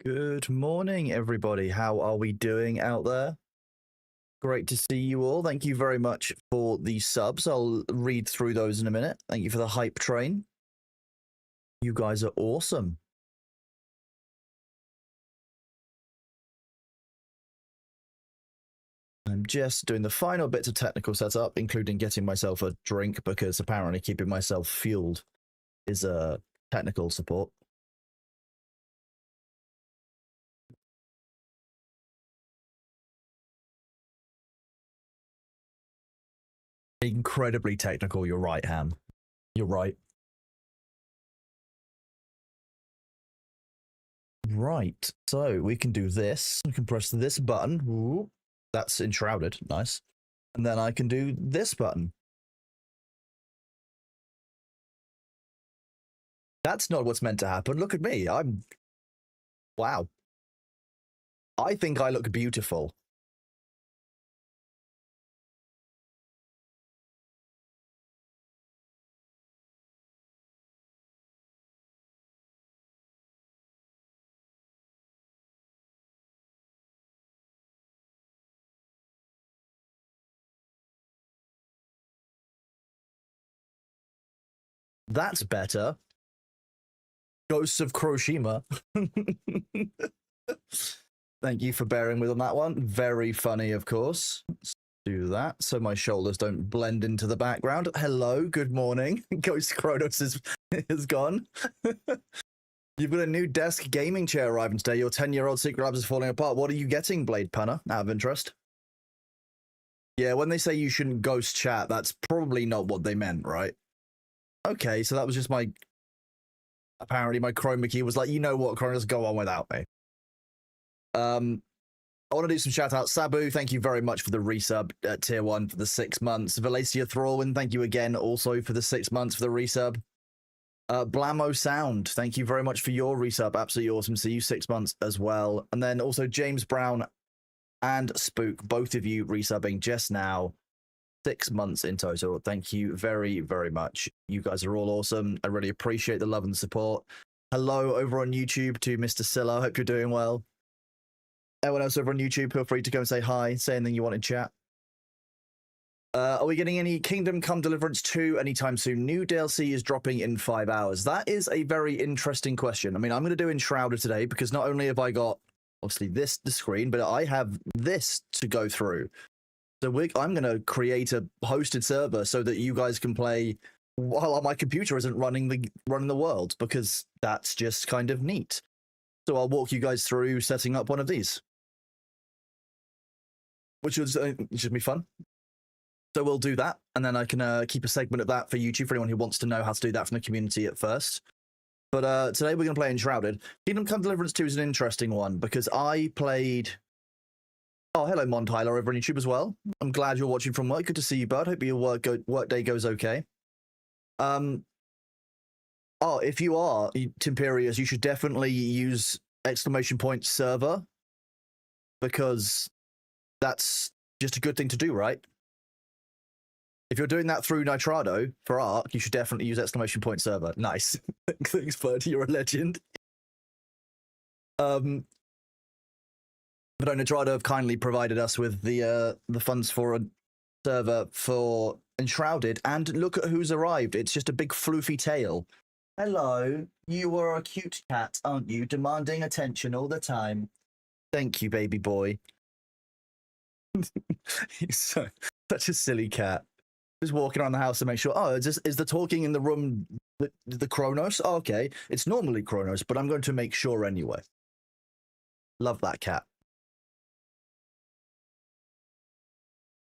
Good morning, everybody. How are we doing out there? Great to see you all. Thank you very much for the subs. I'll read through those in a minute. Thank you for the hype train. You guys are awesome. I'm just doing the final bits of technical setup, including getting myself a drink, because apparently keeping myself fueled is a technical support. Incredibly technical, you're right, Ham. You're right. Right, so we can do this. We can press this button. Ooh, that's enshrouded. Nice. And then I can do this button. That's not what's meant to happen. Look at me. Wow. I think I look beautiful. That's better. Ghosts of Kuroshima. Thank you for bearing with on that one. Very funny, of course. Let's do that so my shoulders don't blend into the background. Hello, good morning. Ghost Kronos is gone. You've got a new desk gaming chair arriving today. Your 10-year-old Secret Labs is falling apart. What are you getting, Blade Punner, out of interest? Yeah, when they say you shouldn't ghost chat, that's probably not what they meant, right? Okay, so that was just my... Apparently my chroma key was like, you know what, Kronos, go on without me. I want to do some shout outs. Sabu, thank you very much for the resub at tier 1 for the 6 months. Valacia Thrallwin, thank you again also for the 6 months for the resub. Blamo Sound, thank you very much for your resub. Absolutely awesome. See you 6 months as well. And then also James Brown and Spook, both of you resubbing just now. 6 months in total. Thank you very, very much. You guys are all awesome. I really appreciate the love and support. Hello over on YouTube to Mr. Silla. Hope you're doing well. Everyone else over on YouTube, feel free to go and say hi, say anything you want in chat. Are we getting any Kingdom Come Deliverance 2 anytime soon? New DLC is dropping in 5 hours. That is a very interesting question. I mean, I'm going to do Enshrouded today because not only have I got, obviously, the screen, but I have this to go through. So I'm going to create a hosted server so that you guys can play while my computer isn't running the world, because that's just kind of neat. So I'll walk you guys through setting up one of these, which should be fun. So we'll do that, and then I can keep a segment of that for YouTube for anyone who wants to know how to do that from the community at first. But today we're going to play Enshrouded. Kingdom Come Deliverance 2 is an interesting one, because I played... Oh, hello, Mon Tyler over on YouTube as well. I'm glad you're watching from work. Good to see you, bud. Hope your work day goes okay. Oh, if you are Timperius, you should definitely use !server, because that's just a good thing to do, right? If you're doing that through Nitrado for Ark, you should definitely use !server. Nice. Thanks, bud. You're a legend. But Nitrado have kindly provided us with the funds for a server for Enshrouded, and look at who's arrived. It's just a big floofy tail. Hello, you are a cute cat, aren't you? Demanding attention all the time. Thank you, baby boy. He's such a silly cat. Just walking around the house to make sure, oh, is the talking in the room the Kronos? Oh, okay, it's normally Kronos, but I'm going to make sure anyway. Love that cat.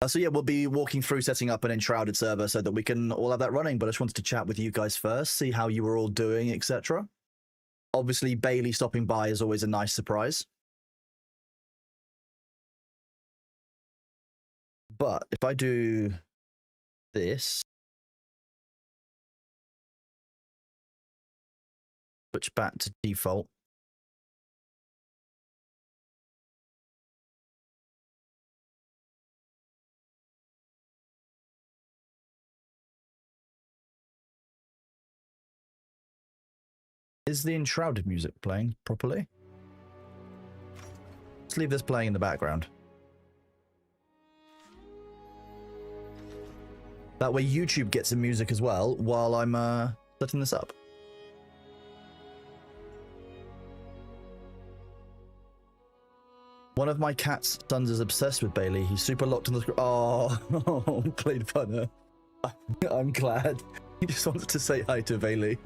So yeah, we'll be walking through setting up an Enshrouded server so that we can all have that running, but I just wanted to chat with you guys first, see how you were all doing, etc. Obviously, Bailey stopping by is always a nice surprise. But if I do this, switch back to default. Is the Enshrouded music playing properly? Let's leave this playing in the background. That way YouTube gets the music as well while I'm setting this up. One of my cat's sons is obsessed with Bailey. He's super locked on the screen. Oh, played funner. I'm glad. He just wanted to say hi to Bailey.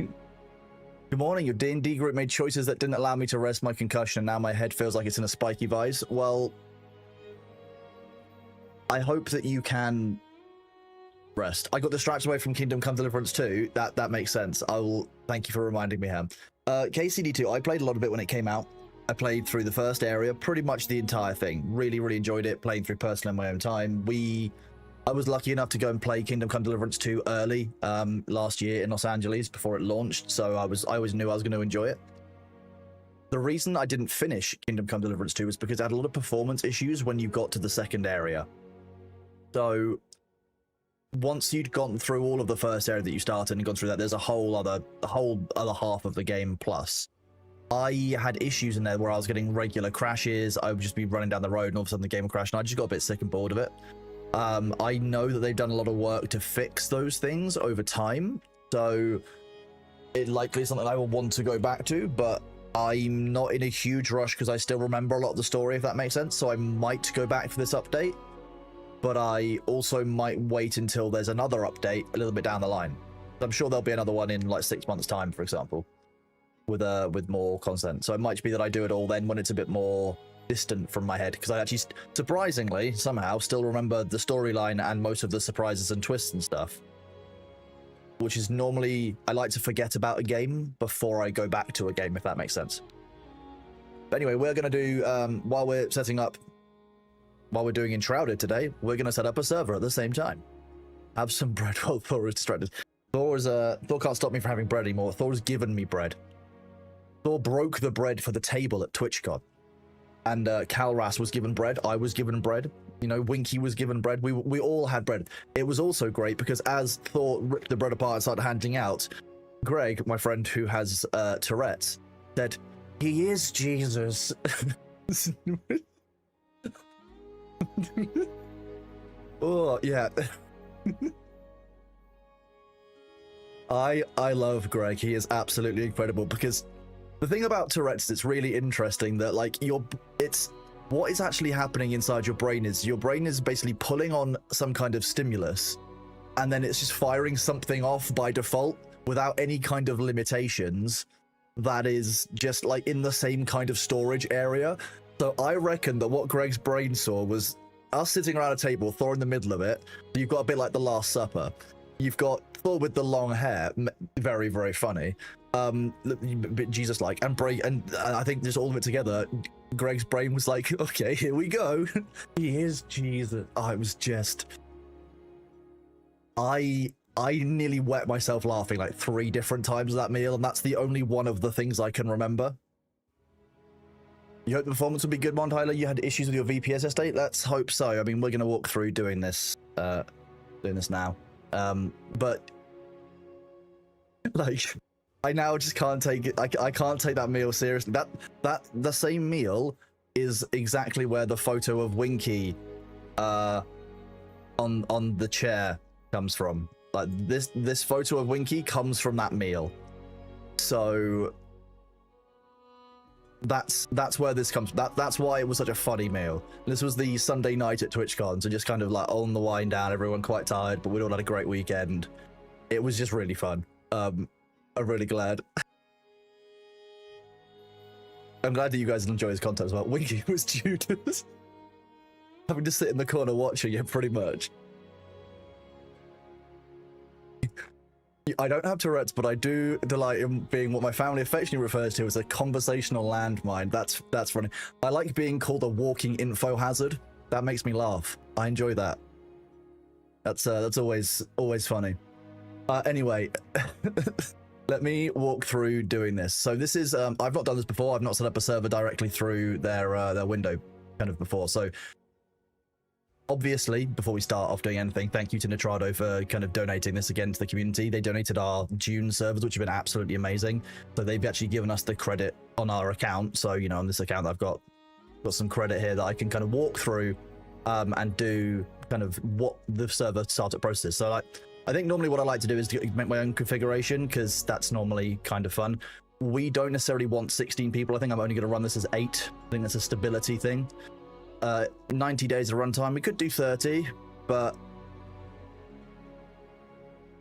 Good morning. Your D&D group made choices that didn't allow me to rest my concussion, and now my head feels like it's in a spiky vise. Well, I hope that you can rest. I got distracted away from Kingdom Come Deliverance 2. That makes sense. I will thank you for reminding me, Ham. KCD2, I played a lot of it when it came out. I played through the first area, pretty much the entire thing. Really, really enjoyed it, playing through personally in my own time. I was lucky enough to go and play Kingdom Come Deliverance 2 early last year in Los Angeles before it launched, so I always knew I was going to enjoy it. The reason I didn't finish Kingdom Come Deliverance 2 was because it had a lot of performance issues when you got to the second area. So once you'd gone through all of the first area that you started and gone through that, there's a whole other half of the game plus. I had issues in there where I was getting regular crashes. I would just be running down the road and all of a sudden the game would crash, and I just got a bit sick and bored of it. I know that they've done a lot of work to fix those things over time, so it likely is something I will want to go back to, but I'm not in a huge rush because I still remember a lot of the story, if that makes sense, so I might go back for this update, but I also might wait until there's another update a little bit down the line. I'm sure there'll be another one in like 6 months' time, for example, with more content, so it might be that I do it all then when it's a bit more distant from my head, because I actually surprisingly somehow still remember the storyline and most of the surprises and twists and stuff, which is normally I like to forget about a game before I go back to a game, if that makes sense. But anyway, we're going to do while we're doing Enshrouded today, we're going to set up a server at the same time. Have some bread while Thor is distracted. Thor can't stop me from having bread anymore. Thor's given me bread. Thor broke the bread for the table at TwitchCon. And Calras was given bread. I was given bread. You know, Winky was given bread. We all had bread. It was also great because as Thor ripped the bread apart and started handing out, Greg, my friend who has Tourette's, said, "He is Jesus." Oh, yeah. I love Greg. He is absolutely incredible because the thing about Tourette's, it's really interesting that like it's what is actually happening inside your brain is basically pulling on some kind of stimulus and then it's just firing something off by default without any kind of limitations that is just like in the same kind of storage area. So I reckon that what Greg's brain saw was us sitting around a table, Thor in the middle of it. You've got a bit like The Last Supper. You've got Thor with the long hair, very, very funny. Bit Jesus-like, and I think just all of it together, Greg's brain was like, okay, here we go. He is Jesus. I was just... I nearly wet myself laughing like 3 different times at that meal, and that's the only one of the things I can remember. You hope the performance will be good, Montyler? You had issues with your VPS estate? Let's hope so. I mean, we're going to walk through doing this now. But like, I now just can't take it. I can't take that meal seriously. That the same meal is exactly where the photo of Winky on the chair comes from. Like this photo of Winky comes from that meal. So that's where this comes from. That's why it was such a funny meal. This was the Sunday night at TwitchCon, so just kind of like on the wind down, everyone quite tired, but we'd all had a great weekend. It was just really fun. I'm really glad. I'm glad that you guys enjoy his content as well. Winky was Judas. Having to sit in the corner watching it, pretty much. I don't have Tourette's, but I do delight in being what my family affectionately refers to as a conversational landmine. That's funny. I like being called a walking info hazard. That makes me laugh. I enjoy that. That's always funny. Anyway, let me walk through doing this. So this is I've not done this before. I've not set up a server directly through their window kind of before. So obviously, before we start off doing anything, thank you to Nitrado for kind of donating this again to the community. They donated our June servers, which have been absolutely amazing. So they've actually given us the credit on our account. So, you know, on this account, I've got got some credit here that I can kind of walk through and do kind of what the server startup process is. So like, I think normally what I like to do is to make my own configuration, because that's normally kind of fun. We don't necessarily want 16 people. I think I'm only going to run this as 8. I think that's a stability thing. 90 days of runtime. We could do 30, but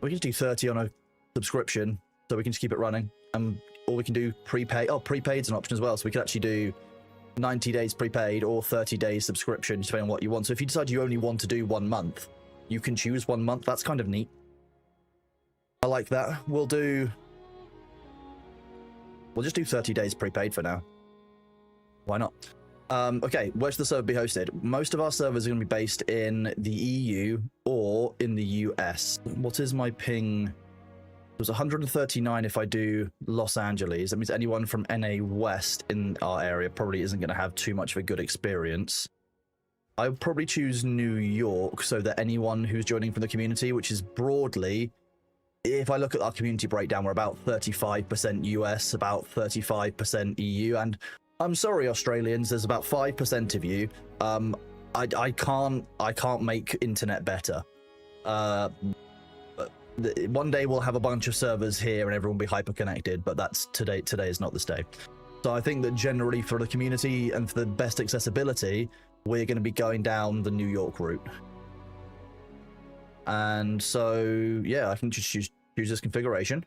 we can just do 30 on a subscription, so we can just keep it running. Or we can do prepaid. Oh, prepaid's an option as well, so we could actually do 90 days prepaid or 30 days subscription, depending on what you want. So if you decide you only want to do 1 month, you can choose 1 month. That's kind of neat. I like that. We'll just do 30 days prepaid for now. Why not? Okay, where should the server be hosted? Most of our servers are going to be based in the EU or in the US. What is my ping? It was 139 if I do Los Angeles. That means anyone from NA West in our area probably isn't going to have too much of a good experience. I would probably choose New York, so that anyone who's joining from the community, which is broadly, if I look at our community breakdown, we're about 35% US, about 35% EU, and I'm sorry, Australians, there's about 5% of you. I can't make internet better. One day we'll have a bunch of servers here and everyone will be hyper connected, but that's today is not this day. So I think that generally for the community and for the best accessibility, we're going to be going down the New York route. And so yeah, I can just choose this configuration.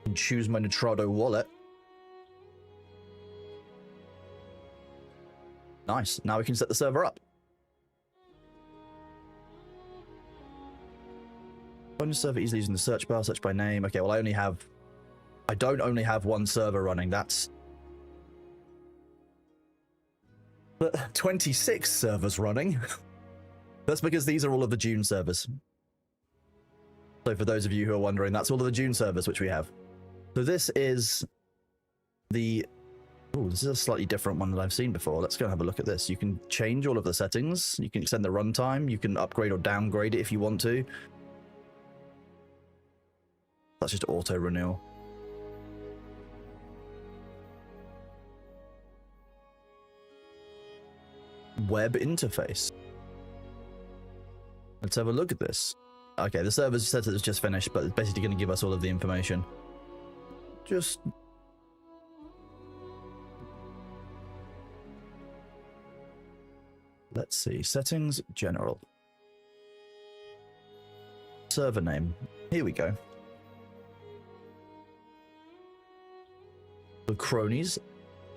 And choose my Enshrouded wallet. Nice. Now we can set the server up. Find the server easily using the search bar, search by name. Okay, well I don't only have 1 server running. That's 26 servers running. That's because these are all of the June servers. So for those of you who are wondering, that's all of the June servers which we have. So this is the... Oh, this is a slightly different one that I've seen before. Let's go and have a look at this. You can change all of the settings. You can extend the runtime. You can upgrade or downgrade it if you want to. That's just auto renewal. Web interface. Let's have a look at this. Okay, the server says it's just finished, but it's basically going to give us all of the information. Just... Let's see. Settings, general. Server name. Here we go. The cronies.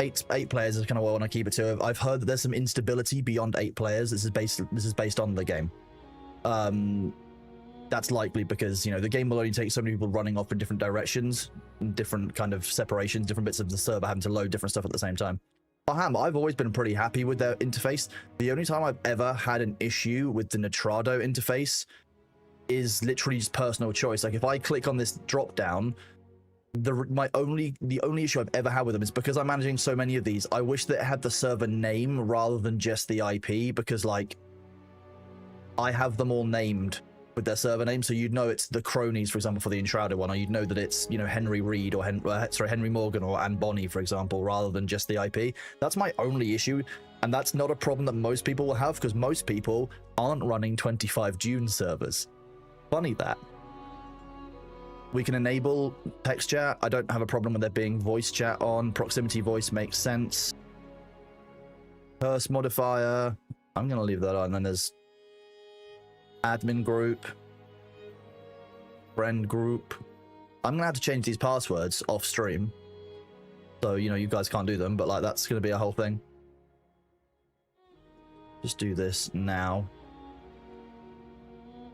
Eight players is kind of what I want to keep it to. I've heard that there's some instability beyond 8 players. This is based on the game. That's likely because, you know, the game will only take so many people running off in different directions, different kind of separations, different bits of the server having to load different stuff at the same time. I've always been pretty happy with their interface. The only time I've ever had an issue with the Enshrouded interface is literally just personal choice. Like if I click on this drop down, the only issue I've ever had with them is because I'm managing so many of these. I wish that it had the server name rather than just the IP, because like I have them all named with their server name, so you'd know it's the cronies, for example, for the Enshrouded one, or you'd know that it's, you know, Henry Reed or Henry Morgan or Anne Bonny, for example, rather than just the IP. That's my only issue, and that's not a problem that most people will have, because most people aren't running 25 June servers. Funny that. We can enable text chat. I don't have a problem with there being voice chat on. Proximity voice makes sense. Curse modifier. I'm going to leave that on. And then there's admin group. Friend group. I'm going to have to change these passwords off stream. So, you know, you guys can't do them, but like that's going to be a whole thing. Just do this now.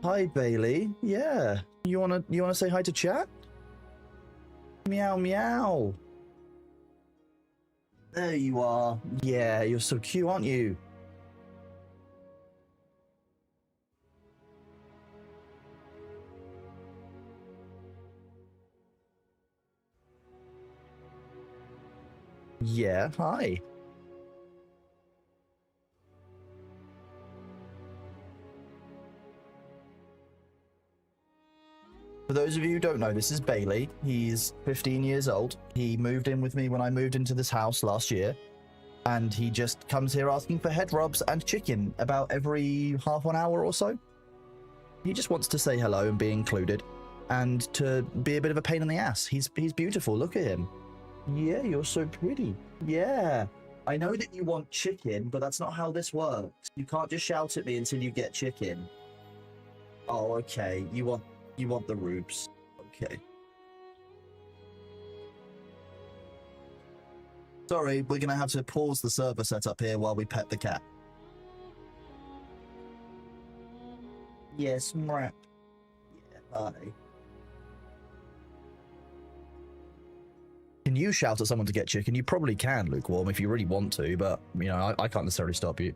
Hi, Bailey. Yeah. You wanna say hi to chat? Meow meow. There you are. Yeah, you're so cute, aren't you? Yeah, hi. For those of you who don't know, this is Bailey. He's 15 years old. He moved in with me when I moved into this house last year. And he just comes here asking for head rubs and chicken about every half an hour or so. He just wants to say hello and be included. And to be a bit of a pain in the ass. He's beautiful. Look at him. Yeah, you're so pretty. Yeah. I know that you want chicken, but that's not how this works. You can't just shout at me until you get chicken. Oh, okay. You want the rubes. Okay. Sorry, we're gonna have to pause the server setup here while we pet the cat. Yes, mrap. Yeah, buddy. Can you shout at someone to get chicken? You probably can, Lukewarm, if you really want to, but, you know, I can't necessarily stop you.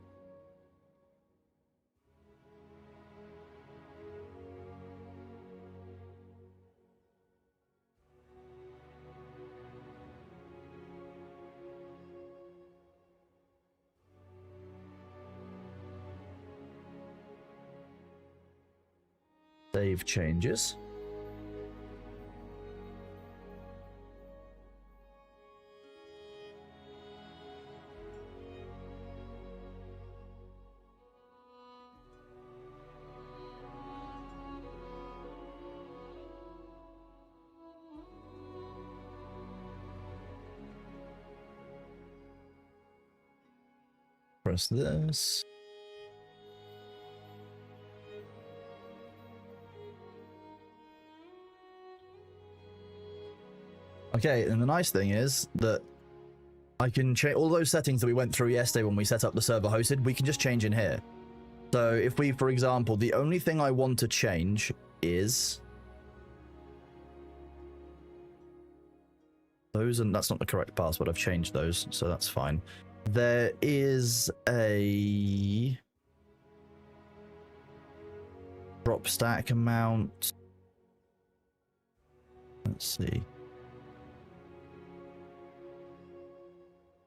Save changes. Press this. Okay, and the nice thing is that I can change all those settings that we went through yesterday when we set up the server hosted, we can just change in here. So if we, for example, the only thing I want to change is those, and that's not the correct password, I've changed those, so that's fine. There is a drop stack amount. Let's see.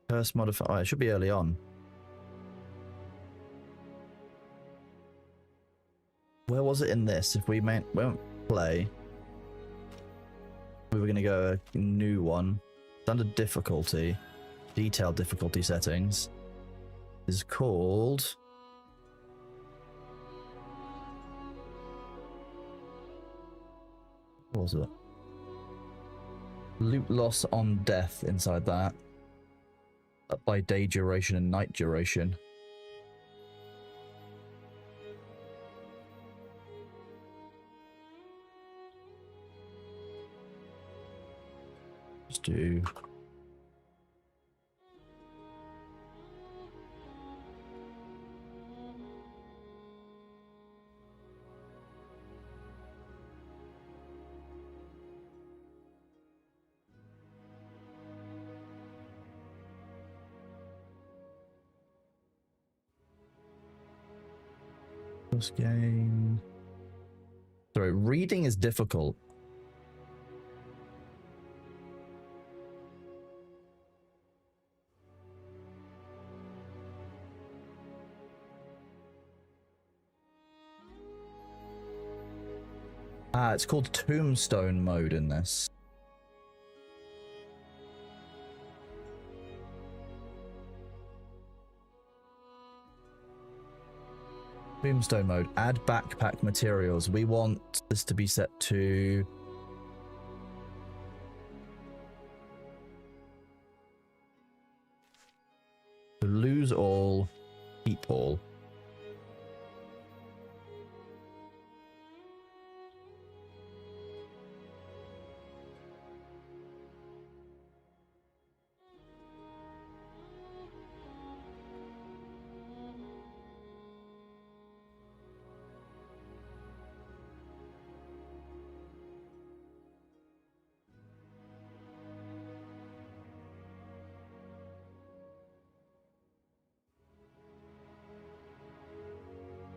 Curse modifier. Oh, it should be early on. Where was it in this? If we won't play, we were going to go a new one. It's under difficulty. Detailed difficulty settings. Is called... What was it? Loot loss on death inside that. Up by day duration and night duration. Let's do... This game... Sorry, reading is difficult. Ah, it's called Tombstone mode in this. Tombstone mode. Add backpack materials. We want this to be set to... lose all, keep all.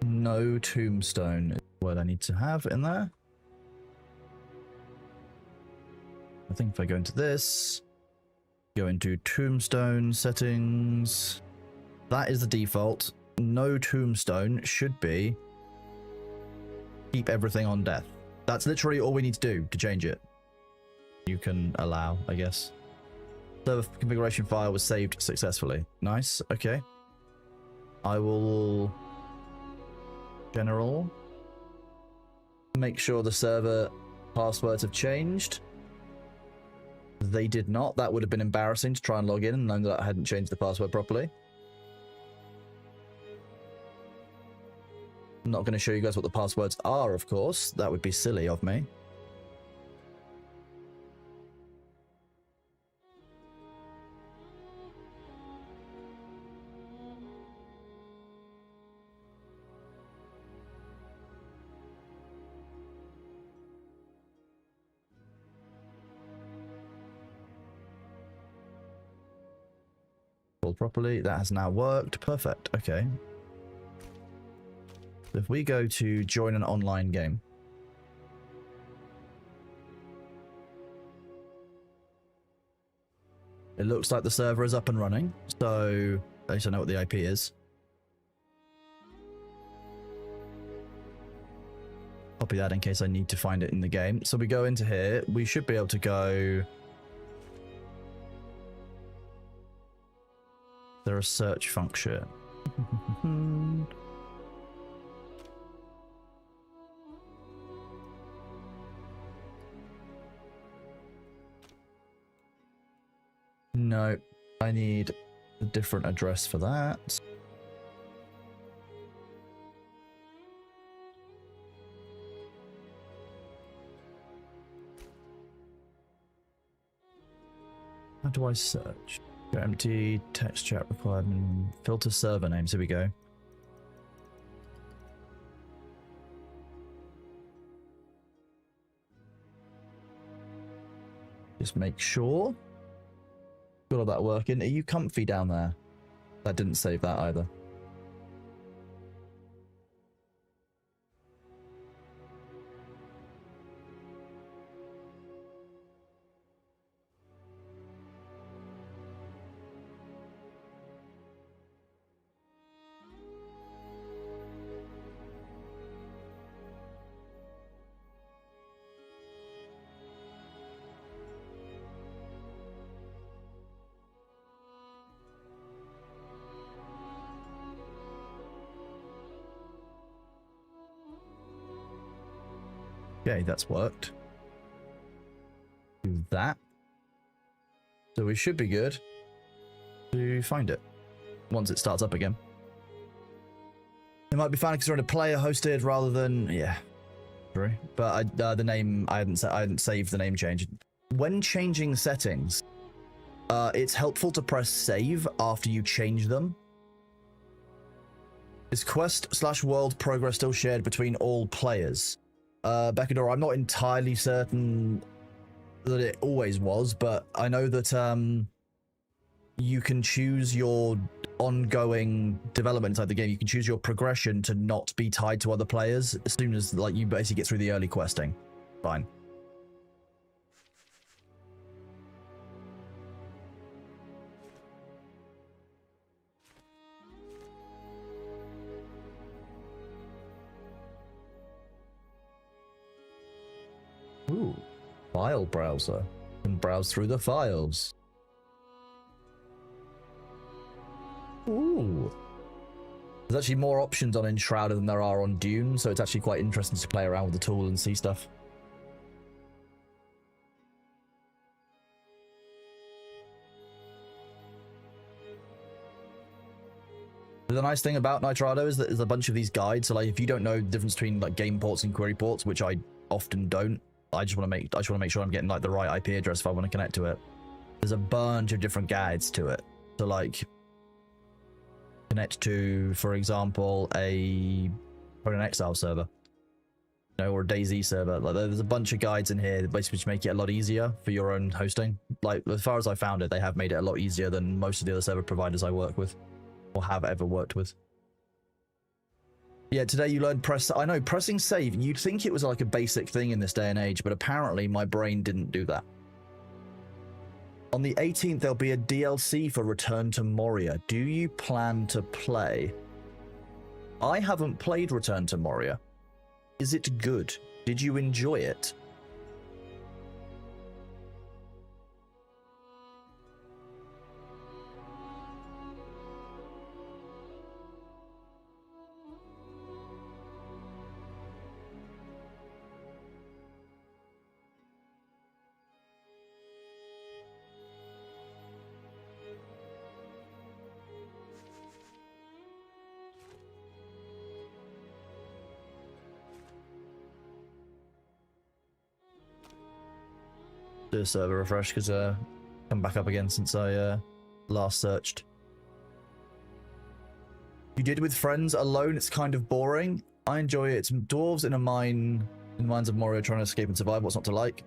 No tombstone is what I need to have in there. I think if I go into this, go into tombstone settings, that is the default. No tombstone should be keep everything on death. That's literally all we need to do to change it. You can allow, I guess. Server configuration file was saved successfully. Nice, okay. I will... General. Make sure the server passwords have changed. They did not. That would have been embarrassing to try and log in and know that I hadn't changed the password properly. I'm not going to show you guys what the passwords are, of course. That would be silly of me. Properly. That has now worked. Perfect. Okay. If we go to join an online game. It looks like the server is up and running. So at least I know what the IP is. Copy that in case I need to find it in the game. So we go into here. We should be able to go... There a search function. No, I need a different address for that. How do I search? Empty text chat requirement, filter server names. Here we go. Just make sure. Got all that working. Are you comfy down there? That didn't save that either. Okay, that's worked. Do that. So we should be good to find it once it starts up again. It might be fine because we're in a player hosted rather than, yeah, true. But the name I hadn't saved the name change. When changing settings, it's helpful to press save after you change them. Is quest/world progress still shared between all players? Beckador, I'm not entirely certain that it always was, but I know that you can choose your ongoing development inside the game. You can choose your progression to not be tied to other players as soon as like you basically get through the early questing. Fine. Ooh, file browser. You can browse through the files. Ooh. There's actually more options on Enshrouded than there are on Dune, so it's actually quite interesting to play around with the tool and see stuff. The nice thing about Nitrado is that there's a bunch of these guides, so like if you don't know the difference between like game ports and query ports, which I often don't, I just want to make sure I'm getting like the right IP address if I want to connect to it. There's a bunch of different guides to it. So like connect to, for example, a Conan Exile server, you know, or a DayZ server. Like there's a bunch of guides in here that basically make it a lot easier for your own hosting. Like as far as I found it, they have made it a lot easier than most of the other server providers I work with or have ever worked with. Yeah, today you learned I know, pressing save, you'd think it was like a basic thing in this day and age, but apparently my brain didn't do that. On the 18th, there'll be a DLC for Return to Moria. Do you plan to play? I haven't played Return to Moria. Is it good? Did you enjoy it? Do a server refresh because come back up again since I last searched. You did with friends alone, it's kind of boring. I enjoy it. It's dwarves in a mine, in Mines of Moria, trying to escape and survive. What's not to like?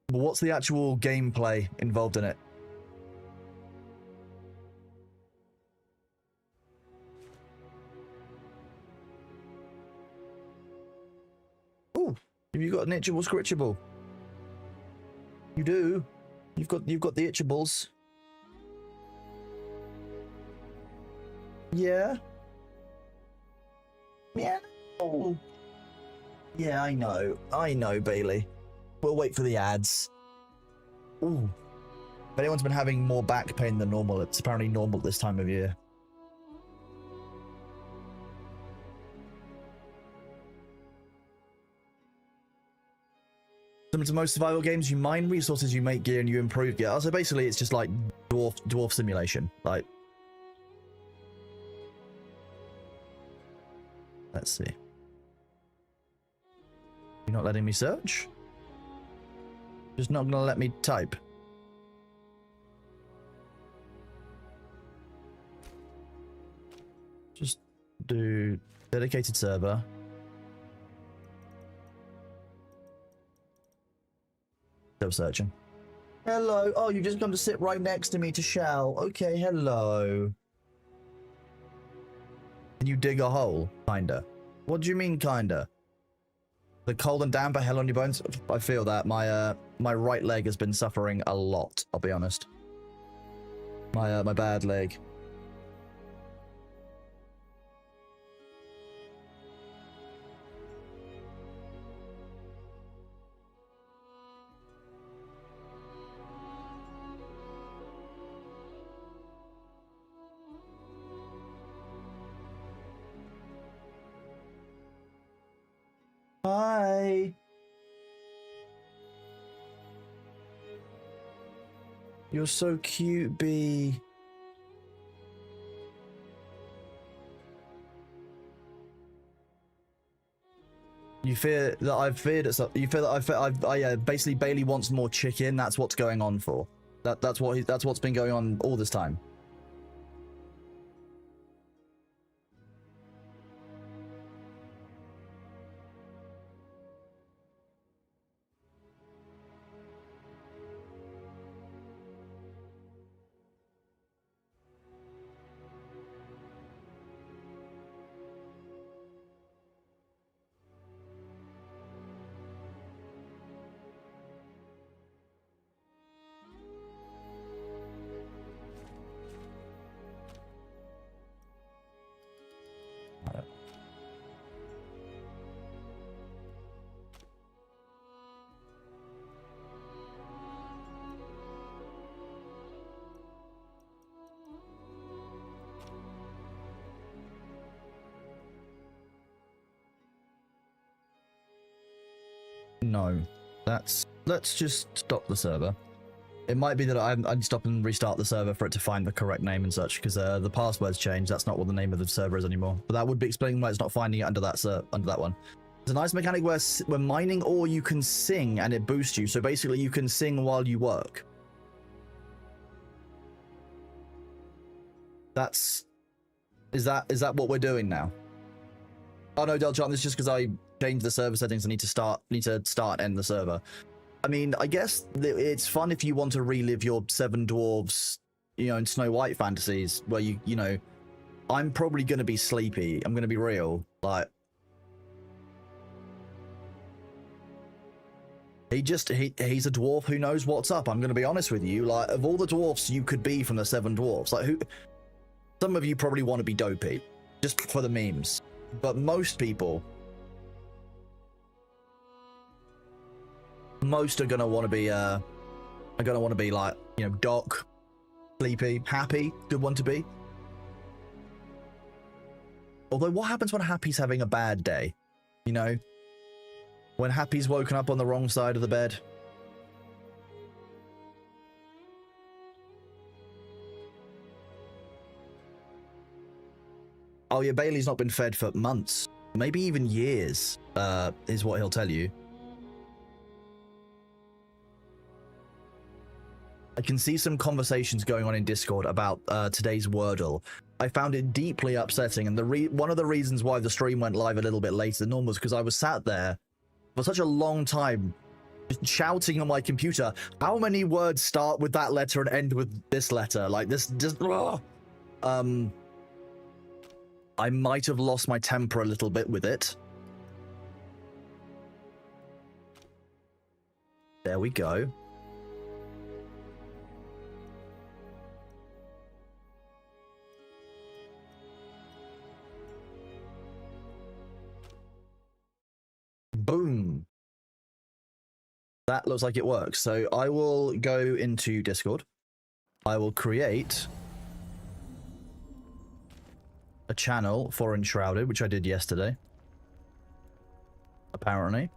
But what's the actual gameplay involved in it? Ooh, have you got an itchable scritchable? You do. You've got the itchables. Yeah. Yeah. Oh. Yeah, I know. I know, Bailey. We'll wait for the ads. Ooh. If anyone's been having more back pain than normal, it's apparently normal this time of year. Similar to most survival games, you mine resources, you make gear, and you improve gear. So basically, it's just like dwarf simulation. Like, let's see. You're not letting me search? Just not gonna let me type. Just do dedicated server. Still searching. Hello. Oh, you've just come to sit right next to me to shout. Okay, hello. Can you dig a hole? Kinda. What do you mean, kinda? The cold and damp are hell on your bones. I feel that. My right leg has been suffering a lot, I'll be honest. My bad leg. Hi. You're so cute, Bee. You fear that I've feared it. You fear that basically Bailey wants more chicken. That's what's going on for. That's what's been going on all this time. No, let's just stop the server. It might be that I'd stop and restart the server for it to find the correct name and such, because the password's changed. That's not what the name of the server is anymore. But that would be explaining why it's not finding it under that one. There's a nice mechanic where when mining ore, you can sing and it boosts you. So basically, you can sing while you work. Is that what we're doing now? Oh no, Delchan, this is just because I changed the server settings. I need to start and end the server. I mean, I guess it's fun if you want to relive your Seven Dwarves, and Snow White fantasies, where you know, I'm probably going to be sleepy. I'm going to be real. Like, he's a dwarf who knows what's up. I'm going to be honest with you. Like, of all the dwarfs you could be from the Seven Dwarfs, like, some of you probably want to be dopey, just for the memes. But most people, Most are gonna want to be like, you know, Doc, sleepy, happy, good one to be. Although, what happens when Happy's having a bad day? You know, when Happy's woken up on the wrong side of the bed. Oh yeah, Bailey's not been fed for months, maybe even years, is what he'll tell you. I can see some conversations going on in Discord about today's Wordle. I found it deeply upsetting, and one of the reasons why the stream went live a little bit later than normal was because I was sat there for such a long time just shouting on my computer, how many words start with that letter and end with this letter? Like, this just... I might have lost my temper a little bit with it. There we go. Boom. That looks like it works. So I will go into Discord. I will create a channel for Enshrouded, which I did yesterday, apparently.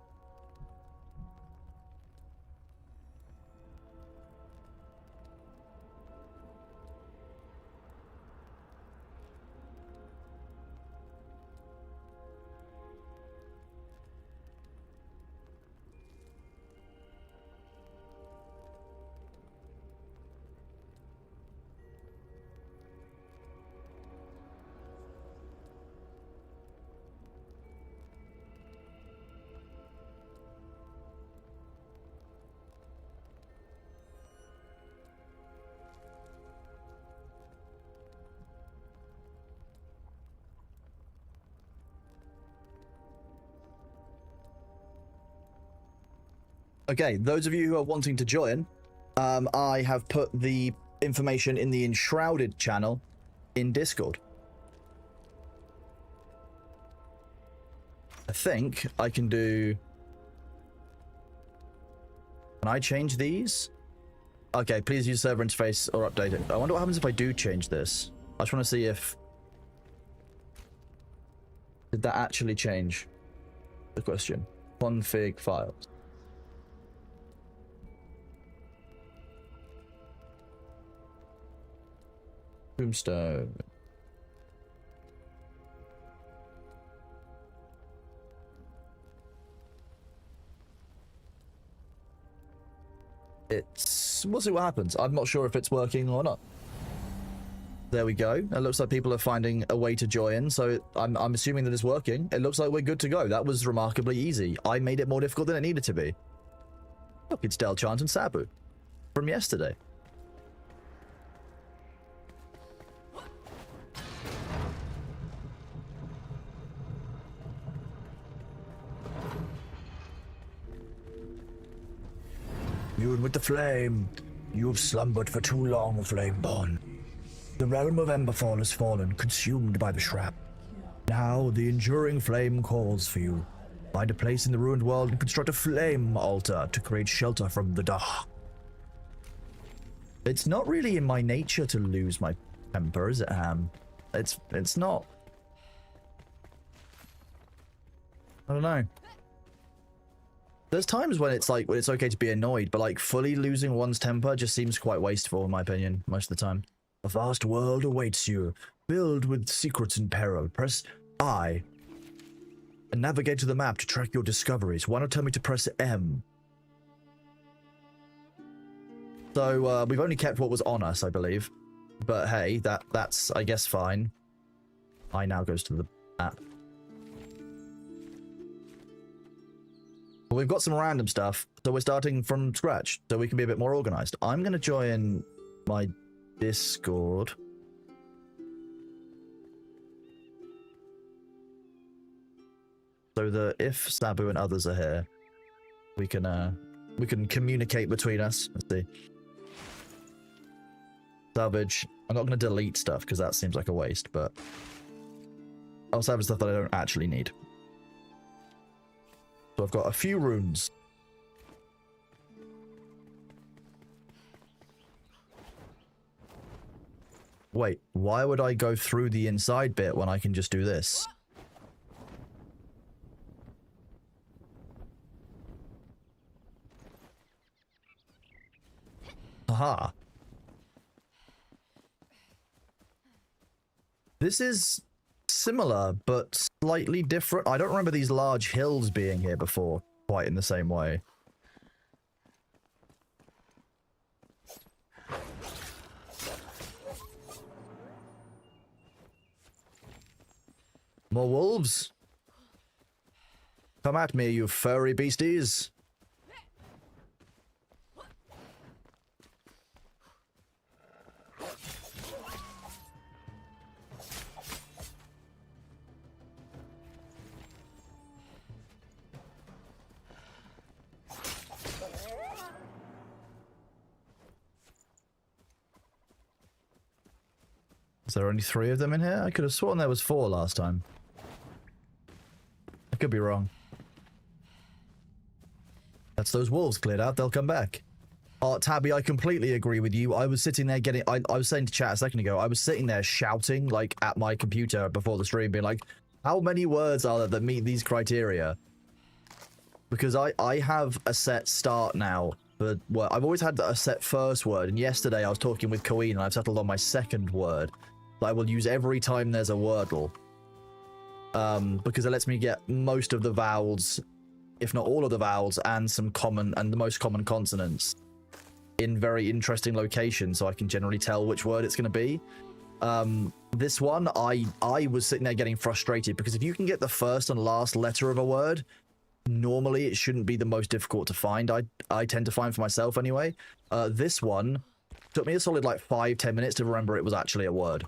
Okay, those of you who are wanting to join, I have put the information in the Enshrouded channel in Discord. I think I can do... Can I change these? Okay, please use server interface or update it. I wonder what happens if I do change this. I just want to see if... Did that actually change? The question. Config files. Tombstone. We'll see what happens. I'm not sure if it's working or not. There we go. It looks like people are finding a way to join, so I'm assuming that it's working. It looks like we're good to go. That was remarkably easy. I made it more difficult than it needed to be. Look, it's Del Chant and Sabu from yesterday. You with the flame. You have slumbered for too long, Flameborn. The realm of Emberfall has fallen, consumed by the shrap. Now the enduring flame calls for you. Find a place in the ruined world and construct a flame altar to create shelter from the dark. It's not really in my nature to lose my temper, is it, Ham? It's not. I don't know. There's times when it's like, when it's okay to be annoyed, but like fully losing one's temper just seems quite wasteful in my opinion, most of the time. A vast world awaits you, filled with secrets and peril. Press I and navigate to the map to track your discoveries. Why not tell me to press M? So we've only kept what was on us, I believe. But hey, that's I guess fine. I now goes to the map. Well, we've got some random stuff, so we're starting from scratch, so we can be a bit more organized. I'm going to join my Discord. So that if Sabu and others are here, we can communicate between us. Let's see. Salvage. I'm not going to delete stuff because that seems like a waste, but I'll salvage stuff that I don't actually need. So I've got a few runes. Wait, why would I go through the inside bit when I can just do this? Aha. This is similar, but slightly different. I don't remember these large hills being here before, quite in the same way. More wolves? Come at me, you furry beasties. Is there only 3 of them in here? I could have sworn there was 4 last time. I could be wrong. That's those wolves cleared out. They'll come back. Oh, Tabby, I completely agree with you. I was sitting there getting... I was saying to chat a second ago, I was sitting there shouting, like, at my computer before the stream, being like, how many words are there that meet these criteria? Because I have a set start now. But well, I've always had a set first word, and yesterday I was talking with Coeen, and I've settled on my second word that I will use every time there's a Wordle. Because it lets me get most of the vowels, if not all of the vowels, and some common, and the most common consonants in very interesting locations, so I can generally tell which word it's going to be. This one, I was sitting there getting frustrated, because if you can get the first and last letter of a word, normally it shouldn't be the most difficult to find. I tend to find for myself anyway. This one took me a solid like 5-10 minutes to remember it was actually a word.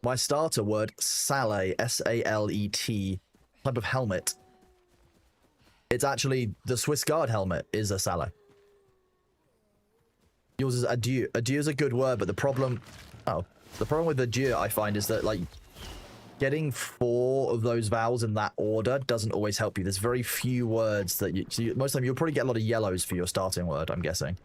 My starter word, Salet, S-A-L-E-T, type of helmet. It's actually, the Swiss Guard helmet is a Salet. Yours is adieu. Adieu is a good word, but the problem with adieu, I find, is that, like, getting 4 of those vowels in that order doesn't always help you. There's very few words that most of the time you'll probably get a lot of yellows for your starting word, I'm guessing.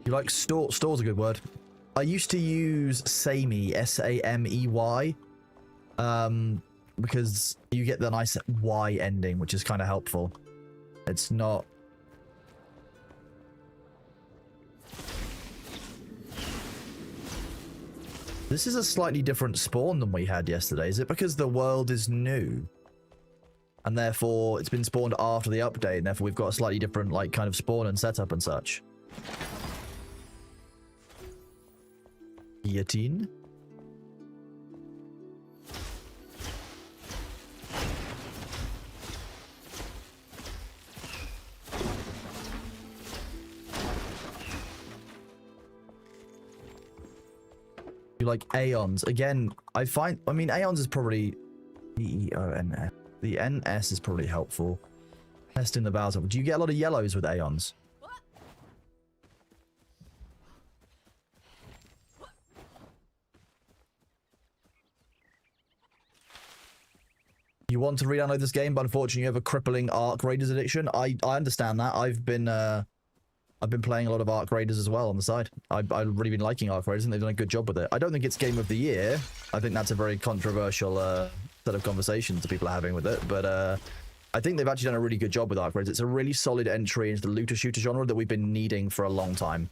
You like store? Store's a good word. I used to use Samey, S-A-M-E-Y, because you get the nice Y ending, which is kind of helpful. It's not... This is a slightly different spawn than we had yesterday. Is it because the world is new? And therefore, it's been spawned after the update, and therefore we've got a slightly different, like, kind of spawn and setup and such. Guillotine. You like Aeons. Again, I mean, Aeons is probably E-O-N-S. The N-S is probably helpful. Testing the vowels. Do you get a lot of yellows with Aeons? You want to re-download this game, but unfortunately you have a crippling Arc Raiders addiction. I understand that. I've been playing a lot of Arc Raiders as well on the side. I've really been liking Arc Raiders, and they've done a good job with it. I don't think it's Game of the Year. I think that's a very controversial set of conversations that people are having with it. But I think they've actually done a really good job with Arc Raiders. It's a really solid entry into the looter-shooter genre that we've been needing for a long time.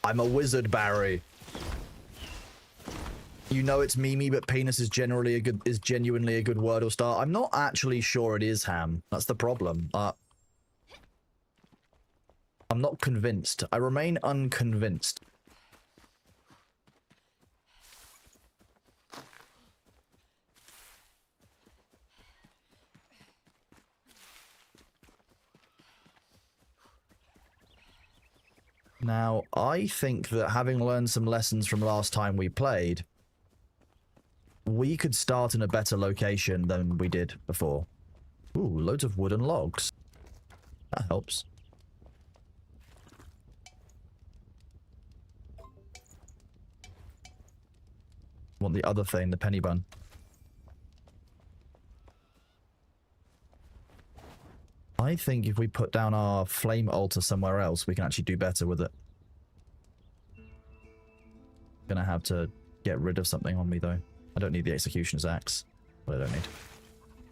I'm a wizard, Barry. You know it's Mimi, but penis is genuinely a good word or start. I'm not actually sure it is ham. That's the problem. I'm not convinced. I remain unconvinced. Now, I think that having learned some lessons from last time we played, we could start in a better location than we did before. Ooh, loads of wooden logs. That helps. Want the other thing, the penny bun. I think if we put down our flame altar somewhere else, we can actually do better with it. Gonna have to get rid of something on me, though. I don't need the executioner's axe, but I don't need.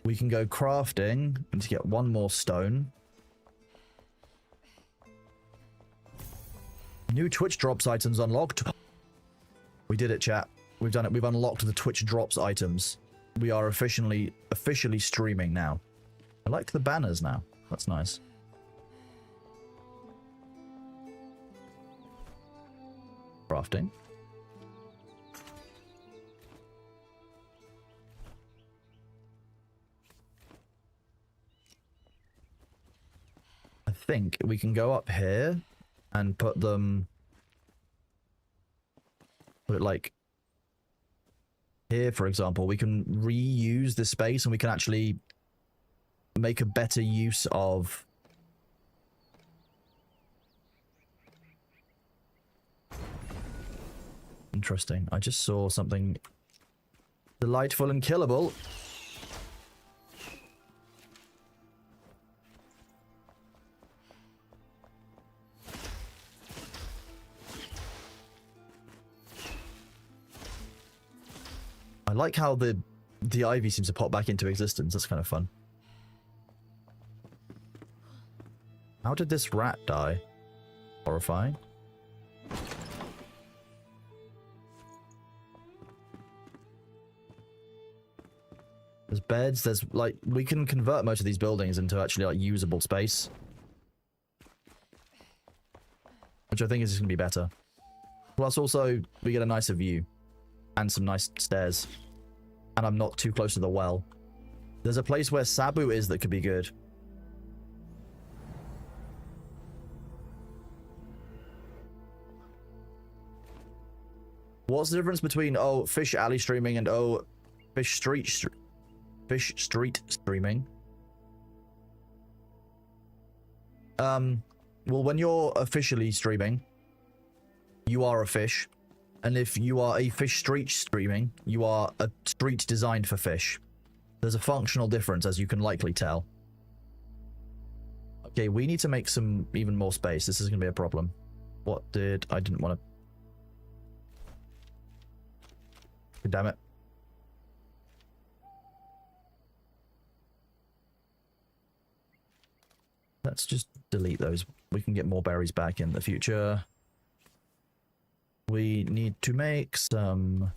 We can go crafting and to get one more stone. New Twitch drops items unlocked. We did it, chat. We've done it. We've unlocked the Twitch drops items. We are officially streaming now. I like the banners now. That's nice. Crafting. I think we can go up here and put them... Put it like... Here, for example, we can reuse the space and we can actually make a better use of... Interesting. I just saw something delightful and killable. I like how the ivy seems to pop back into existence. That's kind of fun. How did this rat die? Horrifying. There's beds, there's like, we can convert most of these buildings into actually like usable space. Which I think is just going to be better. Plus also, we get a nicer view. And some nice stairs. And I'm not too close to the well. There's a place where Sabu is that could be good. What's the difference between, oh, Fish Alley streaming and, oh, Fish Street streaming? Well, when you're officially streaming, you are a fish. And if you are a Fish Street streaming, you are a street designed for fish. There's a functional difference, as you can likely tell. Okay, we need to make some even more space. This is going to be a problem. What did... I didn't want to... Damn it. Let's just delete those. We can get more berries back in the future. We need to make some...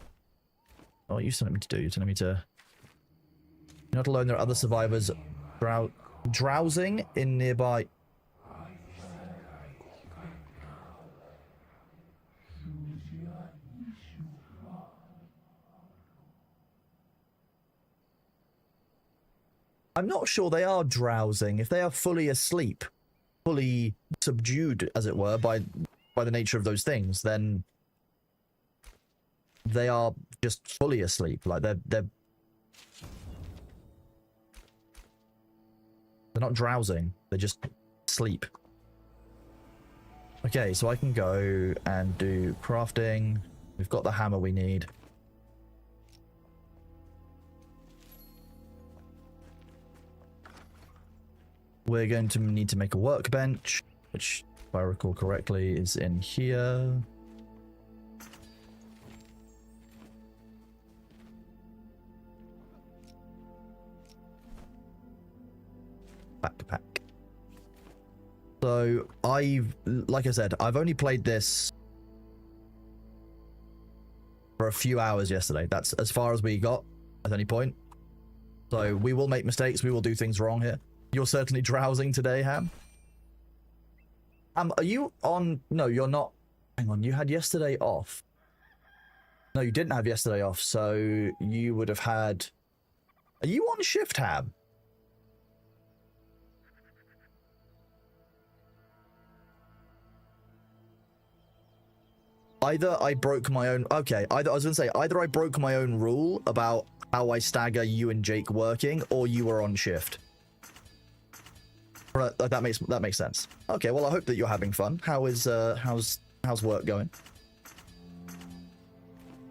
Oh, you telling me to do? You're telling me to... You're not alone, there are other survivors drowsing in nearby... I'm not sure they are drowsing. If they are fully asleep, fully subdued, as it were, by the nature of those things, then they are just fully asleep. Like they're not drowsing. They're just asleep. Okay, so I can go and do crafting. We've got the hammer we need. We're going to need to make a workbench, which, if I recall correctly, is in here. Backpack. So, like I said, I've only played this for a few hours yesterday. That's as far as we got at any point. So we will make mistakes. We will do things wrong here. You're certainly drowsing today, Ham. Are you on? No, you're not. Hang on. You had yesterday off. No, you didn't have yesterday off. So you would have had. Are you on shift, Ham? Either I broke my own... Okay, either I was going to say, either I broke my own rule about how I stagger you and Jake working, or you were on shift. Right, that makes sense. Okay, well, I hope that you're having fun. How's work going?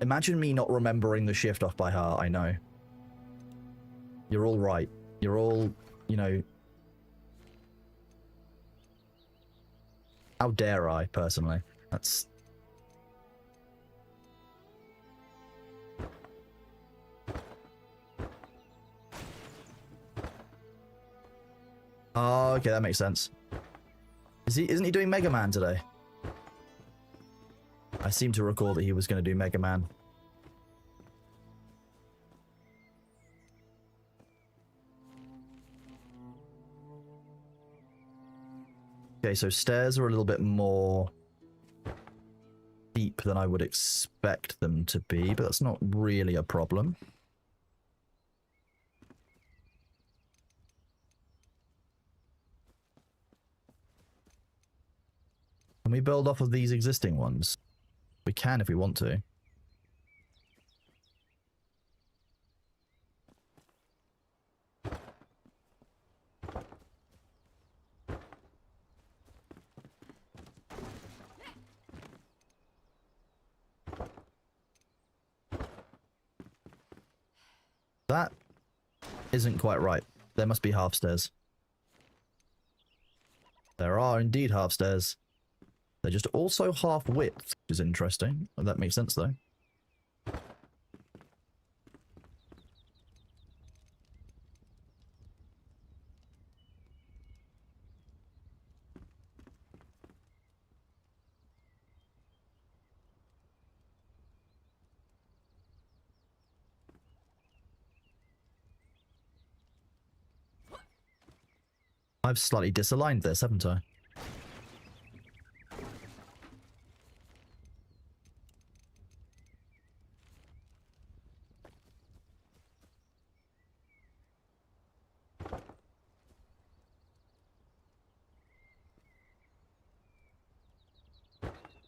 Imagine me not remembering the shift off by heart, I know. You're all right. You're all, you know... How dare I, personally? That's... Oh, okay, that makes sense. Isn't he doing Mega Man today? I seem to recall that he was going to do Mega Man. Okay, so stairs are a little bit more deep than I would expect them to be, but that's not really a problem. Can we build off of these existing ones? We can if we want to. That isn't quite right. There must be half stairs. There are indeed half stairs. They're just also half width, which is interesting. Well, that makes sense, though. I've slightly disaligned this, haven't I?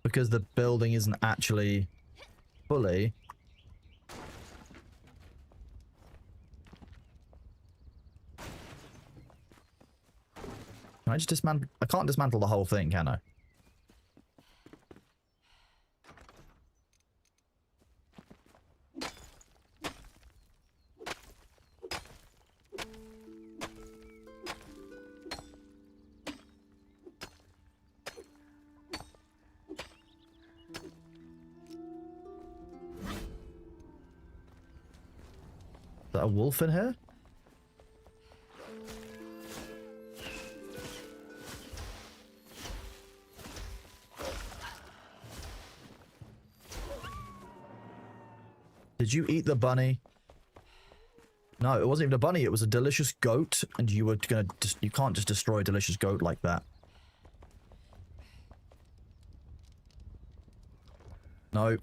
Because the building isn't actually fully. Can I just dismantle? I can't dismantle the whole thing, can I? Is that a wolf in here? Did you eat the bunny? No, it wasn't even a bunny. It was a delicious goat, and you were gonna you can't just destroy a delicious goat like that. No.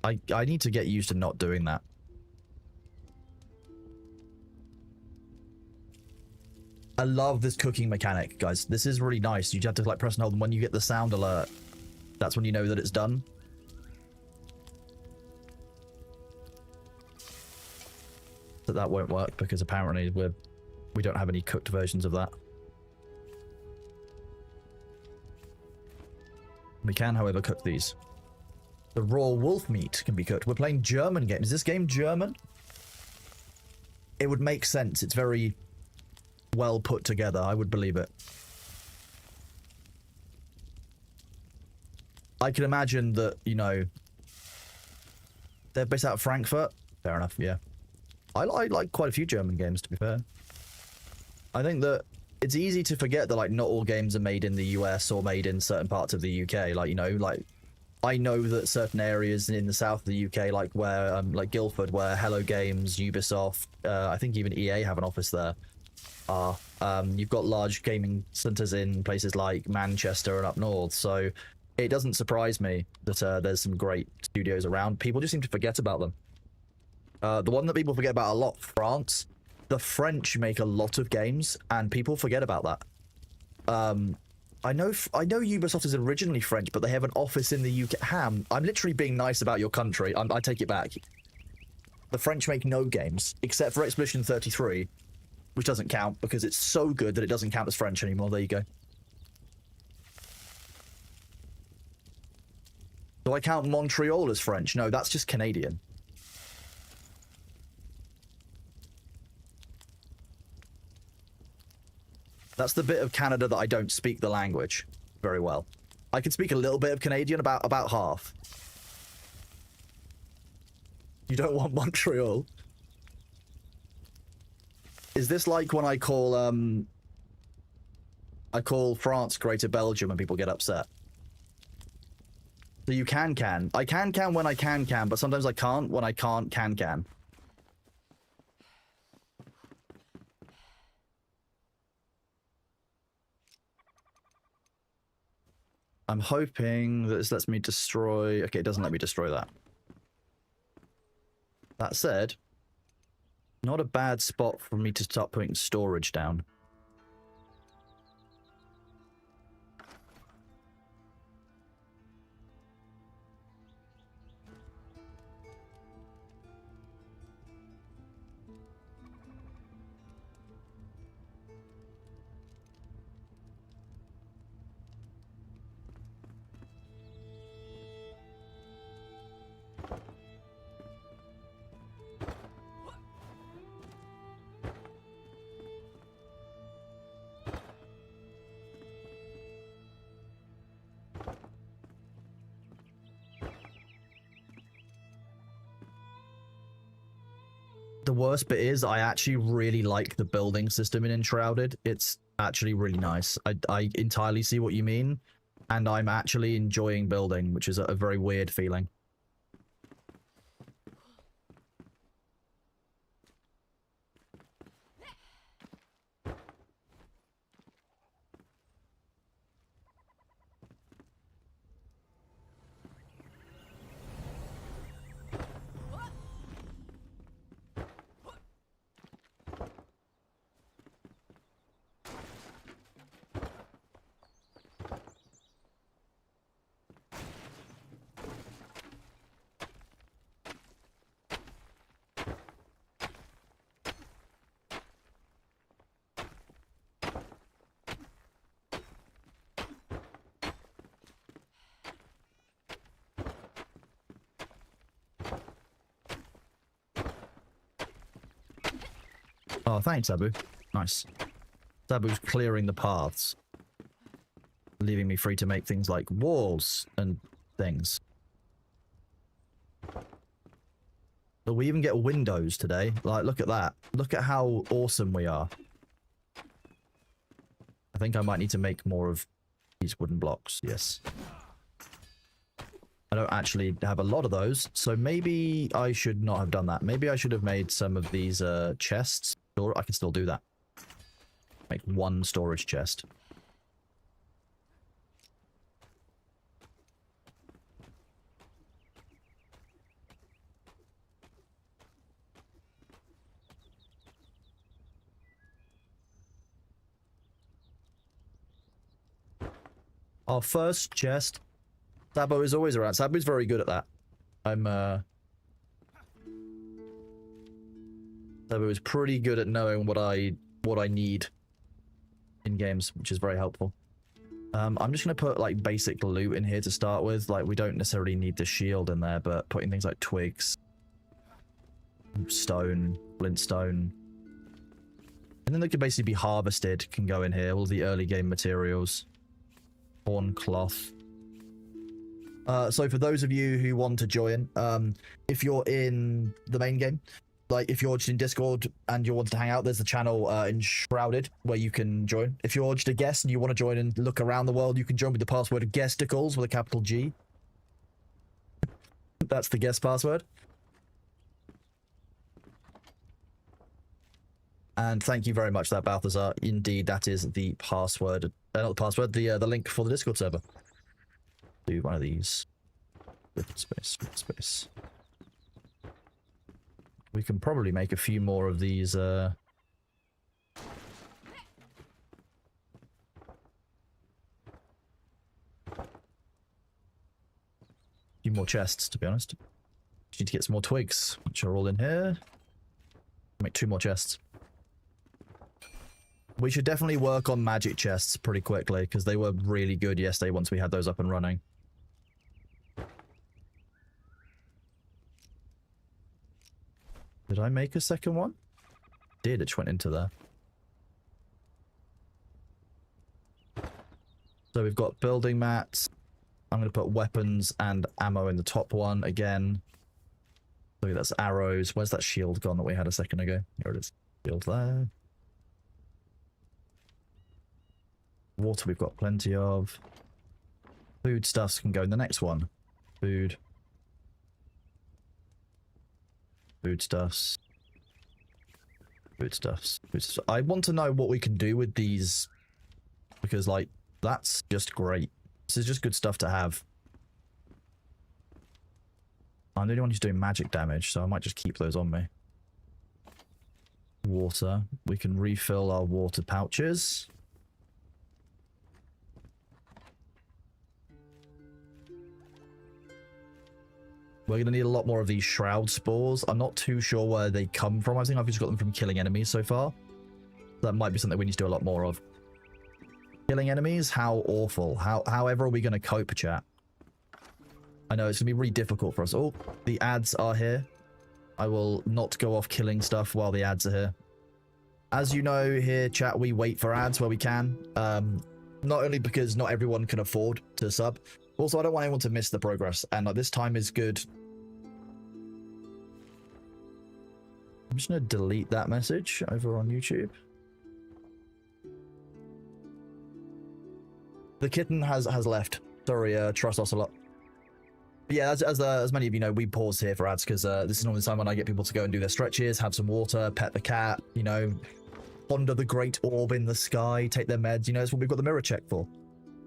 I need to get used to not doing that. I love this cooking mechanic, guys. This is really nice. You just have to like press and hold, and when you get the sound alert, that's when you know that it's done. But that won't work because apparently we don't have any cooked versions of that. We can, however, cook these. The raw wolf meat can be cooked. We're playing German games. Is this game German? It would make sense. It's very well put together. I would believe it. I can imagine that, you know, they're based out of Frankfurt. Fair enough, yeah. I like quite a few German games, to be fair. I think that it's easy to forget that, like, not all games are made in the US or made in certain parts of the UK. Like, you know, like, I know that certain areas in the south of the UK, like where, like Guildford, where Hello Games, Ubisoft, I think even EA have an office there. You've got large gaming centers in places like Manchester and up north, so it doesn't surprise me that there's some great studios around. People just seem to forget about them. The one that people forget about a lot, France. The French make a lot of games, and people forget about that. I know Ubisoft is originally French, but they have an office in the UK. Ham, I'm literally being nice about your country. I take it back. The French make no games, except for Expedition 33, which doesn't count because it's so good that it doesn't count as French anymore. There you go. Do I count Montreal as French? No, that's just Canadian. That's the bit of Canada that I don't speak the language very well. I can speak a little bit of Canadian, about half. You don't want Montreal? Is this like when I call France Greater Belgium and people get upset? So you can. I can when I can, but sometimes I can't when I can't can. I'm hoping that this lets me destroy... Okay, it doesn't let me destroy that. That said, not a bad spot for me to start putting storage down. The worst bit is I actually really like the building system in Enshrouded. It's actually really nice. I entirely see what you mean, and I'm actually enjoying building, which is a very weird feeling. Oh, thanks, Abu. Nice. Abu's clearing the paths, leaving me free to make things like walls and things. But we even get windows today. Like, look at that. Look at how awesome we are. I think I might need to make more of these wooden blocks. Yes. I don't actually have a lot of those, so maybe I should not have done that. Maybe I should have made some of these chests. I can still do that. Make one storage chest. Our first chest. Sabo is always around. Sabo's very good at that. Sabo is pretty good at knowing what I need in games, which is very helpful. I'm just gonna put like basic loot in here to start with. Like, we don't necessarily need the shield in there, but putting things like twigs, stone, flintstone, and then they can basically be harvested, can go in here. All the early game materials, horn cloth. So for those of you who want to join, if you're in the main game, like if you're just in Discord and you want to hang out, there's the channel Enshrouded where you can join. If you're just a guest and you want to join and look around the world, you can join with the password guesticles with a capital G. That's the guest password. And thank you very much for that, Balthazar. Indeed, that is the password. Not the password, the link for the Discord server. Do one of these. Space, space. We can probably make a few more of these. Few more chests, to be honest. Just need to get some more twigs, which are all in here. Make 2 more chests. We should definitely work on magic chests pretty quickly, because they were really good yesterday once we had those up and running. Did I make a second one? Did, it just went into there. So we've got building mats. I'm going to put weapons and ammo in the top one again. Look, that's arrows. Where's that shield gone that we had a second ago? Here it is. Shield there. Water we've got plenty of. Foodstuffs can go in the next one. Food. Foodstuffs. Foodstuffs. Foodstuffs. I want to know what we can do with these. Because, like, that's just great. This is just good stuff to have. I'm the only one who's doing magic damage, so I might just keep those on me. Water. We can refill our water pouches. We're going to need a lot more of these shroud spores. I'm not too sure where they come from. I think I've just got them from killing enemies so far. That might be something we need to do a lot more of. Killing enemies? How awful. However are we going to cope, chat? I know it's going to be really difficult for us. Oh, the ads are here. I will not go off killing stuff while the ads are here. As you know, here, chat, we wait for ads where we can. Not only because not everyone can afford to sub. Also, I don't want anyone to miss the progress. And like, this time is good. I'm just going to delete that message over on YouTube. The kitten has left. Sorry, trust us a lot. But yeah, as many of you know, we pause here for ads because this is normally the time when I get people to go and do their stretches, have some water, pet the cat, you know, ponder the great orb in the sky, take their meds. You know, that's what we've got the mirror check for.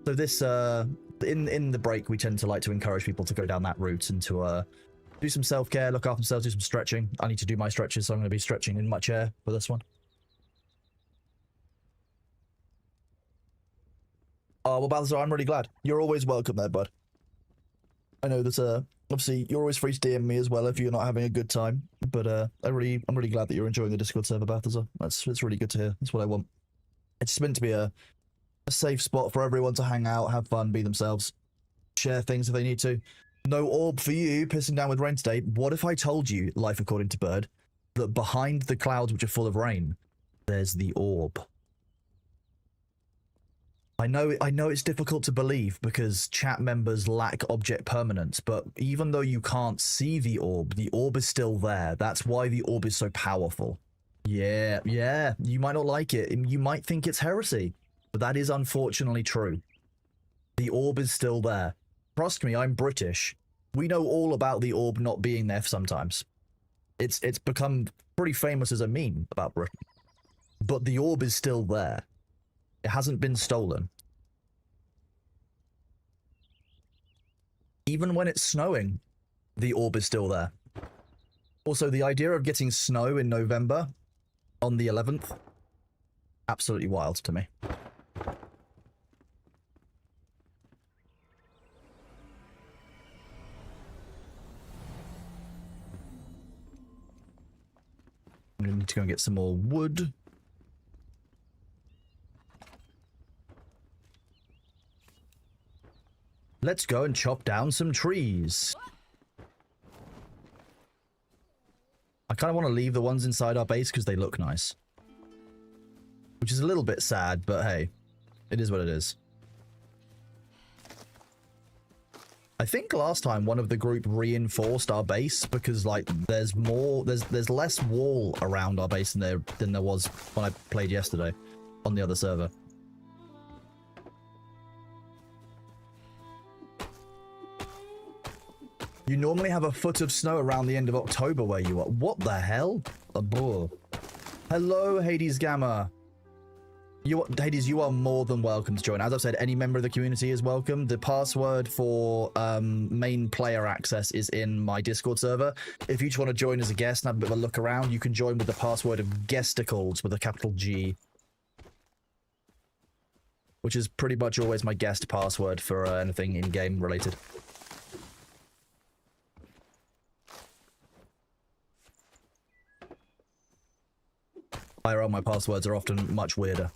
So this, in the break, we tend to like to encourage people to go down that route and to do some self-care, look after themselves, do some stretching. I need to do my stretches, so I'm going to be stretching in my chair for this one. Oh, well, Balthazar, I'm really glad. You're always welcome there, bud. I know that, obviously, you're always free to DM me as well if you're not having a good time. But I'm really glad that you're enjoying the Discord server, Balthazar. It's really good to hear. That's what I want. It's meant to be a safe spot for everyone to hang out, have fun, be themselves, share things if they need to. No orb for you, pissing down with rain today. What if I told you, life according to Bird, that behind the clouds which are full of rain, there's the orb? I know it's difficult to believe because chat members lack object permanence, but even though you can't see the orb is still there. That's why the orb is so powerful. Yeah, you might not like it, and you might think it's heresy, but that is unfortunately true. The orb is still there. Trust me, I'm British. We know all about the orb not being there sometimes. It's become pretty famous as a meme about Britain. But the orb is still there. It hasn't been stolen. Even when it's snowing, the orb is still there. Also, the idea of getting snow in November on the 11th, absolutely wild to me. I'm going to need to go and get some more wood. Let's go and chop down some trees. I kind of want to leave the ones inside our base because they look nice. Which is a little bit sad, but hey, it is what it is. I think last time one of the group reinforced our base because like there's less wall around our base than there was when I played yesterday on the other server. You normally have a foot of snow around the end of October where you are. What the hell? Hello, Hades Gamma. Hades, you are more than welcome to join. As I've said, any member of the community is welcome. The password for main player access is in my Discord server. If you just want to join as a guest and have a bit of a look around, you can join with the password of Gesticles with a capital G. Which is pretty much always my guest password for anything in-game related. IRL, my passwords are often much weirder.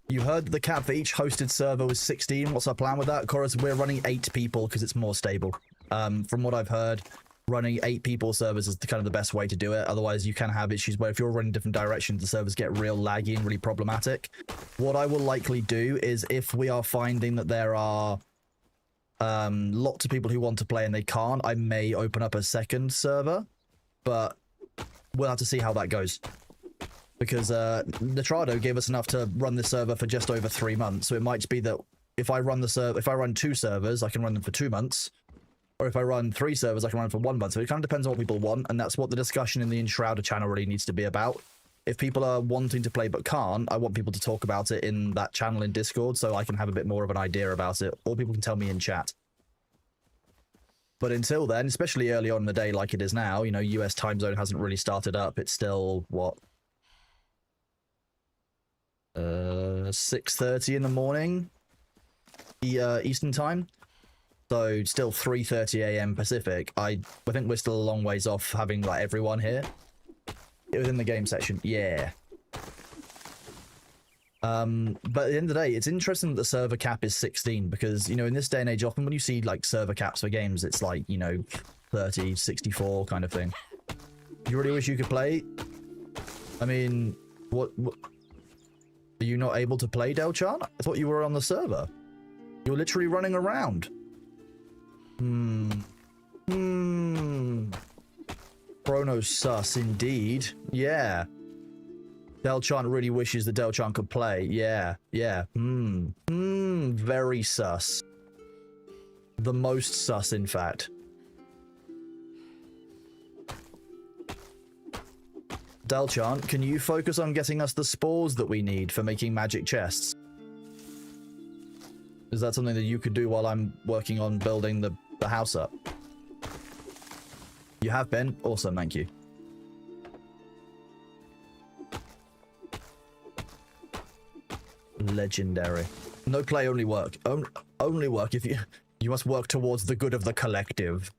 You heard the cap for each hosted server was 16. What's our plan with that? Chorus, we're running 8 people because it's more stable. From what I've heard, running 8 people servers is kind of the best way to do it. Otherwise, you can have issues where if you're running different directions, the servers get real laggy and really problematic. What I will likely do is if we are finding that there are lots of people who want to play and they can't, I may open up a second server, but we'll have to see how that goes. Because Nitrado gave us enough to run this server for just over 3 months, so it might be that if I run if I run 2 servers, I can run them for 2 months, or if I run 3 servers, I can run for 1 month. So it kind of depends on what people want, and that's what the discussion in the Enshrouded channel really needs to be about. If people are wanting to play but can't, I want people to talk about it in that channel in Discord, so I can have a bit more of an idea about it, or people can tell me in chat. But until then, especially early on in the day like it is now, you know, US time zone hasn't really started up. It's still, what? 6:30 in the morning Eastern time, so still 3:30 a.m. Pacific. I think we're still a long ways off having like everyone here within the game section. Yeah. But at the end of the day, it's interesting that the server cap is 16 because, you know, in this day and age, often when you see like server caps for games, it's like, you know, 30, 64 kind of thing. You really wish you could play? I mean, what are you not able to play, Delchan? I thought you were on the server. You're literally running around. Chrono sus, indeed. Yeah. Delchan really wishes that Delchan could play. Yeah. Very sus. The most sus, in fact. Delchan, can you focus on getting us the spores that we need for making magic chests? Is that something that you could do while I'm working on building the house up? You have been? Awesome, thank you. Legendary. No play, only work. Only work if you... You must work towards the good of the collective.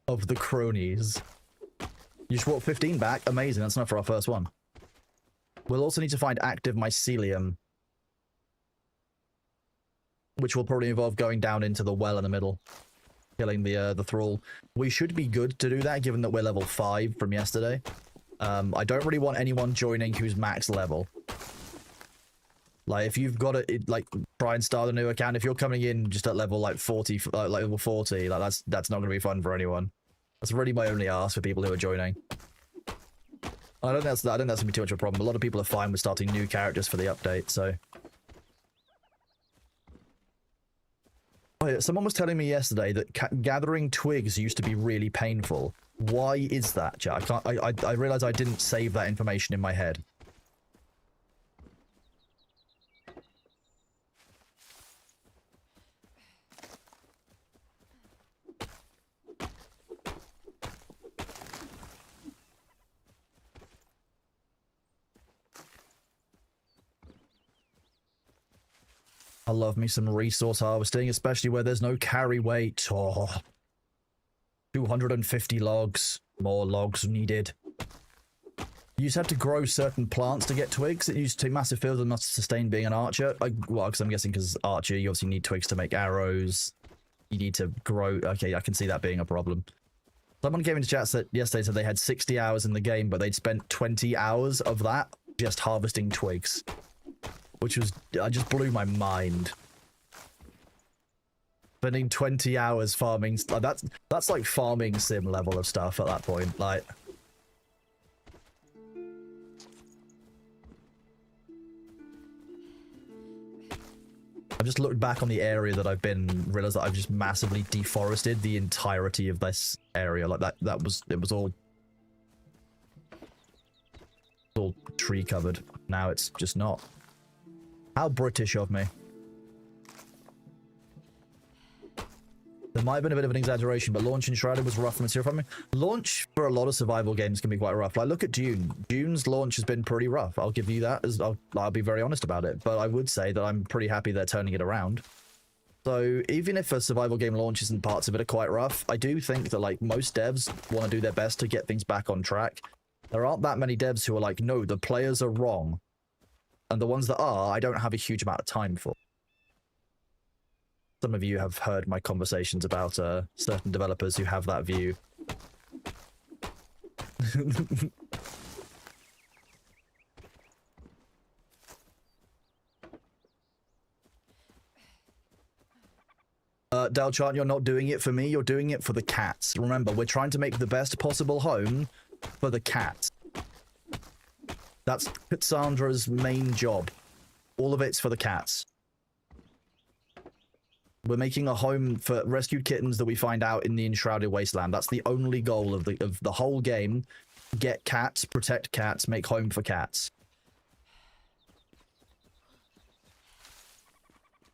Of the cronies. You just walk 15 back. Amazing. That's enough for our first one. We'll also need to find active mycelium, which will probably involve going down into the well in the middle, killing the thrall. We should be good to do that, given that we're level 5 from yesterday. I don't really want anyone joining who's max level. Like, if you've got to, like, try and start a new account, if you're coming in just at level, like, 40, like level 40, like, that's not going to be fun for anyone. That's really my only ask for people who are joining. I don't think that's going to be too much of a problem. A lot of people are fine with starting new characters for the update, so... Oh, yeah, someone was telling me yesterday that gathering twigs used to be really painful. Why is that, chat? I realized I didn't save that information in my head. I love me some resource harvesting, especially where there's no carry weight. Oh, 250 logs. More logs needed. You just have to grow certain plants to get twigs. It used to take massive fields and not to sustain being an archer. Well, because I'm guessing because archer, you obviously need twigs to make arrows. You need to grow. Okay, I can see that being a problem. Someone came into chat yesterday said they had 60 hours in the game, but they'd spent 20 hours of that just harvesting twigs. Which was, I just blew my mind. Spending 20 hours farming, that's like farming sim level of stuff at that point, like. I've just looked back on the area that I've been, realized that I've just massively deforested the entirety of this area. Like it was all tree covered. Now it's just not. How British of me. There might have been a bit of an exaggeration, but launch Enshrouded was rough from material farming. Launch for a lot of survival games can be quite rough. Like, look at Dune. Dune's launch has been pretty rough. I'll give you that. I'll be very honest about it. But I would say that I'm pretty happy they're turning it around. So even if a survival game launches and parts of it are quite rough, I do think that, like, most devs want to do their best to get things back on track. There aren't that many devs who are like, no, the players are wrong. And the ones that are, I don't have a huge amount of time for. Some of you have heard my conversations about certain developers who have that view. Dalchart, you're not doing it for me, you're doing it for the cats. Remember, we're trying to make the best possible home for the cats. That's Cassandra's main job. All of it's for the cats. We're making a home for rescued kittens that we find out in the Enshrouded Wasteland. That's the only goal of the whole game. Get cats, protect cats, make home for cats.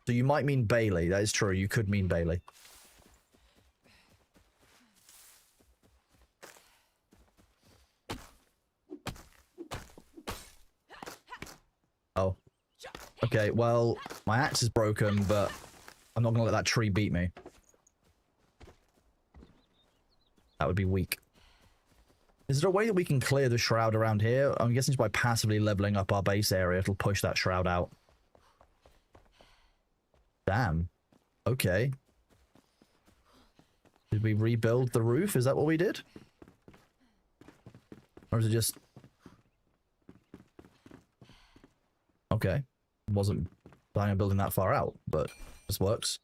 So you might mean Bailey. That is true. You could mean Bailey. Oh. Okay, well, my axe is broken, but I'm not gonna let that tree beat me. That would be weak. Is there a way that we can clear the shroud around here? I'm guessing it's by passively leveling up our base area. It'll push that shroud out. Damn. Okay. Did we rebuild the roof? Is that what we did? Or is it just... Okay. Wasn't planning on building that far out, but this works.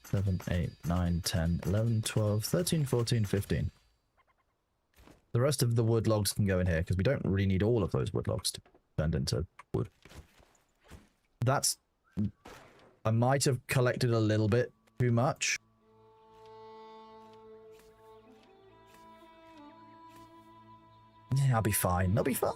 7, 8, 9, 10, 11, 12, 13, 14, 15. The rest of the wood logs can go in here, because we don't really need all of those wood logs to be turned into wood. That's... I might have collected a little bit too much. Yeah, I'll be fine. I'll be fine.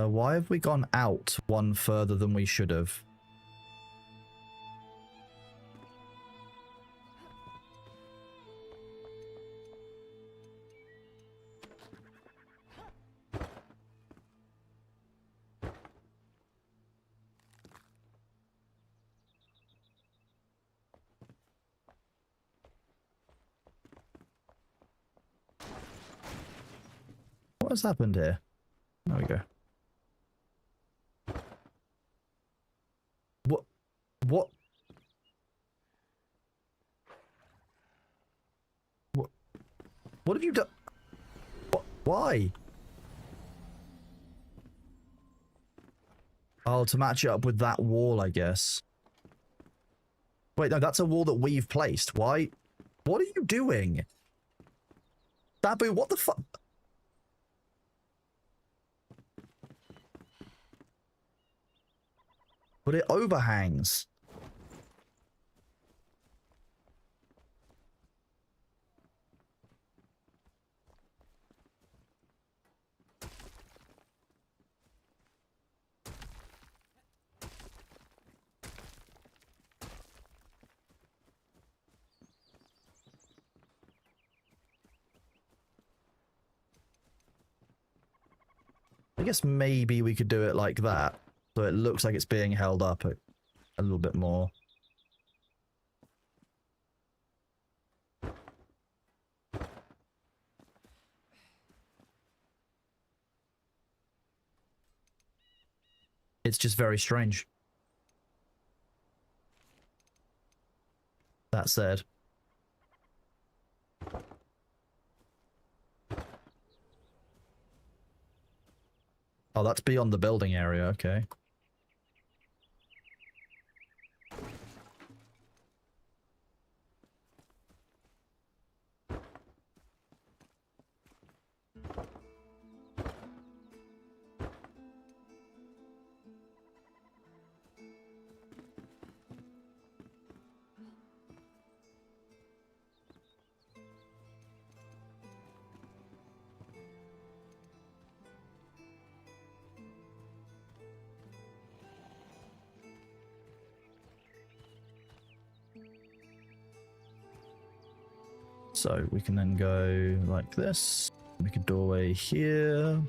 Why have we gone out one further than we should have? What has happened here? There we go. What? What have you done? Why? Oh, to match it up with that wall, I guess. Wait, no, that's a wall that we've placed. Why? What are you doing? Sabu, what the fuck? But it overhangs. I guess maybe we could do it like that, so it looks like it's being held up a little bit more. It's just very strange. That said, Oh, that's beyond the building area, okay. So we can then go like this. Make a doorway here.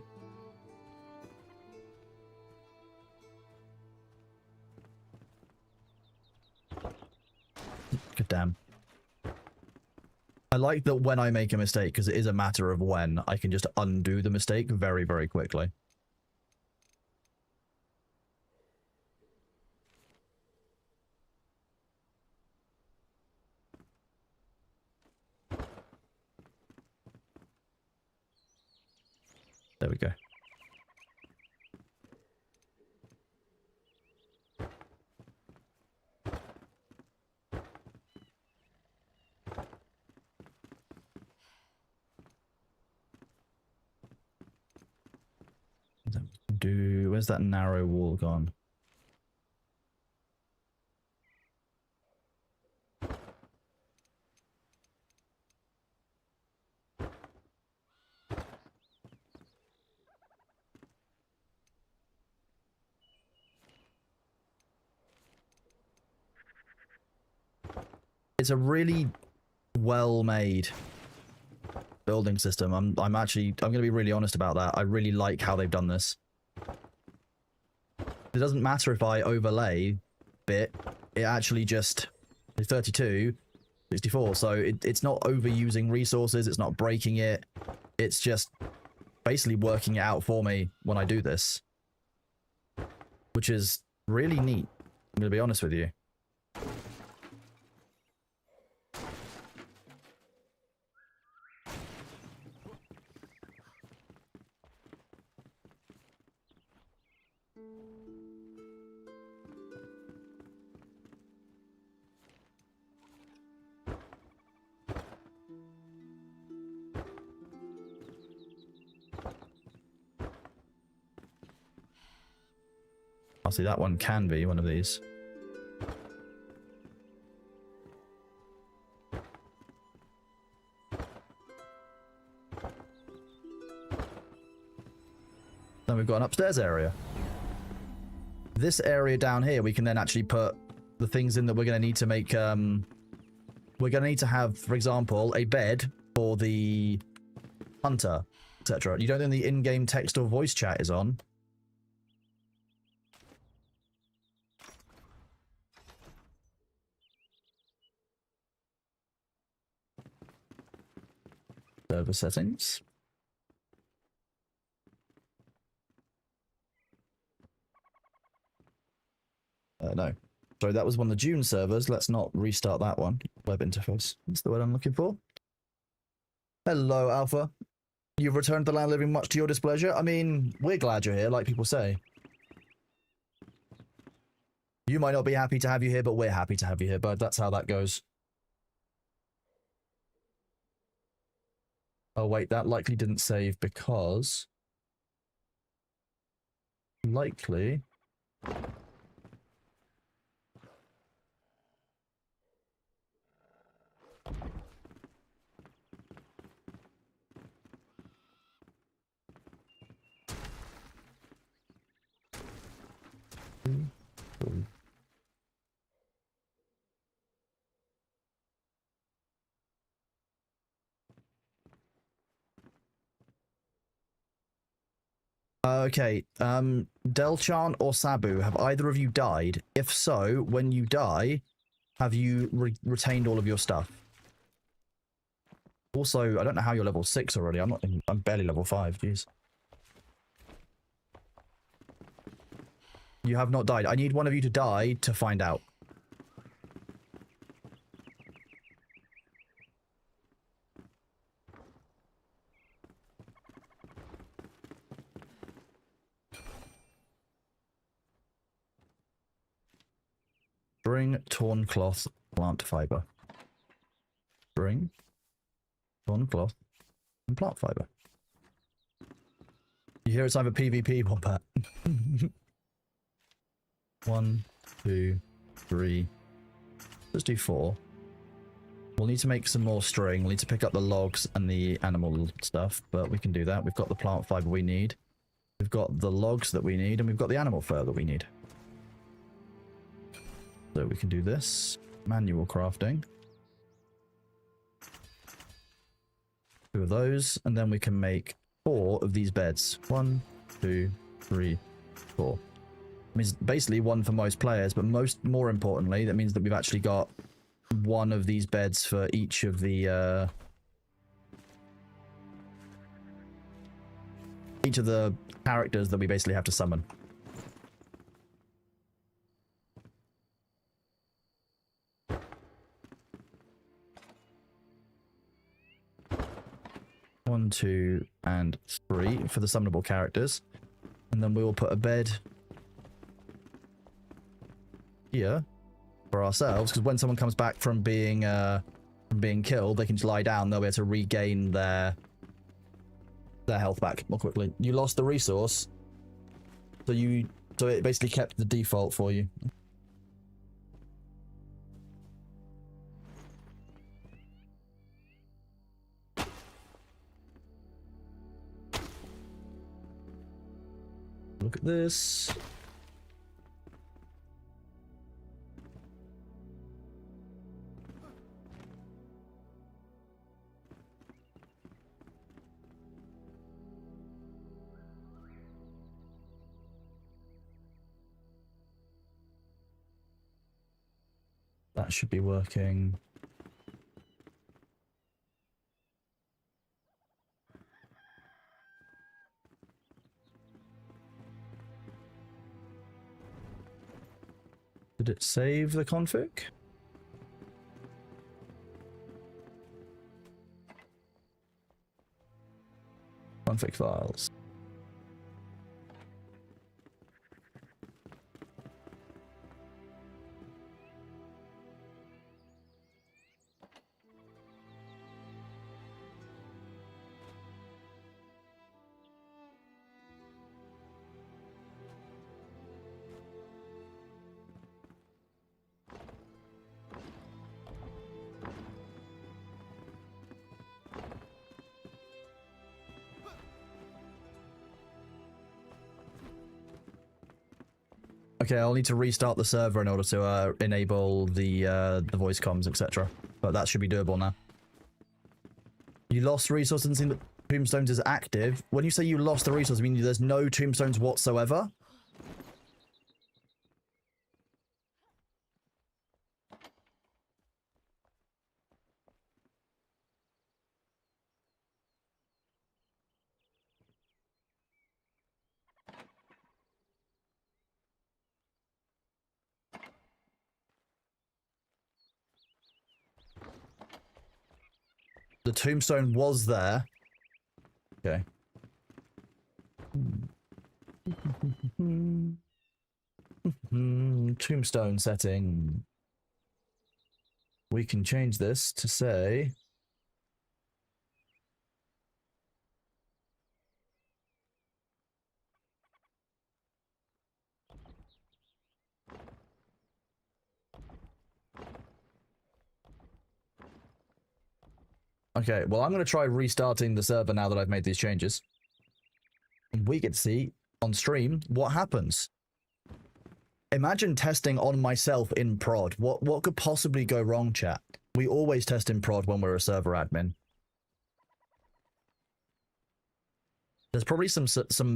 Good damn. I like that when I make a mistake, because it is a matter of when, I can just undo the mistake very, very quickly. There we go. Where's that narrow wall gone? It's a really well-made building system. I'm going to be really honest about that. I really like how they've done this. It doesn't matter if I overlay bit, it actually just 32, 64, so it's not overusing resources, it's not breaking it, it's just basically working it out for me when I do this. Which is really neat, I'm going to be honest with you. I'll see that one can be one of these. Then we've got an upstairs area. This area down here, we can then actually put the things in that we're going to need to make, we're going to need to have, for example, a bed for the hunter, etc. You don't think the in-game text or voice chat is on? Server settings. No. Sorry, that was one of the June servers. Let's not restart that one. Web interface. That's the word I'm looking for. Hello, Alpha. You've returned to the land living much to your displeasure. I mean, we're glad you're here, like people say. You might not be happy to have you here, but we're happy to have you here, bud. That's how that goes. Oh, wait, that likely didn't save because... Likely... Okay, Delchan or Sabu, have either of you died? If so, when you die, have you retained all of your stuff? Also, I don't know how you're level 6 already. I'm barely level 5, jeez. You have not died. I need one of you to die to find out. Bring torn cloth, plant fiber. Bring torn cloth and plant fiber. You hear it's either PvP, Wombat. 1, 2, 3. Let's do 4. We'll need to make some more string. We'll need to pick up the logs and the animal stuff, but we can do that. We've got the plant fiber we need. We've got the logs that we need, and we've got the animal fur that we need. So we can do this. Manual crafting. 2 of those, and then we can make 4 of these beds. 1, 2, 3, 4. It means basically 1 for most players, but more importantly, that means that we've actually got 1 of these beds for each of the characters that we basically have to summon. One, 2, and 3 for the summonable characters, and then we will put a bed here for ourselves, because when someone comes back from being killed, they can just lie down. They'll be able to regain their health back more quickly. You lost the resource, so it basically kept the default for you. Look at this. That should be working. Did it save the config? Config files. Okay, I'll need to restart the server in order to enable the voice comms, etc. But that should be doable now. You lost resources and seen that tombstones is active. When you say you lost the resource, I mean there's no tombstones whatsoever? The tombstone was there. Okay. Tombstone setting. We can change this to say... Okay, well, I'm going to try restarting the server now that I've made these changes. And we get to see on stream what happens. Imagine testing on myself in prod. What could possibly go wrong, chat? We always test in prod when we're a server admin. There's probably some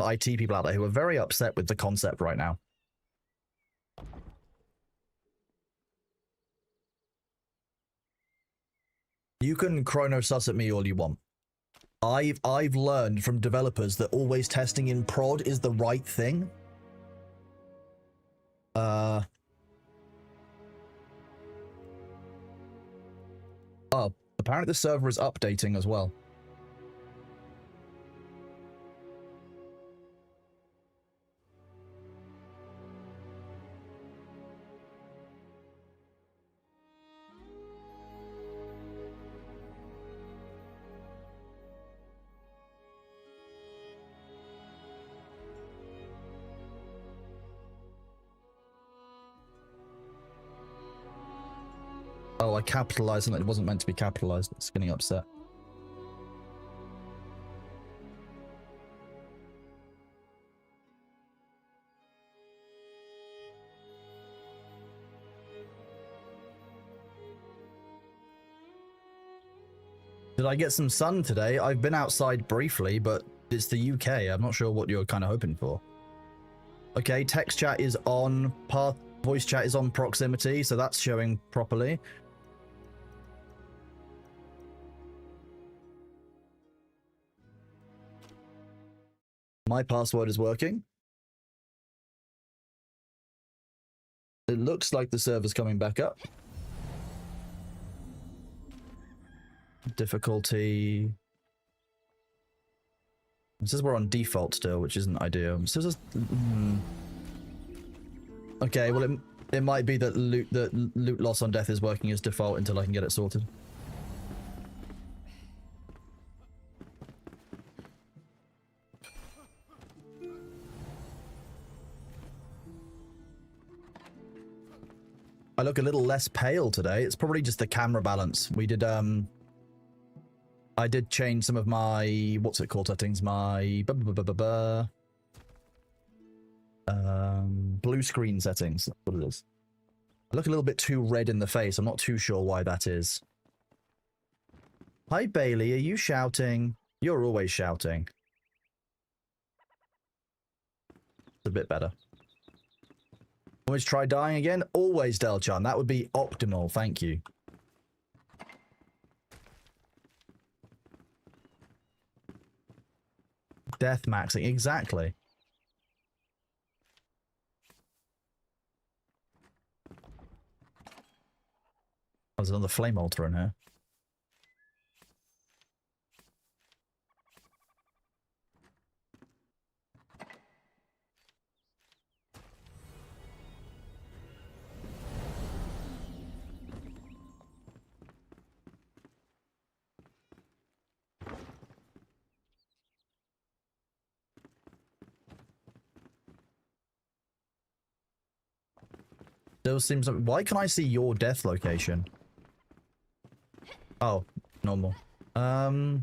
IT people out there who are very upset with the concept right now. You can chrono sus at me all you want. I've learned from developers that always testing in prod is the right thing. Oh, apparently the server is updating as well. Oh, I capitalized on it. It wasn't meant to be capitalized. It's getting upset. Did I get some sun today? I've been outside briefly, but it's the UK. I'm not sure what you're kind of hoping for. Okay, text chat is on. Voice chat is on proximity, so that's showing properly. My password is working. It looks like the server's coming back up. Difficulty. It says we're on default still, which isn't ideal. So just, okay, well it might be that loot loss on death is working as default until I can get it sorted. I look a little less pale today. It's probably just the camera balance. We did I did change some of my, what's it called, settings, my blue screen settings. That's what it is. I look a little bit too red in the face. I'm not too sure why that is. Hi Bailey, are you shouting? You're always shouting. It's a bit better. Always try dying again? Always, Delchan. That would be optimal, thank you. Death maxing, exactly. There's another flame altar in here. Still seems like, why can I see your death location? Oh, normal. Have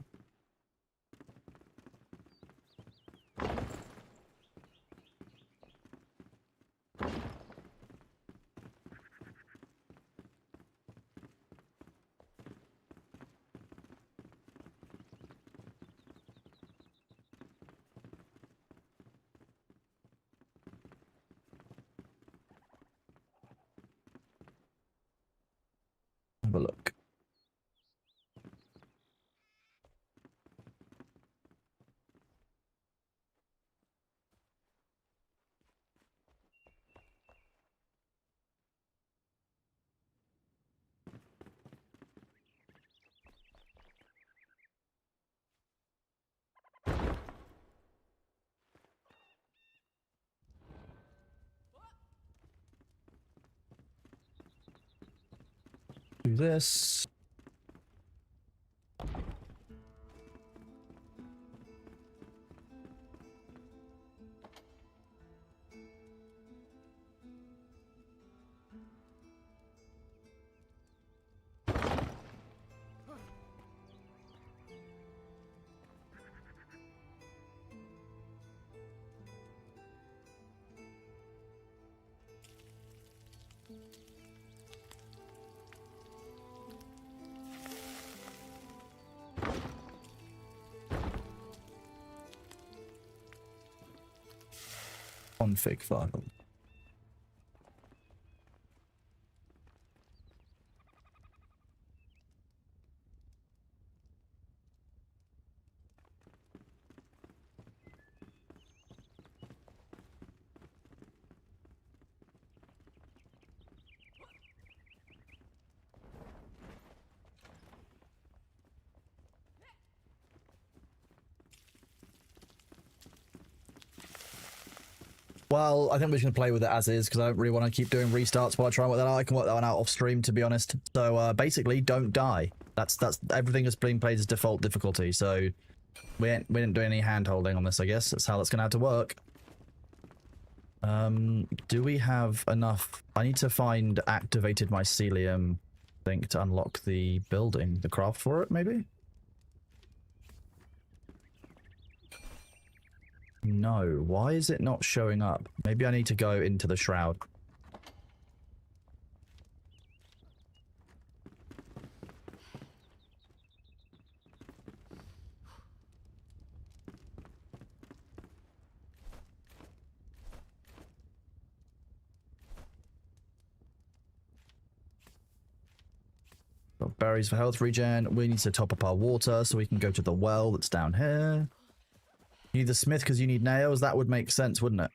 a look. Do this. Config file. Well, I think we're just going to play with it as is, because I don't really want to keep doing restarts while I try and work that out. I can work that one out off stream, to be honest. So, basically, don't die. That's everything is being played as default difficulty, so we didn't do any hand-holding on this, I guess. That's how that's going to have to work. Do we have enough? I need to find activated mycelium think, to unlock the building. The craft for it, maybe? No. Why is it not showing up? Maybe I need to go into the shroud. Got berries for health regen. We need to top up our water so we can go to the well that's down here. You need the smith because you need nails. That would make sense, wouldn't it?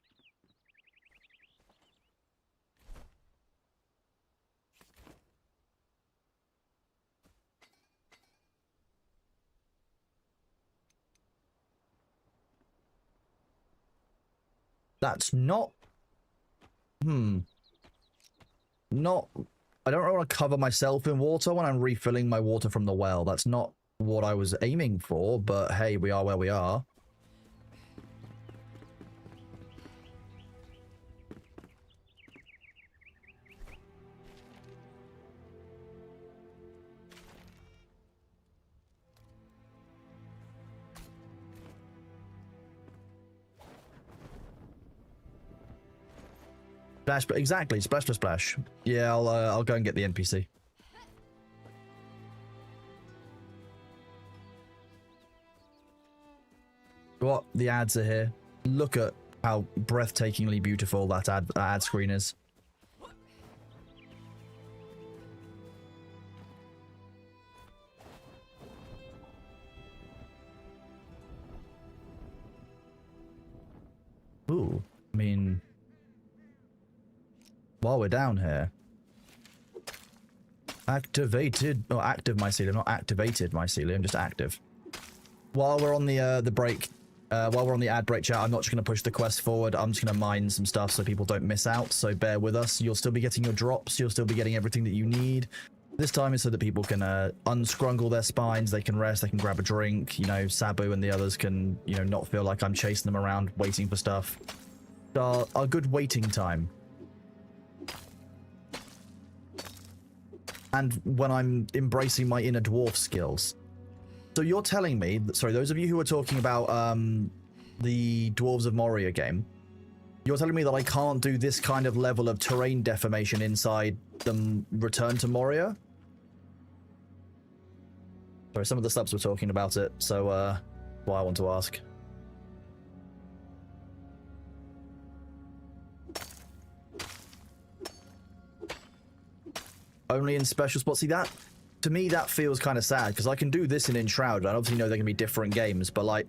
That's not... Not... I don't want to cover myself in water when I'm refilling my water from the well. That's not what I was aiming for, but hey, we are where we are. Splash, exactly, splash to splash. Yeah, I'll go and get the NPC. What? The ads are here. Look at how breathtakingly beautiful that ad screen is. Ooh, I mean... While we're down here, activated, or active mycelium, not activated mycelium, just active. While we're on the break, while we're on the ad break chat, I'm not just going to push the quest forward. I'm just going to mine some stuff so people don't miss out. So bear with us. You'll still be getting your drops. You'll still be getting everything that you need. This time is so that people can unscrungle their spines. They can rest. They can grab a drink. You know, Sabu and the others can, you know, not feel like I'm chasing them around waiting for stuff. A good waiting time. And when I'm embracing my inner dwarf skills. So you're telling me, sorry, those of you who are talking about the Dwarves of Moria game, you're telling me that I can't do this kind of level of terrain deformation inside the Return to Moria? Sorry, some of the subs were talking about it, so why I want to ask. Only in special spots. See, that, to me, that feels kind of sad, because I can do this in Enshrouded. I obviously know there can be different games, but, like,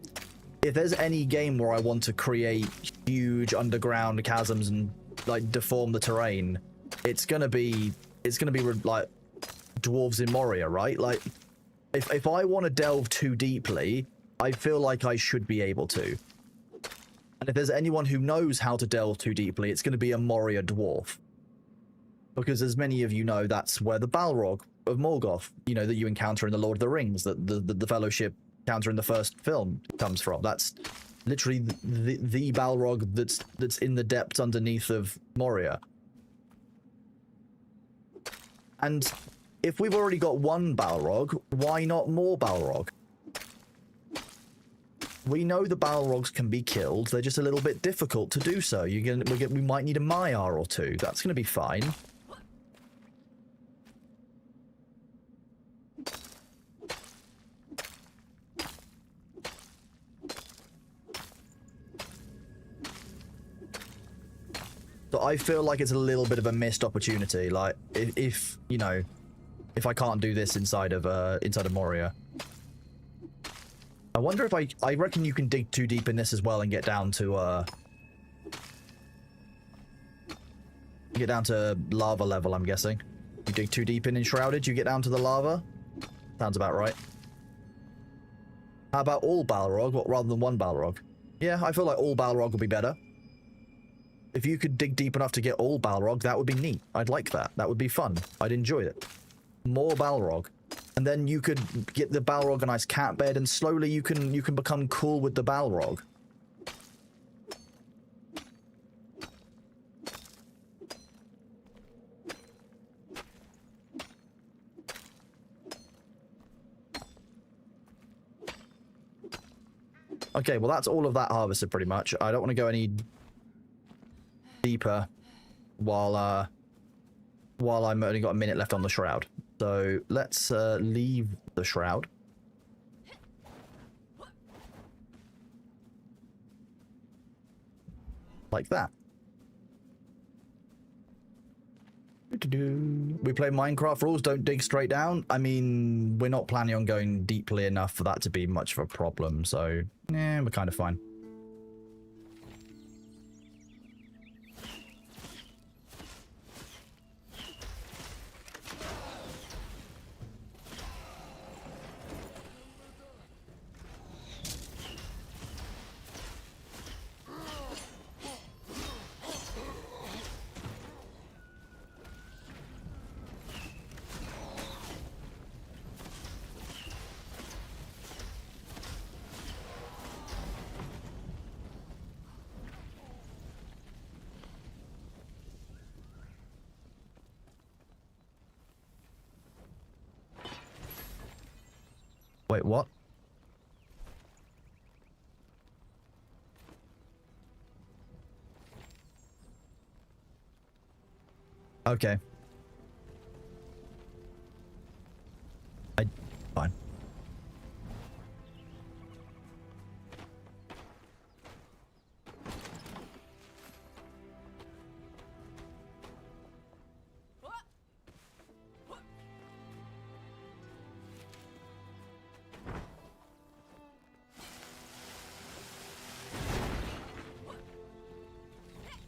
if there's any game where I want to create huge underground chasms and, like, deform the terrain, it's gonna be, like, Dwarves in Moria, right? Like, if I want to delve too deeply, I feel like I should be able to. And if there's anyone who knows how to delve too deeply, it's going to be a Moria dwarf. Because as many of you know, that's where the Balrog of Morgoth, you know, that you encounter in the Lord of the Rings, that the Fellowship encounter in the first film comes from. That's literally the Balrog that's in the depths underneath of Moria. And if we've already got one Balrog, why not more Balrog? We know the Balrogs can be killed. They're just a little bit difficult to do so. We might need a Maiar or two. That's going to be fine. So I feel like it's a little bit of a missed opportunity. Like, if you know, if I can't do this inside of Moria. I wonder if I reckon you can dig too deep in this as well and get down to lava level, I'm guessing. You dig too deep in Enshrouded, you get down to the lava? Sounds about right. How about all Balrog rather than one Balrog? Yeah, I feel like all Balrog would be better. If you could dig deep enough to get all Balrog, that would be neat. I'd like that. That would be fun. I'd enjoy it. More Balrog. And then you could get the Balrog a nice cat bed, and slowly you can become cool with the Balrog. Okay, well, that's all of that harvested pretty much. I don't want to go any deeper while I'm only got a minute left on the shroud. So let's leave the shroud. Like that. We play Minecraft rules, don't dig straight down. I mean, we're not planning on going deeply enough for that to be much of a problem, so yeah, we're kind of fine. Wait, what? Okay. Fine.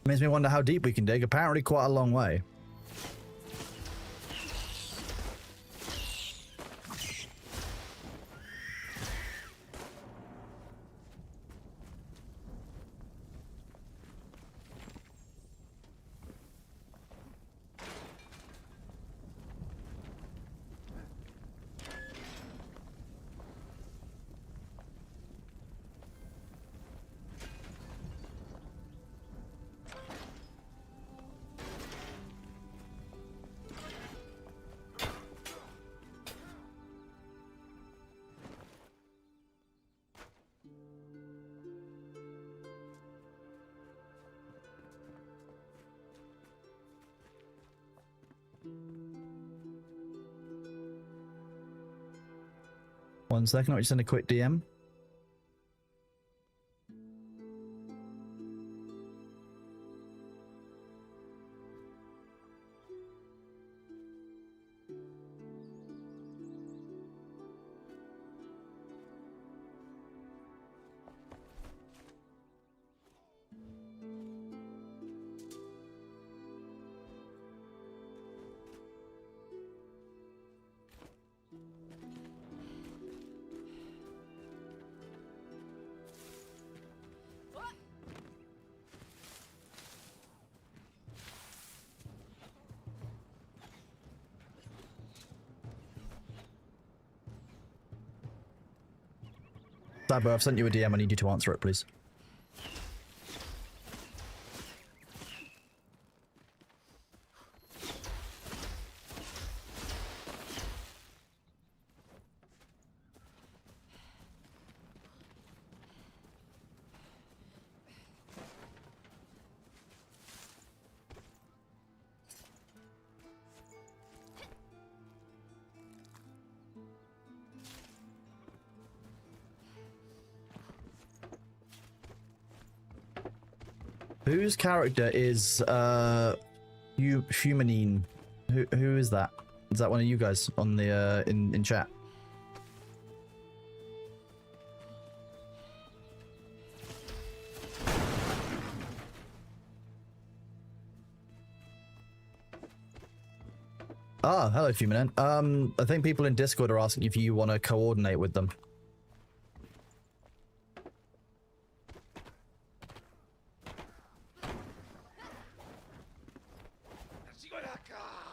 Makes me wonder how deep we can dig. Apparently quite a long way. One second, I'll just send a quick DM. Sabo, I've sent you a DM. I need you to answer it, please. Whose character is Humanine? Who is that? Is that one of you guys on the in chat? Ah, hello, Humanine. I think people in Discord are asking if you want to coordinate with them.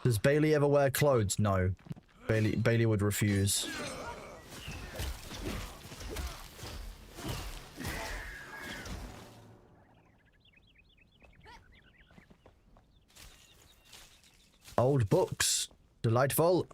Does Bailey ever wear clothes? No. Bailey would refuse. Old books. Delightful.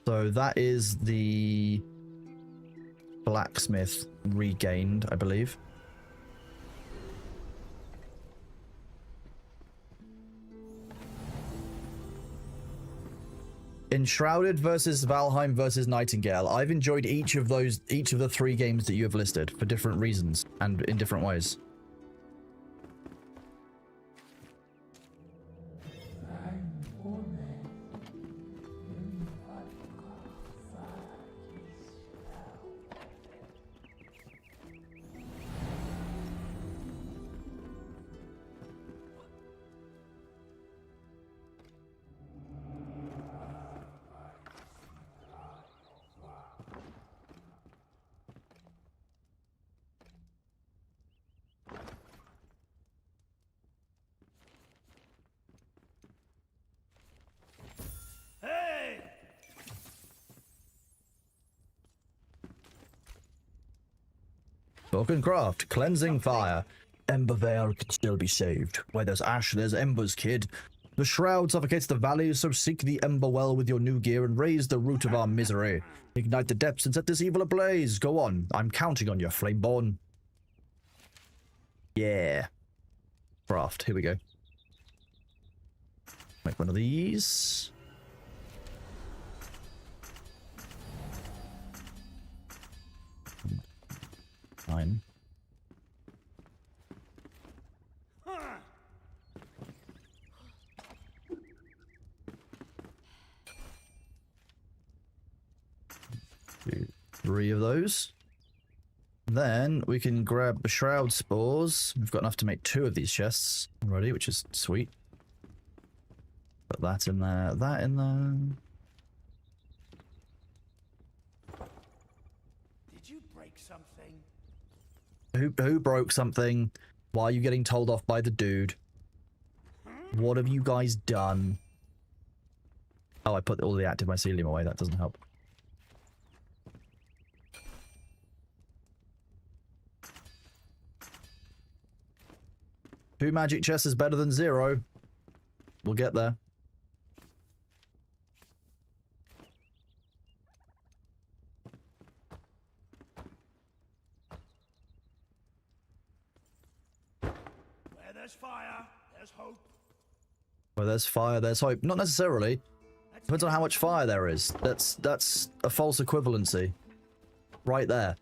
So that is the blacksmith regained, I believe. Enshrouded versus Valheim versus Nightingale. I've enjoyed each of the 3 games that you have listed for different reasons and in different ways. Spoken craft, cleansing fire. Ember Vale can still be saved. Where there's ash, there's embers, kid. The shroud suffocates the valleys, so seek the ember well with your new gear and raise the root of our misery. Ignite the depths and set this evil ablaze. Go on, I'm counting on you, Flameborn. Yeah. Craft, here we go. Make one of these. Fine. Do 3 of those. Then we can grab the shroud spores. We've got enough to make 2 of these chests already, which is sweet. Put that in there, that in there. Did you break something? Who broke something? Why are you getting told off by the dude? What have you guys done? Oh, I put all the active mycelium away. That doesn't help. Two magic chests is better than 0. We'll get there. Where there's fire, there's hope. Where there's fire, there's hope. Not necessarily. Depends on how much fire there is. That's a false equivalency. Right there.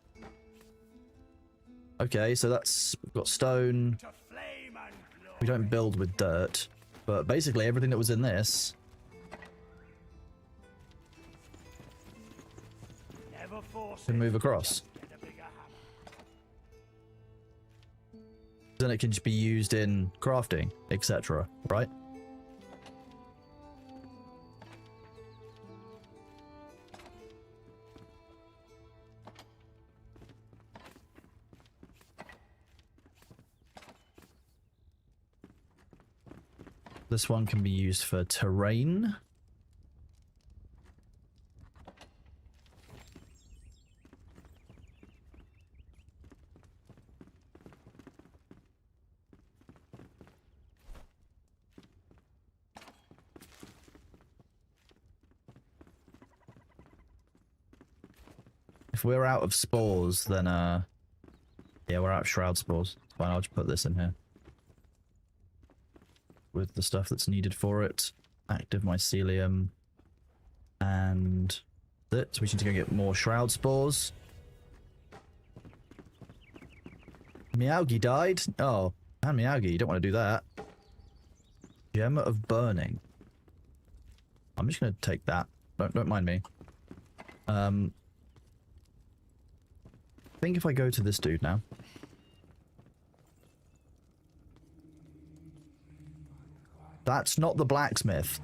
Okay, so that's... We've got stone. We don't build with dirt. But basically everything that was in this... can move across. Then it can just be used in crafting, etc. Right? This one can be used for terrain. If we're out of spores, then yeah, we're out of shroud spores. Fine, I'll just put this in here. With the stuff that's needed for it. Active mycelium. And that. We need to go get more shroud spores. Meowgi died? Oh, and Meowgi, you don't want to do that. Gem of burning. I'm just gonna take that. Don't mind me. I think if I go to this dude now. That's not the blacksmith.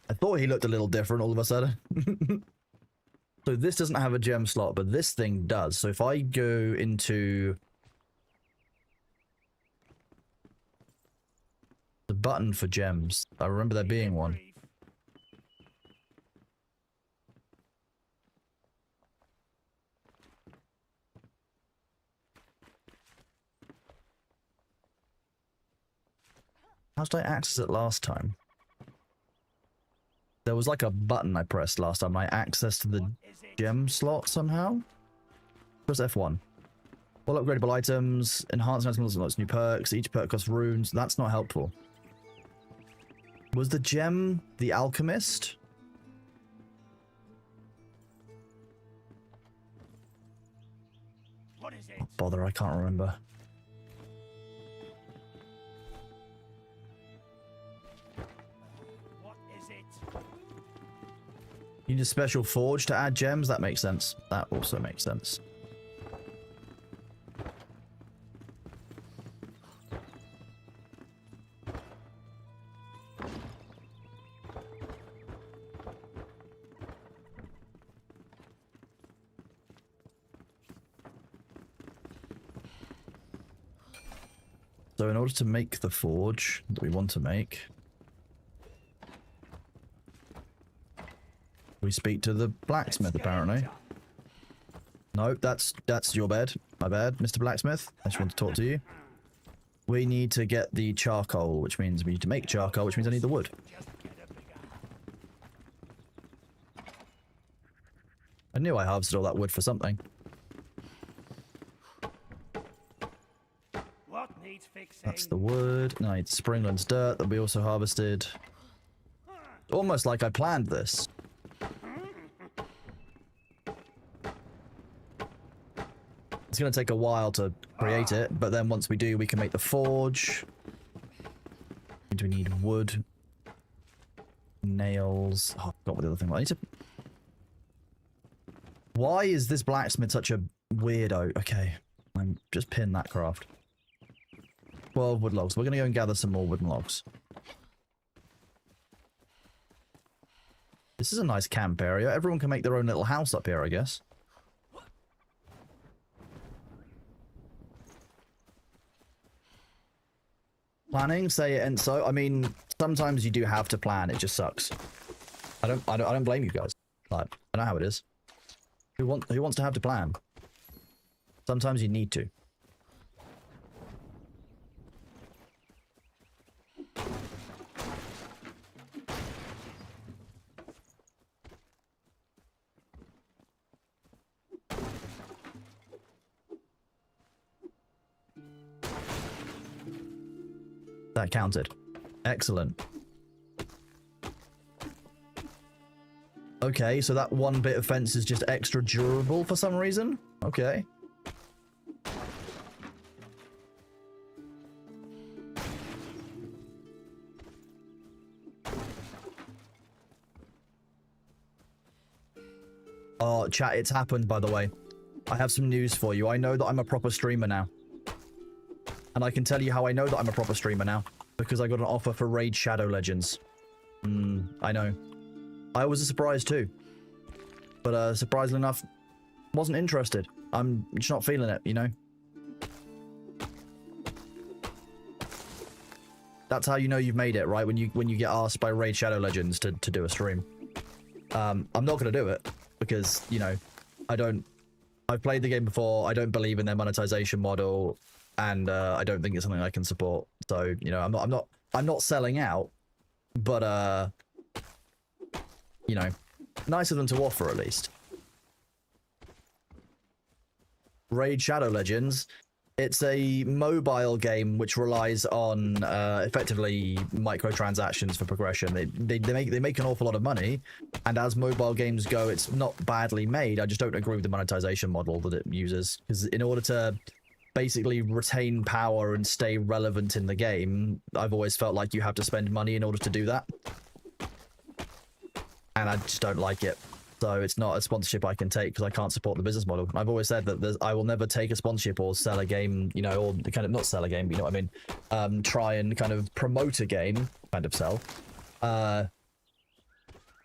I thought he looked a little different all of a sudden. So this doesn't have a gem slot, but this thing does. So if I go into the button for gems, I remember there being one. How did I access it last time? There was like a button I pressed last time. I accessed the gem slot somehow. Press F1. All upgradable items, enhanced items, lots of new perks. Each perk costs runes. That's not helpful. Was the gem the alchemist? What is it? Oh, bother, I can't remember. What is it? You need a special forge to add gems? That makes sense. That also makes sense. So in order to make the forge that we want to make, we speak to the blacksmith apparently. No, that's your bed. My bad, Mr. Blacksmith. I just want to talk to you. We need to get the charcoal, which means we need to make charcoal, which means I need the wood. I knew I harvested all that wood for something. What needs fixing? That's the wood. No, it's Springland's dirt that we also harvested. Almost like I planned this. It's going to take a while to create it, but then once we do, we can make the forge. Do we need wood? Nails. Oh, I forgot what the other thing was. I need to... Why is this blacksmith such a weirdo? Okay, I'm just pin that craft. 12 wood logs. We're going to go and gather some more wooden logs. This is a nice camp area. Everyone can make their own little house up here, I guess. Planning, say it, and so I mean, sometimes you do have to plan. It just sucks. I don't blame you guys. Like, I know how it is. Who wants to have to plan? Sometimes you need to. That counted. Excellent. Okay, so that one bit of fence is just extra durable for some reason? Okay. Oh, chat, it's happened, by the way. I have some news for you. I know that I'm a proper streamer now. And I can tell you how I know that I'm a proper streamer now. Because I got an offer for Raid Shadow Legends. I know. I was surprised too. But surprisingly enough, wasn't interested. I'm just not feeling it, you know? That's how you know you've made it, right? When you get asked by Raid Shadow Legends to do a stream. I'm not going to do it. Because, you know, I've played the game before. I don't believe in their monetization model. And I don't think it's something I can support. So, you know, I'm not selling out, but you know, nice of them to offer at least. Raid Shadow Legends. It's a mobile game which relies on effectively microtransactions for progression. They make an awful lot of money, and as mobile games go, it's not badly made. I just don't agree with the monetization model that it uses, because in order to basically retain power and stay relevant in the game, I've always felt like you have to spend money in order to do that. And I just don't like it. So it's not a sponsorship I can take because I can't support the business model. I've always said that I will never take a sponsorship or sell a game, you know, or kind of not sell a game, but you know what I mean? Try and kind of promote a game, kind of sell,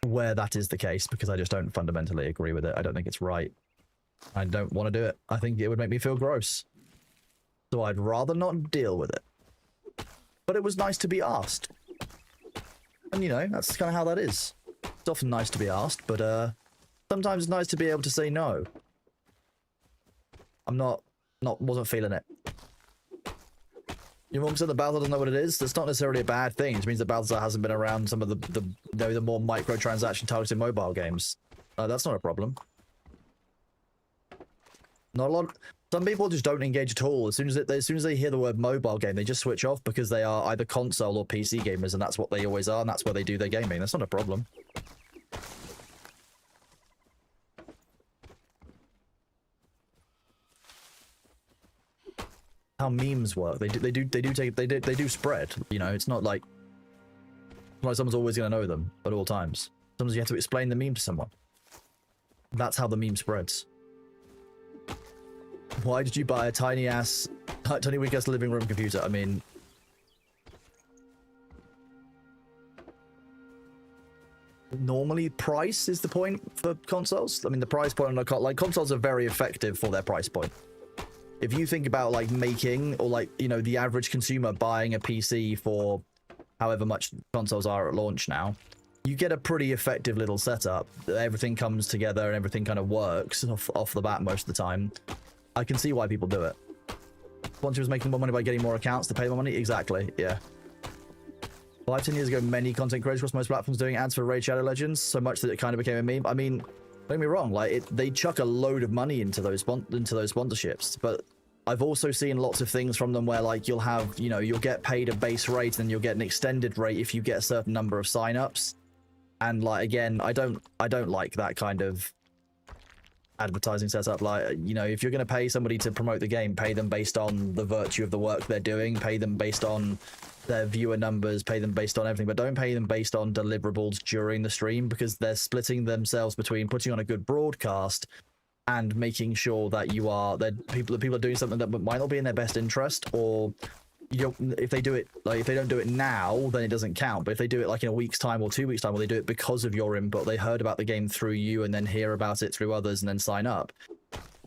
where that is the case, because I just don't fundamentally agree with it. I don't think it's right. I don't want to do it. I think it would make me feel gross. So I'd rather not deal with it. But it was nice to be asked. And you know, that's kind of how that is. It's often nice to be asked, but sometimes it's nice to be able to say no. wasn't feeling it. Your mom said the Balthazar doesn't know what it is. That's not necessarily a bad thing. It means that Balthazar hasn't been around some of the more microtransaction targeted mobile games. That's not a problem. Not a lot. Some people just don't engage at all. As soon as they hear the word mobile game, they just switch off because they are either console or PC gamers, and that's what they always are, and that's where they do their gaming. That's not a problem. How memes work. They do spread. You know, it's not like someone's always gonna know them at all times. Sometimes you have to explain the meme to someone. That's how the meme spreads. Why did you buy a tiny weak ass living room computer? I mean, normally price is the point for consoles. I mean, the price point on like consoles are very effective for their price point. If you think about like making or like, you know, the average consumer buying a PC for however much consoles are at launch now, you get a pretty effective little setup. Everything comes together and everything kind of works off the bat most of the time. I can see why people do it. Once he was making more money by getting more accounts to pay more money, exactly, yeah. 5-10 years ago, many content creators across most platforms doing ads for Raid Shadow Legends, so much that it kind of became a meme. I mean, don't get me wrong, like they chuck a load of money into those sponsorships, but I've also seen lots of things from them where like you'll have, you know, you'll get paid a base rate and then you'll get an extended rate if you get a certain number of signups. And like again, I don't like that kind of advertising setup. Like, you know, if you're going to pay somebody to promote the game, pay them based on the virtue of the work they're doing, pay them based on their viewer numbers, pay them based on everything, but don't pay them based on deliverables during the stream, because they're splitting themselves between putting on a good broadcast and making sure that that people are doing something that might not be in their best interest, or if they don't do it now, then it doesn't count. But if they do it like in a week's time or 2 weeks time, or they do it because of your input, they heard about the game through you and then hear about it through others and then sign up,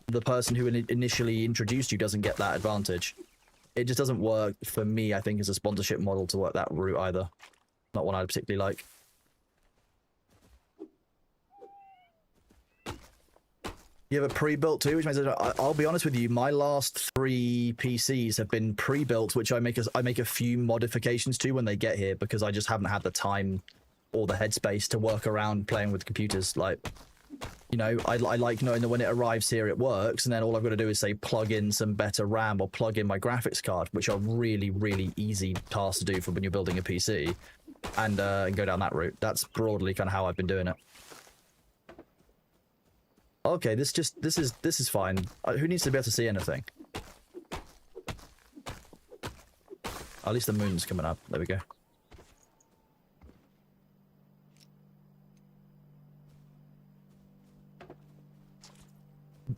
the person who initially introduced you doesn't get that advantage. It just doesn't work for me, I think, as a sponsorship model to work that route either. Not one I particularly like. You have a pre-built too, which means I'll be honest with you, my last 3 PCs have been pre-built, which I make a few modifications to when they get here, because I just haven't had the time or the headspace to work around playing with computers. Like, you know, I like knowing that when it arrives here it works, and then all I've got to do is say plug in some better RAM or plug in my graphics card, which are really, really easy tasks to do for when you're building a PC, and go down that route. That's broadly kind of how I've been doing it. Okay, this is fine. Who needs to be able to see anything? At least the moon's coming up. There we go.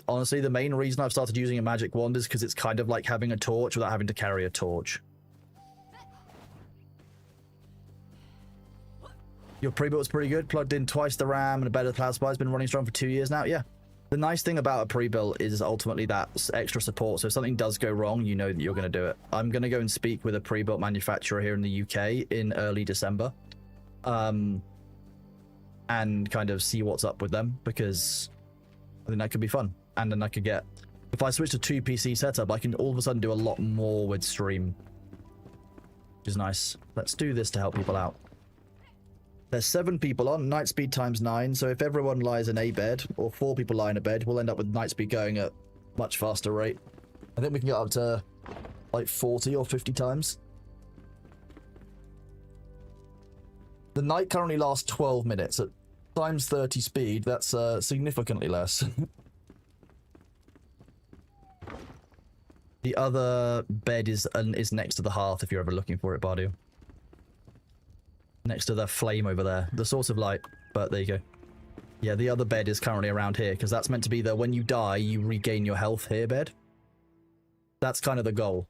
Honestly, the main reason I've started using a magic wand is because it's kind of like having a torch without having to carry a torch. Your pre-built's pretty good. Plugged in twice the RAM and a better cloud supply. It's been running strong for 2 years now. Yeah. The nice thing about a pre-built is ultimately that extra support. So if something does go wrong, you know that you're going to do it. I'm going to go and speak with a pre-built manufacturer here in the UK in early December. And kind of see what's up with them, because I think that could be fun. And then I could get... If I switch to 2 PC setup, I can all of a sudden do a lot more with stream. Which is nice. Let's do this to help people out. There's 7 people on, night speed times 9, so if everyone lies in a bed, or 4 people lie in a bed, we'll end up with night speed going at much faster rate. I think we can get up to like 40 or 50 times. The night currently lasts 12 minutes. At times 30 speed, that's significantly less. The other bed is next to the hearth if you're ever looking for it, Bardu. Next to the flame over there. The source of light, but there you go. Yeah, the other bed is currently around here, because that's meant to be the when you die, you regain your health here bed. That's kind of the goal.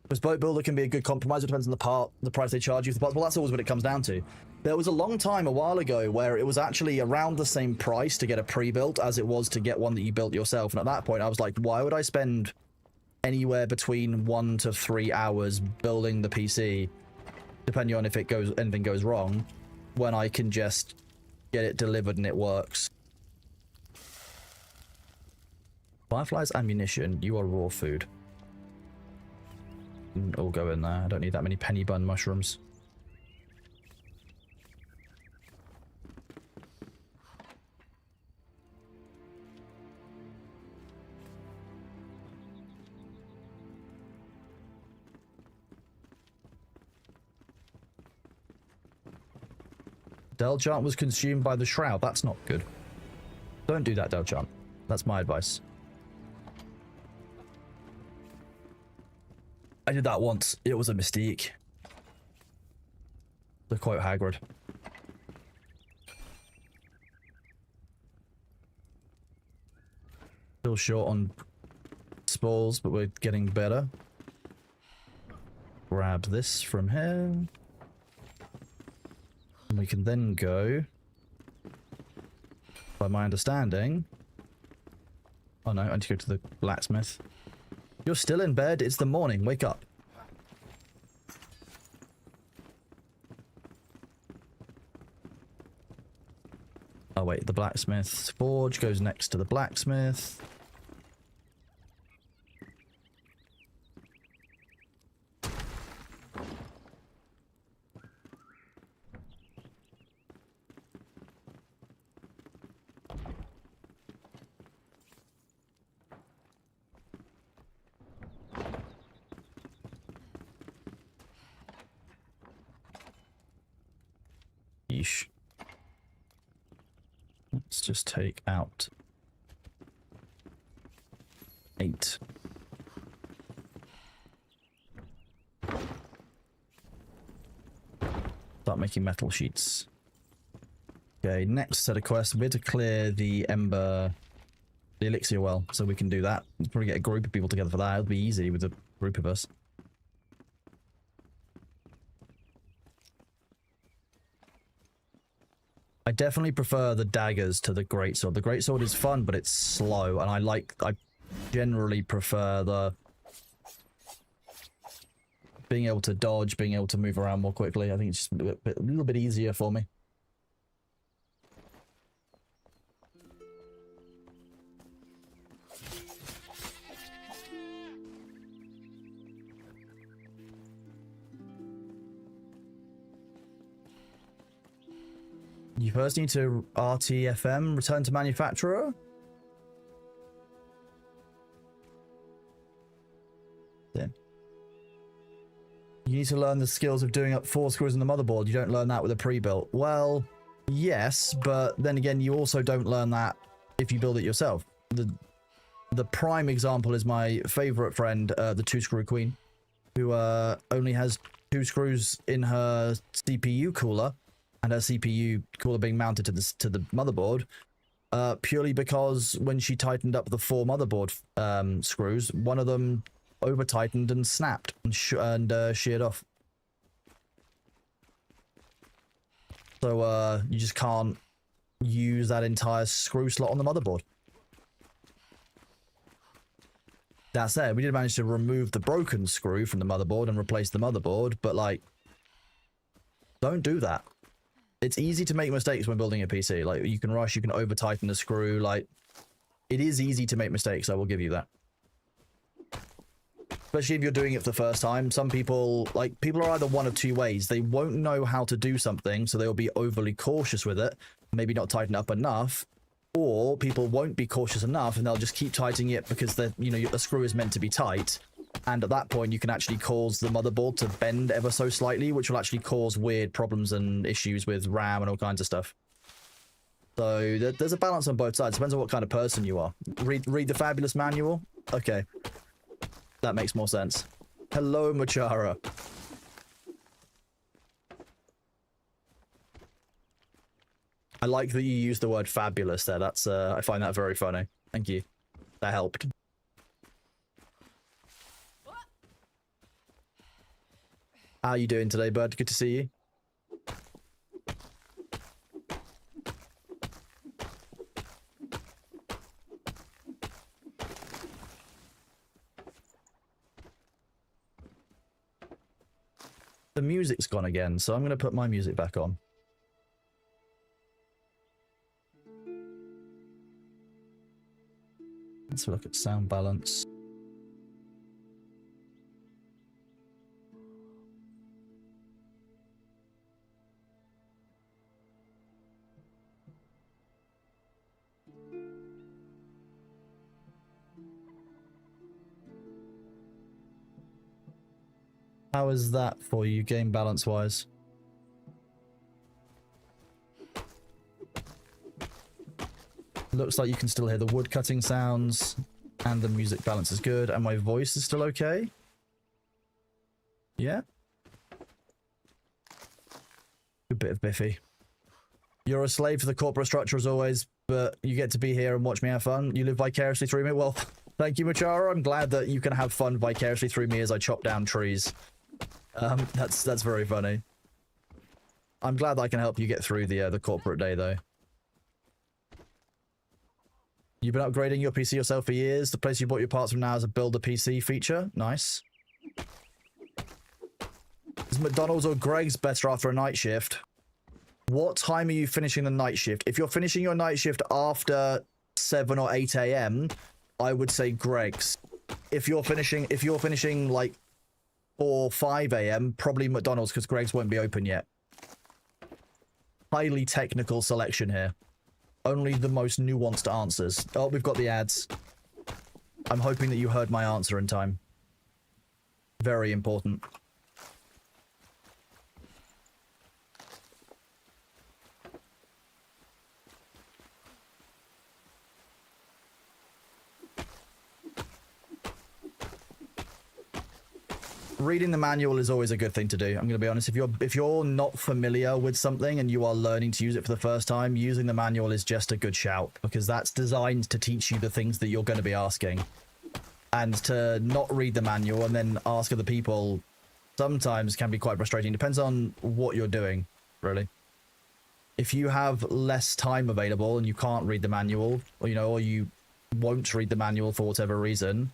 Because boat builder can be a good compromise. It depends on the price they charge you for the parts. Well, that's always what it comes down to. There was a long time, a while ago, where it was actually around the same price to get a pre-built as it was to get one that you built yourself. And at that point, I was like, why would I spend anywhere between 1 to 3 hours building the PC, depending on if anything goes wrong, when I can just get it delivered and it works. Fireflies ammunition, you are raw food. can all go in there. I don't need that many penny bun mushrooms. Delchant was consumed by the shroud. That's not good. Don't do that, Delchant. That's my advice. I did that once. It was a mistake. To quote Hagrid. Still short on spores, but we're getting better. Grab this from here. And we can then go, by my understanding... Oh no, I need to go to the blacksmith. You're still in bed? It's the morning. Wake up. Oh wait, the blacksmith's forge goes next to the blacksmith. Yeesh. Let's just take out 8. Start making metal sheets. Okay, next set of quests. We have to clear the elixir well, so we can do that. We'll probably get a group of people together for that. It'll be easy with a group of us. I definitely prefer the daggers to the greatsword. The greatsword is fun, but it's slow, and I generally prefer the being able to dodge, being able to move around more quickly. I think it's just a little bit easier for me. You first need to RTFM, return to manufacturer. Then you need to learn the skills of doing up 4 screws in the motherboard. You don't learn that with a pre-built. Well, yes, but then again, you also don't learn that if you build it yourself. The prime example is my favorite friend, the 2-screw queen, who only has 2 screws in her CPU cooler. And her CPU cooler being mounted to the motherboard, purely because when she tightened up the 4 motherboard screws, one of them over tightened and snapped and sheared off. So you just can't use that entire screw slot on the motherboard. That said, we did manage to remove the broken screw from the motherboard and replace the motherboard, but like, don't do that. It's easy to make mistakes when building a PC. Like, you can rush, you can over tighten the screw. Like, it is easy to make mistakes. I will give you that. Especially if you're doing it for the first time. Some people, like, people are either one of 2 ways. They won't know how to do something, so they'll be overly cautious with it, maybe not tighten up enough. Or people won't be cautious enough and they'll just keep tightening it because the screw is meant to be tight. And at that point, you can actually cause the motherboard to bend ever so slightly, which will actually cause weird problems and issues with RAM and all kinds of stuff. So there's a balance on both sides. Depends on what kind of person you are. Read the Fabulous Manual? Okay. That makes more sense. Hello, Machara. I like that you used the word fabulous there. That's I find that very funny. Thank you. That helped. How are you doing today, bud? Good to see you. The music's gone again, so I'm going to put my music back on. Let's look at sound balance. How is that for you, game balance wise? Looks like you can still hear the wood cutting sounds, and the music balance is good, and my voice is still okay. Yeah. Good bit of Biffy. You're a slave to the corporate structure as always, but you get to be here and watch me have fun. You live vicariously through me. Well, thank you, Machara. I'm glad that you can have fun vicariously through me as I chop down trees. That's very funny. I'm glad that I can help you get through the corporate day, though. You've been upgrading your PC yourself for years. The place you bought your parts from now is a build a PC feature. Nice. Is McDonald's or Greg's better after a night shift? What time are you finishing the night shift? If you're finishing your night shift after 7 or 8 a.m., I would say Greg's. If you're finishing like 4 or 5 a.m., probably McDonald's, because Greg's won't be open yet. Highly technical selection here. Only the most nuanced answers. Oh, we've got the ads. I'm hoping that you heard my answer in time. Very important. Reading the manual is always a good thing to do. I'm going to be honest. If you're not familiar with something and you are learning to use it for the first time, using the manual is just a good shout, because that's designed to teach you the things that you're going to be asking. And to not read the manual and then ask other people sometimes can be quite frustrating. Depends on what you're doing, really. If you have less time available and you can't read the manual, or or you won't read the manual for whatever reason,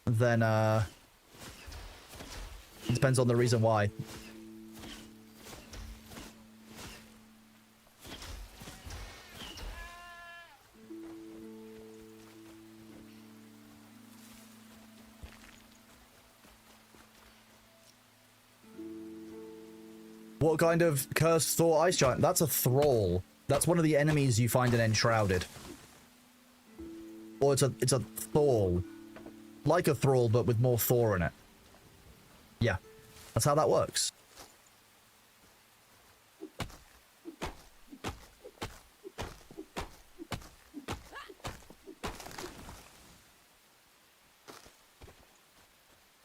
then it depends on the reason why. What kind of cursed Thor ice giant? That's a thrall. That's one of the enemies you find in Enshrouded. Or it's a thrall. Like a thrall, but with more Thor in it. Yeah, that's how that works.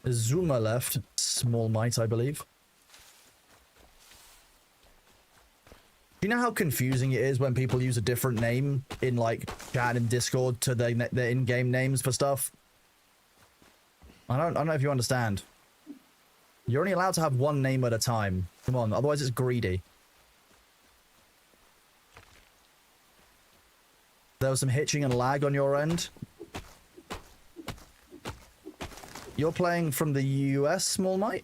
Zuma left. Small might, I believe. Do you know how confusing it is when people use a different name in, like, chat and Discord to their in-game names for stuff? I don't know if you understand. You're only allowed to have one name at a time. Come on, otherwise it's greedy. There was some hitching and lag on your end. You're playing from the US, Small Might?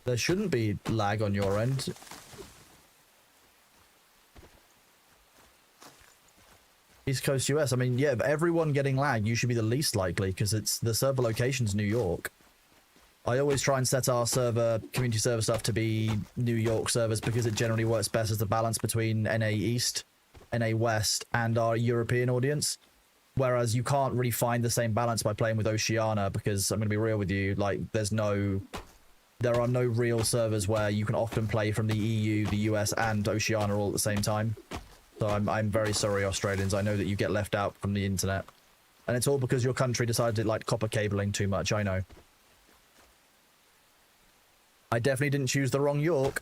There shouldn't be lag on your end. East Coast US. I mean, yeah, if everyone getting lag, you should be the least likely, because it's the server location's New York. I always try and set our server, community server stuff to be New York servers, because it generally works best as the balance between NA East, NA West, and our European audience. Whereas you can't really find the same balance by playing with Oceania, because I'm going to be real with you, like, there are no real servers where you can often play from the EU, the US, and Oceania all at the same time. So I'm very sorry, Australians. I know that you get left out from the internet. And it's all because your country decided it liked copper cabling too much, I know. I definitely didn't choose the wrong York.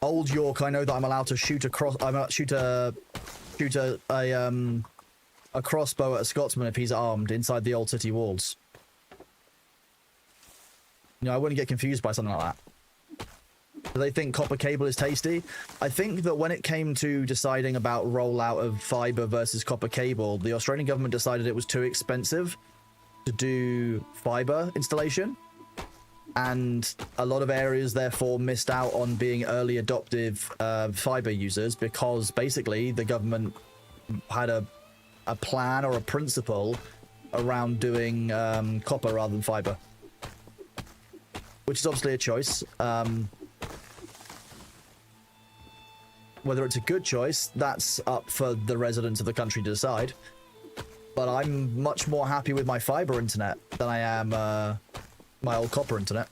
Old York, I know that I'm allowed to shoot across. Shoot a crossbow at a Scotsman if he's armed inside the old city walls. I wouldn't get confused by something like that. Do they think copper cable is tasty? I think that when it came to deciding about rollout of fiber versus copper cable, the Australian government decided it was too expensive to do fiber installation. And a lot of areas therefore missed out on being early adoptive fiber users, because basically the government had a plan or a principle around doing copper rather than fiber. Which is obviously a choice. Whether it's a good choice, that's up for the residents of the country to decide. But I'm much more happy with my fiber internet than I am my old copper internet.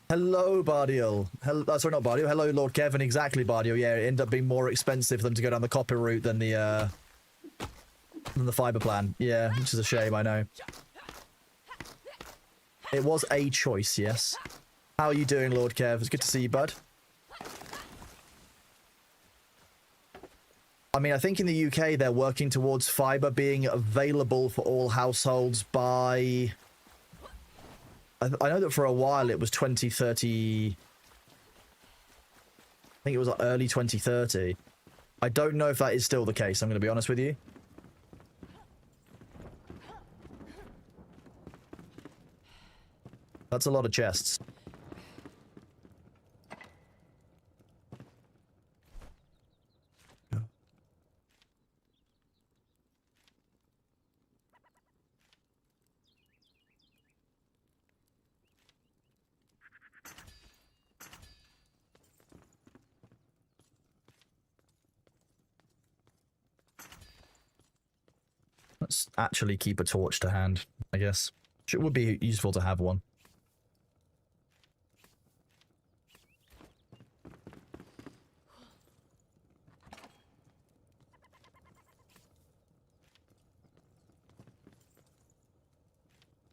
Hello, Bardiel. Hello, sorry, not Bardiel. Hello, Lord Kevin. Exactly, Bardiel. Yeah, it ended up being more expensive for them to go down the copper route than the fiber plan. Yeah, which is a shame, I know. It was a choice, yes. How are you doing, Lord Kev? It's good to see you, bud. I mean, I think in the UK, they're working towards fiber being available for all households by... I know that for a while it was 2030... I think it was like early 2030. I don't know if that is still the case, I'm going to be honest with you. That's a lot of chests. Let's actually keep a torch to hand, I guess. It would be useful to have one.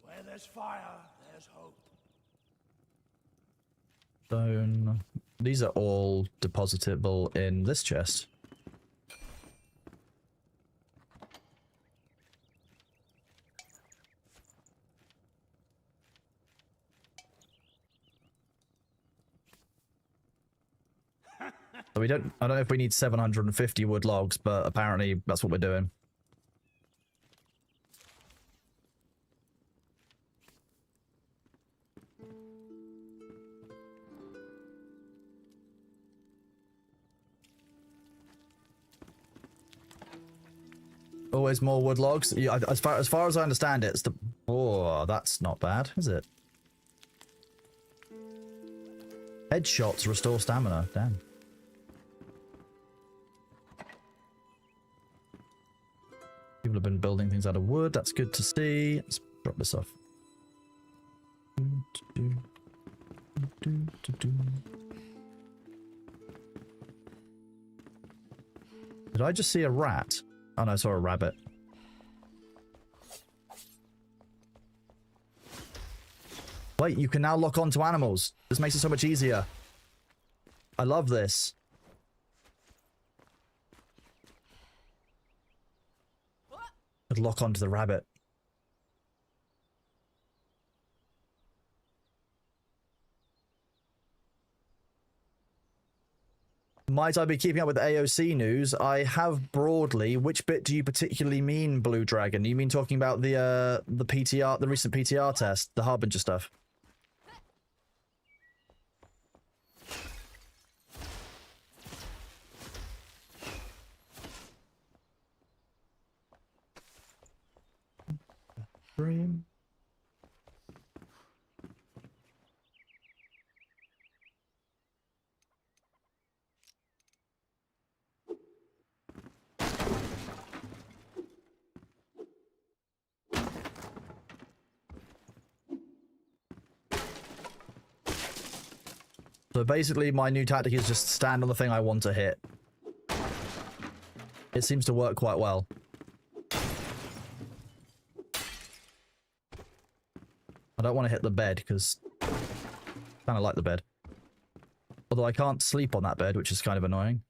Where there's fire, there's hope. Stone. These are all depositable in this chest. So we don't, I don't know if we need 750 wood logs, but apparently that's what we're doing. Always more wood logs. Yeah, as far as I understand it, it's the... Oh, that's not bad, is it? Headshots restore stamina. Damn. People have been building things out of wood. That's good to see. Let's drop this off. Did I just see a rat? Oh no, I saw a rabbit. Wait, you can now lock on to animals. This makes it so much easier. I love this. I'd lock onto the rabbit. Might I be keeping up with the AOC news? I have broadly. Which bit do you particularly mean, Blue Dragon? You mean talking about the PTR, the recent PTR test, the Harbinger stuff? Dream. So basically my new tactic is just stand on the thing I want to hit. It seems to work quite well. I don't want to hit the bed because I kind of like the bed. Although I can't sleep on that bed, which is kind of annoying.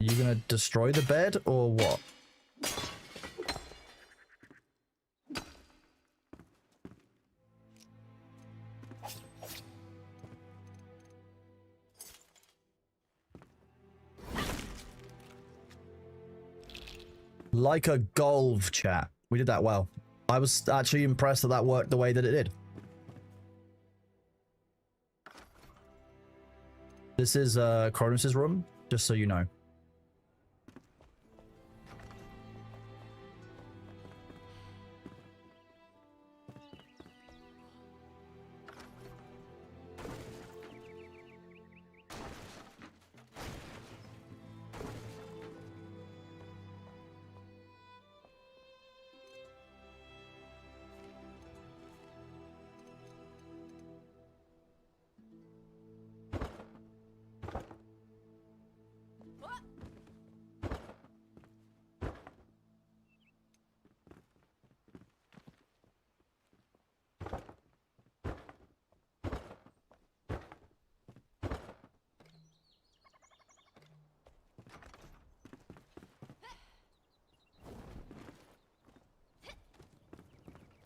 Are you gonna destroy the bed or what? Like a golf, chat. We did that well. I was actually impressed that that worked the way that it did. This is Cronus's room, just so you know.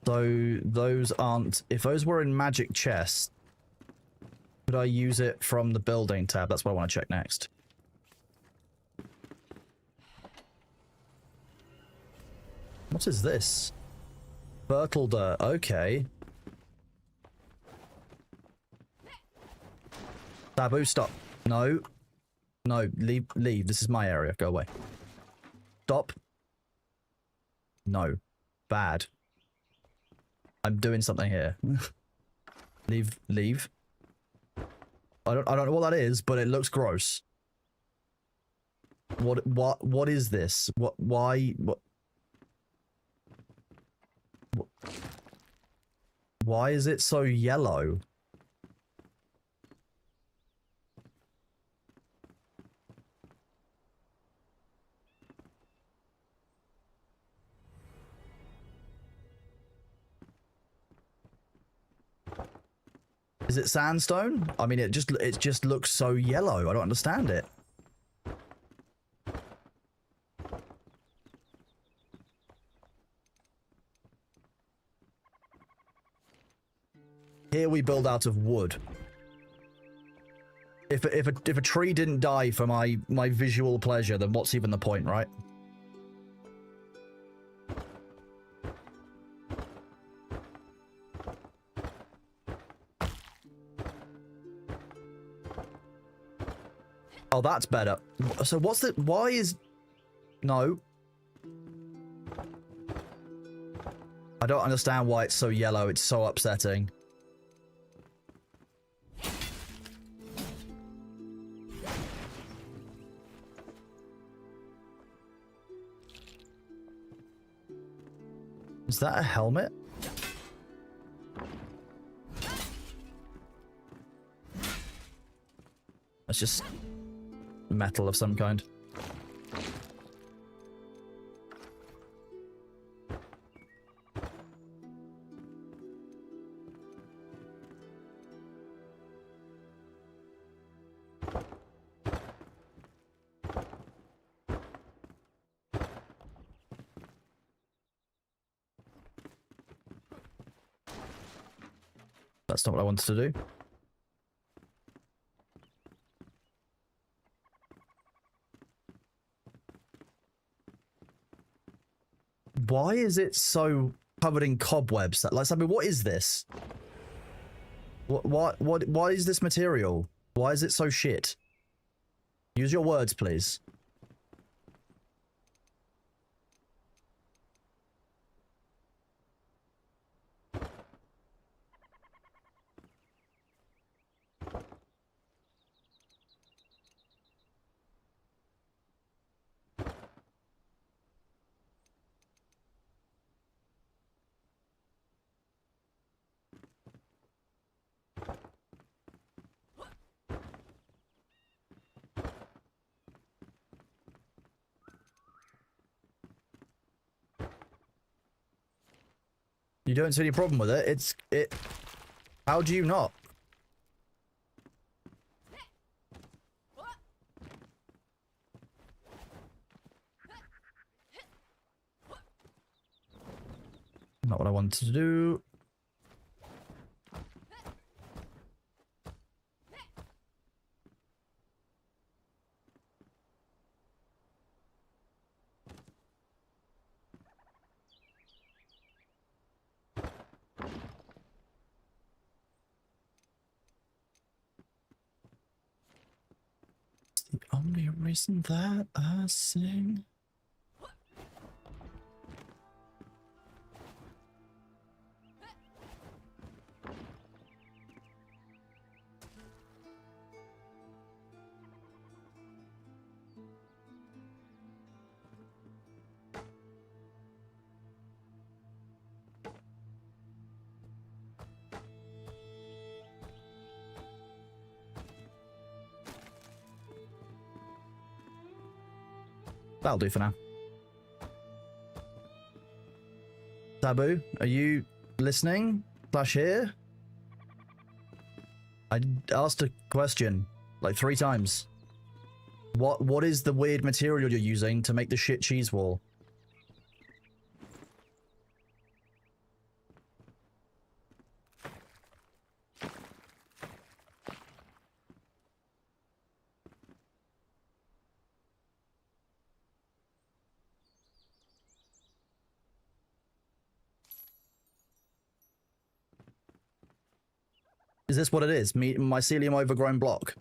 So those aren't... If those were in magic chests, could I use it from the building tab? That's what I want to check next. What is this? Fertile dirt. Okay. Sabu, stop. No. No, leave. Leave. This is my area. Go away. Stop. No. Bad. I'm doing something here. Leave. Leave. I don't know what that is, but it looks gross. What is this? Why is it so yellow? Is it sandstone? I mean, it just looks so yellow. I don't understand it. Here we build out of wood. If a tree didn't die for my visual pleasure, then what's even the point, right? Oh, that's better. So what's the... Why is... No. I don't understand why it's so yellow. It's so upsetting. Is that a helmet? That's just metal of some kind. That's not what I wanted to do. Why is it so covered in cobwebs? Like, I mean, what is this? Why is this material? Why is it so shit? Use your words, please. You don't see any problem with it. How do you not? Not what I wanted to do. me erasing that. Sing. That'll do for now. Sabu, are you listening? Slash here? I asked a question like 3 times. What is the weird material you're using to make the shit cheese wall? Is this what it is? Mycelium overgrown block?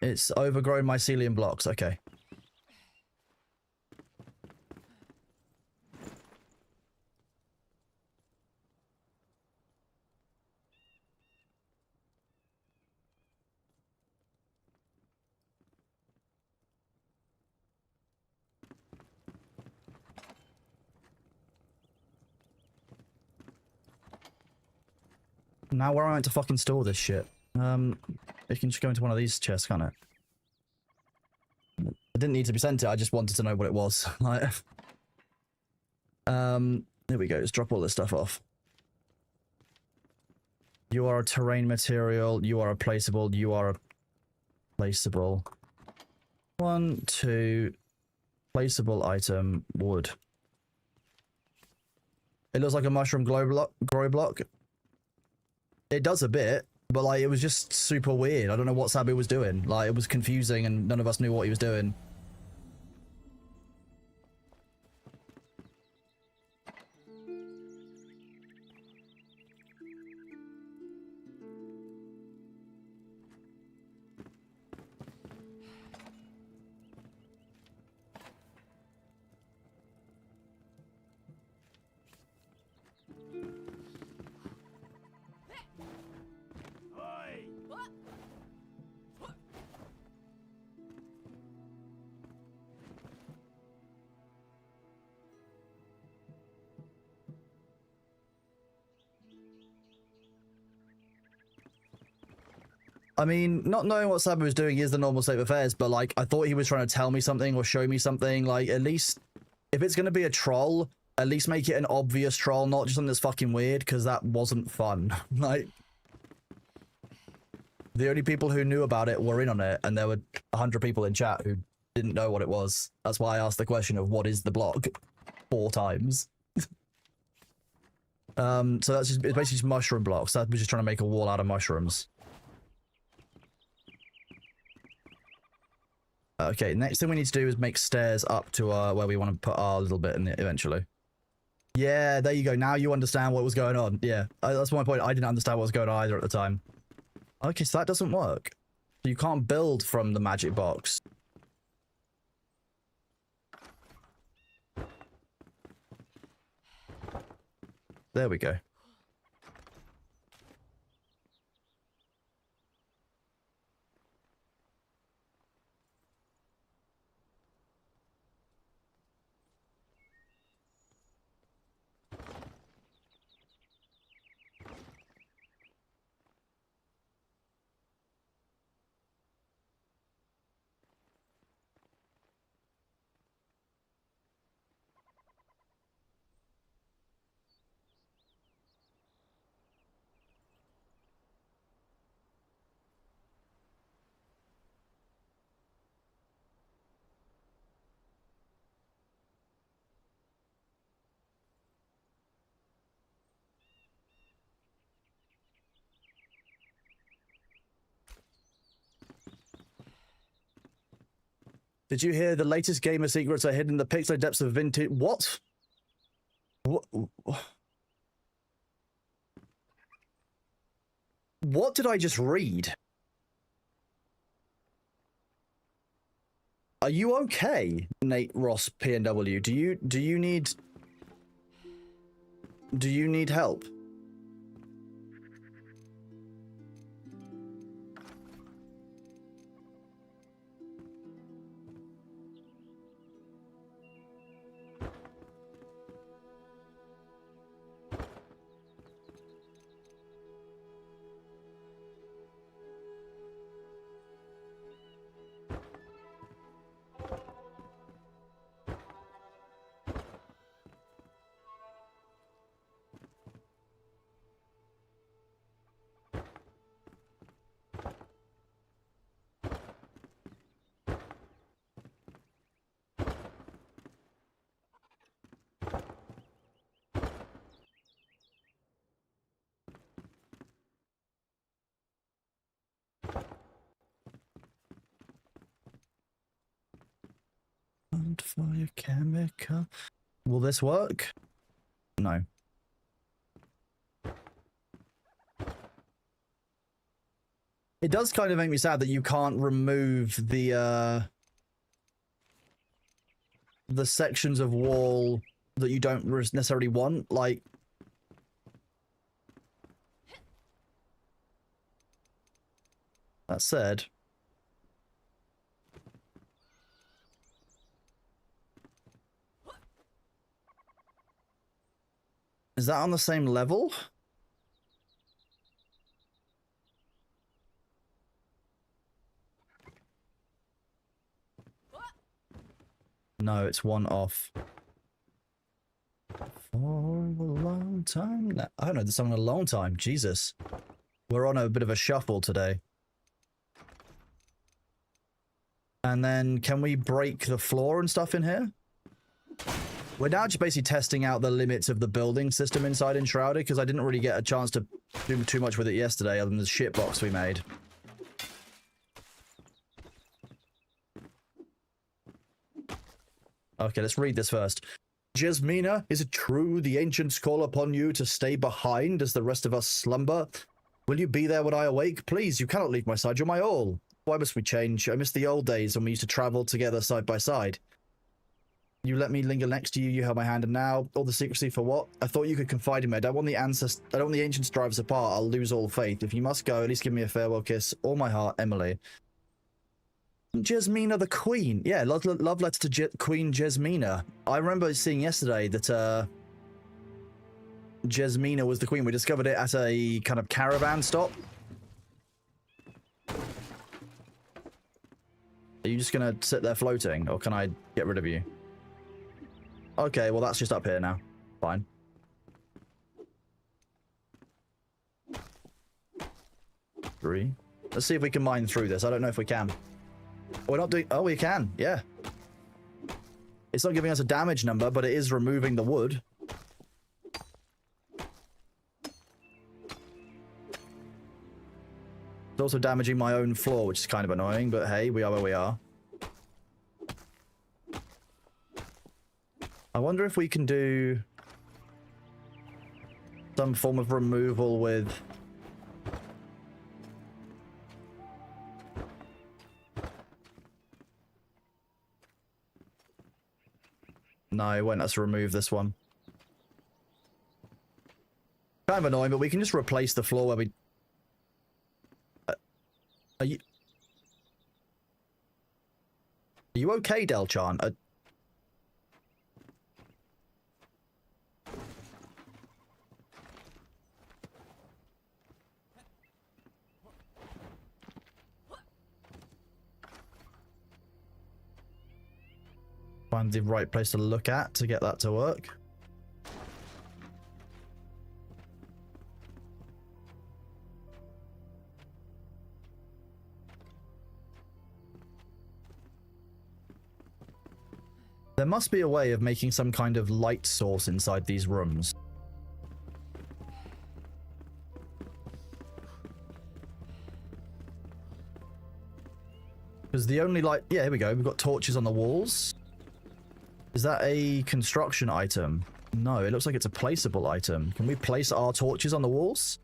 It's overgrown mycelium blocks, okay. Now where am I meant to fucking store this shit? It can just go into one of these chests, can't it? I didn't need to be sent it, I just wanted to know what it was. Like, here we go, let's drop all this stuff off. You are a terrain material, you are a placeable, you are a placeable. 1, 2, placeable item, wood. It looks like a mushroom grow block. It does a bit, but like it was just super weird. I don't know what Sabu was doing. Like it was confusing and none of us knew what he was doing. Oi! I mean, not knowing what Sabu was doing is the normal state of affairs, but like I thought he was trying to tell me something or show me something. Like at least if it's going to be a troll, at least make it an obvious troll, not just something that's fucking weird, because that wasn't fun. Like the only people who knew about it were in on it, and there were 100 people in chat who didn't know what it was. That's why I asked the question of what is the block 4 times. So that's just, it's basically just mushroom blocks. That was just trying to make a wall out of mushrooms. Okay, next thing we need to do is make stairs up to where we want to put our little bit in it eventually. Yeah, there you go. Now you understand what was going on. Yeah, that's my point. I didn't understand what was going on either at the time. Okay, so that doesn't work. You can't build from the magic box. There we go. Did you hear the latest gamer secrets are hidden in the pixel depths of vintage? What? What did I just read? Are you okay, Nate Ross PNW? Do you need help? Fire chemical. Will this work? No. It does kind of make me sad that you can't remove the sections of wall that you don't necessarily want, like. That said, is that on the same level? No, it's one off. For a long time now. I haven't heard this song in a long time. Jesus. We're on a bit of a shuffle today. And then, can we break the floor and stuff in here? We're now just basically testing out the limits of the building system inside Enshrouded, because I didn't really get a chance to do too much with it yesterday, other than the shitbox we made. Okay, let's read this first. Jasmina, is it true the ancients call upon you to stay behind as the rest of us slumber? Will you be there when I awake? Please, you cannot leave my side, you're my all. Why must we change? I miss the old days when we used to travel together side by side. You let me linger next to you, you held my hand, and now all the secrecy for what? I thought you could confide in me. I don't want the ancients drive us apart. I'll lose all faith. If you must go, at least give me a farewell kiss. All my heart, Emily. Jasmina the Queen. Yeah, love letter to Queen Jasmina. I remember seeing yesterday that Jasmina was the Queen. We discovered it at a kind of caravan stop. Are you just gonna sit there floating, or can I get rid of you? Okay, well that's just up here now. Fine. Three. Let's see if we can mine through this. I don't know if we can. We're not doing... Oh, we can. Yeah. It's not giving us a damage number, but it is removing the wood. It's also damaging my own floor, which is kind of annoying, but hey, we are where we are. I wonder if we can do some form of removal with... No, it won't let us remove this one. Kind of annoying, but we can just replace the floor where we... Are you okay, Delchan? Find the right place to look at to get that to work. There must be a way of making some kind of light source inside these rooms. Because the only light... Yeah, here we go. We've got torches on the walls. Is that a construction item? No, it looks like it's a placeable item. Can we place our torches on the walls?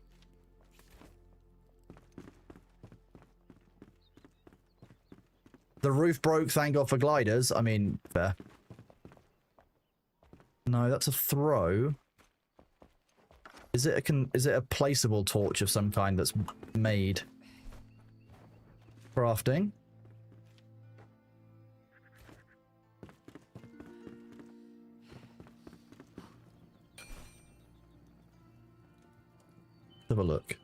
The roof broke, thank God for gliders. I mean, fair. No, that's a throw. Is it a placeable torch of some kind that's made? Crafting. Have a look.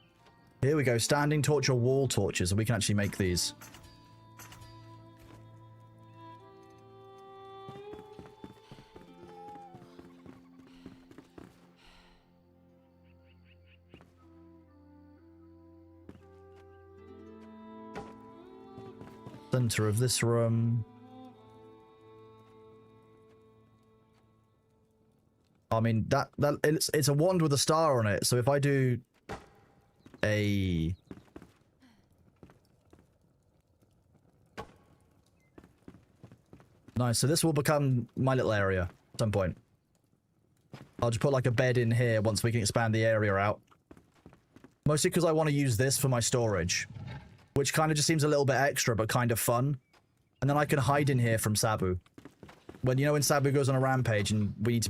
Here we go. Standing torch or wall torches, and we can actually make these. Center of this room. I mean, it's a wand with a star on it, so if I do a... Nice, so this will become my little area at some point. I'll just put like a bed in here once we can expand the area out. Mostly because I want to use this for my storage. Which kind of just seems a little bit extra, but kind of fun. And then I can hide in here from Sabu. When, you know, when Sabu goes on a rampage and we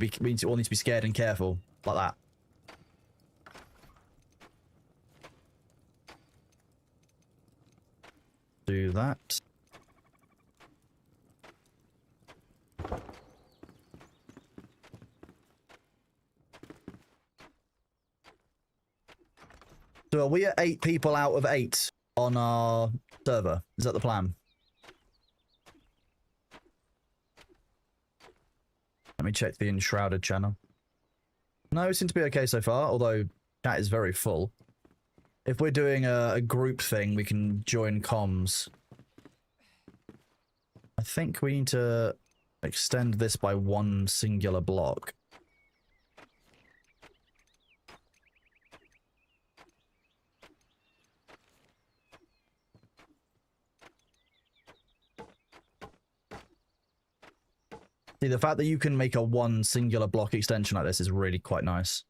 all need to be scared and careful. Like that. Do that. So are we at 8 people out of 8 on our server? Is that the plan? Let me check the Enshrouded channel. No, it seems to be okay so far, although chat is very full. If we're doing a group thing, we can join comms. I think we need to extend this by one singular block. See, the fact that you can make a one singular block extension like this is really quite nice.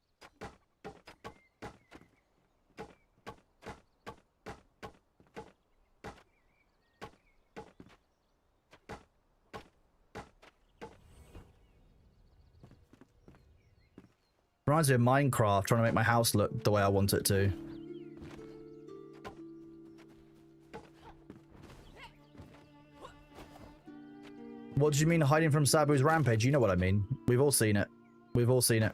Reminds me of Minecraft, trying to make my house look the way I want it to. What do you mean hiding from Sabu's rampage? You know what I mean. We've all seen it. We've all seen it.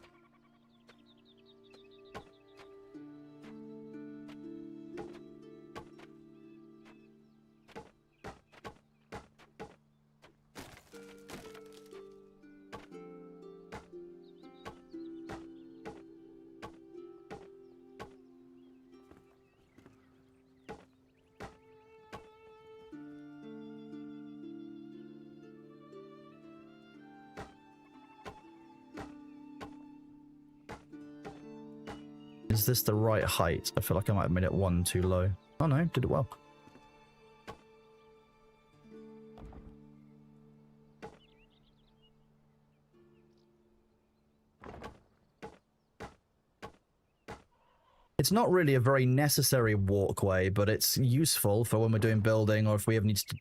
Is this the right height? I feel like I might have made it one too low. Oh no, did it well. It's not really a very necessary walkway, but it's useful for when we're doing building, or if we ever need to...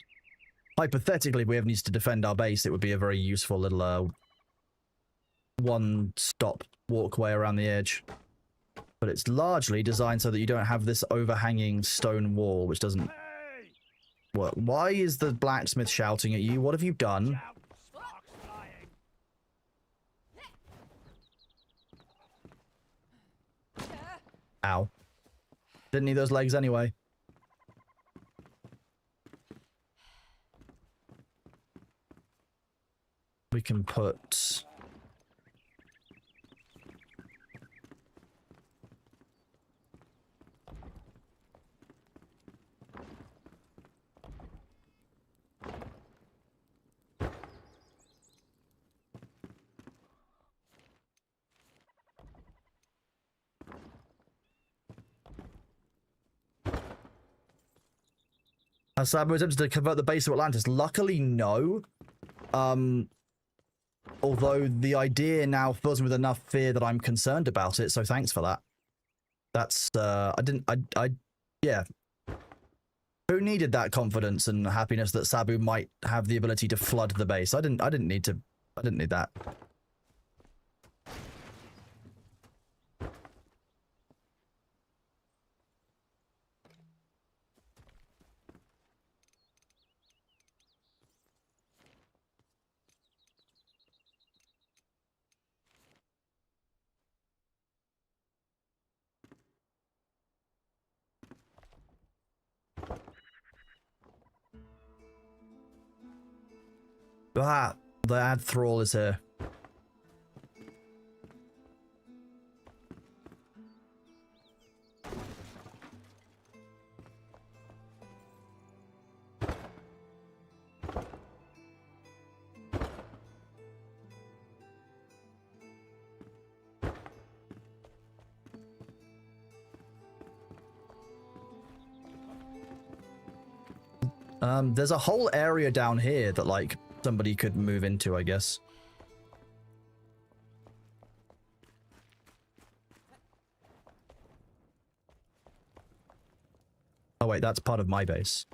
Hypothetically, if we ever need to defend our base, it would be a very useful little one-stop walkway around the edge. But it's largely designed so that you don't have this overhanging stone wall, which doesn't... Hey! What? Why is the blacksmith shouting at you? What have you done? Shout, sparks flying. Ow. Didn't need those legs anyway. We can put... Has Sabu attempted to convert the base to Atlantis? Luckily, no. Although the idea now fills me with enough fear that I'm concerned about it, so thanks for that. That's, yeah. Who needed that confidence and happiness that Sabu might have the ability to flood the base? I didn't need that. Ah, the ad thrall is here. There's a whole area down here that, like, somebody could move into, I guess. Oh wait, that's part of my base.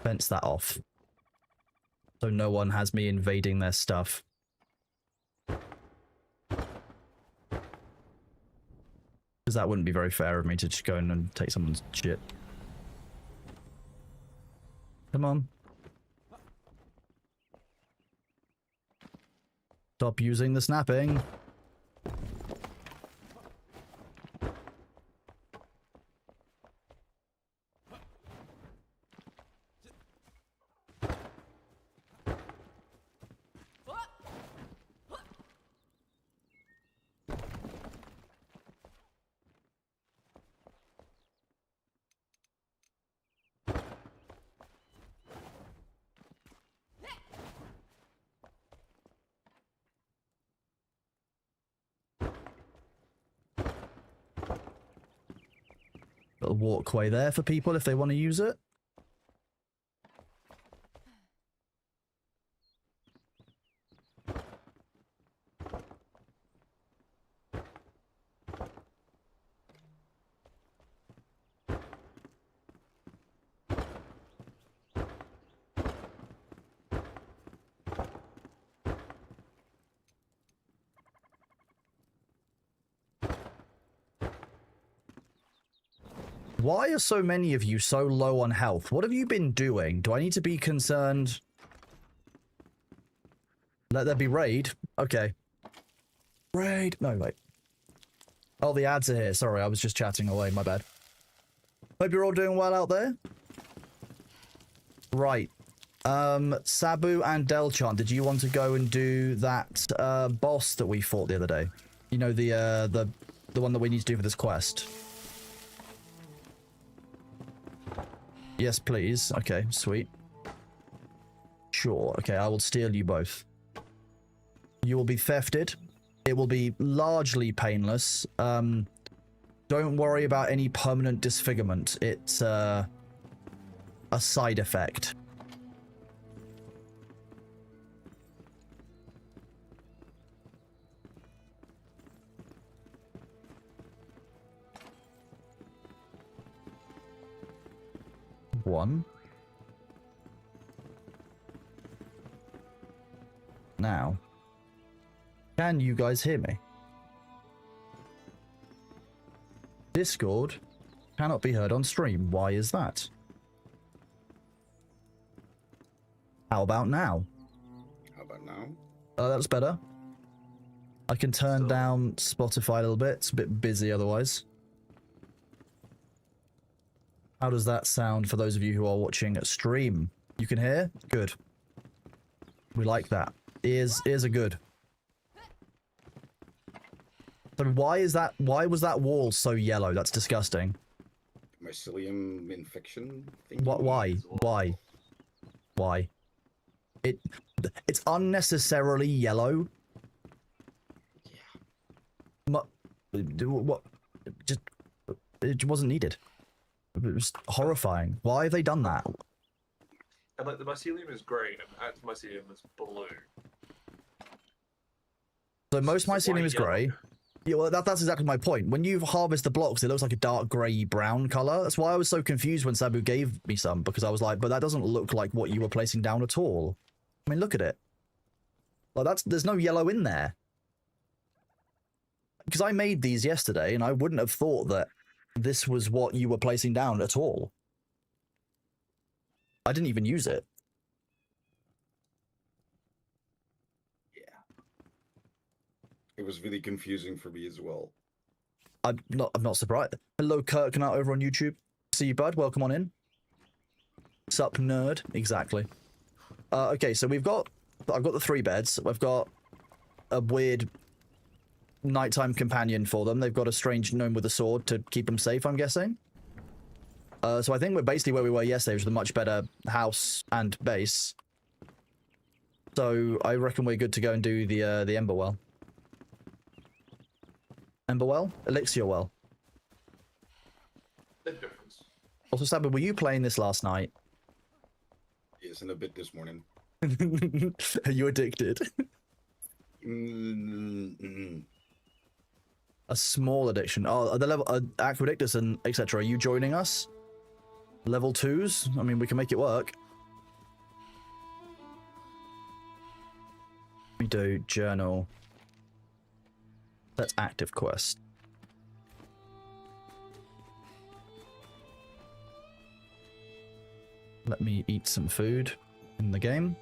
Fence that off. So no one has me invading their stuff. Because that wouldn't be very fair of me to just go in and take someone's shit. Come on. Stop using the snapping. Little walkway there for people if they want to use it. Why are so many of you so low on health? What have you been doing? Do I need to be concerned? Let there be raid? Okay. Raid! No, wait. Oh, the ads are here. Sorry, I was just chatting away. My bad. Hope you're all doing well out there. Right. Sabu and Delchan, did you want to go and do that boss that we fought the other day? You know, the one that we need to do for this quest. Yes, please. Okay, sweet. Sure. Okay, I will steal you both. You will be thefted. It will be largely painless. Don't worry about any permanent disfigurement. It's a side effect. One. Now, can you guys hear me? Discord cannot be heard on stream. Why is that? How about now? How about now? Oh, that's better. I can turn down Spotify a little bit. It's a bit busy otherwise. How does that sound for those of you who are watching at stream? You can hear? Good. We like that. Ears are good. But why was that wall so yellow? That's disgusting. Mycelium infection thing? What? Why? It's unnecessarily yellow. Yeah. What? Just it wasn't needed. It was horrifying. Why have they done that? And like the mycelium is green and active mycelium is blue. So most So why mycelium is yellow? grey. Yeah, well, that's exactly my point. When you harvest the blocks, it looks like a dark grey brown colour. That's why I was so confused when Sabu gave me some, because I was like, but that doesn't look like what you were placing down at all. I mean, look at it. Like, there's no yellow in there. Because I made these yesterday, and I wouldn't have thought that this was what you were placing down at all. I didn't even use it. It was really confusing for me as well. I'm not surprised. Hello, Kirknut over on YouTube. See you, bud. Welcome on in. Sup, nerd? Exactly. Okay, so I've got the 3 beds. I've got a weird nighttime companion for them. They've got a strange gnome with a sword to keep them safe, I'm guessing. So I think we're basically where we were yesterday, which is a much better house and base. So I reckon we're good to go and do the Ember Well. Ember Well? Elixir Well. The difference. Also, Sabu, were you playing this last night? Yes, and a bit this morning. Are you addicted? A small addiction. Oh, the level Aquadictus and etc. Are you joining us? Level 2s? I mean, we can make it work. We do journal. That's active quest. Let me eat some food in the game.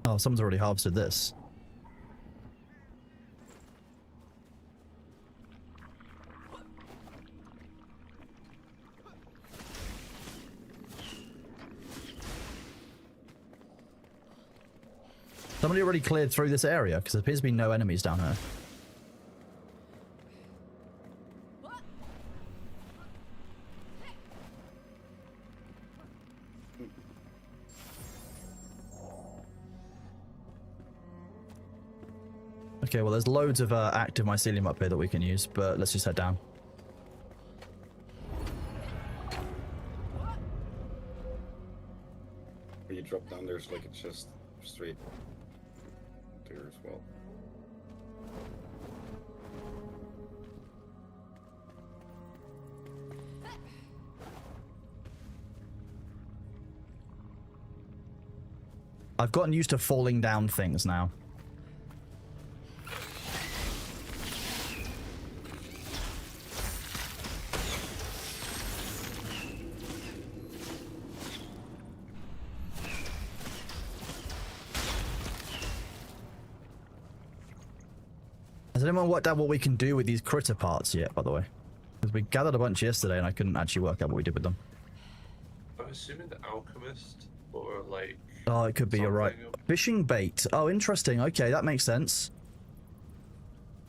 Oh, someone's already harvested this. Somebody already cleared through this area, because there appears to be no enemies down here. Okay, well, there's loads of active mycelium up here that we can use, but let's just head down. When you drop down, there's like a chest straight there as well. I've gotten used to falling down things now. Has anyone worked out what we can do with these critter parts yet, by the way? Because we gathered a bunch yesterday and I couldn't actually work out what we did with them. I'm assuming the alchemist or like. Oh, it could be, you're right. something. Fishing bait. Oh, interesting. Okay, that makes sense.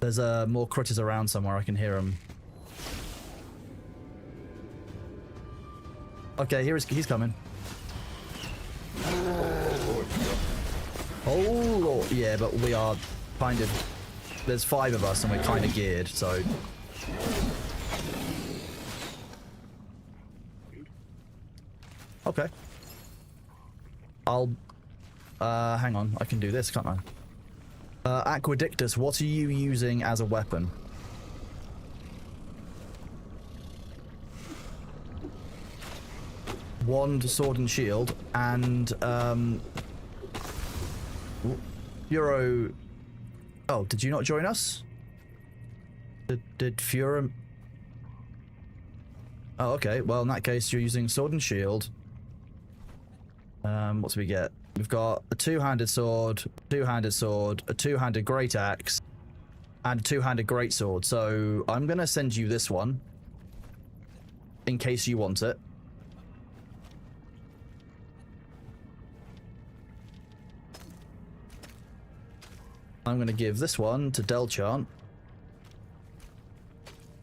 There's more critters around somewhere. I can hear them. Okay, he's coming. Oh, Lord. Yeah, but we are kind of... There's 5 of us and we're kind of geared, so... Okay. I'll... hang on. I can do this, can't I? Aquadictus, what are you using as a weapon? Wand, sword and shield, and, Furo... Oh, did you not join us? Did Furo... Oh, okay. Well, in that case, you're using sword and shield. What do we get? We've got a two-handed sword, a two-handed great axe, and a two-handed great sword. So I'm gonna send you this one in case you want it. I'm going to give this one to Delchant.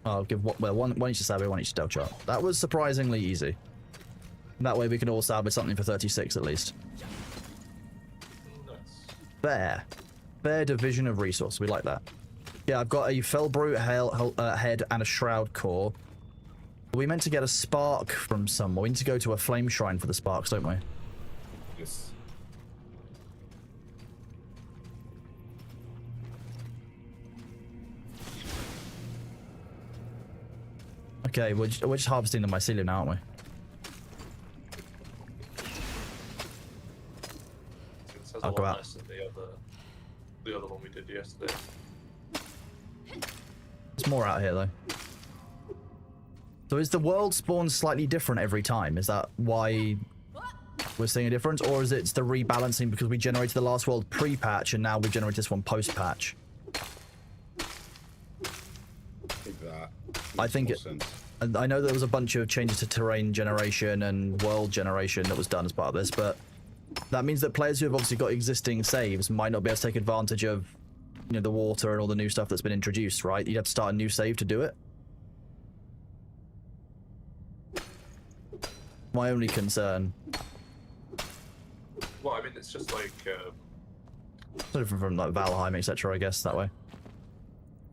I'll give one each to Sabu, one each to Delchant. That was surprisingly easy. That way we can all salvage something for 36 at least. Nice. Fair. Fair division of resource. We like that. Yeah, I've got a Felbrute head and a Shroud core. We meant to get a spark from somewhere. We need to go to a flame shrine for the sparks, don't we? Yes. Okay, we're just harvesting the mycelium now, aren't we? This has I'll a go lot out. less than the other one we did yesterday. There's more out here, though. So is the world spawn slightly different every time? Is that why we're seeing a difference? Or is it the rebalancing because we generated the last world pre-patch and now we've generated this one post-patch? I think that. I think makes more sense. And I know there was a bunch of changes to terrain generation and world generation that was done as part of this, but that means that players who have obviously got existing saves might not be able to take advantage of, you know, the water and all the new stuff that's been introduced, right? You'd have to start a new save to do it. My only concern. Well, I mean, it's just like So different from like Valheim, etc. I guess that way.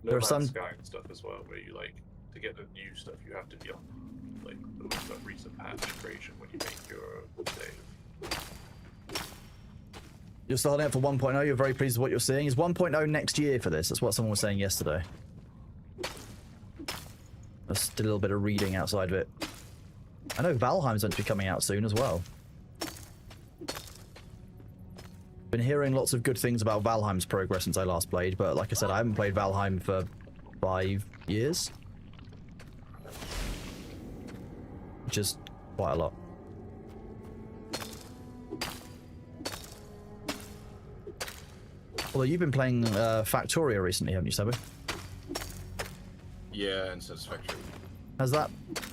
No There are Man's some- Sky and stuff as well, where you like to get the new stuff, you have to be on like the recent patch creation when you make your save. You're still holding up for 1.0. You're very pleased with what you're seeing. Is 1.0 next year for this? That's what someone was saying yesterday. I just did a little bit of reading outside of it. I know Valheim's meant to be coming out soon as well. Been hearing lots of good things about Valheim's progress since I last played, but like I said, I haven't played Valheim for 5 years. Which is quite a lot. Although you've been playing Factorio recently, haven't you, Sabu? Yeah, and Satisfactory. Has that...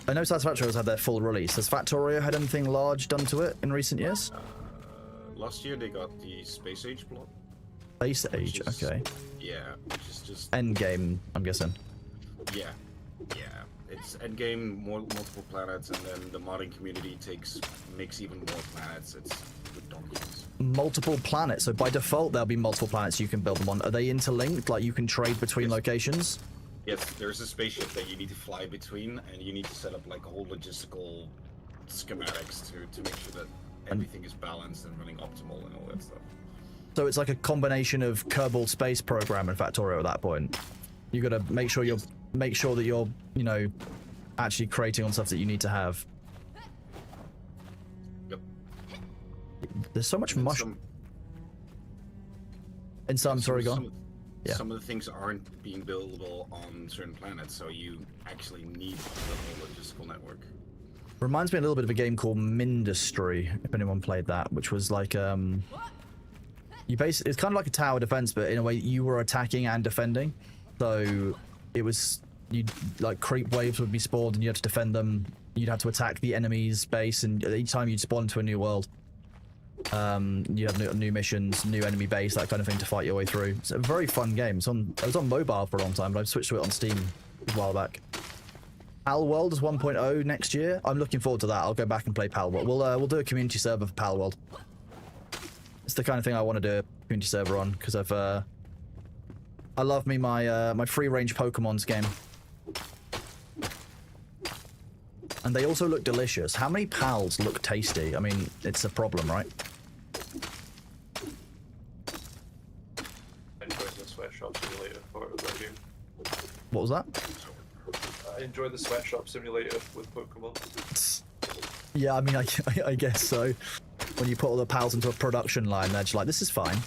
I know Satisfactory has had their full release. Has Factorio had anything large done to it in recent years? Last year they got the Space Age block. Space Age, which is- okay. Yeah, which is just Endgame, I'm guessing. yeah. It's endgame, multiple planets, and then the modding community makes even more planets. It's ridiculous. Multiple planets, so by default there'll be multiple planets you can build them on. Are they interlinked, like you can trade between Yes. locations? Yes, there's a spaceship that you need to fly between, and you need to set up like a whole logistical schematics to make sure that everything is balanced and running optimal and all that stuff. So it's like a combination of Kerbal Space Program and Factorio at that point. You gotta make sure that you're, you know, actually creating on stuff that you need to have. Yep. There's so much And then mushroom. In some, sorry, go on. some, Yeah. some of the things aren't being buildable on certain planets, so you actually need the whole logistical network. Reminds me a little bit of a game called Mindustry, if anyone played that, which was like it's kind of like a tower defense, but in a way you were attacking and defending. So it was, you'd like creep waves would be spawned and you had to defend them. You'd have to attack the enemy's base, and each time you'd spawn into a new world, you have new missions, new enemy base, that kind of thing to fight your way through. It's a very fun game. It was on mobile for a long time, but I've switched to it on Steam a while back. Pal World is 1.0 next year. I'm looking forward to that. I'll go back and play Pal World. We'll do a community server for Pal World. It's the kind of thing I want to do a community server on, because I love me my free range Pokemon's game. And they also look delicious. How many pals look tasty? I mean, it's a problem, right? I enjoyed the sweatshop simulator part of that game. What was that? I enjoyed the sweatshop simulator with Pokemon. Yeah, I mean, I guess so. When you put all the pals into a production line, they're just like, this is fine.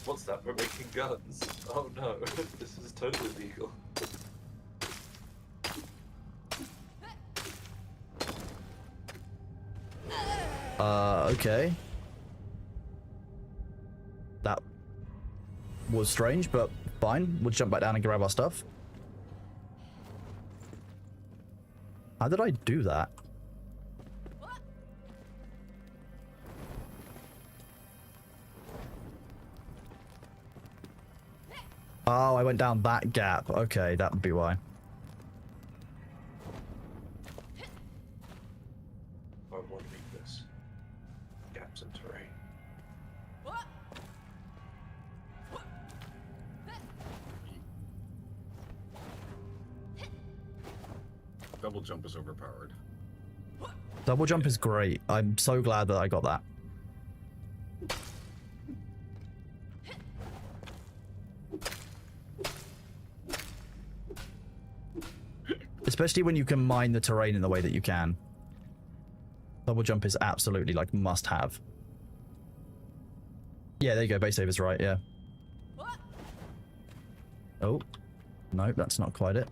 What's that? We're making guns. Oh no, this is totally legal. Okay. That was strange, but fine. We'll jump back down and grab our stuff. How did I do that? Oh, I went down that gap. Okay, that would be why. I want to make this. Gaps in terrain. Double jump is overpowered. Double jump is great. I'm so glad that I got that. Especially when you can mine the terrain in the way that you can. Double jump is absolutely like must have. Yeah, there you go. Base save is right, yeah. Oh. No, that's not quite it.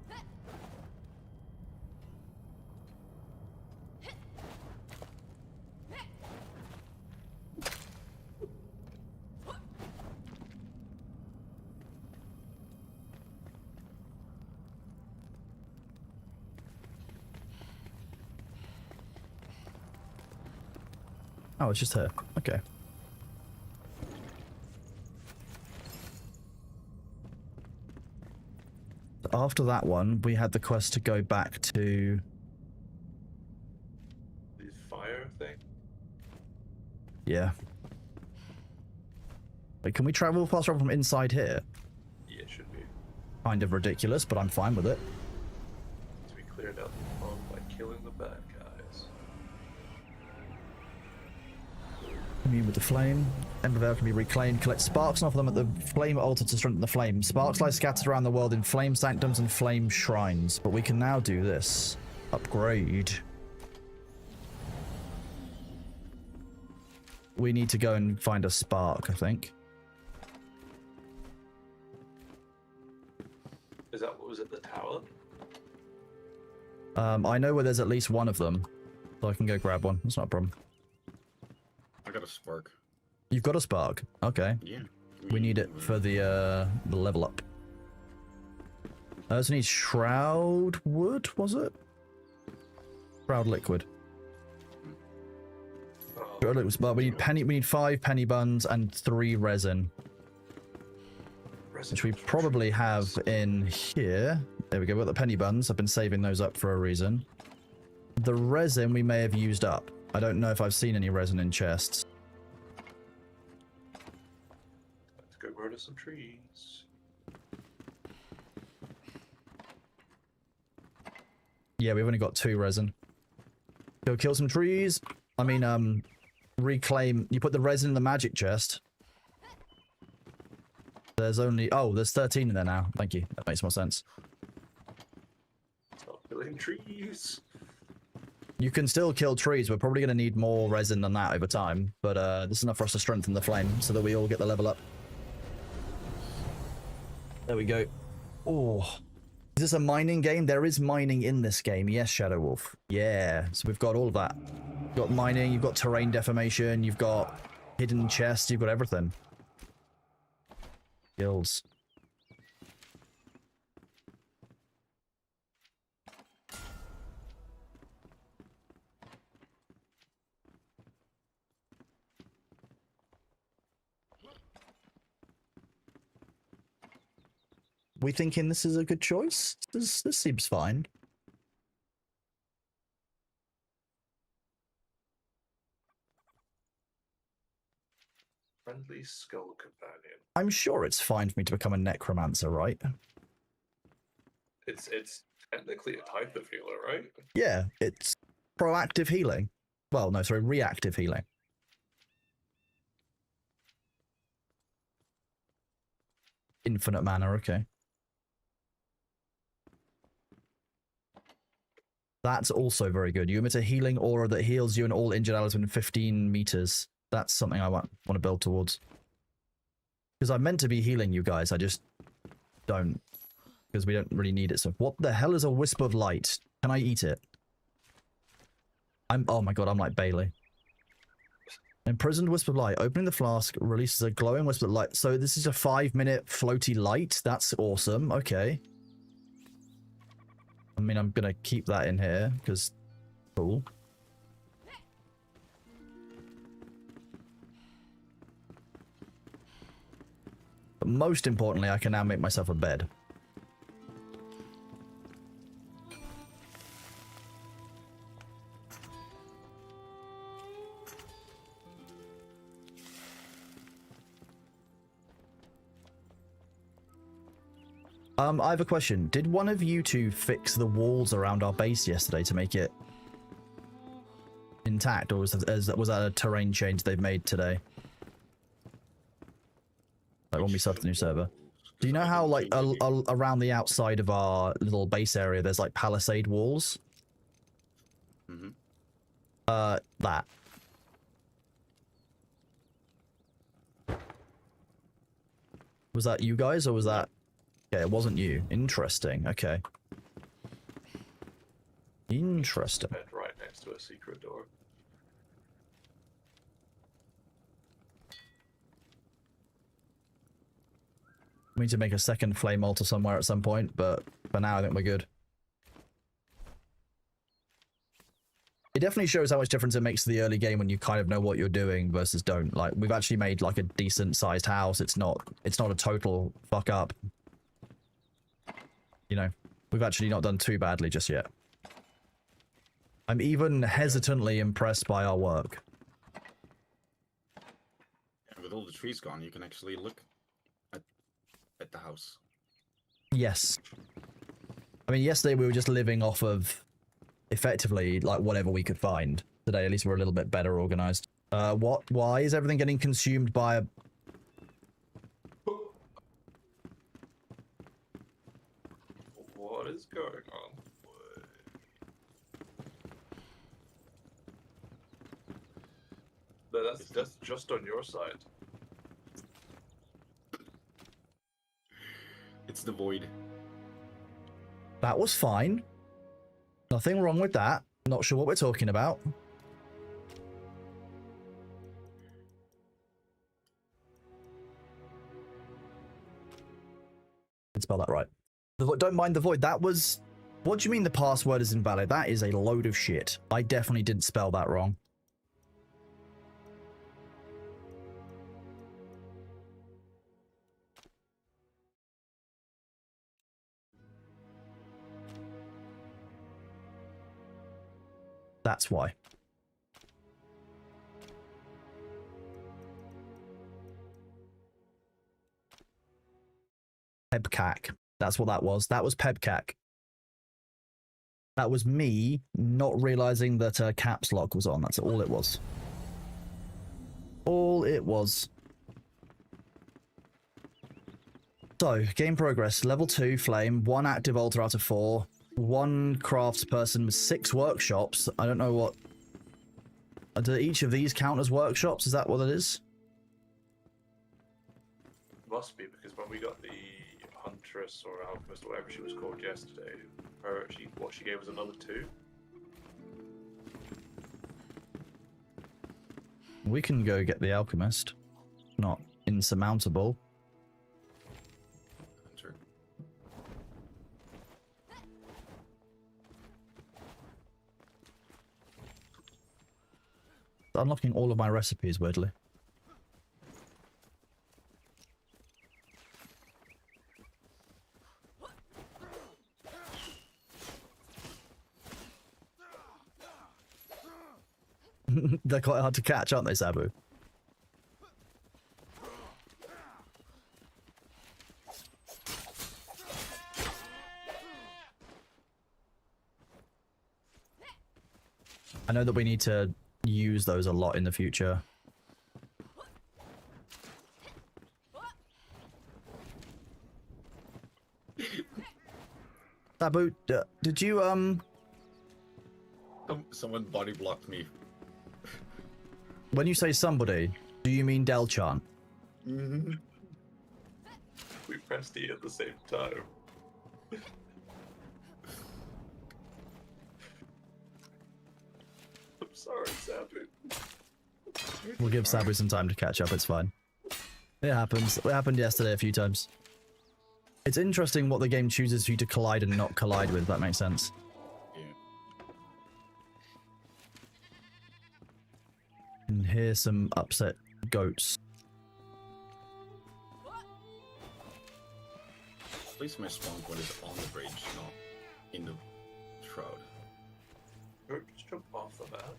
Oh, it's just her. Okay. After that one, we had the quest to go back to... The fire thing? Yeah. Wait, can we travel fast travel from inside here? Yeah, it should be. Kind of ridiculous, but I'm fine with it. To be cleared out the fog by killing the bad guys. Commune with the flame. Ember Veil can be reclaimed. Collect sparks and offer them at the flame altar to strengthen the flame. Sparks lie scattered around the world in flame sanctums and flame shrines. But we can now do this. Upgrade. We need to go and find a spark, I think. Is that what was at the tower? I know where there's at least one of them. So I can go grab one. That's not a problem. I got a spark. You've got a spark. Okay. Yeah. We need it for the level up. I also need shroud wood, was it? Shroud liquid. Oh, Shroud liquid, but we need 5 penny buns and 3 resin. Which we probably have in here. There we go, we've got the penny buns. I've been saving those up for a reason. The resin we may have used up. I don't know if I've seen any resin in chests. Let's go murder some trees. Yeah, we've only got 2 resin. Go kill some trees. I mean, reclaim. You put the resin in the magic chest. There's only... Oh, there's 13 in there now. Thank you. That makes more sense. Stop killing trees. You can still kill trees. We're probably going to need more resin than that over time. But this is enough for us to strengthen the flame so that we all get the level up. There we go. Oh. Is this a mining game? There is mining in this game. Yes, Shadow Wolf. Yeah. So we've got all of that. You've got mining. You've got terrain deformation. You've got hidden chests. You've got everything. Skills. We thinking this is a good choice? This seems fine. Friendly skull companion. I'm sure it's fine for me to become a necromancer, right? It's technically a type of healer, right? Yeah, it's proactive healing. Well, no, sorry, reactive healing. Infinite mana, okay. That's also very good. You emit a healing aura that heals you and all injured allies within 15 meters. That's something I want to build towards. Because I'm meant to be healing you guys, I just don't. Because we don't really need it. So what the hell is a wisp of light? Can I eat it? Oh my god, I'm like Bailey. Imprisoned wisp of light. Opening the flask releases a glowing wisp of light. So this is a 5-minute floaty light. That's awesome. Okay. I mean, I'm gonna keep that in here because cool. most importantly, I can now make myself a bed. I have a question. Did one of you two fix the walls around our base yesterday to make it intact, or was that a terrain change they've made today? Like when we started the new server. Do you know how, like, around the outside of our little base area, there's like palisade walls? Mm-hmm. That. Was that you guys, or was that... Okay, it wasn't you. Interesting. Okay. Interesting. Bed right next to a secret door. We need to make a second flame altar somewhere at some point, but for now I think we're good. It definitely shows how much difference it makes to the early game when you kind of know what you're doing versus don't. Like, we've actually made like a decent sized house. It's not a total fuck up. You know, we've actually not done too badly just yet. I'm even hesitantly impressed by our work. And with all the trees gone, you can actually look at the house. Yes. I mean, yesterday we were just living off of effectively like whatever we could find. Today, at least we're a little bit better organized. Why is everything getting consumed by a... What is going on? That's just on your side. It's the void. That was fine. Nothing wrong with that. Not sure what we're talking about. Didn't spell that right. Don't mind the void. That was... What do you mean the password is invalid? That is a load of shit. I definitely didn't spell that wrong. That's why. Pebcac. That's what that was. That was Pebcac. That was me not realizing that caps lock was on. That's all it was. All it was. So, game progress. Level 2, flame. 1 active altar out of 4. 1 craftsperson with 6 workshops. I don't know what... Do each of these count as workshops? Is that what it is? Must be, because when we got the Huntress or Alchemist or whatever she was called yesterday, she gave us another 2. We can go get the Alchemist. Not insurmountable. True. Unlocking all of my recipes, weirdly. They're quite hard to catch, aren't they, Sabu? I know that we need to use those a lot in the future. Sabu, did you, Someone body blocked me. when you say somebody, do you mean Delchan? Mm-hmm. We pressed E at the same time. I'm sorry, Sabu. We'll give Sabu some time to catch up, it's fine. It happens. It happened yesterday a few times. It's interesting what the game chooses for you to collide and not collide with, if that makes sense. Yeah. And hear some upset goats. Please my spawn point is on the bridge, not in the shroud. Or just jump off the map.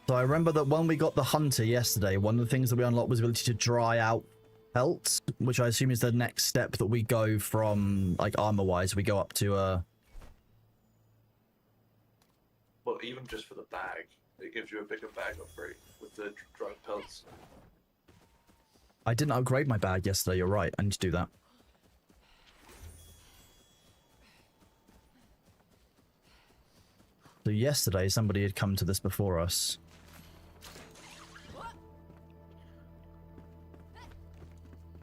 So I remember that when we got the hunter yesterday, one of the things that we unlocked was the ability to dry out pelts, which I assume is the next step that we go from, like, armor-wise. We go up to, Well, even just for the bag, it gives you a bigger bag upgrade with the dried pelts. I didn't upgrade my bag yesterday, you're right. I need to do that. So yesterday, somebody had come to this before us.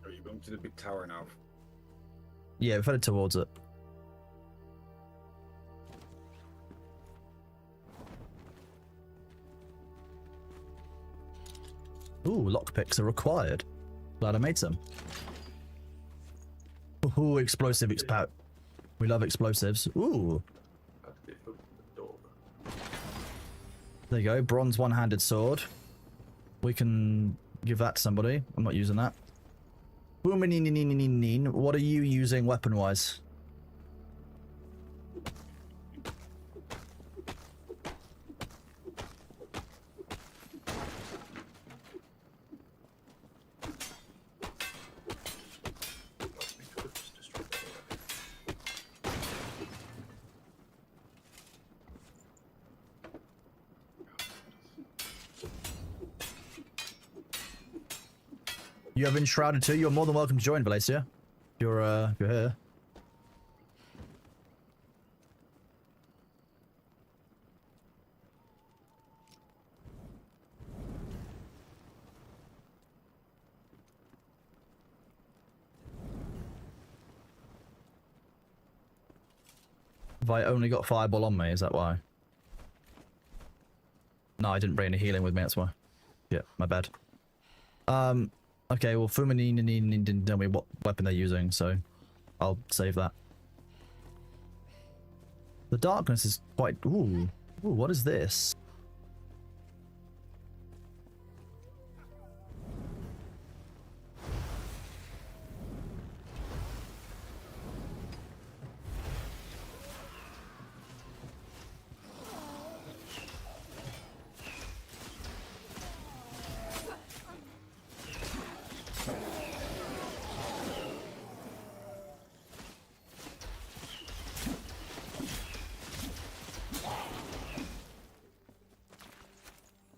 Are you going to the big tower now? Yeah, we've headed towards it. Ooh, lockpicks are required. Glad I made some. Ooh, explosive expat. We love explosives. Ooh. There you go, bronze one-handed sword. We can give that to somebody. I'm not using that. What are you using weapon-wise? You have Enshrouded too. You're more than welcome to join, Valencia. If you're here. Have I only got fireball on me? Is that why? No, I didn't bring any healing with me. That's why. Yeah, my bad. Okay, well, Fumanine didn't tell me what weapon they're using, so I'll save that. The darkness is quite... Ooh, what is this?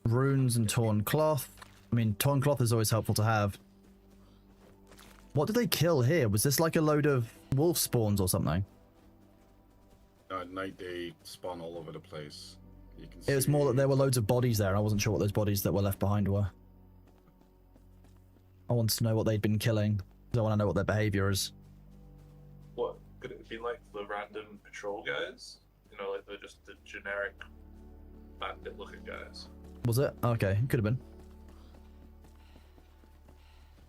Runes and torn cloth. I mean, torn cloth is always helpful to have. What did they kill here? Was this like a load of wolf spawns or something? At night they spawn all over the place. You can It was more that there were loads of bodies there, and I wasn't sure what those bodies that were left behind were. I wanted to know what they'd been killing. I want to know what their behavior is. What? Could it be like the random patrol guys? You know, like just the generic bandit looking guys. Was it? Okay, could have been.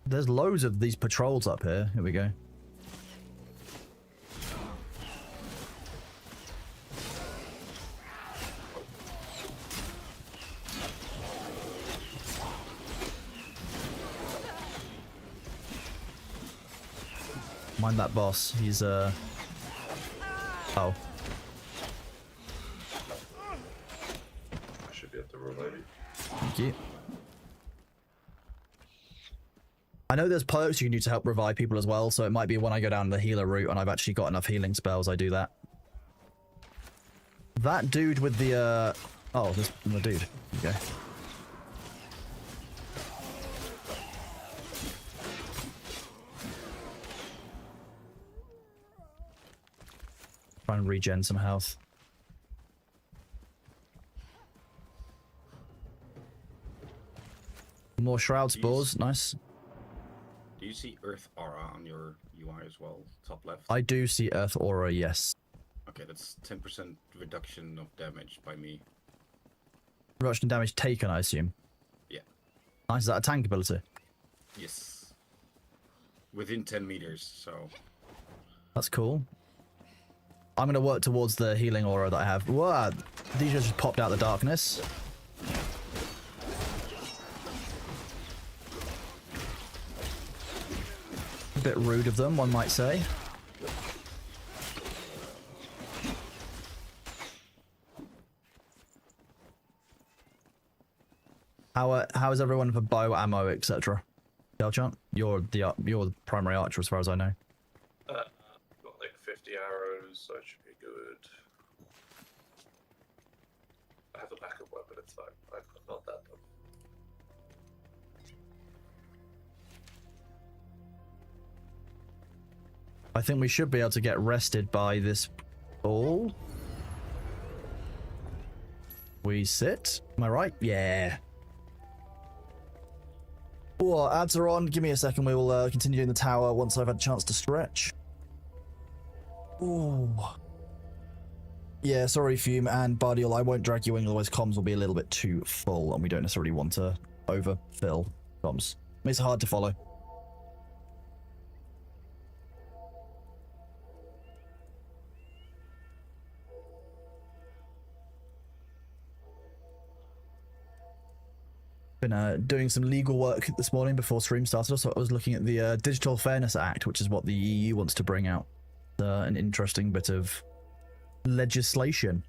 There's loads of these patrols up here. Here we go. Mind that boss. He's Oh. I should be able to revive you. Thank you. I know there's perks you can do to help revive people as well, so it might be when I go down the healer route and I've actually got enough healing spells, I do that. That dude with the, Oh, there's the dude. Okay. Try and regen some health. More shroud spores, nice. Do you see Earth Aura on your UI as well? Top left? I do see Earth Aura, yes. Okay, that's 10% reduction of damage by me. Reduction damage taken, I assume. Yeah. Nice, is that a tank ability? Yes. Within 10 meters, so... That's cool. I'm going to work towards the healing aura that I have. Whoa! These just popped out the darkness. bit rude of them, one might say. How is everyone for bow, ammo, etc.? Delchant, you're the primary archer as far as I know. Got like 50 arrows, so it should be good. I have a backup weapon, it's fine. I'm not that dumb. I think we should be able to get rested by this ball. We sit. Am I right? Yeah. Oh, ads are on. Give me a second. We will continue in the tower once I've had a chance to stretch. Oh. Yeah, sorry, Fume and Bardial. I won't drag you in, otherwise comms will be a little bit too full, and we don't necessarily want to overfill comms. Makes it hard to follow. Been doing some legal work this morning before stream started, so I was looking at the Digital Fairness Act, which is what the EU wants to bring out. An interesting bit of legislation.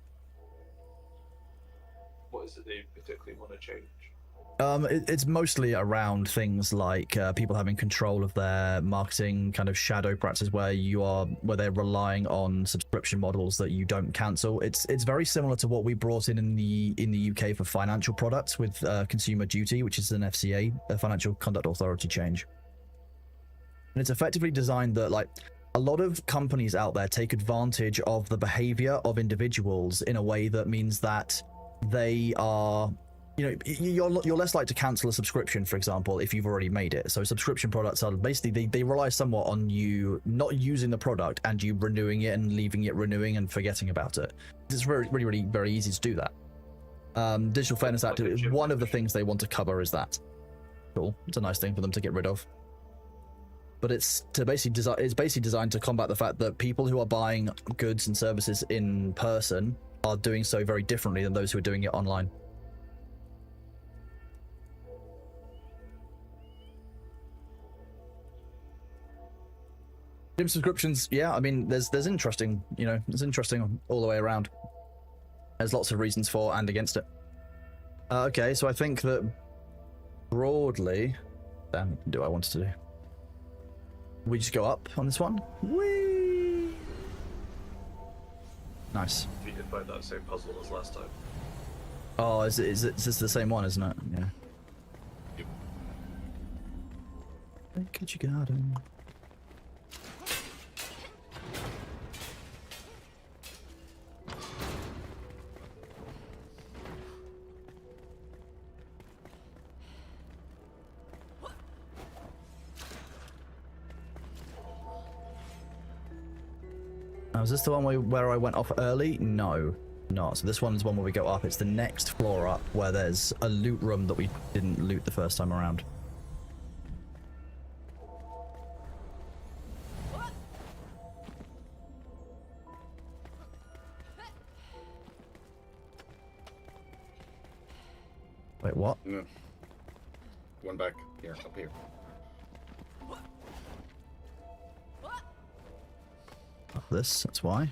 What is it they particularly want to change? It's mostly around things like people having control of their marketing, kind of shadow practices where they're relying on subscription models that you don't cancel. It's very similar to what we brought in the UK for financial products with Consumer Duty, which is an FCA, a Financial Conduct Authority change. And it's effectively designed that, like, a lot of companies out there take advantage of the behavior of individuals in a way that means that they are, you know, you're less likely to cancel a subscription, for example, if you've already made it. So subscription products are basically, they rely somewhat on you not using the product and you renewing it and leaving it renewing and forgetting about it. It's really very easy to do that. Digital Fairness Act, one of the things they want to cover is that. Cool. It's a nice thing for them to get rid of. But it's basically designed to combat the fact that people who are buying goods and services in person are doing so very differently than those who are doing it online. Gym subscriptions, yeah, I mean, there's interesting, you know, there's interesting all the way around. There's lots of reasons for and against it. Okay, so I think that broadly, damn, I can do what I wanted to do. We just go up on this one. Whee! Nice. If you did find that same puzzle as last time. Oh, is this the same one, isn't it? Yeah. Yep. Look at your garden. Now, is this the one where I went off early? No, not. So this one's one where we go up. It's the next floor up where there's a loot room that we didn't loot the first time around. Wait, what? No. One back. Here, up here. This, that's why.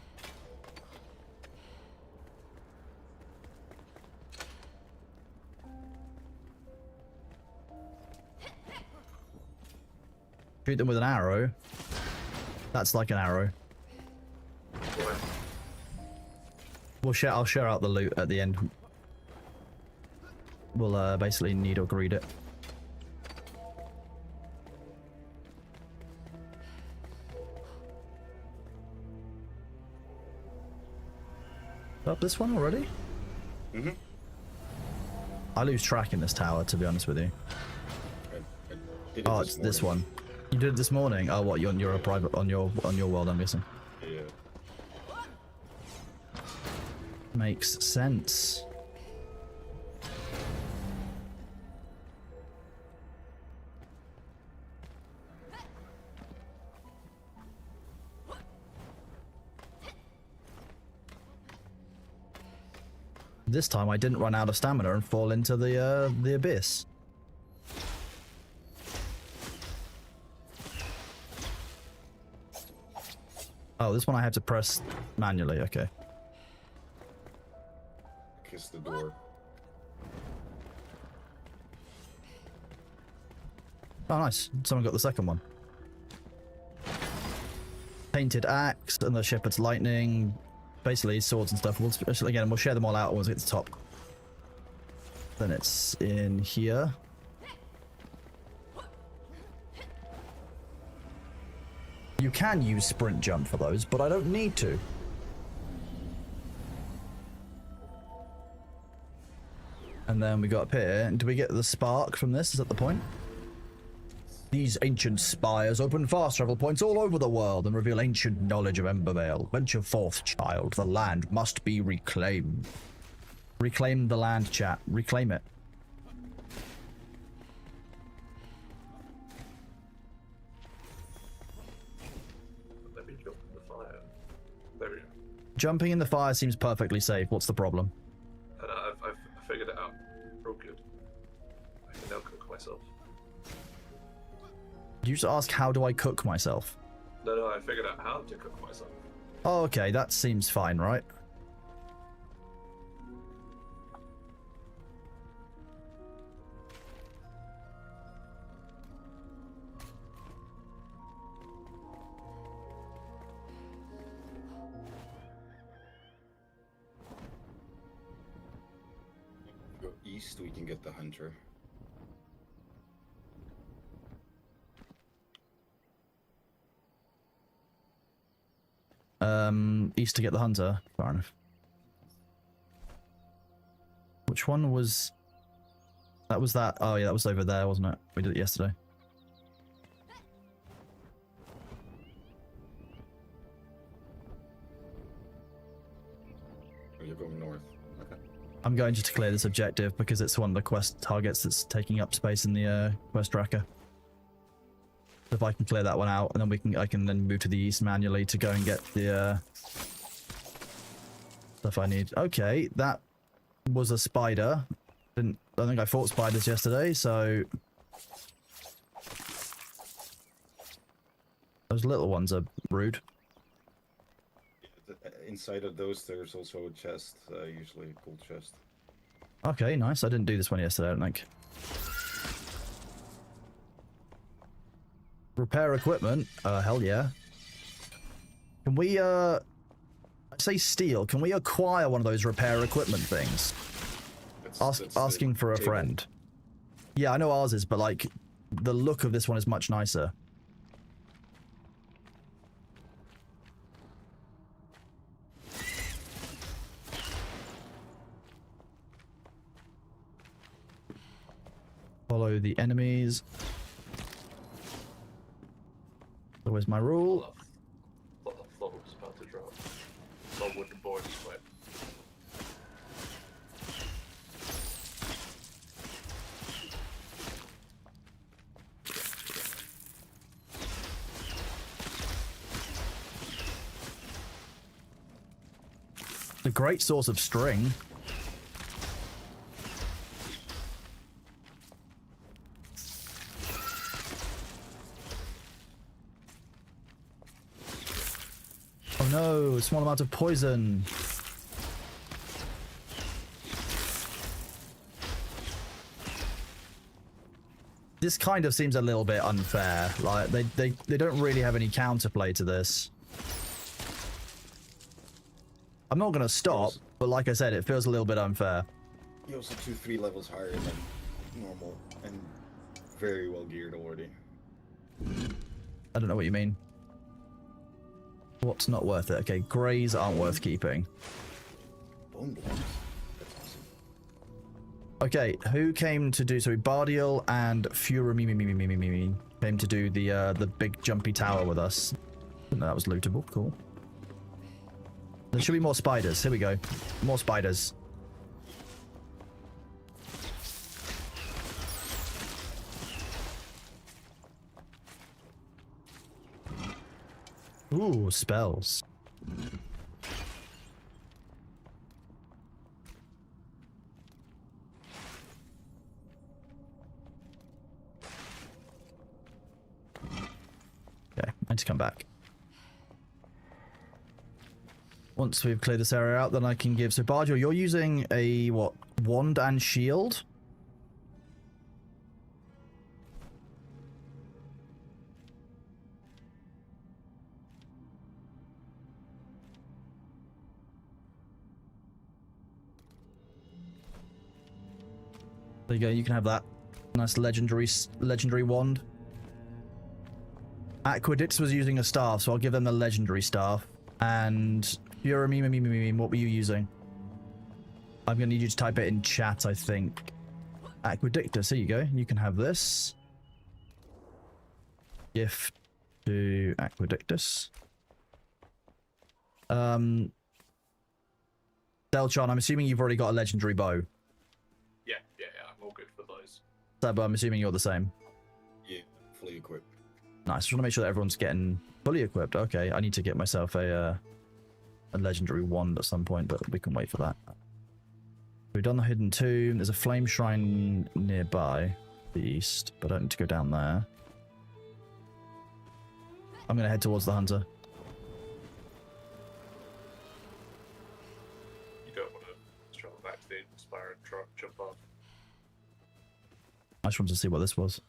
Shoot them with an arrow. That's like an arrow. I'll share out the loot at the end. We'll basically needle greed it. Up this one already? Mm-hmm. I lose track in this tower, to be honest with you. I did it Oh, it's this one. You did it this morning? Oh, what? You're a private on your world, I'm guessing. Yeah. Makes sense. This time I didn't run out of stamina and fall into the abyss. Oh, this one I have to press manually. Okay. Kiss the door. Oh, nice. Someone got the second one. Painted axe and the shepherd's lightning. Basically, swords and stuff. Again, we'll share them all out once we get to the top. Then it's in here. You can use sprint jump for those, but I don't need to. And then we got up here. Do we get the spark from this? Is that the point? These ancient spires open fast travel points all over the world and reveal ancient knowledge of Embervale. Venture forth, child. The land must be reclaimed. Reclaim the land, chat. Reclaim it. Let me jump in the fire. There we go. Jumping in the fire seems perfectly safe. What's the problem? And I've figured it out. Real good. I can now cook myself. You just ask, how do I cook myself? No, I figured out how to cook myself. Oh, okay, that seems fine, right? Go east, we can get the hunter. East to get the hunter. Fair enough. Which one was... That was that... Oh yeah, that was over there, wasn't it? We did it yesterday. Oh, you're going north. Okay. I'm going just to clear this objective because it's one of the quest targets that's taking up space in the quest tracker. If I can clear that one out, and then I can then move to the east manually to go and get the stuff I need. Okay, that was a spider. I think I fought spiders yesterday, so those little ones are rude. Inside of those, there's also a chest, usually a gold chest. Okay, nice. I didn't do this one yesterday, I don't think. Repair equipment? Hell yeah. Can we, I say steal, can we acquire one of those repair equipment things? Asking for a friend. Yeah, I know ours is, but like, the look of this one is much nicer. Follow the enemies. Where's my rule? I thought it was about to drop. So wooden boards, but... The great source of string. Oh no, small amount of poison. This kind of seems a little bit unfair. Like they don't really have any counterplay to this. I'm not gonna stop, but like I said, it feels a little bit unfair. You're also 2-3 levels higher than normal and very well geared already. I don't know what you mean. What's not worth it? Okay, greys aren't worth keeping. Bone blocks. That's awesome. Okay, who came to do... So Bardiel and Furimi came to do the big jumpy tower with us. No, that was lootable. Cool. There should be more spiders. Here we go. More spiders. Ooh, spells. Okay, I need to come back. Once we've cleared this area out, then I can give... So, Barjo, you're using a, what, wand and shield? There you go, you can have that. Nice legendary wand. Aquedix was using a staff, so I'll give them the legendary staff. And Furamim, what were you using? I'm going to need you to type it in chat, I think. Aquedictus, here you go. You can have this. Gift to Aquedictus. Delchan, I'm assuming you've already got a legendary bow. Yeah, I'm all good for those. Seb, I'm assuming you're the same. Yeah, fully equipped. Nice. Just want to make sure that everyone's getting fully equipped. Okay, I need to get myself a legendary wand at some point, but we can wait for that. We've done the hidden tomb. There's a flame shrine nearby, the east, but I don't need to go down there. I'm going to head towards the hunter. You don't want to travel back to the Spire and jump off. I just wanted to see what this was.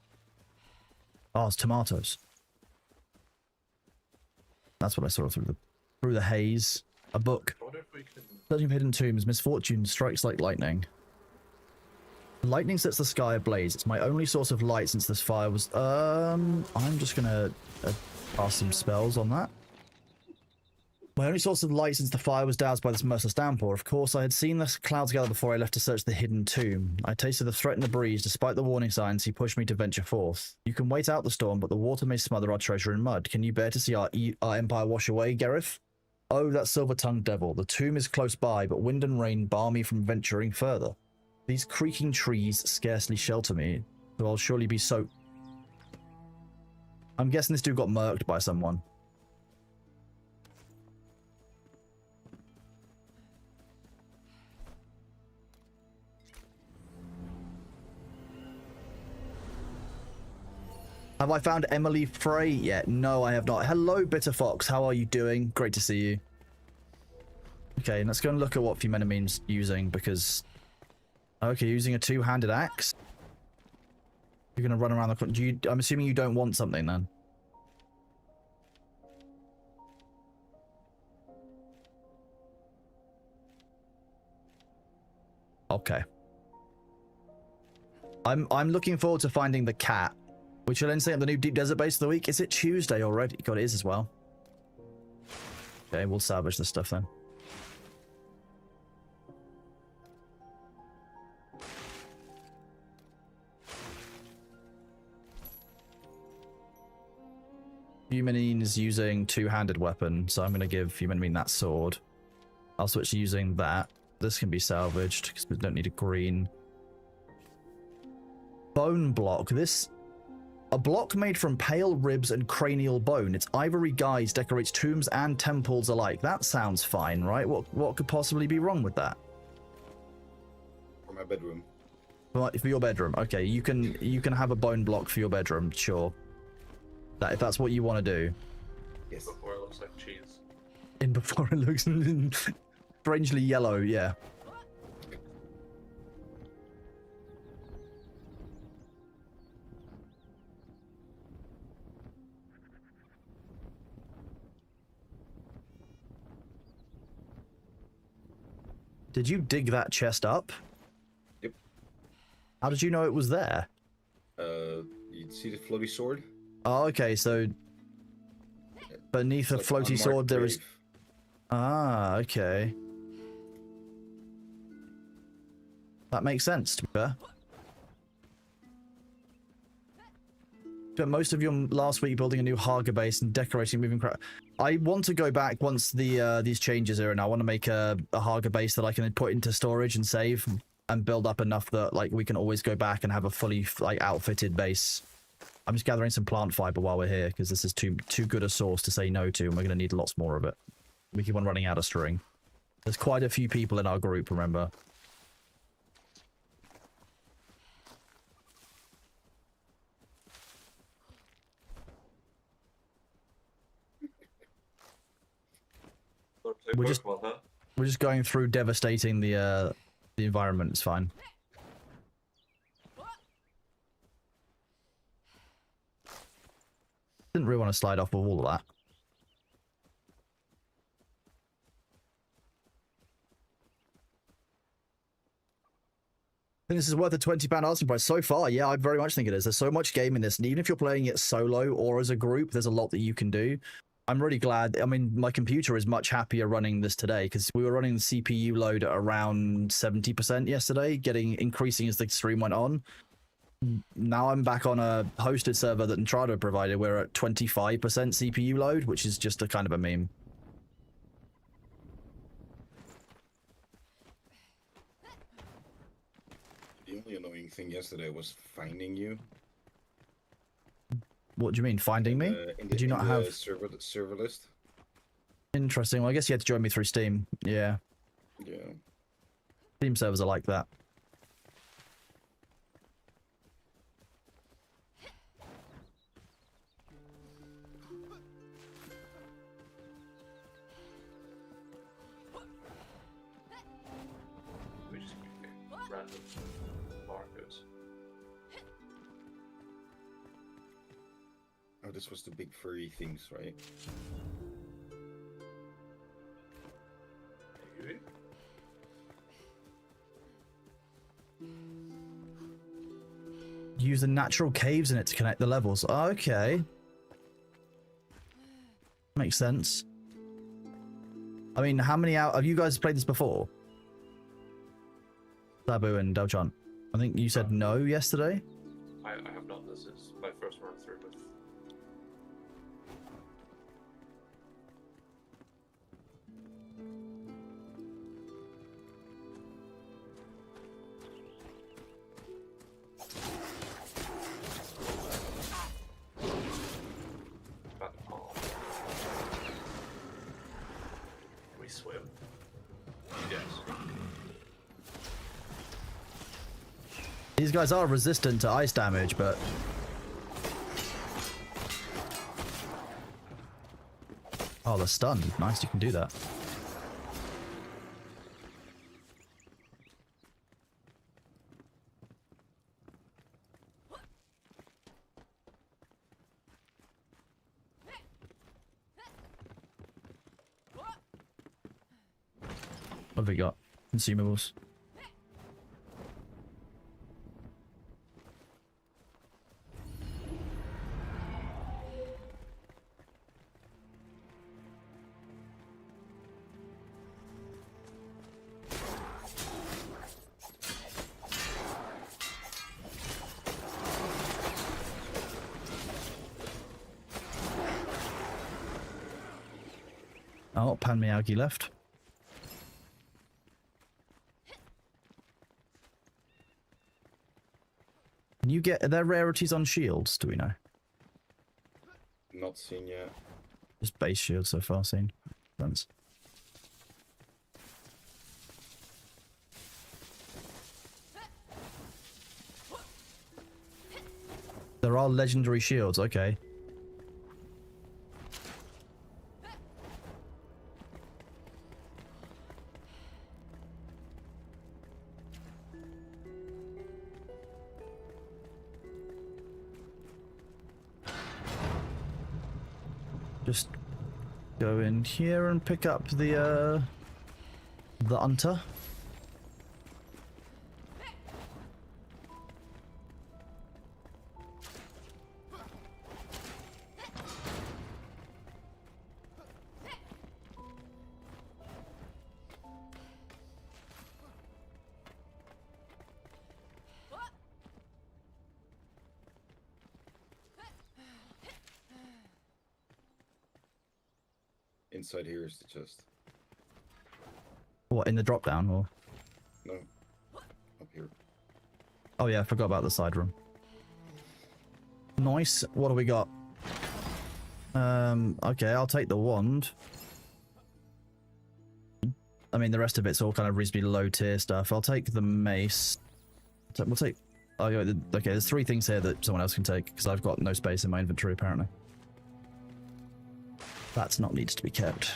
Oh, it's tomatoes. That's what I saw through the haze. A book. I wonder if we can... Searching for hidden tombs. Misfortune strikes like lightning. Lightning sets the sky ablaze. It's my only source of light since this fire was... I'm just gonna cast some spells on that. My only source of light since the fire was doused by this merciless downpour. Of course, I had seen the clouds gather before I left to search the hidden tomb. I tasted the threat in the breeze. Despite the warning signs, he pushed me to venture forth. You can wait out the storm, but the water may smother our treasure in mud. Can you bear to see our empire wash away, Gareth? Oh, that silver-tongued devil. The tomb is close by, but wind and rain bar me from venturing further. These creaking trees scarcely shelter me, so I'll surely be soaked. I'm guessing this dude got murked by someone. Have I found Emily Frey yet? No, I have not. Hello, Bitter Fox. How are you doing? Great to see you. Okay, let's go and look at what Fumenamine's using, because... Okay, using a two-handed axe? You're going to run around the corner. I'm assuming you don't want something, then. Okay. I'm looking forward to finding the cat. Which will then say on the new Deep Desert base of the week. Is it Tuesday already? God, it is as well. Okay, we'll salvage this stuff then. Fumanine is using two-handed weapon, so I'm going to give Fumanine that sword. I'll switch to using that. This can be salvaged, because we don't need a green. Bone block. This... A block made from pale ribs and cranial bone. Its ivory guise decorates tombs and temples alike. That sounds fine, right? What could possibly be wrong with that? For my bedroom. For your bedroom. Okay, you can have a bone block for your bedroom, sure. If that's what you want to do. Yes. Before it looks like cheese. Before it looks strangely yellow, yeah. Did you dig that chest up? Yep. How did you know it was there? You see the floaty sword? Oh, okay, so beneath the It's like floaty unmarked sword there is... grave. Ah, okay. That makes sense, to be fair. Spent most of your last week building a new Haga base and decorating moving crap. I want to go back once these changes are in. I want to make a Haga base that I can put into storage and save and build up enough that like we can always go back and have a fully like outfitted base. I'm just gathering some plant fiber while we're here because this is too good a source to say no to, and we're going to need lots more of it. We keep on running out of string. There's quite a few people in our group, remember. Don't play We're just- Pokemon, huh? We're just going through devastating the environment. It's fine. Didn't really want to slide off of all of that. I think this is worth a £20 asking price so far. Yeah, I very much think it is. There's so much game in this, and even if you're playing it solo or as a group, there's a lot that you can do. I'm really glad. I mean, my computer is much happier running this today because we were running the CPU load at around 70% yesterday, increasing as the stream went on. Now I'm back on a hosted server that Enshrouded provided. We're at 25% CPU load, which is just a kind of a meme. The only annoying thing yesterday was finding you. What do you mean, finding me? Did you not have server list? Interesting. Well, I guess you had to join me through Steam. Yeah. Yeah. Steam servers are like that. We just keep random markers. Oh, this was the big furry things, right? Maybe. Use the natural caves in it to connect the levels. Okay. Makes sense. I mean, how many out have you guys played this before? Sabu and Delchan. I think you said no yesterday. I have not. This is my first run through with. About the pond. Can we swim? Yes. These guys are resistant to ice damage, but oh, they're stunned. Nice, you can do that. What have we got? Consumables. Oh, Pan Miyagi left. Can you get, are there rarities on shields, do we know? Not seen yet. Just base shields so far seen. Thanks. There are legendary shields, okay. Just go in here and pick up the hunter. Inside here is the chest. What, in the drop down or? No. Up here. Oh yeah, I forgot about the side room. Nice. What do we got? Okay, I'll take the wand. I mean, the rest of it's all kind of reasonably low tier stuff. I'll take the mace. We'll take... Oh, yeah, okay, there's 3 things here that someone else can take, because I've got no space in my inventory, apparently. That's not needs to be kept.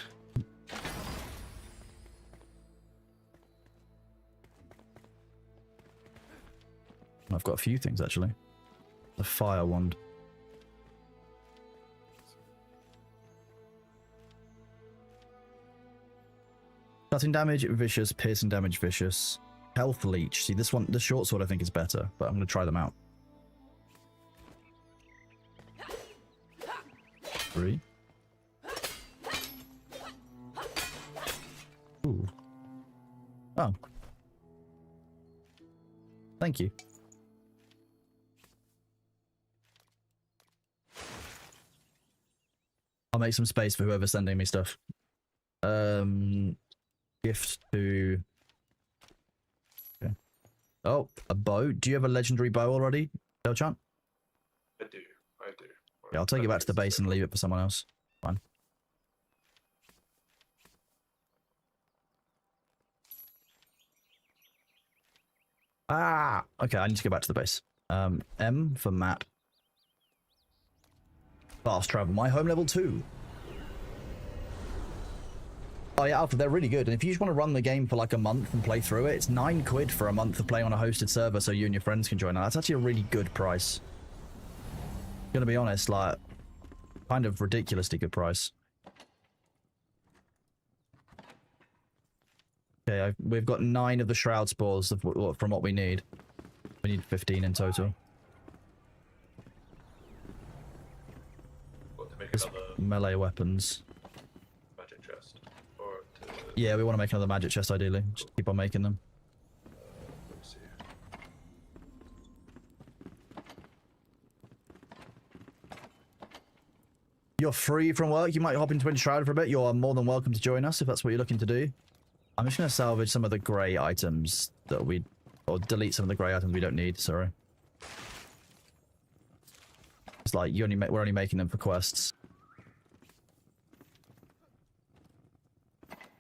I've got a few things actually. The fire wand. Cutting damage, vicious. Piercing damage, vicious. Health leech. See, this one, the short sword I think is better, but I'm going to try them out. 3. Ooh. Oh. Thank you. I'll make some space for whoever's sending me stuff. Gift to... Okay. Oh, a bow. Do you have a legendary bow already, Delchan? I do. Yeah, I'll take it back to the base and leave it for someone else. Fine. Ah! Okay, I need to go back to the base. M for map. Fast travel. My home level 2. Oh yeah, Alpha, they're really good. And if you just want to run the game for like a month and play through it, it's £9 for a month of playing on a hosted server so you and your friends can join. Now, that's actually a really good price. Gonna be honest, like, kind of ridiculously good price. Okay, we've got 9 of the shroud spores from what we need. We need 15 in total. What, to make It's another melee weapons. magic chest? Or to... Yeah, we want to make another magic chest ideally. Just keep on making them. Let me see. You're free from work. You might hop into Enshrouded for a bit. You're more than welcome to join us if that's what you're looking to do. I'm just going to salvage some of the grey items that we... Or delete some of the grey items we don't need, sorry. It's like, we're only making them for quests.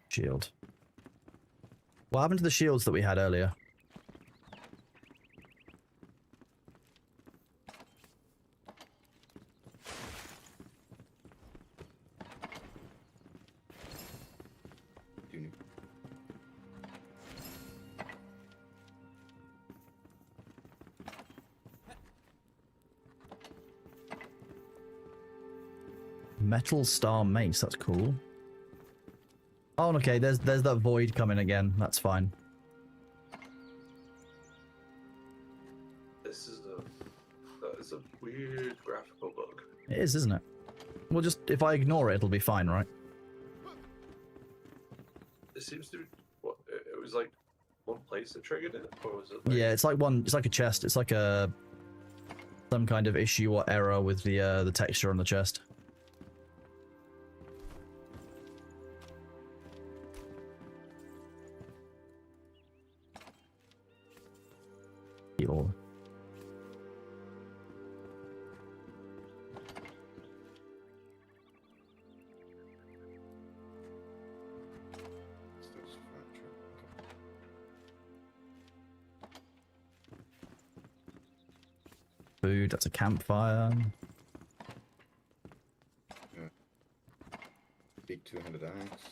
Shield. What happened to the shields that we had earlier? Metal Star Mace, that's cool. Oh, okay, there's that void coming again. That's fine. That is a weird graphical bug. It is, isn't it? Well, just if I ignore it, it'll be fine, right? It seems to be, what, it was like one place that triggered it, or was it like... Yeah, it's like a chest. It's like some kind of issue or error with the texture on the chest. Heal. Food, that's a campfire. Yeah. Big 200 axe.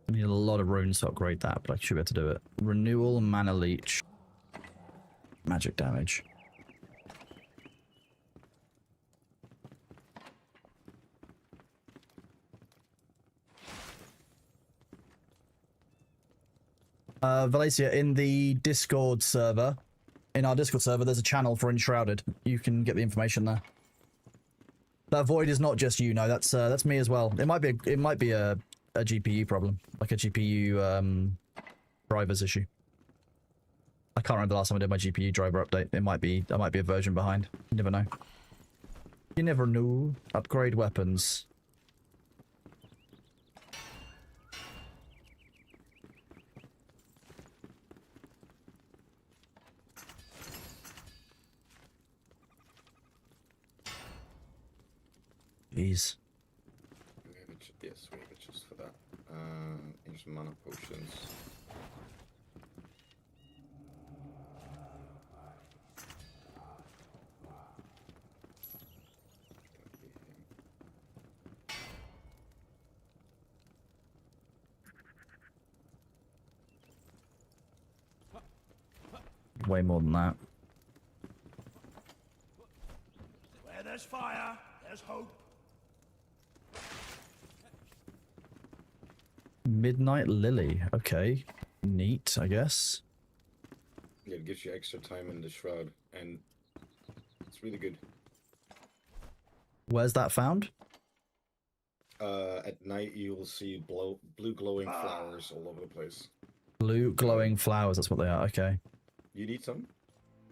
I need a lot of runes to upgrade that, but I should be able to do it. Renewal, mana leech, magic damage. Valencia, in the Discord server, in our Discord server, there's a channel for Enshrouded. You can get the information there. That void is not just you, no. That's me as well. It might be a GPU problem, like a GPU drivers issue. I can't remember the last time I did my GPU driver update. I might be a version behind. You never know. You never know. Upgrade weapons. Jeez. Yes, we have a chest for that. Here's mana potions. way more than that. Where there's fire, there's hope. Midnight Lily. Okay. Neat, I guess. Yeah, it gives you extra time in the shroud, and it's really good. Where's that found? At night you will see blue glowing flowers all over the place. Blue glowing flowers, that's what they are. Okay. You need some?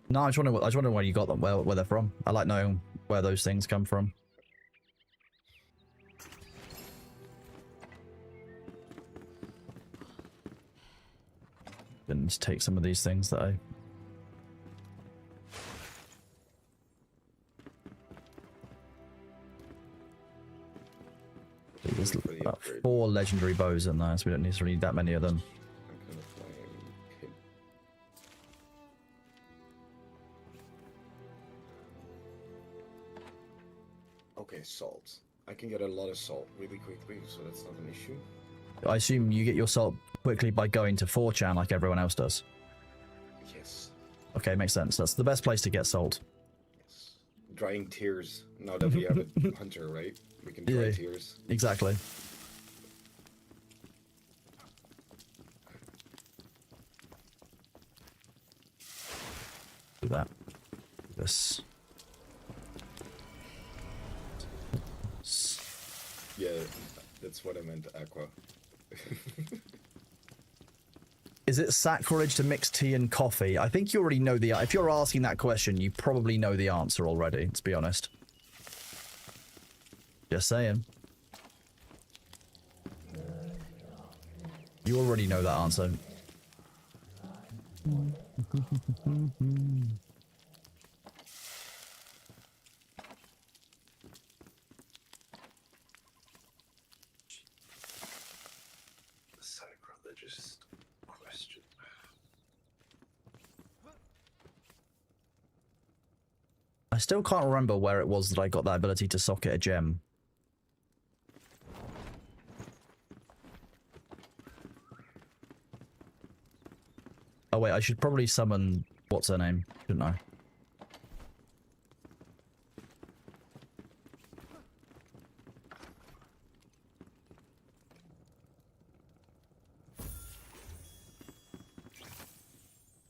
No, I just wonder where you got them, where they're from. I like knowing where those things come from. Then just take some of these things that I... There's about 4 legendary bows in there, so we don't necessarily need that many of them. Okay, salt. I can get a lot of salt really quickly, so that's not an issue. I assume you get your salt quickly by going to 4chan like everyone else does. Yes. Okay, makes sense. That's the best place to get salt. Yes. Drying tears. Now that we have a hunter, right? We can dry tears. Exactly. Do that. This. Yeah, that's what I meant, aqua. Is it sacrilege to mix tea and coffee? I think you already know the... If you're asking that question, you probably know the answer already, let's be honest. Just saying. You already know that answer. Sacrilegious question. I still can't remember where it was that I got that ability to socket a gem. Oh wait, I should probably summon... What's her name? Shouldn't I?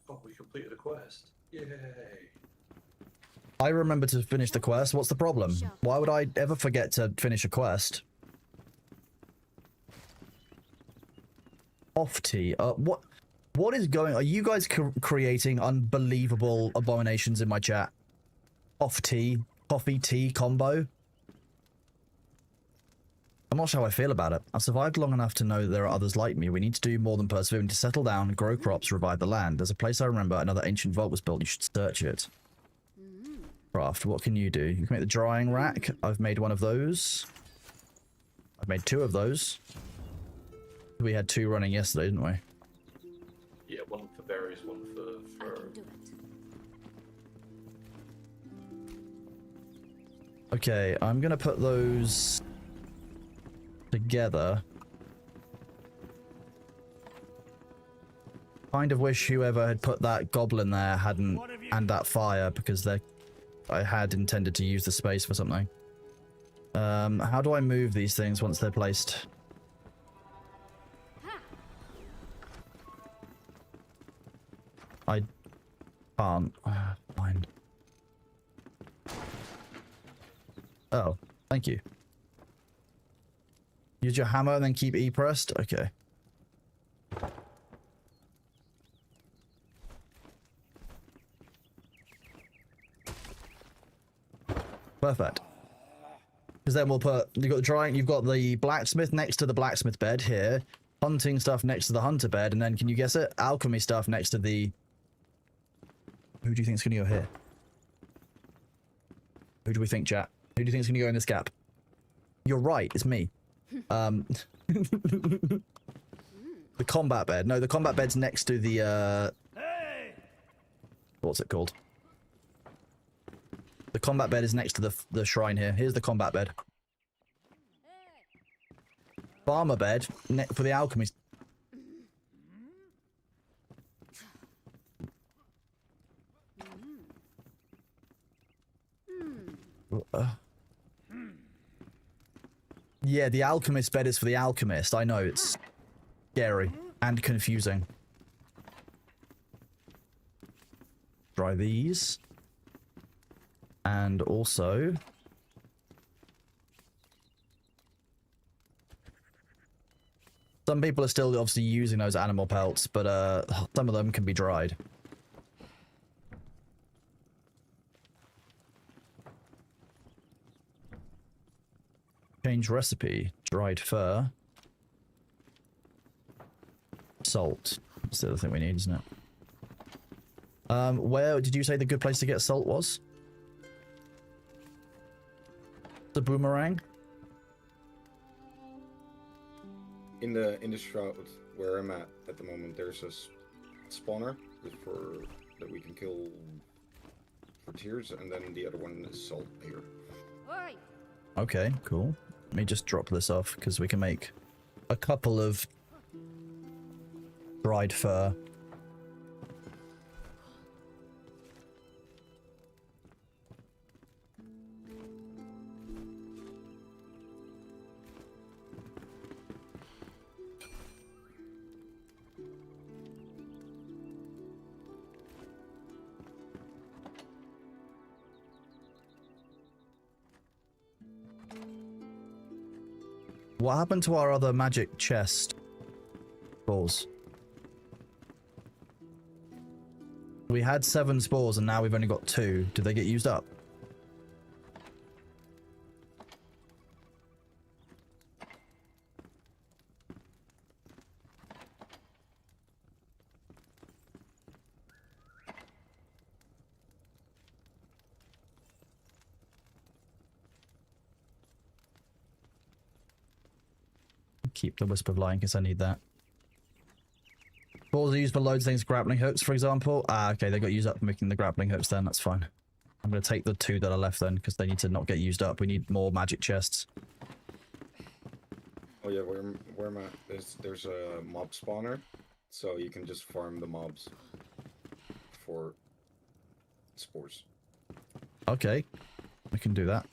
Oh, we completed a quest. Yay! I remember to finish the quest. What's the problem? Why would I ever forget to finish a quest? Off tea. What is going... Are you guys creating unbelievable abominations in my chat? Off tea, coffee tea combo? I'm not sure how I feel about it. I've survived long enough to know that there are others like me. We need to do more than persevere. We need to settle down, grow crops, revive the land. There's a place I remember another ancient vault was built. You should search it. Craft, what can you do? You can make the drying rack. I've made one of those. I've made 2 of those. We had 2 running yesterday, didn't we? Yeah, one for berries, one for fur. Okay, I'm gonna put those together. Kind of wish whoever had put that goblin there hadn't, and that fire, because I had intended to use the space for something. How do I move these things once they're placed? I can't. Fine. Oh, thank you. Use your hammer and then keep E pressed? Okay. Perfect. Because then we'll put... You've got the drying... You've got the blacksmith next to the blacksmith bed here. Hunting stuff next to the hunter bed. And then, can you guess it? Alchemy stuff next to the... Who do you think's going to go here? Who do we think, chat? Who do you think's going to go in this gap? You're right, it's me. The combat bed. No, the combat bed's next to the, Hey! What's it called? The combat bed is next to the shrine here. Here's the combat bed. Farmer bed for the alchemy. Yeah, the alchemist bed is for the alchemist. I know, it's scary and confusing. Try these. And also... some people are still obviously using those animal pelts, but some of them can be dried. Change recipe. Dried fur. Salt. That's the other thing we need, isn't it? Where did you say the good place to get salt was? The boomerang? In the shroud where I'm at the moment, there's a spawner that we can kill for tears, and then the other one is salt here. Okay, cool. Let me just drop this off because we can make a couple of dried fur. What happened to our other magic chest balls? We had 7 spores and now we've only got 2. Did they get used up? Keep the Wisp of Light in case I need that. Balls are used for loads of things, grappling hooks, for example. Ah, okay, they got used up for making the grappling hooks then, that's fine. I'm going to take the 2 that are left then, because they need to not get used up. We need more magic chests. Oh yeah, where am I? There's a mob spawner, so you can just farm the mobs for spores. Okay, we can do that.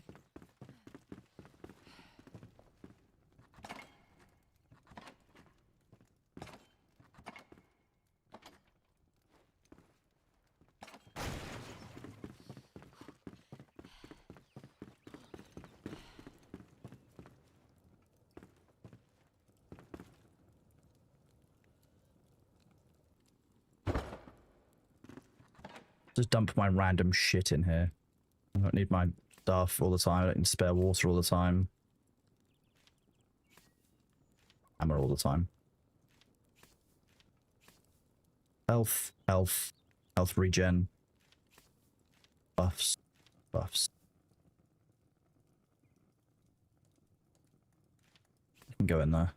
Just dump my random shit in here. I don't need my stuff all the time. I don't need spare water all the time. Hammer all the time. Health, health, health regen. Buffs, buffs. I can go in there.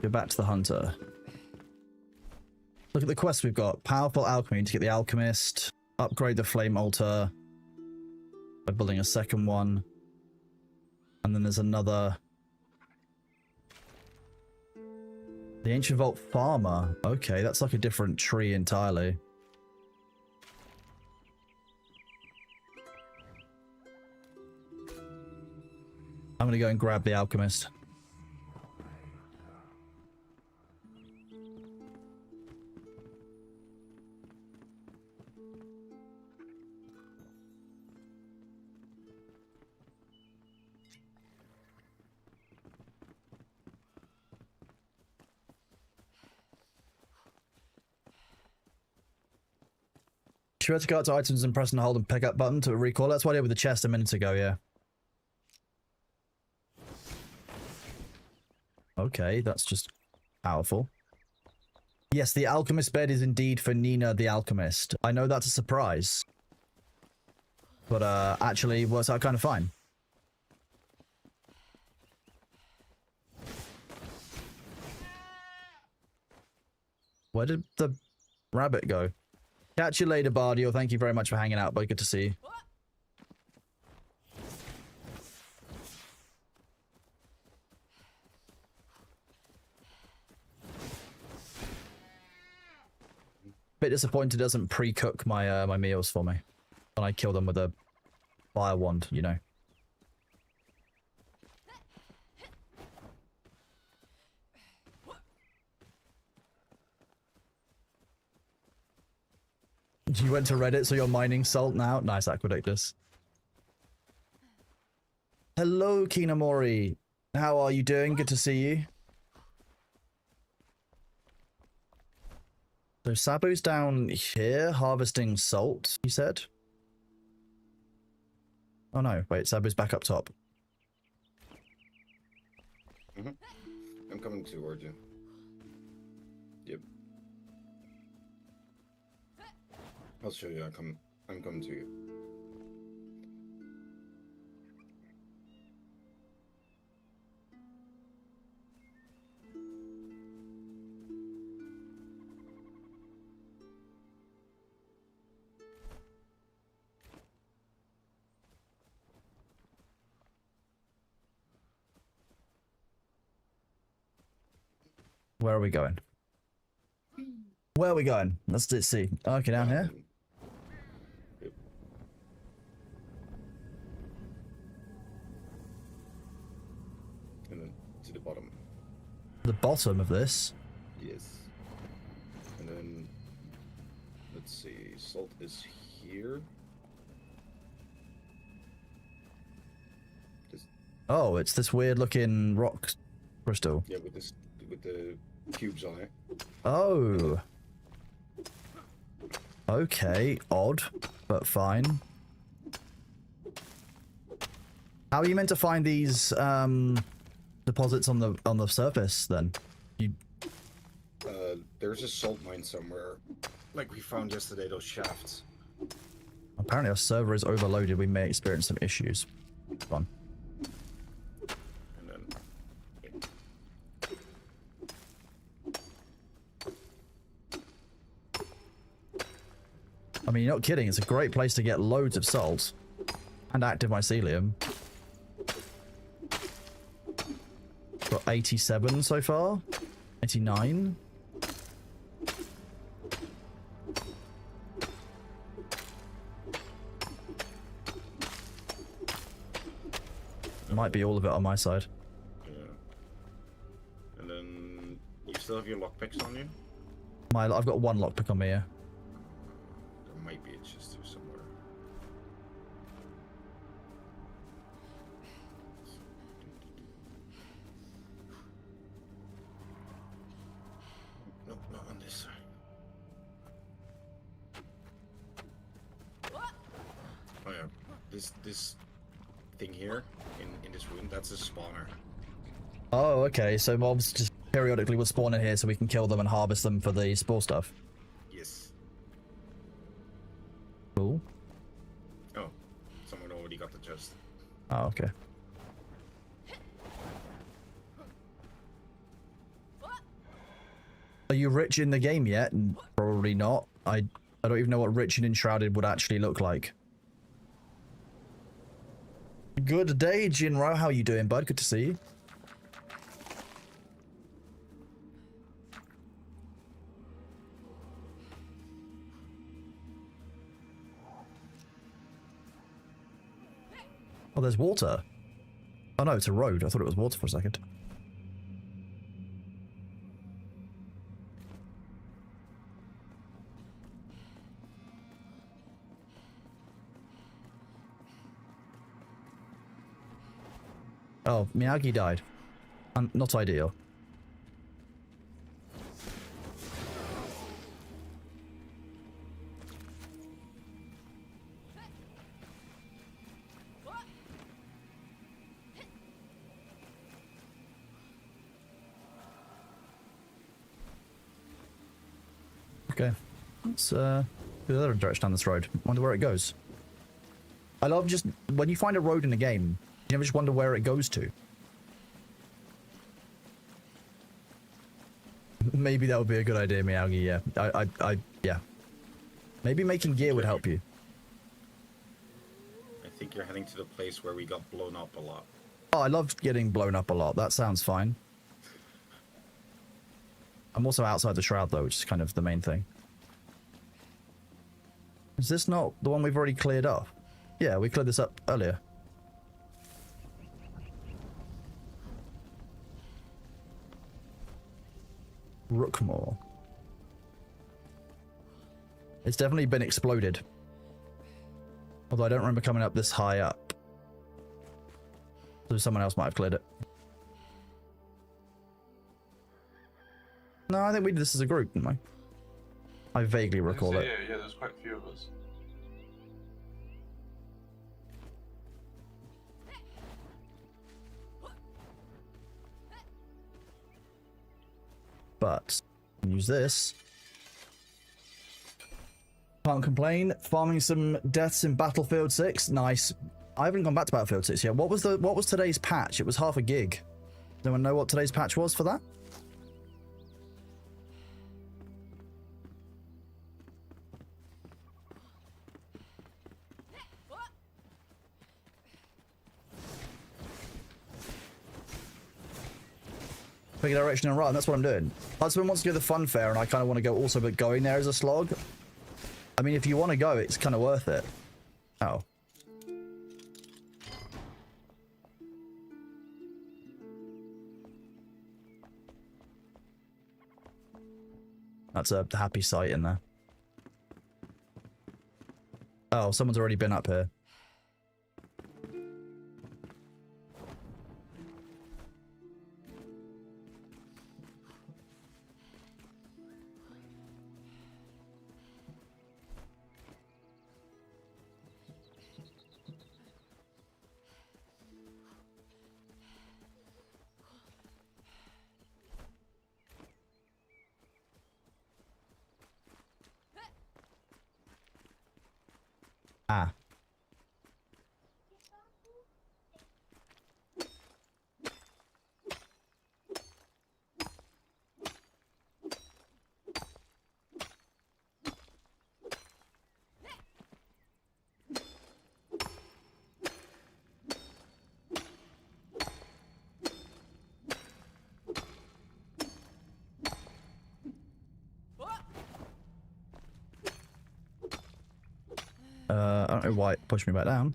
Go back to the hunter. Look at the quests we've got. Powerful alchemy to get the alchemist. Upgrade the flame altar by building a second one. And then there's another. The ancient vault farmer. Okay, that's like a different tree entirely. I'm gonna go and grab the alchemist. You had to go out to items and press and hold and pick up button to recall. That's what I did with the chest a minute ago, yeah. Okay, that's just powerful. Yes, the alchemist bed is indeed for Nina the alchemist. I know that's a surprise. But actually works out kind of fine. Where did the rabbit go? Catch you later, Bardio. Thank you very much for hanging out, but good to see you. Bit disappointed it doesn't pre-cook my my meals for me. And I kill them with a fire wand, you know. You went to Reddit, so you're mining salt now? Nice, Aquedictus. Hello, Kinamori. How are you doing? Good to see you. So Sabu's down here harvesting salt, he said. Oh no, wait, Sabu's back up top. I'm coming toward you. Yep. I'll show you. I'm coming to you. Where are we going? Where are we going? Let's see. Okay, down here. Yep. And then to the bottom. The bottom of this. Yes. And then let's see. Salt is here. This, Oh, it's this weird looking rock crystal. yeah, with the cubes on it. Oh. Okay, odd, but fine. How are you meant to find these deposits on the surface then? There's a salt mine somewhere, like we found yesterday. Those shafts. Apparently our server is overloaded. We may experience some issues. Fun. And then I mean, you're not kidding. It's a great place to get loads of salt and active mycelium. Got 87 so far. 89. Might be all of it on my side. yeah. And then you still have your lockpicks on you. I've got one lockpick on me here. There might be a chest here somewhere. No, not on this side. Oh yeah, this thing here in this room, that's a spawner. Oh, okay. So mobs just periodically will spawn in here so we can kill them and harvest them for the spore stuff. Yes. Cool. Oh, someone already got the chest. Oh, okay. Are you rich in the game yet? Probably not. I don't even know what rich and enshrouded would actually look like. Good day, Jinro. How are you doing, bud? Good to see you. Oh, there's water. Oh no, it's a road. I thought it was water for a second. Oh, Miyagi died. Not ideal. Okay, let's go the other direction down this road. Wonder where it goes. I love just when you find a road in a game, you ever just wonder where it goes to. Maybe that would be a good idea, Miyagi. Yeah, yeah. Maybe making gear would help you. I think you're heading to the place where we got blown up a lot. Oh, I love getting blown up a lot. That sounds fine. I'm also outside the shroud though, which is kind of the main thing. Is this not the one we've already cleared off? Yeah, we cleared this up earlier. Rookmore. It's definitely been exploded. Although I don't remember coming up this high up. So someone else might have cleared it. No, I think we did this as a group, didn't we? I vaguely recall it. Yeah, there's quite a few of us. But use this. Can't complain. Farming some deaths in Battlefield 6. Nice. I haven't gone back to Battlefield 6 yet. What was today's patch? It was half a gig. Does anyone know what today's patch was for that? Pick a direction and run. That's what I'm doing. Husband wants to go to the fun fair, and I kind of want to go also, but going there is a slog. I mean, if you want to go, it's kind of worth it. Oh. That's a happy sight in there. Oh, someone's already been up here. Ah. I don't know why it pushed me back down.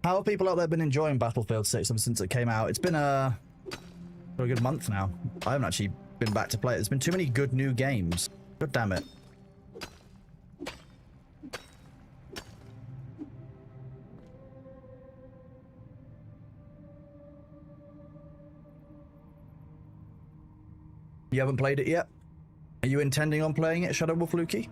How have people out there been enjoying Battlefield 6 ever since it came out? It's been for a good month now. I haven't actually been back to play it. There's been too many good new games. God damn it. You haven't played it yet? Are you intending on playing it, Shadow Wolf Lukey?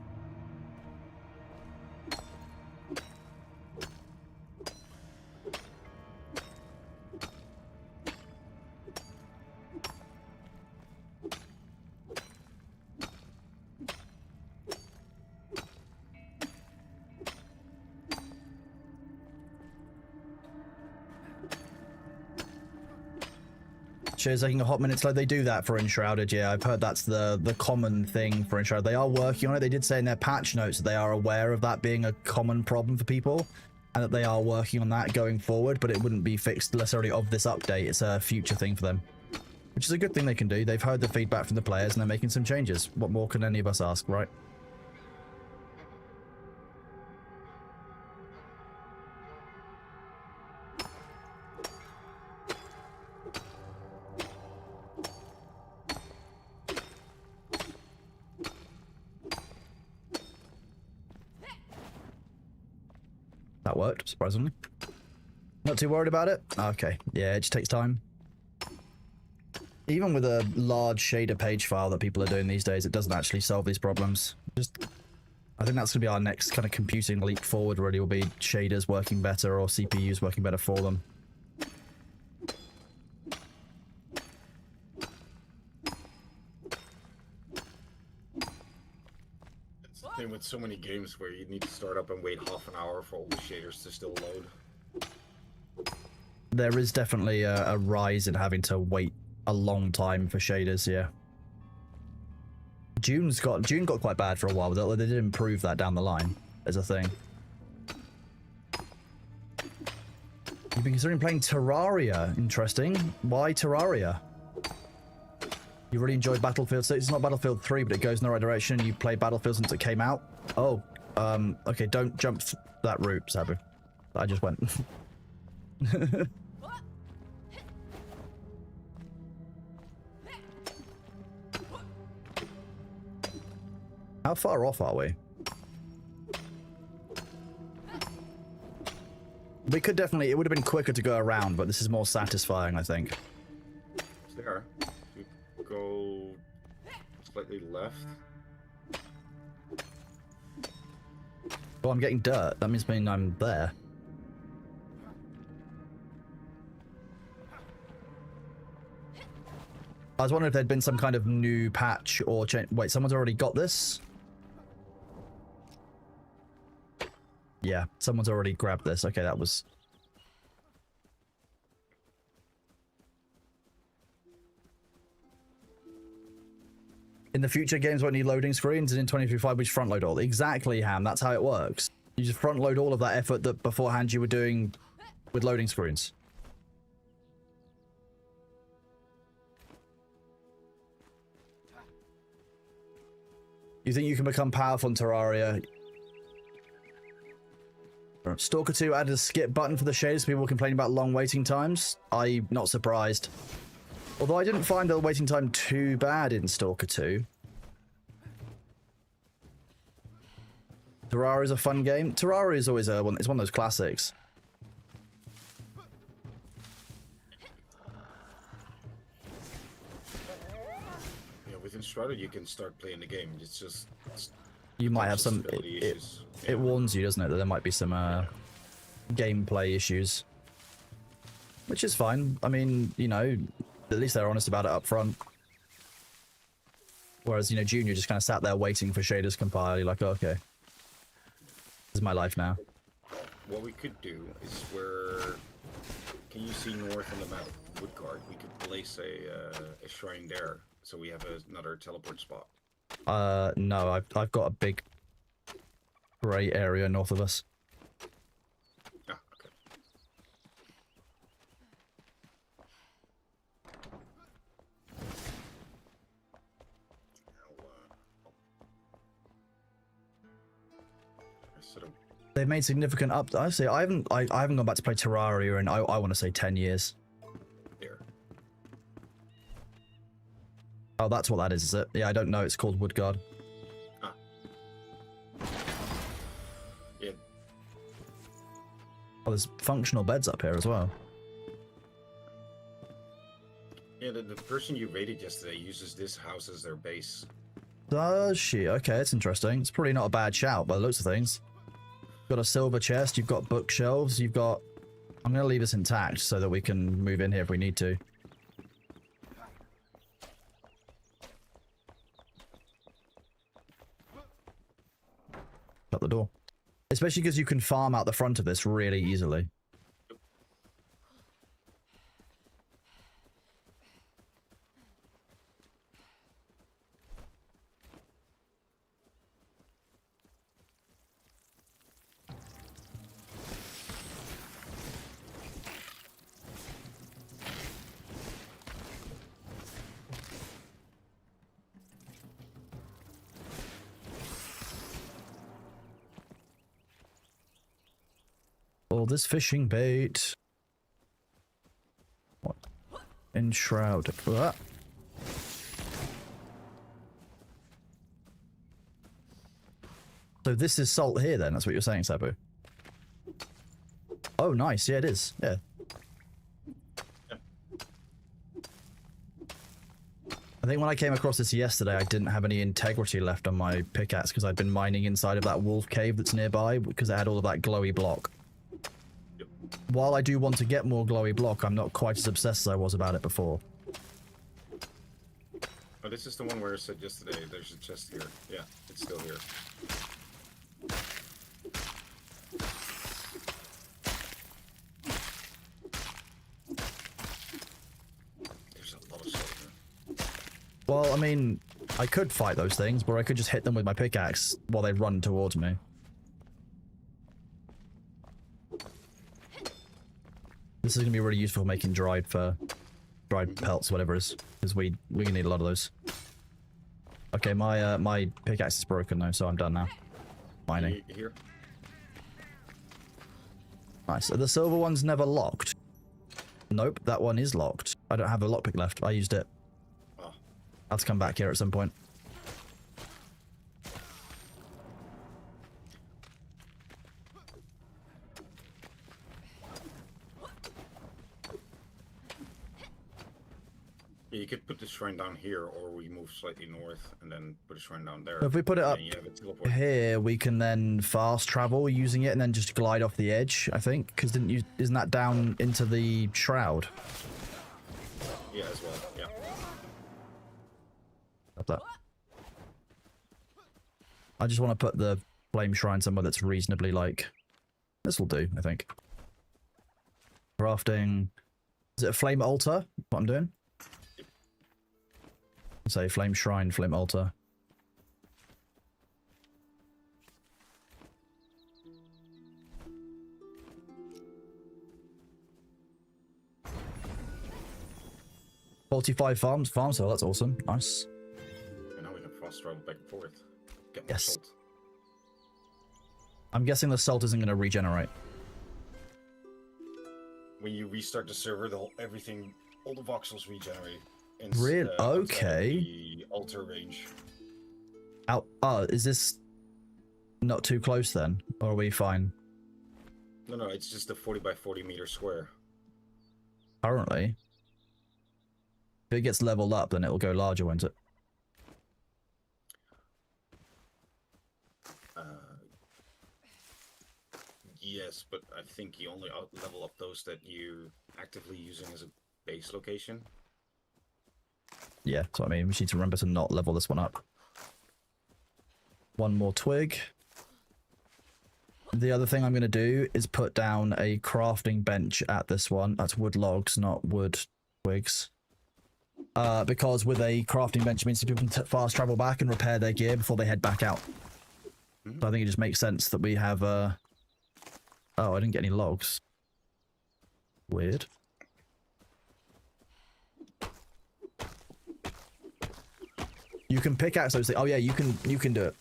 Cheers, taking a hot minute slow. They do that for Enshrouded, yeah. I've heard that's the common thing for Enshrouded. They are working on it. They did say in their patch notes that they are aware of that being a common problem for people, and that they are working on that going forward, but it wouldn't be fixed necessarily of this update. It's a future thing for them, which is a good thing they can do. They've heard the feedback from the players, and they're making some changes. What more can any of us ask, right? That worked, surprisingly. Not too worried about it? Okay, yeah, it just takes time. Even with a large shader page file that people are doing these days, it doesn't actually solve these problems. I think that's going to be our next kind of computing leap forward, really, will be shaders working better or CPUs working better for them. Thing with so many games where you need to start up and wait half an hour for all the shaders to still load. There is definitely a rise in having to wait a long time for shaders, yeah. June got quite bad for a while, but they did improve that down the line as a thing. You've been considering playing Terraria. Interesting. Why Terraria? You really enjoyed Battlefield 6? It's not Battlefield 3, but it goes in the right direction. You played Battlefield since it came out? Oh, okay, don't jump that route, Sabu. I just went. How far off are we? We could definitely, it would have been quicker to go around, but this is more satisfying, I think. There. You go slightly left. Oh, I'm getting dirt. That means I'm there. I was wondering if there'd been some kind of new patch or change. Wait, someone's already got this? Yeah, someone's already grabbed this. Okay, that was... In the future, games won't need loading screens, and in 2035 we just front load all. Exactly, Ham. That's how it works. You just front load all of that effort that beforehand you were doing with loading screens. You think you can become powerful in Terraria? Stalker 2 added a skip button for the shaders. People complaining about long waiting times. I'm not surprised. Although I didn't find the waiting time too bad in Stalker 2. Terraria is a fun game. Terraria is always it's one of those classics. Yeah, with Enshrouded you can start playing the game. It's just You might have some... accessibility issues. It warns you, doesn't it, that there might be some gameplay issues. Which is fine. I mean, you know, at least they're honest about it up front. Whereas, you know, Junior just kind of sat there waiting for shaders compile. You're like, oh, okay. This is my life now. What we could do is where... Can you see north on the map? Woodguard. We could place a shrine there, so we have another teleport spot. No, I've got a big grey area north of us. Ah, okay. Sort of They've made significant I say I haven't gone back to play Terraria in I want to say 10 years. there. Oh, that's what that is it? Yeah, I don't know. It's called Woodguard. Ah. Yeah. Oh, there's functional beds up here as well. Yeah, the person you raided yesterday uses this house as their base. Does she? Okay, that's interesting. It's probably not a bad shout by the looks of things. Got a silver chest, you've got bookshelves, you've got... I'm going to leave this intact so that we can move in here if we need to. Shut the door. Especially because you can farm out the front of this really easily. All this fishing bait. What? Enshrouded. Ah. So this is salt here then, that's what you're saying, Sabu? Oh, nice. Yeah, it is. Yeah. I think when I came across this yesterday, I didn't have any integrity left on my pickaxe because I'd been mining inside of that wolf cave that's nearby because it had all of that glowy block. While I do want to get more glowy block, I'm not quite as obsessed as I was about it before. Oh, this is the one where I said yesterday there's a chest here. Yeah, it's still here. There's a lot of salt here. Well, I mean, I could fight those things, but I could just hit them with my pickaxe while they run towards me. This is going to be really useful for making dried fur. dried pelts, whatever it is, because we can need a lot of those. Okay, my my pickaxe is broken though, so I'm done now. Mining. Here. Nice. Are the silver ones never locked? Nope, that one is locked. I don't have a lockpick left. I used it. Oh. I'll have to come back here at some point. Yeah, you could put the shrine down here, or we move slightly north and then put a shrine down there. If we put it and up then you have a teleport. here, we can then fast travel using it and then just glide off the edge, I think. Because isn't that down into the shroud? Yeah, as well. Yeah. Love that. I just want to put the flame shrine somewhere that's reasonably like... This will do, I think. Crafting... Is it a flame altar? What I'm doing? Say flame shrine, flame altar. $45 farm sale, that's awesome. Nice. And now we can fast travel back and forth. Get more Yes. salt. I'm guessing the salt isn't going to regenerate. When you restart the server, everything, all the voxels regenerate. Really? Outside of Okay. The altar range. Out. Oh, is this not too close then? Or are we fine? No, it's just a 40 by 40 meter square. Currently. If it gets leveled up, then it'll go larger, won't it? Yes, but I think you only level up those that you're actively using as a base location. Yeah, that's what I mean. We just need to remember to not level this one up. One more twig. The other thing I'm going to do is put down a crafting bench at this one. That's wood logs, not wood twigs. Because with a crafting bench, it means people can fast travel back and repair their gear before they head back out. So I think it just makes sense that we have... Oh, I didn't get any logs. Weird. You can pickaxe those things. Oh yeah, you can do it.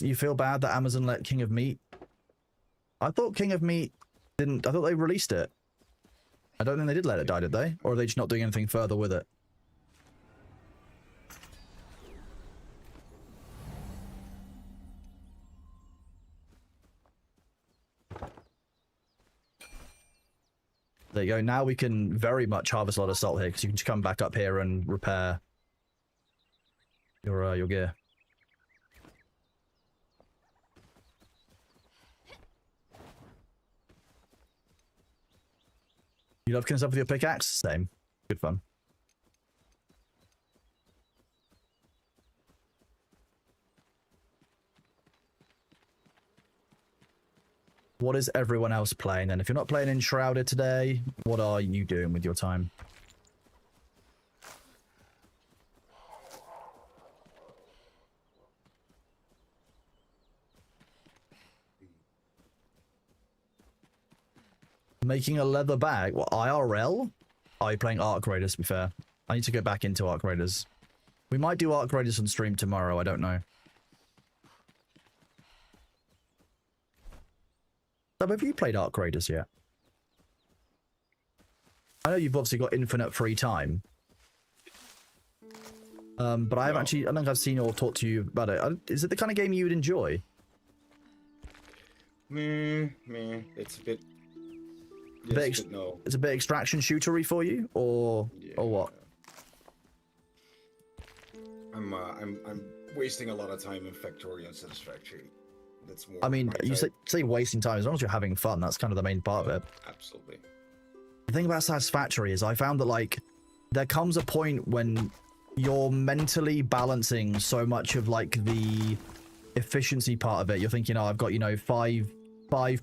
You feel bad that Amazon let King of Meat? I thought King of Meat didn't. I thought they released it. I don't think they did let it die, did they? Or are they just not doing anything further with it? There you go. Now we can very much harvest a lot of salt here because you can just come back up here and repair your gear. You love killing stuff with your pickaxe? Same. Good fun. What is everyone else playing then? If you're not playing Enshrouded today, what are you doing with your time? Making a leather bag? What, IRL? Are you playing Arc Raiders, to be fair? I need to go back into Arc Raiders. We might do Arc Raiders on stream tomorrow, I don't know. Sub, have you played Arc Raiders yet? I know you've obviously got infinite free time. But I haven't actually, I don't think I've seen or talked to you about it. Is it the kind of game you would enjoy? Meh. It's a bit... Yes, but no. It's a bit extraction shootery for you, or what? I'm wasting a lot of time in Factory and Satisfactory. That's more. I mean, my you type. say wasting time, as long as you're having fun, that's kind of the main part of it. Absolutely. The thing about Satisfactory is I found that, like, there comes a point when you're mentally balancing so much of, like, the efficiency part of it. You're thinking, oh, I've got, you know, 5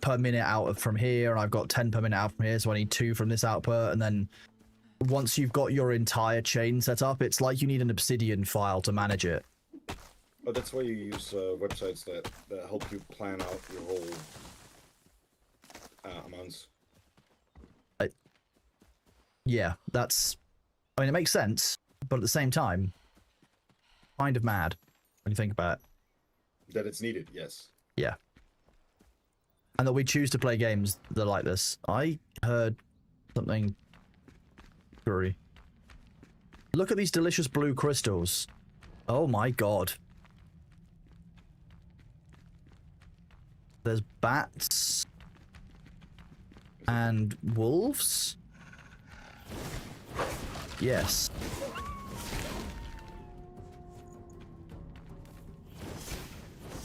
per minute out of from here, and I've got 10 per minute out from here, so I need 2 from this output. And then once you've got your entire chain set up, it's like you need an Obsidian file to manage it. But that's why you use websites that help you plan out your whole amounts. Yeah, that's... I mean, it makes sense, but at the same time, kind of mad when you think about it. That it's needed, yes. Yeah. And that we choose to play games that are like this. I heard something screwy. Look at these delicious blue crystals. Oh my god. There's bats. And wolves? Yes.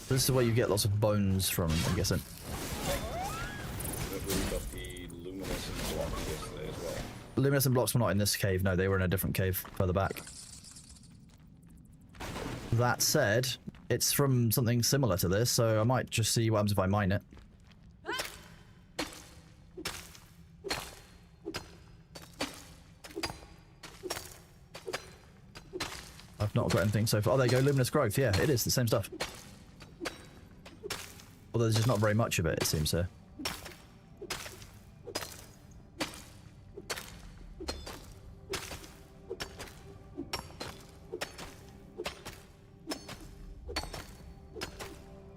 This is where you get lots of bones from, I'm guessing. We got the luminescent blocks yesterday as well. Luminescent blocks were not in this cave, no, they were in a different cave further back. That said, it's from something similar to this, so I might just see what happens if I mine it. I've not got anything so far. Oh, there you go, luminous growth. Yeah, it is the same stuff. Although there's just not very much of it, it seems here.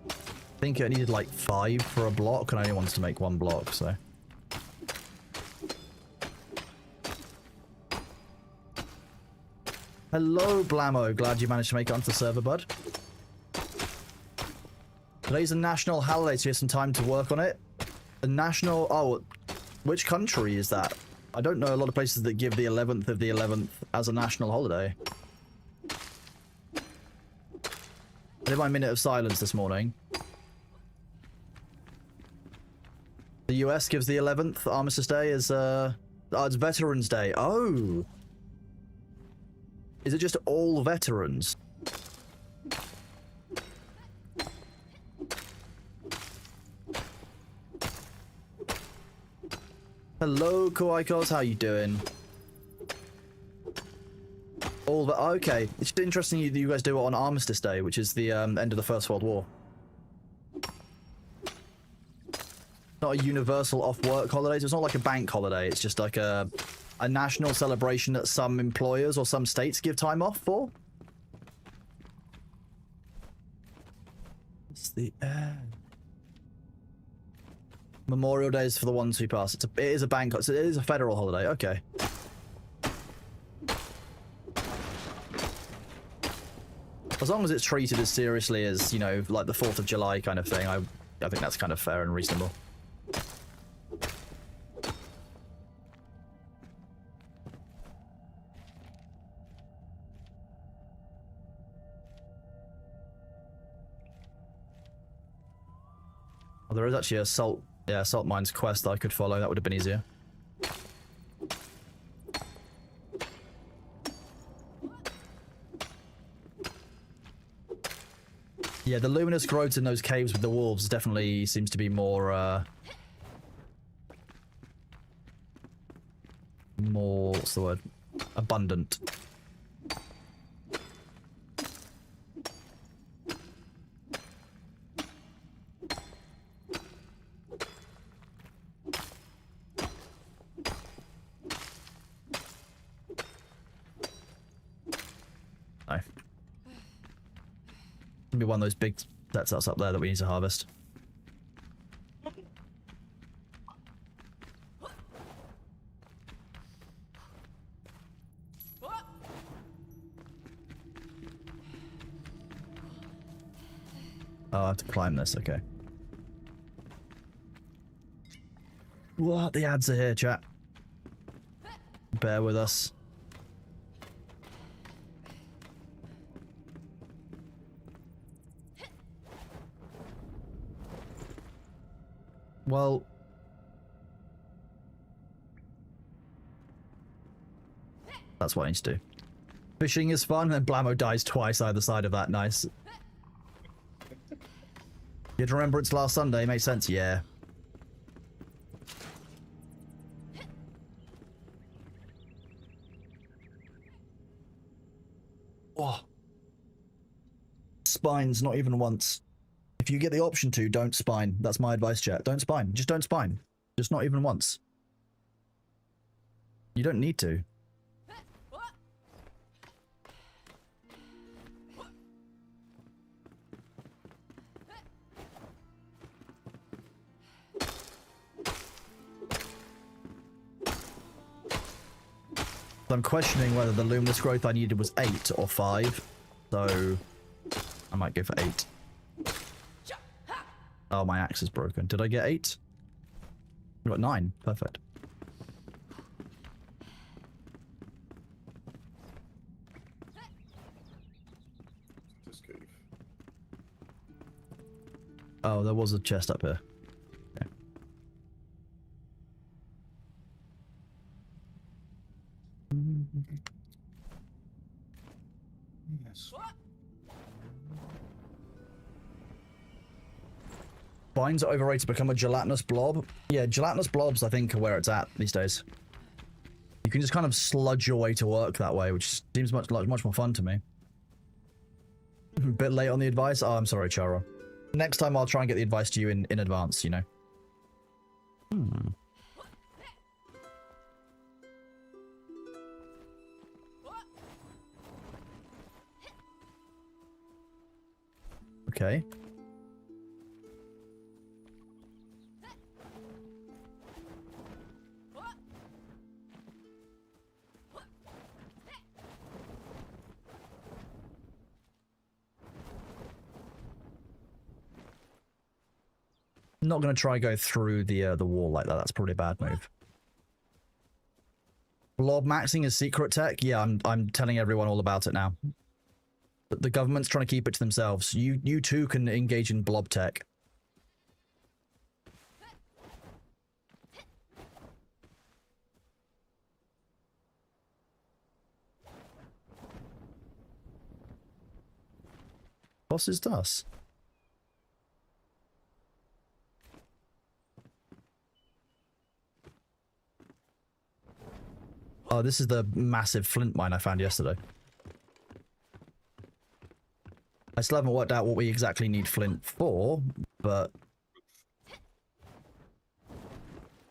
I think it needed like 5 for a block, and I only wanted to make 1 block, so. Hello, Blammo. Glad you managed to make it onto the server, bud. Today's a national holiday, so you have some time to work on it. The national... Oh, which country is that? I don't know a lot of places that give the 11th of the 11th as a national holiday. I did my minute of silence this morning. The US gives the 11th Armistice Day as, oh, it's Veterans Day. Oh! Is it just all veterans? Hello, Kawaikos, how you doing? All the okay. It's just interesting that you guys do it on Armistice Day, which is the end of the First World War. Not a universal off-work holiday. So it's not like a bank holiday. It's just like a national celebration that some employers or some states give time off for. It's the Memorial Day is for the ones who pass. It is a bank. So it is a federal holiday. Okay. As long as it's treated as seriously as, you know, like the 4th of July kind of thing, I think that's kind of fair and reasonable. Well, there is actually a salt mines quest that I could follow. That would have been easier. Yeah, the luminous growths in those caves with the wolves definitely seems to be more, what's the word? Abundant. Be one of those big sets that's up there that we need to harvest. Oh, I have to climb this, okay. What? The ads are here, chat. Bear with us. Well, that's what I need to do. Fishing is fun, and Blammo dies twice either side of that. Nice. You'd remember it's last Sunday. Makes sense. Yeah. Oh. Spines, not even once. If you get the option to, don't spine. That's my advice, chat. Don't spine. Just don't spine. Just not even once. You don't need to. I'm questioning whether the luminous growth I needed was 8 or 5. So I might go for 8. Oh, my axe is broken. Did I get 8? I got 9. Perfect. This cave. Oh, there was a chest up here. Okay. Yes. Vines are overrated to become a gelatinous blob. Yeah, gelatinous blobs, I think, are where it's at these days. You can just kind of sludge your way to work that way, which seems much more fun to me. A bit late on the advice. Oh, I'm sorry, Charo. Next time I'll try and get the advice to you in advance, you know. Okay. Not going to try go through the wall like that. That's probably a bad move. Blob maxing is secret tech. Yeah, I'm telling everyone all about it now. But the government's trying to keep it to themselves. You too can engage in blob tech. Boss's dust. Oh, this is the massive flint mine I found yesterday. I still haven't worked out what we exactly need flint for, but...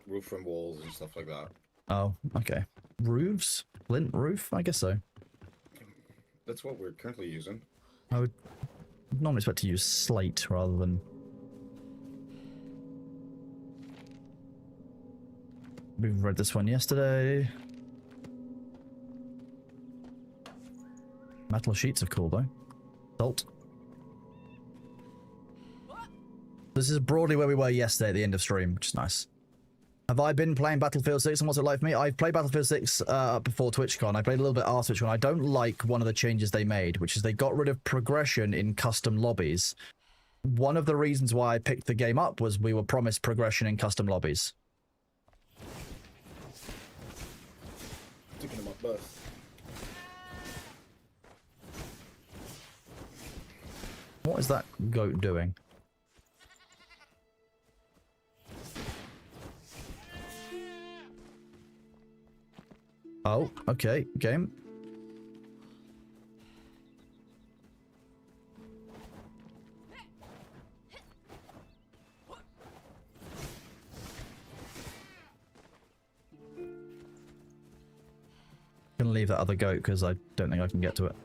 Roof and walls and stuff like that. Oh, okay. Roofs? Flint roof? I guess so. That's what we're currently using. I would normally expect to use slate rather than... We read this one yesterday. Metal sheets are cool though. Salt. This is broadly where we were yesterday at the end of stream, which is nice. Have I been playing Battlefield 6 and what's it like for me? I've played Battlefield 6 before TwitchCon. I played a little bit after TwitchCon. I don't like one of the changes they made, which is they got rid of progression in custom lobbies. One of the reasons why I picked the game up was we were promised progression in custom lobbies. Taking them up both. What is that goat doing? Oh, okay, game. Gonna leave that other goat because I don't think I can get to it.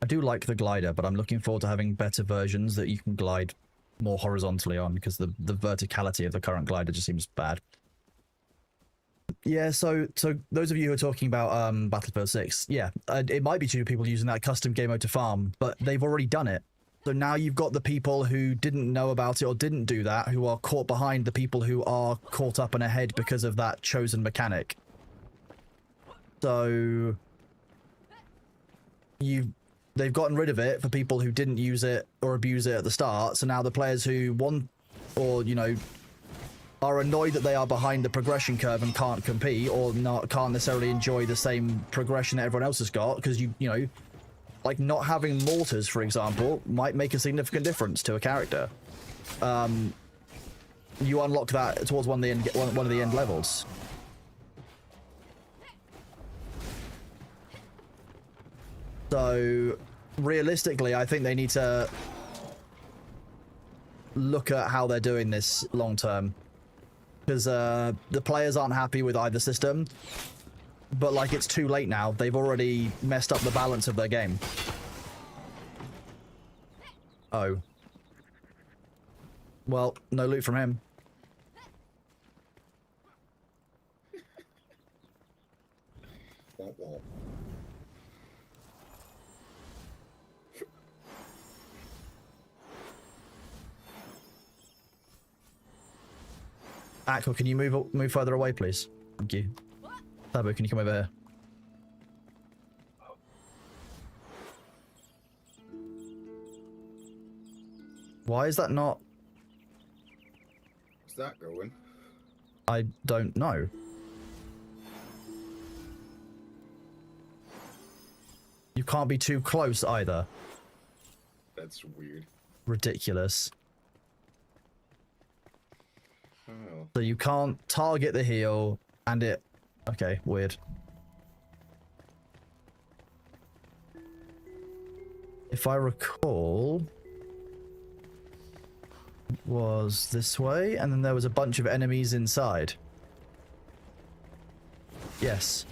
I do like the glider, but I'm looking forward to having better versions that you can glide more horizontally on, because the verticality of the current glider just seems bad. Yeah, so those of you who are talking about Battlefield 6, yeah, it might be two people using that custom game mode to farm, but they've already done it. So now you've got the people who didn't know about it or didn't do that, who are caught behind the people who are caught up and ahead because of that chosen mechanic. So they've gotten rid of it for people who didn't use it or abuse it at the start. So now the players who want, or, you know, are annoyed that they are behind the progression curve and can't compete, or can't necessarily enjoy the same progression that everyone else has got, because you know, like not having mortars, for example, might make a significant difference to a character. You unlock that towards one of the end levels. So, realistically, I think they need to look at how they're doing this long term. Because the players aren't happy with either system. but like it's too late now. They've already messed up the balance of their game. Oh. Well, no loot from him. Womp womp. Aqua, can you move further away, please? Thank you. Sabu, can you come over here? Why is that not? Where's that going? I don't know. You can't be too close either. That's weird. Ridiculous. Oh. So you can't target the heal and it... Okay, weird. If I recall... It was this way, and then there was a bunch of enemies inside. Yes.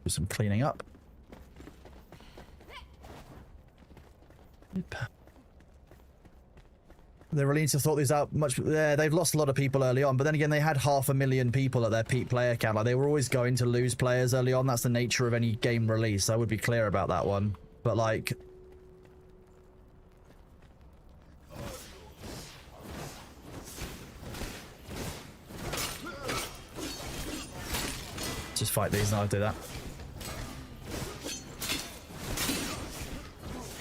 Do some cleaning up. They really need to sort these out much. Yeah, they've lost a lot of people early on, but then again, they had 500,000 people at their peak player count. Like, they were always going to lose players early on. That's the nature of any game release. I would be clear about that one. But like, just fight these and I'll do that.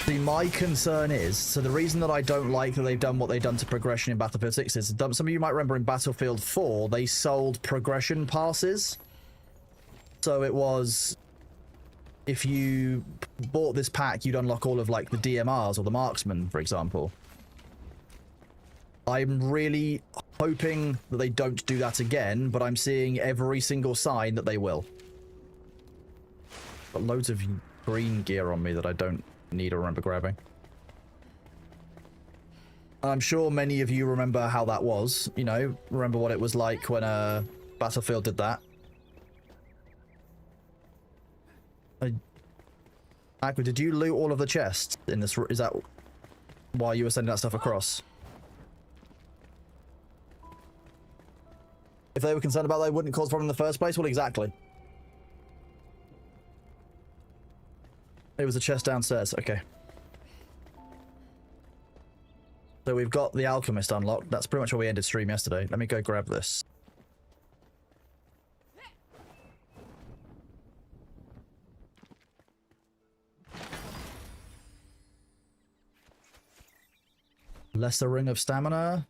See, my concern is, so the reason that I don't like that they've done what they've done to progression in Battlefield 6 is, some of you might remember in Battlefield 4, they sold progression passes. So it was, if you bought this pack, you'd unlock all of like the DMRs or the marksmen, for example. I'm really hoping that they don't do that again, but I'm seeing every single sign that they will. Got loads of green gear on me that I don't need or remember grabbing. I'm sure many of you remember how that was, you know, remember what it was like when Battlefield did that. Aqua, did you loot all of the chests in this? Is that why you were sending that stuff across? If they were concerned about that, they wouldn't cause a problem in the first place? Well, exactly. It was a chest downstairs. Okay. So we've got the Alchemist unlocked. That's pretty much where we ended stream yesterday. Let me go grab this. Lesser Ring of Stamina.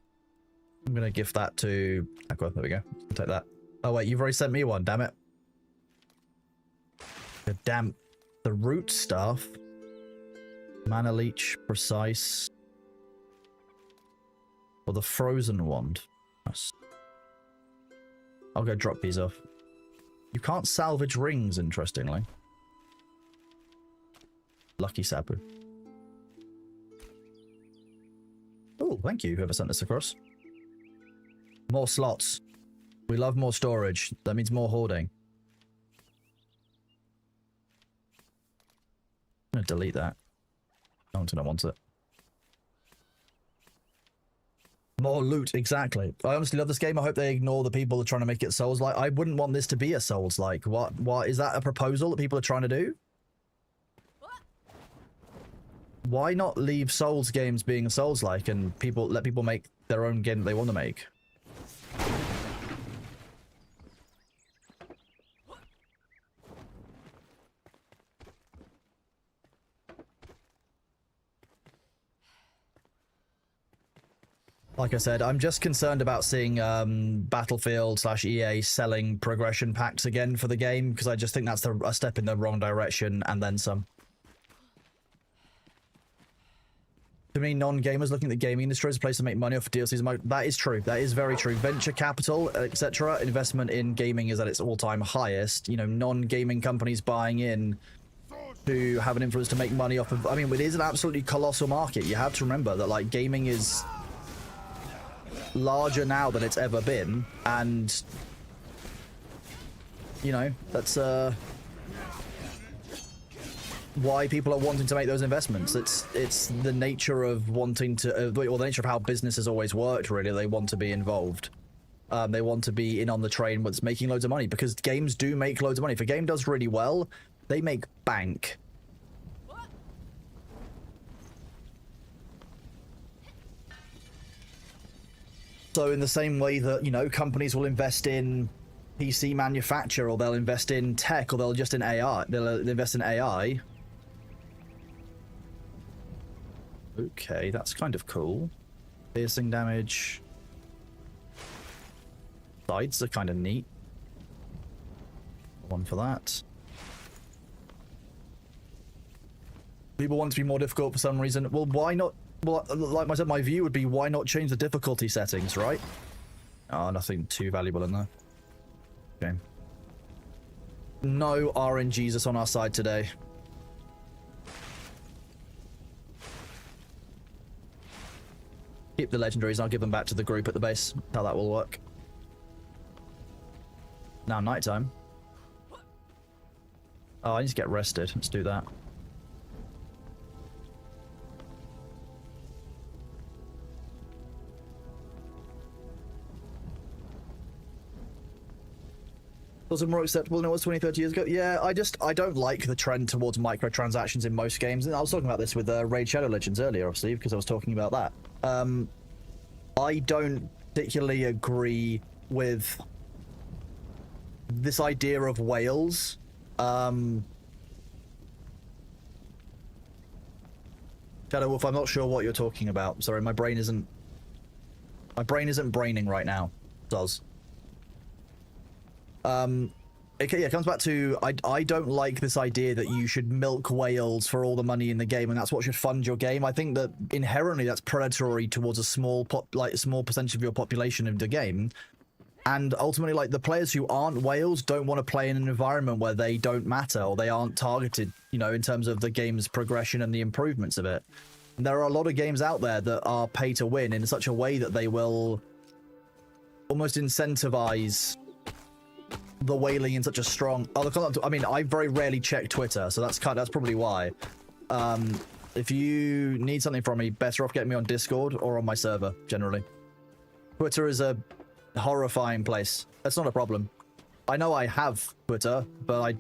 I'm going to gift that to Aqua. There we go. Take that. Oh, wait. You've already sent me one. Damn it. God damn. The root stuff. Mana Leech. Precise. Or the Frozen Wand. Nice. I'll go drop these off. You can't salvage rings, interestingly. Lucky Sabu. Oh, thank you, whoever sent this across. More slots. We love more storage. That means more hoarding. I'm going to delete that. No one's going to want it. More loot, exactly. I honestly love this game. I hope they ignore the people that are trying to make it Souls-like. I wouldn't want this to be a Souls-like. What is that a proposal that people are trying to do? Why not leave Souls games being Souls-like and let people make their own game that they want to make? Like I said, I'm just concerned about seeing Battlefield/EA selling progression packs again for the game, because I just think that's a step in the wrong direction and then some. To me, non-gamers looking at the gaming industry as a place to make money off of DLCs. That is true. That is very true. Venture capital, etc., investment in gaming is at its all-time highest. You know, non-gaming companies buying in to have an influence to make money off of. I mean, it is an absolutely colossal market. You have to remember that, like, gaming is larger now than it's ever been, and you know, that's why people are wanting to make those investments. It's the nature of wanting to, or the nature of how business has always worked, really. They want to be involved. They want to be in on the train that's making loads of money, because games do make loads of money. If a game does really well, they make bank. So in the same way that, you know, companies will invest in PC manufacture, or they'll invest in tech, or they'll just in AI. They'll invest in AI. Okay, that's kind of cool. Piercing damage. Sides are kind of neat. One for that. People want it to be more difficult for some reason. Well, why not? Well, like I said, my view would be, why not change the difficulty settings, right? Oh, nothing too valuable in there. Okay. No RNGesus on our side today. Keep the legendaries and I'll give them back to the group at the base. How that will work. Now nighttime. Oh, I need to get rested. Let's do that. Was it more acceptable than it was 20, 30 years ago? Yeah, I don't like the trend towards microtransactions in most games. And I was talking about this with Raid Shadow Legends earlier, obviously, because I was talking about that. I don't particularly agree with this idea of whales. Shadow Wolf, I'm not sure what you're talking about. Sorry, my brain isn't braining right now. It does. Okay, yeah, it comes back to, I don't like this idea that you should milk whales for all the money in the game, and that's what should fund your game. I think that inherently that's predatory towards a small percentage of your population of the game. And ultimately, like, the players who aren't whales don't want to play in an environment where they don't matter, or they aren't targeted, you know, in terms of the game's progression and the improvements of it. And there are a lot of games out there that are pay to win in such a way that they will almost incentivize the whaling in such a strong. I mean, I very rarely check Twitter, so that's probably why. If you need something from me, better off getting me on Discord or on my server, generally. Twitter is a horrifying place. That's not a problem. I know I have Twitter, but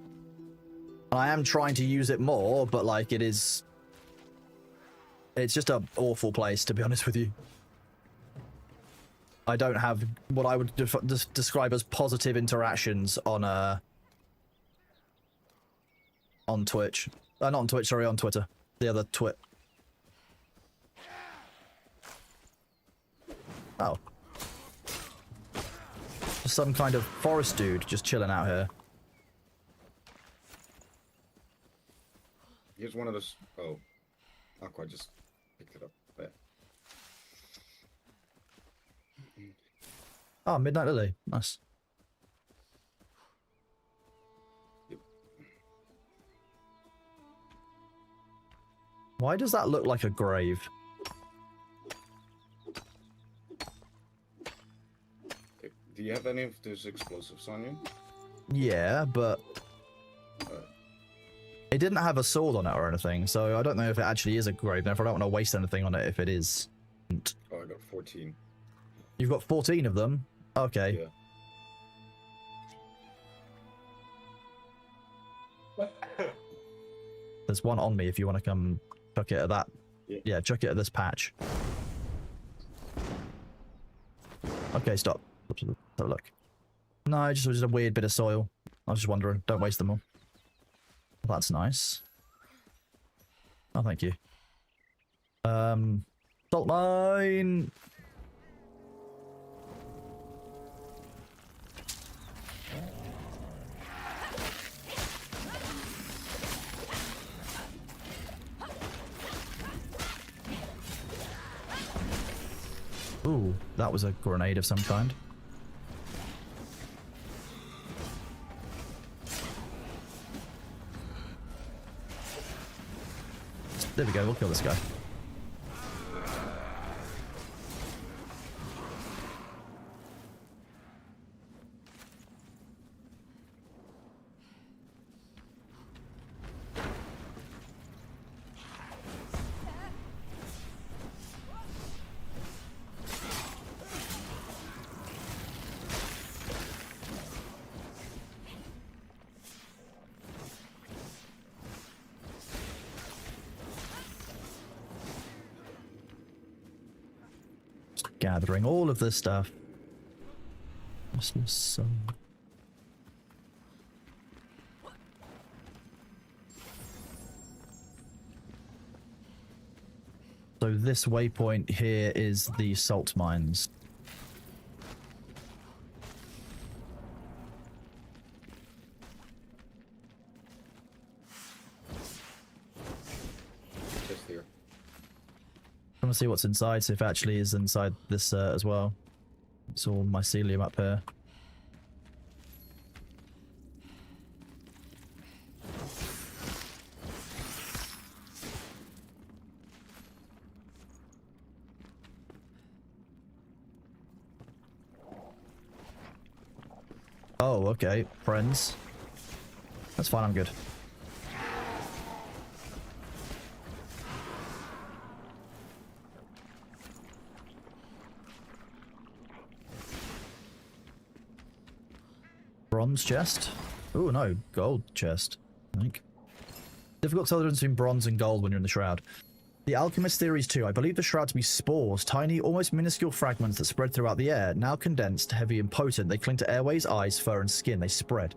I am trying to use it more, but like, it's just an awful place, to be honest with you. I don't have what I would describe as positive interactions on Twitch. Not on Twitch, sorry, on Twitter. The other twit. Oh. Some kind of forest dude just chilling out here. Here's one of those. Oh. Aqua just picked it up. There. Oh, Midnight Lily. Nice. Yep. Why does that look like a grave? Do you have any of those explosives on you? Yeah, but it didn't have a sword on it or anything, so I don't know if it actually is a grave. Therefore, I don't want to waste anything on it if it is. Oh, I got 14. You've got 14 of them? Okay. Yeah. There's one on me if you want to come chuck it at that. Yeah, chuck it at this patch. Okay, stop. Have a look. No, it was just a weird bit of soil. I was just wondering. Don't waste them all. Well, that's nice. Oh, thank you. Salt mine! Ooh, that was a grenade of some kind. There we go, we'll kill this guy. Gathering all of this stuff. So this waypoint here is the salt mines. Just here. I want to see what's inside, see if it actually is inside this as well. It's all mycelium up here. Oh, okay. Friends. That's fine, I'm good. Bronze chest? Oh no, gold chest, I think. Difficult to tell the difference between bronze and gold when you're in the shroud. The alchemist theories too. I believe the shroud to be spores, tiny, almost minuscule fragments that spread throughout the air. Now condensed, heavy and potent, they cling to airways, eyes, fur and skin. They spread.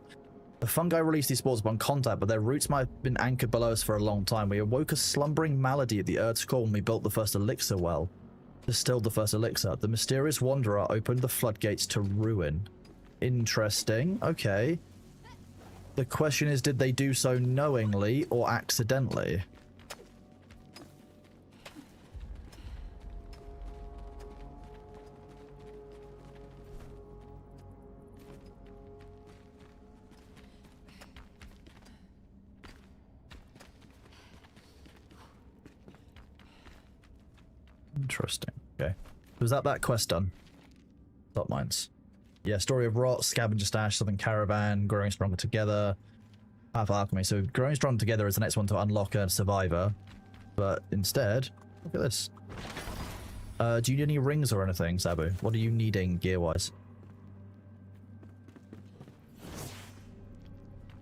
The fungi release these spores upon contact, but their roots might have been anchored below us for a long time. We awoke a slumbering malady at the Earth's core when we built the first elixir well. Distilled the first elixir. The mysterious wanderer opened the floodgates to ruin. Interesting. Okay. The question is, did they do so knowingly or accidentally? Interesting. Okay. Was that quest done? Top mines. Yeah, story of rot, scavenger stash, southern caravan, growing stronger together, path of alchemy. So growing stronger together is the next one to unlock a survivor. But instead, look at this. Do you need any rings or anything, Sabu? What are you needing gear-wise?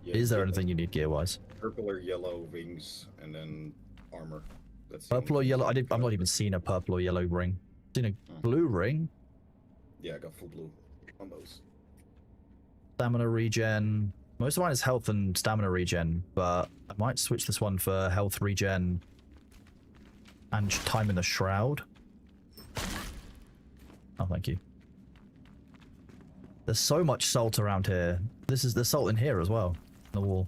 Yeah, Is there anything you need gear-wise? Purple or yellow rings, and then armor. That's Purple or yellow? I've not even seen a purple or yellow ring. Seen a blue ring. Yeah, I got full blue on those. Stamina regen. Most of mine is health and stamina regen, but I might switch this one for health regen and time in the shroud. Oh, thank you. There's so much salt around here. There's salt in here as well, in the wall.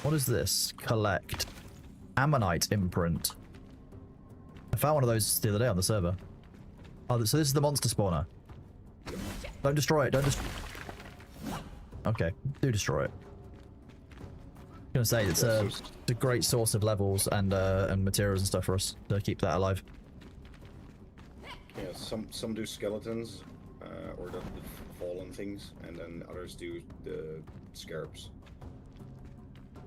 What is this? Collect. Ammonite imprint. I found one of those the other day on the server. Oh, so this is the monster spawner. Don't destroy it, don't just... Okay, do destroy it. I'm gonna say, it's a great source of levels and materials and stuff for us to keep that alive. Yeah, some do skeletons, or the fallen things, and then others do the scarabs.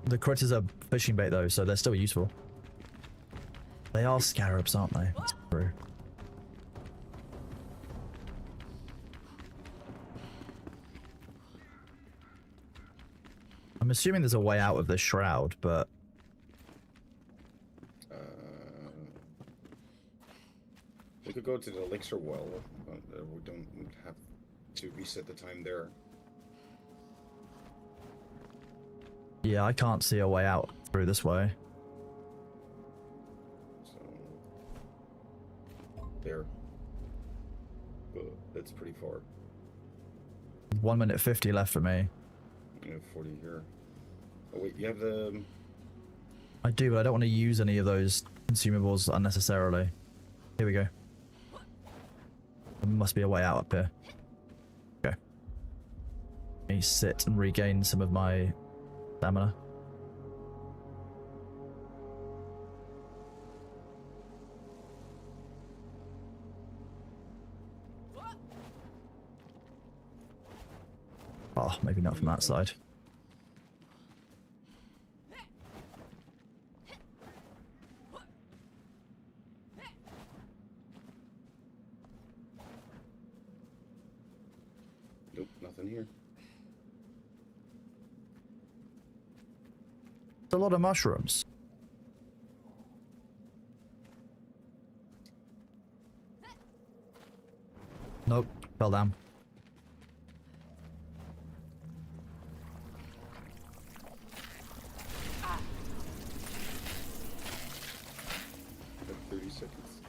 The critters are fishing bait though, so they're still useful. They are scarabs, aren't they? That's true. I'm assuming there's a way out of this shroud, but... We could go to the elixir well, but we don't have to reset the time there. Yeah, I can't see a way out through this way. there. But that's pretty far. 1 minute 50 left for me. I have 40 here. Oh wait, you have the... I do, but I don't want to use any of those consumables unnecessarily. Here we go. There must be a way out up here. Okay. Let me sit and regain some of my stamina. Oh, maybe not from that side. Nope, nothing here. It's a lot of mushrooms. Nope, fell down. Got 30 seconds.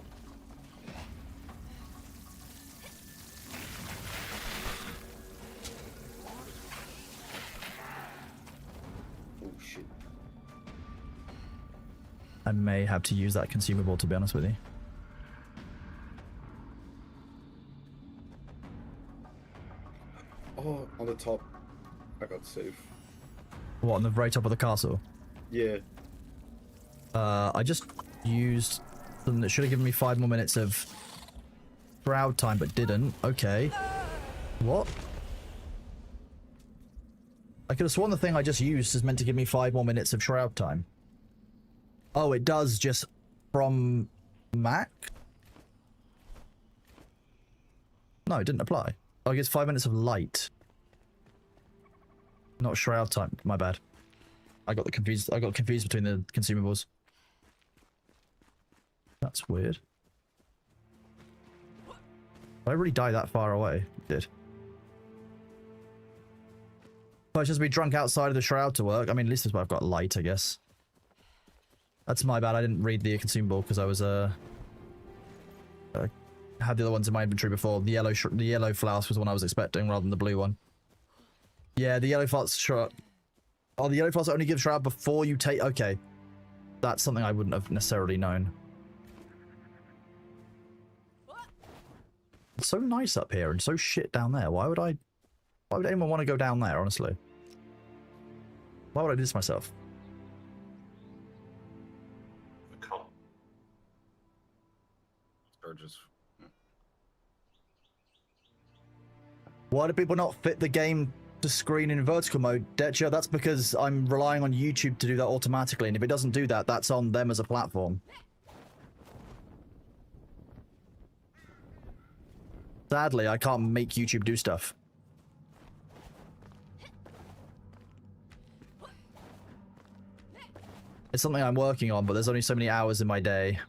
Oh shit. I may have to use that consumable, to be honest with you. Oh, on the top. I got safe. What, on the very top of the castle? Yeah. I just used something that should have given me 5 more minutes of crowd time, but didn't. Okay. What? I could have sworn the thing I just used is meant to give me 5 more minutes of shroud time. Oh, it does just from Mac? No, it didn't apply. Oh, it gets 5 minutes of light. Not shroud time. My bad. I got confused between the consumables. That's weird. Did I really die that far away? I did. But I just be drunk outside of the shroud to work. I mean, at least I've got light, I guess. That's my bad. I didn't read the consumable because I was had the other ones in my inventory before. The yellow flask was the one I was expecting rather than the blue one. Yeah, the yellow flask shroud. Oh, the yellow flask only gives shroud before you take. Okay, that's something I wouldn't have necessarily known. It's so nice up here and so shit down there. Why would anyone want to go down there, honestly? Why would I do this myself? I can't. Or just... Why do people not fit the game to screen in vertical mode? Detcha, that's because I'm relying on YouTube to do that automatically, and if it doesn't do that, that's on them as a platform. Sadly, I can't make YouTube do stuff. It's something I'm working on, but there's only so many hours in my day.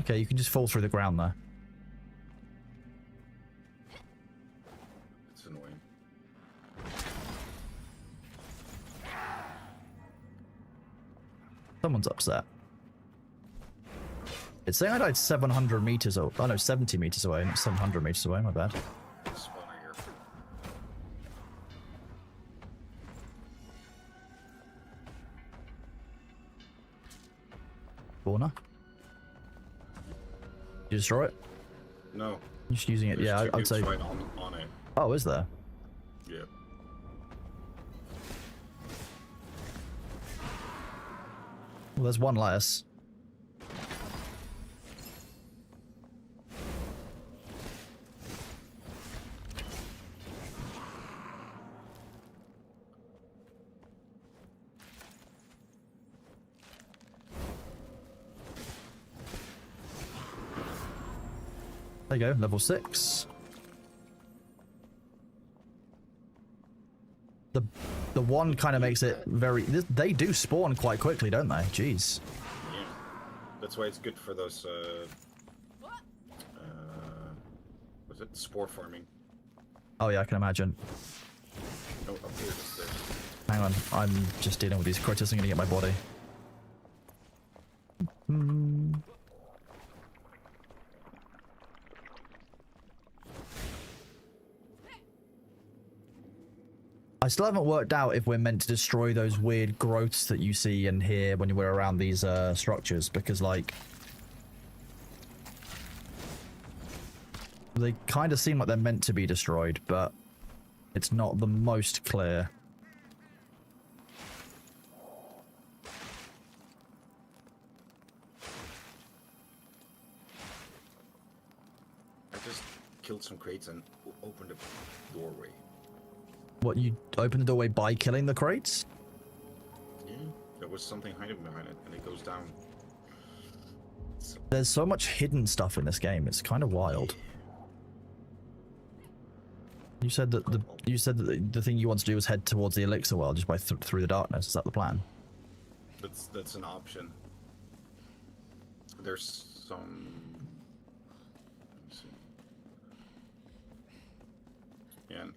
Okay, you can just fall through the ground there. It's annoying. Someone's upset. It's saying I died 700 meters away. Oh no, 70 meters away, not 700 meters away, my bad. Spawner here. Spawner? You destroy it? No. Just using it, There's yeah, two I'd say. dudes right on it. Oh, is there? Yeah. Well, there's one less. There you go, level 6. the one kind of makes it very. They do spawn quite quickly, don't they? Jeez. Yeah. That's why it's good for those. Was it spore farming? Oh yeah, I can imagine. Oh, up here, just there. Hang on, I'm just dealing with these critters. I'm gonna get my body. I still haven't worked out if we're meant to destroy those weird growths that you see and hear when we're around these structures, because like they kind of seem like they're meant to be destroyed, but it's not the most clear. I just killed some crates and opened a doorway. What, you open the doorway by killing the crates? Yeah, there was something hiding behind it, and it goes down. There's so much hidden stuff in this game. It's kind of wild. You said that the thing you want to do was head towards the elixir well just by through the darkness. Is that the plan? That's an option. There's some. Let me see. Yeah, and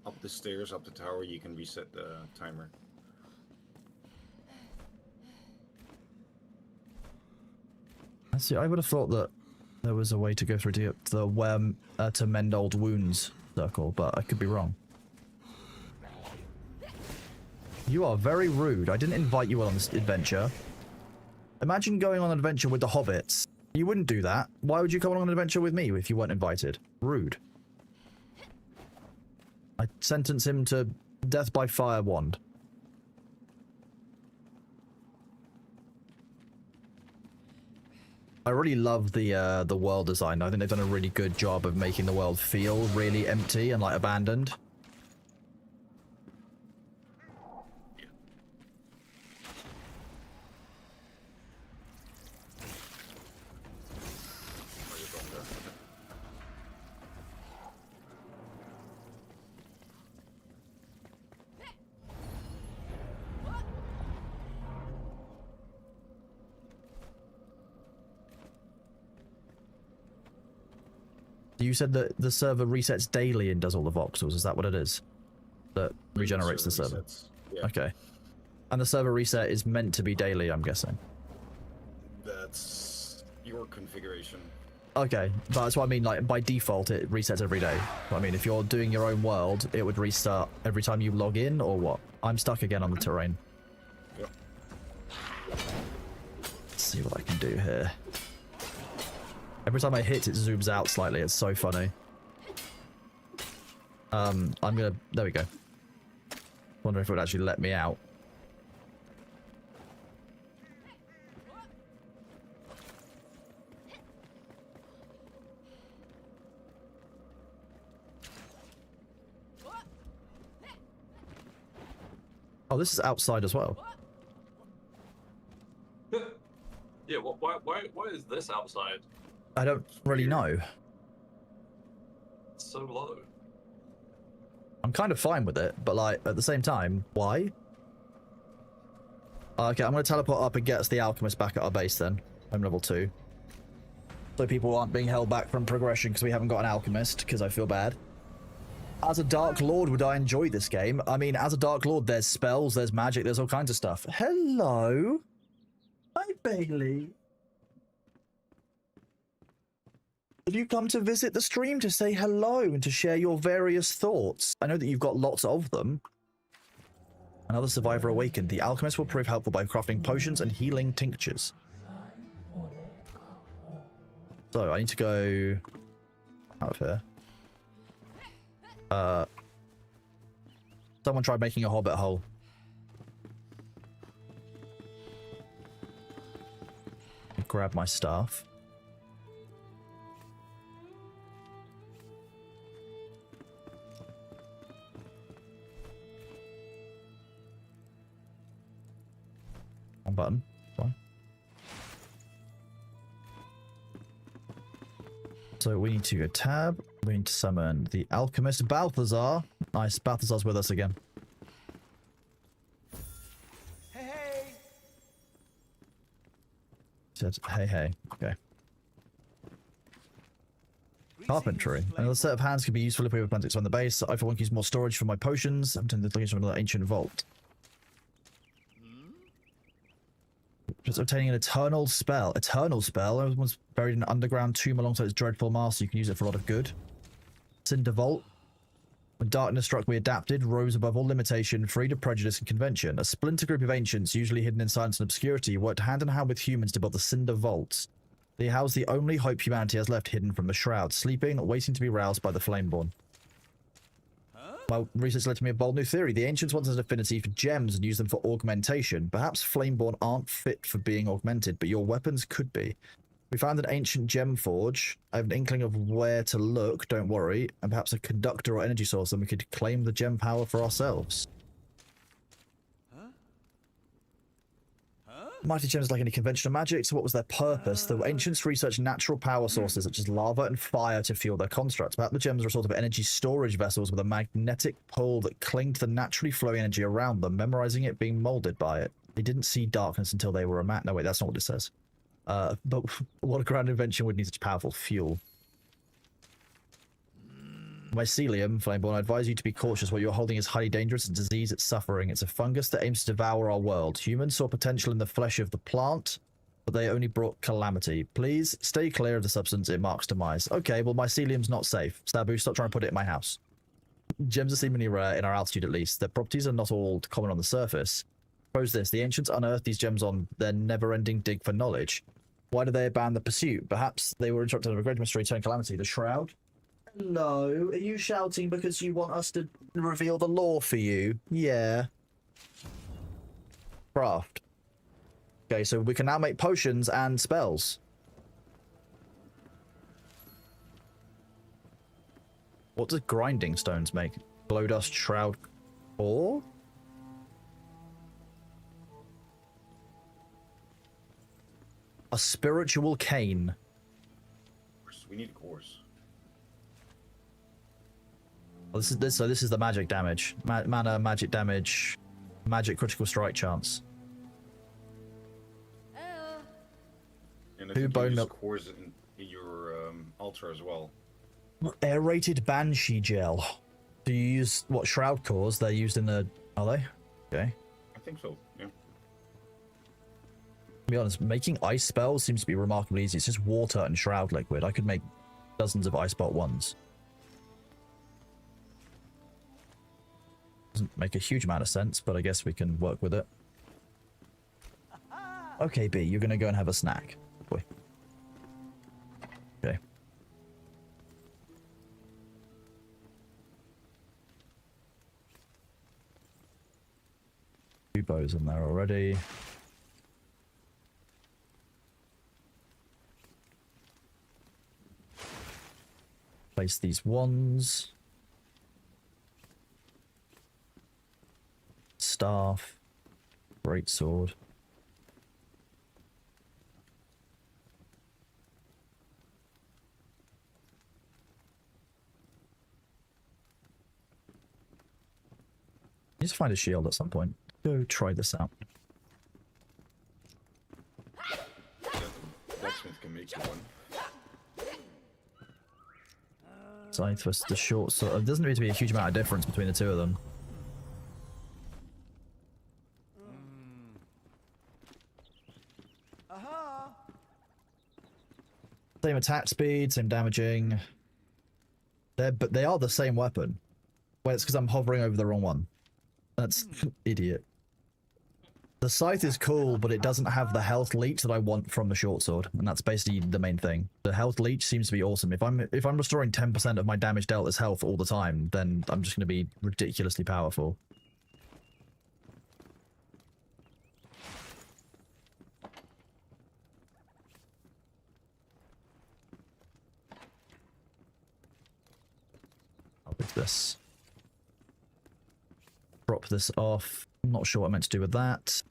up the stairs, up the tower, you can reset the timer. I see. I would have thought that there was a way to go through to the to mend old wounds circle, but I could be wrong. You are very rude. I didn't invite you on this adventure. Imagine going on an adventure with the hobbits. You wouldn't do that. Why would you come on an adventure with me if you weren't invited? Rude. I sentence him to death by fire wand. I really love the world design. I think they've done a really good job of making the world feel really empty and like abandoned. You said that the server resets daily and does all the voxels. Is that what it is? That regenerates the server? Resets. Yeah. Okay. And the server reset is meant to be daily, I'm guessing. That's your configuration. Okay, but that's what I mean, like, by default, it resets every day. I mean, if you're doing your own world, it would restart every time you log in, or what? I'm stuck again on the terrain. Yep. Let's see what I can do here. Every time I hit, it zooms out slightly. It's so funny. I'm gonna... There we go. Wonder if it would actually let me out. Oh, this is outside as well. Yeah, why is this outside? I don't really know. It's so low. I'm kind of fine with it, but like at the same time, why? Okay, I'm gonna teleport up and get us the alchemist back at our base then. I'm level 2. So people aren't being held back from progression because we haven't got an alchemist, because I feel bad. As a Dark Lord, would I enjoy this game? I mean, as a Dark Lord, there's spells, there's magic, there's all kinds of stuff. Hello? Hi, Bailey. Have you come to visit the stream to say hello and to share your various thoughts? I know that you've got lots of them. Another survivor awakened. The alchemist will prove helpful by crafting potions and healing tinctures. So, I need to go out of here. Someone tried making a hobbit hole. Grab my staff. One button. Fine. So we need to go tab. We need to summon the alchemist Balthazar. Nice, Balthazar's with us again. said, hey. Okay. Carpentry. Another set of hands could be useful if we have plans to expand the base. I for one can use more storage for my potions. I'm turning the location of another ancient vault. Just obtaining an eternal spell. Eternal spell? Everyone's buried in an underground tomb alongside its dreadful master. You can use it for a lot of good. Cinder Vault. When darkness struck, we adapted, rose above all limitation, freed of prejudice and convention. A splinter group of ancients, usually hidden in silence and obscurity, worked hand in hand with humans to build the Cinder Vaults. They house the only hope humanity has left hidden from the shroud, sleeping, waiting to be roused by the Flameborn. My research led to me a bold new theory. The ancients wanted an affinity for gems and used them for augmentation. Perhaps Flameborn aren't fit for being augmented, but your weapons could be. We found an ancient gem forge. I have an inkling of where to look, don't worry, and perhaps a conductor or energy source, and we could claim the gem power for ourselves. Mighty gems like any conventional magic, so what was their purpose? The ancients researched natural power sources such as lava and fire to fuel their constructs. Perhaps the gems were sort of energy storage vessels with a magnetic pull that clinged to the naturally flowing energy around them, memorizing it, being molded by it. They didn't see darkness until they were a No, wait, that's not what it says. But what a grand invention would need such powerful fuel. Mycelium, Flameborn, I advise you to be cautious. What you're holding is highly dangerous. It's a disease, it's suffering. It's a fungus that aims to devour our world. Humans saw potential in the flesh of the plant, but they only brought calamity. Please stay clear of the substance. It marks demise. Okay, well, mycelium's not safe. Sabu, stop trying to put it in my house. Gems are seemingly rare, in our altitude at least. Their properties are not all common on the surface. Suppose this, the ancients unearthed these gems on their never-ending dig for knowledge. Why did they abandon the pursuit? Perhaps they were interrupted of a great mystery, turn calamity. The Shroud? No, are you shouting because you want us to reveal the lore for you? Yeah. Craft. Okay, so we can now make potions and spells. What does grinding stones make? Glow dust, shroud, ore? A spiritual cane. We need cores. Well, this is the magic damage. Mana, magic damage, magic critical strike chance. And I Who think bone you use milk? cores in your altar as well. Aerated banshee gel. Do you use what shroud cores? They're used in the. Are they? Okay. I think so. Yeah. To be honest, making ice spells seems to be remarkably easy. It's just water and shroud liquid. I could make dozens of ice bot ones. Doesn't make a huge amount of sense, but I guess we can work with it. Okay, B, you're gonna go and have a snack. Boy. Okay. Two bows in there already. Place these wands. Staff. Great sword. Need to find a shield at some point. Go try this out. Blacksmith can make you one. Scythe versus the short sword. It doesn't need to be a huge amount of difference between the two of them. Same attack speed, same damaging. But they are the same weapon. Well, it's because I'm hovering over the wrong one. That's idiot. The scythe is cool, but it doesn't have the health leech that I want from the short sword, and that's basically the main thing. The health leech seems to be awesome. If I'm restoring 10% of my damage dealt as health all the time, then I'm just going to be ridiculously powerful. I'll pick this. Drop this off. I'm not sure what I meant to do with that.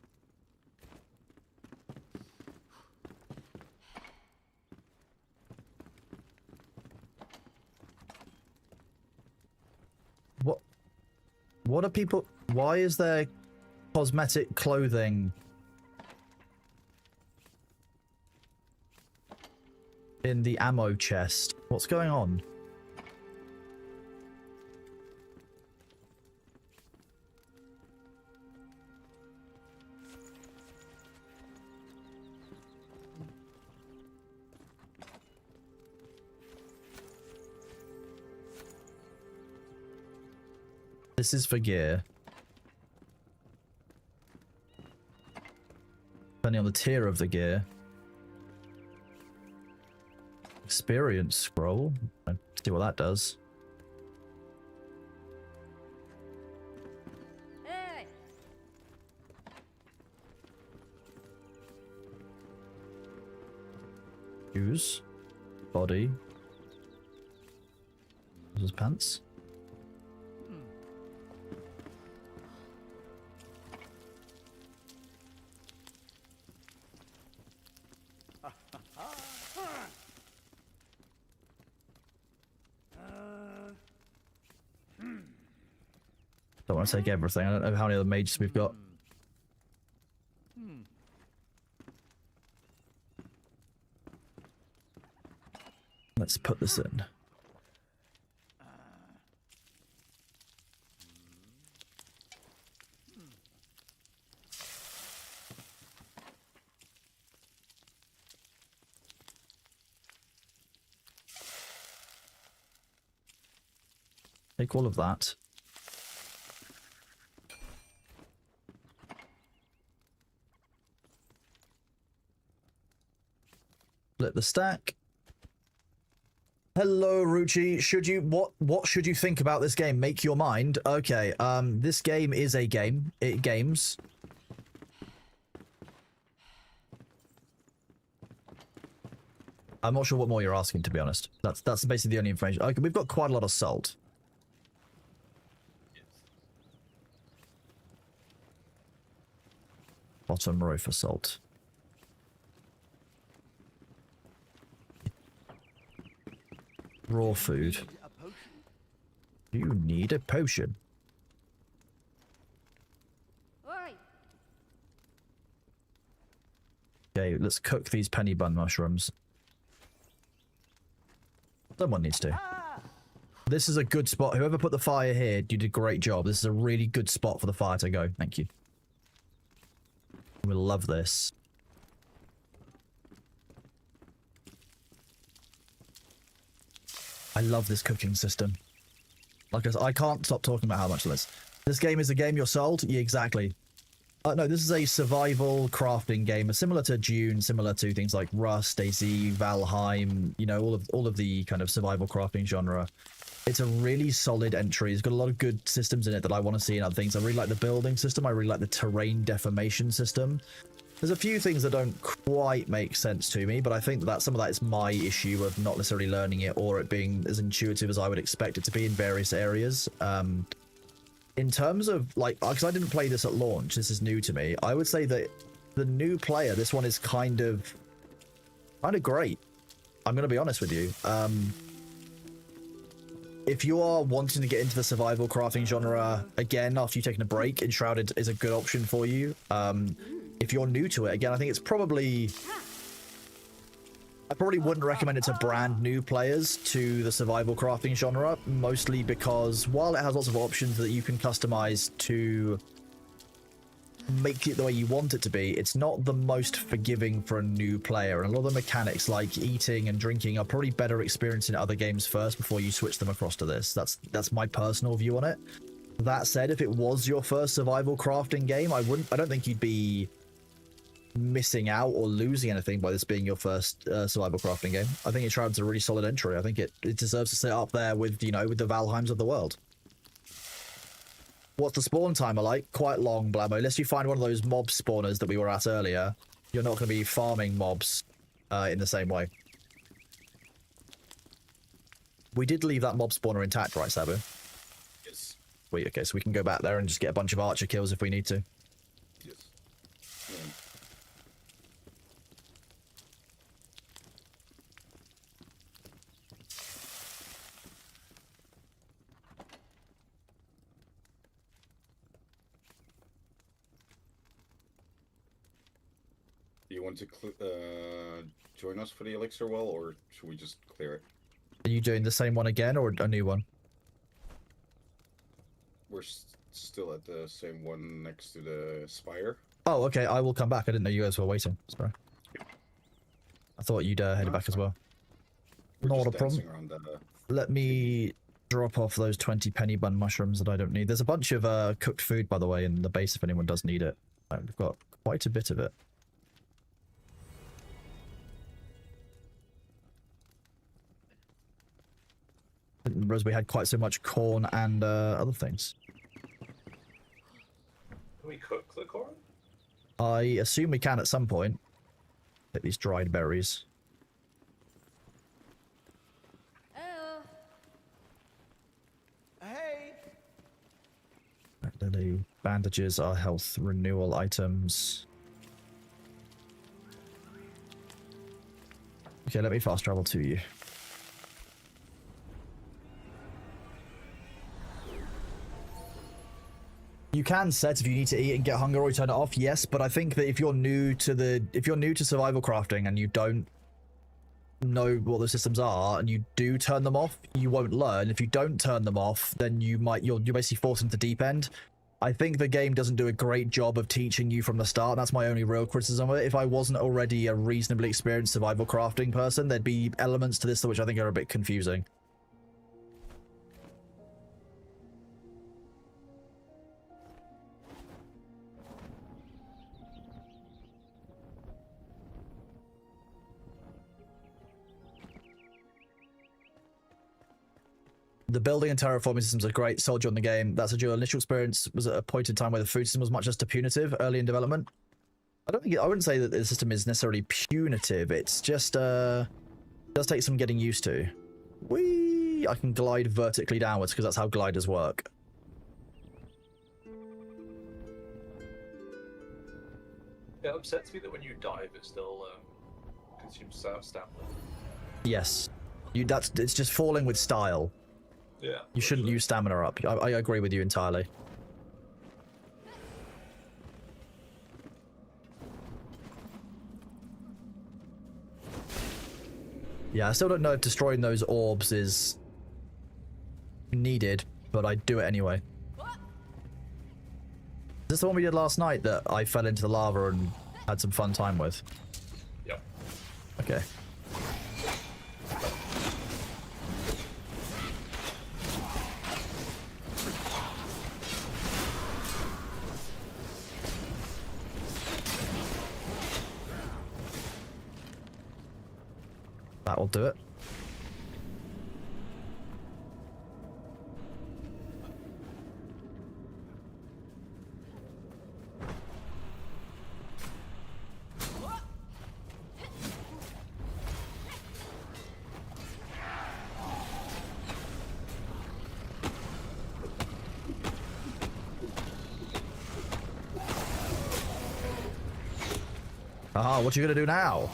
What are people... Why is there cosmetic clothing? in the ammo chest. What's going on? This is for gear. Depending on the tier of the gear. Experience scroll. Let's see what that does. Hey. Shoes. Body. This is pants. Don't want to take everything. I don't know how many other mages we've got. Let's put this in. Take all of that. Split the stack. Hello, Ruchi. Should you what should you think about this game? Make your mind. Okay, this game is a game. It games. I'm not sure what more you're asking, to be honest. That's basically the only information. Okay, we've got quite a lot of salt. Bottom row for salt. Raw food. You need a potion. Oi. Okay, let's cook these penny bun mushrooms. Someone needs to. This is a good spot. Whoever put the fire here, you did a great job. This is a really good spot for the fire to go. Thank you. We love this. I love this cooking system. Like I can't stop talking about how much this. This game is a game you're sold? Yeah, exactly. No, this is a survival crafting game, similar to Dune, similar to things like Rust, AC, Valheim, you know, all of the kind of survival crafting genre. It's a really solid entry. It's got a lot of good systems in it that I want to see in other things. I really like the building system. I really like the terrain deformation system. There's a few things that don't quite make sense to me, but I think that some of that is my issue of not necessarily learning it or it being as intuitive as I would expect it to be in various areas. In terms of, like, because I didn't play this at launch, this is new to me, I would say that the new player, this one is kind of great. I'm going to be honest with you. If you are wanting to get into the survival crafting genre, again, after you've taken a break, Enshrouded is a good option for you. If you're new to it, again, I think it's probably... I probably wouldn't recommend it to brand new players to the survival crafting genre, mostly because while it has lots of options that you can customize to make it the way you want it to be, it's not the most forgiving for a new player. And a lot of the mechanics like eating and drinking are probably better experienced in other games first before you switch them across to this. That's my personal view on it. That said, if it was your first survival crafting game, I don't think you'd be missing out or losing anything by this being your first survival crafting game. I think Enshrouded's a really solid entry. I think it deserves to sit up there with, you know, with the Valheims of the world. What's the spawn timer like? Quite long, Blamo. Unless you find one of those mob spawners that we were at earlier, you're not going to be farming mobs in the same way. We did leave that mob spawner intact, right, Sabu? Yes. Wait, okay, so we can go back there and just get a bunch of archer kills if we need to. Yes. Yeah. Do you want to join us for the elixir well, or should we just clear it? Are you doing the same one again or a new one? We're still at the same one next to the spire. Oh, okay. I will come back. I didn't know you guys were waiting. Sorry. I thought you'd headed back as well. We're Not just a problem. dancing around that, Let me drop off those 20 penny bun mushrooms that I don't need. There's a bunch of cooked food, by the way, in the base if anyone does need it. We've got quite a bit of it. I didn't realize we had quite so much corn and other things. Can we cook the corn? I assume we can at some point. Get these dried berries. Hey! Lily, bandages are health renewal items. Okay, let me fast travel to you. You can set if you need to eat and get hunger or you turn it off, yes, but I think that if you're new to survival crafting and you don't know what the systems are and you do turn them off, you won't learn. If you don't turn them off, then you're basically forced into the deep end. I think the game doesn't do a great job of teaching you from the start. That's my only real criticism of it. If I wasn't already a reasonably experienced survival crafting person, there'd be elements to this which I think are a bit confusing. The building and terraforming systems are great. Sold you on the game. That's a dual initial experience. Was at a point in time where the food system was much less punitive early in development. I wouldn't say that the system is necessarily punitive. It's just does take some getting used to. I can glide vertically downwards because that's how gliders work. Yeah, it upsets me that when you dive, it still consumes stamina. Yes, it's just falling with style. Yeah. You shouldn't use stamina up. I agree with you entirely. Yeah, I still don't know if destroying those orbs is needed, but I do it anyway. Is this the one we did last night that I fell into the lava and had some fun time with? Yep. Okay. That will do it. Aha, what you gonna do now?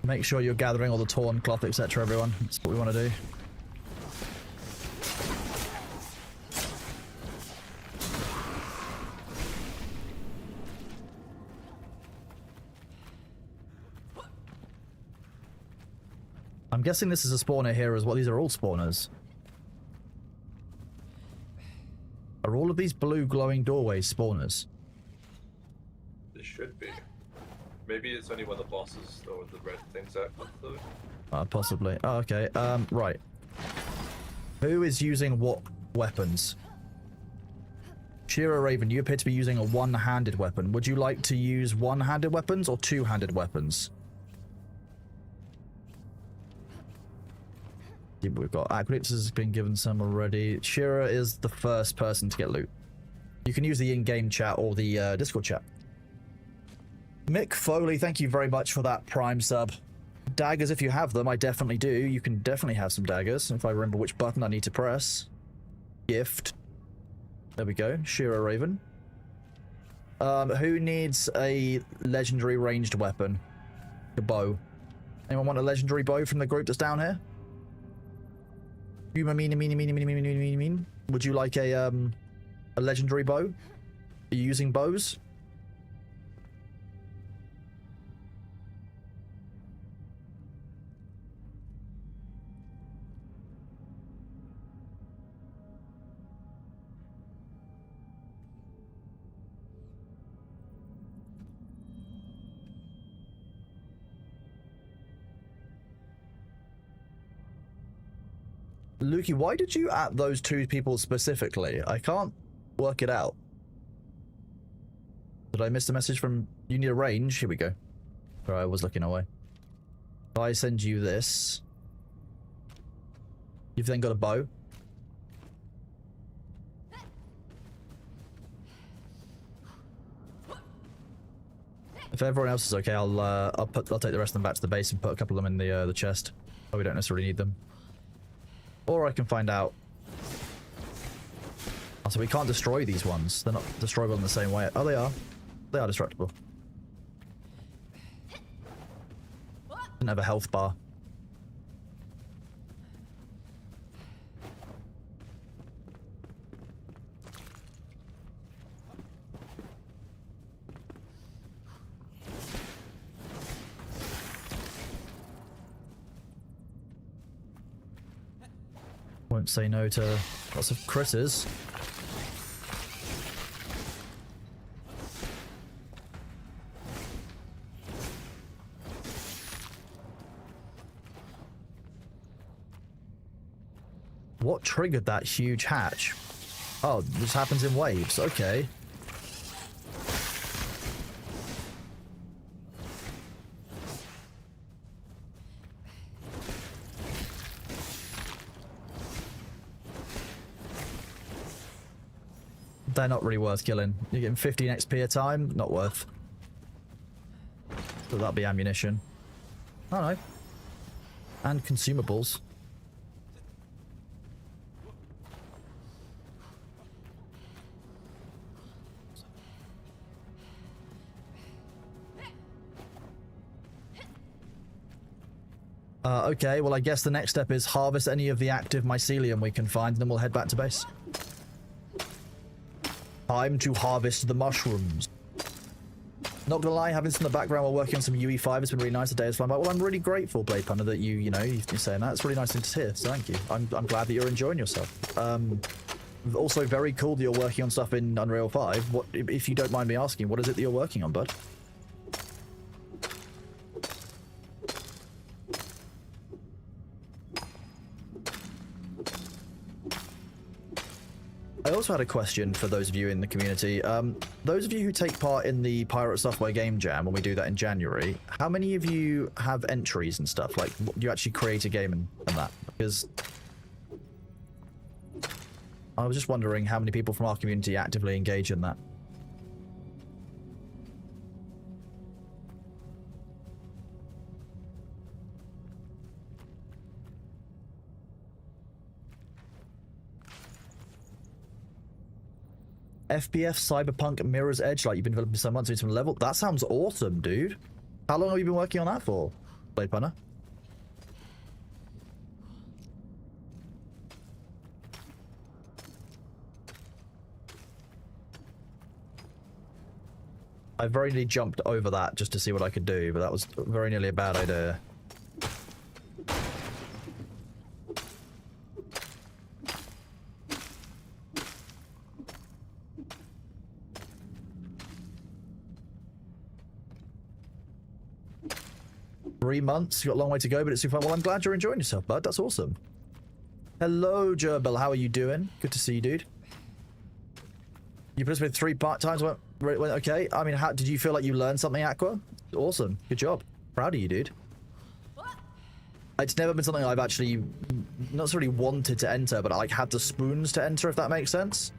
Make sure you're gathering all the torn cloth, etc., everyone. That's what we want to do. I'm guessing this is a spawner here as well. These are all spawners. Are all of these blue glowing doorways spawners? This should be. Maybe it's only when the bosses or the red things act though. Possibly. Oh, okay. Right. Who is using what weapons? Shira Raven, you appear to be using a one-handed weapon. Would you like to use one-handed weapons or two-handed weapons? We've got Aqueducts has been given some already. Shira is the first person to get loot. You can use the in-game chat or the Discord chat. Mick Foley, thank you very much for that Prime sub. Daggers, if you have them, I definitely do. You can definitely have some daggers, if I remember which button I need to press. Gift. There we go. Shira Raven. Who needs a legendary ranged weapon? A bow. Anyone want a legendary bow from the group that's down here? Mean. Would you like a legendary bow? Are you using bows? Lukey, why did you at those two people specifically? I can't work it out. Did I miss the message from... You need a range? Here we go. Sorry, I was looking away. If I send you this... You've then got a bow. If everyone else is okay, I'll take the rest of them back to the base and put a couple of them in the chest. Oh, we don't necessarily need them. Or I can find out. Oh, so we can't destroy these ones. They're not destroyable in the same way. Oh, they are. They are destructible. Didn't have a health bar. Won't say no to lots of critters. What triggered that huge hatch? Oh, this happens in waves. Okay. They're not really worth killing. You're getting 15 XP a time, not worth. So that'll be ammunition. I don't know. And consumables. Okay, well I guess the next step is harvest any of the active mycelium we can find, and then we'll head back to base. Time to harvest the mushrooms. Not gonna lie, having this in the background while working on some UE5 has been really nice. The day has flown by. Well, I'm really grateful, Blade Punter, that you're saying that. It's a really nice thing to hear, so thank you. I'm glad that you're enjoying yourself. Also very cool that you're working on stuff in Unreal 5. What, if you don't mind me asking, what is it that you're working on, bud? I also had a question for those of you in the community. Those of you who take part in the Pirate Software Game Jam, when we do that in January, how many of you have entries and stuff? Like, do you actually create a game and that? Because I was just wondering how many people from our community actively engage in that. FPF Cyberpunk Mirror's Edge, like you've been developing so much, some level. That sounds awesome, dude. How long have you been working on that for, Blade Punter? I very nearly jumped over that just to see what I could do, but that was very nearly a bad idea. 3 months. You've got a long way to go, but it's super fun. Well, I'm glad you're enjoying yourself, bud. That's awesome. Hello, Gerbil. How are you doing? Good to see you, dude. You participated 3 times. Went okay. I mean, how did you feel like you learned something, Aqua? Awesome. Good job. Proud of you, dude. It's never been something I've actually not necessarily wanted to enter, but I like had the spoons to enter, if that makes sense.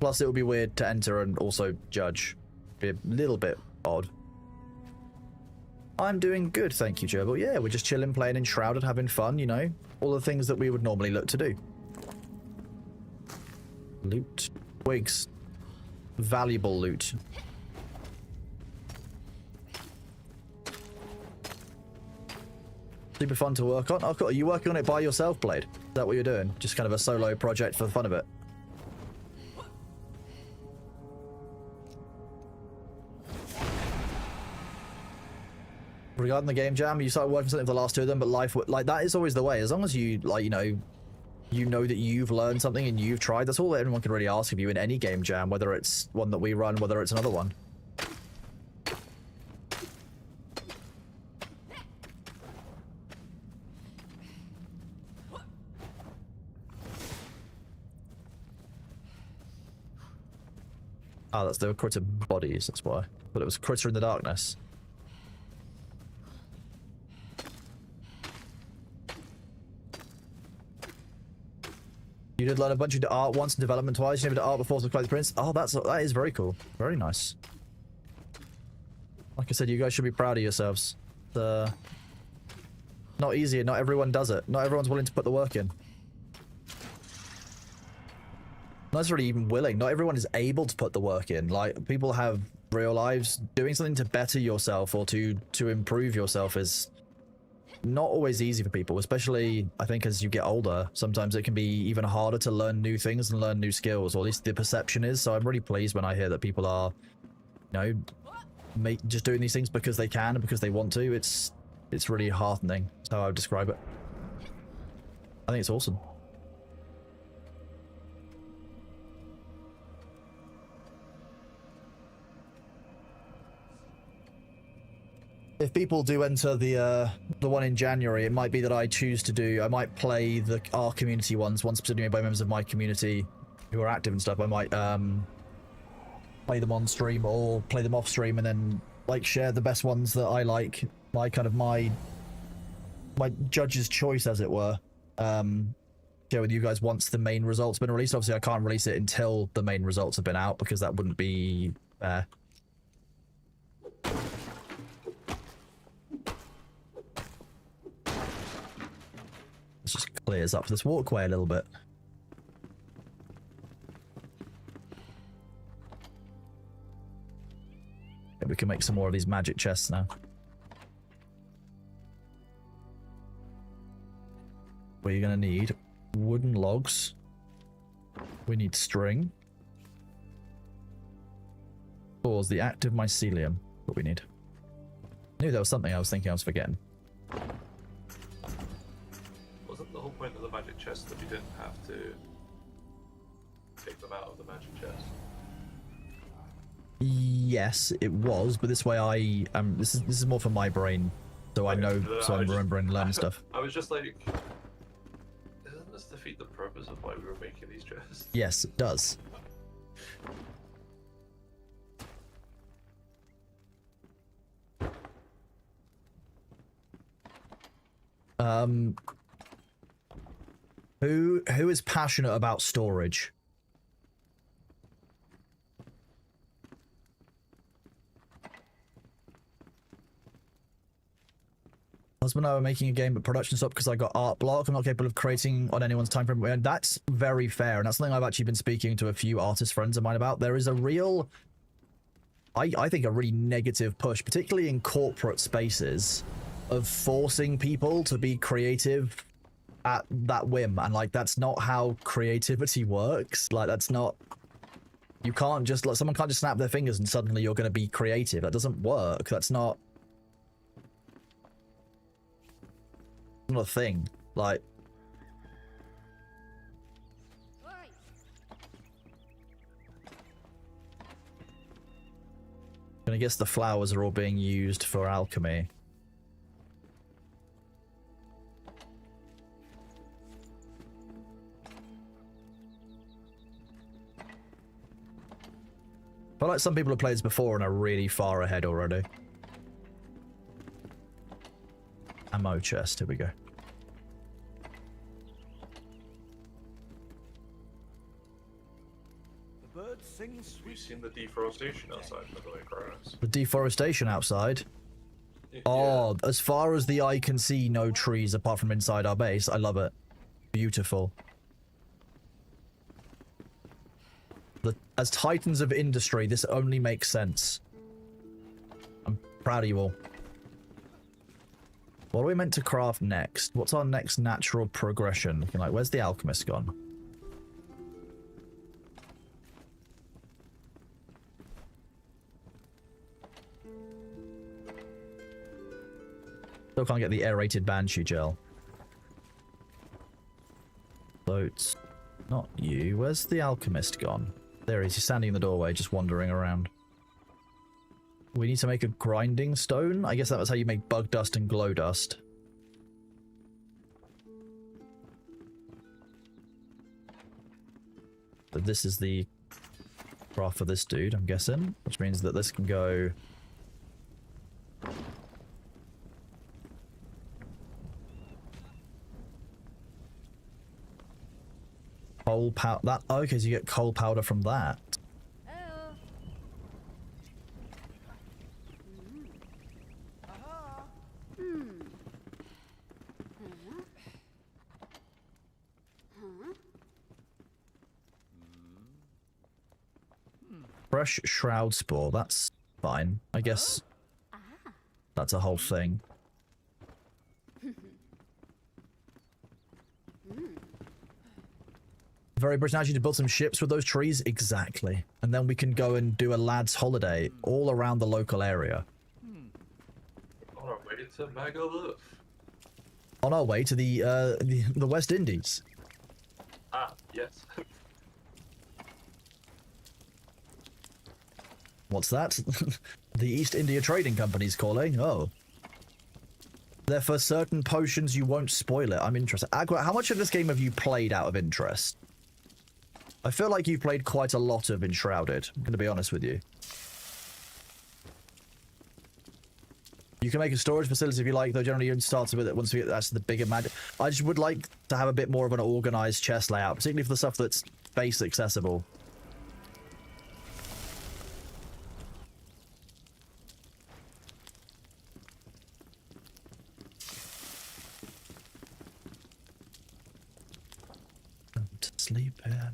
Plus, it would be weird to enter and also judge. Be a little bit odd. I'm doing good, thank you, Gerbil. Yeah, we're just chilling, playing Enshrouded, having fun, you know. All the things that we would normally look to do. Loot. Twigs. Valuable loot. Super fun to work on. Oh, cool. Are you working on it by yourself, Blade? Is that what you're doing? Just kind of a solo project for the fun of it? Regarding the game jam, you started working on something for the last two of them, but life, like, that is always the way. As long as you, like, you know that you've learned something and you've tried, that's all that anyone can really ask of you in any game jam, whether it's one that we run, whether it's another one. Oh, that's the critter bodies, that's why. But it was critter in the darkness. You did learn a bunch of art once and development twice. You never did art before, so quite the prince. Oh, that is very cool. Very nice. Like I said, you guys should be proud of yourselves. Not easy. Not everyone does it. Not everyone's willing to put the work in. Not necessarily even willing. Not everyone is able to put the work in. Like, people have real lives. Doing something to better yourself or to improve yourself is not always easy for people, especially, I think, as you get older. Sometimes it can be even harder to learn new things and learn new skills, or at least the perception is. So I'm really pleased when I hear that people are, you know, just doing these things because they can and because they want to. It's really heartening. That's how I would describe it. I think it's awesome. If people do enter the one in January, it might be that I choose to do. I might play our community ones specifically made by members of my community who are active and stuff. I might play them on stream or play them off stream, and then like share the best ones that I like. My judge's choice, as it were. Share with you guys once the main results have been released. Obviously, I can't release it until the main results have been out because that wouldn't be fair. Just clears up this walkway a little bit. Okay, we can make some more of these magic chests now. We're gonna need wooden logs. We need string. Cause the active mycelium. What we need. I knew there was something I was thinking I was forgetting. Wasn't the whole point of the magic chest that you didn't have to take them out of the magic chest? Yes, it was, but this way this is more for my brain, so I know, so I'm remembering and learning stuff. I was just like, doesn't this defeat the purpose of why we were making these chests? Yes, it does. Who is passionate about storage? Husband and I were making a game, but production stopped because I got art block. I'm not capable of creating on anyone's time frame. And that's very fair, and that's something I've actually been speaking to a few artist friends of mine about. There is a real, I think, a really negative push, particularly in corporate spaces, of forcing people to be creative at that whim. And like, that's not how creativity works. Like, that's not, you can't just, like, someone can't just snap their fingers and suddenly you're going to be creative. That doesn't work. That's not a thing. Like, I guess the flowers are all being used for alchemy. But like, some people have played this before and are really far ahead already. Ammo chest, here we go. The birds sing Have you sweet. seen the deforestation outside, by the way, Kronos? The deforestation outside. Yeah. Oh, as far as the eye can see, no trees apart from inside our base. I love it. Beautiful. As titans of industry, this only makes sense. I'm proud of you all. What are we meant to craft next? What's our next natural progression? Looking like, where's the alchemist gone? Still can't get the aerated banshee gel. So it's not you. Where's the alchemist gone? There he is. He's standing in the doorway, just wandering around. We need to make a grinding stone? I guess that was how you make bug dust and glow dust. But this is the craft for this dude, I'm guessing. Which means that this can go... Coal powder. That okay, so you get coal powder from that. Fresh shroud spore. That's fine. I guess that's a whole thing. Very British actually to build some ships with those trees. Exactly. And then we can go and do a lad's holiday all around the local area. On our way to Magaluf. On our way to the West Indies. Ah, yes. What's that? The East India Trading Company's calling. Oh. They're for certain potions you won't spoil it. I'm interested. Aqua, how much of this game have you played out of interest? I feel like you've played quite a lot of Enshrouded. I'm going to be honest with you. You can make a storage facility if you like, though generally you start with it once we get that's the bigger magic. I just would like to have a bit more of an organized chest layout, particularly for the stuff that's base accessible. To sleep here.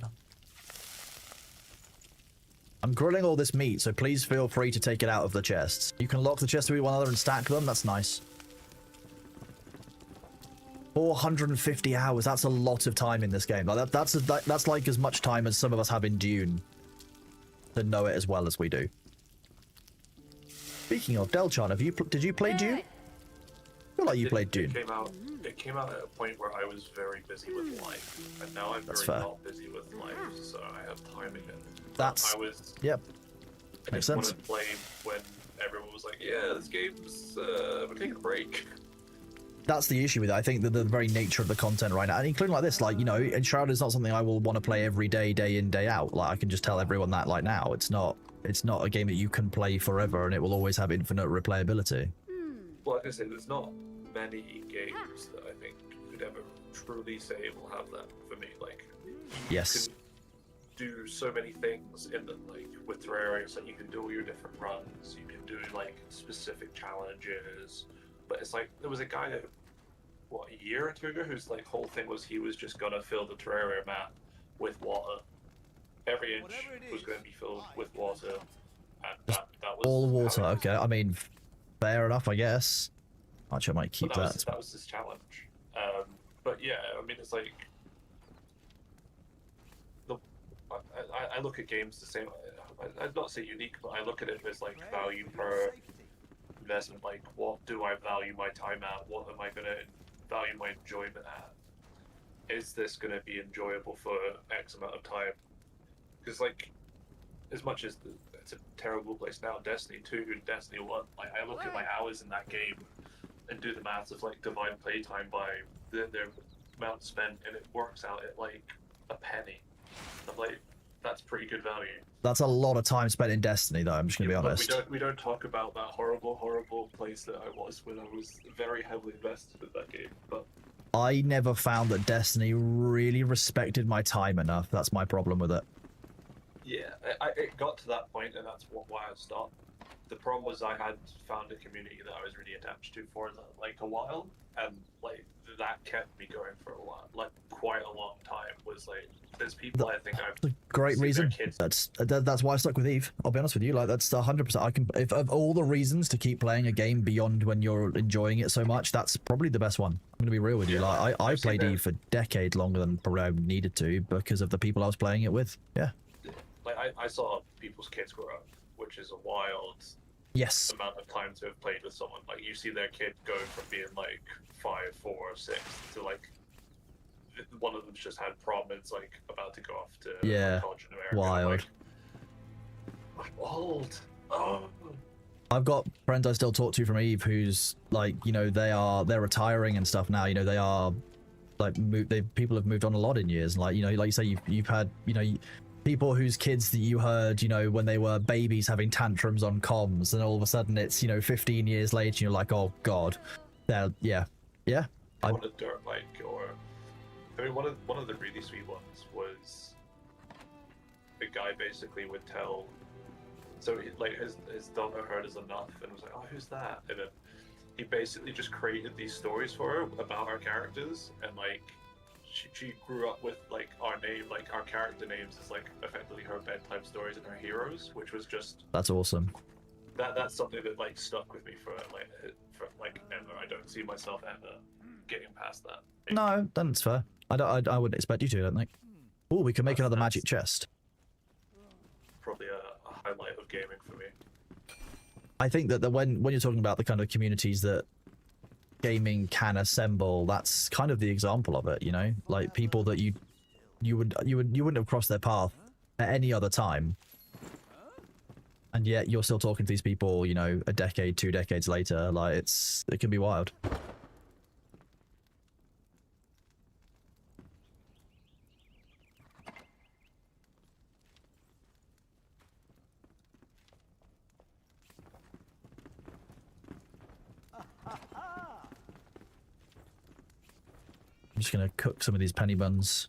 I'm grilling all this meat, so please feel free to take it out of the chests. You can lock the chests to one another and stack them. That's nice. 450 hours. That's a lot of time in this game. Like that's like as much time as some of us have in Dune to know it as well as we do. Speaking of Delchan, did you play Dune? I feel like you played Dune. It came out at a point where I was very busy with life, and now I'm very not busy with life, so I have time again. Yep. Makes sense. I wanted to play when everyone was like, yeah, this game's, we're taking a break. That's the issue with it. I think that the very nature of the content right now, and including like this, like, you know, Enshrouded is not something I will want to play every day, day in, day out. Like, I can just tell everyone that like now. It's not a game that you can play forever, and it will always have infinite replayability. Well, like I said, there's not many games that I think could ever truly say it will have that for me. Like, yes. Do so many things in the like with Terraria, so you can do all your different runs, you can do like specific challenges, but it's like there was a guy what, a year or two ago whose like whole thing was he was just gonna fill the Terraria map with water. Every inch was going to be filled with water, and that was all water. Okay, I mean, fair enough, I guess. Actually, I might keep that. That was his challenge. But yeah, I mean, it's like I look at games the same. I'd not say unique, but I look at it as like value per investment. Like, what do I value my time at? What am I going to value my enjoyment at? Is this going to be enjoyable for X amount of time? Because like, as much as it's a terrible place now, Destiny 2 and Destiny 1, like I look at my hours in that game and do the maths of like divine playtime by their amount spent, and it works out at like a penny. I'm like, that's pretty good value. That's a lot of time spent in Destiny, though. I'm just gonna be honest. We don't talk about that horrible place that I was when I was very heavily invested in that game. But I never found that Destiny really respected my time enough. That's my problem with it. Yeah, it got to that point, and that's why I stopped. the problem was I had found a community that I was really attached to for like a while, and like that kept me going for a while, like quite a long time. Was like there's people I think I've Great seen their reason. kids. That's why I stuck with Eve. I'll be honest with you. Like that's 100%. I can, if of all the reasons to keep playing a game beyond when you're enjoying it so much, that's probably the best one. I'm gonna be real with you. Yeah, Like I I've seen played that. Eve for decades longer than probably I needed to because of the people I was playing it with. Yeah. Like I saw people's kids grow up, which is a wild Yes. amount of time to have played with someone. Like you see their kid going from being like 5, 4, or 6 to like one of them's just had prom and it's like about to go off to Yeah, college in America. wild. Like, I'm old. Oh. I've got friends I still talk to from Eve who's like, you know, they're retiring and stuff now. You know, they are like people have moved on a lot in years. Like, you know, like you say, you've had, you know, people whose kids that you heard, you know, when they were babies having tantrums on comms, and all of a sudden it's, you know, 15 years later, and you're like, oh god, yeah. I want a dirt bike, or I mean, one of the really sweet ones was the guy basically would tell. So like his daughter heard us enough and was like, oh, who's that? And then he basically just created these stories for her about our characters, and like she grew up with like our name, like our character names is like effectively her bedtime stories and her heroes, which was just That's awesome. that's something that like stuck with me for like ever. I don't see myself ever getting past that. No, that's fair. I wouldn't expect you to, I don't think. Oh, we can make another magic chest. Probably a highlight of gaming for me. I think that when you're talking about the kind of communities that gaming can assemble, that's kind of the example of it, you know? Like people that you wouldn't have crossed their path at any other time. And yet you're still talking to these people, you know, a decade, 2 decades later. Like it can be wild. I'm just gonna cook some of these penny buns.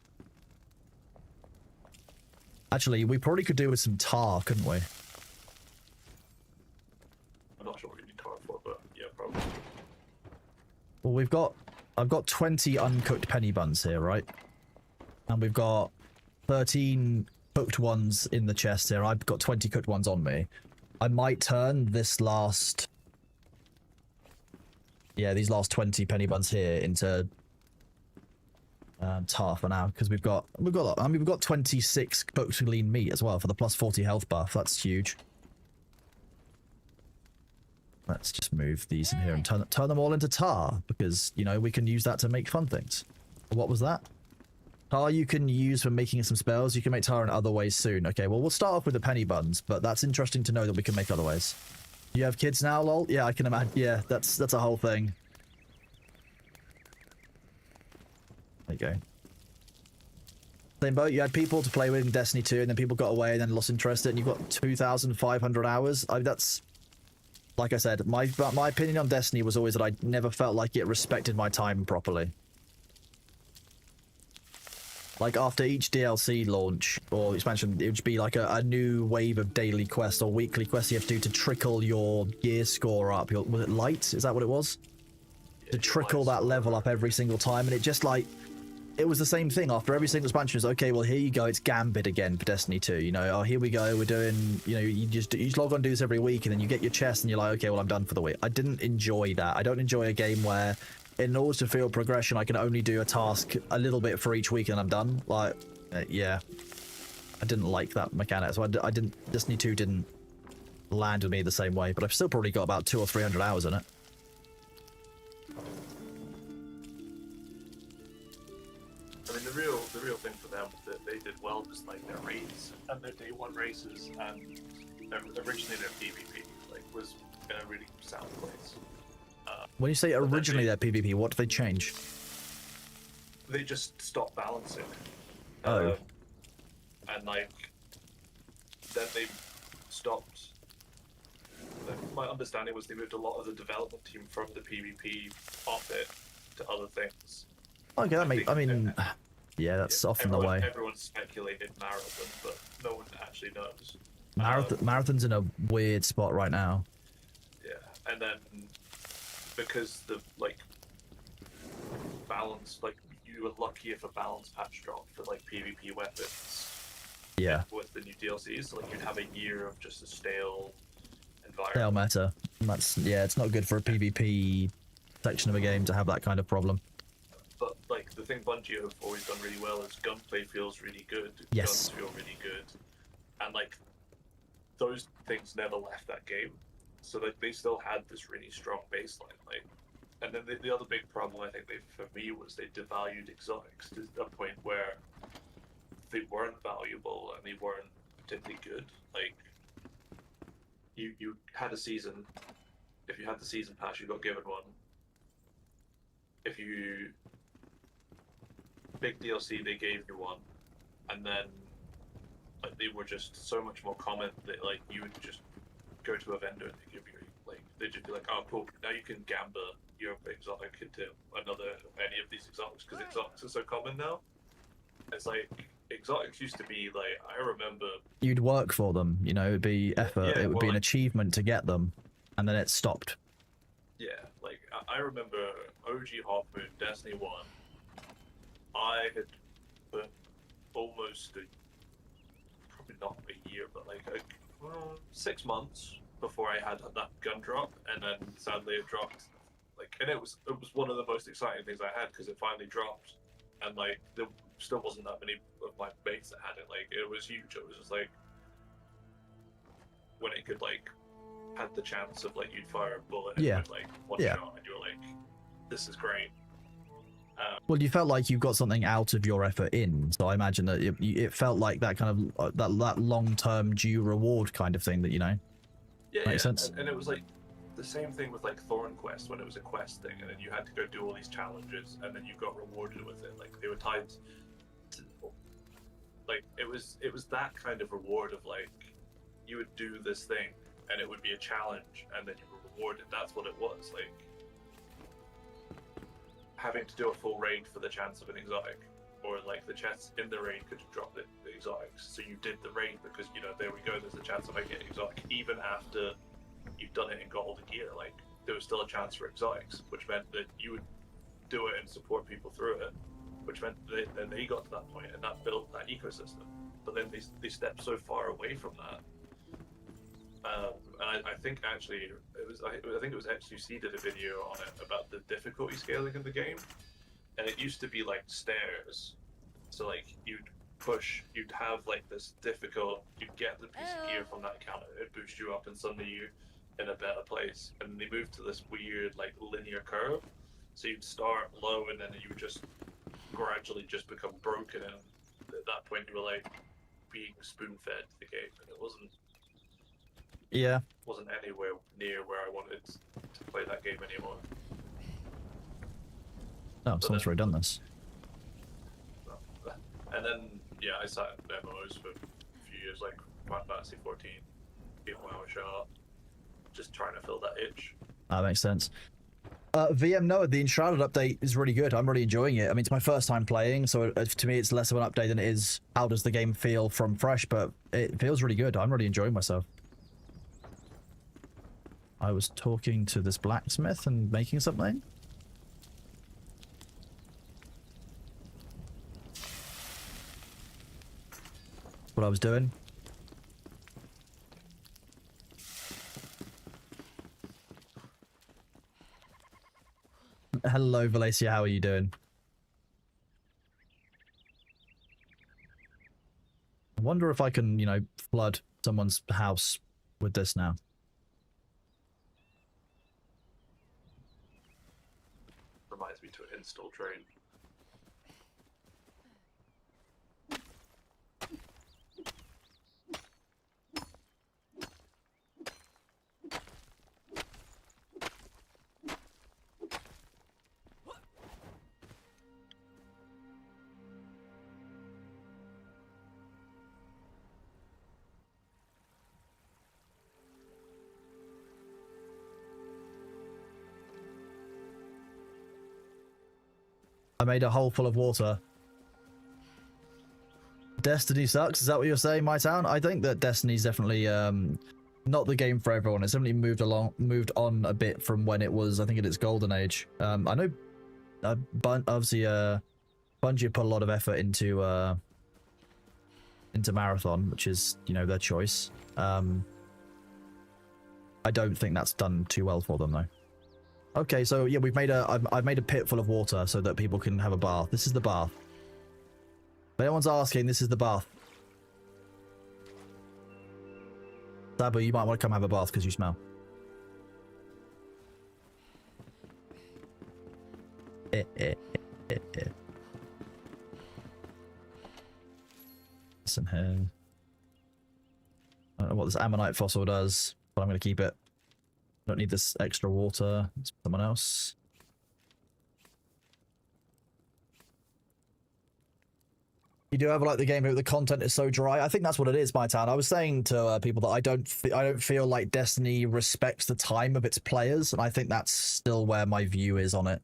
Actually, we probably could do with some tar, couldn't we? I'm not sure what you need tar for, but yeah, probably. Well, I've got 20 uncooked penny buns here, right? And we've got 13 cooked ones in the chest here. I've got 20 cooked ones on me. I might turn this last... Yeah, these last 20 penny buns here into tar for now, because we've got 26 cooked lean meat as well for the plus 40 health buff. That's huge. Let's just move these in here and turn them all into tar, because, you know, we can use that to make fun things. What was that? Tar you can use for making some spells. You can make tar in other ways soon. Okay, well, we'll start off with the penny buns, but that's interesting to know that we can make other ways. You have kids now, lol? Yeah, I can imagine. Yeah, that's a whole thing. There you go. Same boat, you had people to play with in Destiny 2, and then people got away and then lost interest in it, and you've got 2,500 hours. That's... Like I said, my opinion on Destiny was always that I never felt like it respected my time properly. Like, after each DLC launch or expansion, it would be like a new wave of daily quests or weekly quests you have to do to trickle your gear score up. Was it light? Is that what it was? Yeah, To trickle that level up every single time, and it just like... It was the same thing after every single expansion. It was, okay, well, here you go, it's Gambit again for Destiny 2. You know, oh, here we go, we're doing, you know, you just log on, do this every week, and then you get your chest, and you're like, okay, well, I'm done for the week. I didn't enjoy that. I don't enjoy a game where, in order to feel progression, I can only do a task a little bit for each week, and I'm done. Like, yeah. I didn't like that mechanic, so I didn't... Destiny 2 didn't land with me the same way, but I've still probably got about 200 or 300 hours in it. I mean, the real thing for them that they did well was like their raids and their day one races, and originally their PvP like was in a really sound place. When you say originally their PvP, what did they change? They just stopped balancing. Oh. And like then they stopped. My understanding was they moved a lot of the development team from the PvP off it to other things. Okay, that makes... I mean... Yeah, that's often the way. Everyone speculated marathon, but no one actually knows. Marathon's in a weird spot right now. Yeah, and then because the like balance, like you were lucky if a balance patch dropped for like PvP weapons. Yeah. With the new DLCs, so, like you'd have a year of just a stale Stale environment. meta. That's it's not good for a PvP section of a game to have that kind of problem. But like the thing Bungie have always done really well is gunplay feels really good. Yes. Guns feel really good, and like those things never left that game. So like they still had this really strong baseline. Like, and then the other big problem I think for me was they devalued exotics to a point where they weren't valuable and they weren't particularly good. Like you had a season. If you had the season pass, you got given one. If you big DLC, they gave you one, and then like they were just so much more common that like you would just go to a vendor and they give you like they'd just be like, oh cool, now you can gamble your exotic into any of these exotics because exotics are so common now. It's like exotics used to be like, I remember you'd work for them, you know, it'd be effort, yeah, it would well, be an like, achievement to get them, and then it stopped. yeah, like I remember OG Half Moon Destiny 1. I had put almost probably not a year, but like 6 months before I had that gun drop, and then sadly it dropped. Like, and it was one of the most exciting things I had because it finally dropped, and like there still wasn't that many of my mates that had it. Like it was huge. It was just like when it could like had the chance of like you'd fire a bullet and Yeah. it would, like one Yeah. shot, and you were like, this is great. Well, you felt like you got something out of your effort in, so I imagine that it felt like that kind of that long-term due reward kind of thing that, you know, Yeah, makes sense. and it was like the same thing with like Thorn Quest when it was a quest thing, and then you had to go do all these challenges, and then you got rewarded with it. Like they were tied to, like it was that kind of reward of like you would do this thing, and it would be a challenge, and then you were rewarded. That's what it was like. Having to do a full raid for the chance of an exotic, or like the chests in the raid could drop the exotics. So you did the raid because, you know, there we go, there's a chance of I get exotic. Even after you've done it and got all the gear, like there was still a chance for exotics, which meant that you would do it and support people through it, which meant that then they got to that point and that built that ecosystem. But then they stepped so far away from that. And I think actually it was I think it was XQC did a video on it about the difficulty scaling in the game, and it used to be like stairs. So like you'd have like this difficult, you'd get the piece of gear from that encounter, it'd boost you up, and suddenly you're in a better place. And they moved to this weird like linear curve. So you'd start low, and then you would just gradually just become broken, and at that point you were like being spoon-fed the game, and it wasn't anywhere near where I wanted to play that game anymore. Oh, someone's already done this. And then yeah, I sat in demos for a few years, like Final Fantasy 14, 8 hour shot, just trying to fill that itch. That makes sense. VM Noah, the Enshrouded update is really good. I'm really enjoying it. I mean, it's my first time playing, so to me it's less of an update than it is how does the game feel from fresh, but it feels really good. I'm really enjoying myself. I was talking to this blacksmith and making something. What I was doing. Hello, Valencia. How are you doing? I wonder if I can, you know, flood someone's house with this now. Reminds me to an install train. I made a hole full of water. Destiny sucks. Is that what you're saying, my town? I think that Destiny's definitely not the game for everyone. It's definitely moved on a bit from when it was, I think, in its golden age. I know, obviously, Bungie put a lot of effort into Marathon, which is, you know, their choice. I don't think that's done too well for them, though. Okay, so yeah, I've made a pit full of water so that people can have a bath. This is the bath. If anyone's asking, this is the bath. Sabu, you might want to come have a bath because you smell. Listen here. I don't know what this ammonite fossil does, but I'm going to keep it. Don't need this extra water. It's someone else. You do have like the game where the content is so dry. I think that's what it is, my town. I was saying to people that I don't feel like Destiny respects the time of its players, and I think that's still where my view is on it.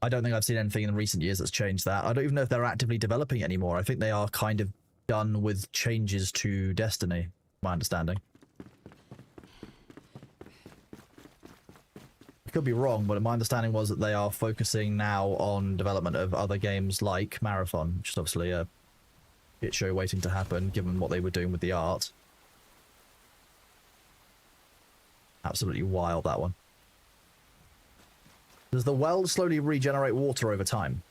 I don't think I've seen anything in recent years that's changed that. I don't even know if they're actively developing it anymore. I think they are kind of done with changes to Destiny, my understanding. I could be wrong, but my understanding was that they are focusing now on development of other games like Marathon, which is obviously a shit show waiting to happen, given what they were doing with the art. Absolutely wild, that one. Does the well slowly regenerate water over time?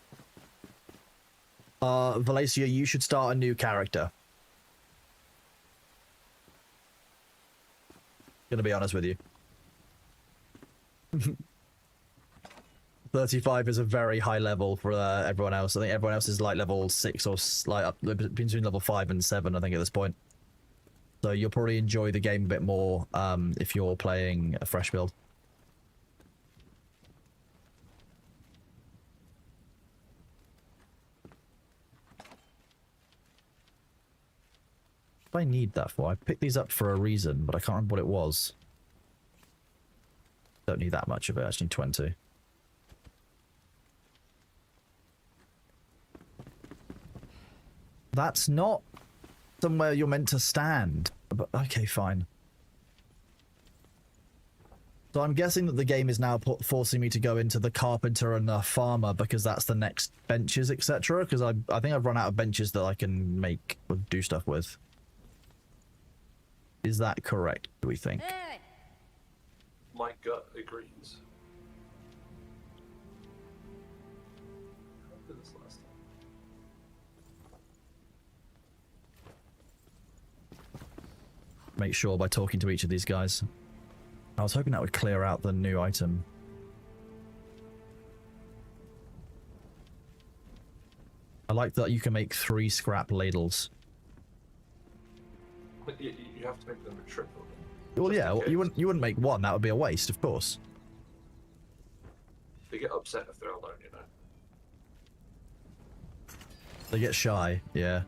Valencia, you should start a new character. Gonna be honest with you. 35 is a very high level for everyone else. I think everyone else is like level 6 or like up between level 5 and 7, I think, at this point. So you'll probably enjoy the game a bit more if you're playing a fresh build. What do I need that for? I picked these up for a reason, but I can't remember what it was. Don't need that much of it, I just need 20. That's not somewhere you're meant to stand. But okay, fine. So I'm guessing that the game is now forcing me to go into the carpenter and the farmer because that's the next benches, etc. Because I think I've run out of benches that I can make or do stuff with. Is that correct, do we think? My gut agrees. I did this last time. Make sure by talking to each of these guys. I was hoping that would clear out the new item. I like that you can make 3 scrap ladles. But you have to make them a triple. Well, yeah, you wouldn't make one. That would be a waste, of course. They get upset if they're alone, you know. They get shy, yeah.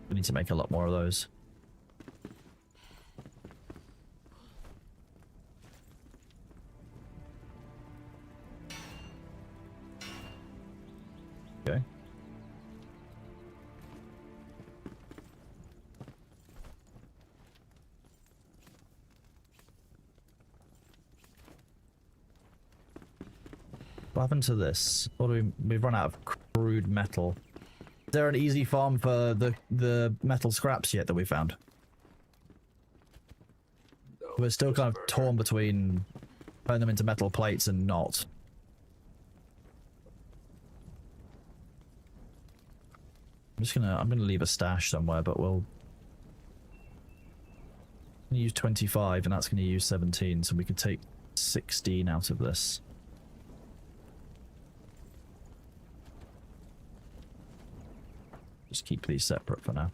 We need to make a lot more of those. Okay. What happened to this? What do we've run out of crude metal. Is there an easy farm for the metal scraps yet that we found? No, We're still kind of torn between turning them into metal plates and not. I'm gonna leave a stash somewhere, but we'll use 25 and that's gonna use 17, so we can take 16 out of this. Just keep these separate for now.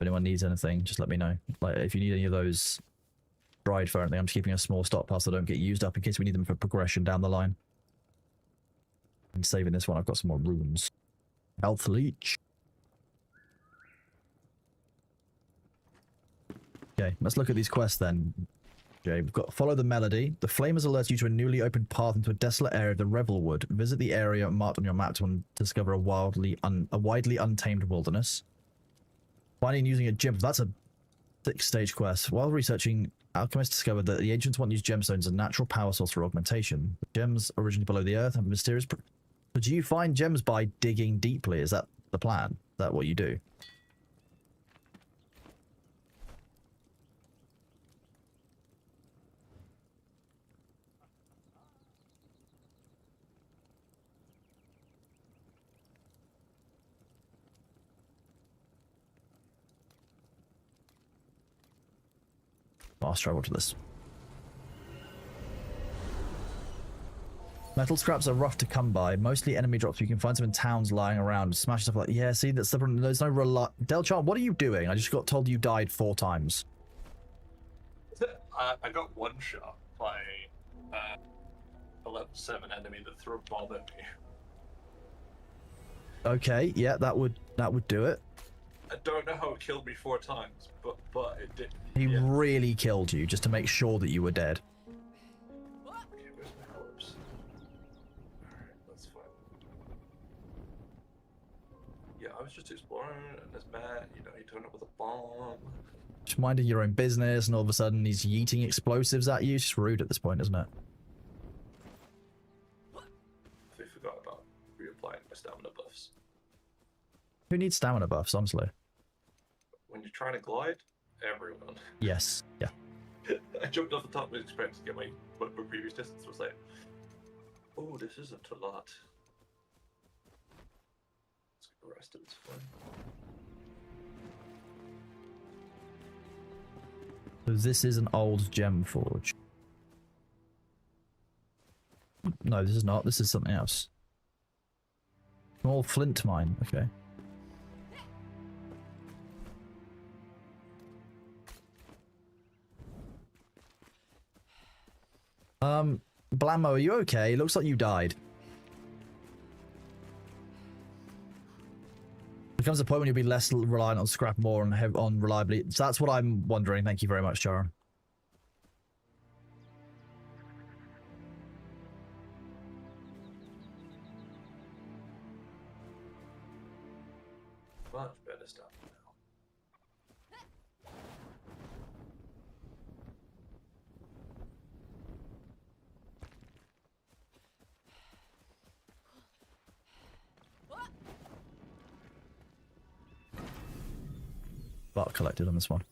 If anyone needs anything, just let me know. Like, if you need any of those dried for anything, I'm just keeping a small stockpile so they don't get used up in case we need them for progression down the line. And saving this one, I've got some more runes. Health leech. Okay, let's look at these quests then. Okay, we've got follow the melody. The flamers alert you to a newly opened path into a desolate area of the Revelwood. Visit the area marked on your map to discover a widely untamed wilderness. Finding and using a gem. That's a 6-stage quest. While researching, alchemists discovered that the ancients want to use gemstones as a natural power source for augmentation. The gems originally below the earth have mysterious. So do you find gems by digging deeply? Is that the plan? Is that what you do? Fast travel to this. Metal scraps are rough to come by. Mostly enemy drops. You can find some in towns lying around. Smash stuff like, yeah, see, that's the problem. There's no Delchan, what are you doing? I just got told you died 4 times. I got one shot by a level 7 enemy that threw a bomb at me. Okay, yeah, that would do it. I don't know how it killed me 4 times, but it did. He really killed you just to make sure that you were dead. Okay, where's my corpse? Alright, that's fine. Yeah, I was just exploring, and this man, you know, he turned up with a bomb. Just minding your own business, and all of a sudden he's yeeting explosives at you. It's just rude at this point, isn't it? I forgot about reapplying my stamina buffs. Who needs stamina buffs, honestly? When you're trying to glide, everyone. Yes, yeah. I jumped off the top of expecting to get my previous distance. Was like, oh, this isn't a lot. Let's get arrested. It's fine. So this is an old gem forge. No, this is not. This is something else. Small flint mine. Okay. Blammo, are you okay? Looks like you died. There comes a point when you'll be less reliant on scrap, more on reliably. So that's what I'm wondering. Thank you very much, Charon. Much better stuff now. Bark collected on this one.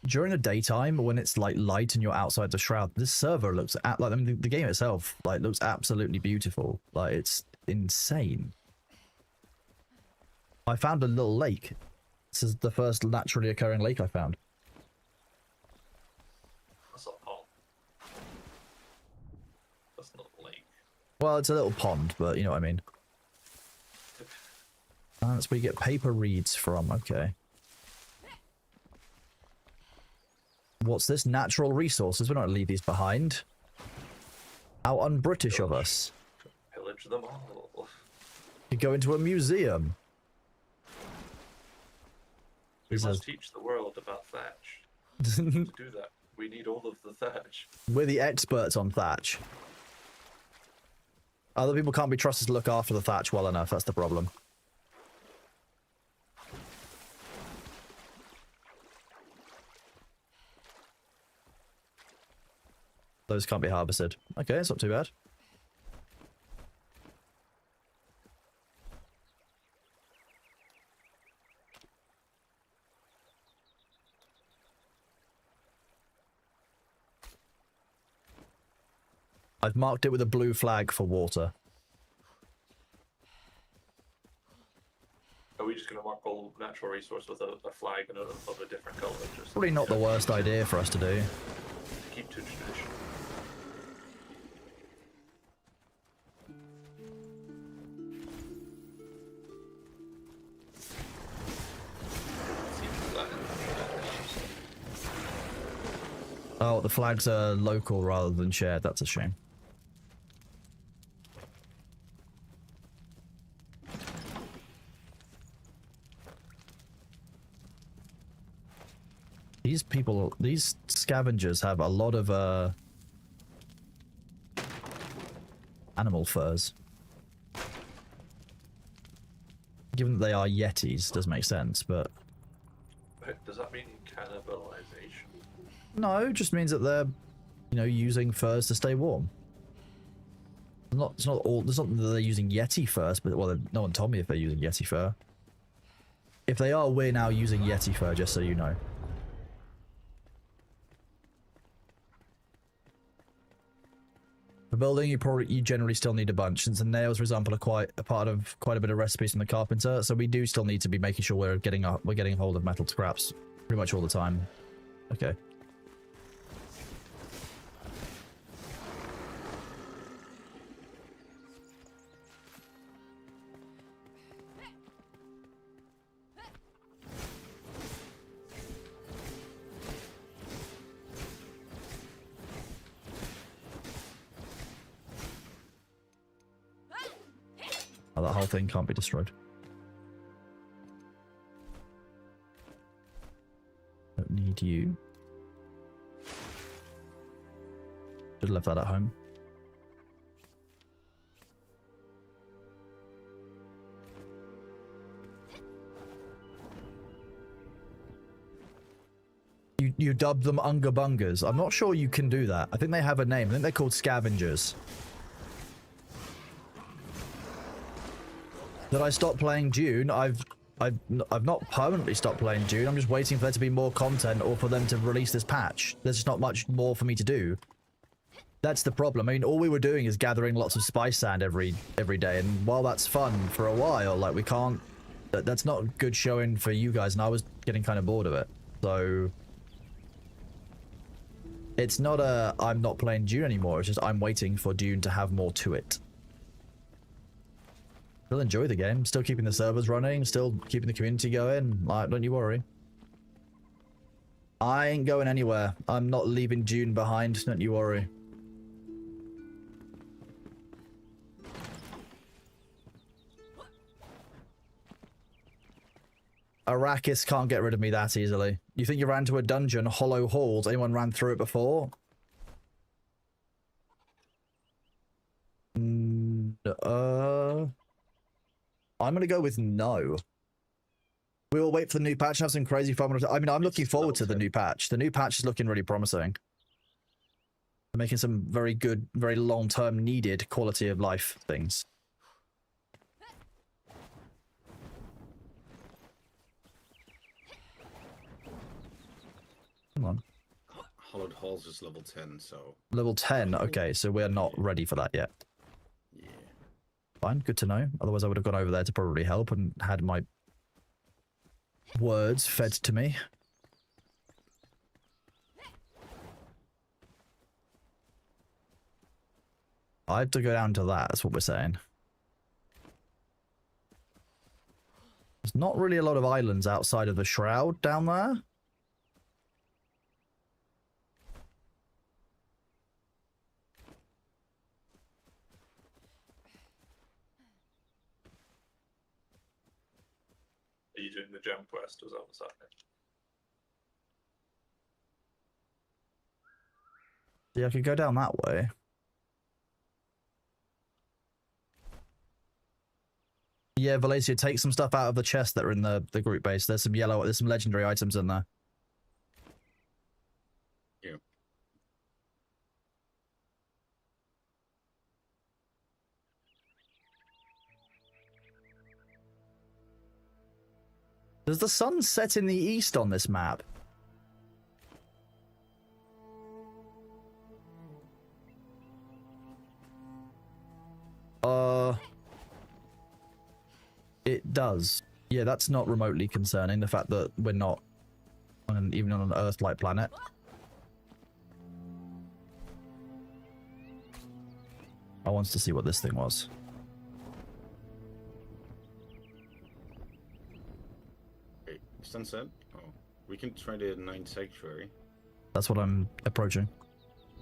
During the daytime, when it's like light and you're outside the shroud, this server looks at like, I mean, the game itself like looks absolutely beautiful. Like, it's insane. I found a little lake. This is the first naturally occurring lake I found. That's not pond. That's not a lake. Well, it's a little pond, but you know what I mean. That's where you get paper reeds from. Okay. What's this? Natural resources. We're not gonna leave these behind. How un-British of us. Pillage them all. You go into a museum. We This must is- teach the world about thatch. To do that, we need all of the thatch. We're the experts on thatch. Other people can't be trusted to look after the thatch well enough. That's the problem. Those can't be harvested. Okay, it's not too bad. I've marked it with a blue flag for water. Are we just going to mark all natural resource with a flag and of a different color? Just Probably not the worst idea for us to do. keep to tradition. Oh, the flags are local rather than shared. That's a shame. These people, these scavengers have a lot of animal furs. Given that they are yetis, does make sense, but Does that mean cannibalization? no, it just means that they're, you know, using furs to stay warm. It's not all. It's not that they're using yeti furs, but well, no one told me if they're using yeti fur. If they are, we're now using yeti fur, just so you know. For building, you generally still need a bunch, since the nails, for example, are quite a part of quite a bit of recipes from the carpenter. So we do still need to be making sure we're getting a hold of metal scraps pretty much all the time. Okay. Oh, that whole thing can't be destroyed. Don't need you. Should have left that at home. You dubbed them Ungabungas. I'm not sure you can do that. I think they have a name. I think they're called scavengers. Did I stop playing Dune? I've not permanently stopped playing Dune. I'm just waiting for there to be more content or for them to release this patch. There's just not much more for me to do. That's the problem. I mean, all we were doing is gathering lots of spice sand every day, and while that's fun for a while, like, we can't... That's not good showing for you guys, and I was getting kind of bored of it. So... It's not a I'm not playing Dune anymore, it's just I'm waiting for Dune to have more to it. Still enjoy the game, still keeping the servers running, still keeping the community going, like, don't you worry. I ain't going anywhere. I'm not leaving Dune behind, don't you worry. Arrakis can't get rid of me that easily. You think you ran to a dungeon, hollow halls, anyone ran through it before? I'm gonna go with no. We will wait for the new patch and have some crazy fun. I mean, I'm looking forward to the new patch. The new patch is looking really promising. They're making some very good, very long-term needed quality of life things. Come on. Hollowed Halls is level 10, so... Level 10, okay, so we're not ready for that yet. Yeah. Fine, good to know. Otherwise I would have gone over there to probably help and had my words fed to me. I have to go down to that, that's what we're saying. There's not really a lot of islands outside of the Shroud down there. Are you doing the gem quest? Was that what's happening? Yeah, I could go down that way. Yeah, Valencia, take some stuff out of the chest that are in the group base. There's some legendary items in there. Yeah. Does the sun set in the east on this map? It does. Yeah, that's not remotely concerning, the fact that we're not even on an Earth-like planet. I wanted to see what this thing was. Wait, sunset? Oh, we can try the Ninth Sanctuary. That's what I'm approaching.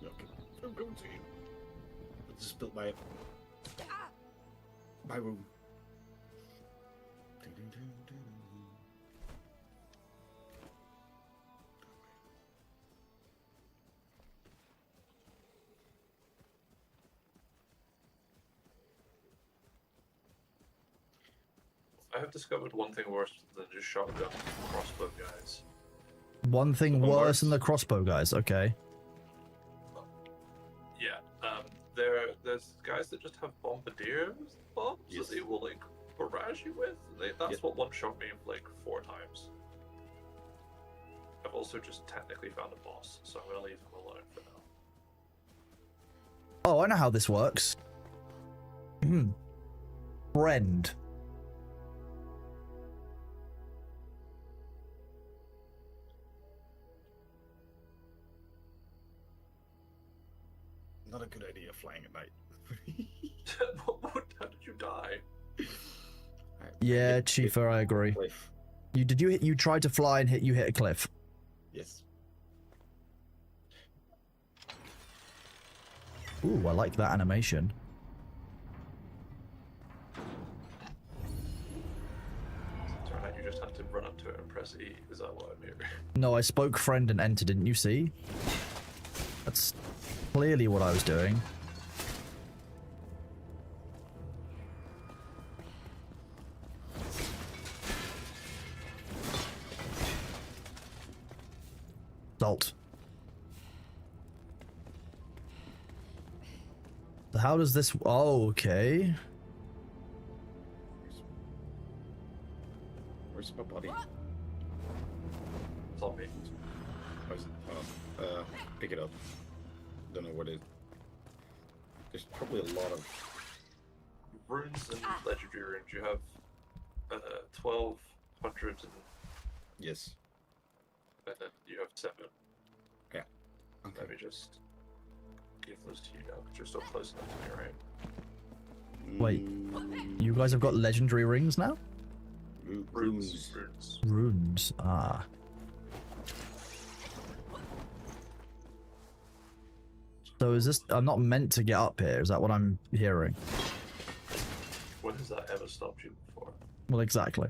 Okay. I'm going to you. I just built my room. I have discovered one thing worse than just shotgun crossbow guys. One thing worse than the crossbow guys. Okay. Yeah, there's guys that just have bombardier bombs Yes. that they will like barrage you with. That's what one shot me like 4 times. I've also just technically found a boss, so I'm gonna leave him alone for now. Oh, I know how this works. Friend. Not a good idea flying at night. How did you die? Yeah, Chifa, I agree. Cliff. You tried to fly and hit a cliff. Yes. Ooh, I like that animation. Turn out you just have to run up to it and press E. Is that what I'm hearing? No, I spoke friend and enter, didn't you see? That's clearly what I was doing. Salt. So how does this... Oh, okay. Where's my body? It's on me. Oh, is it? Oh, pick it up. Don't know what it is. There's probably a lot of... Runes and legendary runes. You have 1,200 and Yes. then you have 7. Yeah. Okay. Let me just give those to you now, because you're still close enough to me, right? Wait. Mm, You guys have got legendary rings now? runes. Runes. Runes. Ah. So is this... I'm not meant to get up here. Is that what I'm hearing? When has that ever stopped you before? Well, exactly.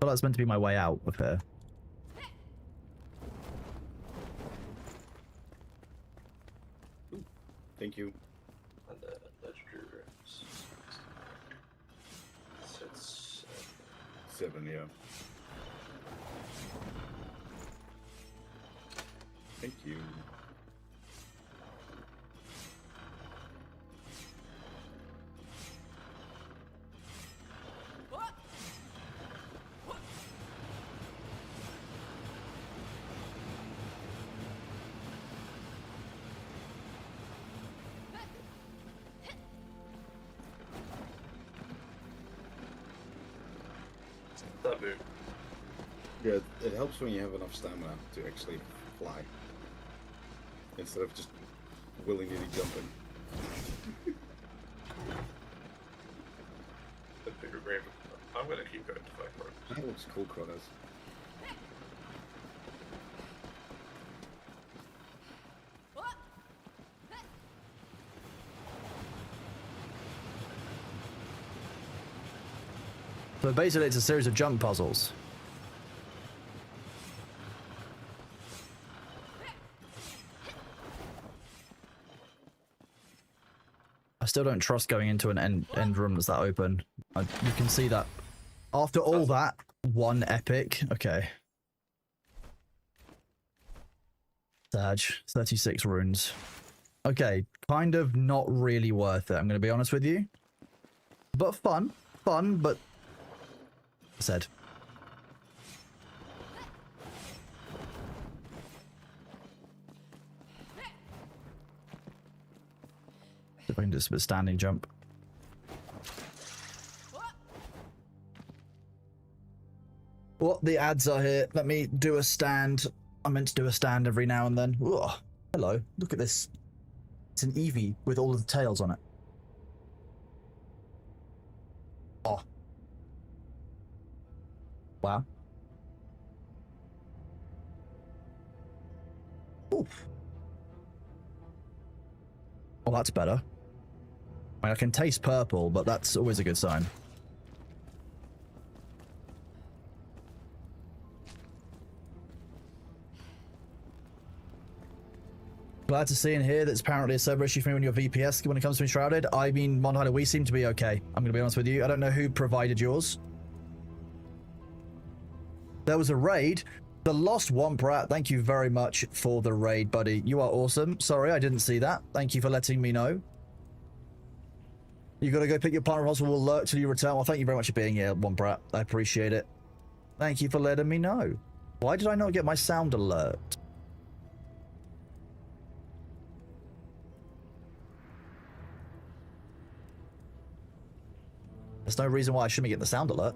Well, that's meant to be my way out of here. Thank you. And then legendary runes. It's 7, yeah. Thank you. that move. Yeah, it helps when you have enough stamina to actually fly. Instead of just willy-nilly jumping. The bigger grave. I'm gonna keep going to fight for it. That looks cool, Kronos. So basically, it's a series of jump puzzles. I still don't trust going into an end room that's that open. You can see that. After all that, one epic. Okay. Sag, 36 runes. Okay, kind of not really worth it, I'm going to be honest with you. But fun. Fun, but... said. See if I can do a standing jump. What the ads are here. Let me do a stand. I meant to do a stand every now and then. Ooh, hello. Look at this. It's an Eevee with all of the tails on it. Oh. Wow. Oof. Well, that's better. I mean, I can taste purple, but that's always a good sign. Glad to see in here that's apparently a server issue for me when your VPS when it comes to Enshrouded. I mean, Monhider, we seem to be okay. I'm going to be honest with you. I don't know who provided yours. There was a raid. The Lost Womp Rat, thank you very much for the raid, buddy. You are awesome. Sorry, I didn't see that. Thank you for letting me know. You got to go pick your partner hospital. Will alert till you return. Well, thank you very much for being here, Womp Rat. I appreciate it. Thank you for letting me know. Why did I not get my sound alert? There's no reason why I shouldn't get the sound alert.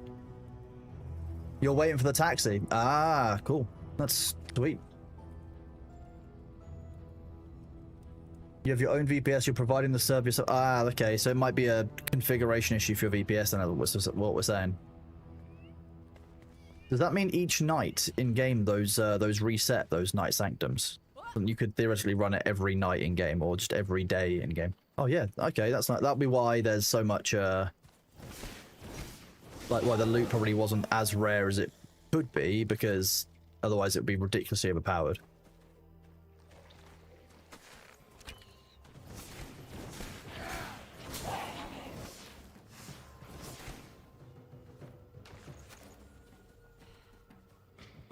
You're waiting for the taxi. Ah, cool. That's sweet. You have your own VPS. You're providing the service. Ah, okay. So it might be a configuration issue for your VPS. And that's what we're saying. Does that mean each night in game those reset those night sanctums? You could theoretically run it every night in game or just every day in game. Oh yeah. Okay, that's not. That'll be why there's so much. Like why the loot probably wasn't as rare as it could be, because otherwise it would be ridiculously overpowered.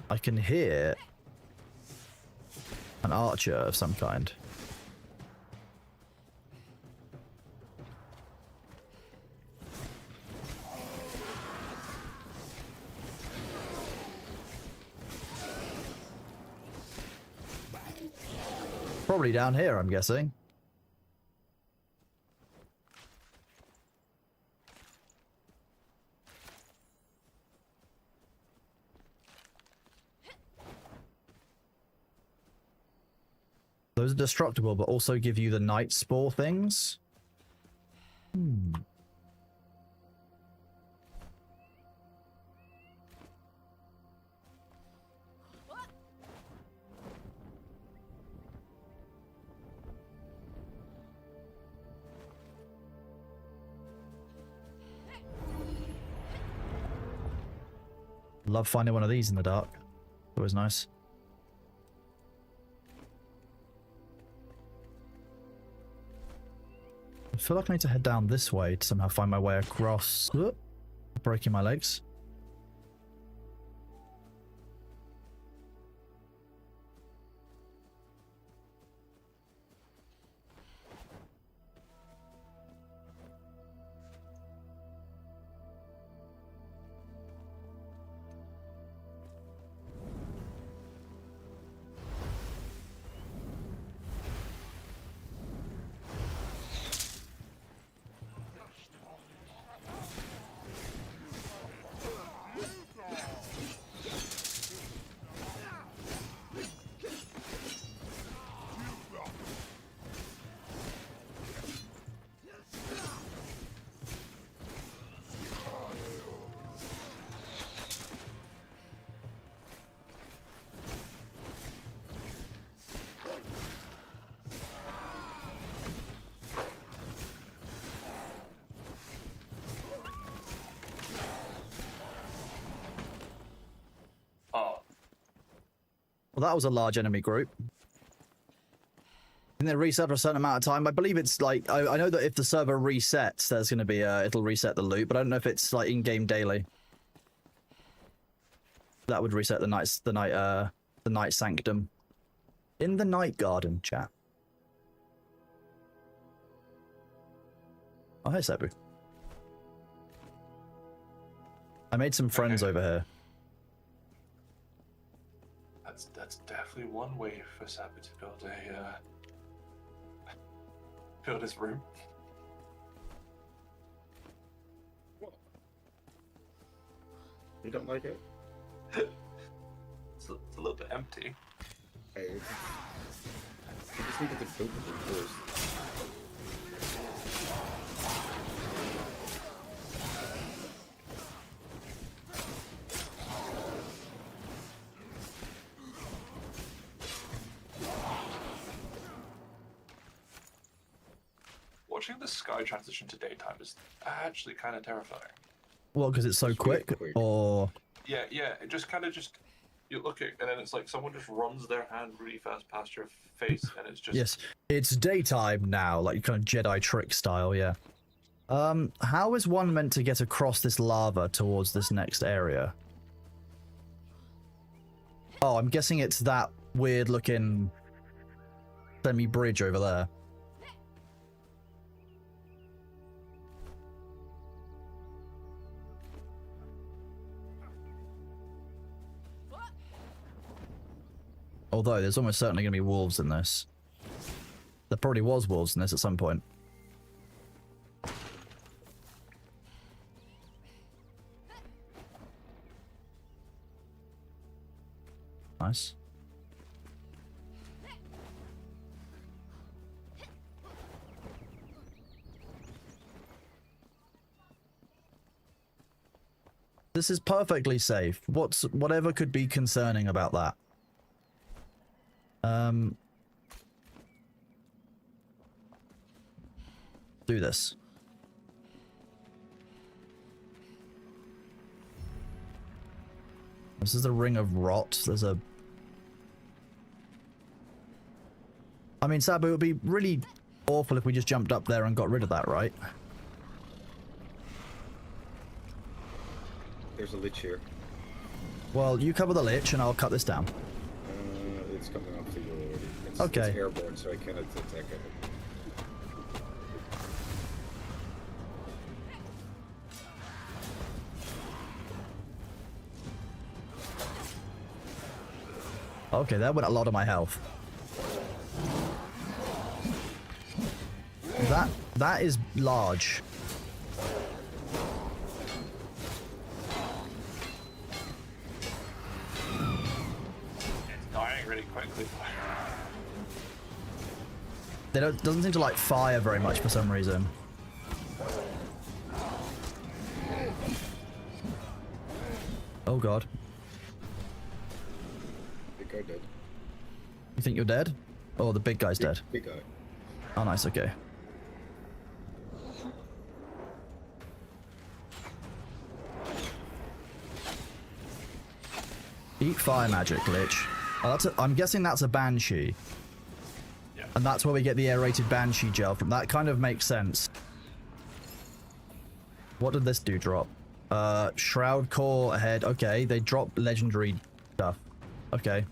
I can hear an archer of some kind. Probably down here, I'm guessing. Those are destructible, but also give you the night spore things. Love finding one of these in the dark. Always nice. I feel like I need to head down this way to somehow find my way across. Breaking my legs. Well, that was a large enemy group. And then reset for a certain amount of time. I believe it's like I know that if the server resets, there's going to be it'll reset the loot, but I don't know if it's like in game daily. That would reset the night sanctum in the night garden, chat. Oh, hey, Sabu. I made some friends over here. That's definitely one way for Sabu to build his room. You don't like it? It's a little bit empty. Hey, you just needed to open it first. watching the sky transition to daytime is actually kind of terrifying. Well, because it's so It's really quick, quick. or Yeah, it just kind of you look at, and then it's like someone just runs their hand really fast past your face, and it's just yes, it's daytime now, like kind of Jedi trick style. Yeah. How is one meant to get across this lava towards this next area? Oh, I'm guessing it's that weird looking semi-bridge over there. Although there's almost certainly going to be wolves in this. There probably was wolves in this at some point. Nice. This is perfectly safe. Whatever could be concerning about that? Do this. This is the Ring of Rot. There's a... I mean, Sabu, it would be really awful if we just jumped up there and got rid of that, right? There's a lich here. Well, you cover the lich and I'll cut this down. It's coming up to you already. It's Okay. airborne, so I cannot attack it. Okay, that went a lot of my health. That is large. it's dying really quickly. They doesn't seem to like fire very much for some reason. Oh god. Big guy dead. You think you're dead? Oh, the big guy's dead. Big guy. Oh, nice, okay. Eat fire magic, Lich. Oh, I'm guessing that's a Banshee. Yeah. And that's where we get the aerated Banshee gel from. That kind of makes sense. What did this do drop? Shroud Core ahead. Okay, they drop legendary stuff. Okay.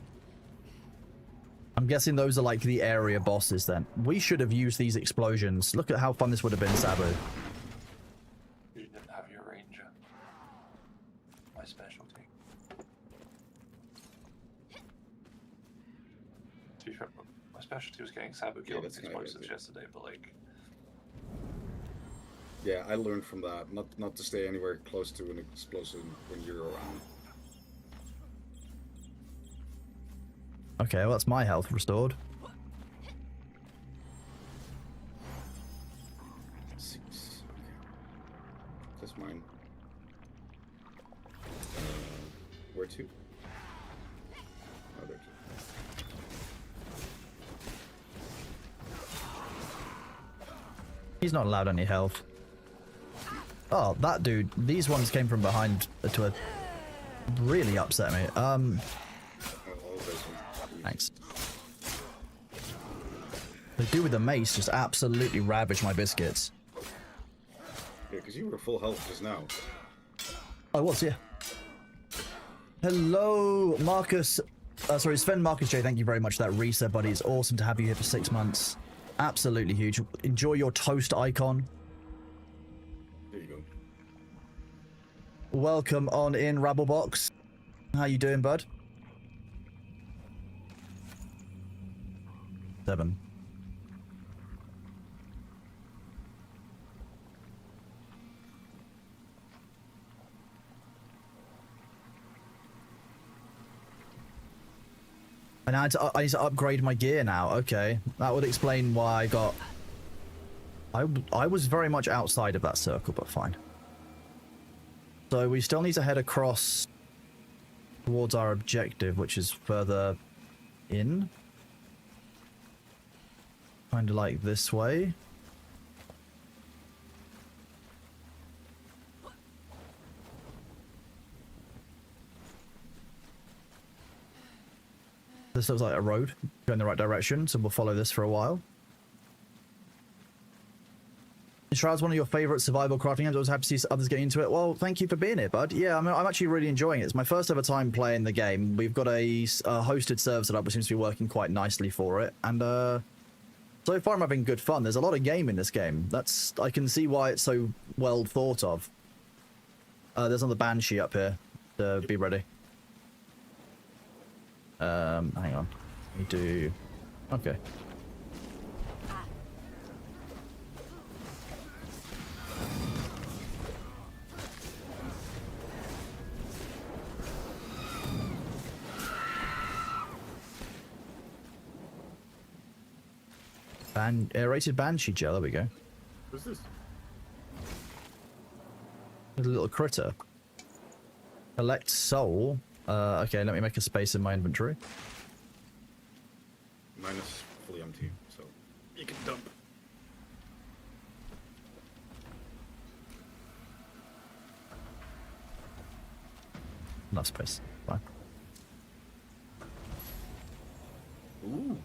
I'm guessing those are like the area bosses then. We should have used these explosions. Look at how fun this would have been, Sabu. You didn't have your ranger. My specialty. To be fair, my specialty was getting Sabu killed that's with kinda explosives good. yesterday, but like, Yeah, I learned from that not to stay anywhere close to an explosion when you're around. Okay, well that's my health restored. 6. Okay. That's mine. Where to? Oh, there too. He's not allowed any health. Oh, that dude. These ones came from behind to really upset me. Oh, all those ones. Thanks. The dude with the mace just absolutely ravaged my biscuits. Yeah, because you were full health just now. I was, yeah. Hello, Marcus. Sorry, Sven Marcus J. Thank you very much for that reset, buddy. It's awesome to have you here for 6 months. Absolutely huge. Enjoy your toast icon. There you go. Welcome on in, Rabblebox. How you doing, bud? 7. And I need to upgrade my gear now. Okay, that would explain why I got... I was very much outside of that circle, but fine. So we still need to head across towards our objective, which is further in. Kind of like this way. This looks like a road going in the right direction, so we'll follow this for a while. Enshrouded's one of your favorite survival crafting games. I was happy to see others getting into it. Well, thank you for being here, bud. Yeah, I'm actually really enjoying it. It's my first ever time playing the game. We've got a hosted server set up, which seems to be working quite nicely for it. And so far I'm having good fun. There's a lot of game in this game. I can see why it's so well thought of. There's another Banshee up here. Be ready. Hang on. We do... Okay. Aerated Banshee gel, there we go. What's this? There's a little critter. Collect soul. Okay, let me make a space in my inventory. Mine is fully empty, so you can dump. Enough space. Fine. Ooh.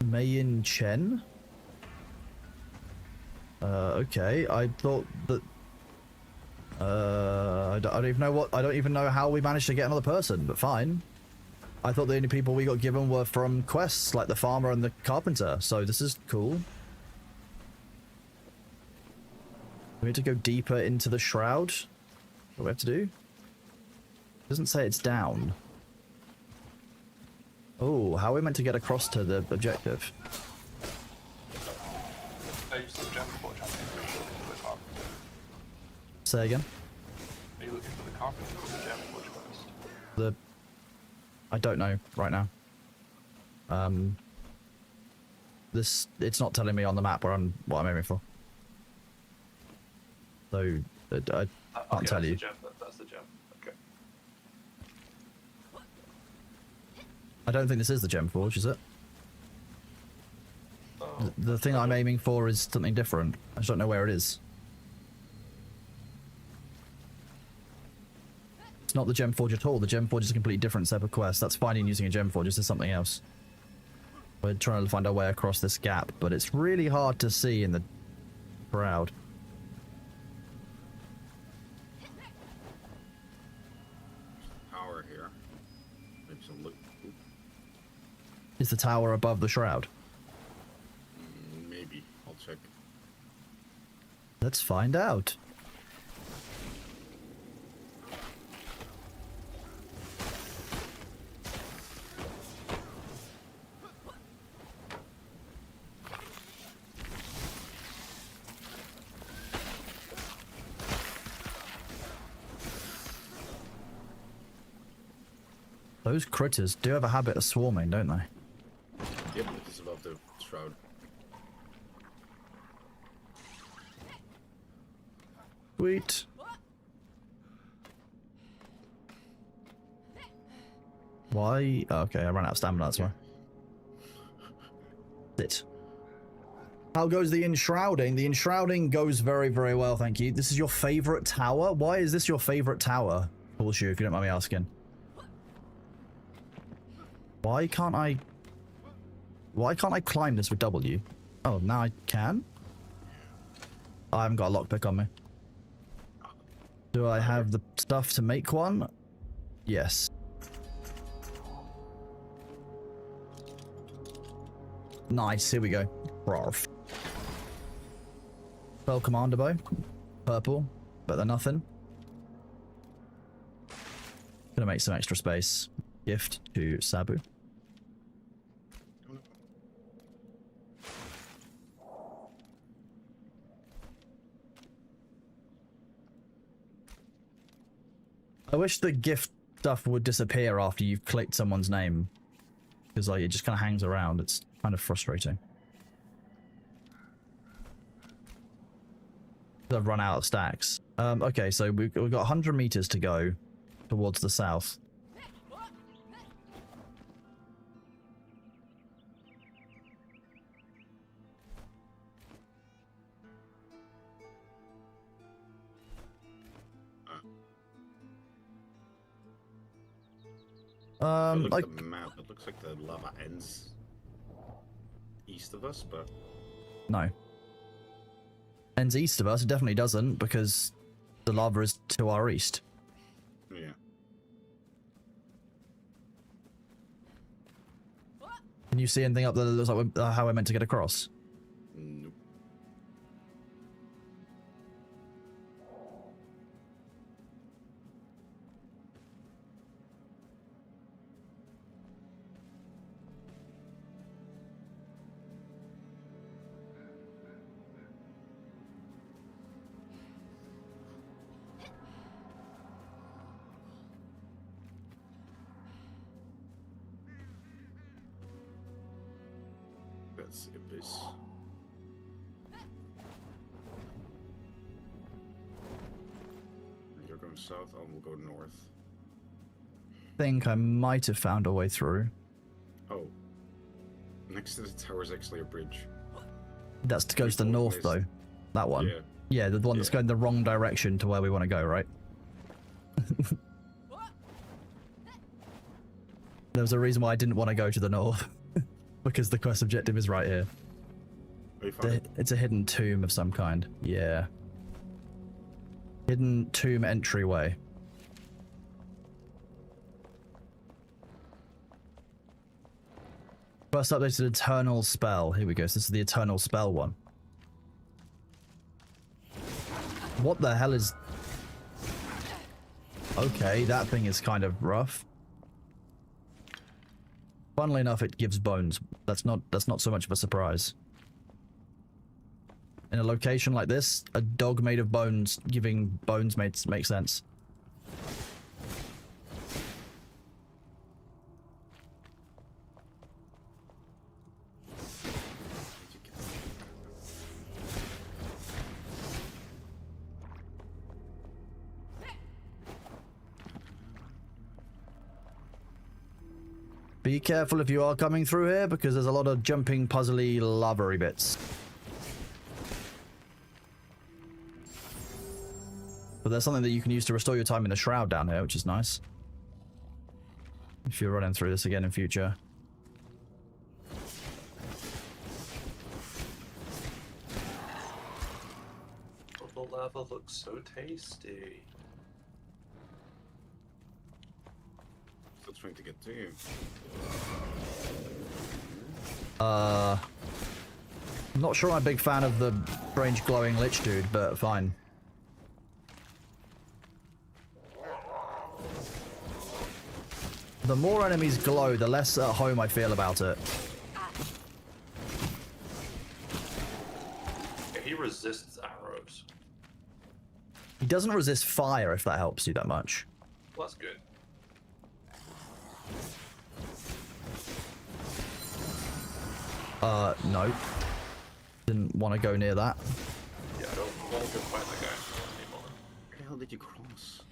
Mayin Chen. Okay. I thought that. I don't even know what. I don't even know how we managed to get another person, but fine. I thought the only people we got given were from quests, like the farmer and the carpenter. So this is cool. We need to go deeper into the shroud. What do we have to do? It doesn't say it's down. Oh, how are we meant to get across to the objective? Say again? Are you looking for the carpenter or the gem forge quest? The... I don't know right now. It's not telling me on the map what I'm aiming for. So, I can't tell you. That's the gem. Okay. I don't think this is the gem forge, is it? The thing I'm aiming for is something different. I just don't know where it is. It's not the gem forge at all. The gem forge is a completely different set of quests. That's fine in using a gem forge. This is something else. We're trying to find our way across this gap, but it's really hard to see in the crowd. Tower here. Maybe some look. Is the tower above the shroud? Maybe. I'll check. Let's find out. Those critters do have a habit of swarming, don't they? Yep, it is above the shroud. Sweet. Why? Oh, okay, I ran out of stamina, that's why. It. How goes the enshrouding? The enshrouding goes very, very well, thank you. This is your favorite tower? Why is this your favorite tower? Bullshit, if you don't mind me asking. Why can't I climb this with W? Oh, now I can? I haven't got a lockpick on me. Do I have the stuff to make one? Yes. Nice, here we go. Rarf. Spell commander bow. Purple. Better than nothing. Gonna make some extra space. Gift to Sabu. I wish the gift stuff would disappear after you've clicked someone's name. Because like, it just kind of hangs around. It's kind of frustrating. I've run out of stacks. Okay, so we've got 100 meters to go towards the south. Look Like at the map. It looks looks like the lava ends east of us, but No. Ends east of us, it definitely doesn't, because the lava is to our east. yeah. Can you see anything up there that looks like how we're meant to get across? Nope. That's Abyss. You're going south, I will go north. Think I might have found a way through. Oh. Next to the tower is actually a bridge. That goes to the north, though. That one. Yeah. Yeah, the one that's going the wrong direction to where we want to go, right? There was a reason why I didn't want to go to the north. Because the quest objective is right here. Oh, you found it? It's a hidden tomb of some kind. Yeah. Hidden tomb entryway. First updated Eternal Spell. Here we go. So this is the Eternal Spell one. What the hell is... Okay, that thing is kind of rough. Funnily enough, it gives bones. That's not so much of a surprise. In a location like this, a dog made of bones giving bones makes sense. Be careful if you are coming through here, because there's a lot of jumping, puzzly, lava-y bits. But there's something that you can use to restore your time in the shroud down here, which is nice. If you're running through this again in future. The lava looks so tasty. Still trying to get to you. I'm not sure I'm a big fan of the strange glowing lich dude, but fine. The more enemies glow, the less at home I feel about it. Yeah, he resists arrows. He doesn't resist fire, if that helps you that much. Well, that's good. No. Didn't want to go near that. Yeah, I don't want to go fight that guy anymore. Where the hell did you cross?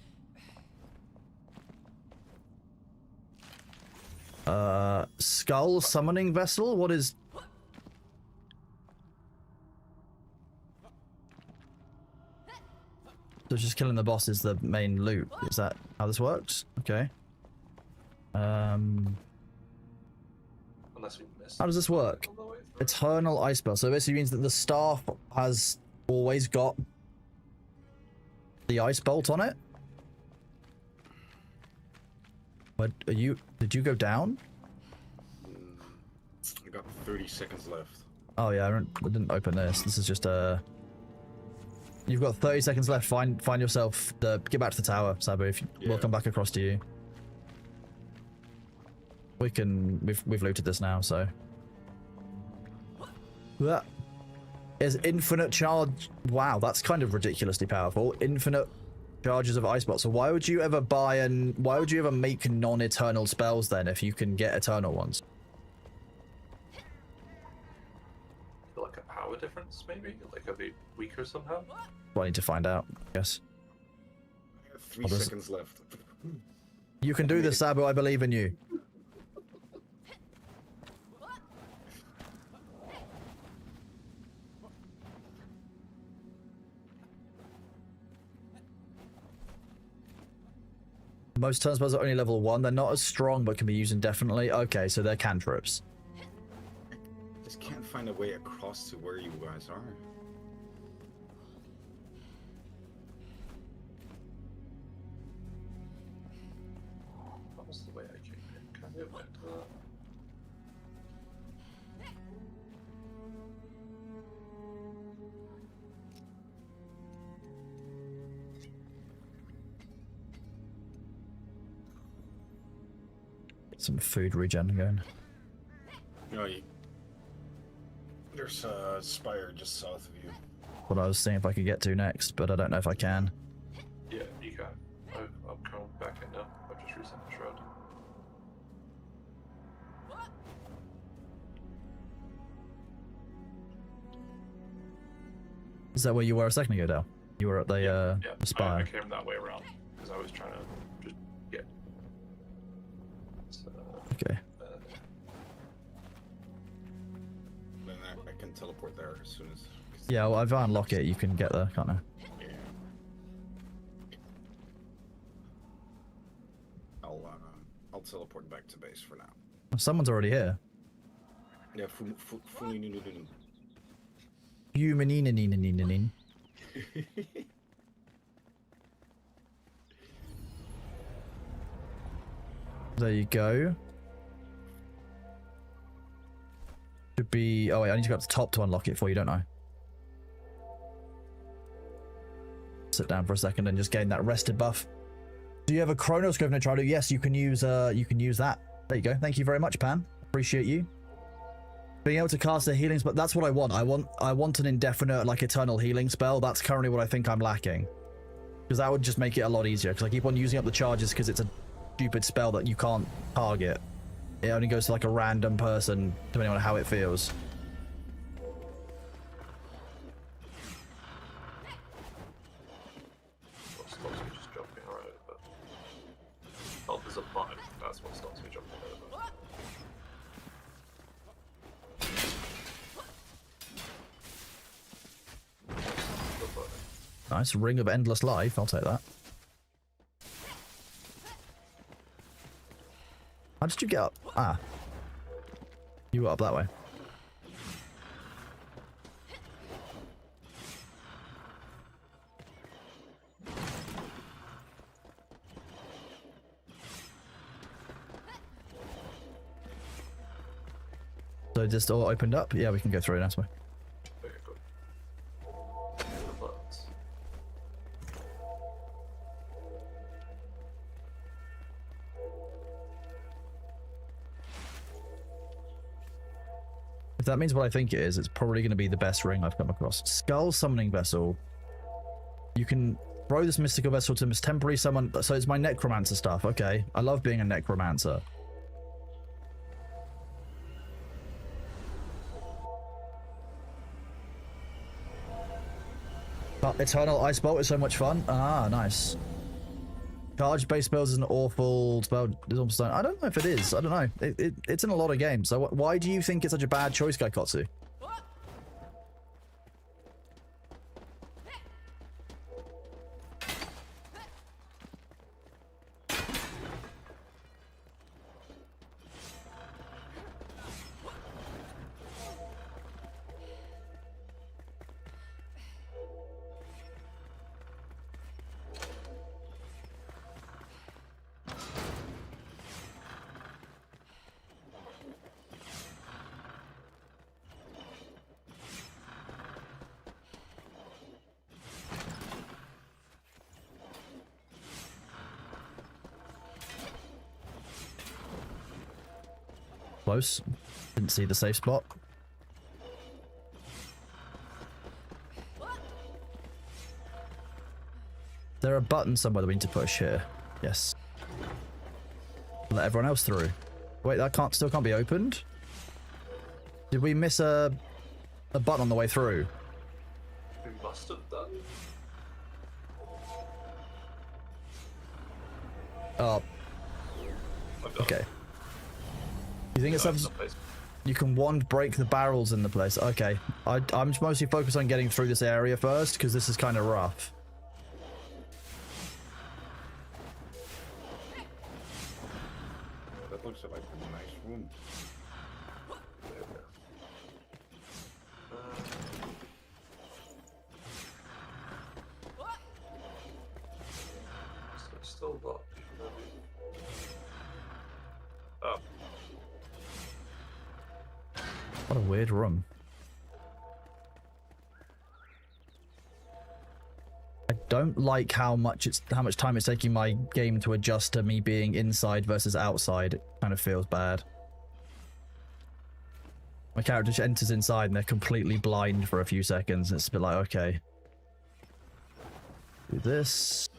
Skull summoning vessel? What is... So just killing the boss is the main loot. Is that how this works? Okay. Unless we missed. How does this work? on the way through. Eternal Ice Spell. So it basically means that the staff has always got the ice bolt on it. What are you? Did you go down? I got 30 seconds left. Oh yeah, I didn't open this. This is just a. You've got 30 seconds left. Find yourself. Get back to the tower, Sabu. We'll come back across to you. We've looted this now, so. That is infinite charge. Wow, that's kind of ridiculously powerful. Infinite charges of ice bolts. So why would you ever why would you ever make non-eternal spells then if you can get eternal ones? Like a power difference, maybe? Like a bit weaker somehow? Well, I need to find out, I guess. I have 3 seconds left. You can do this, Sabu. I believe in you. Most turn spells are only level 1. They're not as strong, but can be used indefinitely. Okay, so they're cantrips. Just can't find a way across to where you guys are. That was the way I came in. Kind of went to that. Some food regen going. No, there's a spire just south of you. What I was seeing if I could get to next, but I don't know if I can. Yeah, you can. I'm coming back in now. I've just reset the shroud. Is that where you were a second ago, Dale? You were at the Yeah, the spire. I came that way around because I was trying to just get. So, Okay. Then I can teleport there as soon as. Yeah, well, if I unlock it, you can get there, can't I? Yeah. I'll teleport back to base for now. Someone's already here. Yeah, Humanine. There you go. Should be. Oh wait, I need to go up to the top to unlock it for you, don't I? Sit down for a second and just gain that rested buff. Do you have a Chronos Grove no Enshrouded? Yes, you can use that. There you go. Thank you very much, Pan. Appreciate you. Being able to cast a healing spell, that's what I want. I want an indefinite, like, eternal healing spell. That's currently what I think I'm lacking. Because that would just make it a lot easier. Because I keep on using up the charges because it's a stupid spell that you can't target. It only goes to, like, a random person, depending on how it feels. what stops me just jumping around, but oh, there's a button. That's what stops me jumping over. The button. Nice. Ring of Endless Life. I'll take that. How did you get up? Ah. You were up that way. So just all opened up? Yeah, we can go through it, that's way. Okay, good. The buttons. If that means what I think it is, it's probably going to be the best ring I've come across. Skull Summoning Vessel. You can throw this mystical vessel to temporarily summon. So it's my necromancer stuff. Okay. I love being a necromancer. Eternal Ice Bolt is so much fun. Ah, nice. Charge base spells is an awful spell. I don't know if it is. I don't know. It's in a lot of games. So why do you think it's such a bad choice, Gaikotsu? Close. Didn't see the safe spot. There are buttons somewhere that we need to push here. Yes. Let everyone else through. Wait, that still can't be opened? Did we miss a button on the way through? We must have done. Oh. I've done. Okay. You think it's something you can wand break the barrels in the place? Okay. I'm mostly focused on getting through this area first because this is kind of rough. looks like a nice room. Still got. Oh. What a weird room. I don't like how much time it's taking my game to adjust to me being inside versus outside. It kind of feels bad. My character just enters inside and they're completely blind for a few seconds. It's a bit like, okay. Do this.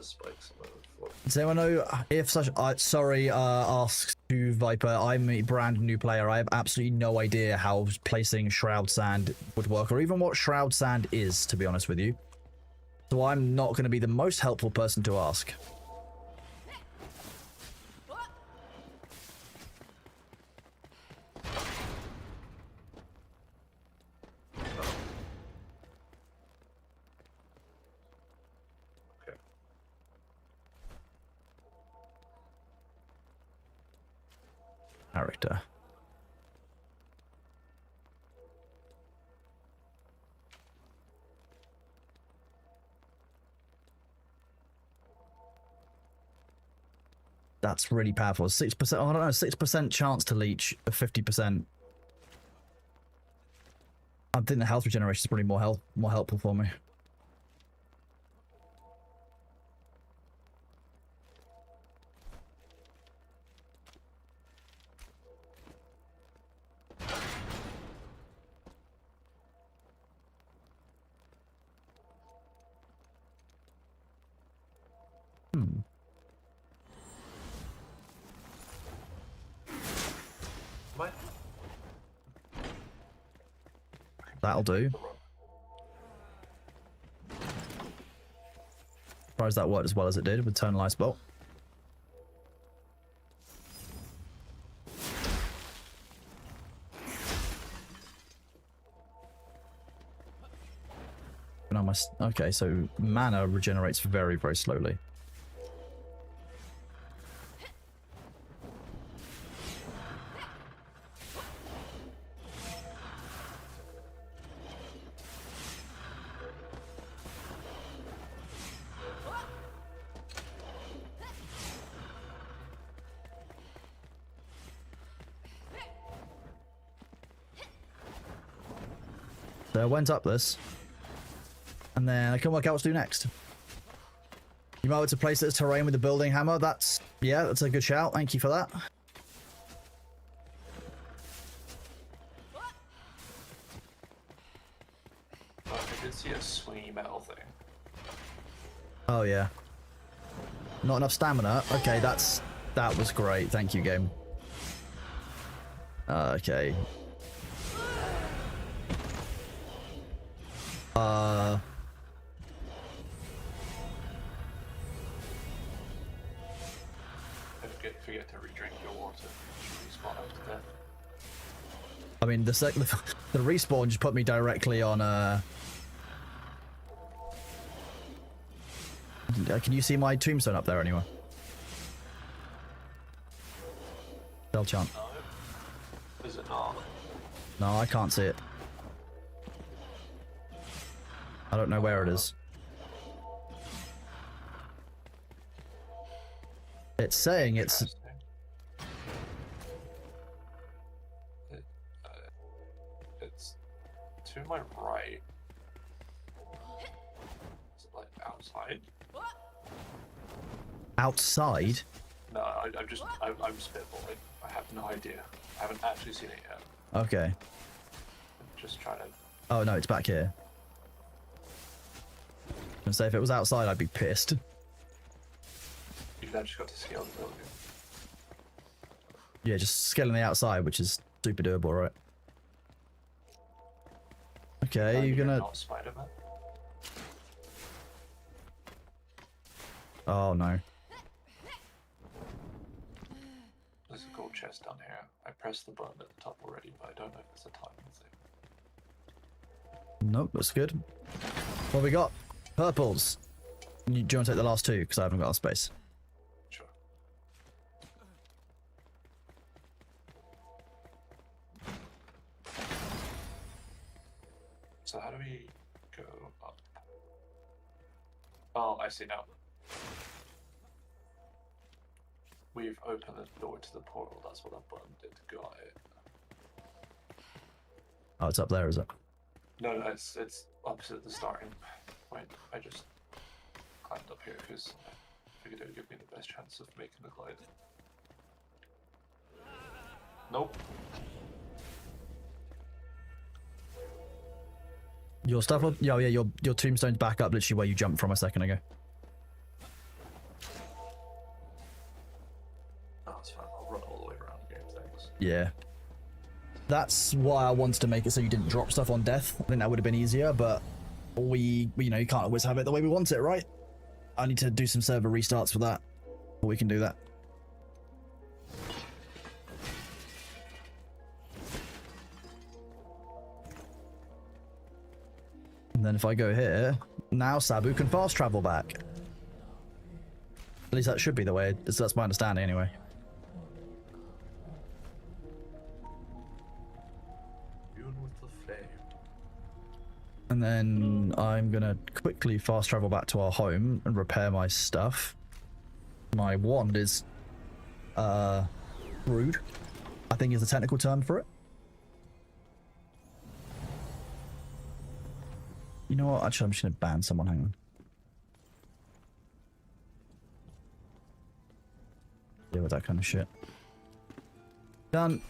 Spikes on the floor. Does anyone know if such... sorry, asks to Viper. I'm a brand new player. I have absolutely no idea how placing Shroud Sand would work, or even what Shroud Sand is, to be honest with you. So I'm not going to be the most helpful person to ask. Character. That's really powerful. 6%. Oh, I don't know. 6% chance to leech. 50%. I think the health regeneration is probably more helpful for me. That'll do. Surprised that worked as well as it did with Eternal Ice Bolt. Okay, so mana regenerates very, very slowly. So I went up this, and then I can work out what to do next. You might want to place it as terrain with the building hammer. That's a good shout. Thank you for that. I did see a swingy metal thing. Oh yeah. Not enough stamina. Okay, that was great. Thank you, game. Okay. Forget to re-drink your water. Respawn after death. I mean, the respawn just put me directly on can you see my tombstone up there anywhere? Bell chant. No. Is it not? No, I can't see it. I don't know where it is. It's saying it's... It's to my right. Is it like outside? Outside? No, I'm spitballing. I have no idea. I haven't actually seen it yet. Okay. I'm just trying to... Oh no, it's back here. I was gonna say, if it was outside, I'd be pissed. You've now just got to scale the building. Yeah, just scaling the outside, which is super doable, right? Okay, you're gonna... Not Spider-Man. Oh no. There's a gold chest down here. I pressed the button at the top already, but I don't know if it's a timing thing. Nope, that's good. What have we got? Purples. Do you want to take the last two? Because I haven't got a space. Sure. So how do we go up? Oh, I see now. We've opened the door to the portal. That's what that button did. Got it. Oh, it's up there, is it? No, it's opposite the starting point. I just climbed up here because I figured it would give me the best chance of making the glide. Nope. Your stuff up? Yeah, your tombstone's back up literally where you jumped from a second ago. Oh, it's fine. I'll run all the way around the game, thanks. Yeah. That's why I wanted to make it so you didn't drop stuff on death. I think that would have been easier, but you can't always have it the way we want it, right? I need to do some server restarts for that. But we can do that. And then if I go here, now Sabu can fast travel back. At least that should be the way. That's my understanding anyway. With the flame. And then I'm gonna quickly fast travel back to our home and repair my stuff. My wand is rude, I think is the technical term for it. You know what? Actually, I'm just gonna ban someone. Hang on. Deal with that kind of shit. Done.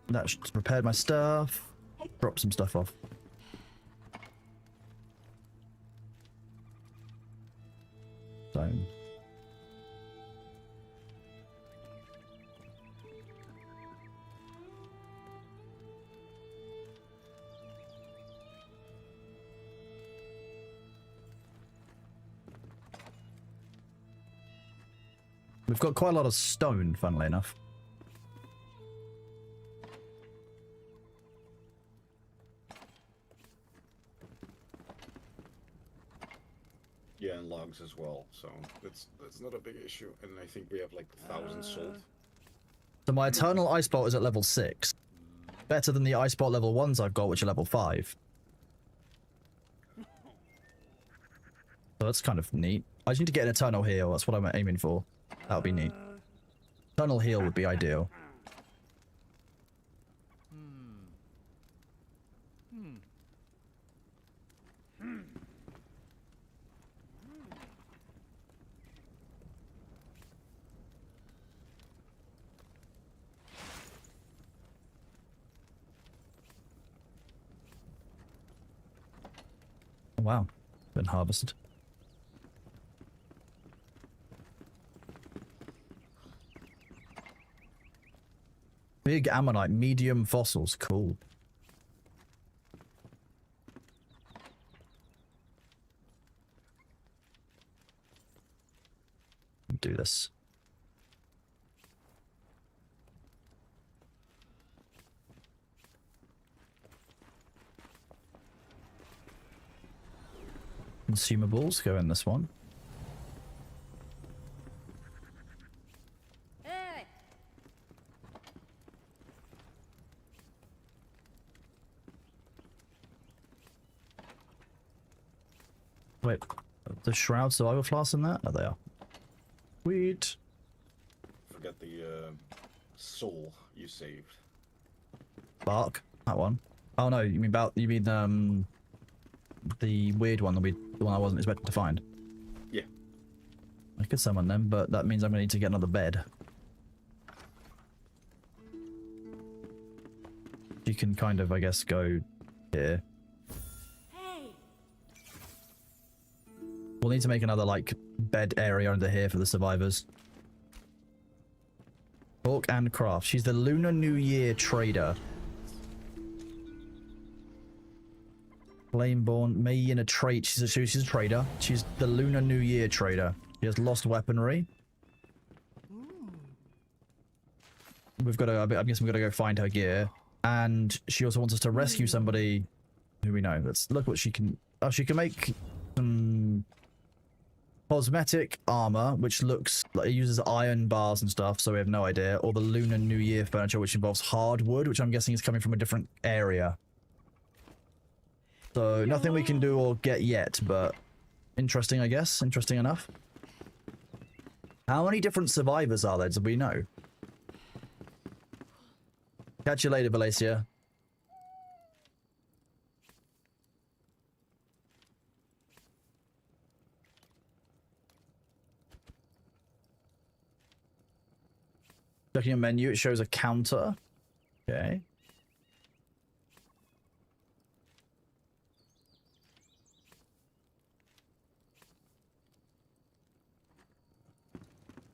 That's just repaired my stuff. Drop some stuff off. Zone. We've got quite a lot of stone, funnily enough. Yeah, and logs as well, so that's not a big issue. And I think we have like 1,000 salt. So my eternal ice bolt is at level 6. Better than the ice bolt level 1s I've got, which are level 5. So that's kind of neat. I just need to get an eternal heal, that's what I'm aiming for. That would be neat. Eternal heal would be ideal. Wow, been harvested. Big ammonite, medium fossils, cool. Do this. Consumables go in this one. Wait, the shroud survival flasks in that? Oh, they are. Sweet. Forget the soul you saved. Bark, that one. Oh no, you mean the weird one, the one I wasn't expecting to find. Yeah. I could summon them, but that means I'm gonna need to get another bed. You can kind of, I guess, go here. Hey. We'll need to make another, like, bed area under here for the survivors. Talk and craft. She's the Lunar New Year trader. Flameborn, May in a trade. She's a trader. She's the Lunar New Year trader. She has lost weaponry. We've got to, I guess we've got to go find her gear. And she also wants us to rescue somebody who we know. Let's look what she can. Oh, she can make some cosmetic armor, which looks like it uses iron bars and stuff, so we have no idea. Or the Lunar New Year furniture, which involves hardwood, which I'm guessing is coming from a different area. So nothing we can do or get yet, but interesting, I guess. Interesting enough. How many different survivors are there? Do we know? Catch you later, Valencia. Checking a menu, it shows a counter. Okay.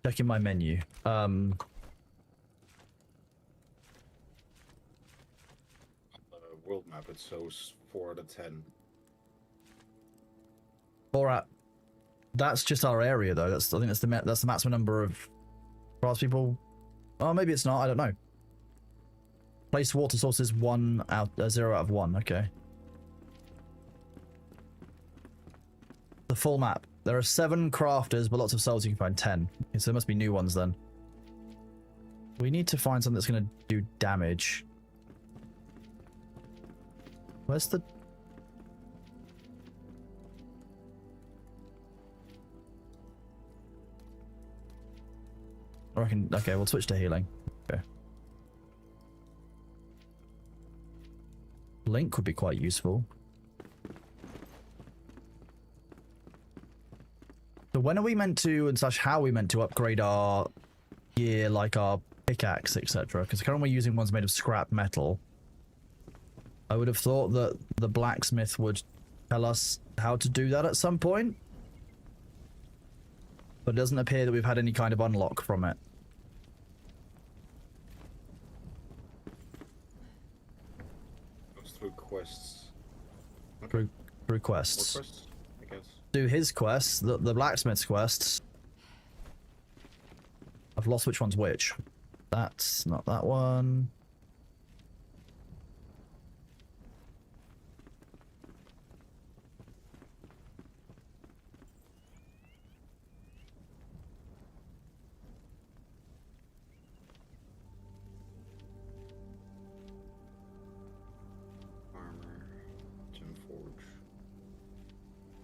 Checking my menu. World map, it shows 4 out of 10. Alright. That's just our area, though. I think that's the maximum number of grass people. Oh, maybe it's not. I don't know. Place water sources 0 out of 1. Okay. The full map. There are 7 crafters, but lots of cells you can find 10. Okay, so there must be new ones then. We need to find something that's going to do damage. Where's the... I reckon... Okay, we'll switch to healing. Okay. Link would be quite useful. So when are we meant to, and slash how are we meant to upgrade our gear, like our pickaxe, etc.? Because currently we're using ones made of scrap metal. I would have thought that the blacksmith would tell us how to do that at some point. But it doesn't appear that we've had any kind of unlock from it. Goes through quests. Through quests. More quests, I guess. Do his quests, the blacksmith's quests. I've lost which one's which. That's not that one.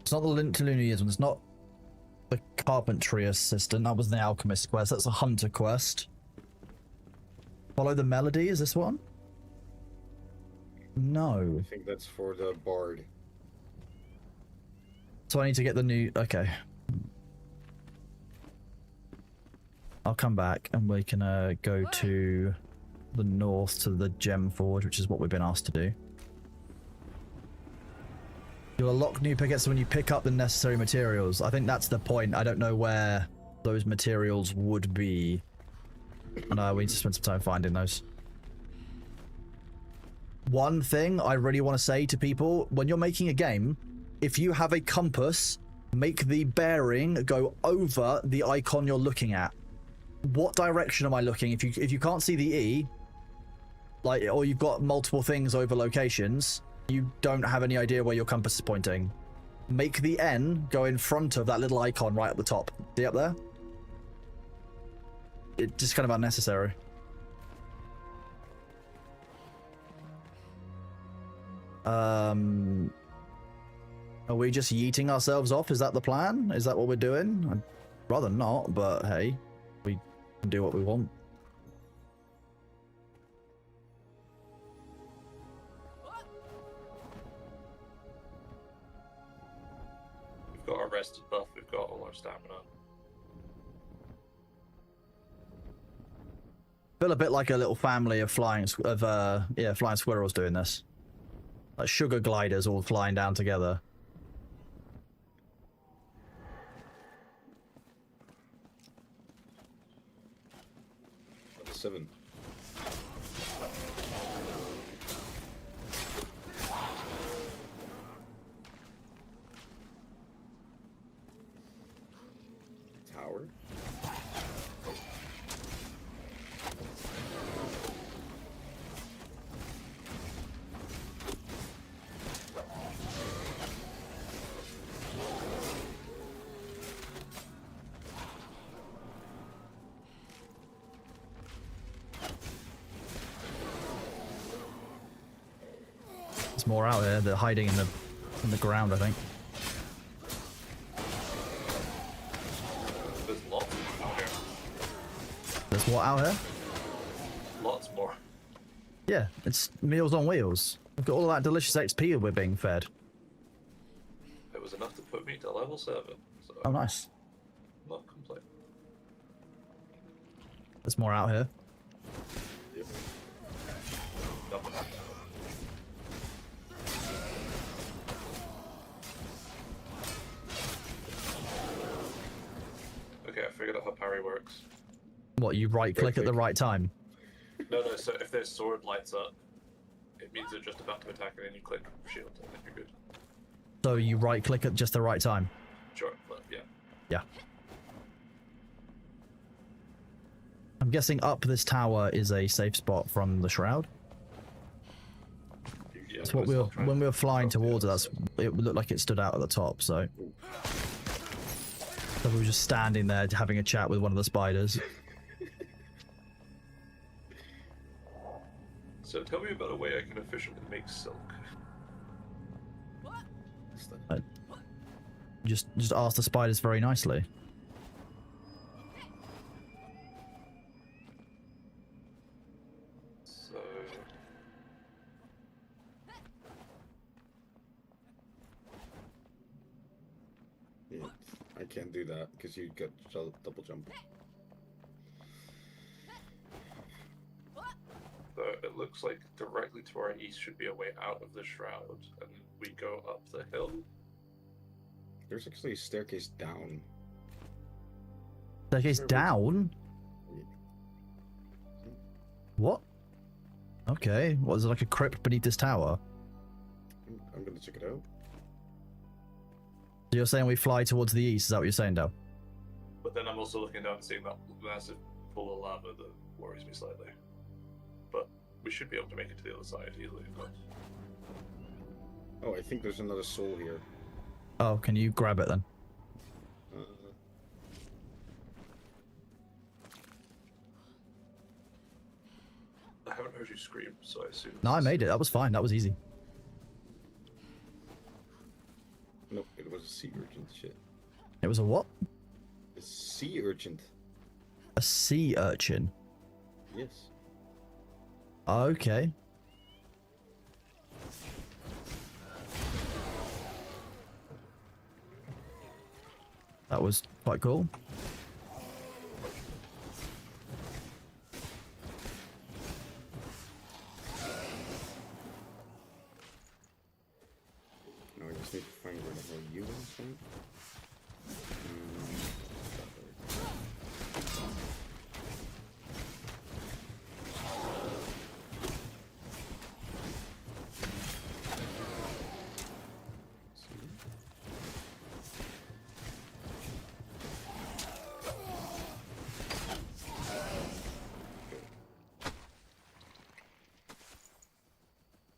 It's not the Lintelunians one. It's not the carpentry assistant. That was the alchemist quest. That's a hunter quest. Follow the melody. Is this one? No. I think that's for the bard. So I need to get the new... Okay. I'll come back and we can go to the north to the gem forge, which is what we've been asked to do. You'll unlock new pickaxes when you pick up the necessary materials. I think that's the point. I don't know where those materials would be. And we need to spend some time finding those. One thing I really want to say to people, when you're making a game, if you have a compass, make the bearing go over the icon you're looking at. What direction am I looking? If you can't see the E, like, or you've got multiple things over locations, you don't have any idea where your compass is pointing. Make the N go in front of that little icon right at the top. See up there? It's just kind of unnecessary. Are we just yeeting ourselves off? Is that the plan? Is that what we're doing? I'd rather not, but hey, we can do what we want. We've got our rested buff, we've got all our stamina. Feel a bit like a little family of flying squirrels doing this. Like sugar gliders all flying down together. Level 7. Tower. There's more out there. They're hiding in the On the ground, I think. There's lots out here. There's what out here? Lots more. Yeah, it's Meals on Wheels. We've got all that delicious XP we're being fed. It was enough to put me to level 7, so Oh, nice. I'm not complaining. There's more out here. Nothing. Okay, I figured out how parry works. What, you right-click at the right time? No, so if their sword lights up, it means they're just about to attack, and then you click shield, and then you're good. So you right-click at just the right time? Sure, but yeah. Yeah. I'm guessing up this tower is a safe spot from the shroud. Yeah, That's what when we were flying towards it. It looked like it stood out at the top. So we were just standing there having a chat with one of the spiders. So tell me about a way I can efficiently make silk. Just ask the spiders very nicely. So Yeah, I can't do that because you get double jump. So it looks like directly to our east should be a way out of the shroud, and we go up the hill. There's actually a staircase down. Staircase down? What? Okay. What, is it like a crypt beneath this tower? I'm gonna check it out. So you're saying we fly towards the east, is that what you're saying, Dale? But then I'm also looking down and seeing that massive pool of lava that worries me slightly. But we should be able to make it to the other side easily enough. Oh, I think there's another soul here. Oh, can you grab it then? Uh, I haven't heard you scream, so I assume. No, I made it. That was fine. That was easy. no, it was a sea urchin. Shit. It was a what? A sea urchin. A sea urchin. Yes. Okay. That was quite cool. Now I just need to find where the hell you went from.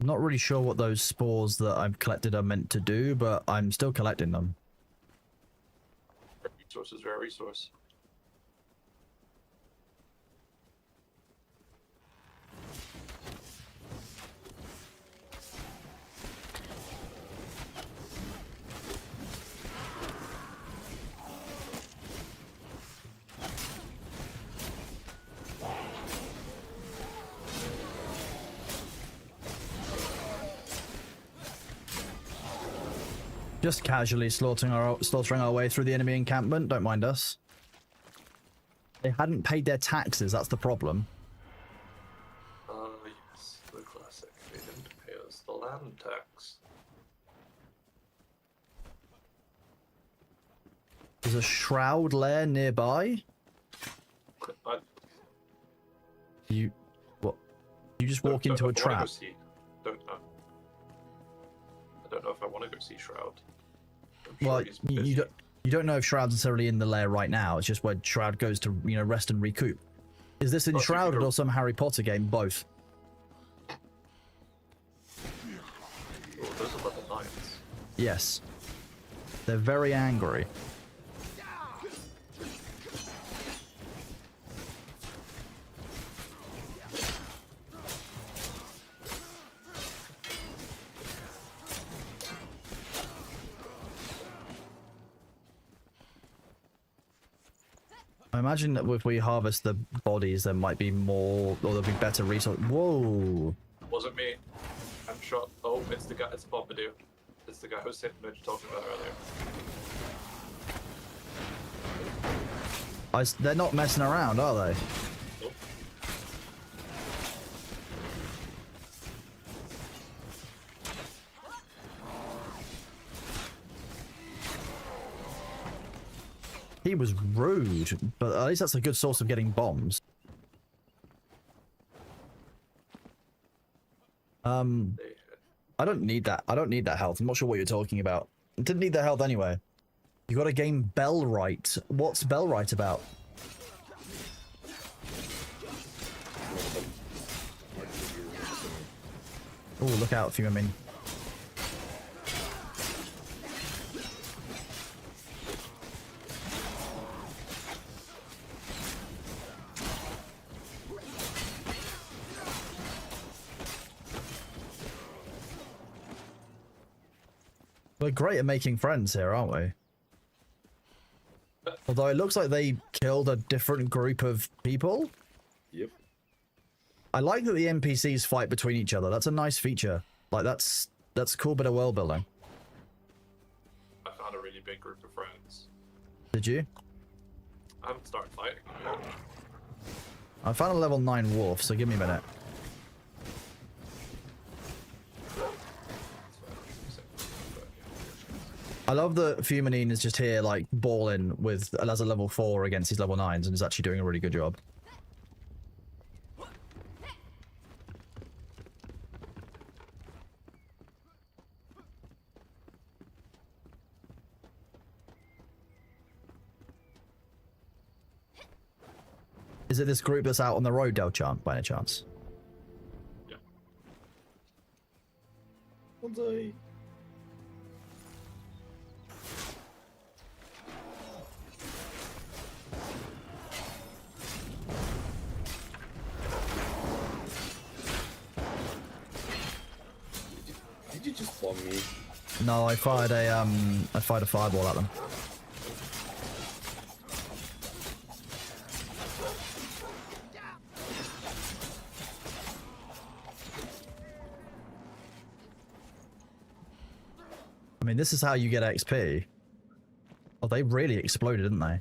I'm not really sure what those spores that I've collected are meant to do, but I'm still collecting them. Resource is rare resource. Just casually slaughtering our way through the enemy encampment. Don't mind us. They hadn't paid their taxes. That's the problem. Yes, the classic. They didn't pay us the land tax. There's a shroud lair nearby. You what? You just walk into a trap. I don't know if I want to go see Shroud. Well, you don't know if Shroud's necessarily in the lair right now. It's just where Shroud goes to, you know, rest and recoup. Is this Enshrouded or some Harry Potter game? Both. Oh, those are level 9s. Yes. They're very angry. imagine that if we harvest the bodies, there might be more, or there'll be better resource. Whoa! Wasn't me. I'm shot. Oh, it's the guy. It's Bombadou. It's the guy who was Mitch talking about earlier. They're not messing around, are they? Nope. He was rude, but at least that's a good source of getting bombs. I don't need that. I don't need that health. I'm not sure what you're talking about. I didn't need that health anyway. You got to gain Bell Right. What's Bell Right about? Oh, look out, Fumin. We're great at making friends here, aren't we? Although it looks like they killed a different group of people. Yep. I like that the NPCs fight between each other. That's a nice feature. Like, that's a cool bit of world building. I found a really big group of friends. Did you? I haven't started fighting them yet. I found a level 9 wolf, so give me a minute. I love that Fumanine is just here, like, balling with as a level 4 against his level 9s and is actually doing a really good job. Is it this group that's out on the road, Delchant, by any chance? Yeah. Bonsai. Did you just bomb me? No, I fired a fireball at them. I mean, this is how you get XP. Oh, they really exploded, didn't they?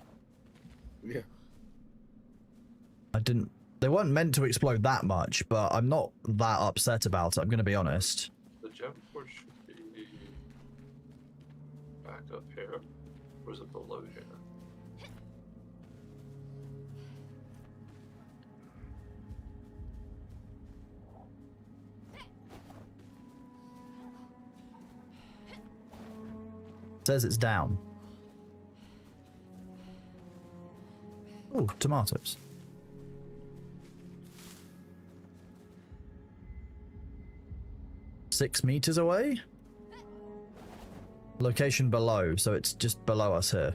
Yeah. They weren't meant to explode that much, but I'm not that upset about it, I'm gonna be honest. The gem forge should be back up here. Or is it below here? It says it's down. Oh, tomatoes. Six meters away? Location below, so it's just below us here.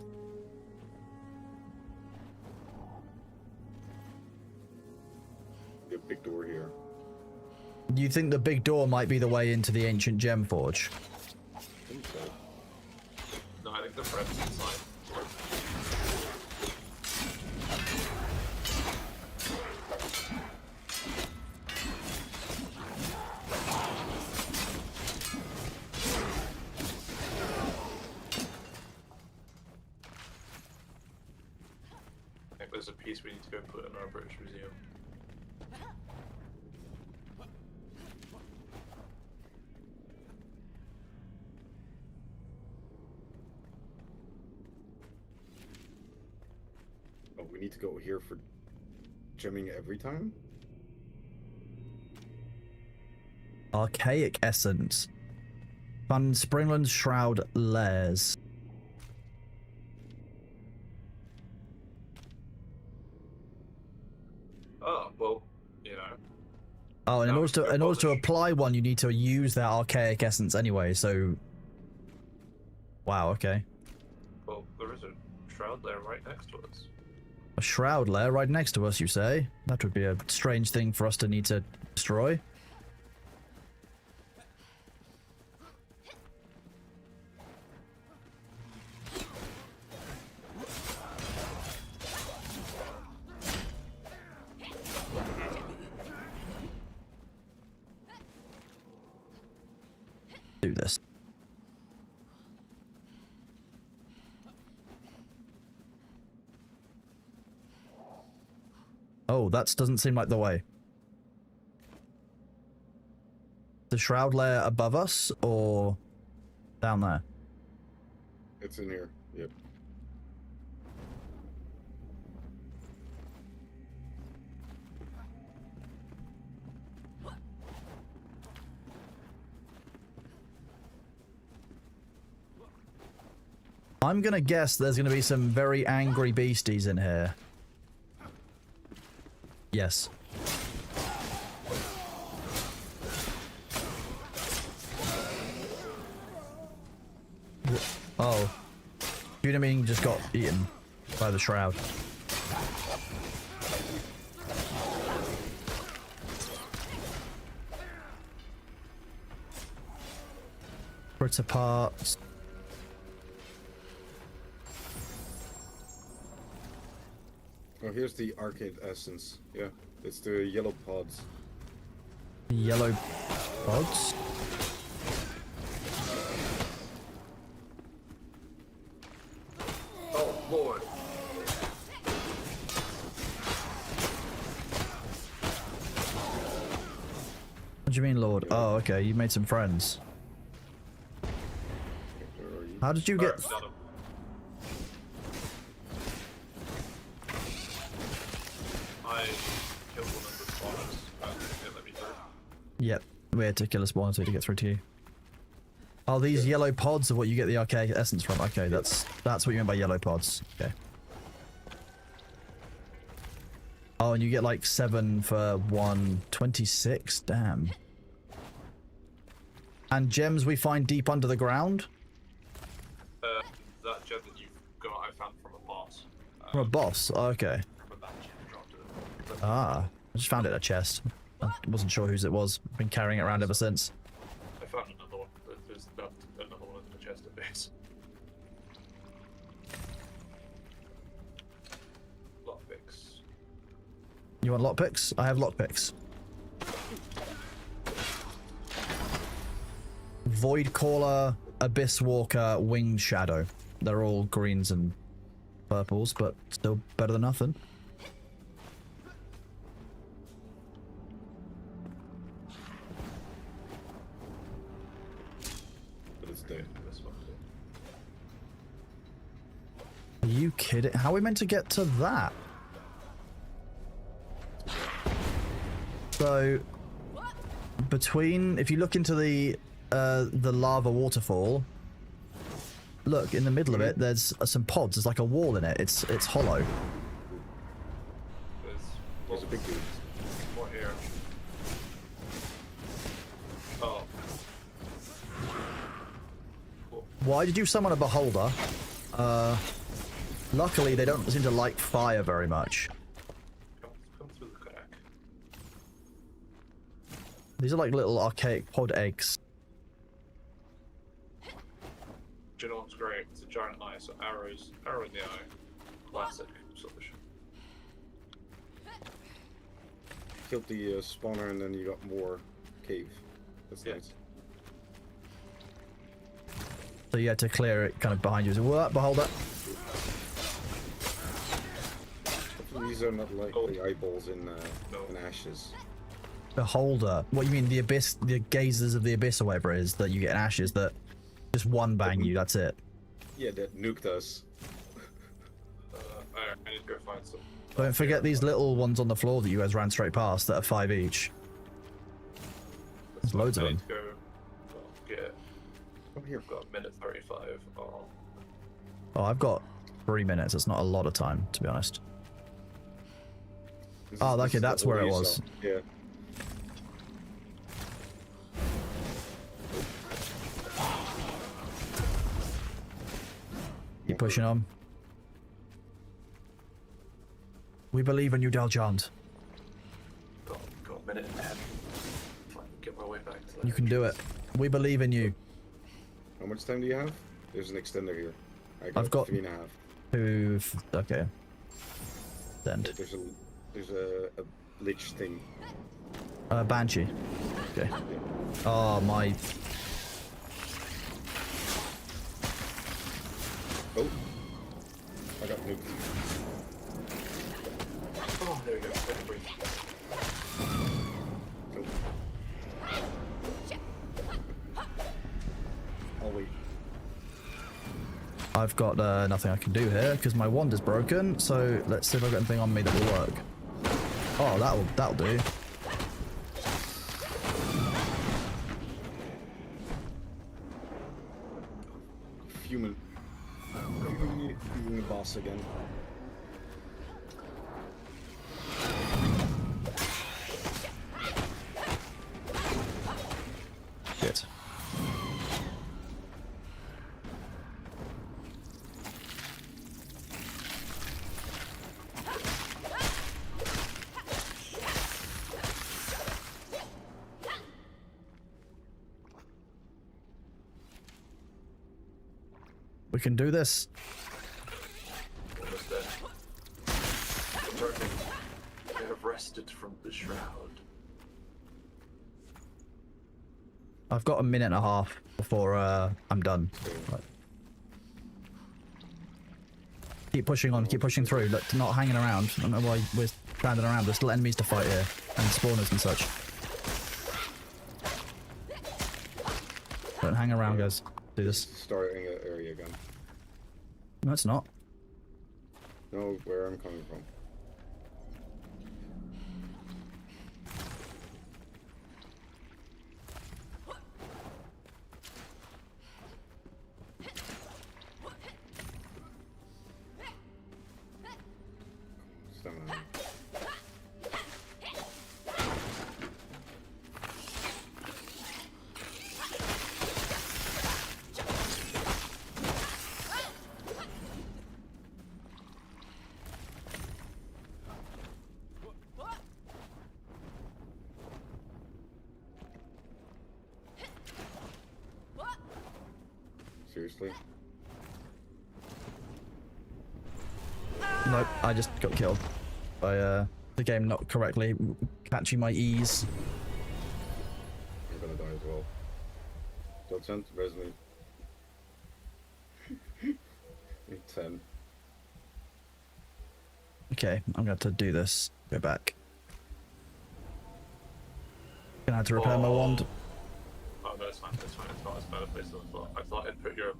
The big door here. Do you think the big door might be the way into the ancient gem forge? I think so. No, I think the friend's inside. I think there's a piece we need to go put in our British Museum. Oh, we need to go here for gemming every time? Archaic essence. Van Springland's Shroud Lairs. Oh, well, you know. Oh, and No, in order to polish. apply one, you need to use that archaic essence anyway. So, wow, okay, Well, there is a shroud there right next to us. a shroud lair right next to us. You say that would be a strange thing for us to need to destroy. this. Oh, that doesn't seem like the way. The shroud layer above us or down there? It's in here. Yep. I'm gonna guess there's gonna be some very angry beasties in here. Yes. Oh. Junamine just got eaten by the shroud. Critter parts. Oh, here's the arcade essence. Yeah, it's the yellow pods. Yellow pods. Oh lord. What do you mean, Lord? Oh, okay, you made some friends. Where are you? How did you get... Alright, got him. I killed one of the spawners. It let me through. Yep, we had to kill a spawn to get through to you. Oh, these yellow pods are what you get the arcade essence from. Okay, that's what you mean by yellow pods. Okay. Oh, and you get like 7 for 126. Damn. And gems we find deep under the ground? That gem that you've got, I found from a boss. From a boss? Oh, okay. From a badge you dropped it. Ah, I just found it in a chest. I wasn't sure whose it was. Been carrying it around ever since. I found another one. There's another one in the chest at base. Lockpicks. You want lockpicks? I have lockpicks. Void Caller, Abyss Walker, Winged Shadow. They're all greens and purples, but still better than nothing. But it's dead. This one. Are you kidding? How are we meant to get to that? So, between, if you look into the lava waterfall, look in the middle of it. There's some pods. There's like a wall in it. It's hollow. There's a big dude. More here. Oh. Cool. Why did you summon a beholder? Luckily they don't seem to like fire very much. Come through the crack. These are like little archaic pod eggs. Do you know what's great? It's a giant eye, so arrow in the eye. Classic solution. Killed the spawner and then you got more cave. That's Yeah. nice. So you had to clear it kind of behind you. So, what? Beholder. Hopefully these are not like the eyeballs in ashes. Beholder. What you mean? The abyss, the gazers of the abyss, or whatever it is that you get in ashes that just one bang you. That's it. Yeah, that nuked us. I need to go find some. Don't forget these little ones on the floor that you guys ran straight past that are 5 each. There's loads of I need them. to go get. Come here. I've got a minute 35. Oh, I've got 3 minutes. It's not a lot of time, to be honest. This Oh, is- okay, this is that's the where it you was. saw. Yeah. Keep pushing on. We believe in you, Daljand. Got a minute and a half. Try and get my way back to that. You can do it. We believe in you. How much time do you have? There's an extender here. I've got- 3.5. Okay. Send. There's a lich thing. Banshee. Okay. Oh, my... Oh. I got nuked. Oh, there we go. Let it breathe. Nope. I'll wait. I've got nothing I can do here because my wand is broken. So let's see if I've got anything on me that will work. Oh, that'll do. Human boss again. Shit. We can do this. Almost there. Perfect. I have rested from the shroud. I've got a minute and a half before I'm done. Right. Keep pushing on, keep pushing through. Look, not hanging around. I don't know why we're standing around. There's still enemies to fight here, and spawners and such. Don't hang around, guys. Do this. Starting an area again. No, it's not. No, where I'm coming from. Stamina. Seriously? Nope, I just got killed by the game not correctly catching my E's. I'm gonna die as well. Docent, res me. 10. Okay, I'm gonna have to do this. Go back. Gonna have to repair my wand. Oh no, it's fine. It's fine. It's not as bad a place as I thought. I thought I'd put your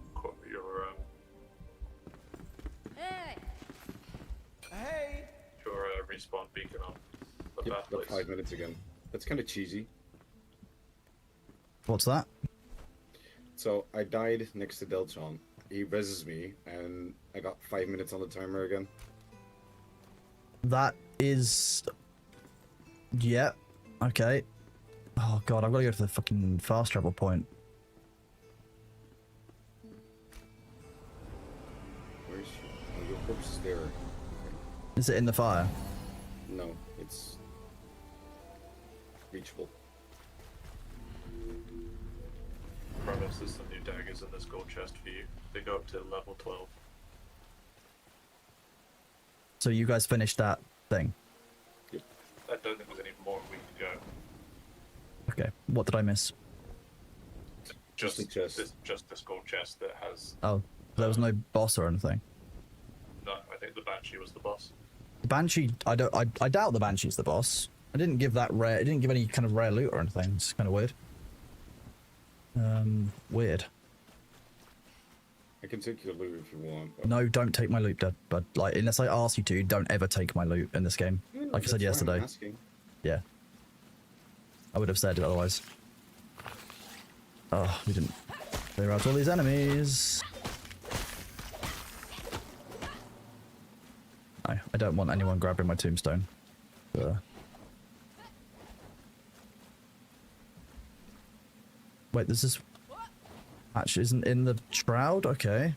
Hey! respawn beacon on the Yep, bad got place. 5 minutes again. That's kind of cheesy. What's that? So I died next to Deltron. He reses me, and I got 5 minutes on the timer again. That is... Yeah. Okay. Oh god, I've got to go to the fucking fast travel point. Where's your corpse is there? Is it in the fire? No, it's reachable. Promise, there's some new daggers in this gold chest for you. They go up to level 12. So you guys finished that thing? I don't think there's any more we can go. Okay. What did I miss? Just the chest. This gold chest that has. Oh, there was no boss or anything. No, I think the Banshee was the boss. The Banshee, I doubt the Banshee's the boss. I didn't give that rare, it didn't give any kind of rare loot or anything. It's kind of weird. Weird. I can take your loot if you want. But... No, don't take my loot, Dad. But like, unless I ask you to, don't ever take my loot in this game. Yeah, no, Like I said that's fine, I'm yesterday. asking. Yeah. I would have said it otherwise. Oh, we didn't clear out all these enemies. No, I don't want anyone grabbing my tombstone. Wait, this is... Actually, isn't in the shroud? Okay.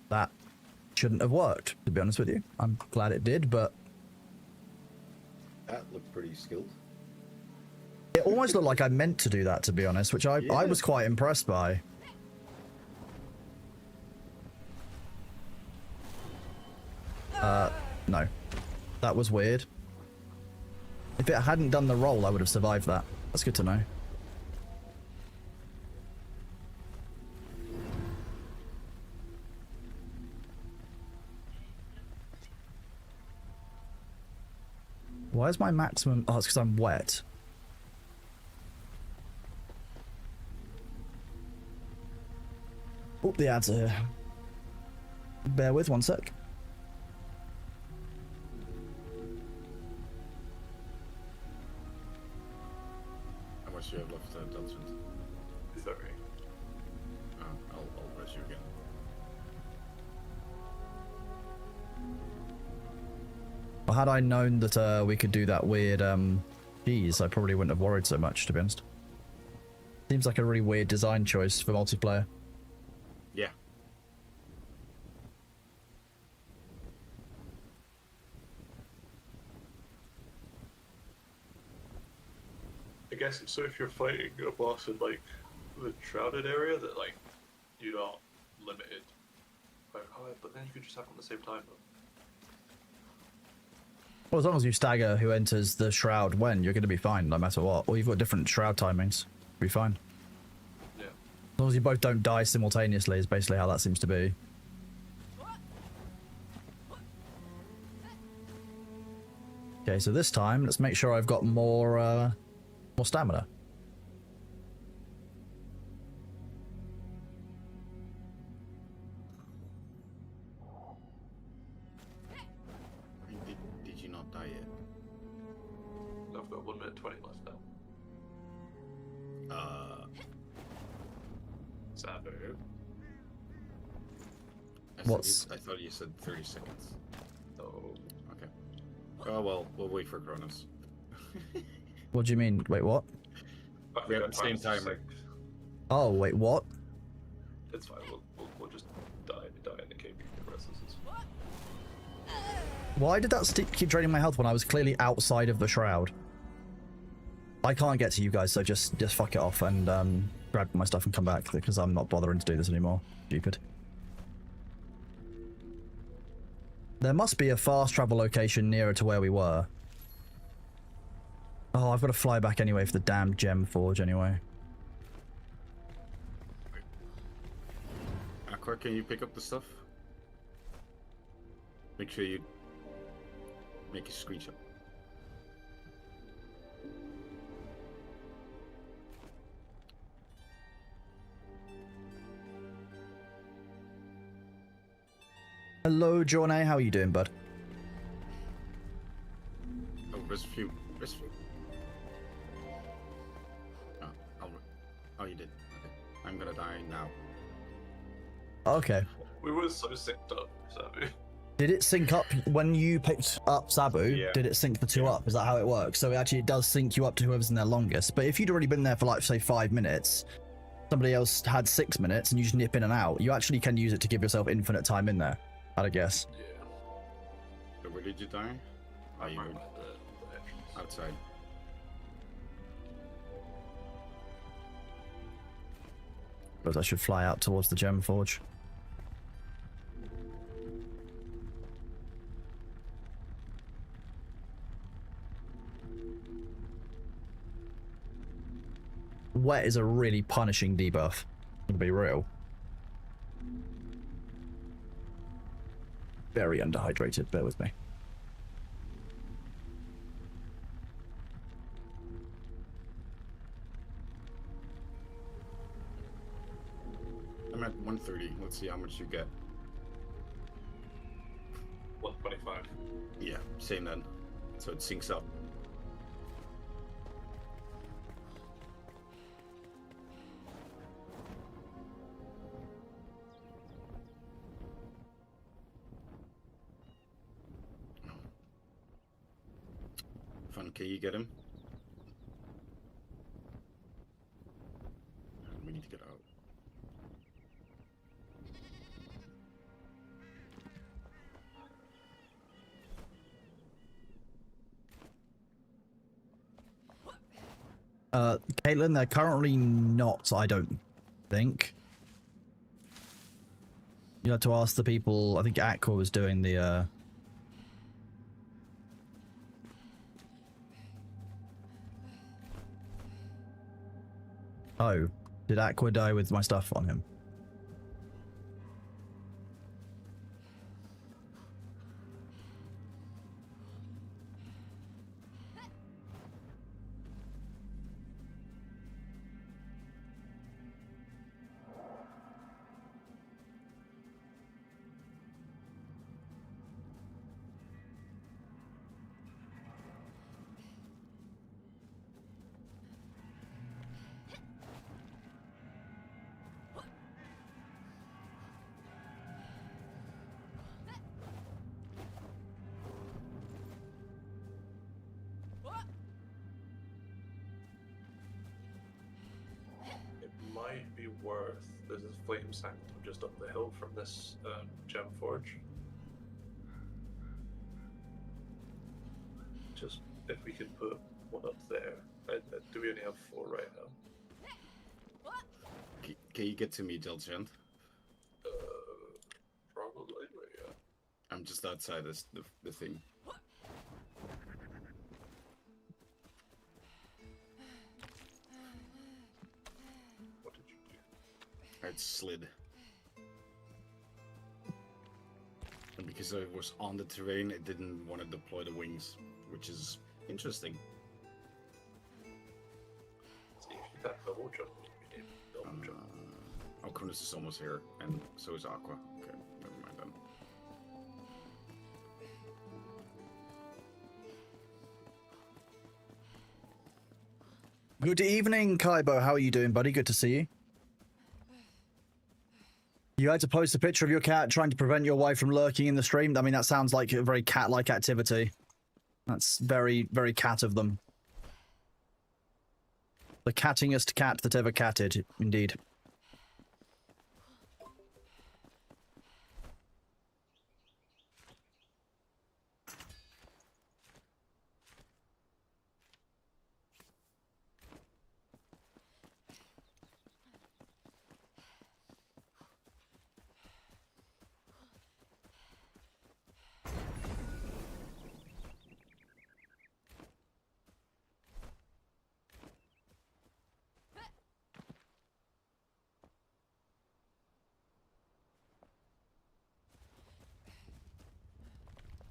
That shouldn't have worked, to be honest with you. I'm glad it did, but That looked pretty skilled. it almost looked like I meant to do that, to be honest, which I Yeah. was quite impressed by. That was weird. If it hadn't done the roll, I would have survived that. That's good to know. Why is my maximum... Oh, it's because I'm wet. Oh, the ads are here. Bear with 1 sec. How much do you have left, Dodson? 30. I'll press you again. Well, had I known that we could do that weird cheese, I probably wouldn't have worried so much, to be honest. Seems like a really weird design choice for multiplayer. Yeah. I guess so. If you're fighting a boss in like the Enshrouded area, that like you're not limited by how, but then you could just have them at the same time. Though. Well, as long as you stagger who enters the shroud when, you're going to be fine, no matter what. Or you've got different shroud timings. Be fine. Yeah. As long as you both don't die simultaneously is basically how that seems to be. Okay, so this time, let's make sure I've got more stamina. Did you not die yet? I've got 1 minute 20 left now. Sabu. I thought you said 30 seconds. No. Okay. Oh well, we'll wait for Kronos. What do you mean? Wait, what? We have the same timer. Oh, wait, what? It's fine. We'll just die in the cave. The rest of this. Why did that keep draining my health when I was clearly outside of the shroud? I can't get to you guys, so just fuck it off and grab my stuff and come back, because I'm not bothering to do this anymore. Stupid. There must be a fast travel location nearer to where we were. Oh, I've got to fly back anyway for the damn gem forge anyway. Aqua, can you pick up the stuff? Make sure you make a screenshot. Hello, Johnny. How are you doing, bud? Oh, rest few. Oh, you did. Okay. I'm gonna die now. Okay. We were so synced up, Sabu. Did it sync up when you picked up Sabu? Yeah. Did it sync the two up? Is that how it works? So it does sync you up to whoever's in there longest. But if you'd already been there for like, say, 5 minutes, somebody else had 6 minutes and you just nip in and out, you actually can use it to give yourself infinite time in there, I'd guess. Yeah. So where did you die? Oh, you Right were by the entrance. outside. Suppose I should fly out towards the gem forge. Wet is a really punishing debuff, to be real. Very underhydrated, bear with me. I'm at 130. Let's see how much you get. 125. Yeah, same then. So it syncs up. Fun, can you get him? We need to get out. Caitlin, they're currently not, I don't think. You had to ask the people, I think Aqua was doing the Oh, did Aqua die with my stuff on him? It might be worth. There's a flame sanctum just up the hill from this gem forge. Just if we could put one up there. Do we only have 4 right now? Can you get to me, Diligent? Probably, but yeah. I'm just outside the thing. What did you do? I slid. And because I was on the terrain, it didn't want to deploy the wings, which is interesting. See if you can't double jump. You need double jump. Alcunis is almost here, and so is Aqua. Okay, never mind then. Good evening, Kaibo. How are you doing, buddy? Good to see you. You had to post a picture of your cat trying to prevent your wife from lurking in the stream. I mean, that sounds like a very cat-like activity. That's very, very cat of them. The cattingest cat that ever catted, indeed.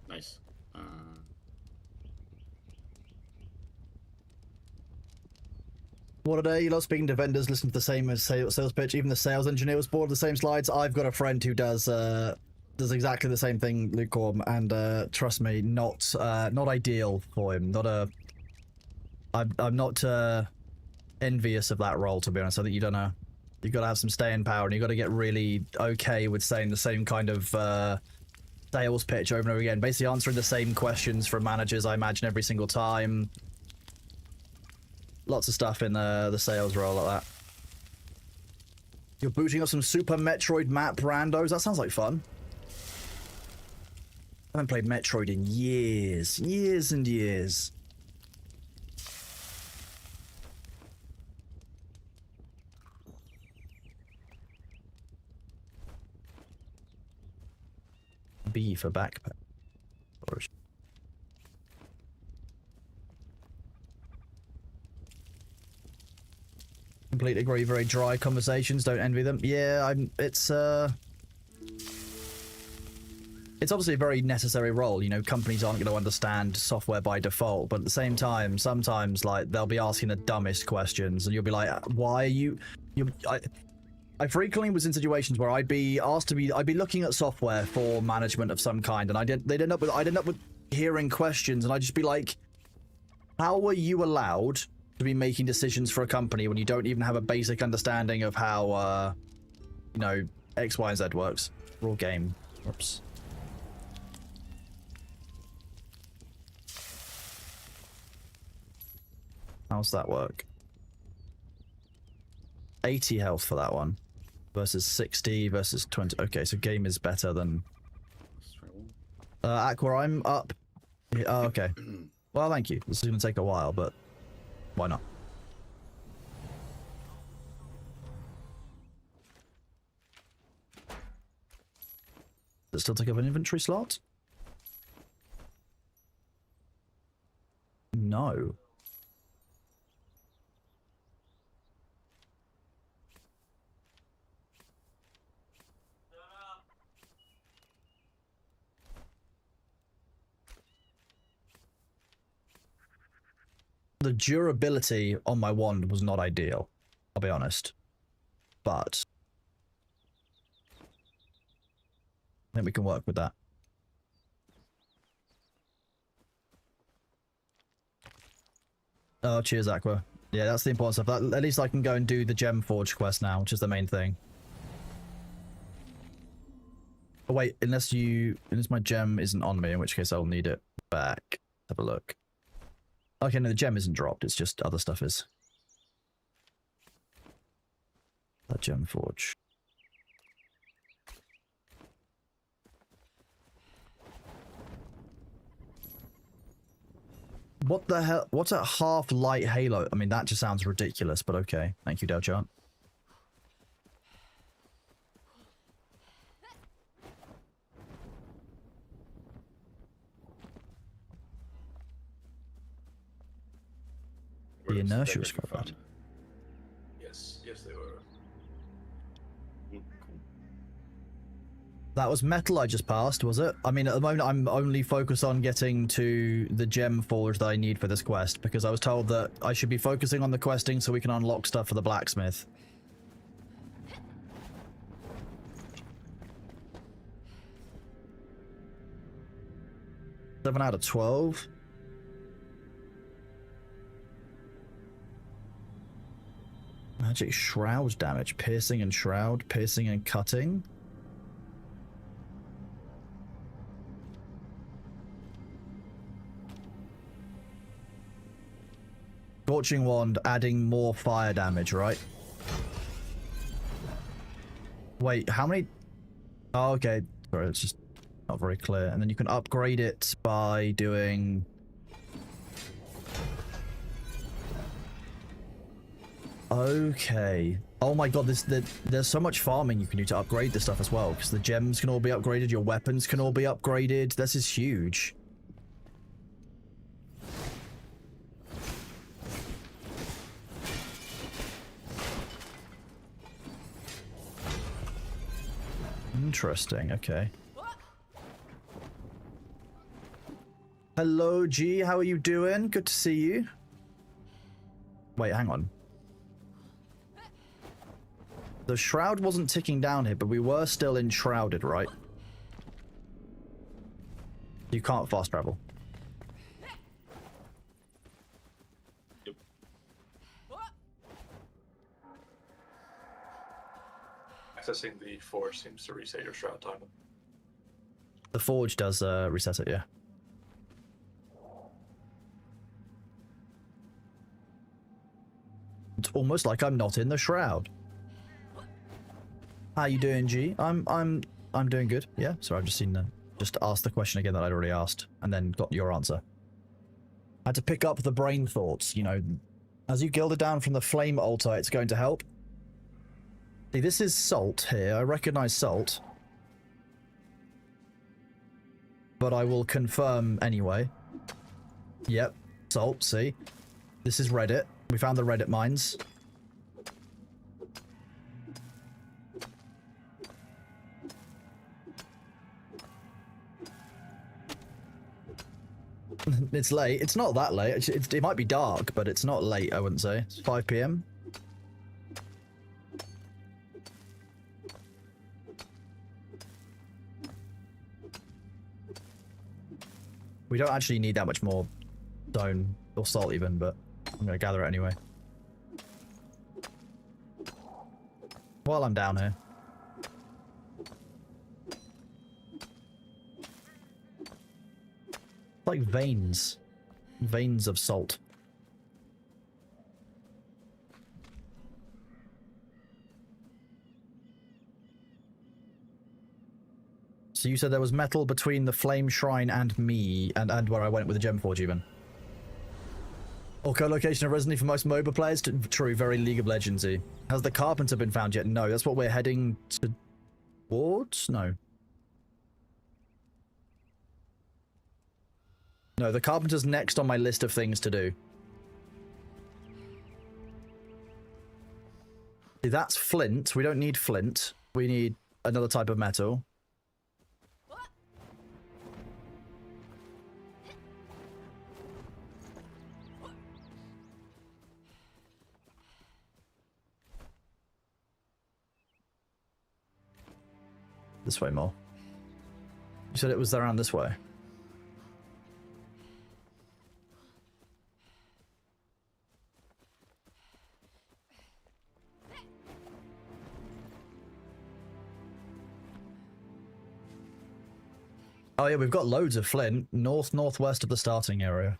Nice. What a day. You lot speaking to vendors, listen to the same as sales pitch. Even the sales engineer was bored of the same slides. I've got a friend who does exactly the same thing, Lukewarm, and trust me, not ideal for him. I'm not envious of that role, to be honest. I think you gotta have some staying power, and you gotta get really okay with saying the same kind of sales pitch over and over again, basically answering the same questions from managers, I imagine, every single time. Lots of stuff in the sales role like that. You're booting up some Super Metroid map randos? That sounds like fun. I haven't played Metroid in years. Years and years. B for backpack. Completely agree. Very dry conversations. Don't envy them. Yeah, it's obviously a very necessary role. You know, companies aren't going to understand software by default, but at the same time, sometimes like they'll be asking the dumbest questions, and you'll be like, "Why are you?" I frequently was in situations where I'd be looking at software for management of some kind, and I'd end up with hearing questions, and I'd just be like, "How were you allowed to be making decisions for a company when you don't even have a basic understanding of how, you know, X, Y, and Z works?" Raw game. Oops. How's that work? 80 health for that one. Versus 60 versus 20. Okay, so game is better than... Aqua, I'm up. Oh, okay. Well, thank you. This is going to take a while, but why not? Does it still take up an inventory slot? No. the durability on my wand was not ideal. I'll be honest. But I think we can work with that. Oh, cheers, Aqua. Yeah, that's the important stuff. At least I can go and do the Gem Forge quest now, which is the main thing. Oh, wait, unless my gem isn't on me, in which case I'll need it back. Have a look. Okay, no, the gem isn't dropped. It's just other stuff is. That Gem Forge. What the hell? What's a half light halo? I mean, that just sounds ridiculous, but okay. Thank you, Delchart. The inertia was quite bad. Yes, they were. That was metal I just passed, was it? I mean, at the moment, I'm only focused on getting to the gem forge that I need for this quest, because I was told that I should be focusing on the questing so we can unlock stuff for the blacksmith. 7 out of 12. Magic shroud damage. Piercing and shroud. Piercing and cutting. Scorching wand adding more fire damage, right? Wait, how many? Oh, okay. Sorry, it's just not very clear. And then you can upgrade it by doing... Okay. Oh my god, there's so much farming you can do to upgrade this stuff as well, because the gems can all be upgraded, your weapons can all be upgraded. This is huge. Interesting, okay. Hello, G, how are you doing? Good to see you. Wait, hang on. The shroud wasn't ticking down here, but we were still enshrouded, right? You can't fast travel. Yep. Accessing the forge seems to reset your shroud timer. The forge does reset it, yeah. It's almost like I'm not in the shroud. How you doing, G? I'm doing good. Yeah. Sorry, I've just seen just asked the question again that I'd already asked, and then got your answer. I had to pick up the brain thoughts. You know, as you gild it down from the flame altar, it's going to help. See, this is salt here. I recognize salt, but I will confirm anyway. Yep, salt. See, this is Reddit. We found the Reddit mines. It's late. It's not that late. It might be dark, but it's not late, I wouldn't say. It's 5 PM. We don't actually need that much more stone or salt even, but I'm going to gather it anyway. While I'm down here. Like veins. Veins of salt. So you said there was metal between the flame shrine and me, and where I went with the gem forge even. Or co-location of Resident for most MOBA players? True, very League of Legends-y. Has the carpenter been found yet? No, that's what we're heading towards? No. No, the carpenter's next on my list of things to do. See, that's flint. We don't need flint. We need another type of metal. This way more. You said it was around this way. Oh yeah, we've got loads of flint. Northwest of the starting area.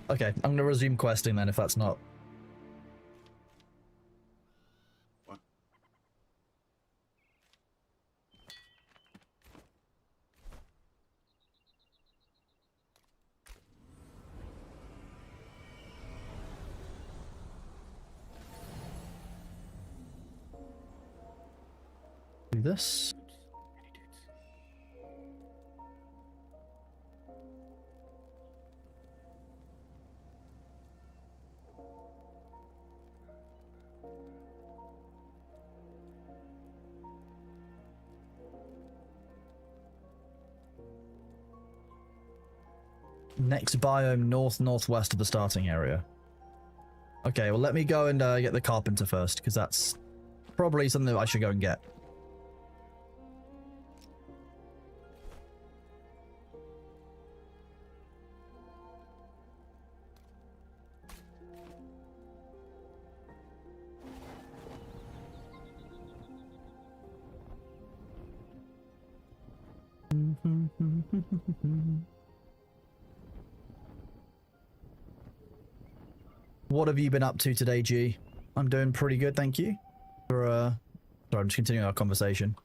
Okay, I'm gonna resume questing then if that's not... What? Do this. Next biome northwest of the starting area. Okay, well let me go and get the carpenter first, because that's probably something that I should go and get. What have you been up to today, G? I'm doing pretty good, thank you. Sorry, I'm just continuing our conversation.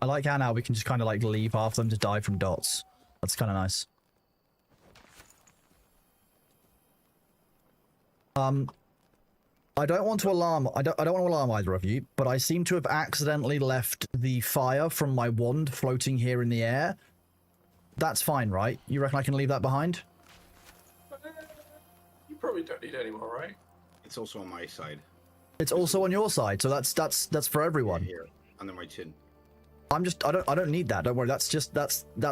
I like how now we can just kind of like leave half of them to die from dots. That's kind of nice. I don't want to alarm. I don't want to alarm either of you, but I seem to have accidentally left the fire from my wand floating here in the air. That's fine, right? You reckon I can leave that behind? You probably don't need any more, right? It's also on my side. It's also on your side, so that's for everyone. Here, under my chin. I don't need that. Don't worry. That's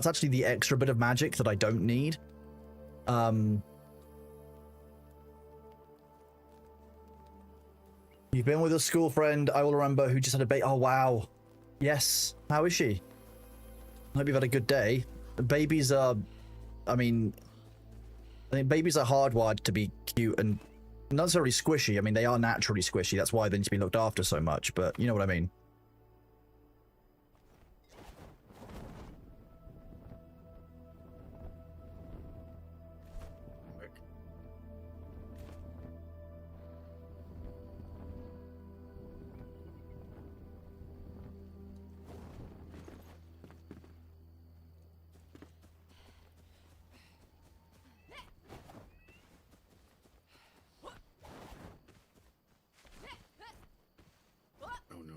actually the extra bit of magic that I don't need. You've been with a school friend, I will remember, who just had a baby. Oh wow. Yes. How is she? I hope you've had a good day. Babies are, I mean babies are hardwired to be cute and not necessarily squishy. I mean, they are naturally squishy. That's why they need to be looked after so much, but you know what I mean. Oh no.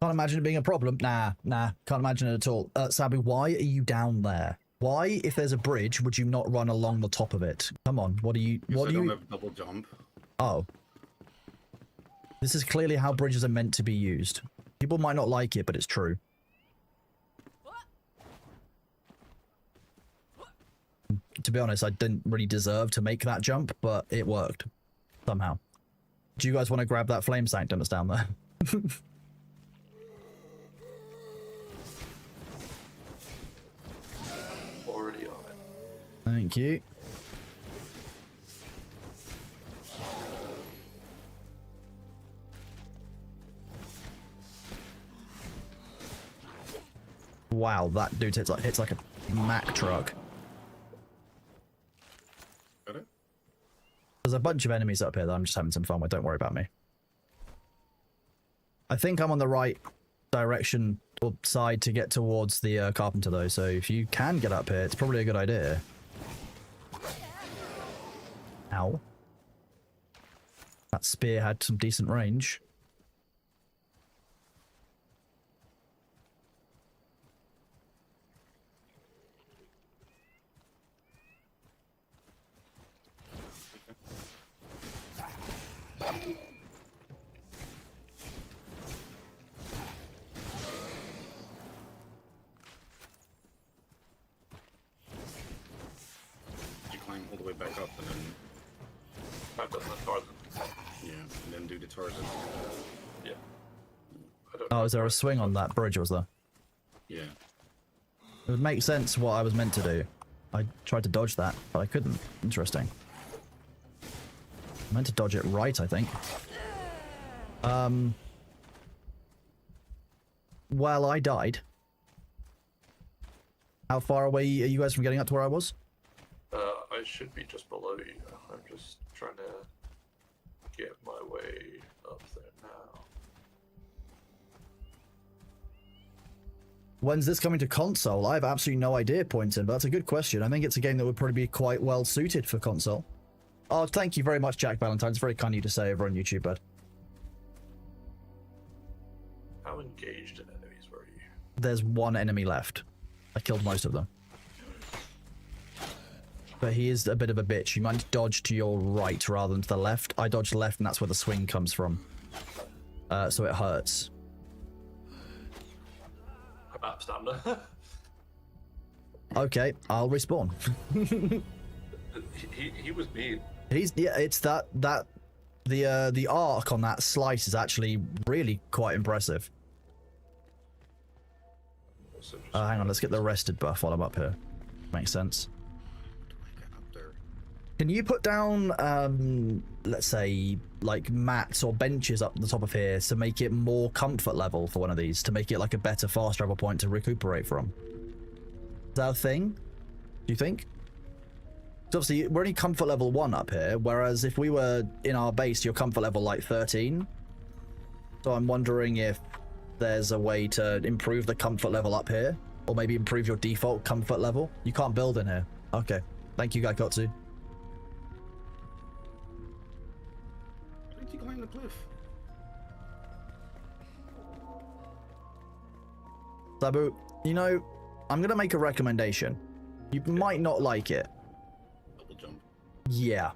Can't imagine it being a problem. Nah, can't imagine it at all. Sabu, why are you down there? Why, if there's a bridge, would you not run along the top of it? Come on, what do you... Because I don't have double jump. Oh. This is clearly how bridges are meant to be used. People might not like it, but it's true. To be honest, I didn't really deserve to make that jump, but it worked. Somehow. Do you guys want to grab that flame sanctum that's down there? Already on it. Thank you. Wow, that dude hits like a Mack truck. Got it? There's a bunch of enemies up here that I'm just having some fun with. Don't worry about me. I think I'm on the right direction or side to get towards the carpenter, though. So if you can get up here, it's probably a good idea. Ow. That spear had some decent range. You climb all the way back up and then I've done that Tarzan. yeah, and then do the Tarzan. Yeah. I don't Oh, know is there a if swing on that bridge, was there? Yeah. It would make sense what I was meant to do. I tried to dodge that, but I couldn't. Interesting. I meant to dodge it right, I think. Well, I died. How far away are you guys from getting up to where I was? I should be just below you. I'm just trying to get my way up there now. When's this coming to console? I have absolutely no idea, Poynton, but that's a good question. I think it's a game that would probably be quite well suited for console. Oh, thank you very much, Jack Valentine. It's very kind of you to say over on YouTube, bud. How engaged in enemies were you? There's one enemy left. I killed most of them. But he is a bit of a bitch. You might dodge to your right rather than to the left. I dodged left, and that's where the swing comes from. So it hurts. I'm at stamina. Okay, I'll respawn. he was mean. Yeah, it's the arc on that slice is actually really quite impressive. Also just Hang on, let's get the rested buff while I'm up here. Makes sense. How do I get up there? Can you put down, let's say, like mats or benches up the top of here to make it more comfort level for one of these, to make it like a better fast travel point to recuperate from? Is that a thing? Do you think? 'Cause obviously, we're only comfort level 1 up here, whereas if we were in our base, you're comfort level like 13. So I'm wondering if there's a way to improve the comfort level up here, or maybe improve your default comfort level. You can't build in here. Okay. Thank you, Gaikotsu. Why did you climb the cliff? Sabu, you know, I'm gonna make a recommendation. You might not like it. Double jump. Yeah.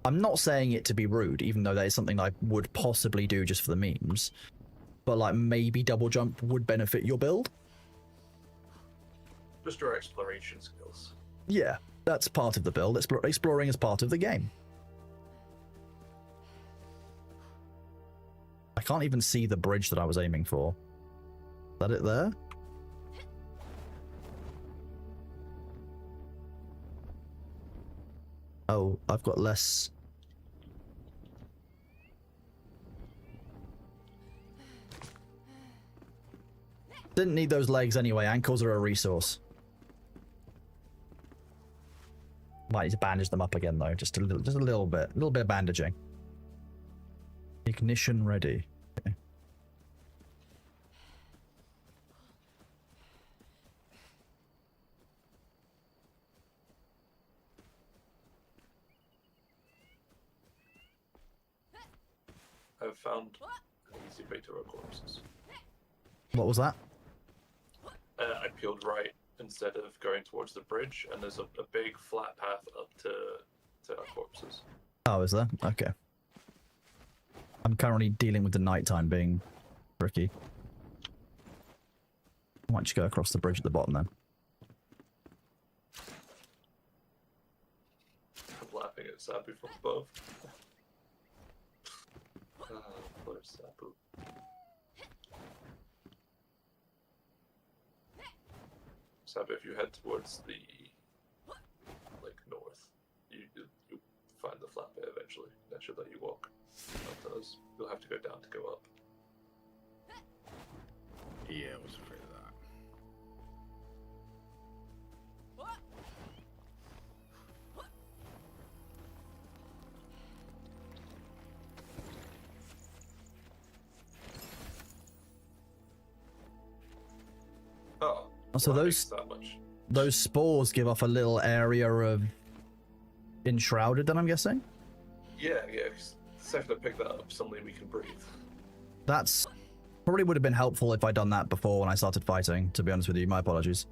I'm not saying it to be rude, even though that is something I would possibly do just for the memes. But like, maybe double jump would benefit your build. just your exploration skills. Yeah, that's part of the build. Exploring is part of the game. I can't even see the bridge that I was aiming for. Is that it there? Oh, I've got less. Didn't need those legs anyway. Ankles are a resource. Might need to bandage them up again though, just a little bit of bandaging. Ignition ready. Okay. I've found an easy way to our corpses. What was that? I peeled right instead of going towards the bridge, and there's a big flat path up to our corpses. Oh, is there? Okay. I'm currently dealing with the nighttime being tricky. Why don't you go across the bridge at the bottom then? I'm laughing at Sabu from above. Poor Sabu. Sabu, if you head towards the like north, you find the flat bit eventually. should let you walk. That does. You'll have to go down to go up. Yeah, I was afraid of that. Oh. So well, that those makes that much. those spores give off a little area of enshrouded, then I'm guessing? Yeah, yeah. So if I pick that up, suddenly we can breathe. That's probably would have been helpful if I'd done that before when I started fighting, to be honest with you. My apologies.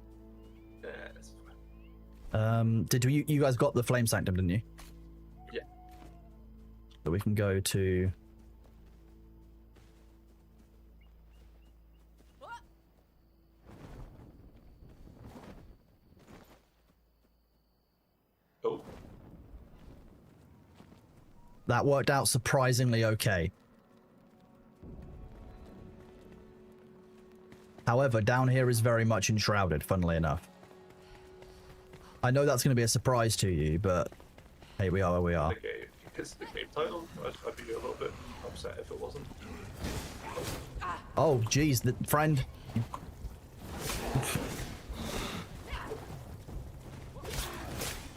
Yeah, that's fine. Did you guys got the flame sanctum, didn't you? Yeah. So we can go to Oh. that worked out surprisingly okay. However, down here is very much enshrouded, funnily enough. I know that's going to be a surprise to you, but hey, we are where we are. Okay, it's the game title. I'd be a little bit upset if it wasn't. Oh, geez, the friend.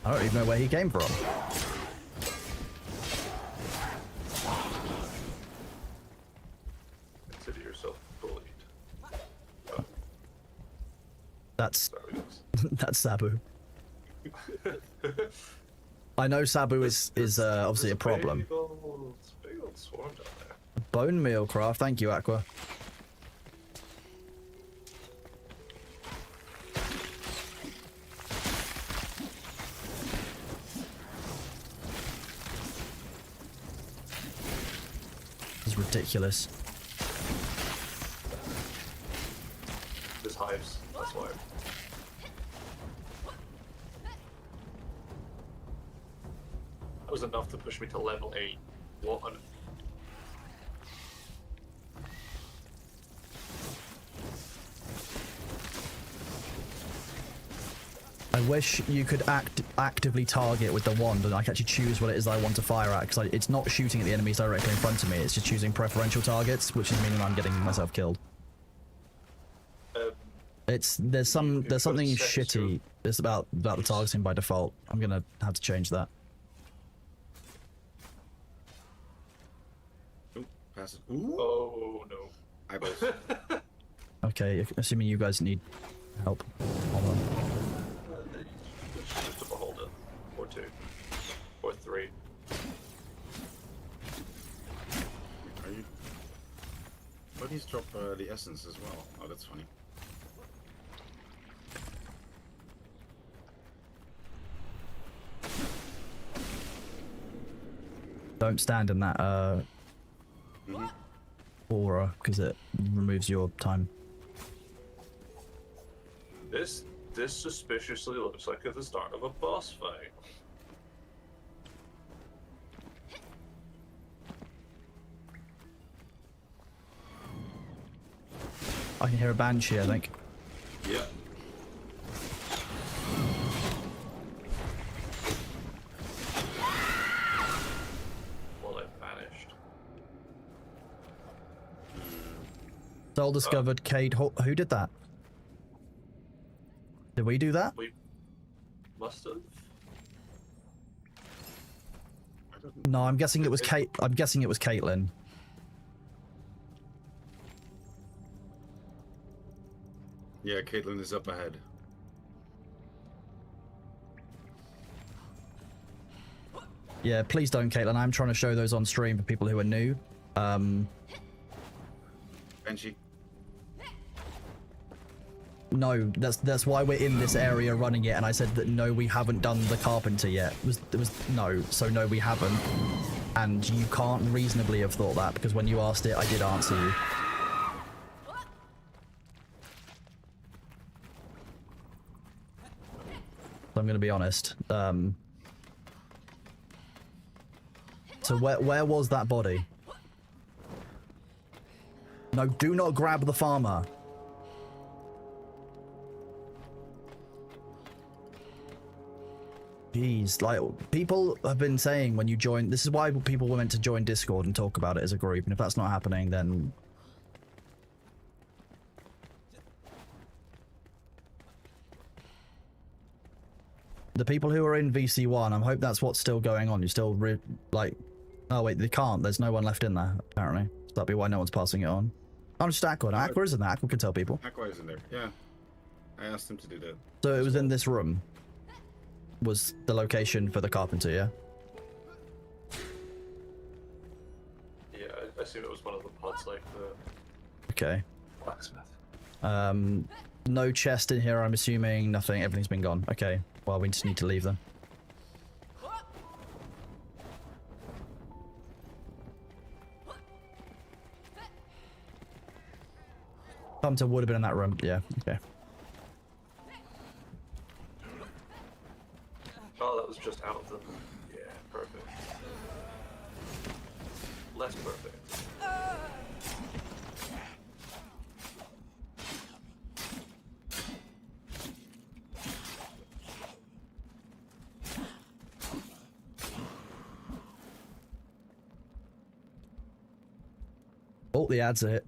I don't even know where he came from. Consider yourself bullied. Oh, That's sorry, guys. that's Sabu. I know Sabu is obviously a problem. Big old swarm down there. Bone meal craft, thank you, Aqua. This is ridiculous. There's hives. That's why. That was enough to push me to level 8. What on... I wish you could actively target with the wand and I can actually choose what it is I want to fire at, because it's not shooting at the enemies directly in front of me, it's just choosing preferential targets, which is meaning I'm getting myself killed. There's something shitty it's about the targeting by default. I'm gonna have to change that. Ooh, pass it. Ooh. Oh no. Eyeballs. Okay, assuming you guys need help. Hold on. Just a beholder. Or 2. Or 3. Are you? Bunnies drop the essence as well. Oh, that's funny. Don't stand in that Mhm. aura, because it removes your time. This suspiciously looks like at the start of a boss fight. I can hear a banshee, I think. Yeah. Well, it vanished. Soul discovered Cade. Who did that? Did we do that? We must have. I don't No, I'm guessing it was Kate. I'm guessing it was Caitlin. Yeah, Caitlin is up ahead. Yeah, please don't, Caitlin. I'm trying to show those on stream for people who are new. Banshee. No, that's why we're in this area running it, and I said that no, we haven't done the carpenter yet. It was no, so no, we haven't. And you can't reasonably have thought that, because when you asked it, I did answer you. So I'm going to be honest. So where was that body? No, do not grab the farmer. Jeez, like, people have been saying when you join, this is why people were meant to join Discord and talk about it as a group, and if that's not happening, then... The people who are in VC1, I hope that's what's still going on. You're still, like... Oh wait, they can't. There's no one left in there, apparently. So that'd be why no one's passing it on. I'm just Aqua. Aqua isn't there. Aqua can tell people. Aqua is in there, yeah. I asked him to do that. So it was in this room. Was the location for the carpenter, yeah? Yeah, I assume it was one of the pods, like the Okay. blacksmith. No chest in here, I'm assuming. Nothing. Everything's been gone. Okay. Well, we just need to leave them. Carpenter would have been in that room. Yeah. Okay. Oh, that was just out of them. Yeah, perfect. Less perfect. Oh, the ads are hit.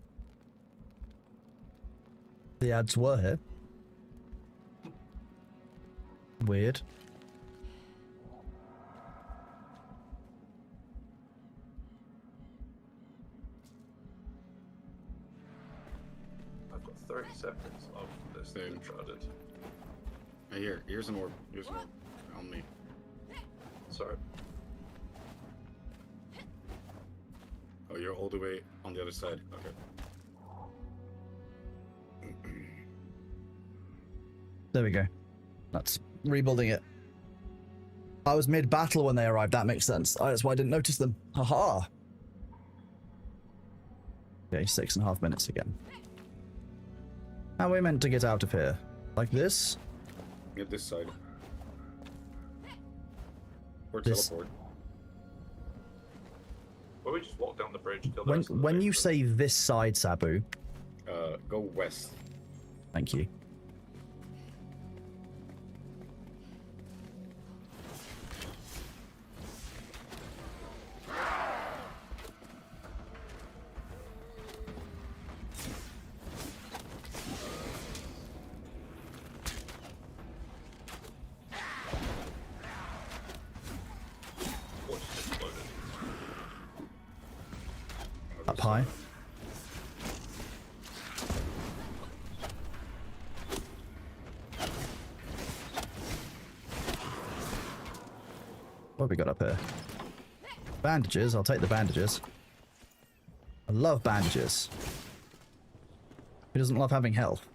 The ads were hit. Weird. I've got 30 seconds of this Same. Enshrouded. Hey, here's an orb. Here's an orb. On me. Sorry. Oh, you're all the way on the other side. Okay. There we go. That's rebuilding it. I was mid-battle when they arrived. That makes sense. That's why I didn't notice them. Haha. Okay, 6.5 minutes again. How are we meant to get out of here? Like this? Get this side. Or This- teleport. Well, we just walk down the bridge. Kill the When rest of the when you base, say this side, Sabu, Go west. thank you. Or just exploded. Up high. What have we got up here? Bandages. I'll take the bandages. I love bandages. Who doesn't love having health?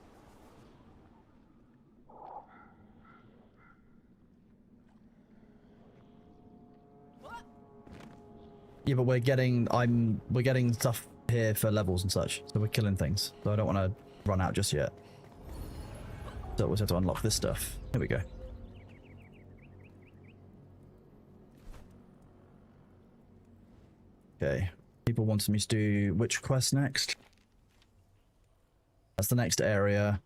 Yeah, but we're getting stuff here for levels and such, so we're killing things. So I don't want to run out just yet. So we have to unlock this stuff. Here we go. Okay. People wanted me to do which quest next? That's the next area.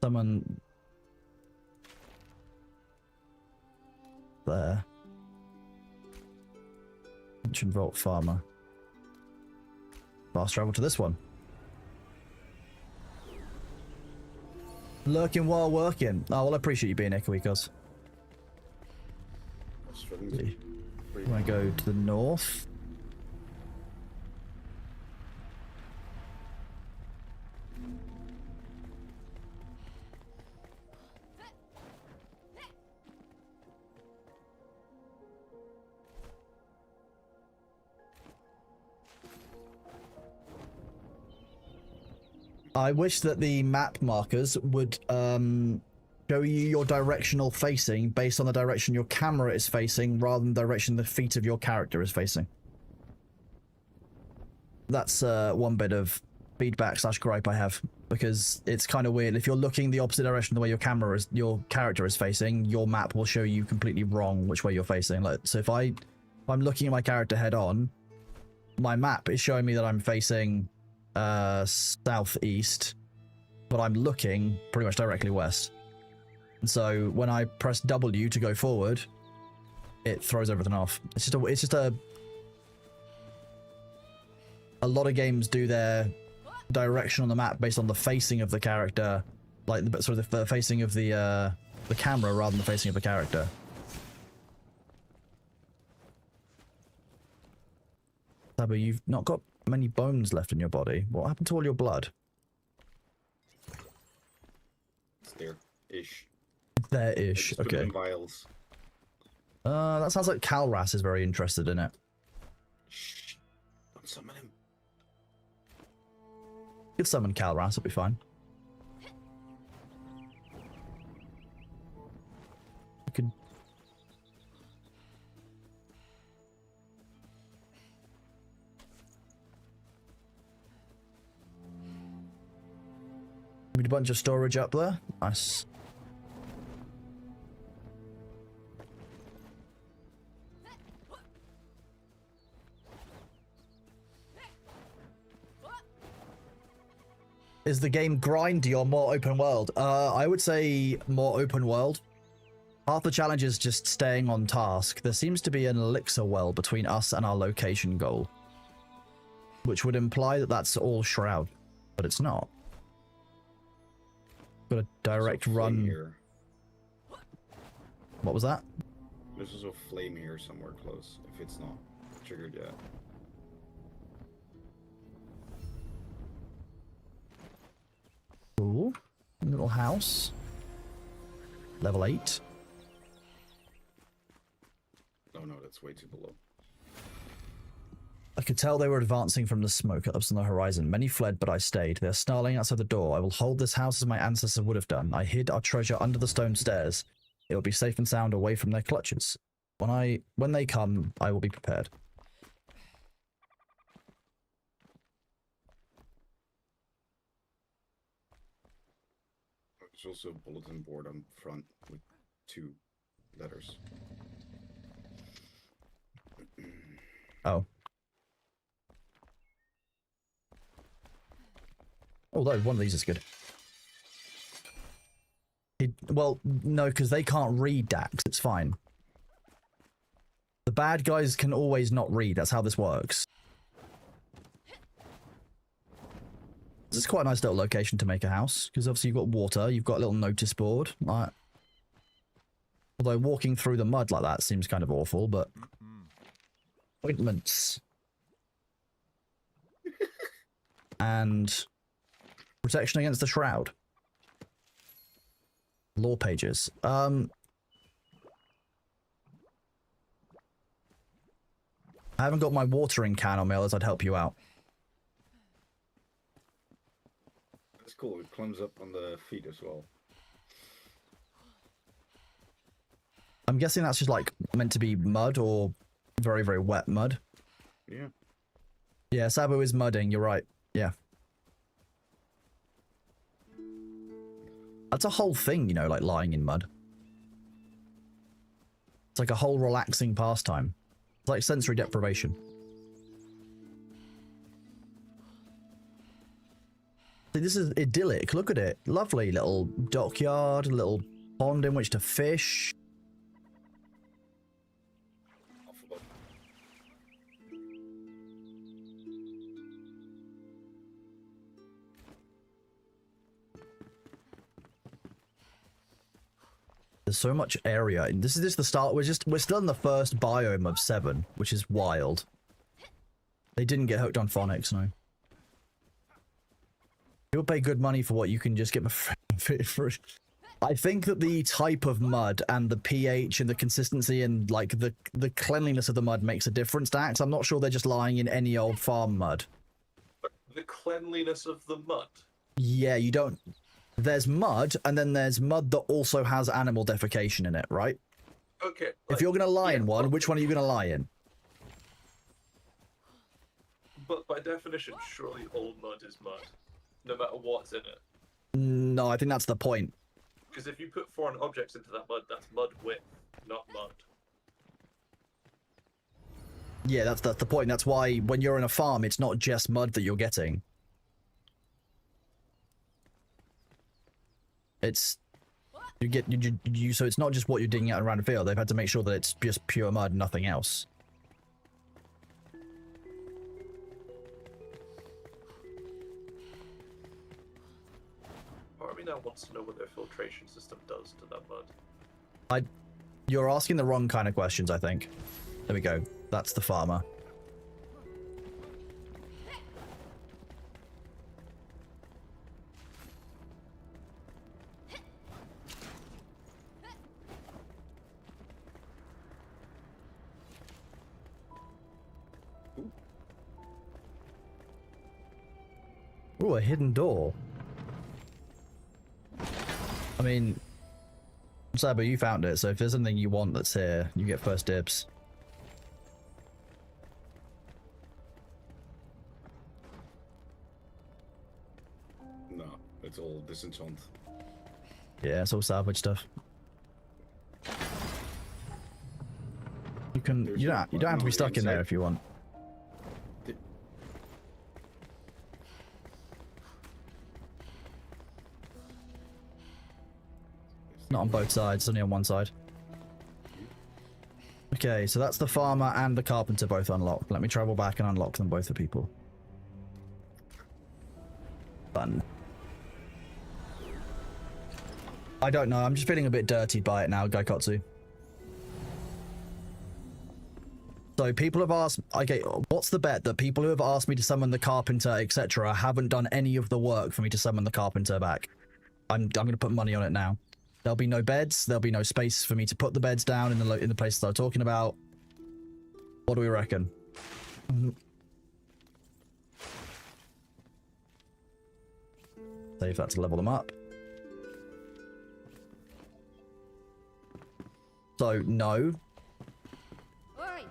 Someone there. Ancient Vault Farmer. Fast travel to this one. Lurking while working. Oh, well, I appreciate you being here, Kawikos. I'm struggling to breathe. I'm gonna go to the north. I wish that the map markers would show you your directional facing based on the direction your camera is facing rather than the direction the feet of your character is facing. That's one bit of feedback / gripe I have, because it's kind of weird. If you're looking the opposite direction the way your character is facing, your map will show you completely wrong which way you're facing. Like, so if I'm looking at my character head on, my map is showing me that I'm facing southeast, but I'm looking pretty much directly west. And so when I press W to go forward, it throws everything off. It's just a lot of games do their direction on the map based on the facing of the character, like the facing of the camera rather than the facing of the character. Sabu, you've not got many bones left in your body. What happened to all your blood? It's there-ish. There-ish, Put it okay. in vials. That sounds like Calras is very interested in it. Shh. Don't summon him. You could summon Calras, it'll be fine. You could... Need a bunch of storage up there. Nice. Is the game grindy or more open world? I would say more open world. Half the challenge is just staying on task. There seems to be an elixir well between us and our location goal, which would imply that that's all Shroud, but it's not. Got a direct run. Here. What was that? There's also a flame here somewhere close, if it's not triggered yet. Cool. Little house. Level 8. Oh no, that's way too below. I could tell they were advancing from the smoke ups on the horizon. Many fled, but I stayed. They're snarling outside the door. I will hold this house as my ancestors would have done. I hid our treasure under the stone stairs. It will be safe and sound away from their clutches. When they come, I will be prepared. There's also a bulletin board on front with 2 letters. Oh. Although one of these is good. Well, no, because they can't read Dax. It's fine. The bad guys can always not read. That's how this works. This is quite a nice little location to make a house, because obviously you've got water, you've got a little notice board. Like, although walking through the mud like that seems kind of awful, but... Ointments. And... protection against the shroud. Lore pages. I haven't got my watering can on me, otherwise I'd help you out. That's cool, it climbs up on the feet as well. I'm guessing that's just like meant to be mud or very, very wet mud. Yeah. Yeah, Sabu is mudding, you're right. Yeah. That's a whole thing, you know, like lying in mud. It's like a whole relaxing pastime. It's like sensory deprivation. See, this is idyllic. Look at it. Lovely little dockyard, a little pond in which to fish. There's so much area, and this is just the start. We're still in the first biome of 7, which is wild. They didn't get hooked on phonics, no. You'll pay good money for what you can just get for. I think that the type of mud and the pH and the consistency and like the cleanliness of the mud makes a difference, Dax. I'm not sure they're just lying in any old farm mud. The cleanliness of the mud. Yeah, you don't. There's mud, and then there's mud that also has animal defecation in it, right? Okay. If you're going to lie in one, which one are you going to lie in? But by definition, surely all mud is mud, no matter what's in it. No, I think that's the point. Because if you put foreign objects into that mud, that's mud width, not mud. Yeah, that's the point. That's why when you're in a farm, it's not just mud that you're getting. You get you so it's not just what you're digging out around the field. They've had to make sure that it's just pure mud, nothing else. Part of me now wants to know what their filtration system does to that mud. You're asking the wrong kind of questions, I think. There we go. That's the farmer. Ooh, a hidden door. I mean, Sabu, you found it, so if there's something you want that's here, you get first dibs. No, it's all disenchant. Yeah, it's all salvage stuff. You can There's you don't have to be stuck in there inside. if you want. Di- Not on both sides, only on one side. Okay, so that's the farmer and the carpenter both unlocked. Let me travel back and unlock them both for people. Fun. I don't know, I'm just feeling a bit dirty by it now, Gaikotsu. So people have asked, okay, what's the bet that people who have asked me to summon the carpenter, etc., haven't done any of the work for me to summon the carpenter back? I'm going to put money on it now. There'll be no beds. There'll be no space for me to put the beds down in the places I was talking about. What do we reckon? Save that to level them up. So no. Oi!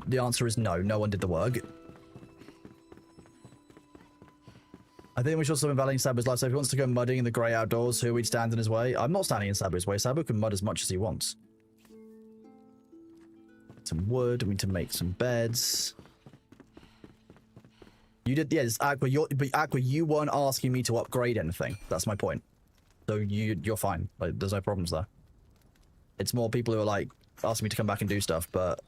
The answer is no. No one did the work. I think we should summon Valley in Sabu's life. So if he wants to go mudding in the grey outdoors, who would stand in his way? I'm not standing in Sabu's way. Sabu can mud as much as he wants. Some wood. We need to make some beds. You did, yes, Aqua. But Aqua, you weren't asking me to upgrade anything. That's my point. So you're fine. Like, there's no problems there. It's more people who are like asking me to come back and do stuff, but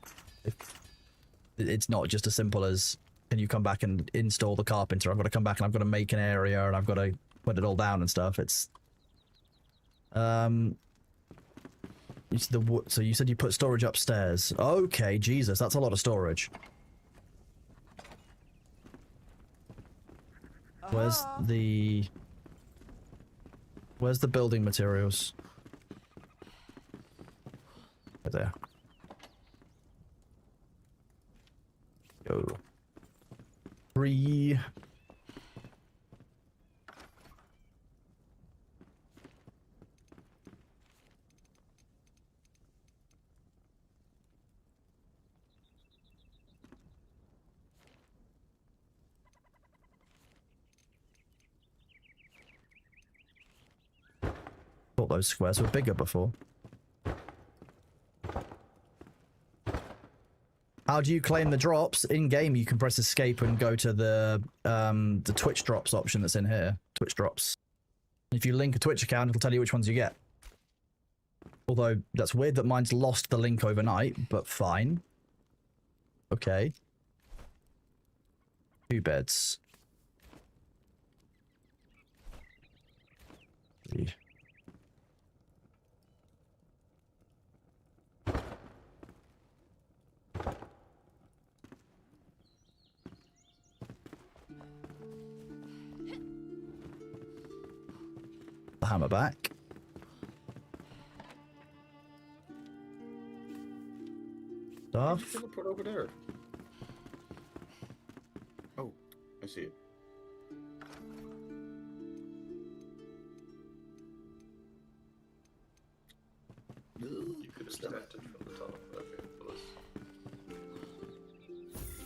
it's not just as simple as, can you come back and install the carpenter? I've got to come back and I've got to make an area and I've got to put it all down and stuff. It's so you said you put storage upstairs. Okay, Jesus, that's a lot of storage. Where's the building materials? Right there. Go. 3. Thought those squares were bigger before. How do you claim the drops? In game, you can press escape and go to the Twitch drops option that's in here. Twitch drops. If you link a Twitch account, it'll tell you which ones you get. Although that's weird that mine's lost the link overnight, but fine. Okay. 2 beds. 3. The hammer back. Stuff. Teleport over there. Oh, I see it. You could have started from the top. Okay, for this.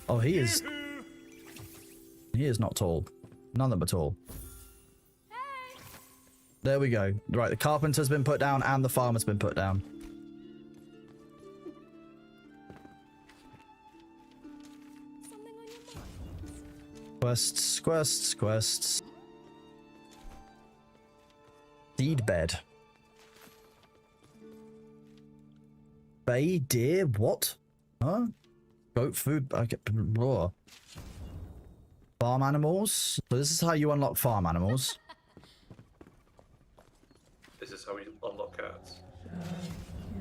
Oh, he is. He is not tall. None of them are tall. There we go. Right, the carpenter's been put down and the farmer's been put down. Something on your mind? Quests, quests, quests. Seed bed. Bay, deer, what? Huh? Goat food, okay. Blah. Farm animals. So this is how you unlock farm animals. This is how we unlock cats.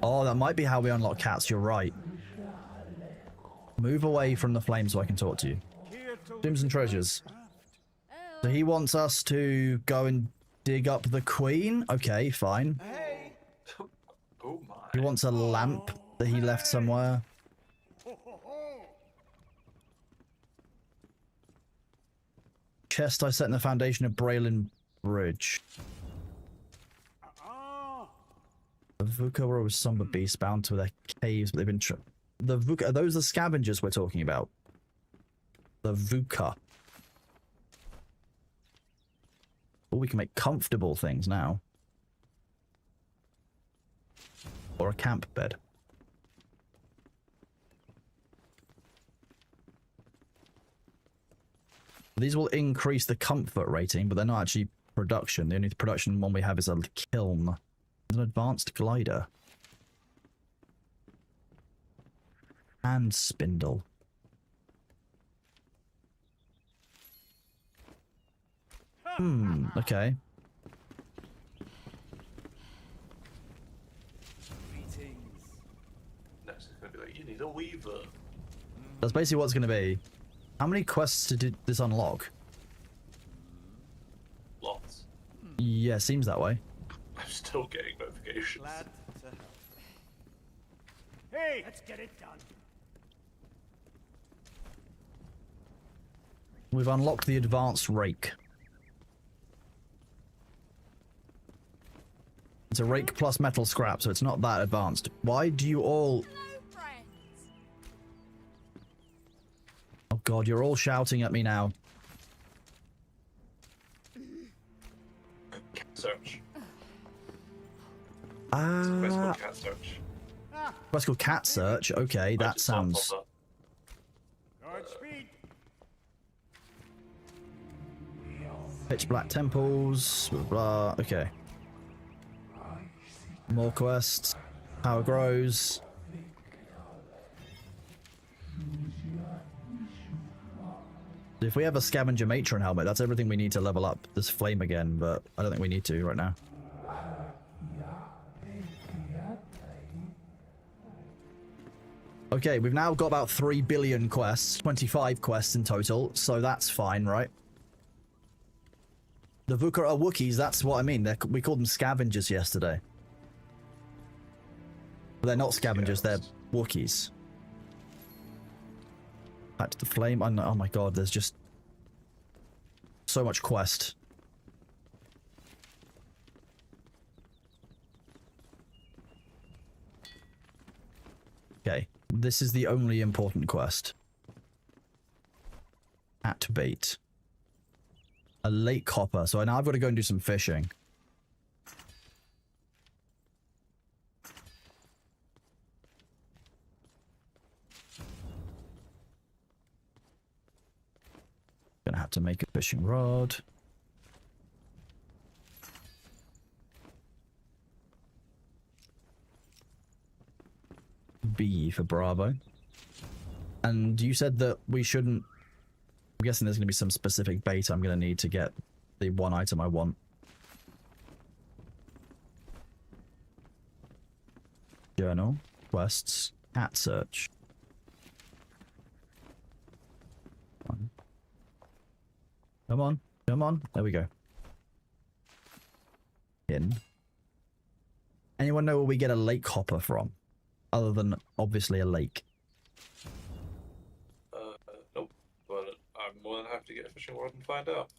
Oh, that might be how we unlock cats, you're right. Move away from the flame so I can talk to you. Tombs and treasures. So he wants us to go and dig up the queen? Okay, fine. Hey! Oh my. He wants a lamp that he left somewhere. Chest I set in the foundation of Braylon Bridge. The Vuka were always somber beasts bound to their caves, but they've been the Vuka, are those the scavengers we're talking about? The Vuka. Oh, we can make comfortable things now. Or a camp bed. These will increase the comfort rating, but they're not actually production. The only production one we have is a kiln. There's an advanced glider. And spindle. Okay. Next it's gonna be like, you need a weaver. That's basically what it's going to be. How many quests did this unlock? Lots. Yeah, seems that way. I'm still getting notifications. Glad to help. Hey, let's get it done. We've unlocked the advanced rake. It's a rake plus metal scrap, so it's not that advanced. Why do you all... Hello, friends. Oh god, you're all shouting at me now. Cat search. Quest Ah, called cat search. quest called cat search. Okay, I that just saw it sounds... pop up. Guard speed. Pitch black temples, blah, blah, blah. Okay. More quests. Power grows. If we have a scavenger matron helmet, that's everything we need to level up this flame again, but I don't think we need to right now. Okay, we've now got about 3 billion quests, 25 quests in total, so that's fine, right? The Vuka are Wookiees, that's what I mean. We called them scavengers yesterday. But they're not scavengers, they're Wookiees. Back to the flame. Oh my god, there's just so much quest. Okay, this is the only important quest. At bait. A lake hopper. So now I've got to go and do some fishing. Gonna have to make a fishing rod. B for Bravo. And you said that we shouldn't... I'm guessing there's going to be some specific bait I'm going to need to get the one item I want. Journal. Quests. Cat search. Come on. Come on. There we go. In. Anyone know where we get a lake hopper from? Other than, obviously, a lake. Nope. But I'm more than happy to get a fishing rod and find out.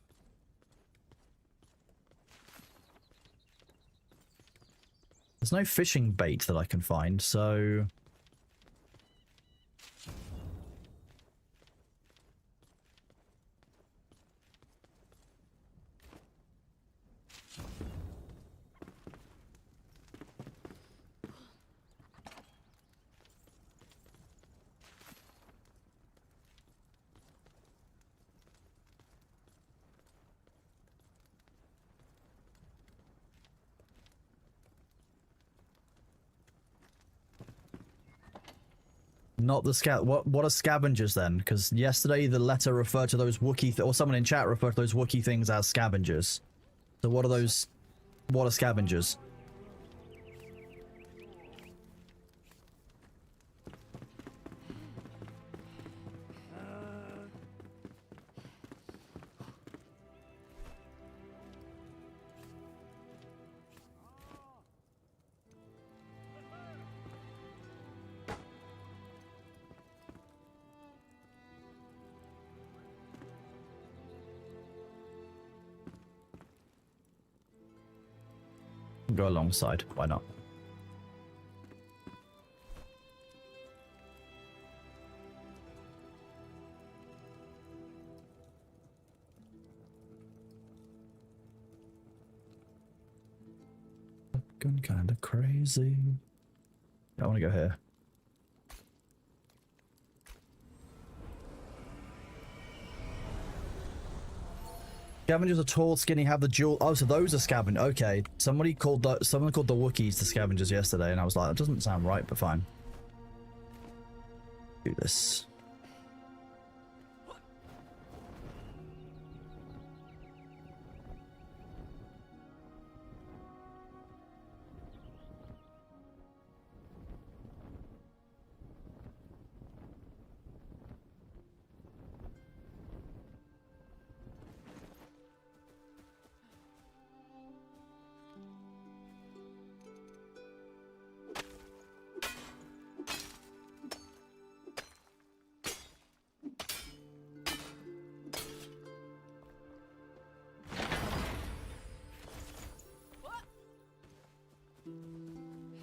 There's no fishing bait that I can find, so... Not the What are scavengers then? Because yesterday the letter referred to those Wookiee or someone in chat referred to those Wookiee things as scavengers. So what are those? What are scavengers? Go alongside. Why not? Going kind of crazy. I want to go here. Scavengers are tall, skinny, have the dual. Oh, so those are scavengers. Okay, someone called the Wookiees the scavengers yesterday, and I was like, that doesn't sound right, but fine. Do this.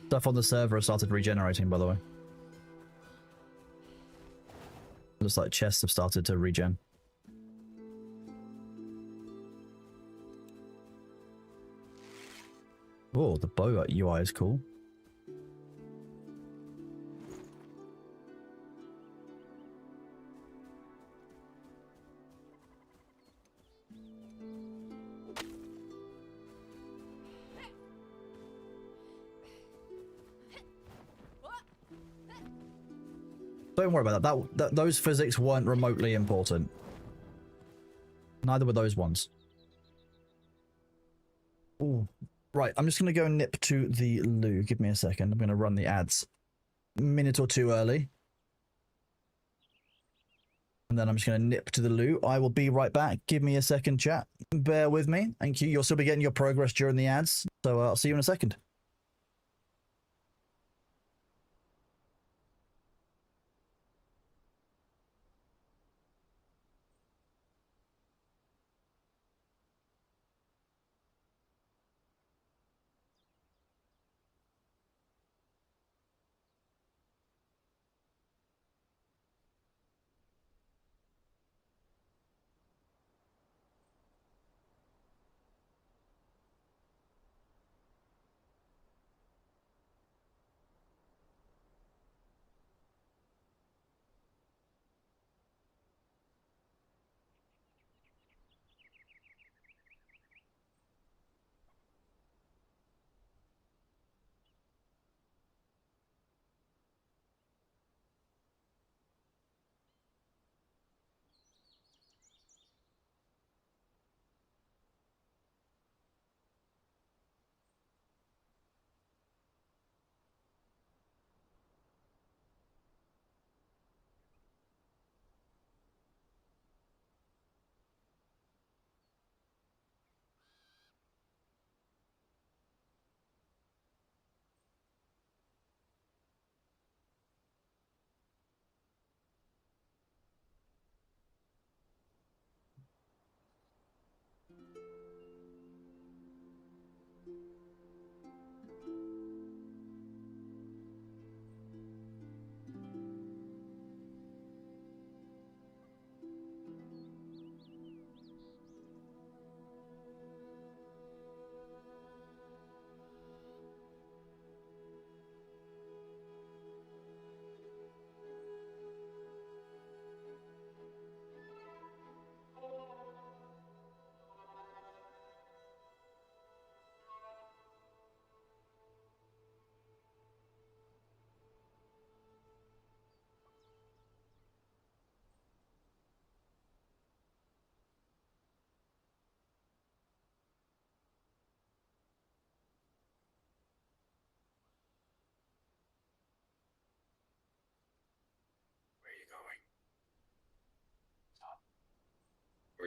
Stuff on the server has started regenerating, by the way. Looks like chests have started to regen. Oh, the bow UI is cool. Don't worry about that. Those physics weren't remotely important. Neither were those ones. Ooh. Right, I'm just going to go and nip to the loo. Give me a second. I'm going to run the ads a minute or two early. And then I'm just going to nip to the loo. I will be right back. Give me a second, chat. Bear with me. Thank you. You'll still be getting your progress during the ads. So I'll see you in a second.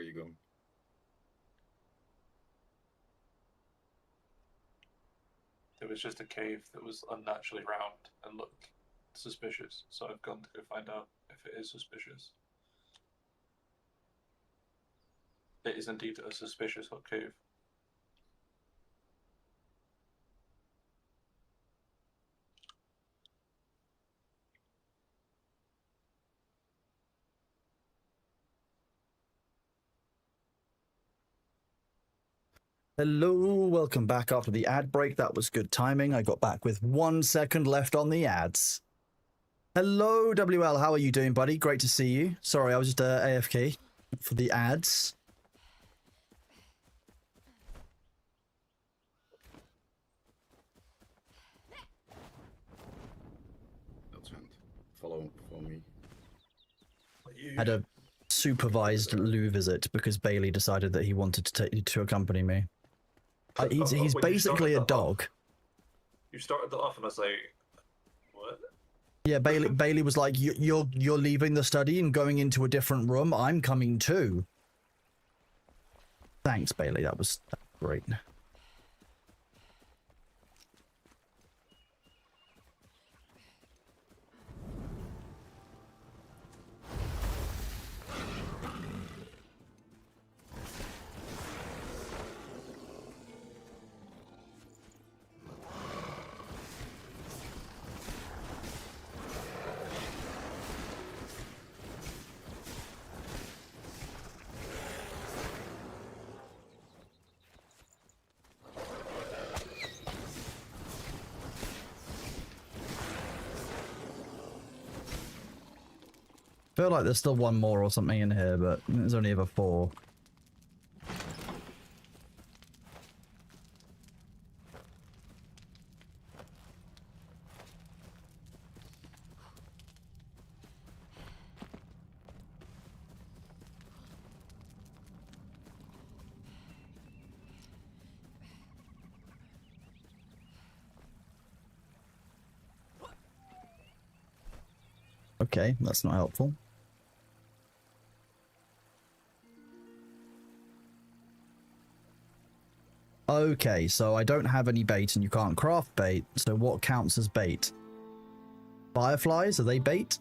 you going? There was just a cave that was unnaturally round and looked suspicious, so I've gone to go find out if it is suspicious. It is indeed a suspicious hot cave. Hello, welcome back after the ad break. That was good timing. I got back with 1 second left on the ads. Hello, WL. How are you doing, buddy? Great to see you. Sorry, I was just AFK for the ads. That's hand. Follow me. Had a supervised loo visit because Bailey decided that he wanted to accompany me. He's When you basically a started that off- dog. You started that off, and I was like, "What?" Yeah, Bailey was like, You're leaving the study and going into a different room. I'm coming too." Thanks, Bailey. That was great. I feel like there's still one more or something in here, but there's only ever 4. Okay, that's not helpful. Okay, so I don't have any bait and you can't craft bait, so what counts as bait? Fireflies, are they bait?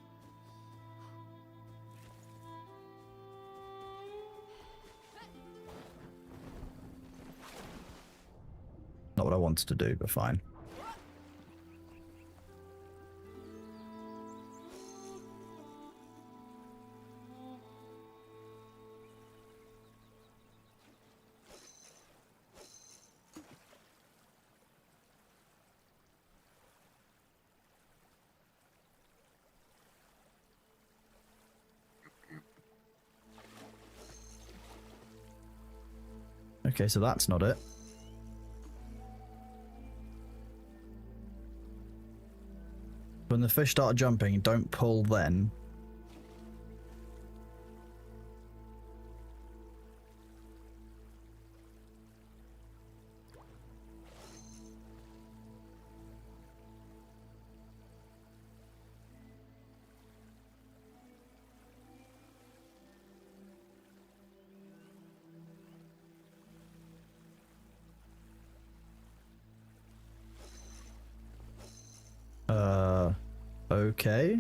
Not what I wanted to do, but fine. Okay, so that's not it. When the fish start jumping, don't pull then. Okay.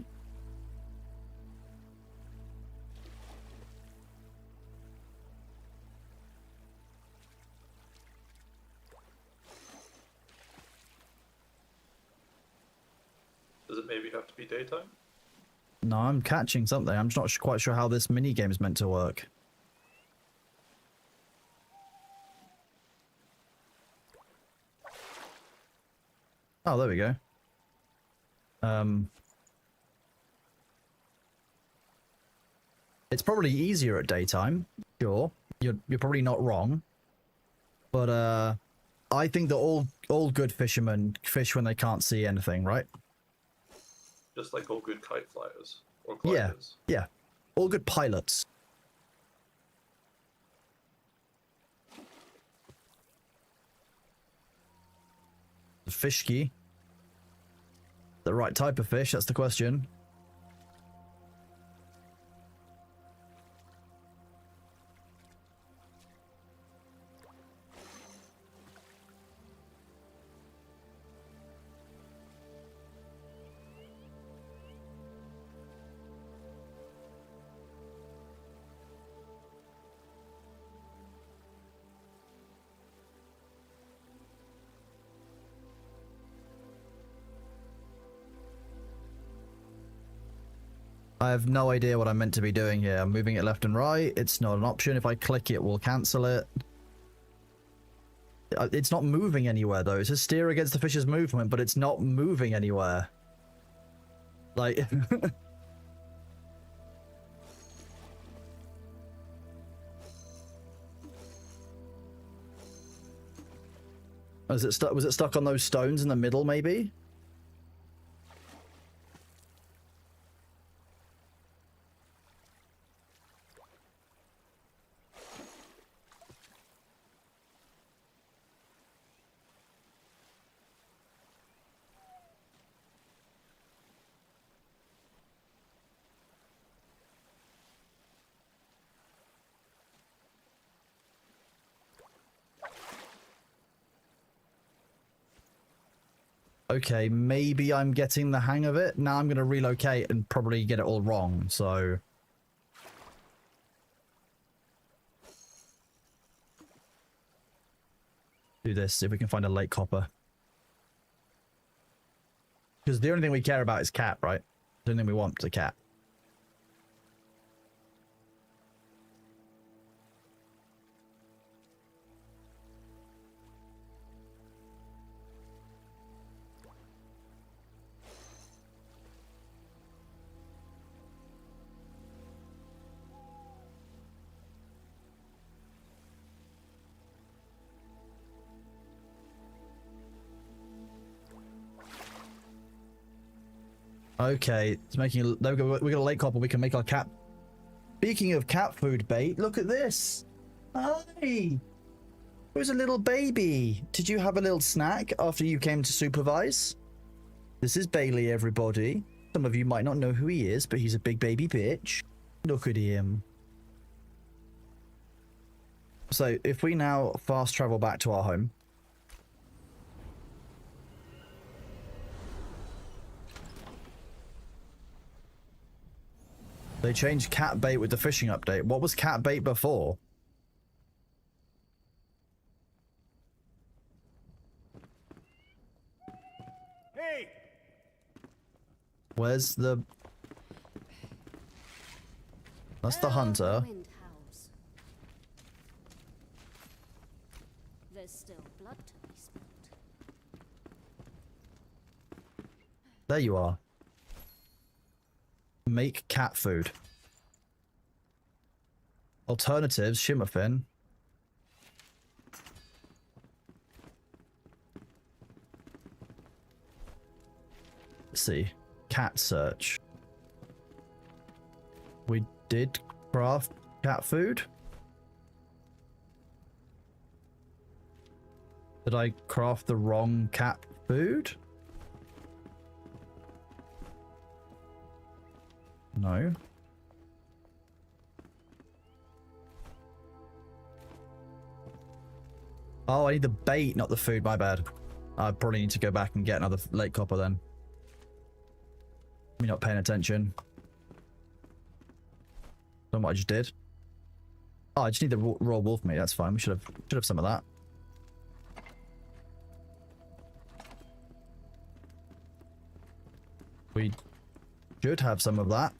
Does it maybe have to be daytime? No, I'm catching something. I'm just not quite sure how this minigame is meant to work. Oh, there we go. It's probably easier at daytime. Sure, you're probably not wrong. But I think that all good fishermen fish when they can't see anything, right? Just like all good kite flyers or Yeah, gliders. yeah. All good pilots. Fish key. The right type of fish, that's the question. I have no idea what I'm meant to be doing here. I'm moving it left and right. It's not an option. If I click it, we'll cancel it. It's not moving anywhere, though. It says steer against the fish's movement, but it's not moving anywhere. Like... Was it stuck on those stones in the middle, maybe? Okay, maybe I'm getting the hang of it. Now I'm going to relocate and probably get it all wrong, so... Do this, see if we can find a lake copper. Because the only thing we care about is cat, right? The only thing we want is a cat. Okay, it's making. There we go. We got a lake copper. We can make our cat. Speaking of cat food bait, look at this. Hi. Who's a little baby? Did you have a little snack after you came to supervise? This is Bailey, everybody. Some of you might not know who he is, but he's a big baby bitch. Look at him. So if we now fast travel back to our home. They changed cat bait with the fishing update. What was cat bait before? Hey! Where's the... That's the hunter. Wind howls. There's still blood to be spilled. There you are. Make cat food. Alternatives, Shimmerfin. Let's see. Cat search. We did craft cat food. Did I craft the wrong cat food? No. Oh, I need the bait, not the food. My bad. I probably need to go back and get another lake copper then. Me not paying attention. Don't know what I just did. Oh, I just need the raw wolf meat. That's fine. We should have some of that. We should have some of that.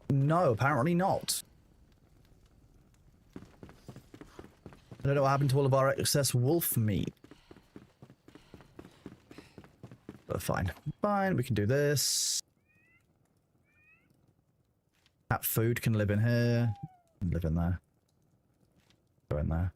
No, apparently not. I don't know what happened to all of our excess wolf meat. But fine. Fine, we can do this. Cat food can live in here. Live in there. Go in there.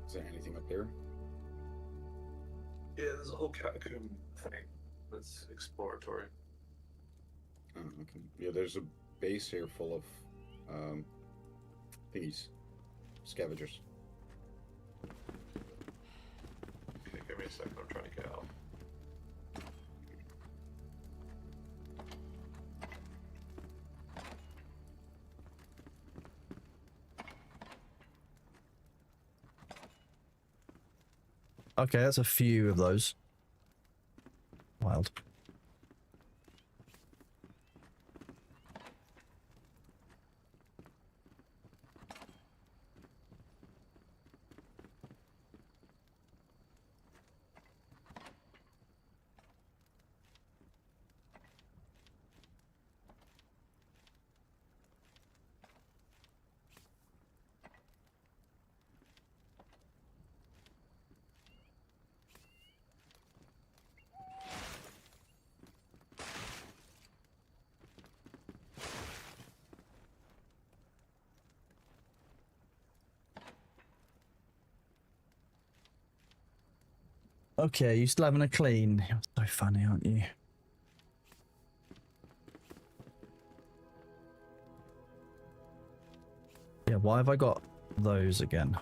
Is there anything up there? Yeah, there's a whole catacomb thing That's exploratory. Oh, okay. Yeah, there's a base here full of thingies, scavengers. Okay, give me a second. I'm trying to get out. Okay, that's a few of those. Wild. Okay, you still having a clean? You're so funny, aren't you? Yeah, why have I got those again?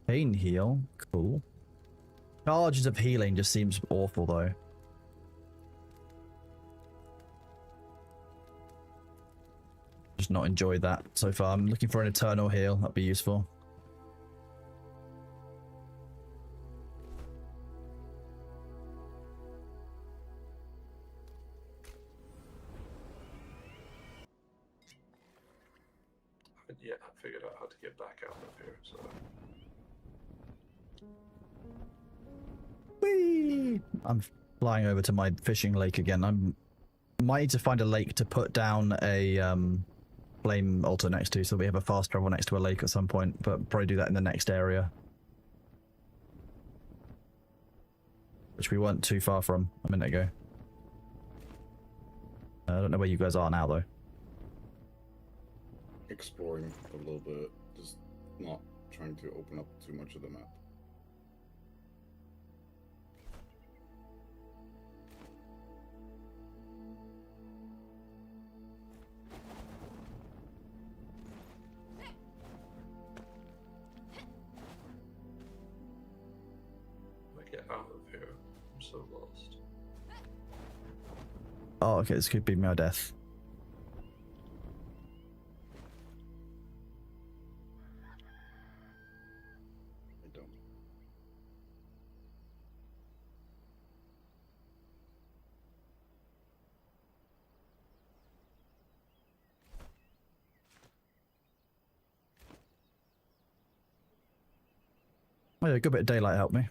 Pain heal, cool. Charges of healing just seems awful though. Just not enjoyed that so far. I'm looking for an eternal heal, that'd be useful. Yeah, I figured out how to get back out of here, so. Whee! I'm flying over to my fishing lake again. Might need to find a lake to put down a flame altar next to, so we have a fast travel next to a lake at some point, but probably do that in the next area. Which we weren't too far from a minute ago. I don't know where you guys are now though. Exploring a little bit, just not trying to open up too much of the map. I get out of here. I'm so lost. Oh, okay, this could be my death. I don't. Oh yeah, a good bit of daylight helped me.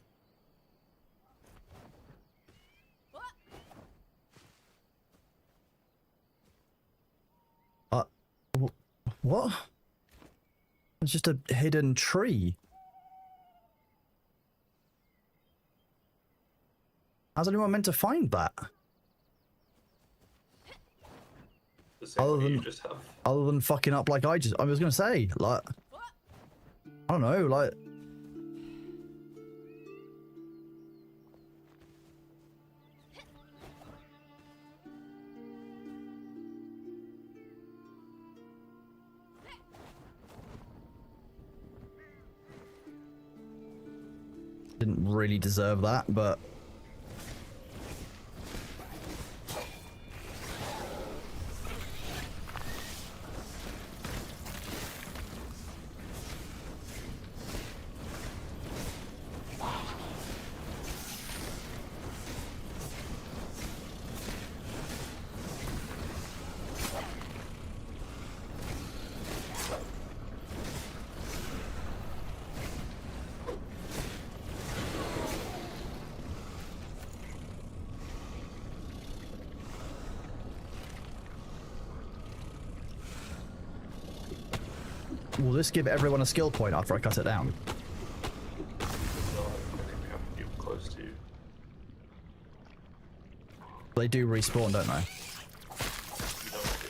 What? It's just a hidden tree. How's anyone meant to find that? The same Other way you than- just have. Other than fucking up like I was gonna say, like, I don't know, like. Didn't really deserve that, but will this give everyone a skill point after I cut it down? No, I think we have to keep close to you. They do respawn, don't they? You don't do.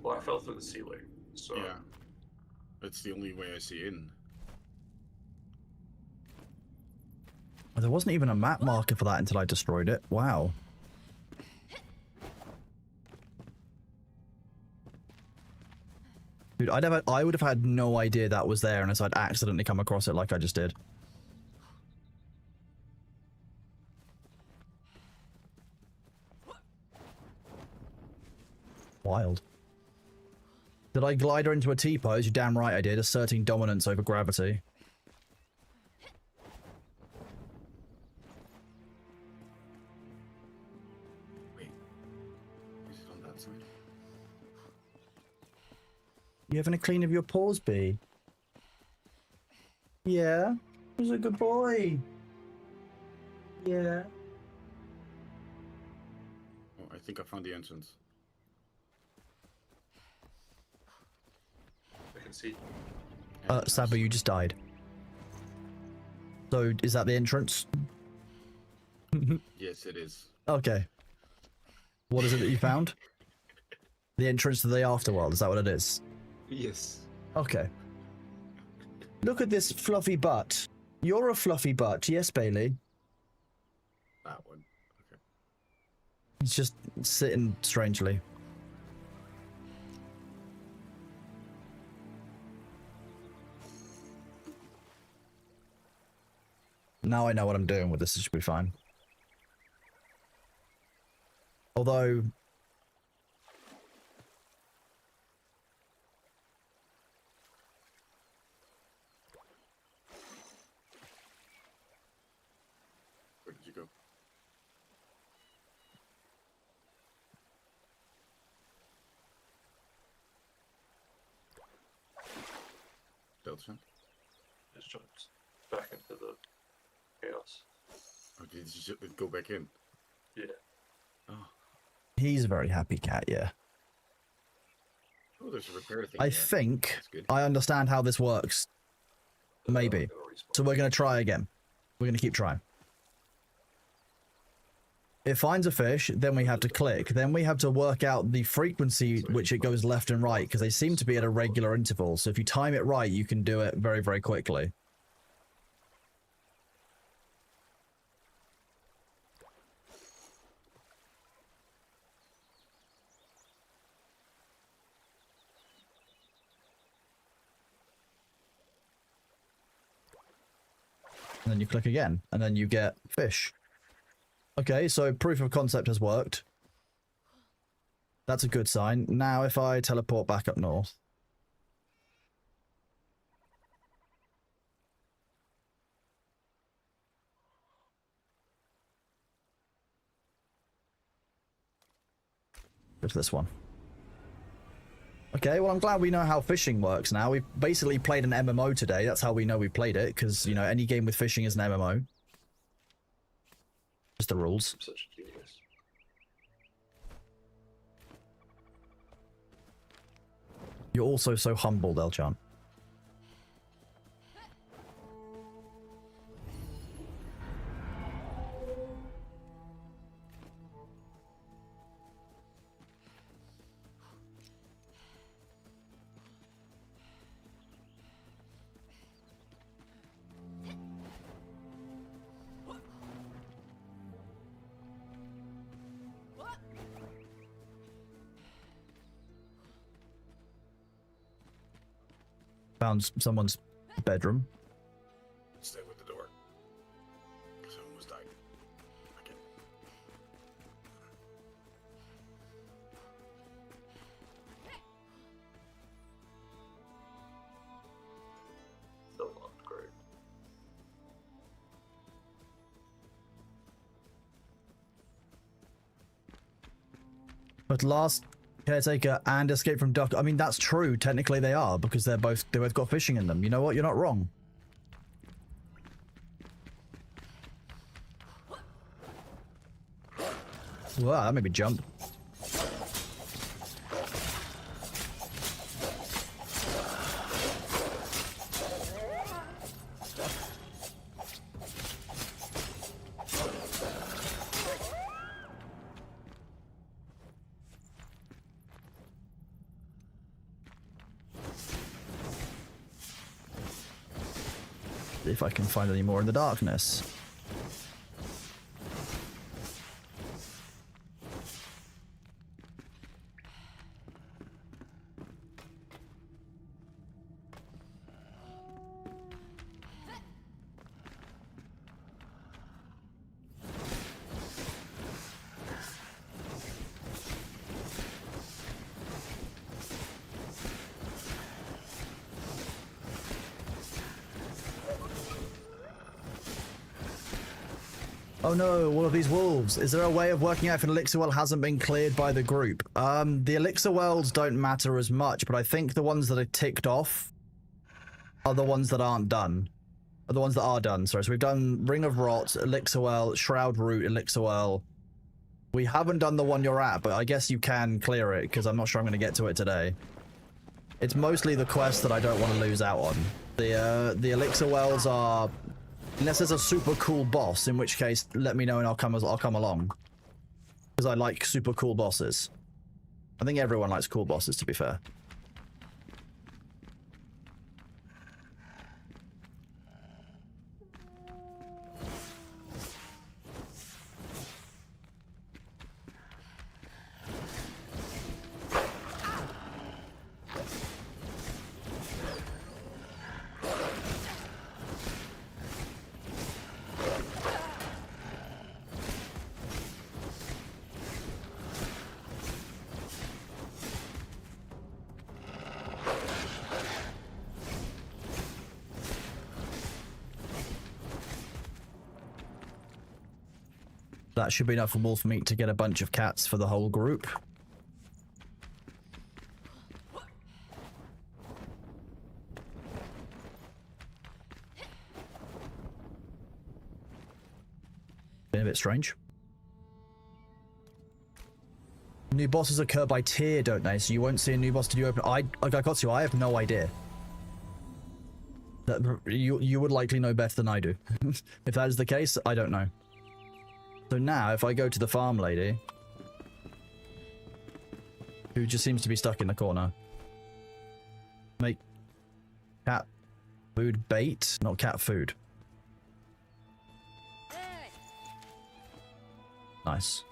Well, I fell through the ceiling, so Yeah. That's the only way I see in. There wasn't even a map marker for that until I destroyed it. Wow. Dude, I would have had no idea that was there unless I'd accidentally come across it like I just did. Wild. Did I glide her into a T-pose? You're damn right I did, asserting dominance over gravity. Wait. Is it on that side? You having a clean of your paws, B? Yeah? Who's a good boy? Yeah. Oh, I think I found the entrance. I can see. Sabu, you just died. So, is that the entrance? Yes, it is. Okay. What is it that you found? The entrance to the afterworld, is that what it is? Yes. Okay. Look at this fluffy butt. You're a fluffy butt, yes, Bailey? That one. Okay. He's just sitting strangely. Now I know what I'm doing with this, it should be fine. Although... Where did you go? Delta? Just jumped back into the chaos. Oh, did you just go back in? Yeah. Oh. He's a very happy cat, yeah. Oh, there's a repair thing. I there. think That's good. I understand how this works. Maybe. I'm gonna respawn. So we're going to try again. We're going to keep trying. It finds a fish, then we have to click. Then we have to work out the frequency which it goes left and right, because they seem to be at a regular interval. So if you time it right, you can do it very, very quickly. And then you click again, and then you get fish. Okay, so proof of concept has worked. That's a good sign. Now if I teleport back up north. Go to this one. Okay, well I'm glad we know how fishing works now. We've basically played an MMO today. That's how we know we played it, because, you know, any game with fishing is an MMO. Just the rules. I'm such a genius. You're also so humble, Delchan. Found someone's bedroom. Stay with the door. Because I almost died. Okay. Still not great. But last caretaker and escape from duck. I mean, that's true. Technically, they are because they both got fishing in them. You know what? You're not wrong. Wow, that made me jump. if I can find any more in the darkness. Oh no, all of these wolves. Is there a way of working out if an elixir well hasn't been cleared by the group? The elixir wells don't matter as much, but I think the ones that are ticked off are the ones that aren't done. Are the ones that are done, sorry. So we've done Ring of Rot, elixir well, Shroud Root, elixir well. We haven't done the one you're at, but I guess you can clear it, because I'm not sure I'm going to get to it today. It's mostly the quest that I don't want to lose out on. The elixir wells are... Unless there's a super cool boss, in which case, let me know and I'll come along. Because I like super cool bosses. I think everyone likes cool bosses, to be fair. That should be enough for wolf meat to get a bunch of cats for the whole group. Been a bit strange. New bosses occur by tier, don't they? So you won't see a new boss till you open. I got you. I have no idea. That you would likely know better than I do. If that is the case, I don't know. So now, if I go to the farm lady, who just seems to be stuck in the corner, make cat food bait, not cat food. Nice.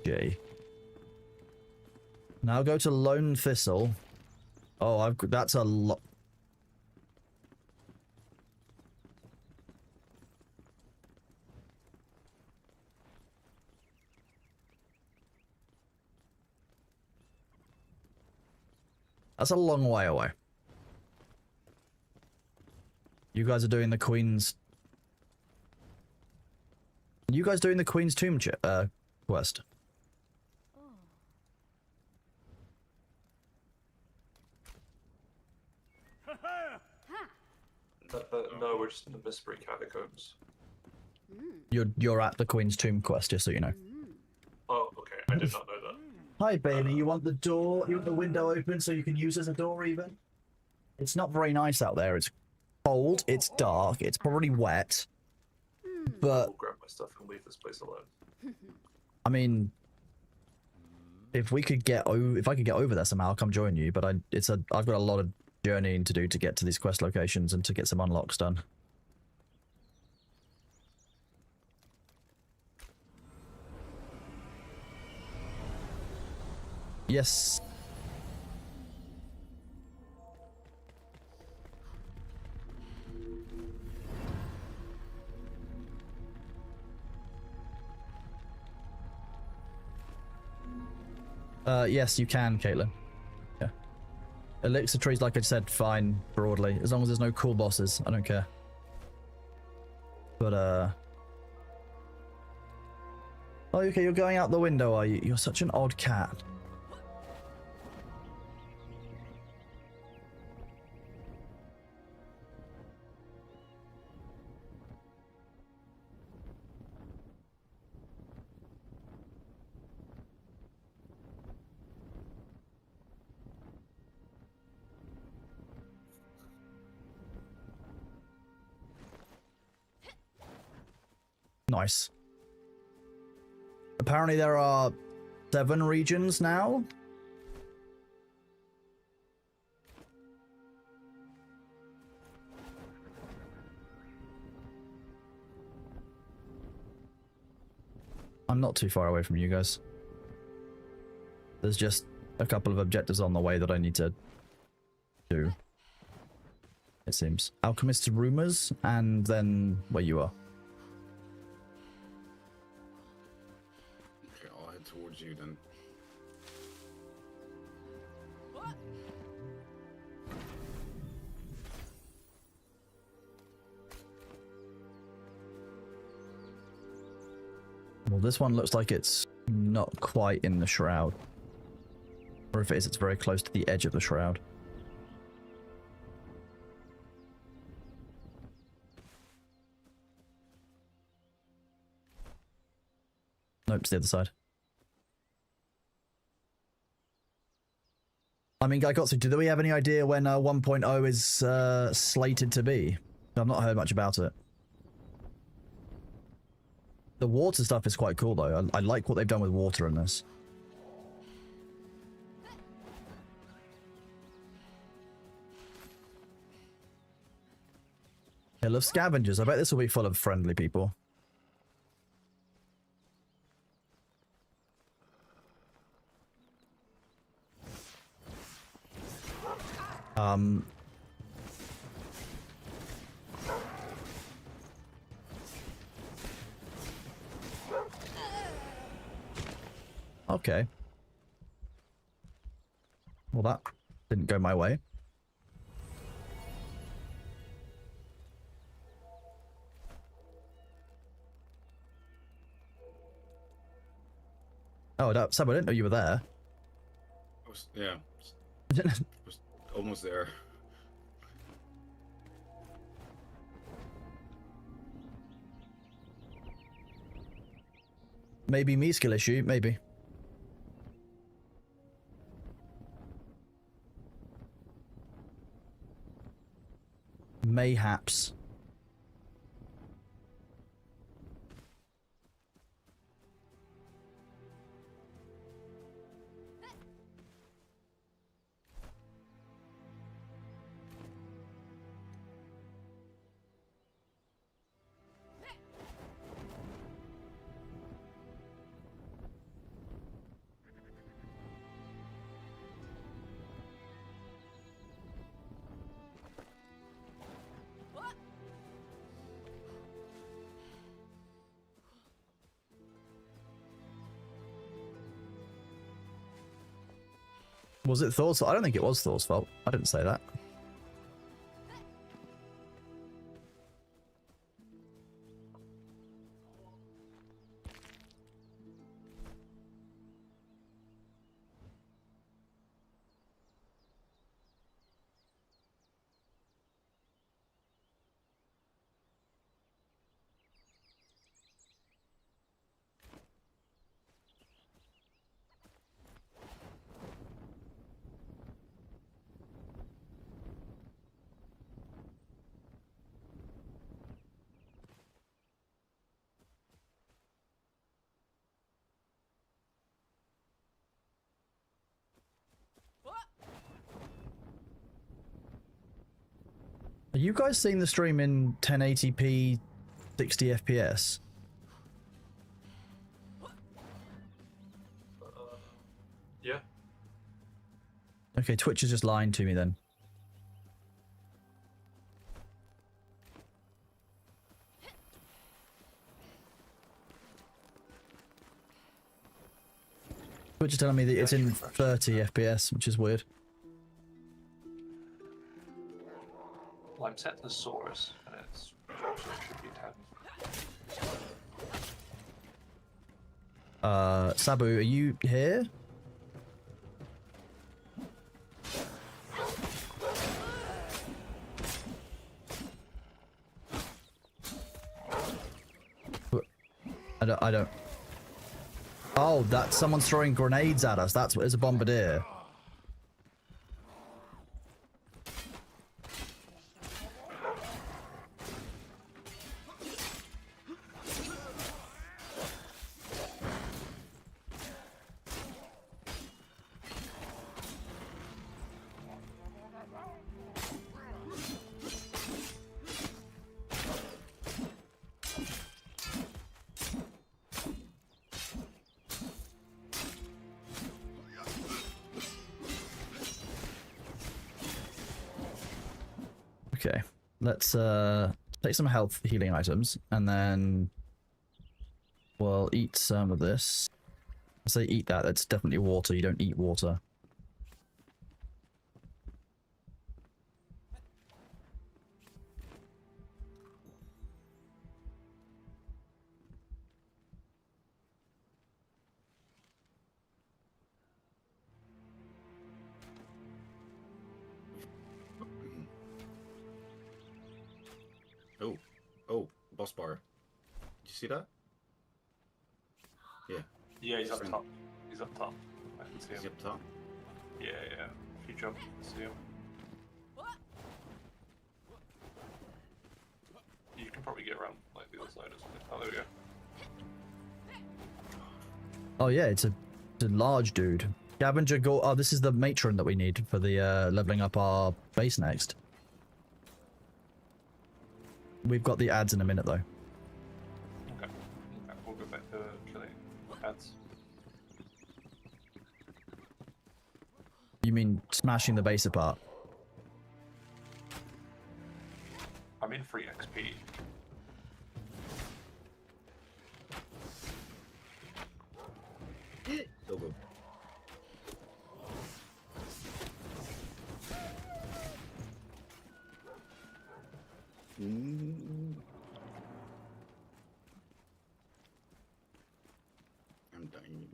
J. Now go to Lone Thistle. Oh, that's a lot. That's a long way away. You guys are doing the Queen's... You guys doing the Queen's Tomb quest? No, we're just in the Mystery Catacombs. You're at the Queen's Tomb quest, just so you know. Oh, okay. I did not know that. Hi, baby. You want the door? You want the window open so you can use as a door, even? It's not very nice out there. It's cold. It's dark. It's probably wet. But I'll grab my stuff and leave this place alone. I mean, if I could get over there somehow, I'll come join you. But I've got a lot of journeying to do to get to these quest locations and to get some unlocks done. Yes. Yes, you can, Caitlin. Yeah. Elixir trees, like I said, fine, broadly. As long as there's no cool bosses, I don't care. But, Oh, okay, you're going out the window, are you? You're such an odd cat. Nice. Apparently there are 7 regions now. I'm not too far away from you guys. There's just a couple of objectives on the way that I need to do. It seems. Alchemist's Rumors, and then where you are. Okay, I'll head towards you then. Well, this one looks like it's not quite in the shroud. Or if it is, it's very close to the edge of the shroud. Nope, it's the other side. I mean, Gaikotsu, do we have any idea when 1.0 is slated to be? I've not heard much about it. The water stuff is quite cool, though. I like what they've done with water in this. Hill of Scavengers. I bet this will be full of friendly people. Okay. Well, that didn't go my way. Oh, Sab, I didn't know you were there. Yeah, was almost there. Maybe me skill issue, maybe. Mayhaps. Was it Thor's fault? I don't think it was Thor's fault. I didn't say that. Are you guys seeing the stream in 1080p 60 FPS? Yeah. Okay, Twitch is just lying to me then. Twitch is telling me that it's in 30 FPS, which is weird. Well, I'm set to Saurus, and it's so it should be 10. Sabu, are you here? I don't. Oh, that's someone's throwing grenades at us. That's what is a bombardier. Okay, let's take some health healing items, and then we'll eat some of this. I say eat that. That's definitely water. You don't eat water. Oh, boss bar. Did you see that? Yeah. Yeah, he's up Friend. top. He's up top. I can see Is he him. up top? Yeah, yeah. If you jump, you can see him. You can probably get around like the other side, isn't it? Oh, there we go. Oh yeah, it's a large dude. Scavenger go. Oh, this is the matron that we need for the leveling up our base next. We've got the ads in a minute though. Okay. We'll go back to killing ads. You mean smashing the base apart? I'm in free XP. Go go. I'm dying.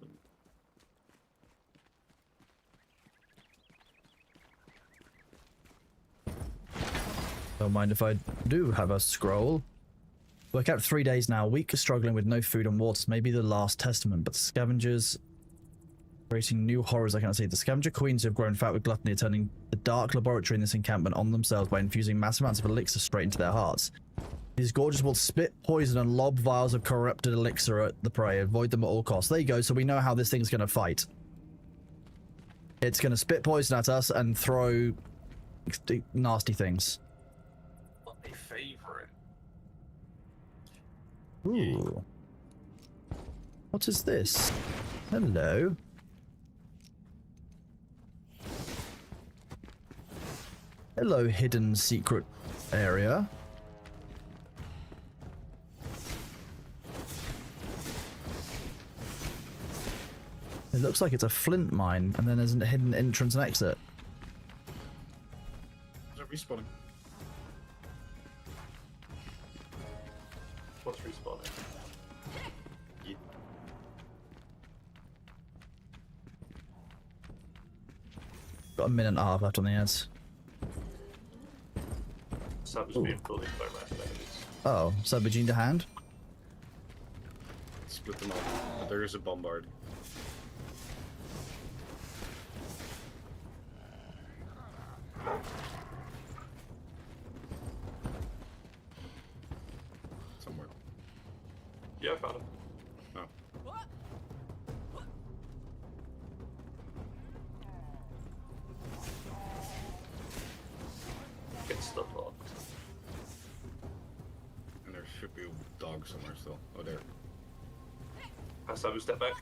Don't mind if I do have a scroll. Work out 3 days now. Week struggling with no food and water. Maybe the last testament, but the scavengers creating new horrors I can't see. The scavenger queens who have grown fat with gluttony are turning the dark laboratory in this encampment on themselves by infusing massive amounts of elixir straight into their hearts. These gorgeous will spit poison and lob vials of corrupted elixir at the prey. Avoid them at all costs. There you go, so we know how this thing's going to fight. It's going to spit poison at us and throw nasty things. What a favorite. Ooh. What is this? Hello. Hello, hidden secret area. It looks like it's a flint mine, and then there's a hidden entrance and exit. Is it respawning? What's respawning? Yeah. Got a minute and a half left on the ads. Sub's Ooh. being bullied by random enemies. Oh, Subagine to hand? Split them up. But there is a bombard. Somewhere. Yeah, I found him. Oh. Get stuff locked. And there should be a dog somewhere still. Oh, there. I Sabu step back.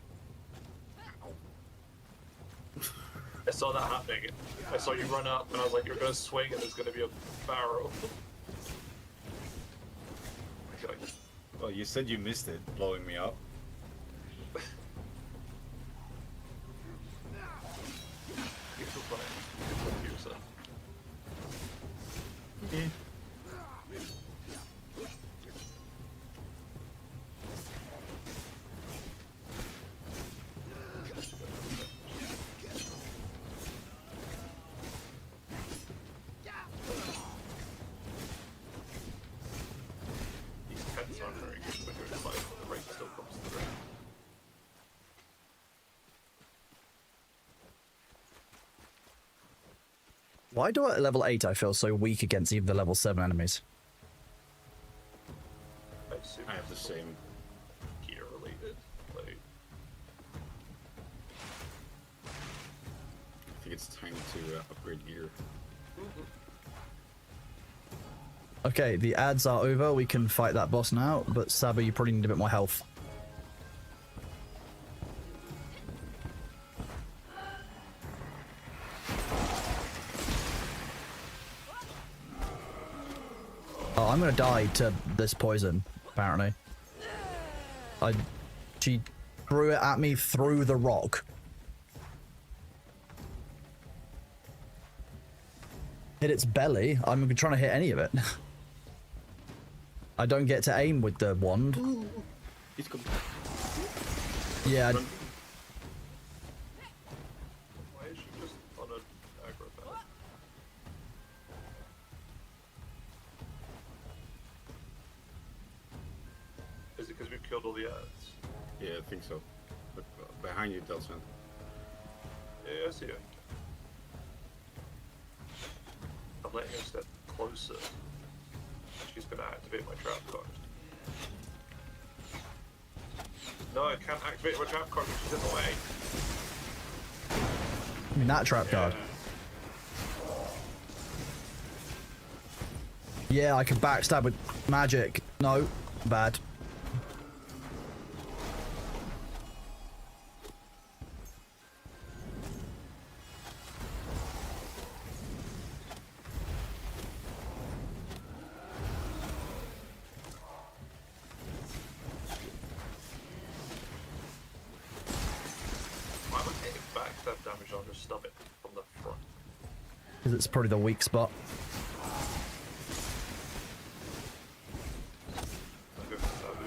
I saw that happening. I saw you run up, and I was like, "You're gonna swing, and there's gonna be a barrel." Okay. Oh, you said you missed it, blowing me up. You're so funny. You're funny to yourself. These pets aren't very good when you're in fight, but the rate still comes through. Why do at level 8 I feel so weak against even the level 7 enemies? I assume I have the it's same. gear related. Like, I think it's time to upgrade gear. Okay, the ads are over. We can fight that boss now, but Sabu, you probably need a bit more health. Oh, I'm gonna die to this poison, apparently. She threw it at me through the rock. Hit its belly. I'm trying to hit any of it. I don't get to aim with the wand. He's coming. Yeah. Run. Why is she just on an aggro belt? Is it because we've killed all the ads? Yeah, I think so. But behind you, Delson. Yeah, I see it. I'm letting her step closer. She's gonna activate my trap card. No, I can't activate my trap card because she's in the way. I mean, that trap card. Yeah, I can backstab with magic. No, bad. Why am I taking backstab damage on her stomach from the front? Because it's probably the weak spot. I'll go for Sabu.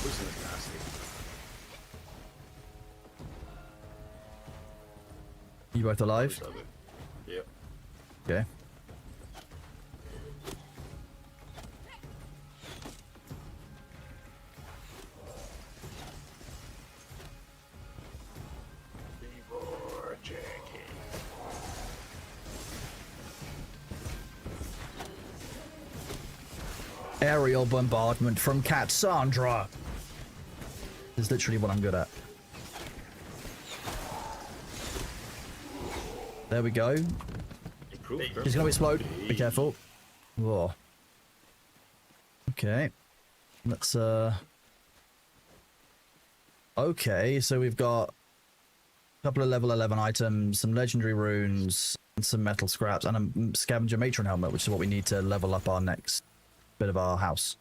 Poison is nasty. You both alive? Sabu. Yep. Okay. Ivor Jackie. Aerial bombardment from Cassandra. Is literally what I'm good at. There we go. Improved. He's gonna explode. Be careful. Whoa. Okay. Let's okay, so we've got a couple of level 11 items, some legendary runes, and some metal scraps, and a scavenger matron helmet, which is what we need to level up our next bit of our house.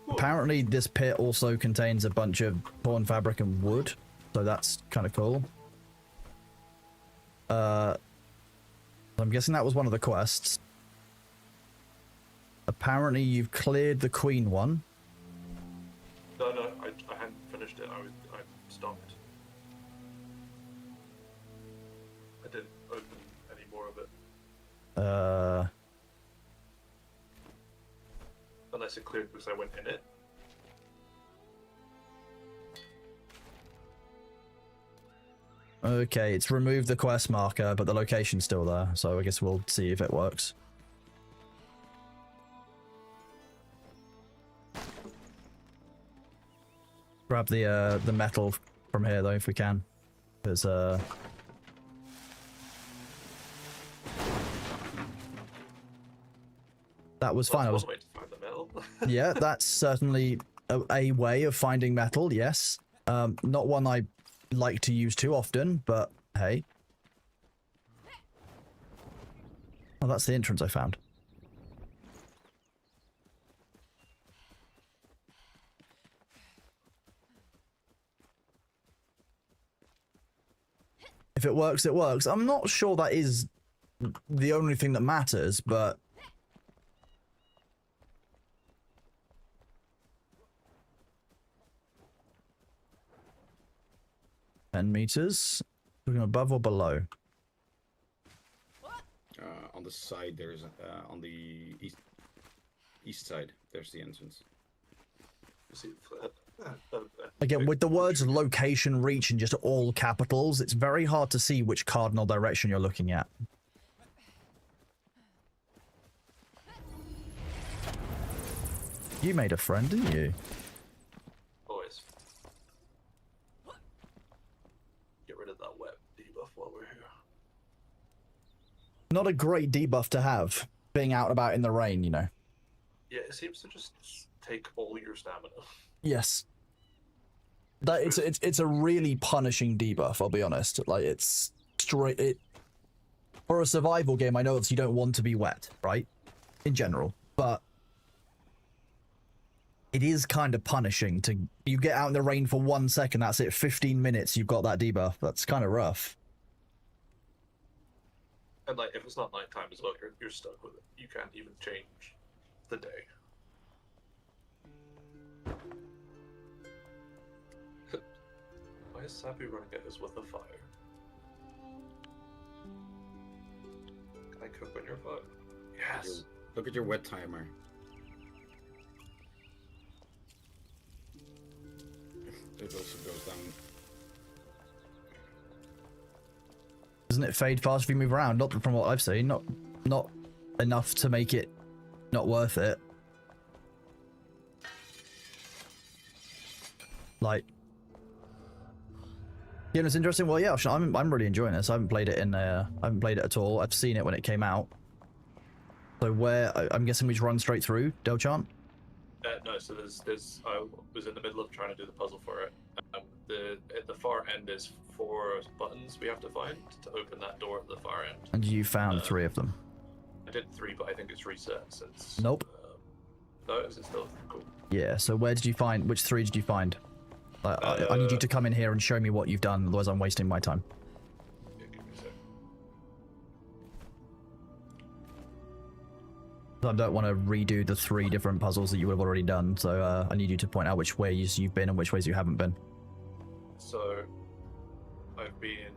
Apparently this pit also contains a bunch of torn fabric and wood, so that's kind of cool. I'm guessing that was one of the quests. Apparently you've cleared the queen one. No, I hadn't finished it. I stopped. I didn't open any more of it. Unless it cleared because I went in it. Okay, it's removed the quest marker, but the location's still there, so I guess we'll see if it works. Grab the metal from here though, if we can, because that was fine. I was One way to find the metal. yeah, that's certainly a way of finding metal. Yes, not one I like to use too often, but hey. Oh, that's the entrance I found. If it works, it works. I'm not sure that is the only thing that matters, but... $10 meters. Looking above or below? On the side, there's on the east side. There's the entrance. See, Again, with the words location, reach, and just all capitals, it's very hard to see which cardinal direction you're looking at. You made a friend, didn't you? always. Get rid of that wet debuff while we're here. Not a great debuff to have, being out and about in the rain, you know. Yeah, it seems to just take all your stamina. Yes. That it's a really punishing debuff. I'll be honest. Like it's straight. For a survival game, I know that you don't want to be wet, right? In general, but it is kind of punishing to you get out in the rain for 1 second. That's it. 15 minutes. You've got that debuff. That's kind of rough. And like, if it's not nighttime as well, you're stuck with it. You can't even change the day. Why is Sabu running at us with a fire? Can I cook on your fire? Yes. Look at your wet timer. It also goes down. Doesn't it fade fast if you move around? Not from what I've seen. Not enough to make it not worth it. Like, you know, it's interesting. Well, yeah, I'm really enjoying this. I haven't played it at all. I've seen it when it came out. So I'm guessing we just run straight through Delchant? No, so there's I was in the middle of trying to do the puzzle for it. At the far end is 4 buttons we have to find to open that door at the far end. And you found 3 of them? I did 3, but I think it's reset since... Nope. No, is it still cool? Yeah, so which 3 did you find? I need you to come in here and show me what you've done, otherwise I'm wasting my time. Yeah, give me a sec. I don't want to redo the 3 different puzzles that you would have already done, so I need you to point out which ways you've been and which ways you haven't been. So, I've been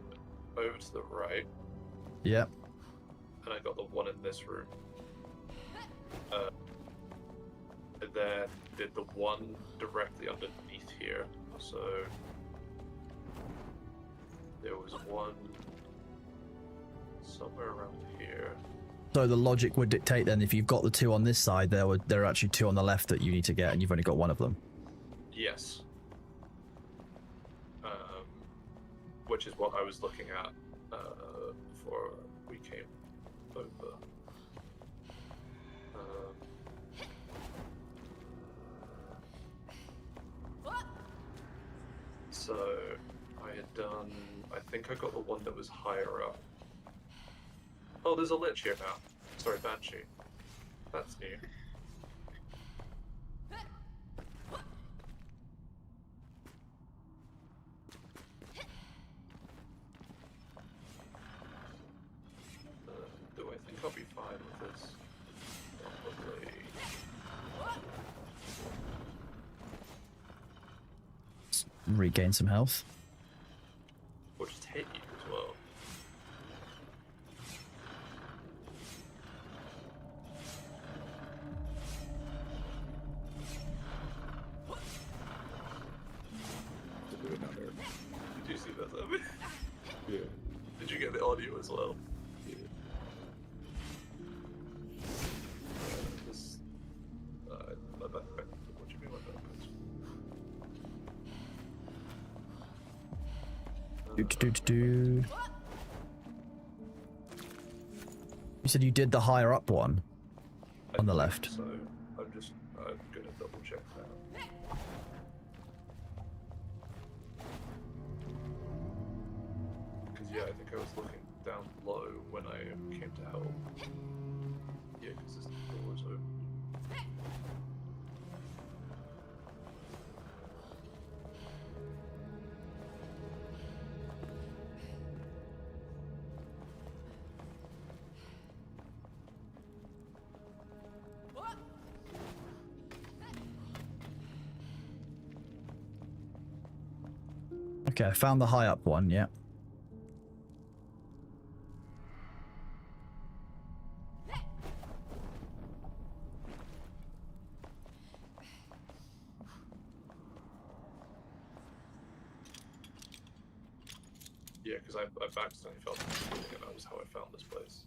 over to the right. Yep. And I got the one in this room. And then did the one directly underneath here. So, there was one somewhere around here. So the logic would dictate then if you've got the 2 on this side, there are actually 2 on the left that you need to get, and you've only got 1 of them. Yes. Which is what I was looking at before we came over. So I had done. I think I got the one that was higher up. Oh, there's a lich here now. Sorry, Banshee. That's new. Do I think I'll be fine with this? Probably. Regain some health. Or just hit you as well. To do another. Did you see that, Sammy? Yeah. Did you get the audio as well? Yeah. This. My backpack. What do you mean, my backpack? You said you did the higher up one on the left. So I'm gonna double check that. Because yeah, I think I was looking down low when I came to help. Yeah, because this door was open. Okay, I found the high up one, yeah. Yeah, because I accidentally fell into the building, and that was how I found this place.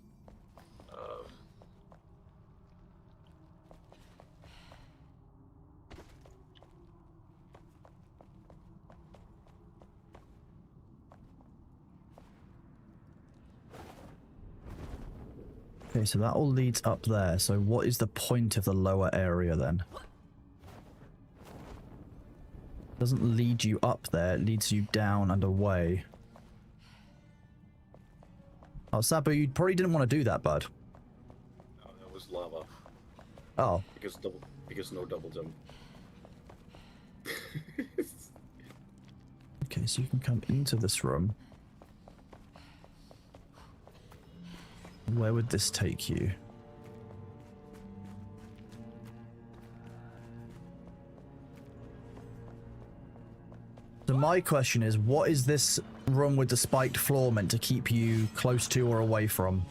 Okay, so that all leads up there. So what is the point of the lower area then? Doesn't lead you up there, it leads you down and away. Oh, Sabu, you probably didn't want to do that, bud. No, that was lava. Oh. Because no double jump. Okay, so you can come into this room. Where would this take you? So my question is, what is this room with the spiked floor meant to keep you close to or away from?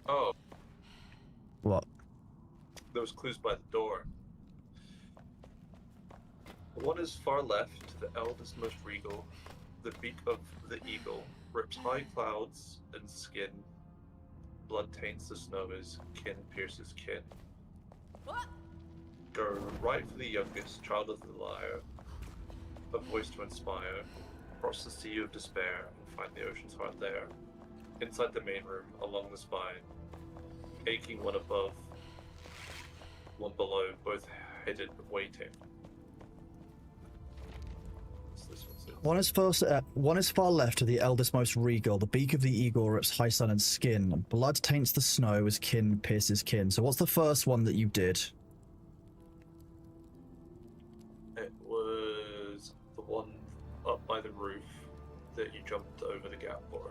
Oh, What? there was clues by the door. The one is far left, the eldest most regal. The beak of the eagle rips high clouds and skin. Blood taints the snow as kin pierces kin. Go right for the youngest, child of the lyre, a voice to inspire. Cross the sea of despair and find the ocean's heart there. Inside the main room, along the spine, aching one above, one below, both headed waiting. This one says. One is far left to the eldest most regal. The beak of the eagle rips high sun and skin. Blood taints the snow as kin pierces kin. So what's the first one that you did? It was the one up by the roof that you jumped over the gap for.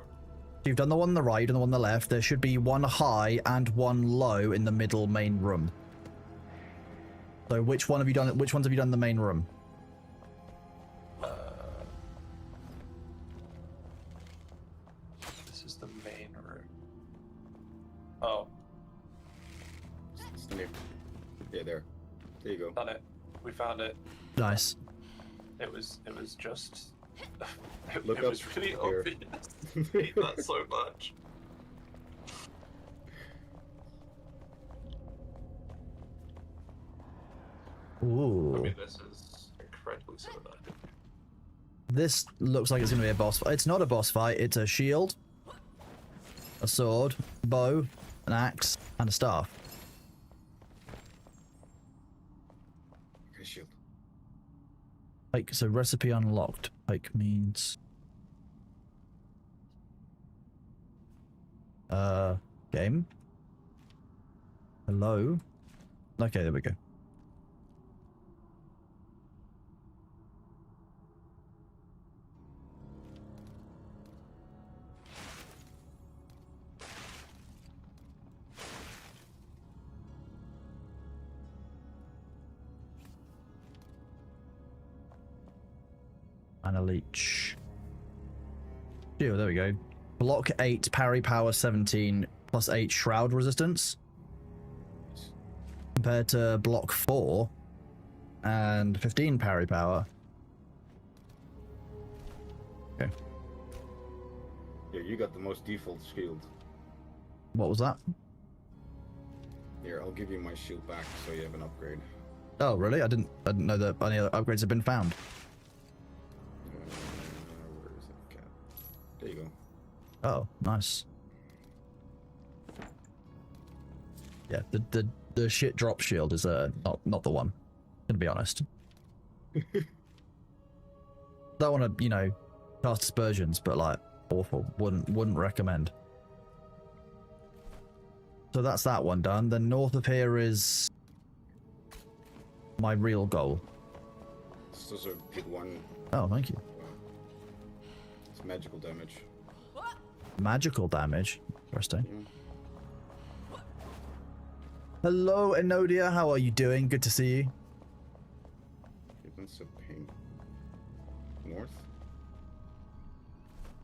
You've done the one on the right and the one on the left. There should be one high and one low in the middle main room. So which one have you done? Which ones have you done in the main room? This is the main room. Oh, It's the name. Yeah, there. There you go. done it. We found it. Nice. It was just. Look it up was really here. obvious. I hate that so much. Ooh. I mean, this is incredibly cinematic. This looks like it's going to be a boss fight. It's not a boss fight. It's a shield, a sword, bow, an axe, and a staff. Okay, shield. Like, so recipe unlocked. Like means... game? Hello? Okay, there we go. And a leech. Yeah, there we go. Block 8, parry power 17, plus 8 shroud resistance. Compared to block 4 and 15 parry power. Okay. Yeah, you got the most default shield. What was that? Here, I'll give you my shield back so you have an upgrade. Oh, really? I didn't know that any other upgrades have been found. Where is it? Cat. There you go. Oh, nice. Yeah, the shit drop shield is not the one. Gonna be honest. Don't want to, you know, cast aspersions, but like awful. Wouldn't recommend. So that's that one done. Then north of here is my real goal. It's also a good one. Oh, thank you. It's magical damage. Magical damage. Interesting. Yeah. Hello, Enodia. How are you doing? Good to see you. Gibbons of Pain. North?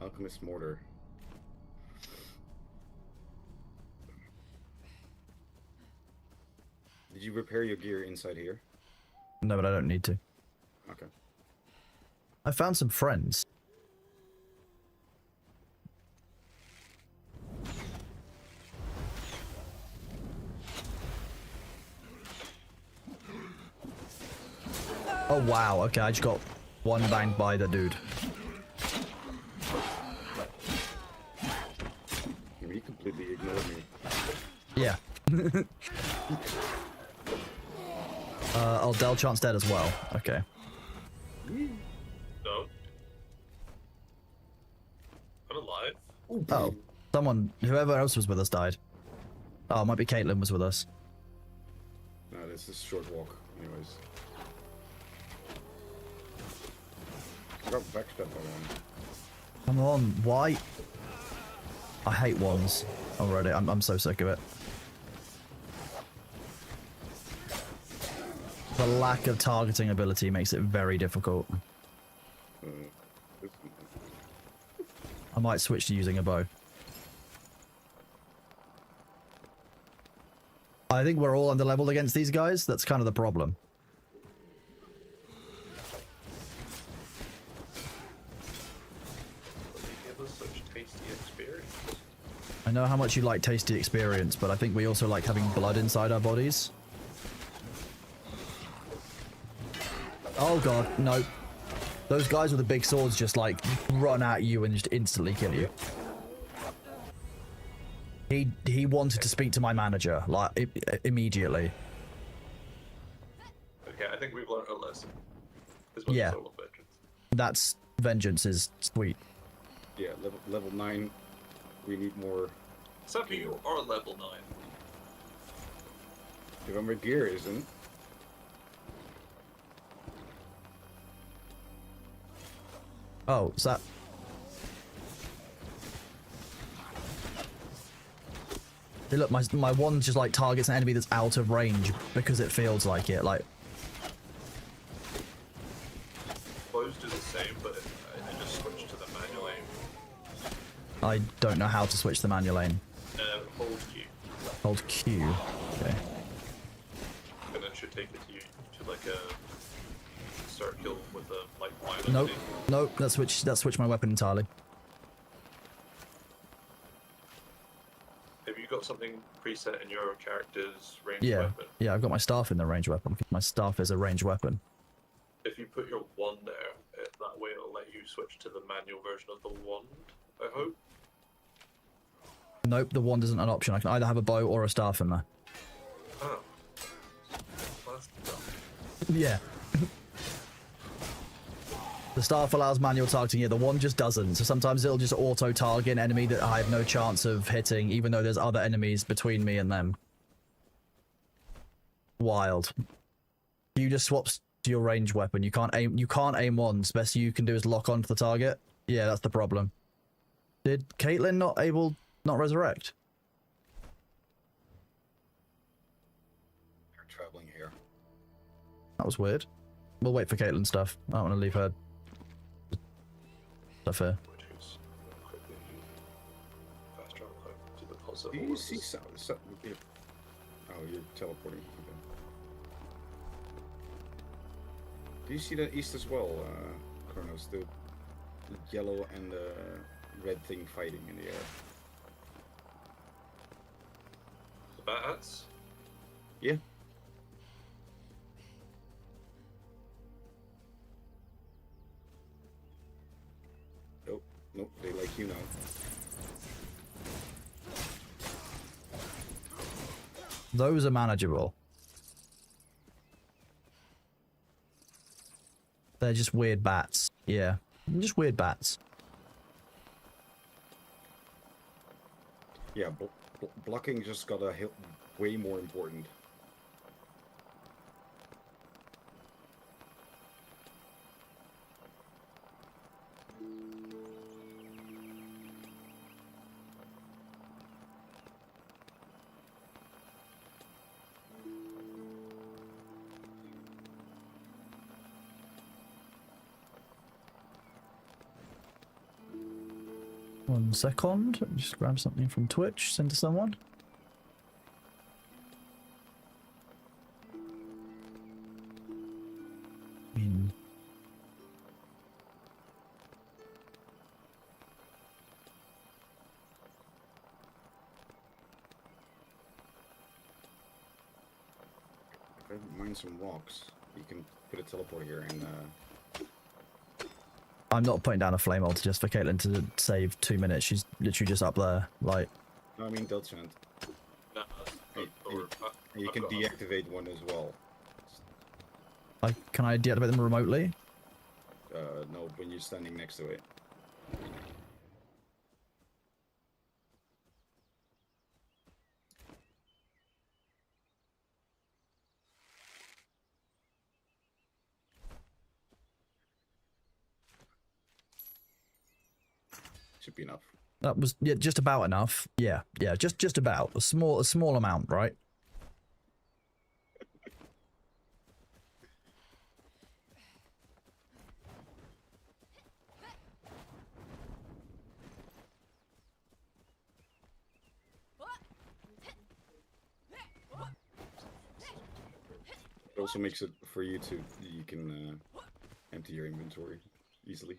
Alchemist Mortar. Did you repair your gear inside here? No, but I don't need to. Okay. I found some friends. Oh wow, okay, I just got one banged by the dude. He completely ignored me. Yeah. Oh, Del Chant's dead as well. Okay. No. I'm alive. Oh, someone, whoever else was with us died. Oh, it might be Caitlin was with us. No, this is short walk, anyways. I got backstep on one. Come on, why? I hate wands already. I'm so sick of it. The lack of targeting ability makes it very difficult. This- I might switch to using a bow. I think we're all underleveled against these guys. That's kind of the problem. They give us such tasty experience. I know how much you like tasty experience, but I think we also like having blood inside our bodies. Oh god, no. Those guys with the big swords just like run at you and just instantly kill you. He wanted to speak to my manager, like, immediately. Okay, I think we've learned a lesson. As much Yeah. as I love vengeance. That's vengeance is sweet. Yeah, level 9. We need more. Some people are level 9. If my gear isn't. Oh, is that... Hey, look, my wand just like targets an enemy that's out of range because it feels like it. Like, Bows do the same, but I just switched to the manual aim. I don't know how to switch the manual aim. Hold Q. Hold Q. Okay. And it should take it to you to like a circle with a like line. Nope. Nope. That switched my weapon entirely. Have you got something preset in your character's range Yeah. weapon? Yeah, I've got my staff in the ranged weapon. My staff is a ranged weapon. If you put your wand there, that way it'll let you switch to the manual version of the wand, I hope. Nope, the wand isn't an option. I can either have a bow or a staff in there. Oh. Well, that's dumb. Yeah. The staff allows manual targeting, yeah, the wand just doesn't. So sometimes it'll just auto-target an enemy that I have no chance of hitting, even though there's other enemies between me and them. Wild. You just swap to your ranged weapon. You can't aim wands. Best you can do is lock onto the target. Yeah, that's the problem. Did Caitlin not resurrect? You're traveling here. That was weird. We'll wait for Caitlin's stuff. I don't want to leave her stuff here. Which is quickly fast travel home to the puzzle. Do you see Oh, you're teleporting. Okay. Do you see that east as well, Kronos? The yellow and the red thing fighting in the air. The bats? Yeah. Nope, they like you now. Those are manageable. They're just weird bats. Yeah, just weird bats. Yeah, blocking just got way more important. One second. Let me just grab something from Twitch, send to someone. I mean, If I mine some rocks, you can put a teleporter here and I'm not putting down a flame altar just for Caitlin to save 2 minutes. She's literally just up there. Like, no, I mean Delta Chant. No, And you can deactivate one as well. can I deactivate them remotely? No, when you're standing next to it. Should be enough. That was just about enough. Yeah, just about a small amount, right? It also makes it for you can empty your inventory easily.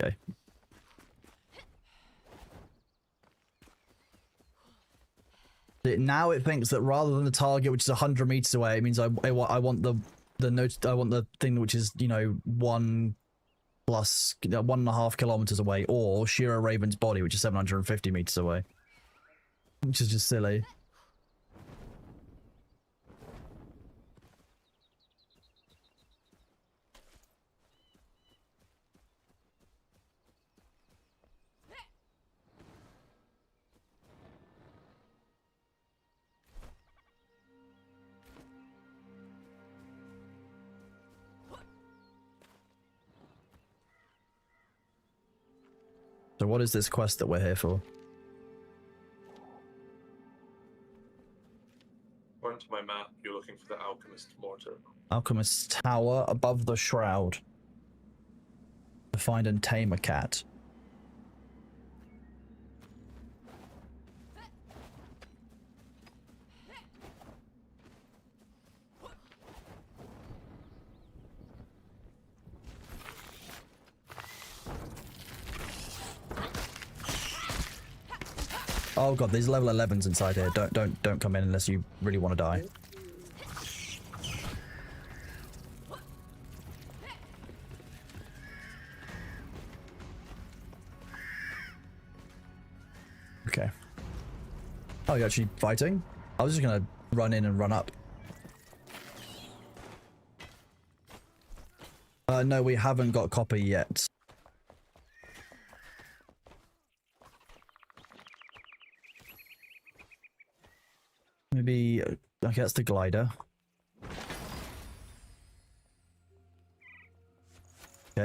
Okay. Now it thinks that rather than the target, which is 100 meters away, it means I want the thing which is 1 plus 1.5 kilometers away, or Shira Raven's body, which is 750 meters away, which is just silly. So what is this quest that we're here for? According to my map, you're looking for the Alchemist Mortar. Alchemist's Tower above the Shroud. To find and tame a cat. Oh god, there's level 11s inside here. Don't come in unless you really want to die. Okay. Oh, you're actually fighting? I was just gonna run in and run up. No, we haven't got copper yet. Maybe, okay, that's the glider. Okay,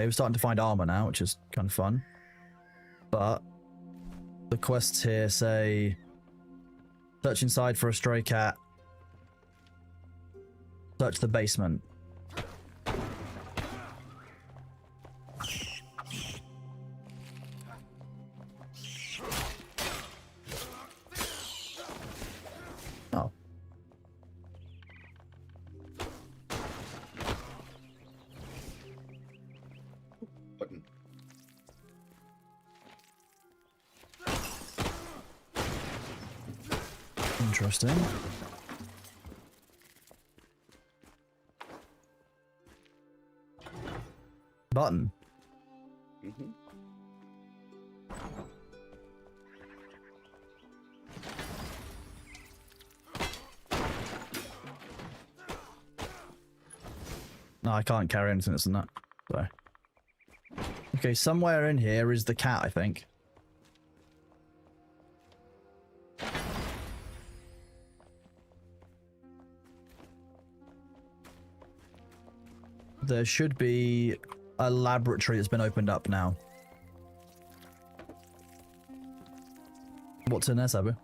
we're starting to find armor now, which is kind of fun. But the quests here say search inside for a stray cat. Search the basement. Oh. Button. Interesting. Button. Mm-hmm. No, I can't carry anything that's in that. So. Okay, somewhere in here is the cat, I think. There should be a laboratory that's been opened up now. What's in there, Sabu?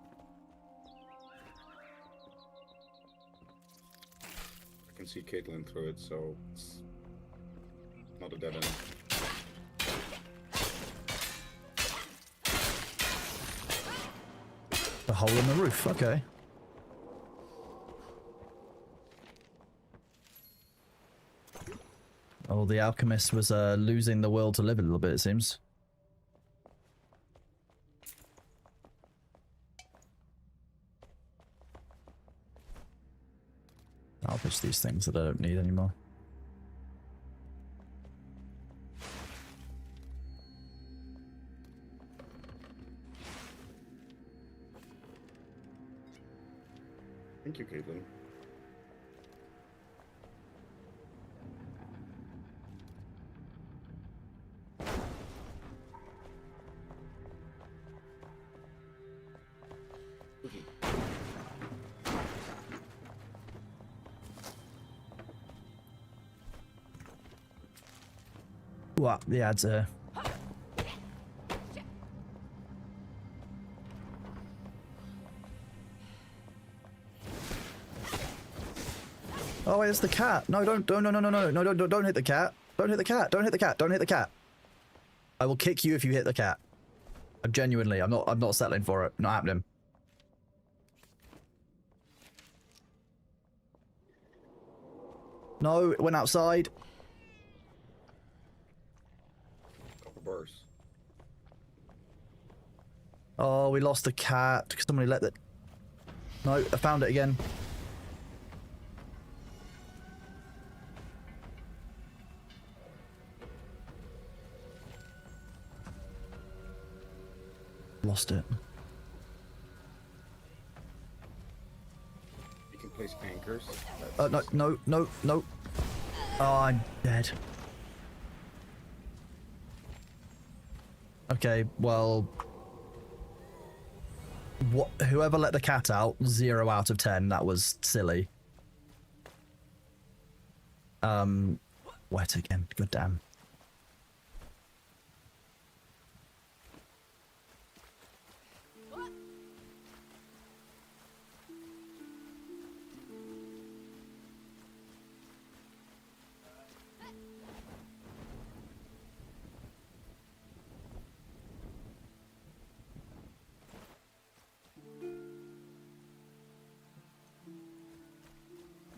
I can see Caitlin through it, so it's not a dead end. A hole in the roof, okay. Oh, the alchemist was losing the will to live a little bit, it seems. I'll push these things that I don't need anymore. Thank you, Caitlin. What? The ads are... Oh, wait, it's the cat. No, don't hit the cat. Don't hit the cat. Don't hit the cat. Don't hit the cat. I will kick you if you hit the cat. I'm genuinely, I'm not settling for it. Not happening. No, it went outside. Couple bars. Oh, we lost the cat. Somebody let that... No, I found it again. Lost it. You can place anchors. No. Oh, I'm dead. Okay, well... Whoever let the cat out, 0 out of 10. That was silly. Wet again. Good damn.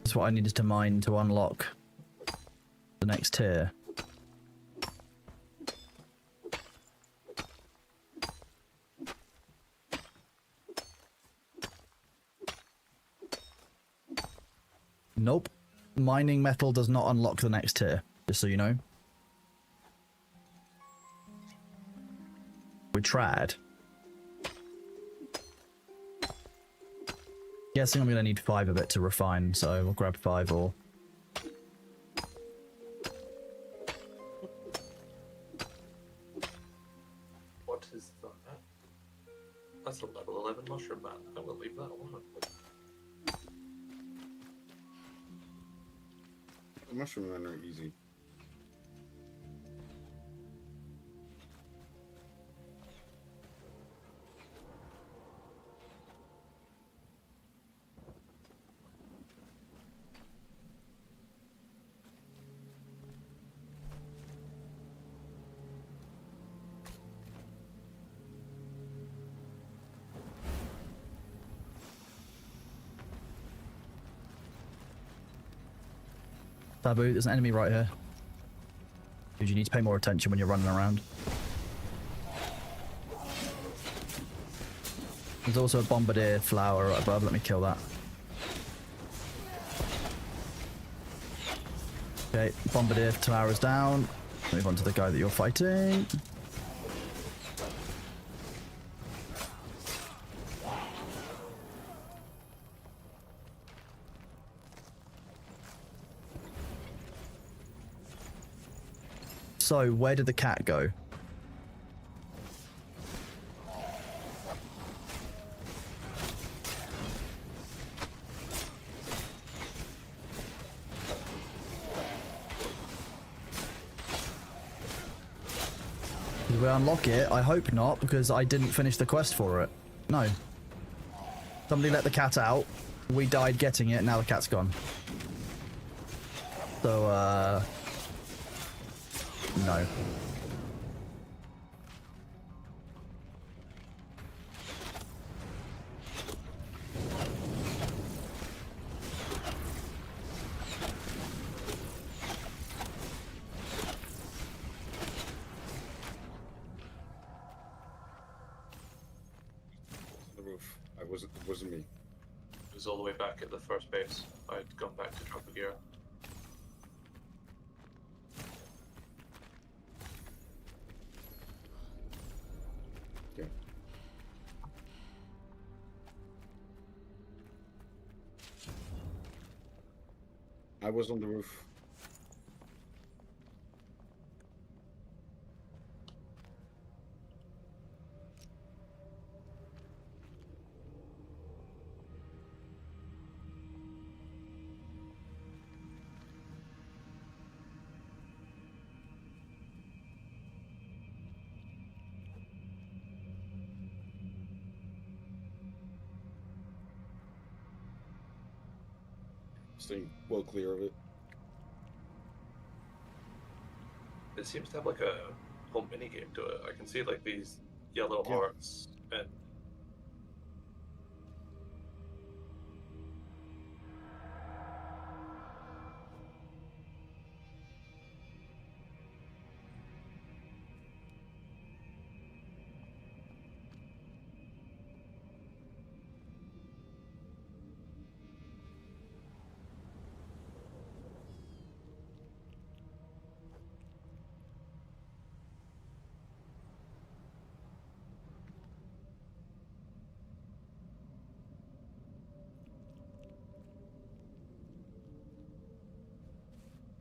That's what I needed to mine to unlock the next tier. Nope. Mining metal does not unlock the next tier, just so you know. We tried. Guessing I'm going to need 5 of it to refine, so we'll grab 5 or... What is that? That's a level 11 mushroom man. I will leave that alone. The mushroom men are easy. Babu, there's an enemy right here. Dude, you need to pay more attention when you're running around. There's also a bombardier flower right above. Let me kill that. Okay, bombardier flower's down. Move on to the guy that you're fighting. So, where did the cat go? Did we unlock it? I hope not, because I didn't finish the quest for it. No. Somebody let the cat out. We died getting it, now the cat's gone. So, no. The roof. It wasn't me. It was all the way back at the first base. I'd gone back to drop the gear. Yeah. I was on the roof. Staying well clear of it. It seems to have like a whole mini game to it. I can see like these yellow Yeah. hearts and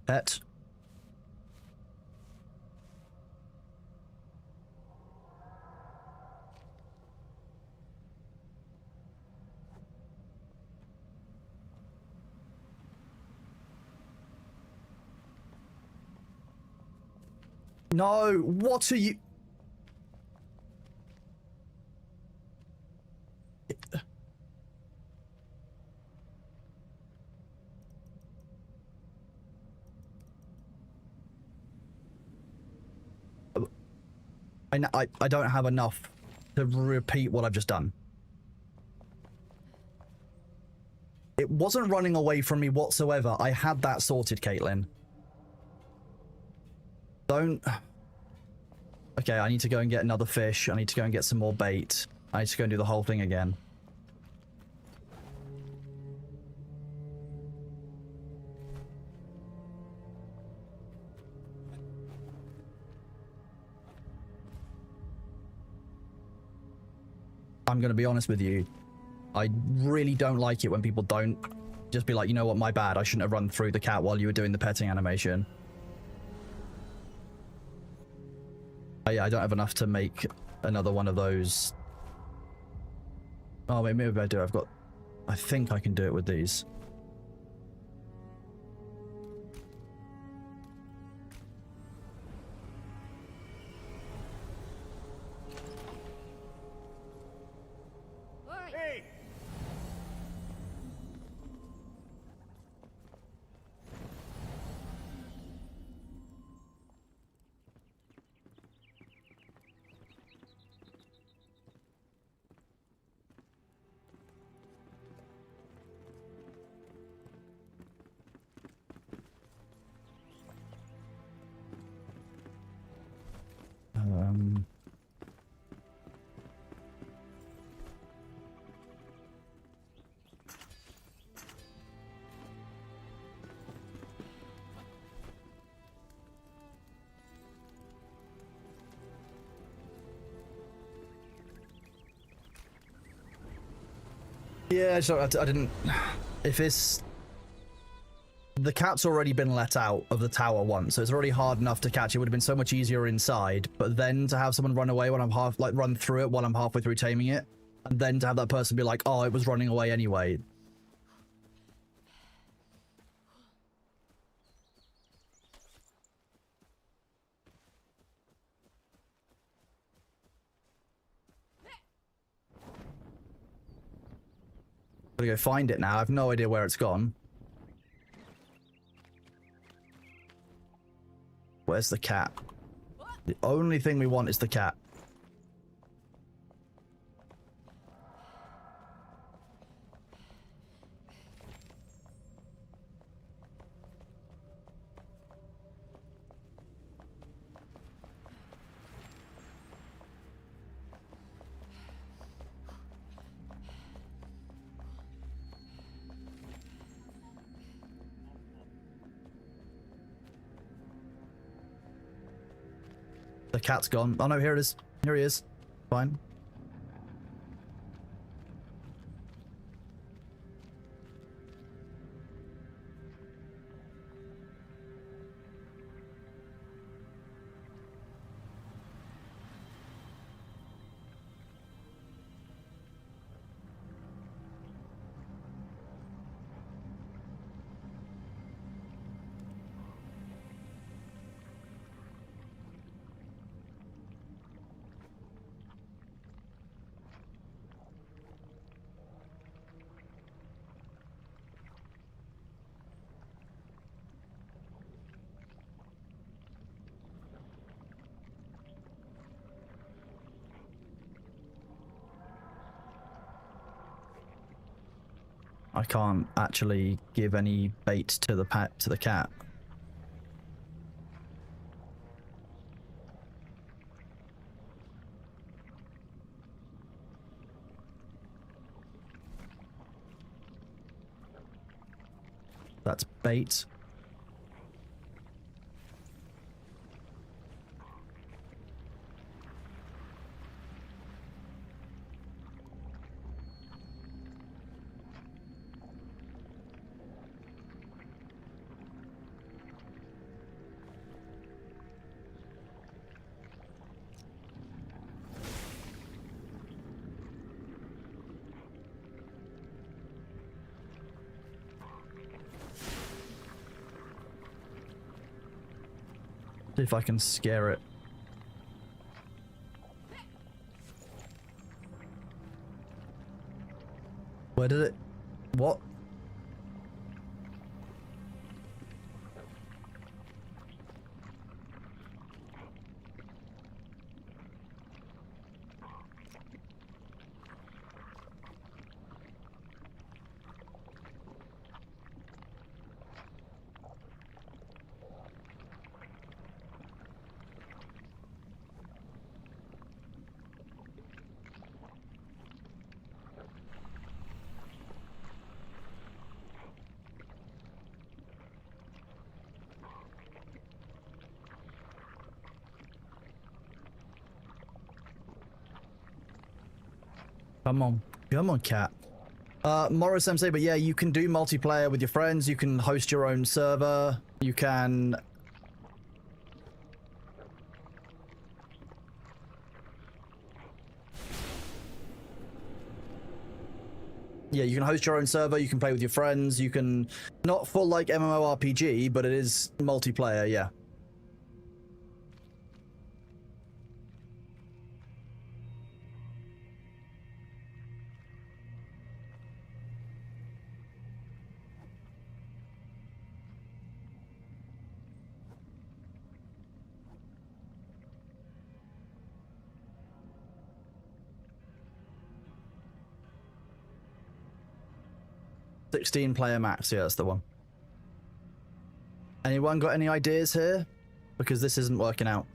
Pet. No, what are you? I don't have enough to repeat what I've just done. It wasn't running away from me whatsoever. I had that sorted, Caitlin. Don't... Okay, I need to go and get another fish. I need to go and get some more bait. I need to go and do the whole thing again. I'm going to be honest with you. I really don't like it when people don't just be like, you know what, my bad. I shouldn't have run through the cat while you were doing the petting animation. I don't have enough to make another one of those. Oh, wait, maybe I do. I think I can do it with these. Hey! Um... Yeah, so I didn't... If it's the cat's already been let out of the tower once, so it's already hard enough to catch. It would have been so much easier inside, but then to have someone run away when I'm run through it while I'm halfway through taming it, and then to have that person be like, oh, it was running away anyway. Gotta go find it now. I have no idea where it's gone. Where's the cat? The only thing we want is the cat. The cat's gone. Oh no, here it is. Here he is. Fine. I can't actually give any bait to the cat. That's bait. See if I can scare it. Where did it? What? Come on. Come on, cat. Morris MC, but yeah, you can do multiplayer with your friends. You can host your own server. You can... Yeah, you can host your own server. You can play with your friends. You can... Not full, like, MMORPG, but it is multiplayer, yeah. $16 max, yeah, that's the one. Anyone got any ideas here? Because this isn't working out.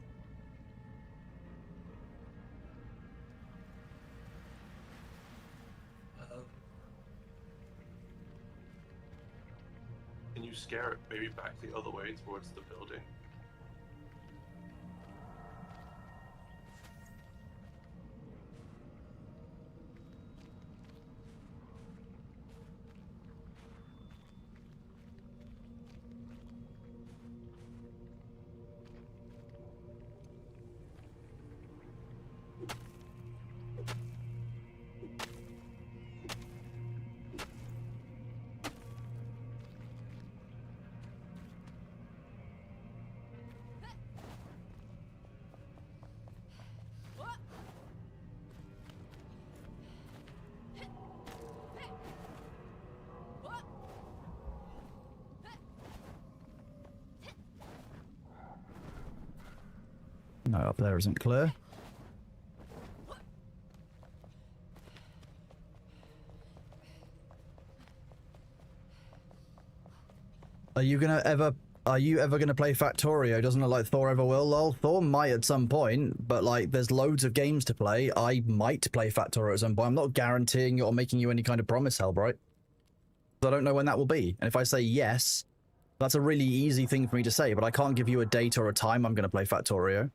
Can you scare it maybe back the other way towards the building? No, up there isn't clear. Are you ever gonna play Factorio? Doesn't look like Thor ever will, lol. Thor might at some point, but like there's loads of games to play. I might play Factorio at some point. I'm not guaranteeing or making you any kind of promise, Hellbright. I don't know when that will be. And if I say yes, that's a really easy thing for me to say, but I can't give you a date or a time I'm gonna play Factorio.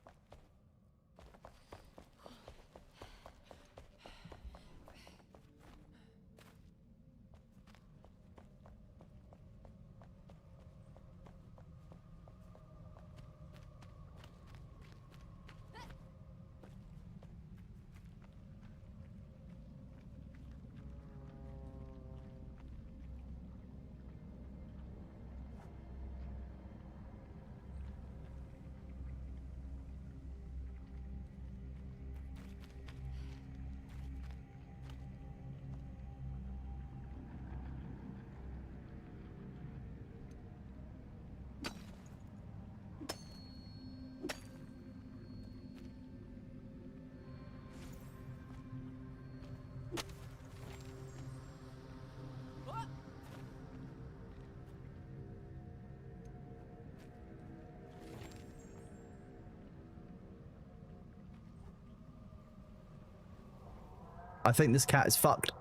I think this cat is fucked.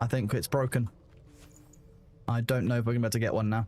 I think it's broken. I don't know if we're going to be able to get one now.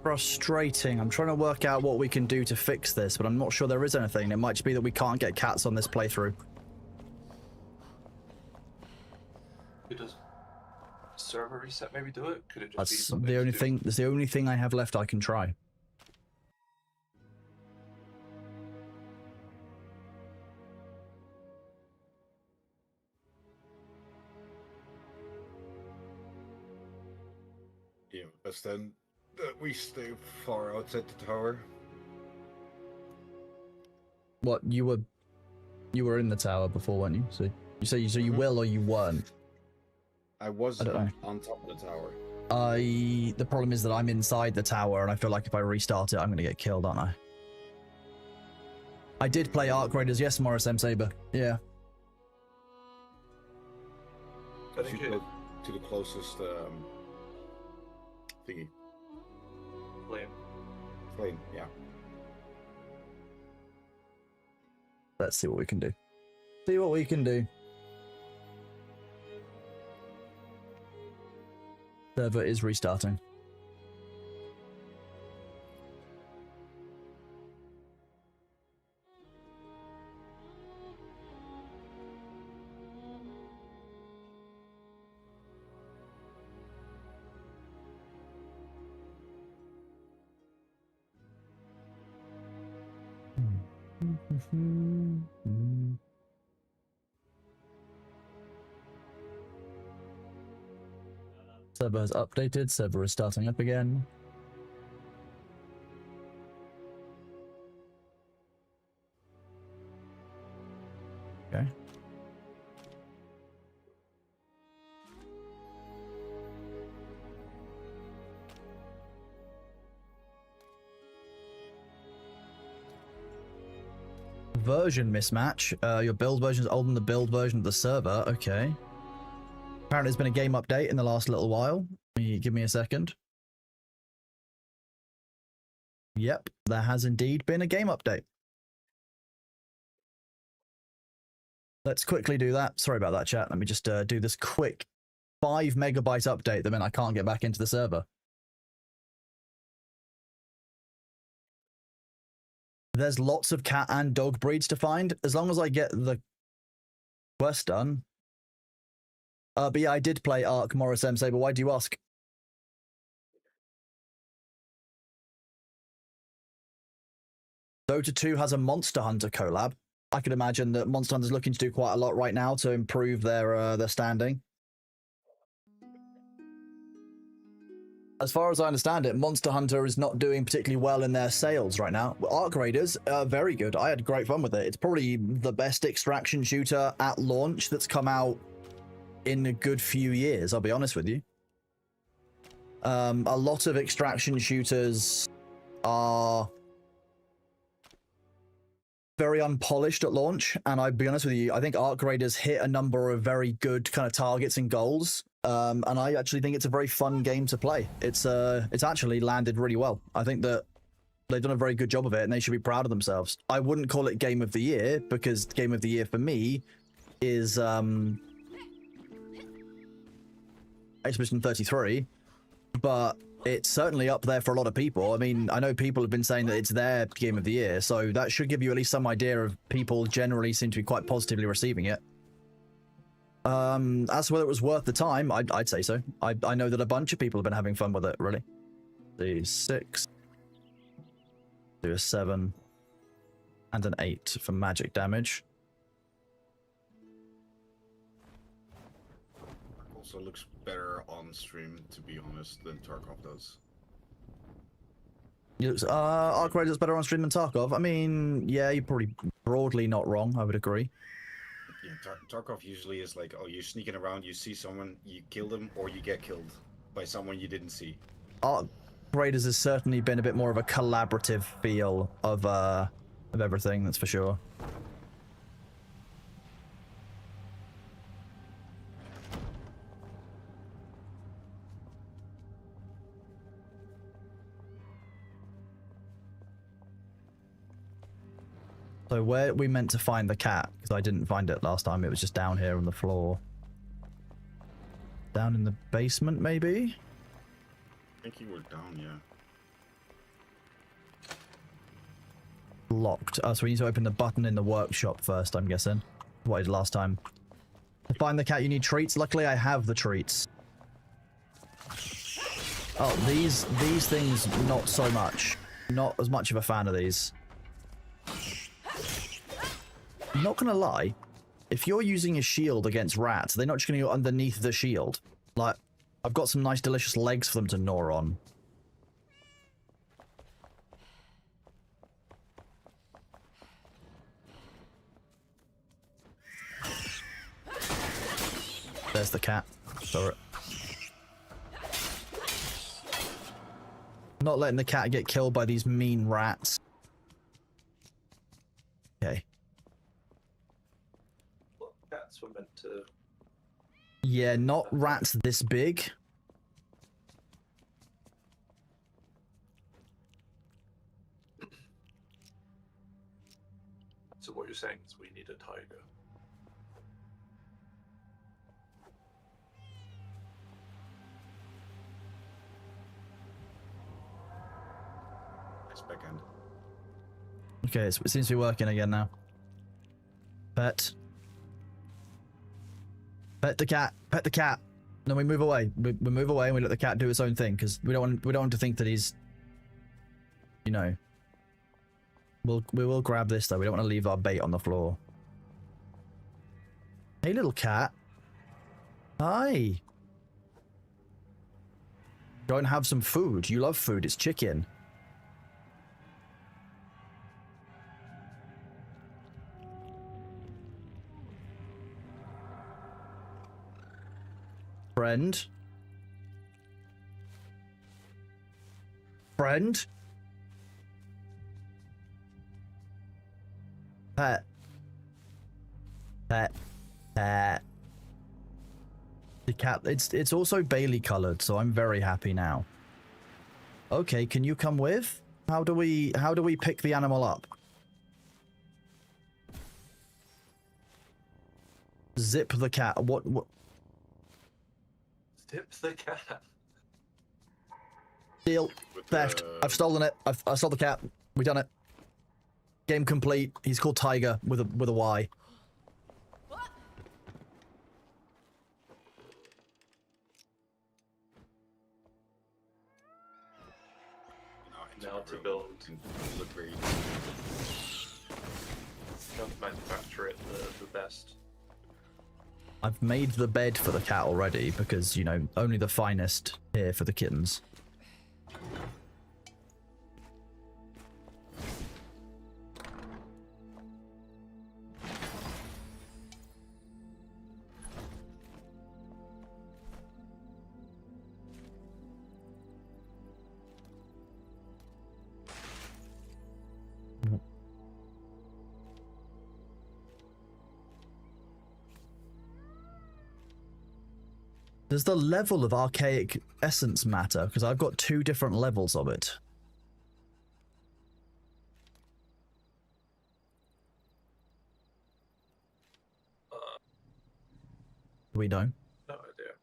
Frustrating. I'm trying to work out what we can do to fix this, but I'm not sure there is anything. It might just be that we can't get cats on this playthrough. Does server reset maybe do it? Could it just be That's something the to only do? thing. That's the only thing I have left I can try. Yeah, best then that we stay far outside the tower. What you were in the tower before, weren't you? So you say you will or you weren't. I was I don't know. on top of the tower. The problem is that I'm inside the tower, and I feel like if I restart it, I'm gonna get killed, aren't I? I did play Arc Raiders, yes, Morris M. Saber. Yeah. I think Should it go to the closest thingy. Flame, yeah. Let's see what we can do. See what we can do. Server is restarting. Server has updated. Server is starting up again. Okay. Version mismatch. Your build version is older than the build version of the server. Okay. Apparently there's been a game update in the last little while. Give me a second. Yep, there has indeed been a game update. Let's quickly do that. Sorry about that, chat. Let me just do this quick 5 megabyte update the minute I can't get back into the server. There's lots of cat and dog breeds to find. As long as I get the quest done. But yeah, I did play Ark Morris M. Saber. Why do you ask? Dota 2 has a Monster Hunter collab. I could imagine that Monster Hunter's looking to do quite a lot right now to improve their standing. As far as I understand it, Monster Hunter is not doing particularly well in their sales right now. Arc Raiders are very good. I had great fun with it. It's probably the best extraction shooter at launch that's come out in a good few years, I'll be honest with you. A lot of extraction shooters are very unpolished at launch, and I'll be honest with you, I think Arc Raiders hit a number of very good kind of targets and goals. And I actually think it's a very fun game to play. It's actually landed really well. I think that they've done a very good job of it, and they should be proud of themselves. I wouldn't call it Game of the Year, because Game of the Year for me is Expedition 33, but it's certainly up there for a lot of people. I mean, I know people have been saying that it's their Game of the Year, so that should give you at least some idea of people generally seem to be quite positively receiving it. As to whether it was worth the time, I'd say so. I know that a bunch of people have been having fun with it, really. The 6, do a 7, and an 8 for magic damage. Also looks better on stream, to be honest, than Tarkov does. Arc Raiders better on stream than Tarkov. I mean, yeah, you're probably broadly not wrong. I would agree. Yeah, Tarkov usually is like, oh, you're sneaking around, you see someone, you kill them, or you get killed by someone you didn't see. Arc Raiders has certainly been a bit more of a collaborative feel of everything, that's for sure. So where we meant to find the cat? Because I didn't find it last time. It was just down here on the floor. Down in the basement, maybe? I think you were down, yeah. Locked. Oh, so we need to open the button in the workshop first, I'm guessing. What I did last time. To find the cat, you need treats. Luckily, I have the treats. Oh, these things, not so much. Not as much of a fan of these. I'm not gonna lie, if you're using a shield against rats, they're not just gonna go underneath the shield. Like, I've got some nice delicious legs for them to gnaw on. There's the cat. Sorry. Not letting the cat get killed by these mean rats. Okay. Cats were meant to. Yeah, not rats this big. So what you're saying is we need a tiger. Nice backhand. Okay, it seems to be working again now. Pet. Pet the cat. Pet the cat. Then we move away. We move away and we let the cat do its own thing, because we don't want to think that he's, you know. We will grab this though. We don't want to leave our bait on the floor. Hey, little cat. Hi. Go and have some food. You love food. It's chicken. Friend? Friend? Pet. Pet. Pet. The cat, it's also Bailey colored, so I'm very happy now. Okay, can you come with? How do we pick the animal up? Zip the cat. What? Zip the cat. Deal. Theft. I've stolen it. I stole the cat. We done it. Game complete. He's called Tiger with a Y. Now to build. Look very Now to manufacture it the best. I've made the bed for the cat already because, you know, only the finest here for the kittens. Does the level of archaic essence matter? Because I've got 2 different levels of it. We know. No idea.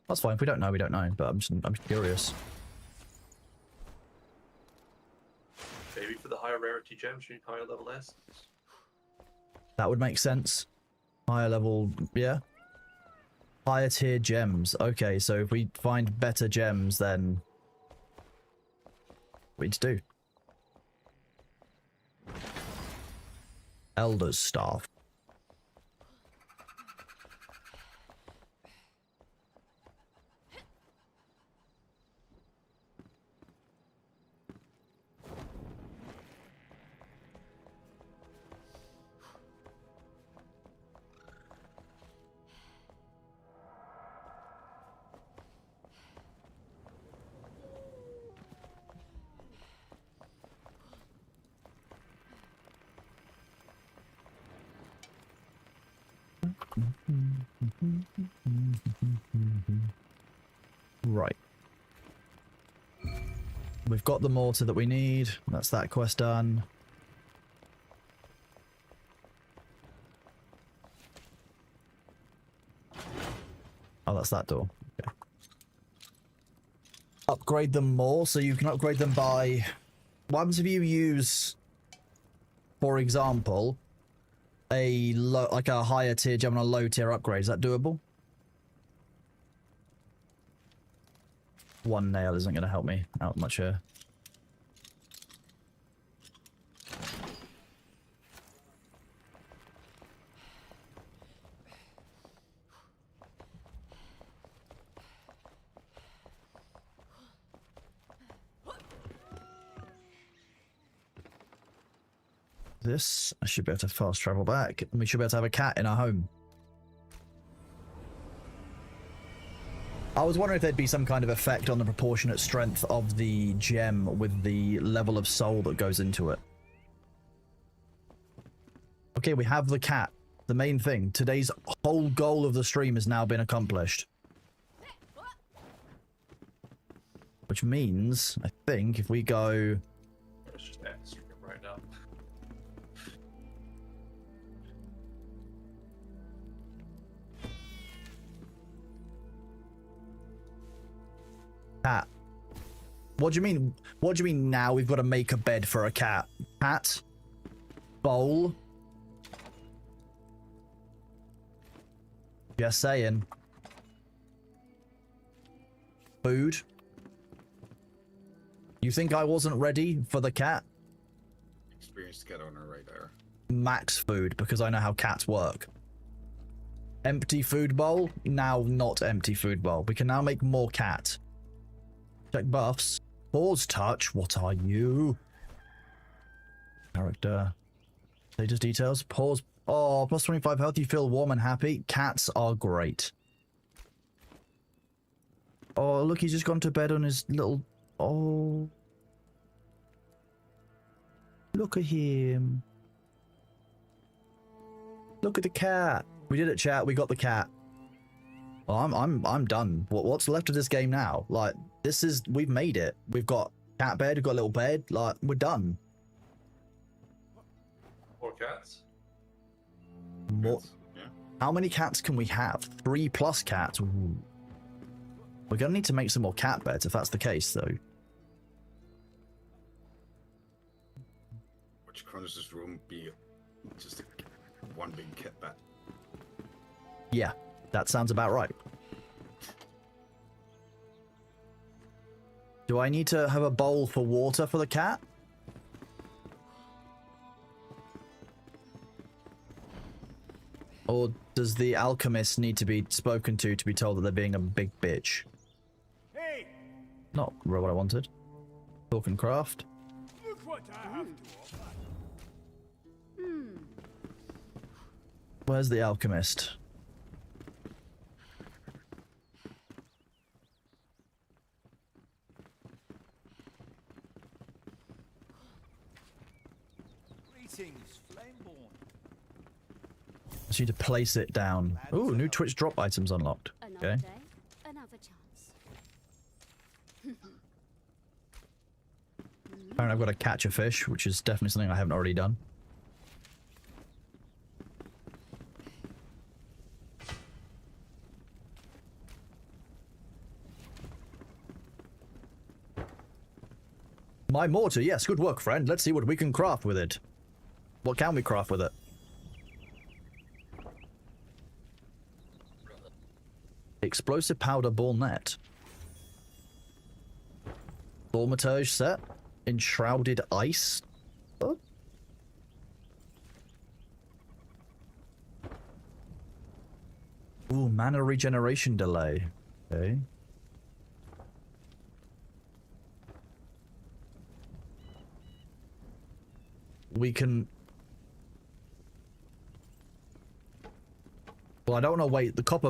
That's fine. If we don't know, we don't know. But I'm just curious. Maybe for the higher rarity gems, you need higher level essence. That would make sense. Higher level, yeah. Higher tier gems. Okay, so if we find better gems, then we need to do. Elder's Staff. Right. We've got the mortar that we need. That's that quest done. Oh, that's that door. Okay. Upgrade them more, so you can upgrade them by... What happens if you use, for example, a higher tier gem and a low tier upgrade? Is that doable? 1 nail isn't going to help me out much here. This, I should be able to fast travel back. And we should be able to have a cat in our home. I was wondering if there'd be some kind of effect on the proportionate strength of the gem with the level of soul that goes into it. Okay, we have the cat. The main thing. Today's whole goal of the stream has now been accomplished. Which means, I think, if we go... Let's just end the stream right now. Cat. What do you mean? What do you mean now we've got to make a bed for a cat? Cat? Bowl? Just saying. Food? You think I wasn't ready for the cat? experienced cat owner right there. Max food, because I know how cats work. Empty food bowl? Now not empty food bowl. We can now make more cat. Check buffs. Pause touch. What are you? Character. Status details. Pause. Oh, plus 25 health. You feel warm and happy. Cats are great. Oh, look, he's just gone to bed on his little... Oh. Look at him. Look at the cat. We did it, chat. We got the cat. Well, I'm done. What's left of this game now? Like, this is... We've made it. We've got cat bed. We've got a little bed. Like, we're done. More cats. More... Yeah. How many cats can we have? 3+ cats. Ooh. We're gonna need to make some more cat beds if that's the case, though. Which Cronus' room be just one big cat bed? Yeah, that sounds about right. Do I need to have a bowl for water for the cat? Or does the alchemist need to be spoken to be told that they're being a big bitch? Hey, Not what I wanted. Talk and craft. look what I have to offer. Where's the alchemist? Greetings, Flameborn. I need to place it down. Ooh, new Twitch drop items unlocked. Another Okay. day, another chance. Apparently I've got to catch a fish, which is definitely something I haven't already done. My mortar, yes, good work, friend. Let's see what we can craft with it. What can we craft with it? Explosive powder ball net. Thaumaturge set. Enshrouded ice. Oh. Ooh, mana regeneration delay. Okay. We can... Well, I don't want to wait. The copper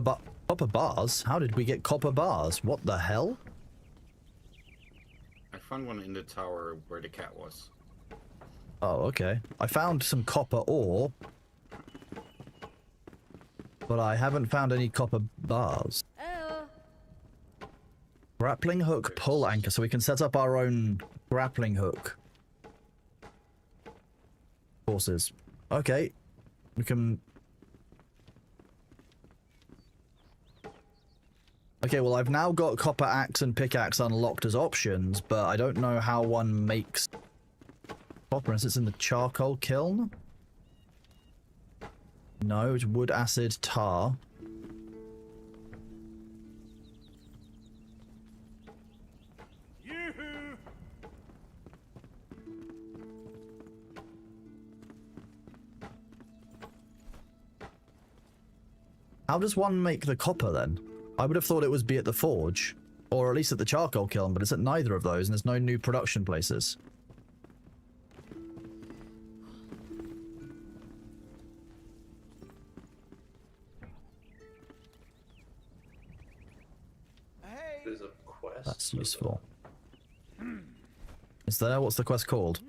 bars? How did we get copper bars? What the hell? I found one in the tower where the cat was. Oh, okay. I found some copper ore. But I haven't found any copper bars. Oh, Grappling hook pull anchor, so we can set up our own grappling hook. Forces. Okay. We can... Okay, well, I've now got copper axe and pickaxe unlocked as options, but I don't know how one makes copper unless it's in the charcoal kiln. No, it's wood, acid, tar. Yoo-hoo! How does one make the copper then? I would have thought it was be at the forge, or at least at the charcoal kiln, but it's at neither of those, and there's no new production places. Hey, There's a quest. That's useful. Is there? What's the quest called?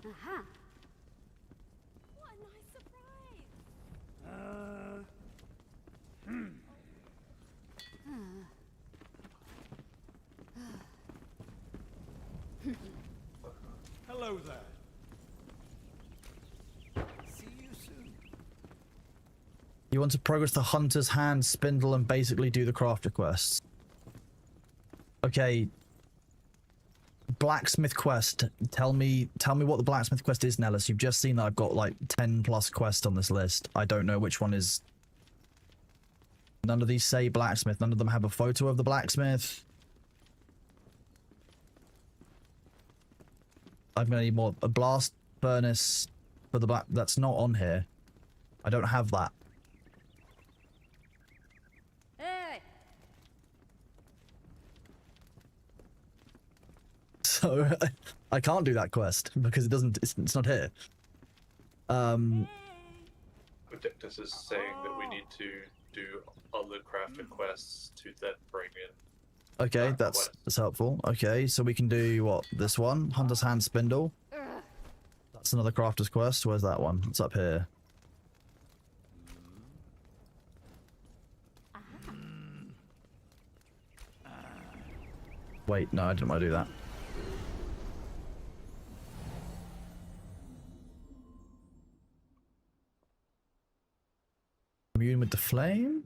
aha. What a nice surprise. hello there. See you soon. You want to progress the hunter's hand, spindle, and basically do the crafter quests. Okay. Blacksmith quest. Tell me what the blacksmith quest is, Nellis. You've just seen that I've got like 10+ quests on this list. I don't know which one is. None of these say blacksmith. None of them have a photo of the blacksmith. I'm gonna need more. A blast furnace for the black. That's not on here. I don't have that. Hey, So I can't do that quest because it doesn't. It's not here. Could Predictus is saying that we need to do other crafting quests to then bring in. Okay, that that's quest. helpful. Okay, so we can do what? This one, Hunter's Hand Spindle. That's another crafter's quest. Where's that one? It's up here. Wait, no, I didn't want to do that. Commune with the flame?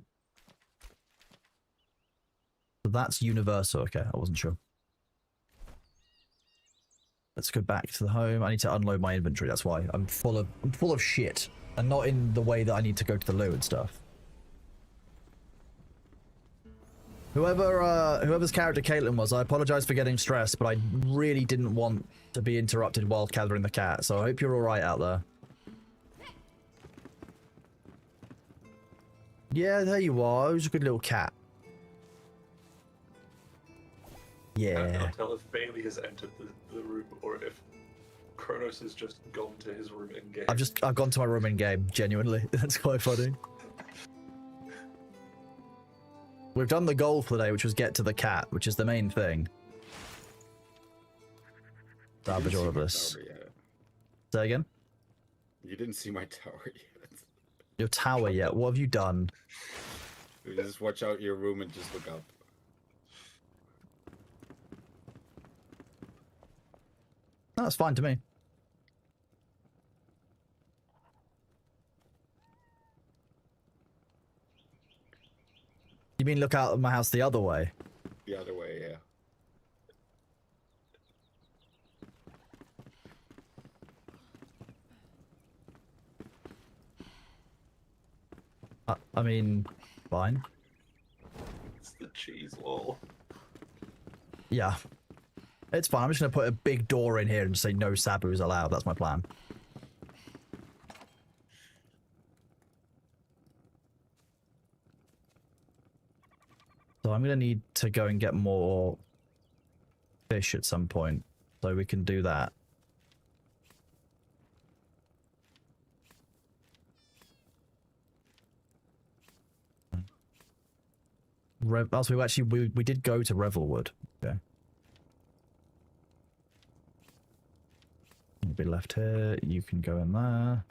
So that's universal. Okay, I wasn't sure. Let's go back to the home. I need to unload my inventory. That's why I'm full of shit, and not in the way that I need to go to the loo and stuff. Whoever's character Caitlin was, I apologize for getting stressed, but I really didn't want to be interrupted while gathering the cat. So I hope you're all right out there. Yeah, there you are. Who's a good little cat? I Yeah. can't tell if Bailey has entered the room or if Kronos has just gone to his room in game. I've gone to my room in game. Genuinely, that's quite funny. We've done the goal for the day, which was get to the cat, which is the main thing. Salvage all of this. Say again? You didn't see my tower yet. Your tower yet? What have you done? You just watch out your room and just look up. No, that's fine to me. You mean look out of my house the other way? The other way, yeah. I mean, fine. It's the cheese wall. Yeah. It's fine. I'm just going to put a big door in here and say no Sabus allowed. That's my plan. So I'm going to need to go and get more fish at some point. So we can do that. Also, we did go to Revelwood. Okay. You'll be left here. You can go in there.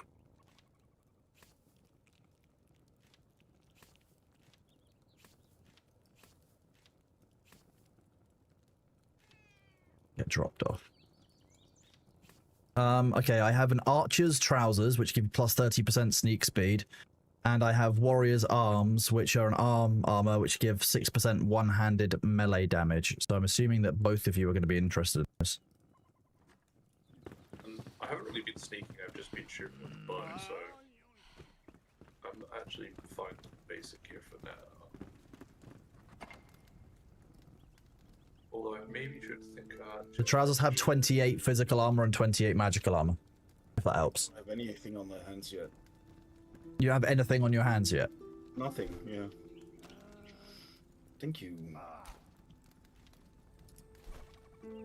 Get dropped off. Okay, I have an archer's trousers, which give plus 30% sneak speed. And I have warrior's arms, which are an armor, which give 6% one-handed melee damage. So I'm assuming that both of you are going to be interested in this. I haven't really been sneaking, I've just been shooting with the bow, so I'm actually fine with basic gear for now. Although I maybe should think The trousers have 28 physical armor and 28 magical armor, if that helps. I have anything on my hands yet? You have anything on your hands yet? Nothing, yeah. Thank you.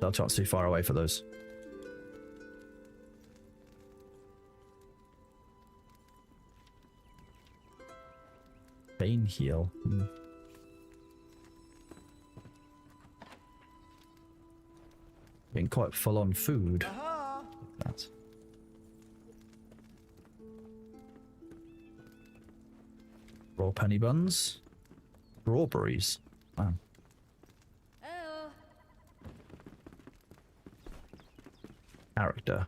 That chance too far away for those. Pain heal. Getting quite full on food. That. Raw penny buns. Strawberries. Wow. Oh, Character.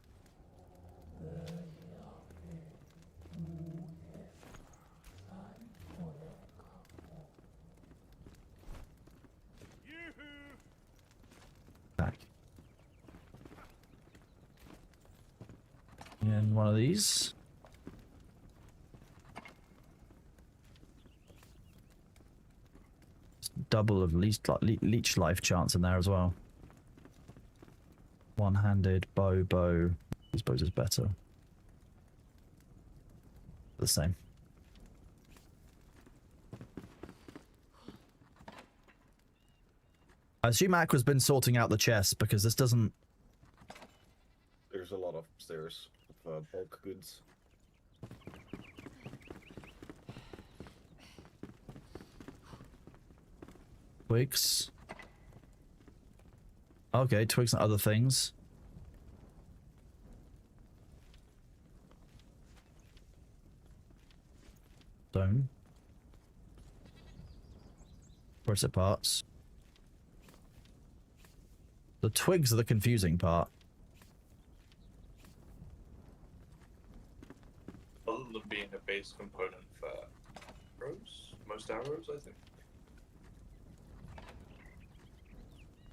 Back. And one of these. Double of leech life chance in there as well. One-handed bow. These bows is better. The same. I assume Aqua's been sorting out the chest because this doesn't. There's a lot upstairs of bulk goods. Twigs. Okay, twigs and other things. Stone. Where's it parts? The twigs are the confusing part. Other than being a base component for arrows, most arrows, I think.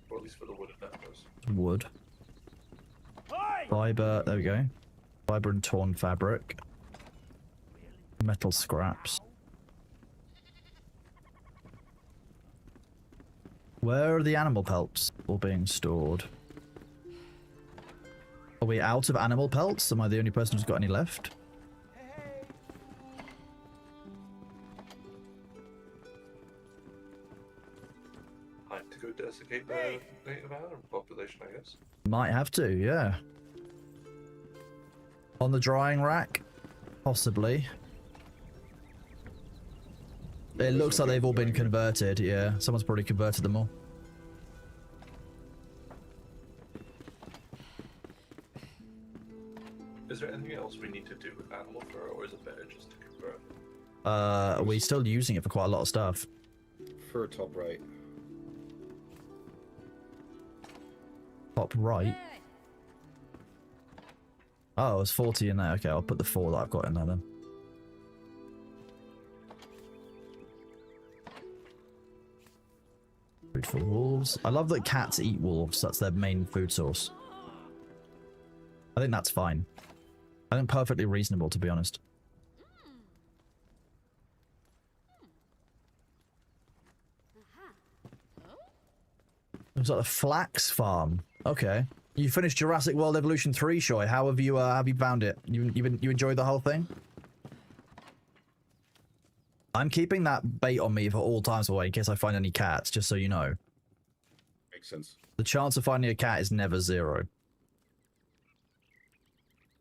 Or at least for the wooden arrows. Wood. Oi! Fiber, there we go. Fiber and torn fabric. Metal scraps. Where are the animal pelts all being stored? Are we out of animal pelts? Am I the only person who's got any left? Time to go desiccate the native animal population, I guess. Might have to, yeah. On the drying rack? Possibly. It looks like they've all been converted, yeah. Someone's probably converted them all. Is there anything else we need to do with animal fur, or is it better just to convert? We're still using it for quite a lot of stuff. Fur top right. Top right. Hey. Oh, there's 40 in there. Okay, I'll put the 4 that I've got in there then. Food for wolves. I love that cats eat wolves. That's their main food source. I think that's fine. I think perfectly reasonable, to be honest. It's like a flax farm. Okay. You finished Jurassic World Evolution 3, Shoy. How have you found it? You enjoyed the whole thing? I'm keeping that bait on me for all times away in case I find any cats, just so you know. Makes sense. The chance of finding a cat is never 0.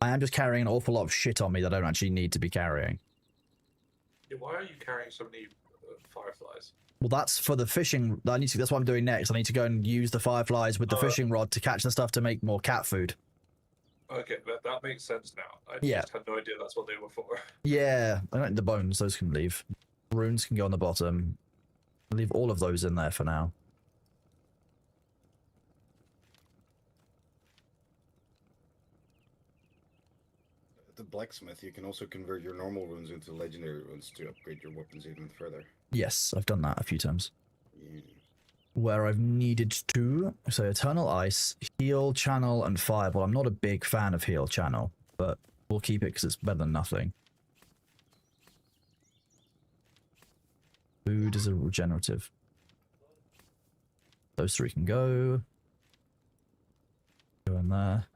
I am just carrying an awful lot of shit on me that I don't actually need to be carrying. Yeah, why are you carrying so many fireflies? Well, that's for the fishing. That's what I'm doing next. I need to go and use the fireflies with the fishing rod to catch the stuff to make more cat food. Okay, that makes sense now. I Yeah. just had no idea that's what they were for. Yeah, I don't need the bones. Those can leave. Runes can go on the bottom. I'll leave all of those in there for now. At the blacksmith, you can also convert your normal runes into legendary runes to upgrade your weapons even further. Yes, I've done that a few times. Yeah. Where I've needed to. So Eternal Ice, Heal, Channel, and Fireball. I'm not a big fan of Heal Channel, but we'll keep it because it's better than nothing. Food is a regenerative. Those 3 can go. Go in there.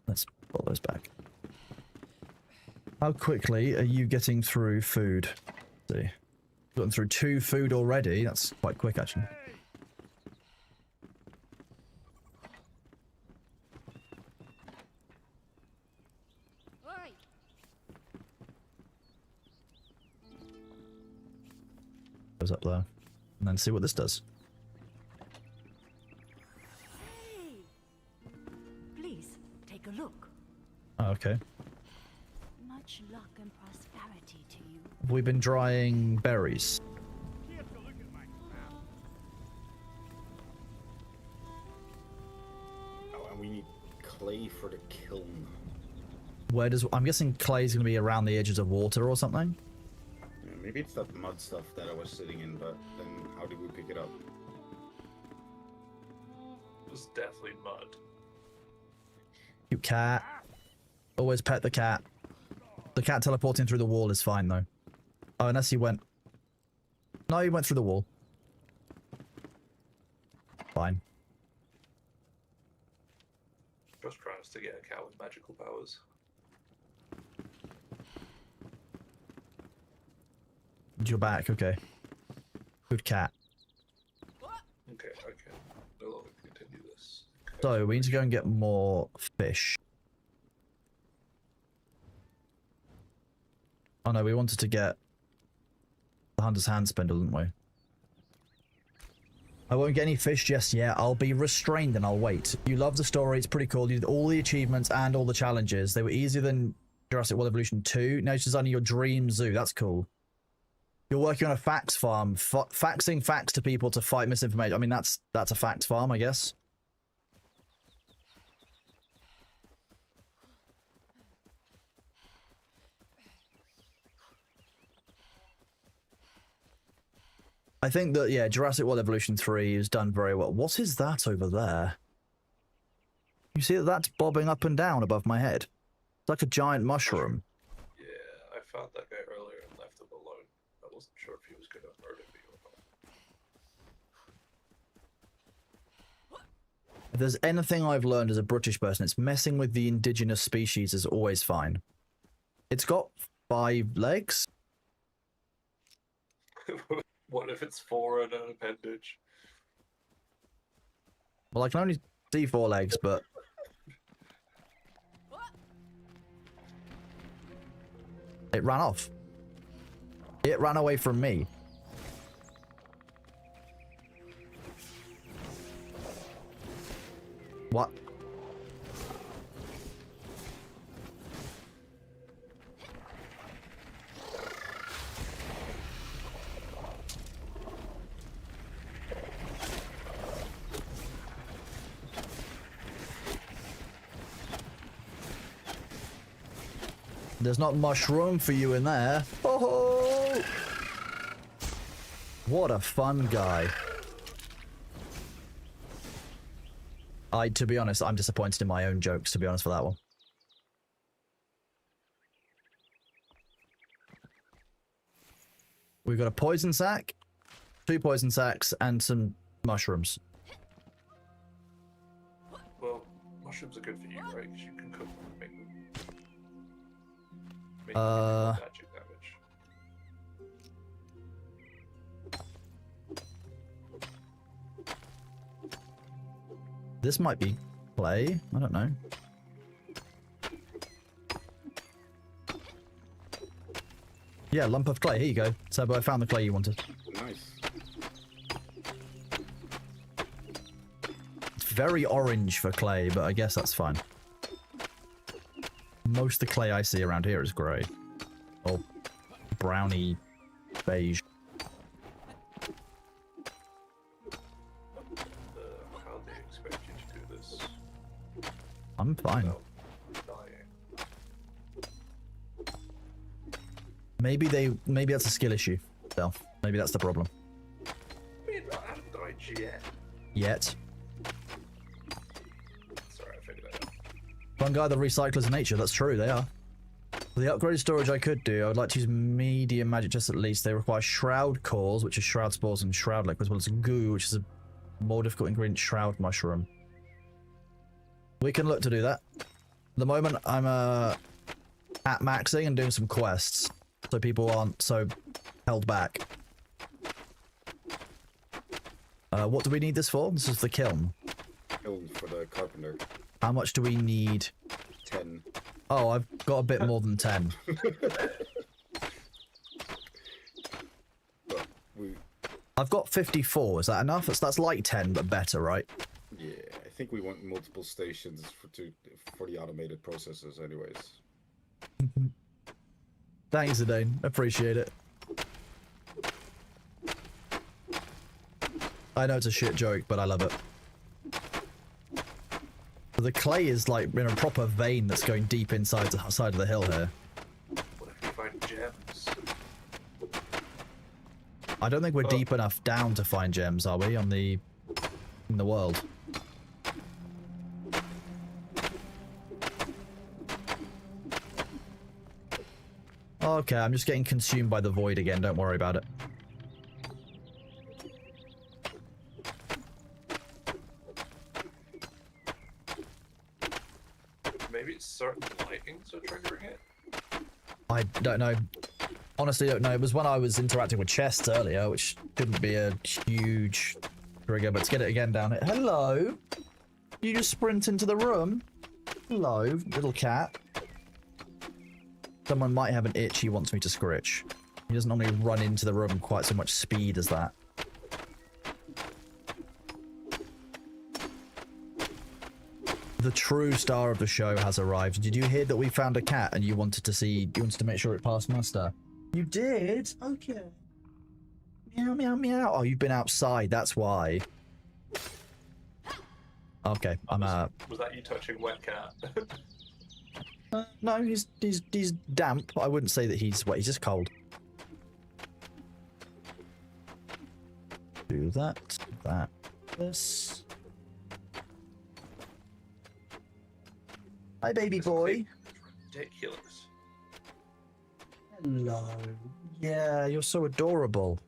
Let's pull those back. How quickly are you getting through food? Let's see. Gotten through 2 food already. That's quite quick, actually. Oi. Goes up there. And then see what this does. Hey! Please, take a look. Oh, okay. Much luck and prosperity to you. We've been drying berries. Here to look at my map. Oh, and we need clay for the kiln. Where does... I'm guessing clay's going to be around the edges of water or something? Yeah, maybe it's that mud stuff that I was sitting in, but then how did we pick it up? It was definitely mud. Cute cat. Always pet the cat. The cat teleporting through the wall is fine, though. Oh, unless he went... No, he went through the wall. Fine. Just trying to get a cat with magical powers. You're back, okay. Good cat. Okay, I can no longer continue this. Okay. So we need to go and get more fish. Oh no, we wanted to get the Hunter's Hand Spindle, didn't we? I won't get any fish just yet. I'll be restrained and I'll wait. You love the story. It's pretty cool. You did all the achievements and all the challenges. They were easier than Jurassic World Evolution 2. Now it's designing your dream zoo. That's cool. You're working on a fax farm. Faxing facts to people to fight misinformation. I mean, that's a fax farm, I guess. I think that, yeah, Jurassic World Evolution 3 is done very well. What is that over there? You see that that's bobbing up and down above my head? It's like a giant mushroom. Yeah, I found that guy earlier and left him alone. I wasn't sure if he was going to murder me or not. If there's anything I've learned as a British person, it's messing with the indigenous species is always fine. It's got 5 legs? What if it's 4 and an appendage? Well, I can only see 4 legs, but... It ran off. It ran away from me. What? There's not much room for you in there. Oh! What a fun guy. To be honest, I'm disappointed in my own jokes, to be honest, for that one. We've got a poison sack, 2 poison sacks, and some mushrooms. Well, mushrooms are good for you, right? Because you can cook them and make them. Make magic damage. This might be clay. I don't know. Yeah, lump of clay. Here you go. Sebo, I found the clay you wanted. Nice. It's very orange for clay, but I guess that's fine. Most of the clay I see around here is grey. Or browny beige. How they expect you to do this? I'm fine. Without dying. Maybe that's a skill issue. So maybe that's the problem. I mean, I haven't died yet. Yet. Sorry, I figured that out. Fun guy, the recyclers of nature. That's true, they are. For the upgraded storage I could do, I would like to use medium magic just at least. They require shroud cores, which is shroud spores and shroud liquid, as well as goo, which is a more difficult ingredient, shroud mushroom. We can look to do that. At the moment, I'm at maxing and doing some quests, so people aren't so held back. What do we need this for? This is the kiln. Kiln for the carpenter. How much do we need? 10. Oh, I've got a bit more than 10. But we... I've got 54. Is that enough? That's like 10, but better, right? Yeah, I think we want multiple stations for the automated processes anyways. Thanks, Zidane. Appreciate it. I know it's a shit joke, but I love it. The clay is like in a proper vein that's going deep inside the side of the hill here. What if you find gems? I don't think we're deep enough down to find gems, are we? In the world. Okay, I'm just getting consumed by the void again. Don't worry about it. Maybe it's certain lightings are triggering it? I don't know. Honestly, don't know. It was when I was interacting with chests earlier, which shouldn't be a huge trigger, but let's get it again down here. Hello! You just sprint into the room. Hello, little cat. Someone might have an itch he wants me to scritch. He doesn't normally run into the room quite so much speed as that. The true star of the show has arrived. Did you hear that we found a cat and you wanted to make sure it passed muster? You did? Okay. Meow, meow, meow. Oh, you've been outside, that's why. Okay, I'm Was that you touching wet cat? no, he's damp. I wouldn't say that he's wet, he's just cold. Do that, this. Hi, baby boy. Ridiculous. Hello. Yeah, you're so adorable.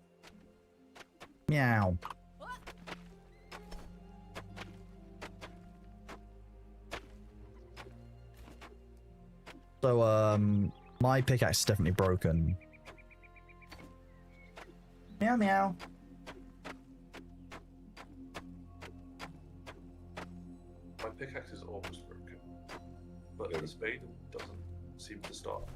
Meow. So, my pickaxe is definitely broken. Meow, meow. My pickaxe is almost broken, but the spade doesn't seem to stop.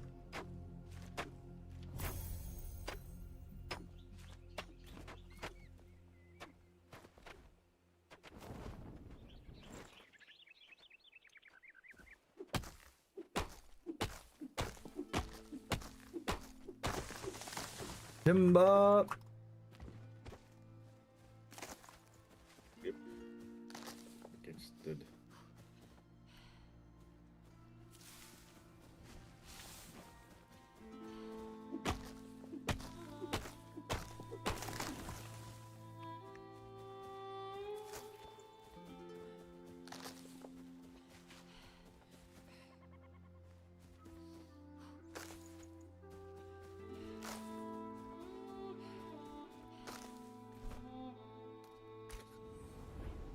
Timber. Yep. It's dead.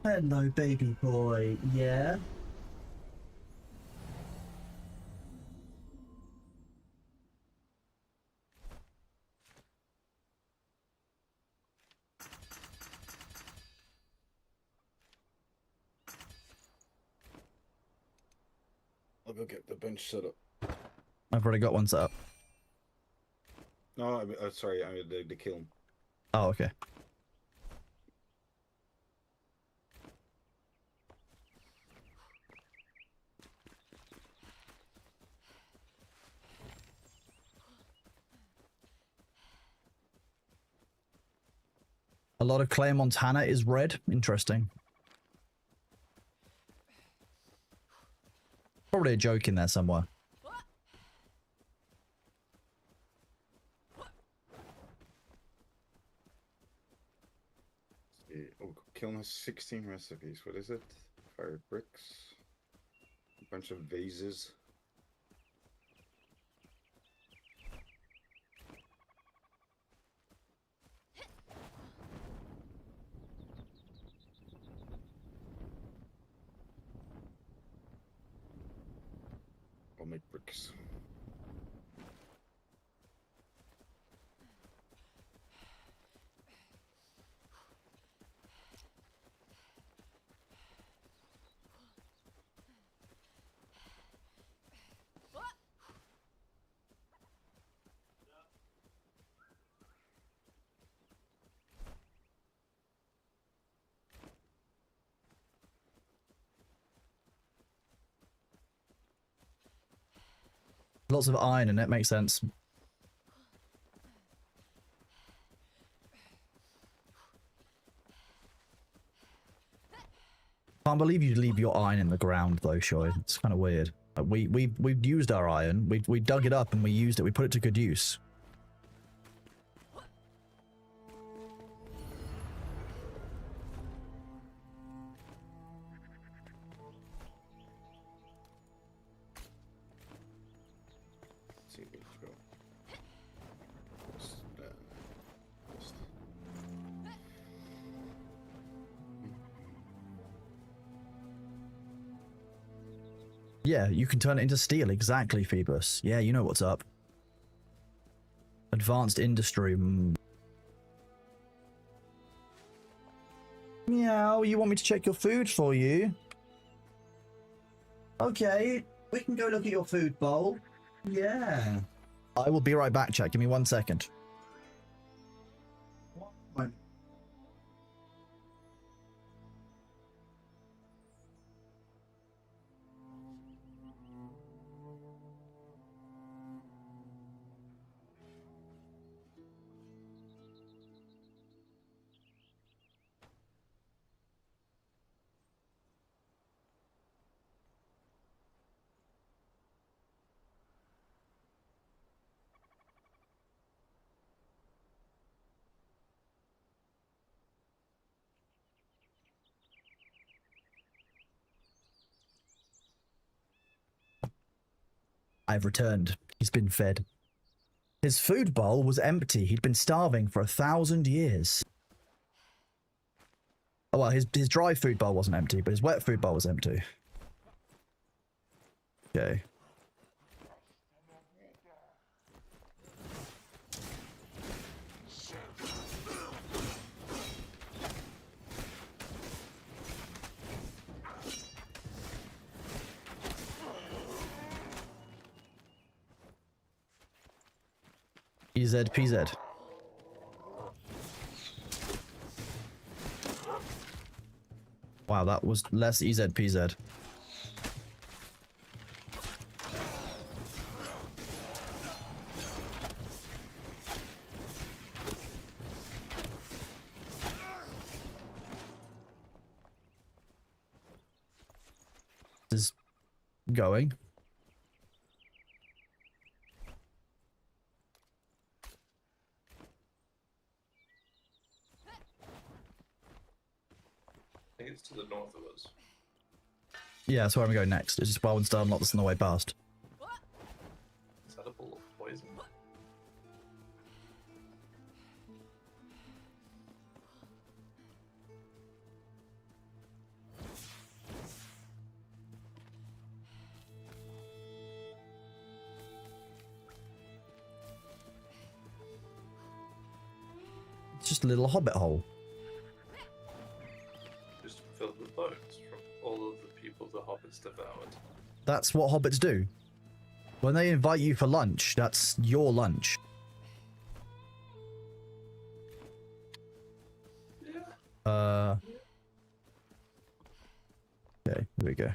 Hello, baby boy. Yeah? I'll go get the bench set up. I've already got one set up. No, sorry, I mean the kiln. Oh, okay. A lot of Clay Montana is red. Interesting. Probably a joke in there somewhere. See, oh, kiln has 16 recipes. What is it? Fire bricks. A bunch of vases. I'll make bricks. Lots of iron in it, makes sense. Can't believe you leave your iron in the ground though, Shoy. It's kind of weird. We've used our iron. We dug it up and we used it. We put it to good use. Let's see, let's go. Just- Yeah, you can turn it into steel. Exactly, Phoebus. Yeah, you know what's up. Advanced industry. Meow, you want me to check your food for you? Okay, we can go look at your food bowl. Yeah. I will be right back, chat. Give me 1 second. I've returned. He's been fed. His food bowl was empty. He'd been starving for 1,000 years. Oh, well, his dry food bowl wasn't empty, but his wet food bowl was empty. Okay. EZPZ. Wow, that was less EZPZ. This is going. I think it's to the north of us. Yeah, that's where I'm going next. It's just Barwin Star, not this on the way past. Is that a bull of poison? It's just a little hobbit hole. Just filled with bones from all of the people the hobbits devoured. That's what hobbits do. When they invite you for lunch, that's your lunch. Yeah. Okay, here we go.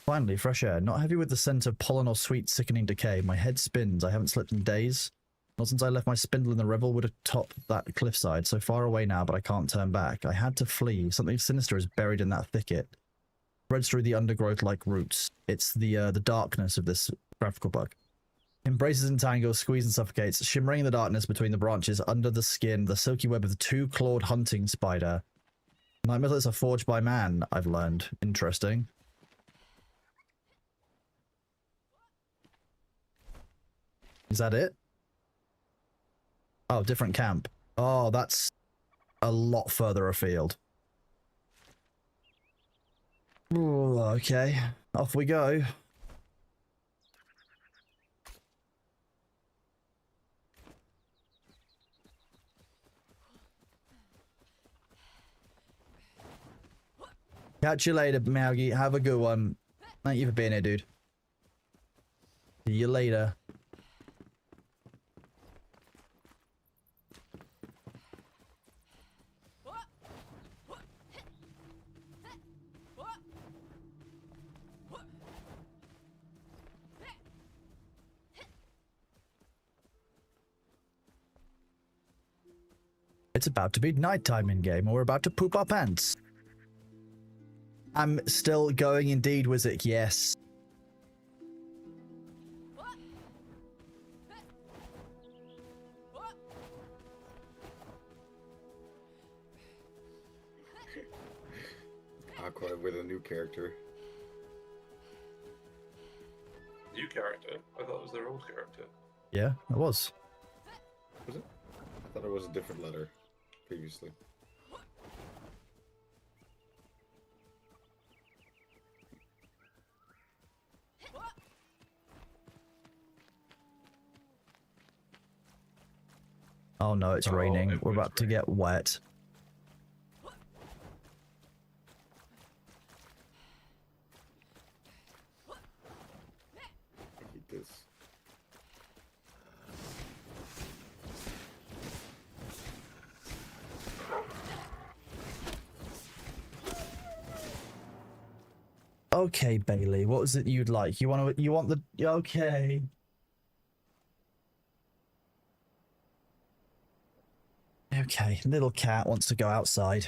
Finally, fresh air. Not heavy with the scent of pollen or sweet, sickening decay. My head spins. I haven't slept in days. Not since I left my spindle in the revel would have topped that cliffside. So far away now, but I can't turn back. I had to flee. Something sinister is buried in that thicket. Spreads through the undergrowth like roots. It's the darkness of this graphical bug. Embraces and tangles, squeezes and suffocates, shimmering in the darkness between the branches, under the skin, the silky web of the two-clawed hunting spider. Nightmares are forged by man, I've learned. Interesting. Is that it? Oh, different camp. Oh, that's a lot further afield. Ooh, okay, off we go. Catch you later, Maugie. Have a good one. Thank you for being here, dude. See you later. It's about to be nighttime in game, and we're about to poop our pants. I'm still going indeed, Wizzick, yes. Aqua with a new character. New character? I thought it was their old character. Yeah, it was. Was it? I thought it was a different letter previously. Oh no, it's raining. it We're was about to get wet. I hate this. Okay, Bailey, what is it you'd like? You want the okay. Okay, little cat wants to go outside.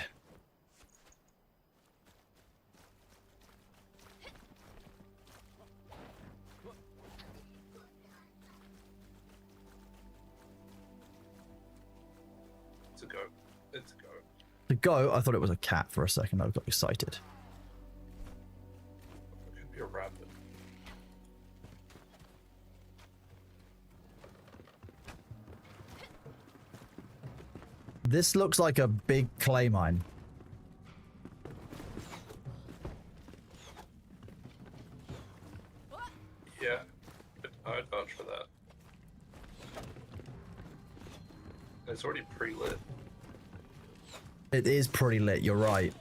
It's a go. It's a go. To go, I thought it was a cat for a second. I got excited. It could be a rabbit. This looks like a big clay mine. Yeah, I'd vouch for that. It's already pre-lit. It is pretty lit, you're right.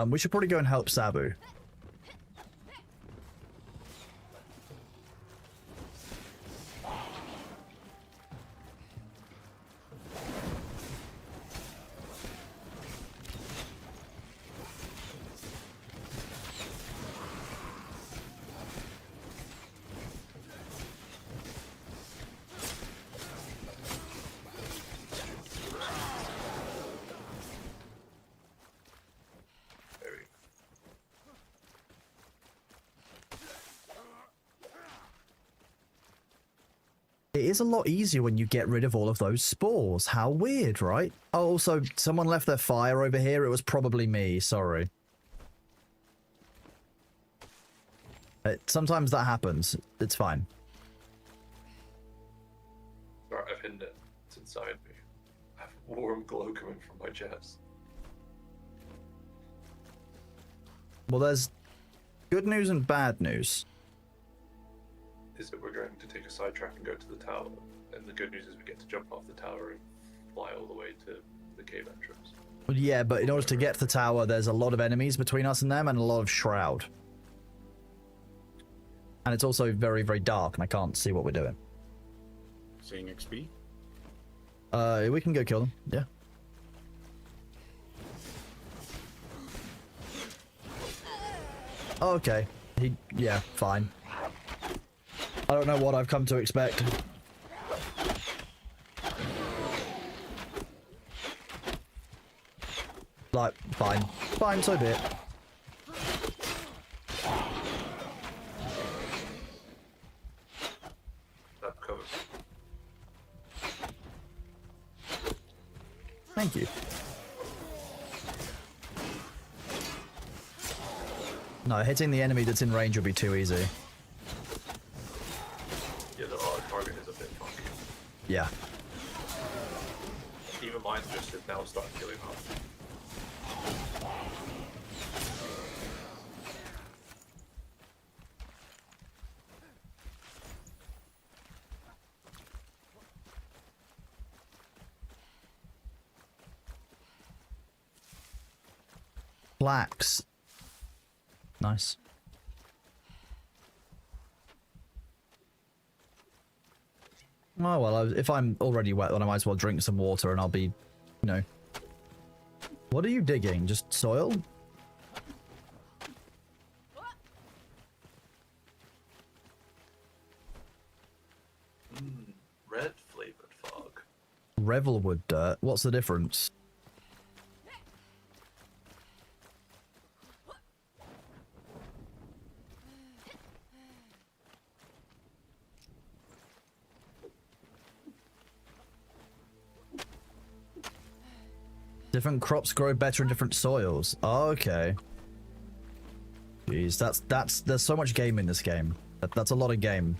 We should probably go and help Sabu. Maybe. It is a lot easier when you get rid of all of those spores. How weird, right? Oh, also, someone left their fire over here. It was probably me. Sorry. Sometimes that happens. It's fine. Alright, I've hidden it. It's inside me. I have a warm glow coming from my chest. Well, there's good news and bad news. Is that we're going to take a sidetrack and go to the tower. And the good news is we get to jump off the tower and fly all the way to the cave entrance. Well, yeah, but in order to get to the tower, there's a lot of enemies between us and them and a lot of shroud. And it's also very, very dark and I can't see what we're doing. Saying XP? We can go kill them, yeah. Oh, okay. Yeah, fine. I don't know what I've come to expect. Like, fine. Fine, so be it. That covers. Thank you. No, hitting the enemy that's in range would be too easy. Yeah, the target is a bit funky. Yeah. Even mine just is now starting killing up. Flax. Nice. Oh, well, if I'm already wet, then I might as well drink some water and I'll be, you know. What are you digging? Just soil? Red flavored fog. Revelwood dirt. What's the difference? Different crops grow better in different soils. Oh, okay. Jeez, there's so much game in this game. That's a lot of game.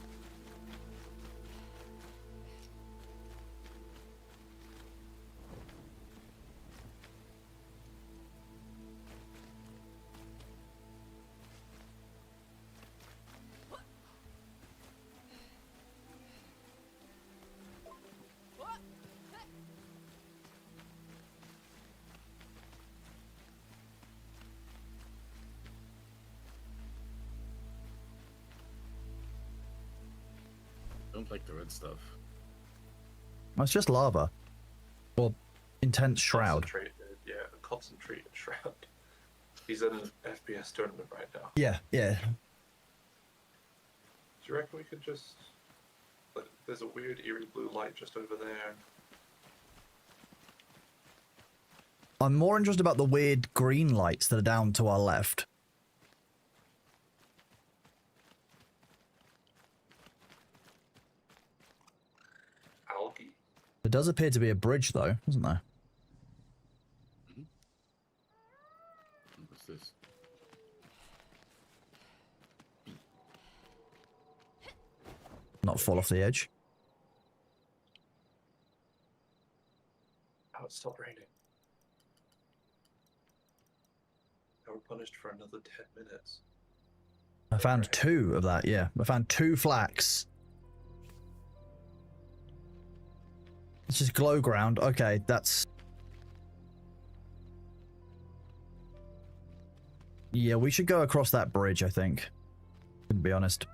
don't like the red stuff. It's just lava. Or intense shroud. Yeah, a concentrated shroud. He's in an FPS tournament right now. Yeah, yeah. Do you reckon we could just... Like, there's a weird eerie blue light just over there. I'm more interested about the weird green lights that are down to our left. Algae. There does appear to be a bridge, though, doesn't there? What's this? Not fall off the edge. Oh, it stopped raining. Now we're punished for another 10 minutes. I found 2 of that, yeah. I found 2 flax. It's just glow ground. Okay, that's... Yeah, we should go across that bridge, I think. To be honest.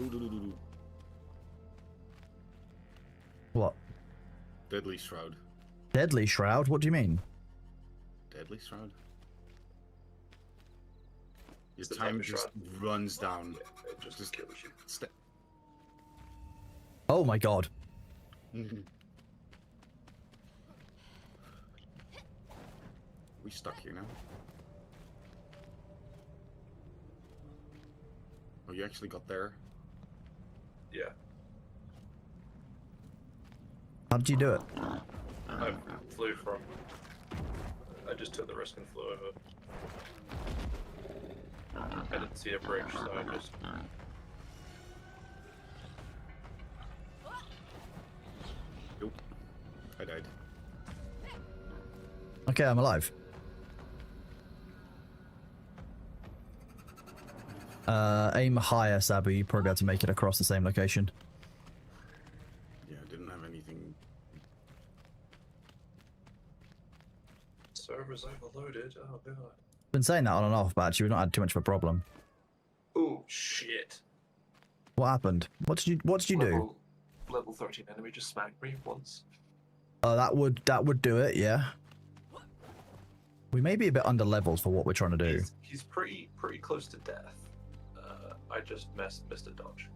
Ooh. What? Deadly Shroud. Deadly Shroud? What do you mean? Deadly Shroud? Your It's the time type of just shroud. runs down. It just kills you. Oh my god. We stuck here now. Oh, you actually got there? Yeah. How did you do it? I flew from... I just took the risk and flew over. I didn't see a bridge, so I just... Nope. I died. Okay, I'm alive. Aim higher, Sabu. You probably have to make it across the same location. Yeah, I didn't have anything. Server's overloaded. Oh god. Been saying that on and off, but actually we've not had too much of a problem. Oh shit. What happened? What did you do? Level 13 enemy just smacked me once. That would do it, yeah. We may be a bit under levels for what we're trying to do. He's pretty close to death. I just missed a dodge.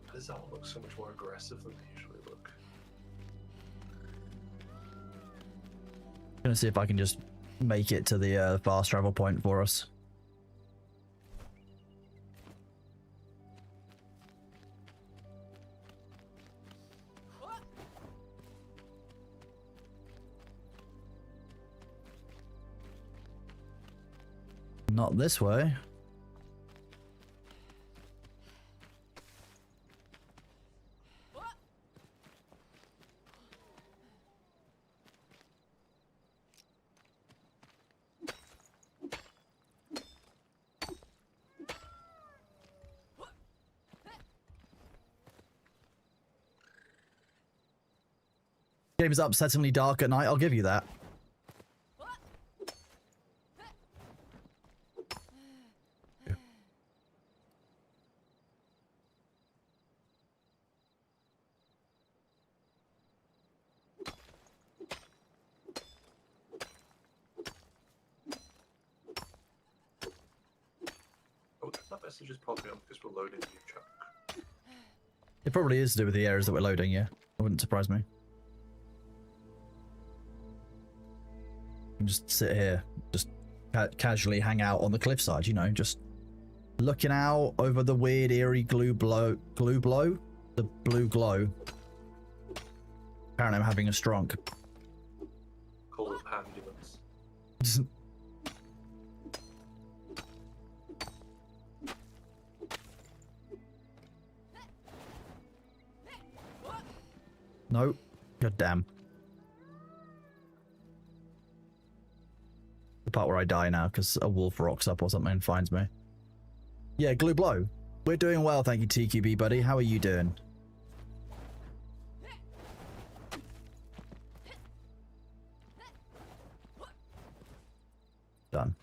Why does that one look so much more aggressive than they usually look? Gonna see if I can just make it to the fast travel point for us. Not this way. Game is upsettingly dark at night, I'll give you that. Oh, that message is probably on because we're loading new chunk. It probably is to do with the areas that we're loading, yeah. It wouldn't surprise me. You can just sit here, just casually hang out on the cliffside, you know, just looking out over the weird, eerie glue blow? The blue glow. Apparently I'm having a stronk. Call it ambulance. Nope. God damn. The part where I die now because a wolf rocks up or something and finds me. Yeah, Glue Blow. We're doing well, thank you, TQB, buddy. How are you doing? Done.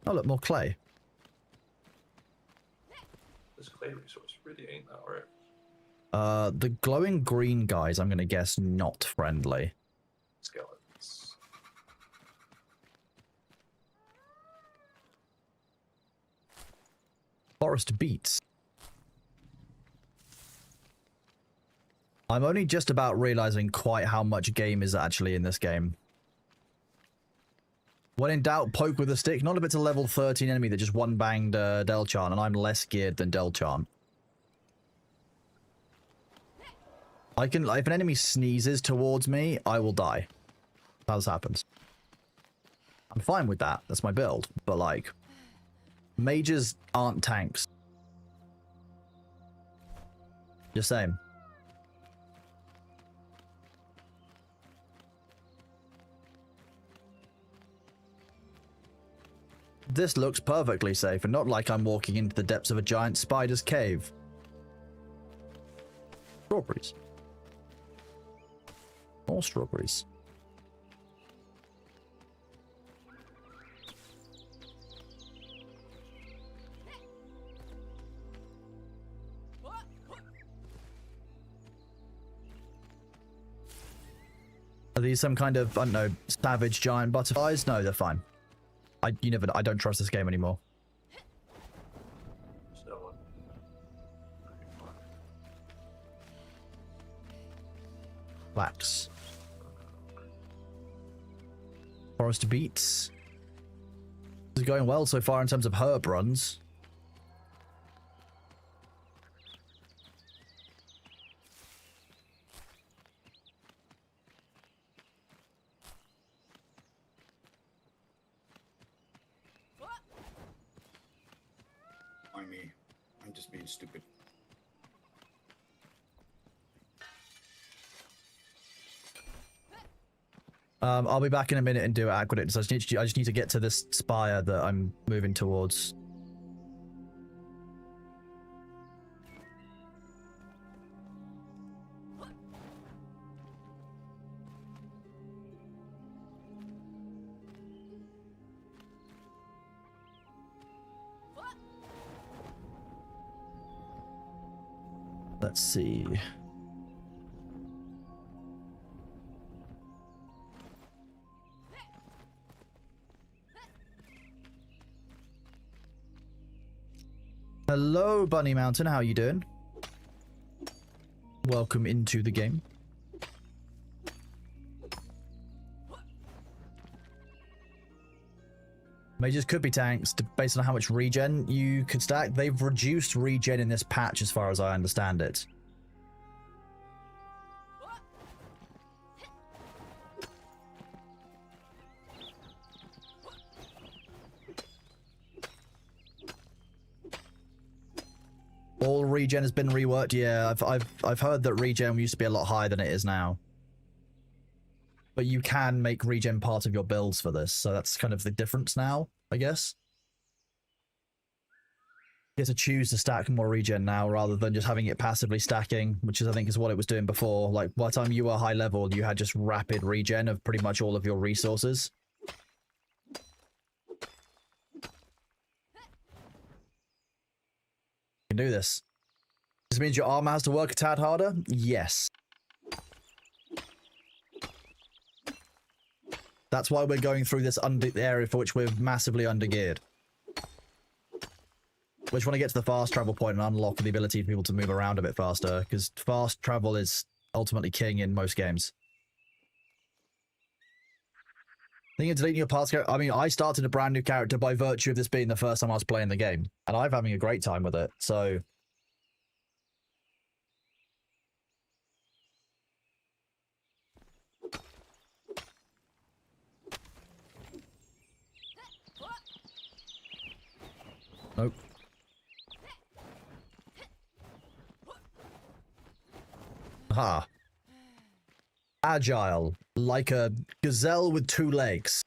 Oh, look, more clay. This clay resource really ain't that rare. The glowing green guys, I'm going to guess, not friendly. Skeletons. Forest beets. I'm only just about realizing quite how much game is actually in this game. When in doubt, poke with a stick. Not if it's a level 13 enemy that just one-banged Delchan, and I'm less geared than Delchan. If an enemy sneezes towards me, I will die. How this happens. I'm fine with that. That's my build. But, like, mages aren't tanks. Just saying. This looks perfectly safe, and not like I'm walking into the depths of a giant spider's cave. Strawberries. More strawberries. Are these some kind of, I don't know, savage giant butterflies? No, they're fine. I don't trust this game anymore. So, Flax. Forest beets. This is going well so far in terms of herb runs. Me. I'm just being stupid. I'll be back in a minute and do aqueduct. So I just need to get to this spire that I'm moving towards. Let's see. Hello, Bunny Mountain. How are you doing? Welcome into the game. Mages could be tanks, based on how much regen you could stack. They've reduced regen in this patch, as far as I understand it. All regen has been reworked. Yeah, I've heard that regen used to be a lot higher than it is now. But you can make regen part of your builds for this, so that's kind of the difference now, I guess. You get to choose to stack more regen now, rather than just having it passively stacking, which is, I think, is what it was doing before. Like, by the time you were high level, you had just rapid regen of pretty much all of your resources. You can do this. This means your armor has to work a tad harder? Yes. That's why we're going through this area for which we're massively undergeared. We just want to get to the fast travel point and unlock the ability for people to move around a bit faster, because fast travel is ultimately king in most games. Thinking of deleting your past character, I mean, I started a brand new character by virtue of this being the first time I was playing the game, and I'm having a great time with it, so... Nope. Ha. agile, like a gazelle with 2 legs.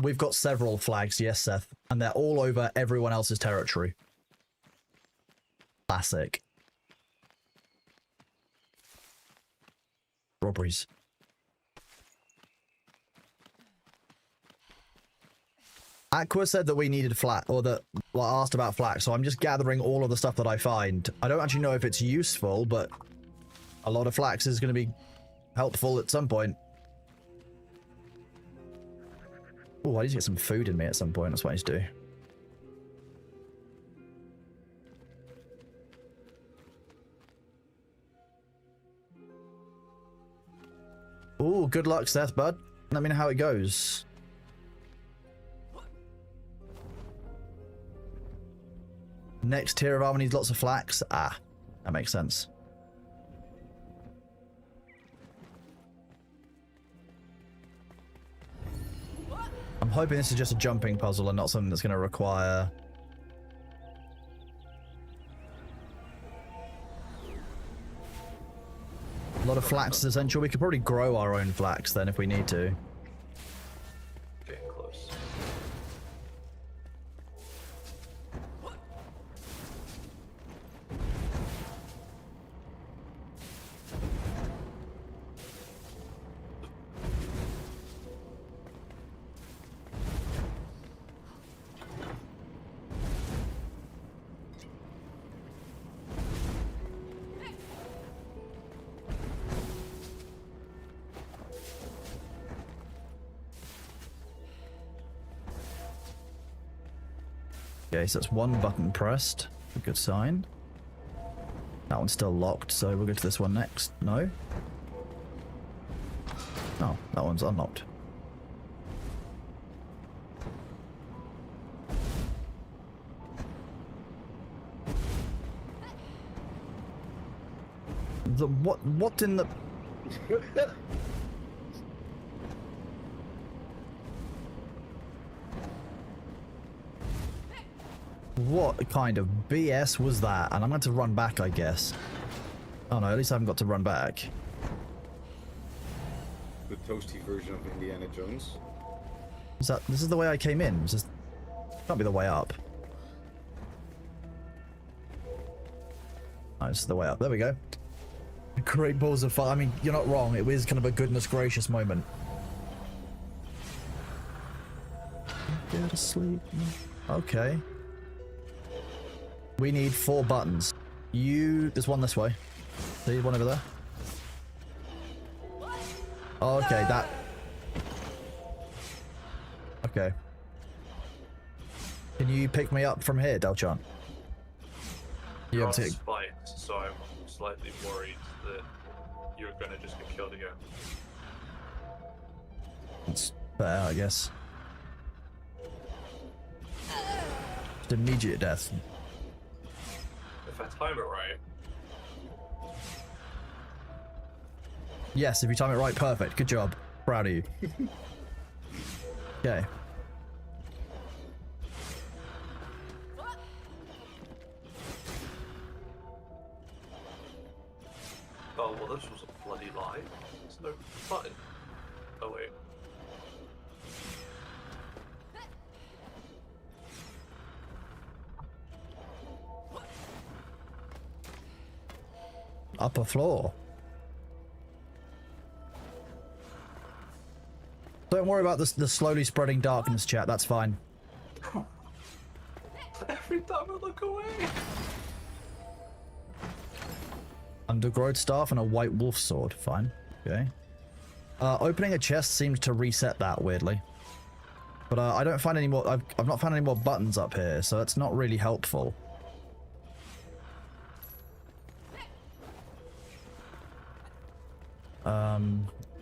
We've got several flags, yes, Seth, and they're all over everyone else's territory. Classic. Robberies. Aqua said that we needed flat, or that well, asked about flax, so I'm just gathering all of the stuff that I find. I don't actually know if it's useful, but a lot of flax is going to be helpful at some point. Oh, I need to get some food in me at some point. That's what I need to do. Oh, good luck, Seth, bud. Let me know how it goes. Next tier of armor needs lots of flax. Ah, that makes sense. I'm hoping this is just a jumping puzzle and not something that's going to require... a lot of flax is essential. We could probably grow our own flax then if we need to. Getting close. Okay, so that's 1 button pressed. A good sign. That one's still locked, so we'll go to this one next. No? Oh, that one's unlocked. What in the... What kind of BS was that? And I'm going to run back, I guess. Oh no, at least I haven't got to run back. The toasty version of Indiana Jones. This is the way I came in. This can't be the way up. Oh, this is the way up. There we go. Great balls of fire. I mean, you're not wrong. It was kind of a goodness gracious moment. Go to sleep. Okay. We need 4 buttons. There's one this way. See, one over there. Okay, that... Okay. Can you pick me up from here, Delchan? You You're have on to... spikes, so I'm slightly worried that you're gonna just get killed again. It's better, I guess. Just immediate death. If I time it right, Yes, if you time it right, perfect. Good job. Proud of you. Okay. oh well, this was a bloody lie. There's no button. Oh wait. Upper floor. Don't worry about the slowly spreading darkness, chat. That's fine. Every time I look away. Undergrowth staff and a white wolf sword. Fine. Okay. Opening a chest seems to reset that weirdly. But I don't find any more. I've not found any more buttons up here, so that's not really helpful.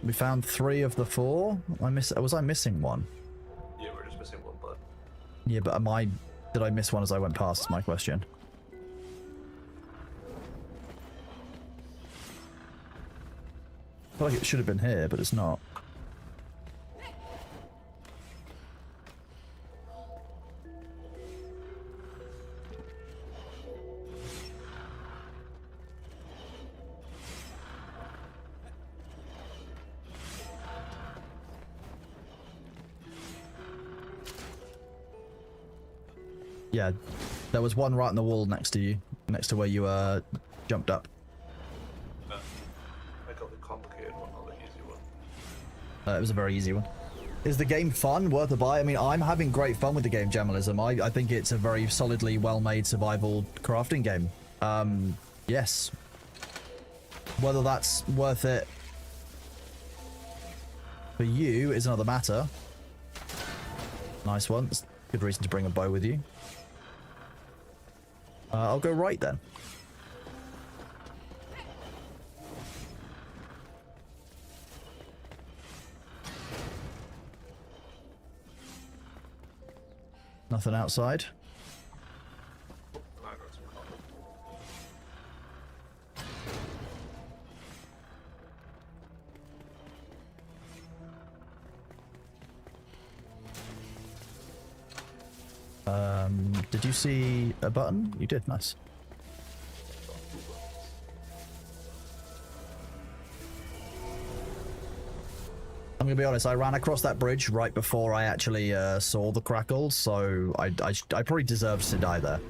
We found 3 of the 4. Was I missing one? Yeah, we're just missing one button. Yeah, but did I miss one as I went past? Is my question. I feel like it should have been here, but it's not. Yeah, there was one right on the wall next to you, next to where you jumped up. I got the complicated one, not the easy one. It was a very easy one. Is the game fun? Worth a buy? I mean, I'm having great fun with the game, Gemalism. I think it's a very solidly well-made survival crafting game. Yes. Whether that's worth it for you is another matter. Nice one. It's a good reason to bring a bow with you. I'll go right then. Nothing outside. I got some copper. Did you see a button? You did, nice. I'm gonna be honest, I ran across that bridge right before I actually saw the crackles, so I probably deserved to die there.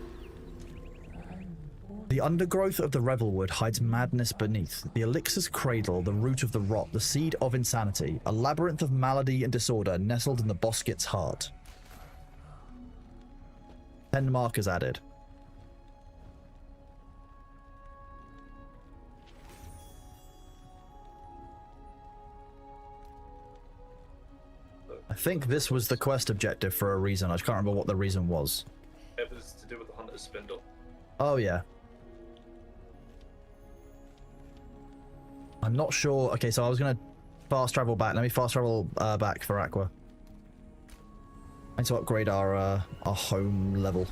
The undergrowth of the Revelwood hides madness beneath. The elixir's cradle, the root of the rot, the seed of insanity, a labyrinth of malady and disorder nestled in the bosket's heart. 10 markers added. I think this was the quest objective for a reason. I just can't remember what the reason was. It was to do with the Hunter's Spindle. Oh, yeah. I'm not sure. Okay, so I was going to fast travel back. Let me fast travel back for Aqua. I need to upgrade our home level.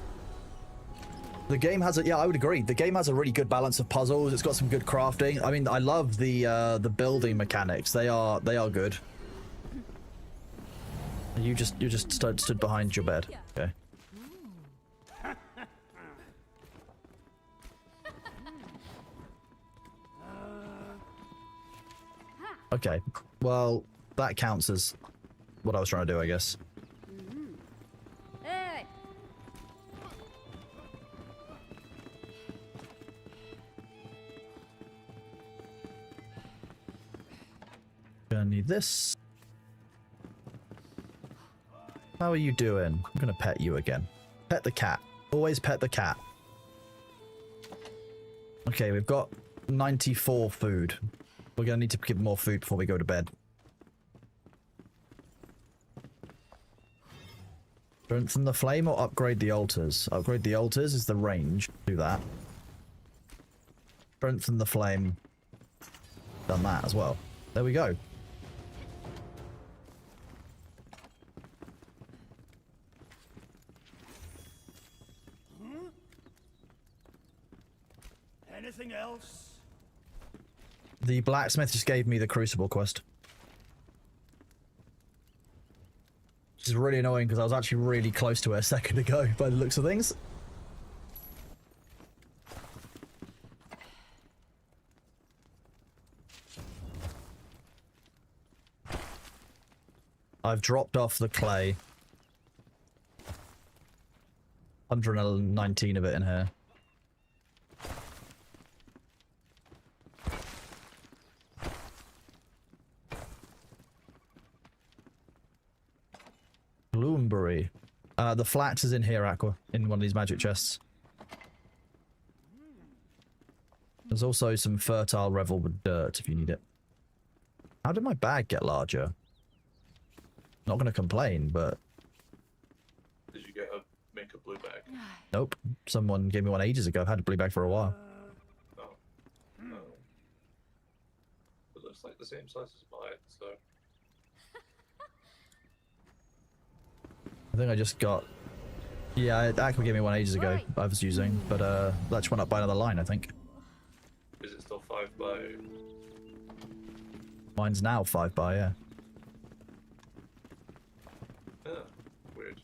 The game has a, yeah, I would agree. The game has a really good balance of puzzles. It's got some good crafting. I mean, I love the building mechanics. They are good. You just stood behind your bed. Okay. Okay. Well, that counts as what I was trying to do, I guess. Hey! Gonna need this. How are you doing? I'm gonna pet you again. Pet the cat. Always pet the cat. Okay, we've got 94 food. We're gonna need to get more food before we go to bed. Strengthen the flame or upgrade the altars? Upgrade the altars is the range. Do that. Strengthen the flame. Done that as well. There we go. Anything else? The blacksmith just gave me the crucible quest. Which is really annoying because I was actually really close to it a second ago by the looks of things. I've dropped off the clay. 119 of it in here. Bloomberry. The flax is in here, Aqua, in one of these magic chests. There's also some fertile Revelwood dirt if you need it. How did my bag get larger? Not gonna complain, but Did you make a blue bag? nope. Someone gave me one ages ago. I've had a blue bag for a while. Oh. No. It looks like the same size as mine, so. I think I just got... Yeah, Aqua gave me one ages ago I was using, but that just went up by another line, I think. Is it still 5 by... Mine's now 5 by, yeah. Weird.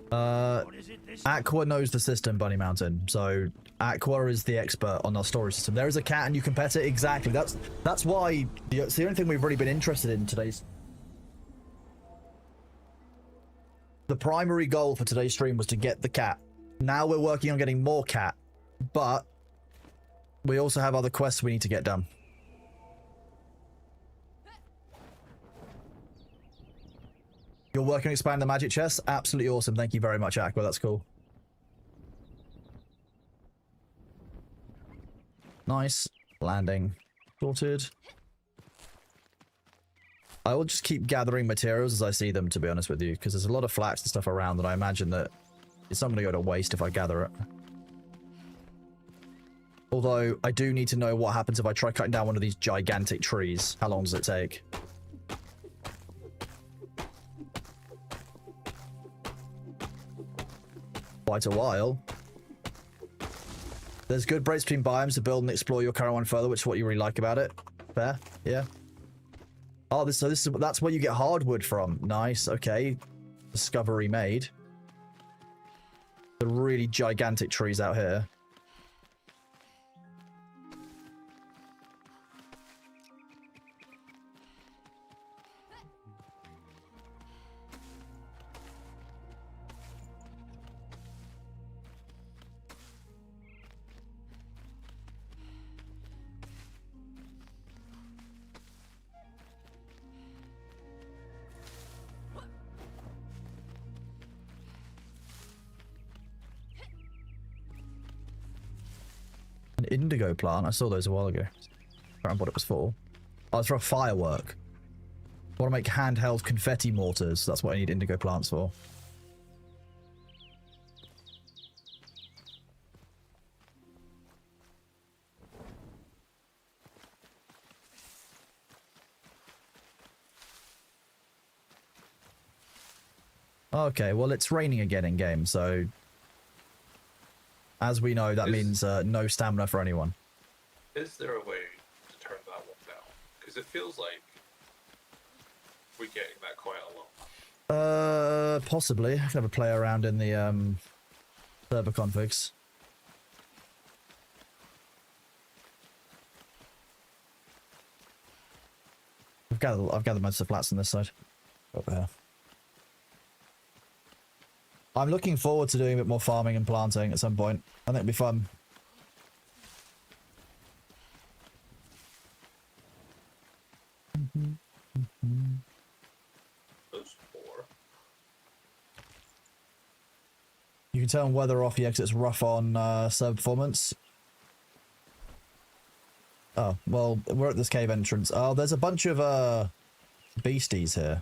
What is it this Aqua knows the system, Bunny Mountain, so Aqua is the expert on our storage system. There is a cat and you can pet it, exactly. That's why, it's the only thing we've really been interested in today's... The primary goal for today's stream was to get the cat. Now we're working on getting more cat, but we also have other quests we need to get done. You're working to expand the magic chest? Absolutely awesome. Thank you very much, Aqua. That's cool. Nice. Landing. Sorted. I will just keep gathering materials as I see them, to be honest with you, because there's a lot of flax and stuff around that I imagine that it's not going to go to waste if I gather it. Although, I do need to know what happens if I try cutting down one of these gigantic trees. How long does it take? Quite a while. There's good breaks between biomes to build and explore your current one further, which is what you really like about it. Fair, yeah. Oh, that's where you get hardwood from. Nice, okay. Discovery made. The really gigantic trees out here. An indigo plant. I saw those a while ago. I don't remember what it was for. Oh, it's for a firework. I want to make handheld confetti mortars. That's what I need indigo plants for. Okay, well, it's raining again in game, so as we know, that means no stamina for anyone. Is there a way to turn that one down? Because it feels like we're getting that quite a lot. Possibly. I can have a play around in the server configs. I've gathered most of the flats on this side. Over here. I'm looking forward to doing a bit more farming and planting at some point. I think it'll be fun. Those four. You can tell weather off the exit's rough on server performance. Oh, well, we're at this cave entrance. Oh, there's a bunch of beasties here.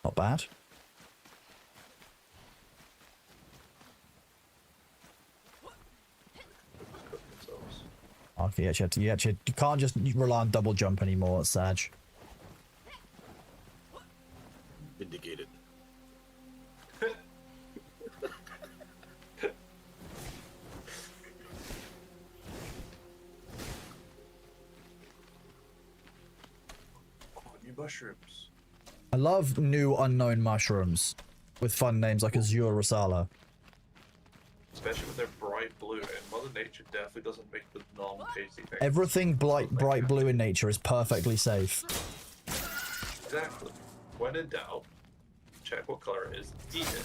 Not bad. Okay, you can't just rely on double jump anymore, Sag. Vindicated. New mushrooms. I love new unknown mushrooms with fun names like Azure Rosala. Especially when they're bright blue, and Mother Nature definitely doesn't make the non-tasty things. Everything bright blue in nature is perfectly safe. Exactly. When in doubt, check what color it is, eat it.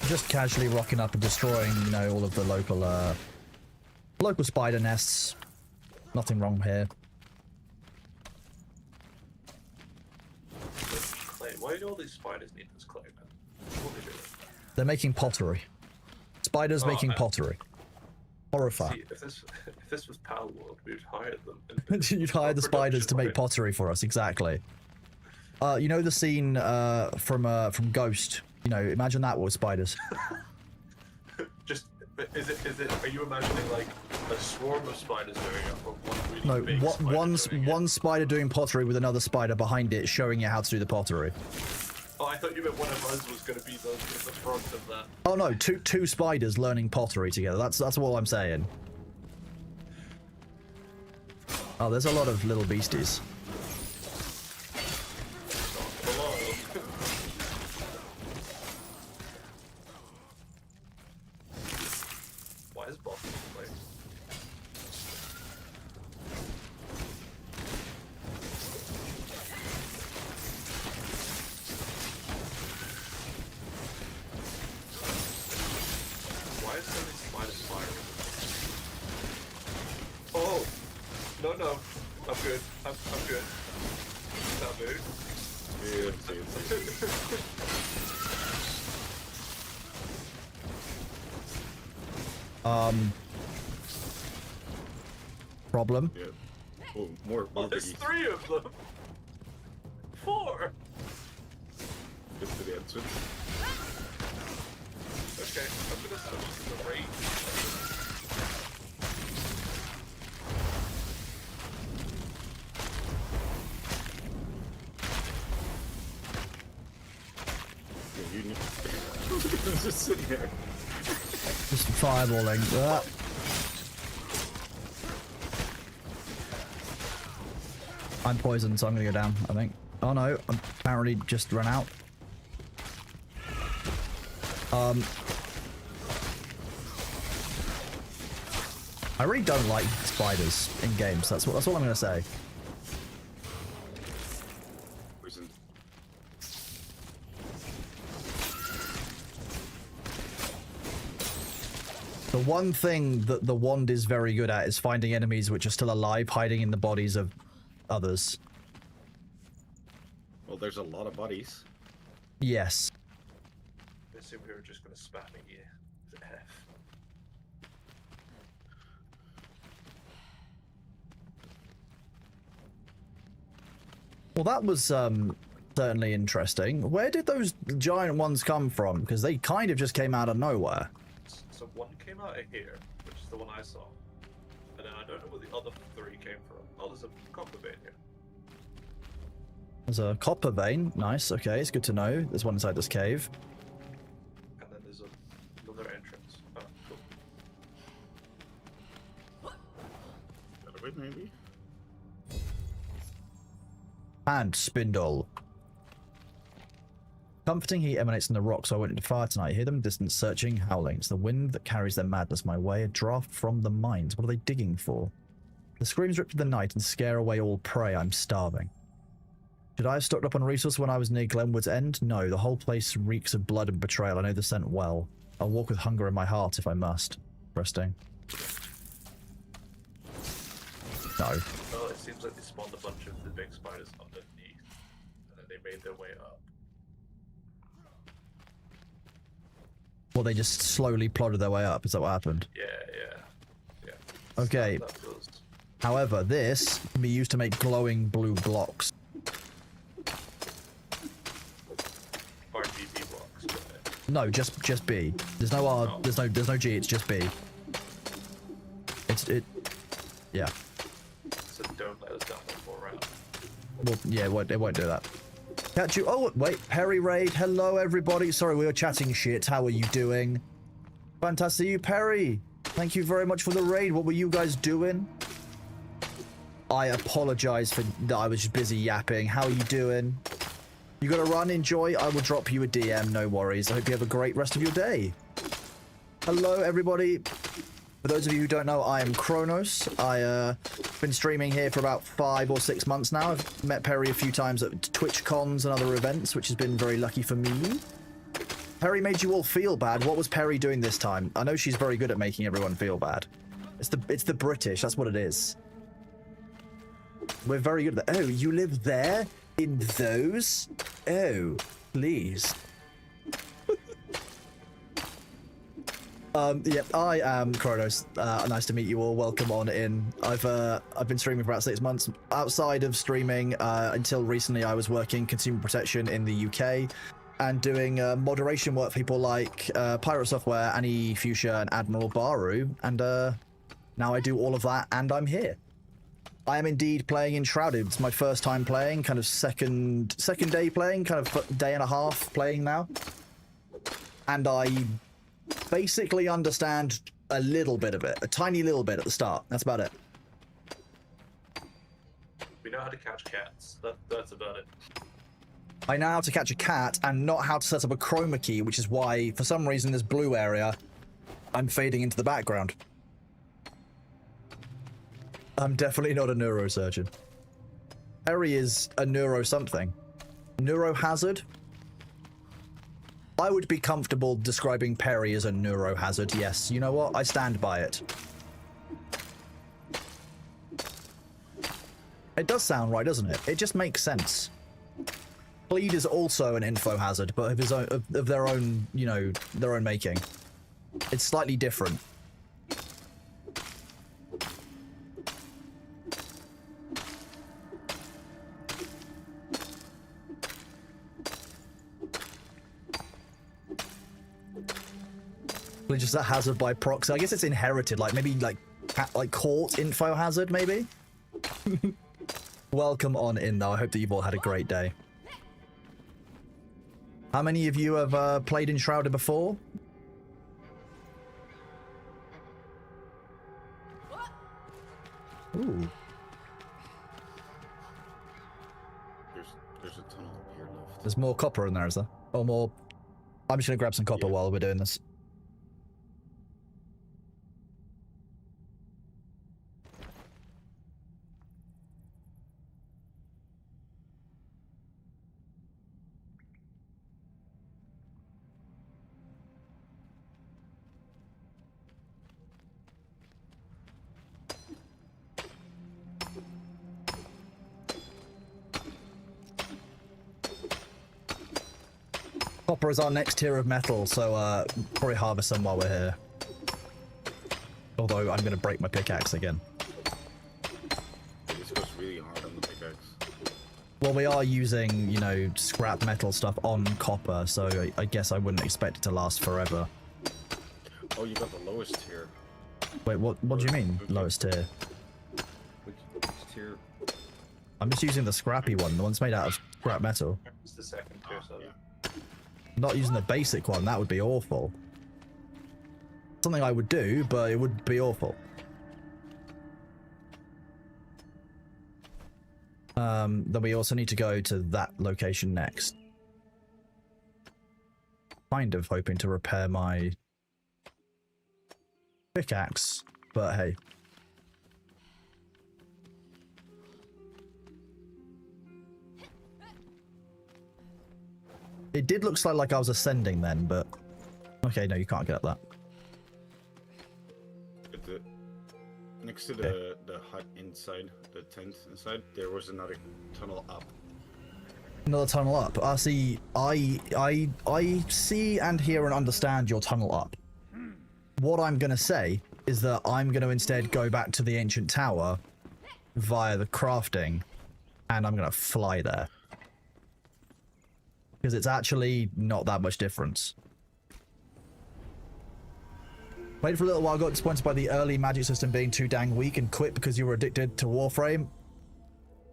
Just casually rocking up and destroying, you know, all of the local spider nests. Nothing wrong here. Clay, why do all these spiders need this clay, man? What are they doing? They're making pottery. Spiders making pottery. Horrifying. See, if this was Power World, we'd hire them. You'd hire the spiders to make pottery for us, exactly. You know the scene from Ghost? You know, imagine that with spiders. Just, is it, are you imagining like a swarm of spiders doing it, or one really No, big spider doing it? one spider doing pottery with another spider behind it showing you how to do the pottery. Oh, I thought you meant one of us was going to be the front of that. Oh no, two spiders learning pottery together. That's all I'm saying. Oh, there's a lot of little beasties. Why is Bob playing? Why is so many spiders firing? Oh! No, no. I'm good. I'm good. Sabu. Yeah, Problem. yeah. Oh, more There's biggies. 3 of them! 4! Just to the entrance. Okay, I'm gonna switch to the rate. Yeah, you need. Just sitting there. Just fireballing. Ah. I'm poisoned, so I'm gonna go down, I think. Oh no, I'm apparently just run out. I really don't like spiders in games. That's all I'm gonna say. Poisoned. The one thing that the wand is very good at is finding enemies which are still alive, hiding in the bodies of others. Well, there's a lot of bodies. Yes. I assume we were just gonna spam at you. With F. Well, that was certainly interesting. Where did those giant ones come from? Because they kind of just came out of nowhere. So one came out of here, which is the one I saw. And then I don't know where the other 3 came from. Oh, there's a copper vein here. There's a copper vein. Nice. Okay, it's good to know. There's one inside this cave. And then there's another entrance. Oh, cool. Got a bit, maybe? And spindle. Comforting heat emanates from the rock, so I went into fire tonight. I hear them in the distance, searching, howling. It's the wind that carries their madness my way, a draft from the mines. What are they digging for? The screams rip through the night and scare away all prey. I'm starving. Should I have stocked up on resources when I was near Glenwood's End? No, the whole place reeks of blood and betrayal. I know the scent well. I'll walk with hunger in my heart if I must. Resting. No. Well, it seems like they spawned a bunch of the big spiders underneath. And then they made their way up. Well, they just slowly plodded their way up. Is that what happened? Yeah. Okay. That was... However, this can be used to make glowing blue blocks. Or DB blocks. But... No, just B. There's no R. Oh. There's no G. It's just B. Yeah. So don't let us down one more round. Well, yeah, it won't do that. Catch you. Oh, wait. Perry Raid. Hello, everybody. Sorry, we were chatting shit. How are you doing? Fantastic. You, Perry. Thank you very much for the raid. What were you guys doing? I apologize for that. I was just busy yapping. How are you doing? You gotta run. Enjoy. I will drop you a DM. No worries. I hope you have a great rest of your day. Hello, everybody. For those of you who don't know, I am Kronos. I've been streaming here for about 5 or 6 months now. I've met Perry a few times at Twitch cons and other events, which has been very lucky for me. Perry made you all feel bad. What was Perry doing this time? I know she's very good at making everyone feel bad. It's the British. That's what it is. We're very good at that. Oh, you live there? In those? Oh, please. Yeah, I am Kronos. Nice to meet you all. Welcome on in. I've been streaming for about 6 months. Outside of streaming, until recently, I was working consumer protection in the UK and doing moderation work for people like Pirate Software, Annie Fuchsia, and Admiral Baru. And now I do all of that, and I'm here. I am indeed playing Enshrouded. It's my first time playing, kind of second day playing, kind of day and a half playing now. And I basically understand a little bit of it, a tiny little bit at the start. That's about it. We know how to catch cats. That's about it. I know how to catch a cat and not how to set up a chroma key, which is why, for some reason, this blue area, I'm fading into the background. I'm definitely not a neurosurgeon. Perry is a neuro something. Neurohazard? I would be comfortable describing Perry as a neurohazard, yes. You know what? I stand by it. It does sound right, doesn't it? It just makes sense. Bleed is also an info hazard, but of his own, of their own, you know, their own making. It's slightly different. Just a hazard by proxy. I guess it's inherited, like maybe like court info hazard, maybe. Welcome on in, though. I hope that you've all had a great day. How many of you have played Enshrouded before? Ooh. There's a tunnel up here left. There's more copper in there, is there? Or more... I'm just gonna grab some copper while we're doing this. Copper is our next tier of metal, so probably harvest some while we're here. Although I'm going to break my pickaxe again. This goes really hard on the pickaxe. Well, we are using, you know, scrap metal stuff on copper, so I guess I wouldn't expect it to last forever. Oh, you got the lowest tier. Wait, what do you mean, lowest tier? Which tier? I'm just using the scrappy one, the one's made out of scrap metal. It's the second tier, so Yeah. I'm not using the basic one, that would be awful. Something I would do, but it would be awful. Then we also need to go to that location next. Kind of hoping to repair my pickaxe, but hey. It did look like I was ascending then, but... Okay, no, you can't get up that. But next to the hut inside, the tent inside, there was another tunnel up. Another tunnel up. I see. I see and hear and understand your tunnel up. What I'm gonna say is that I'm gonna instead go back to the ancient tower via the crafting, and I'm gonna fly there. Because it's actually not that much difference. Played for a little while, got disappointed by the early magic system being too dang weak and quit because you were addicted to Warframe.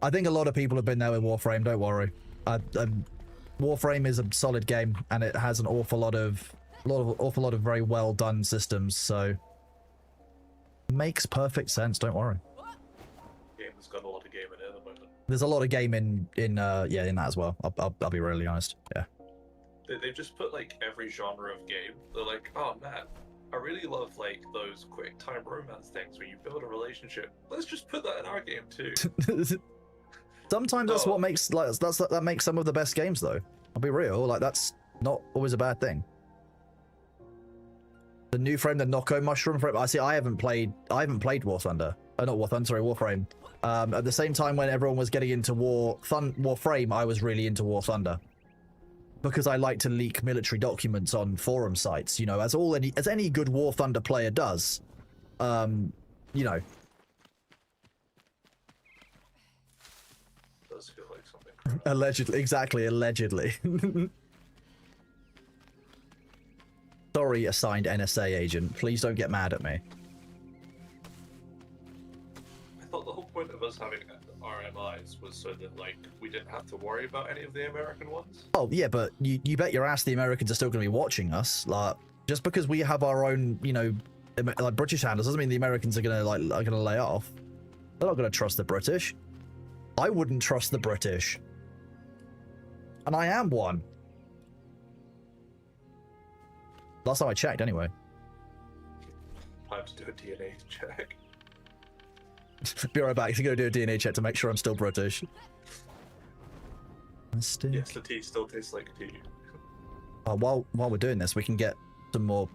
I think a lot of people have been there with Warframe, don't worry. Warframe is a solid game, and it has an awful lot of very well done systems, so makes perfect sense, don't worry. game's got a lot of game in it at the moment. There's a lot of game in that as well. I'll be really honest. Yeah. They've just put like every genre of game. They're like, oh man, I really love like those quick time romance things where you build a relationship. Let's just put that in our game too. Sometimes that's what makes that makes some of the best games, though. I'll be real, like that's not always a bad thing. The new frame, the Nocco mushroom frame. I see. I haven't played War Thunder. Not War Thunder. Sorry, Warframe. At the same time when everyone was getting into Warframe, I was really into War Thunder because I like to leak military documents on forum sites. You know, as any good War Thunder player does. You know. Does feel like something. Allegedly, exactly. Allegedly. Sorry, assigned NSA agent. Please don't get mad at me. I thought the whole point point of us having RMIs was so that like we didn't have to worry about any of the American ones. Oh yeah, but you bet your ass the Americans are still going to be watching us. Like, just because we have our own, you know, like British handlers doesn't mean the Americans are gonna lay off. They're not gonna trust the British. I wouldn't trust the British, and I am one. Last time I checked, anyway. I have to do a DNA check. Be right back to go do a DNA check to make sure I'm still British. Yes, the tea still tastes like tea. While we're doing this, we can get some more.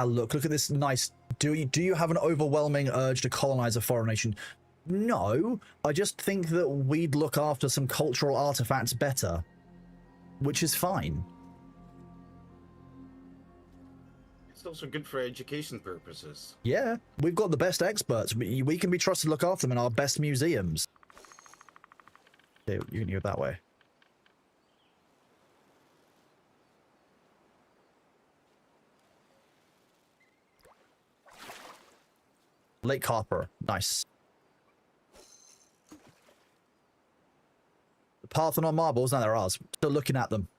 Look at this nice. Do you have an overwhelming urge to colonize a foreign nation? No, I just think that we'd look after some cultural artifacts better, which is fine. It's also good for education purposes. Yeah, we've got the best experts. We can be trusted to look after them in our best museums. Yeah, you can go that way. Lake Harper, nice. The Parthenon marbles, now they're ours. Still looking at them.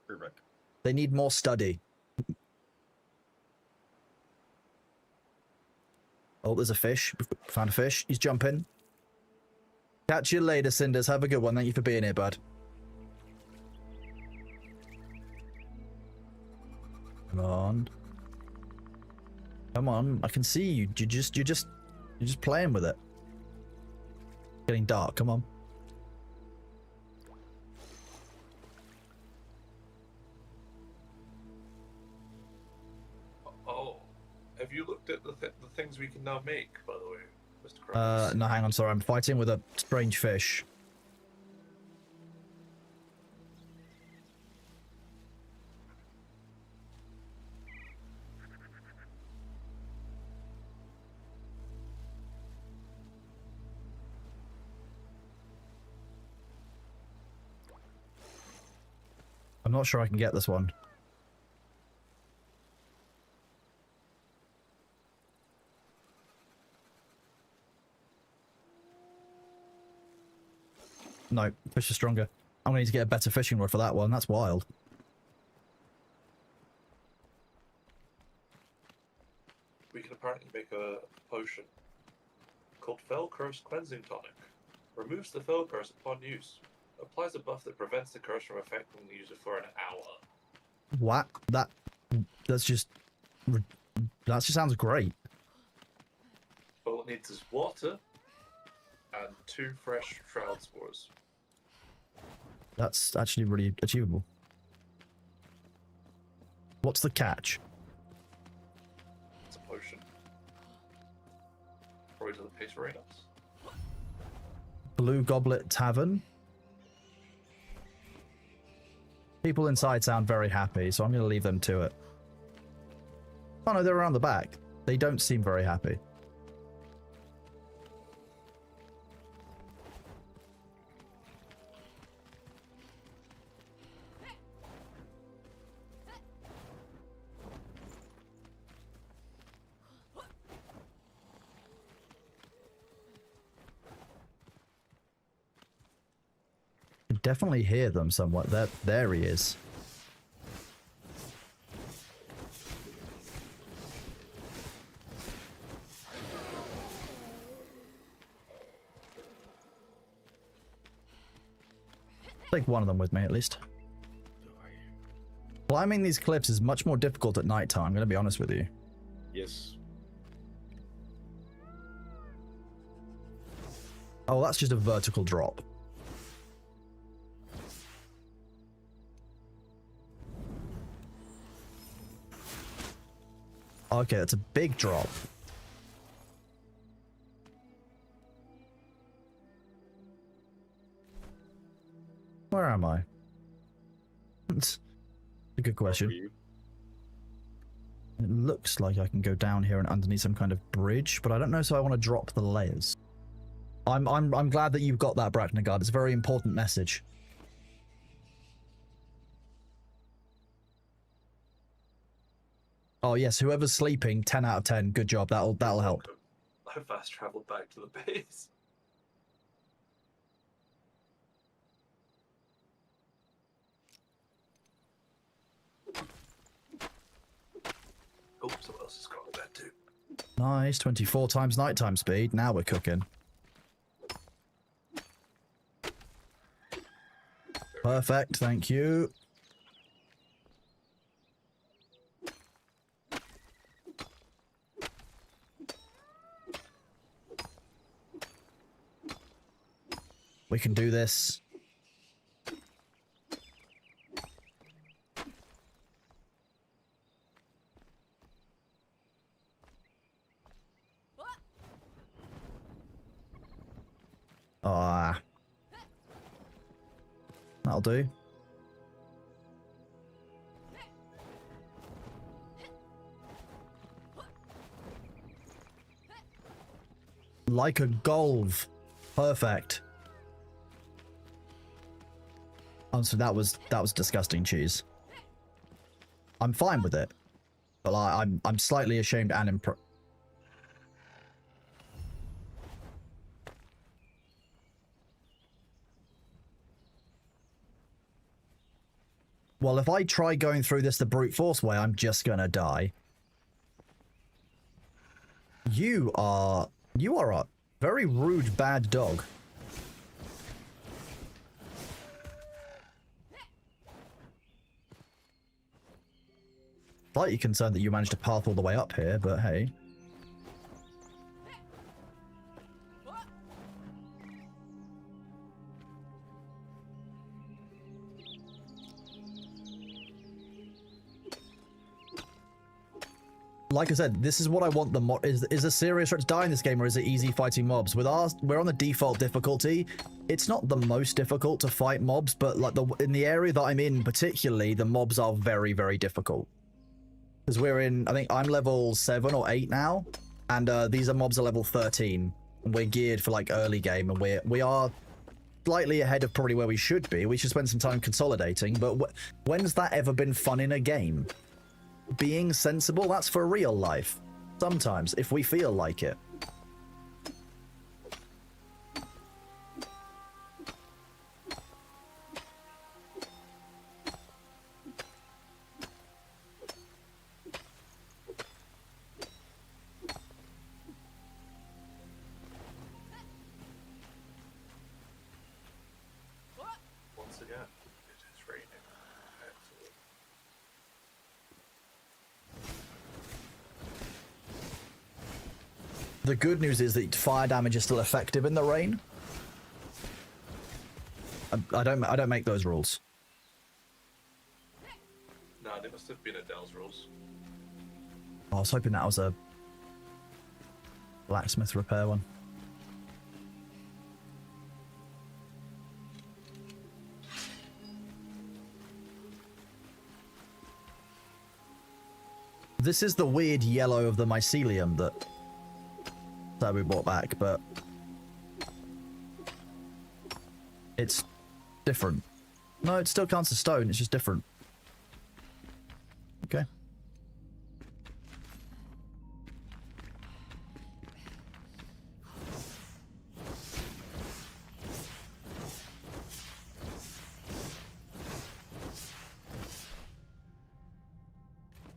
Perfect. They need more study. Oh, there's a fish. We've found a fish. He's jumping. Catch you later, Cinders. Have a good one. Thank you for being here, bud. Come on. Come on. I can see you. You're just playing with it. Getting dark. Come on. Oh, have you looked at the things we can now make, by the way, Mr. Krabs? No, hang on. Sorry, I'm fighting with a strange fish. I'm not sure I can get this one. No, fish is stronger. I'm going to need to get a better fishing rod for that one. That's wild. We can apparently make a potion called Fell Curse Cleansing Tonic. Removes the Fell Curse upon use. Applies a buff that prevents the curse from affecting the user for an hour. What? That just sounds great. All it needs is water and 2 fresh shroud spores. That's actually really achievable. What's the catch? It's a potion. Probably to the Pace Arenas. Blue Goblet Tavern. People inside sound very happy, so I'm going to leave them to it. Oh no, they're around the back. They don't seem very happy. I can definitely hear them somewhat. There he is. Take one of them with me, at least. Climbing these cliffs is much more difficult at night time, I'm going to be honest with you. Yes. Oh, that's just a vertical drop. Okay, that's a big drop. Where am I? It's a good question. It looks like I can go down here and underneath some kind of bridge, but I don't know, so I want to drop the layers. I'm glad that you've got that, Bracknagard. It's a very important message. Oh yes, whoever's sleeping, 10 out of 10. Good job. That'll help. I fast traveled back to the base. Oh, someone else has gone to bed too. Nice. 24 times nighttime speed. Now we're cooking. Perfect. Thank you. We can do this. Ah. That'll do. Like a golf. Perfect. So that was disgusting cheese. I'm fine with it, but I'm slightly ashamed and well, if I try going through this the brute force way, I'm just gonna die. You are a very rude, bad dog. Slightly concerned that you managed to path all the way up here, but hey. Like I said, this is what I want the mod. Is a serious threat to die in this game, or is it easy fighting mobs? We're on the default difficulty. It's not the most difficult to fight mobs, but like in the area that I'm in particularly, the mobs are very, very difficult. Because we're in, I think I'm level 7 or 8 now, and these are mobs are level 13. And we're geared for like early game, and we are slightly ahead of probably where we should be. We should spend some time consolidating, but when's that ever been fun in a game? Being sensible, that's for real life. Sometimes, if we feel like it. Once again, it is raining. Excellent. The good news is that fire damage is still effective in the rain. I don't make those rules. Nah, they must have been Adele's rules. I was hoping that was a blacksmith repair one. This is the weird yellow of the mycelium that we brought back, but it's different. No, it still counts as stone, it's just different. Okay.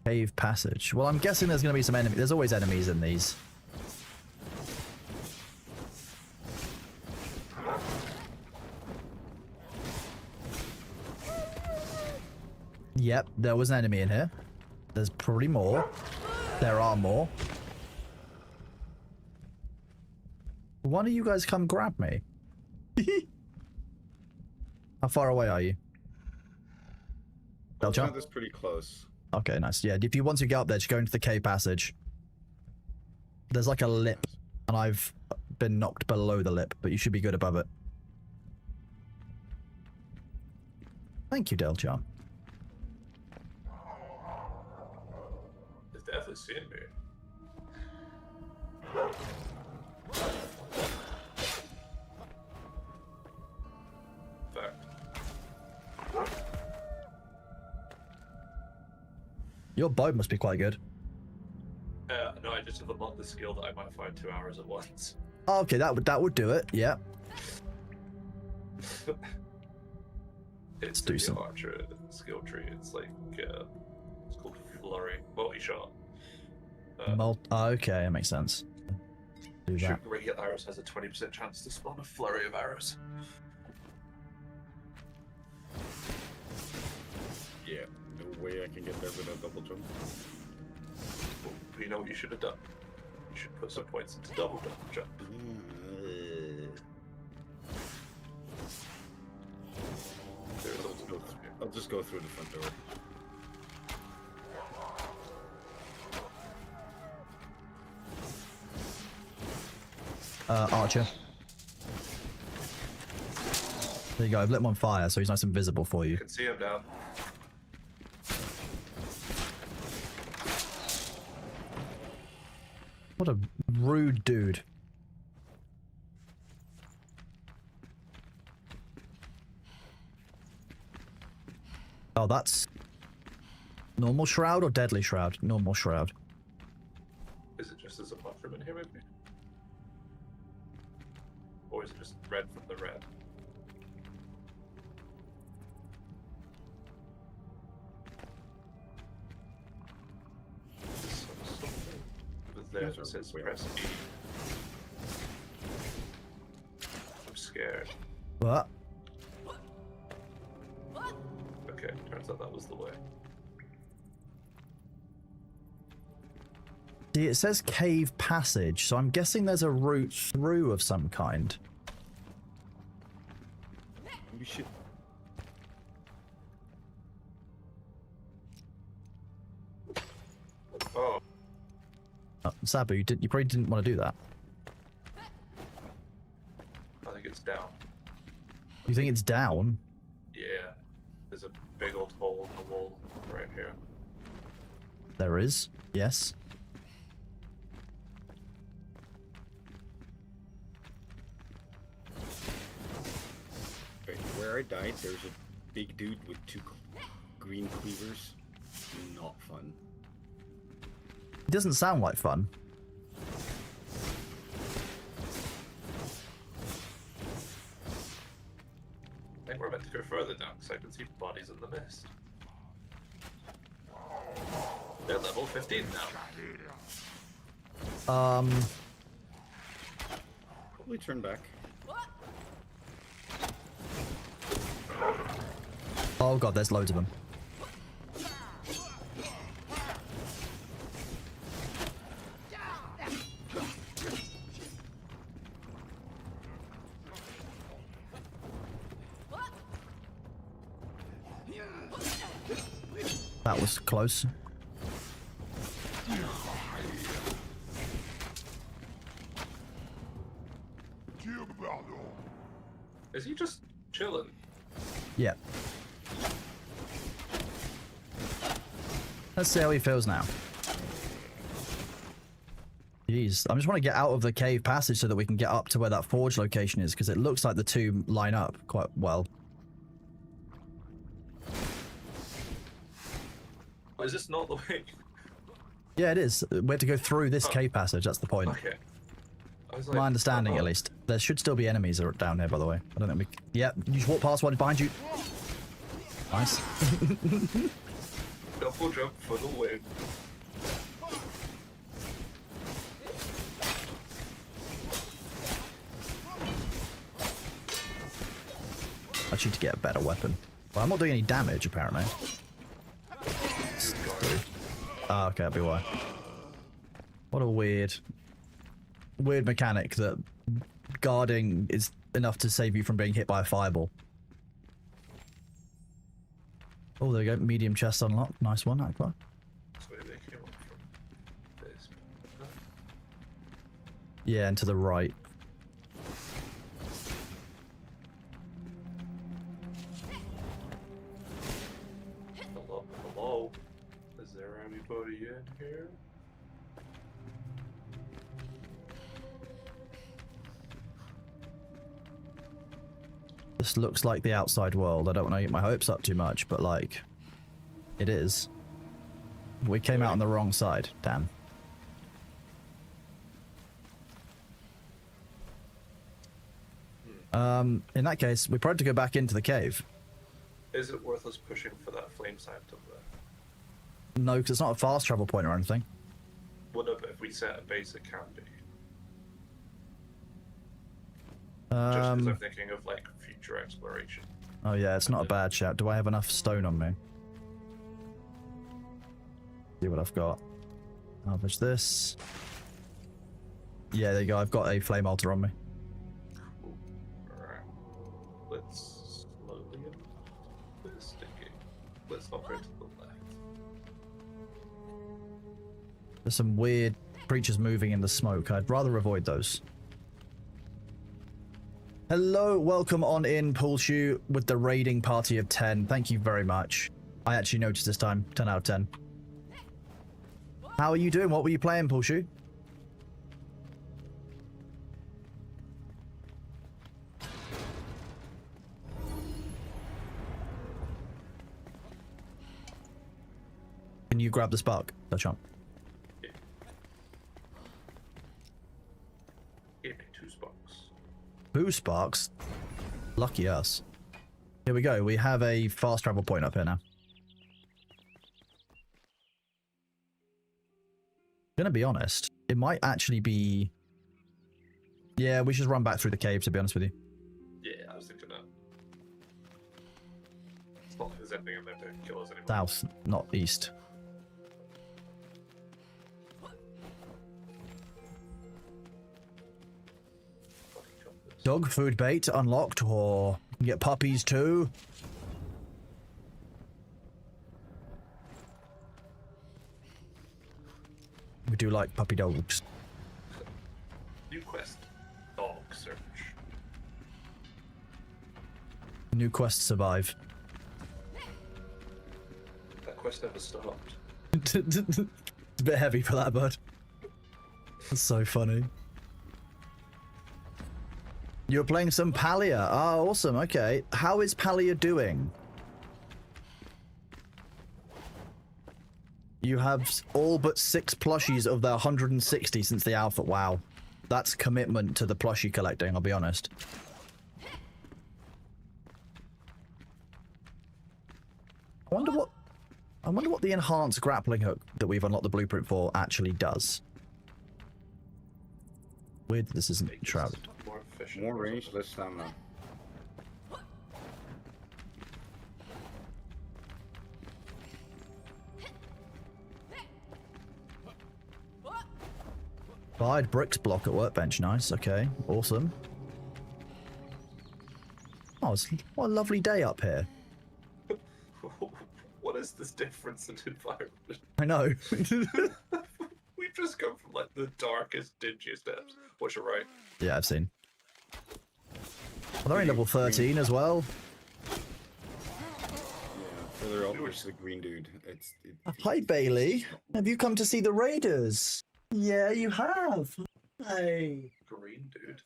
Cave passage. Well, I'm guessing there's going to be some enemies. There's always enemies in these. Yep, there was an enemy in here. There's probably more. There are more. Why don't you guys come grab me? How far away are you? Belcher? That's pretty close. Okay, nice. Yeah, if you want to get up there, just go into the cave passage. There's like a lip, and I've been knocked below the lip, but you should be good above it. Thank you, Delcharm. It's definitely seen me. Fact. Your bow must be quite good. just have unlocked the skill that I might find 2 hours at once. Oh, okay, that would do it. Yeah. It's do the some- archer skill tree. It's like it's called flurry, multi-shot. Okay, that makes sense. Do that. Shooting regular arrows has a 20% chance to spawn a flurry of arrows. Yeah, no way I can get there with a double jump. Well, you know what you should have done? You should put some points into double jump. There's I'll just go through the front door. Archer. There you go. I've lit him on fire, so he's nice and visible for you. You can see him now. What a rude dude. Oh, that's normal shroud or deadly shroud? Normal shroud. Is it just as a mushroom in here, maybe? Or is it just red from the red? There it says press E. I'm scared. What? Okay, turns out that was the way. See, it says cave passage, so I'm guessing there's a route through of some kind. We should. Oh, Sabu, you probably didn't want to do that. I think it's down. You think it's down? Yeah, there's a big old hole in the wall right here. There is, yes. Wait, where I died, there's a big dude with two green cleavers. Not fun. It doesn't sound like fun. I think we're meant to go further down because I can see bodies in the mist. They're level 15 now. Probably turn back. Oh god, there's loads of them. That was close. Is he just chilling? Yeah. Let's see how he feels now. Jeez, I just want to get out of the cave passage so that we can get up to where that forge location is, because it looks like the two line up quite well. Is this not the way? Yeah, it is. We have to go through this cave passage, that's the point. Okay. I was like, My understanding, oh. at least. There should still be enemies down here, by the way. I don't think we... Yeah, you just walk past one behind you. Nice. Double jump for the win. I need to get a better weapon. Well, I'm not doing any damage, apparently. Ah, okay, that'd be why. What a weird mechanic that guarding is enough to save you from being hit by a fireball. Oh, there you go. Medium chest unlocked. Nice one, Akbar. So they came up from this. Yeah, and to the right. Hello, hello. Is there anybody in here? This looks like the outside world. I don't want to get my hopes up too much, but like, it is. We came out on the wrong side, damn. In that case, we probably have to go back into the cave. Is it worth us pushing for that flame sanctum there? No, because it's not a fast travel point or anything. Well, no, but if we set a base, it can be. Just because I'm thinking of like future exploration. Oh yeah, it's not a bad shout. Do I have enough stone on me? See what I've got. Salvage this. Yeah, there you go. I've got a flame altar on me. Cool. Alright. Let's slowly investigate. Let's not go to the left. There's some weird creatures moving in the smoke. I'd rather avoid those. Hello, welcome on in, Poolshoe, with the raiding party of 10. Thank you very much. I actually noticed this time. 10 out of 10. How are you doing? What were you playing, Poolshoe? Can you grab the spark, Dutchump? Give me 2 sparks. 2 sparks? Lucky us. Here we go. We have a fast travel point up here now. Gonna be honest, it might actually be... Yeah, we should run back through the cave, to be honest with you. Yeah, I was thinking that. It's not like there's anything in there to kill us anymore. South, not east. Dog food bait unlocked, or you can get puppies too. We do like puppy dogs. New quest. Dog search. New quest survive. That quest never stopped. It's a bit heavy for that, bud. That's so funny. You're playing some Palia. Oh, awesome. Okay. How is Palia doing? You have all but 6 plushies of their 160 since the alpha. Wow. That's commitment to the plushie collecting, I'll be honest. I wonder what the enhanced grappling hook that we've unlocked the blueprint for actually does. Weird this isn't shrouded. More efficient. More range, less stamina. Fired bricks block at workbench. Nice. Okay. Awesome. Oh, what a lovely day up here. What is this difference in environment? I know. We've just come from like the darkest, dingiest depths. What's your right? Yeah, I've seen. Well, they're only level 13 as well. Yeah, further up is the green dude. Hi, Bailey. Have you come to see the Raiders? Yeah, you have. Hey. Green dude.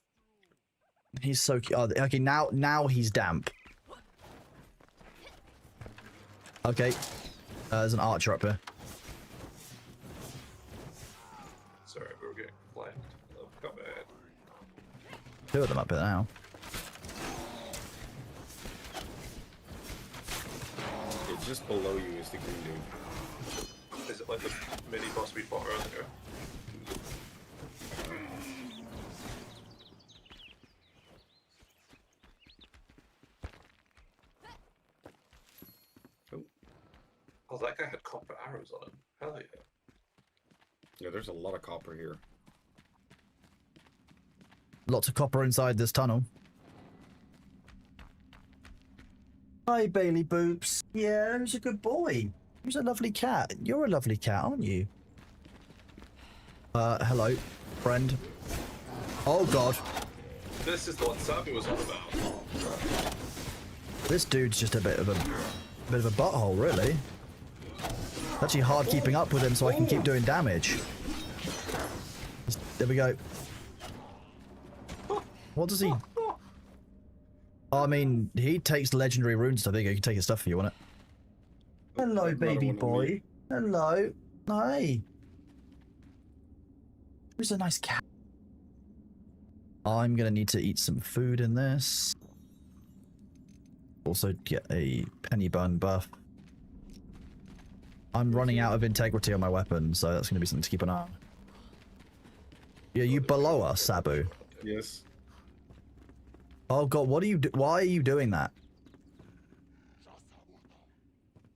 He's so cute. Oh, okay, now he's damp. Okay. There's an archer up here. Sorry, we were getting flanked. Oh, come in. 2 of them up here now. It's just below you is the green dude. Is it like the mini boss we fought earlier? Oh, that guy had copper arrows on him. Hell yeah. Yeah, there's a lot of copper here. Lots of copper inside this tunnel. Hi, Bailey Boops. Yeah, he's a good boy. He's a lovely cat. You're a lovely cat, aren't you? Hello, friend. Oh, God. This is the one Sabi was on about. This dude's just a bit of a butthole, really. It's actually hard keeping up with him so I can keep doing damage. There we go. What does he... I mean, he takes legendary runes, so I think you can take his stuff if you want it. Hello, Another baby one on boy. me. Hello. Hey. Who's a nice cat? I'm gonna need to eat some food in this. Also get a penny bun buff. I'm running out of integrity on my weapon, so that's gonna be something to keep an eye on. Yeah, you below us, Sabu. Yes. Oh god, what are you why are you doing that?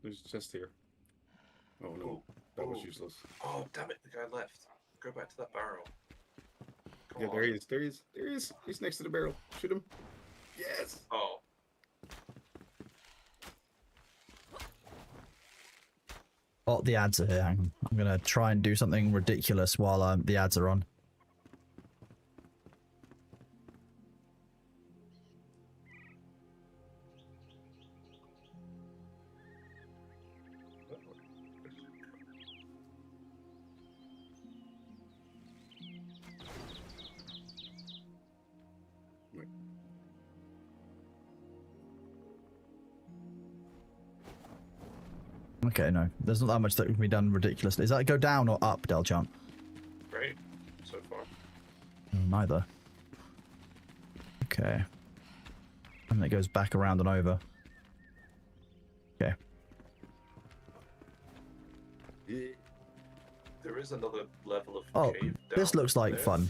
There's a chest here. Oh no, that was useless. Oh, damn it, the guy left. Go back to that barrel. Come Yeah, on. there he is. There he is. There he is. He's next to the barrel. Shoot him. Yes. Oh. Oh, the ads are here. Hang on. I'm gonna try and do something ridiculous while the ads are on. Okay, no. There's not that much that can be done ridiculously. Does that go down or up, Delchant? Great. So far. Neither. Okay. And it goes back around and over. Okay. There is another level of Oh, cave this down looks like there. fun.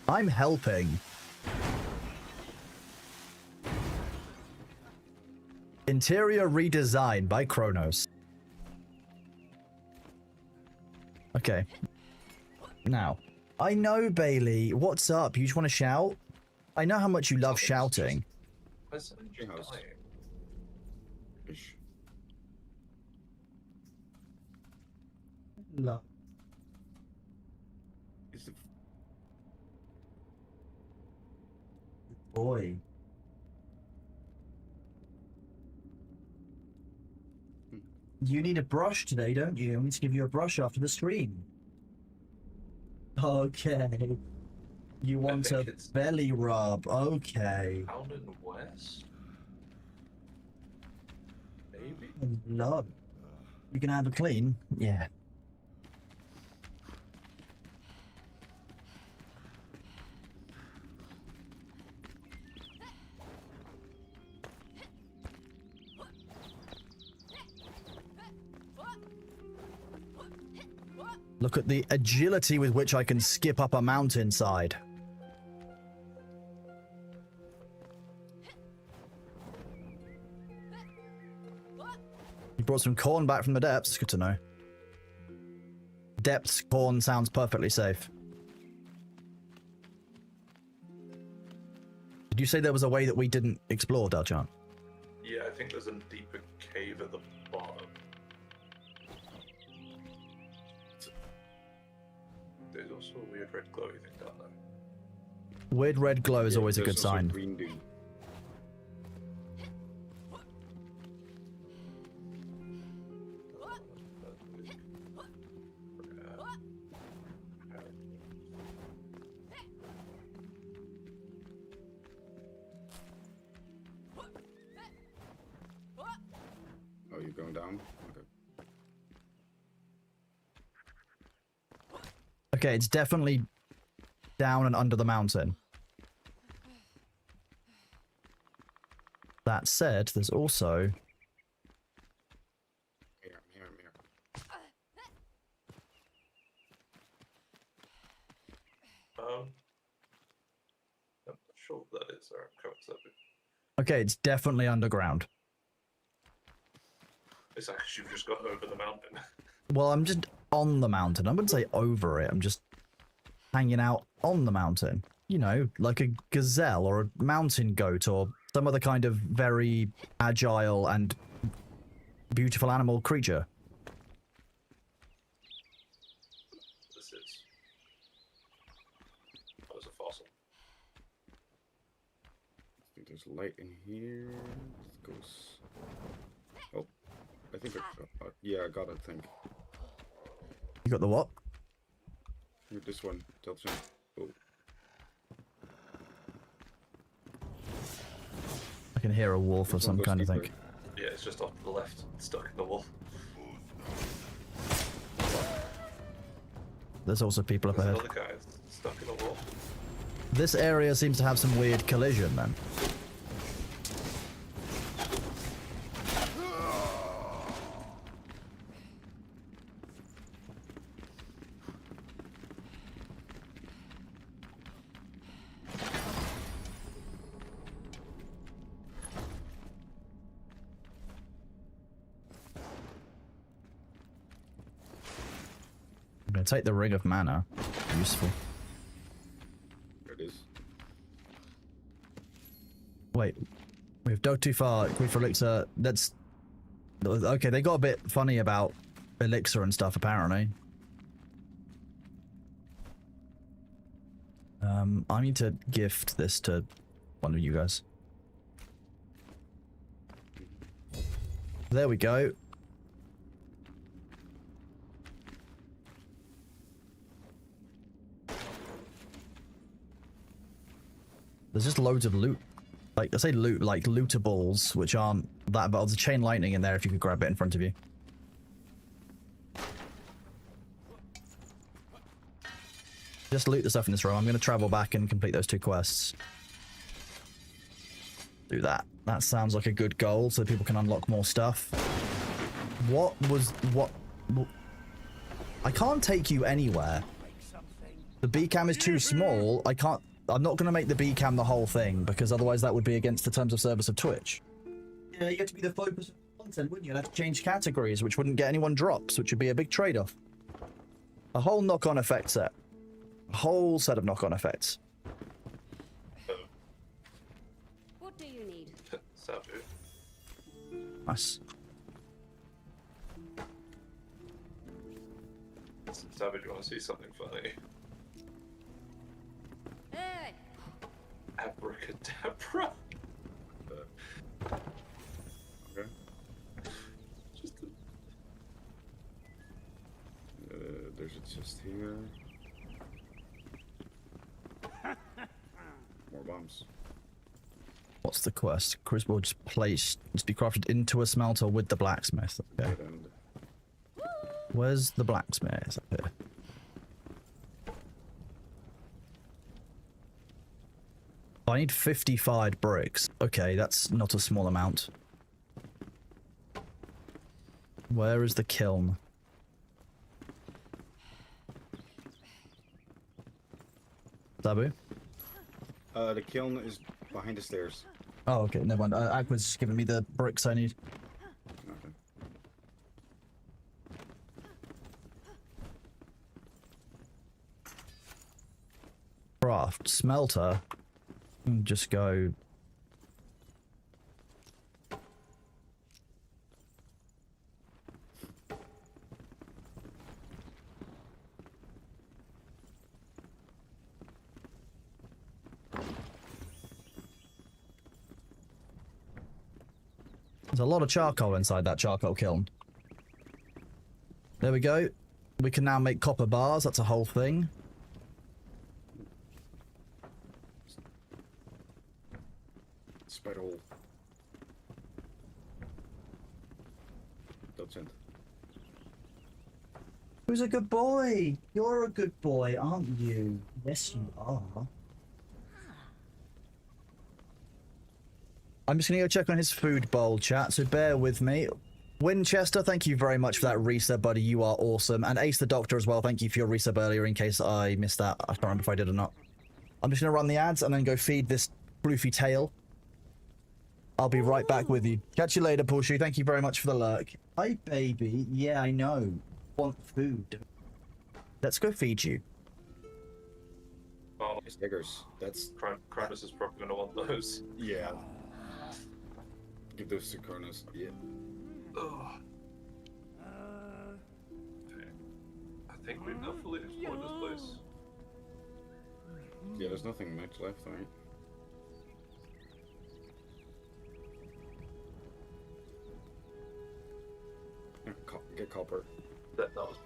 I'm helping. Interior redesign by Kronos. Okay. Now, I know, Bailey. What's up? You just want to shout? I know how much you love shouting. Where's the House. guy? Ish. Love. Is the Boy. You need a brush today, don't you? I need to give you a brush after the stream. Okay. You want think a it's- belly rub. Okay. Down in the west? Maybe? Love. You can have a clean? Yeah. Look at the agility with which I can skip up a mountainside. You brought some corn back from the depths. It's good to know. Depths corn sounds perfectly safe. Did you say there was a way that we didn't explore, Dalchan? Yeah, I think there's a deeper cave at the bottom. There's also a weird red glowy thing down there. Weird red glow is Yeah, always a there's good also sign. Green dude. Oh, you're going down? Okay. Okay, it's definitely down and under the mountain. That said, there's also... Here. I'm not sure what that is. Or I'm coming. Okay, it's definitely underground. It's actually just got over the mountain. Well, I'm just on the mountain. I wouldn't say over it. I'm just hanging out on the mountain. You know, like a gazelle or a mountain goat or some other kind of very agile and beautiful animal creature. This is. That was a fossil. I think there's light in here. It goes. Oh, I think yeah, I got it. I think You got the what? Here, this one. Delta. Oh, I can hear a wolf or this one some goes kind of deeper. thing. Yeah, it's is just off to the left, stuck in the wall. There's also people up There's ahead. another guy stuck in the wall. This area seems to have some weird collision then. I'm gonna take the Ring of Mana. Useful. There it is. Wait, we've dug too far. Queen for Elixir. That's okay. They got a bit funny about Elixir and stuff, apparently. I need to gift this to one of you guys. There we go. There's just loads of loot. Like, I say loot, like lootables, which aren't that, but there's a chain lightning in there if you could grab it in front of you. Just loot the stuff in this room. I'm going to travel back and complete those 2 quests. Do that. That sounds like a good goal, so people can unlock more stuff. What? I can't take you anywhere. The B-cam is too small. I'm not going to make the B-cam the whole thing, because otherwise that would be against the terms of service of Twitch. Yeah, you have to be the focus of content, wouldn't you? You'd have to change categories, which wouldn't get anyone drops, which would be a big trade-off. A whole knock-on effect set. A whole set of knock-on effects. What do you need? Sabu. Nice. Sabu, do you want to see something funny? Hey! Abracadabra. Okay. Just There's a chest here. More bombs. What's the quest? Crucible just placed. Just be crafted into a smelter with the blacksmith. Okay. Dead end. Where's the blacksmith? Up here. I need 55 bricks. Okay, that's not a small amount. Where is the kiln? Sabu? The kiln is behind the stairs. Oh, okay, never mind. Aqua's giving me the bricks I need. Okay. Craft. Smelter. Just go... There's a lot of charcoal inside that charcoal kiln. There we go. We can now make copper bars. That's a whole thing. Spider hole. That's it. Who's a good boy? You're a good boy, aren't you? Yes, you are. I'm just gonna go check on his food bowl, chat, so bear with me. Winchester, thank you very much for that resub, buddy. You are awesome. And Ace the Doctor as well, thank you for your resub earlier in case I missed that. I can't remember if I did or not. I'm just gonna run the ads and then go feed this floofy tail. I'll be right back with you. Catch you later, Pushu. Thank you very much for the lurk. Hi, baby. Yeah, I know. Want food. Let's go feed you. Oh, Stickers. That's Kratos is probably going to want those. yeah. Give those to Kronos. Yeah. Ugh. Okay. I think we've now fully explored this place. Yeah, there's nothing much left, right? Yeah, get copper. That was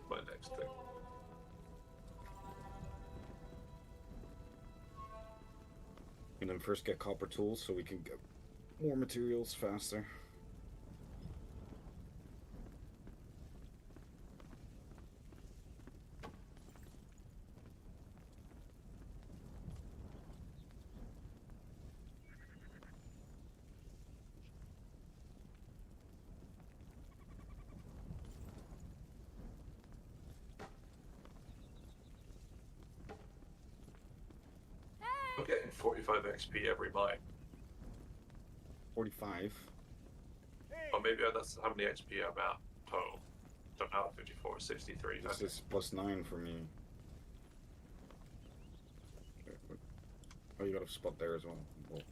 my next thing. And then first get copper tools so we can get more materials faster. 45 XP every mine. 45. Or maybe that's how many XP I'm at total. So I'm out 54, 63. This Okay. is +9 for me. Oh, you got a spot there as well. Cool.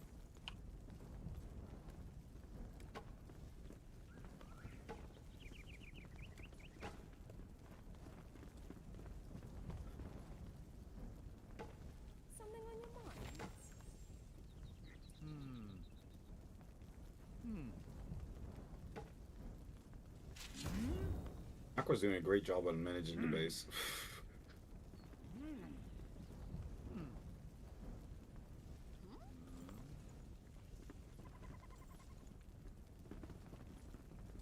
Something on your mind? Aqua's doing a great job on managing the base.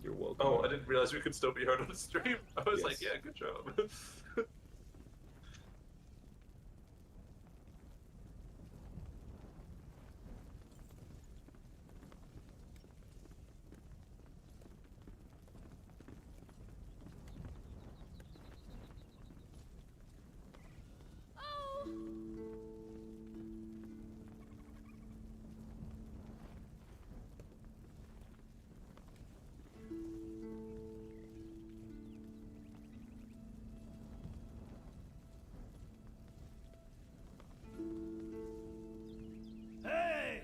You're welcome. Oh, I didn't realize we could still be heard on the stream. I was like, Yes. yeah, good job. Oh! Hey!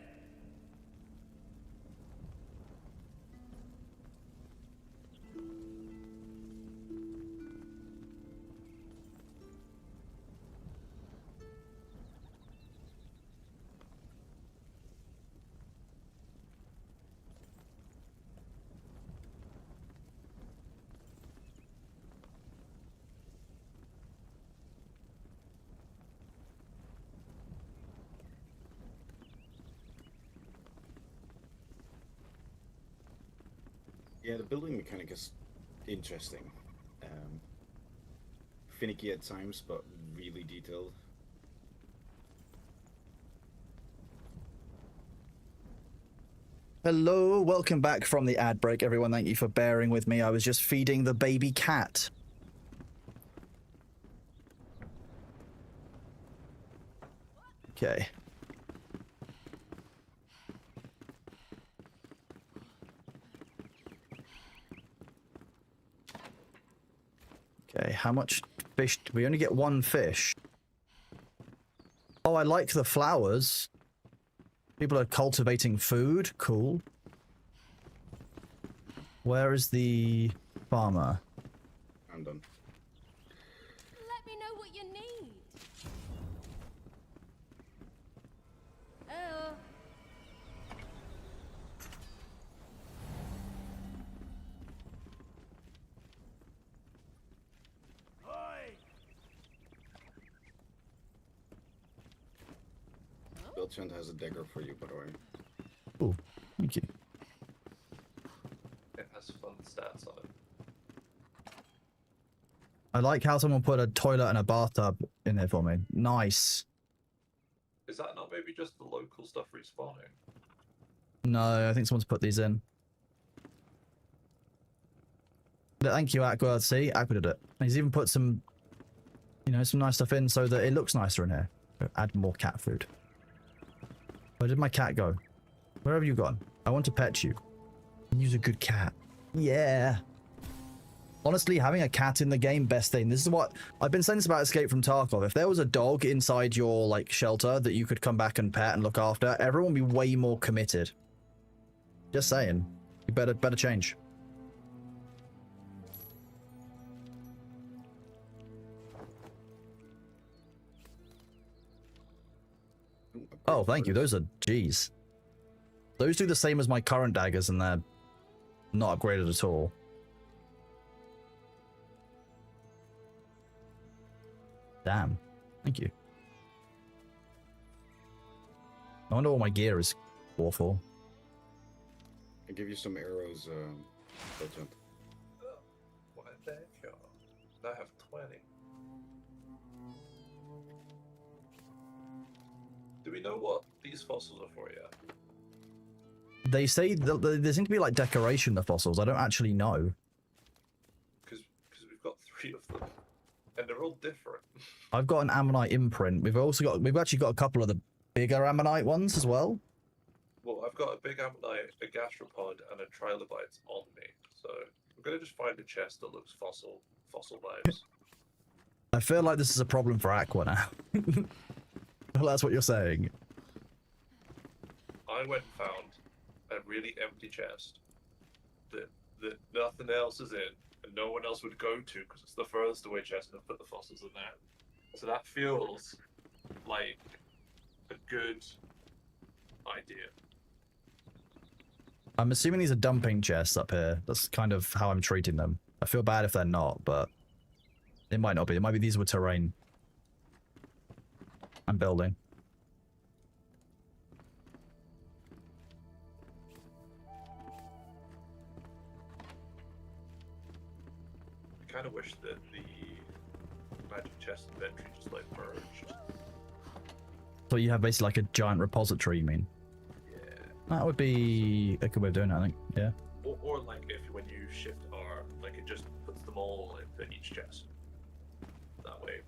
Yeah, the building mechanic is interesting. Finicky at times, but really detailed. Hello, welcome back from the ad break, everyone. Thank you for bearing with me. I was just feeding the baby cat. Okay. Okay, how much fish? We only get one fish. Oh, I like the flowers. People are cultivating food. Cool. Where is the farmer? I'm done. Let me know what you need. Oh. Oi! Belchant has a dagger for you, by the way. Oh, thank you. It has fun stats on it. I like how someone put a toilet and a bathtub in there for me. Nice. Is that not maybe just the local stuff respawning? No, I think someone's put these in. Thank you, Aqua. See, Aqua did it. He's even put some, you know, some nice stuff in so that it looks nicer in here. Add more cat food. Where did my cat go? Where have you gone? I want to pet you. Use a good cat. Yeah. Honestly, having a cat in the game, best thing. This is what I've been saying this about Escape from Tarkov. If there was a dog inside your like shelter that you could come back and pet and look after, everyone would be way more committed. Just saying. You better change. Oh, thank you. Those are G's. Those do the same as my current daggers and they're not upgraded at all. Damn. Thank you. I wonder what my gear is awful. I'll give you some arrows, Belchant. Why, thank you. I have 20. Do we know what these fossils are for yet? They say there seem to be like decoration, the fossils. I don't actually know. Because we've got 3 of them. And they're all different. I've got an ammonite imprint. We've actually got a couple of the bigger ammonite ones as well? Well, I've got a big ammonite, a gastropod, and a trilobite on me, so I'm gonna just find a chest that looks fossil vibes. I feel like this is a problem for Aqua now. Well, that's what you're saying. I went and found a really empty chest that nothing else is in, and no one else would go to because it's the furthest away chest, and I've put the fossils in there. So that feels like a good idea. I'm assuming these are dumping chests up here. That's kind of how I'm treating them. I feel bad if they're not, but it might not be. It might be these were terrain. I'm building. I kind of wish that the magic chest inventory just like merged. So you have basically like a giant repository, you mean? Yeah. That would be a good way of doing it, I think. Yeah. Or like if when you shift R, like it just puts them all in each chest. That way.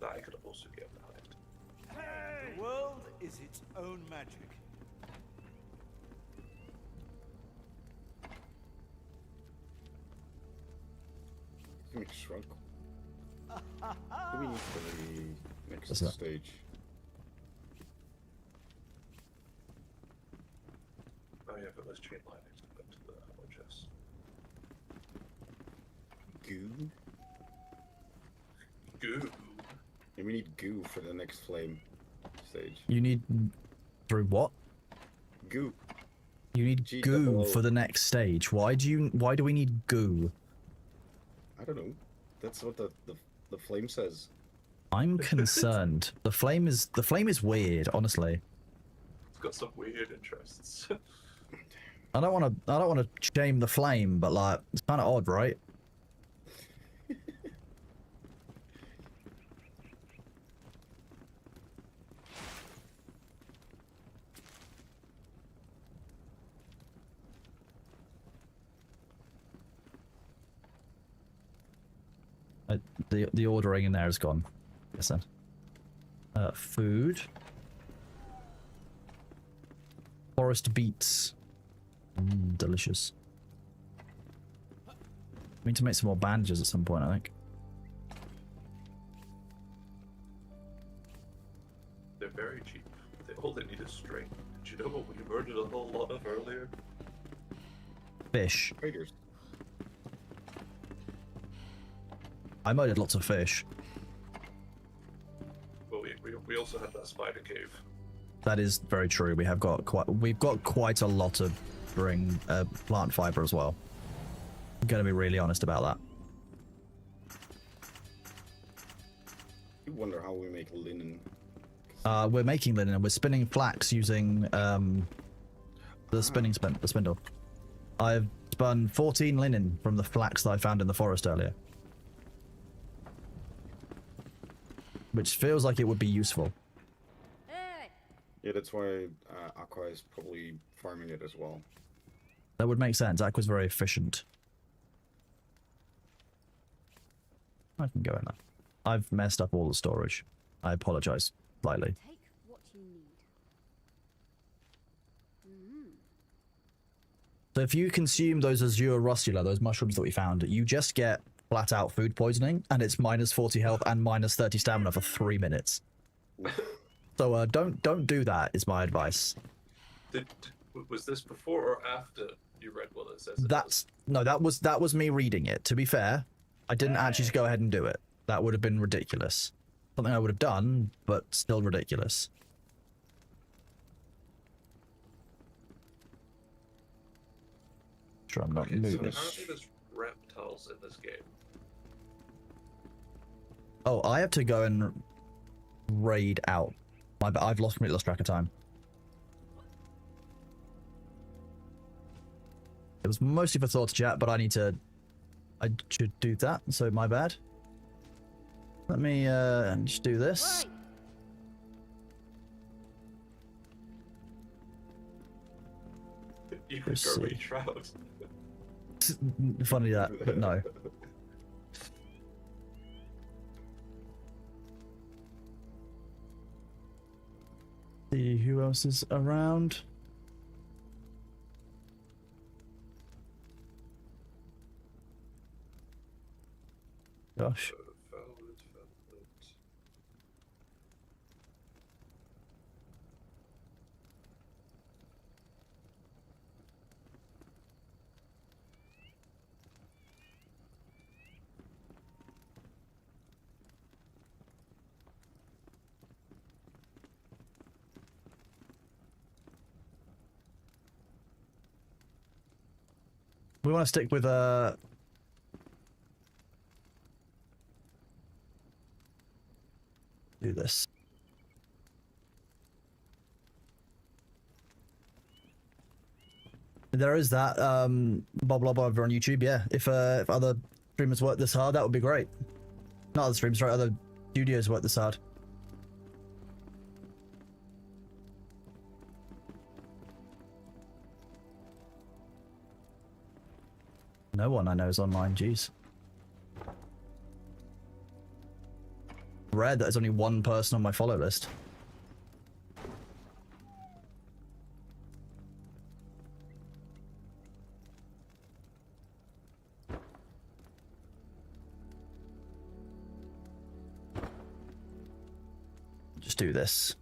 That I could also get behind. The world is its own magic. Make shrunk. What do we need for the next What's that? stage? Oh yeah, but there's chain linings to put to the ammo chest. Goo? Goo. And we need goo for the next flame stage. You need... Through what? Goo. You need G goo double O. for the next stage. Why do we need goo? I don't know. That's what the flame says. I'm concerned. The flame is weird, honestly. It's got some weird interests. I don't want to shame the flame, but like it's kind of odd, right? The ordering in there is gone. Yes, then. Food. Forest beets. Delicious. I need to make some more bandages at some point, I think. They're very cheap. All they need is string. Did you know what we murdered a whole lot of earlier? Fish. Raiders. I murdered lots of fish. Well, we also had that spider cave. That is very true. We've got quite a lot of plant fiber as well. I'm gonna be really honest about that. You wonder how we make linen. We're making linen and we're spinning flax using the spindle. I've spun 14 linen from the flax that I found in the forest earlier. Which feels like it would be useful. Hey! Yeah, that's why Aqua is probably farming it as well. That would make sense. Aqua's very efficient. I can go in there. I've messed up all the storage. I apologize slightly. Take what you need. So if you consume those Azure Rustula, those mushrooms that we found, you just get flat out food poisoning, and it's minus 40 health and minus 30 stamina for 3 minutes. So don't do that, is my advice. Was this before or after you read what it says? That was me reading it. To be fair, I didn't actually just go ahead and do it. That would have been ridiculous. Something I would have done, but still ridiculous. Sure, I'm not So moving. apparently there's reptiles in this game. Oh, I have to go and raid out. I've completely lost track of time. It was mostly for thought to chat, but I should do that, so my bad. Let me just do this. You could Let's go see. read Shroud. Funny that, but no. who else is around. Gosh. We want to stick with do this. There is that Bob Lob over on YouTube. Yeah, if other streamers work this hard, that would be great. Not other streamers, right? Other studios work this hard. No one I know is online. Jeez. Rare that there's only one person on my follow list. Just do this.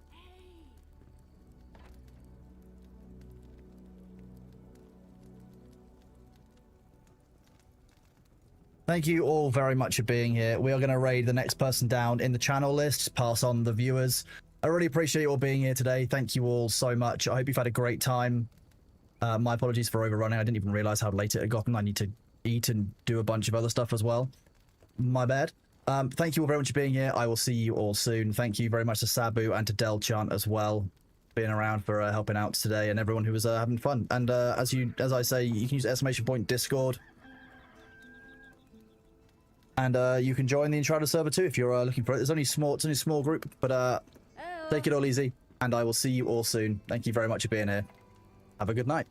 Thank you all very much for being here. We are going to raid the next person down in the channel list, pass on the viewers. I really appreciate you all being here today. Thank you all so much. I hope you've had a great time. My apologies for overrunning. I didn't even realize how late it had gotten. I need to eat and do a bunch of other stuff as well. My bad. Thank you all very much for being here. I will see you all soon. Thank you very much to Sabu and to Delchant as well, being around for helping out today, and everyone who was having fun. And as I say, you can use !point Discord. And you can join the Enshrouded server too if you're looking for it. It's only a small group, but take it all easy. And I will see you all soon. Thank you very much for being here. Have a good night.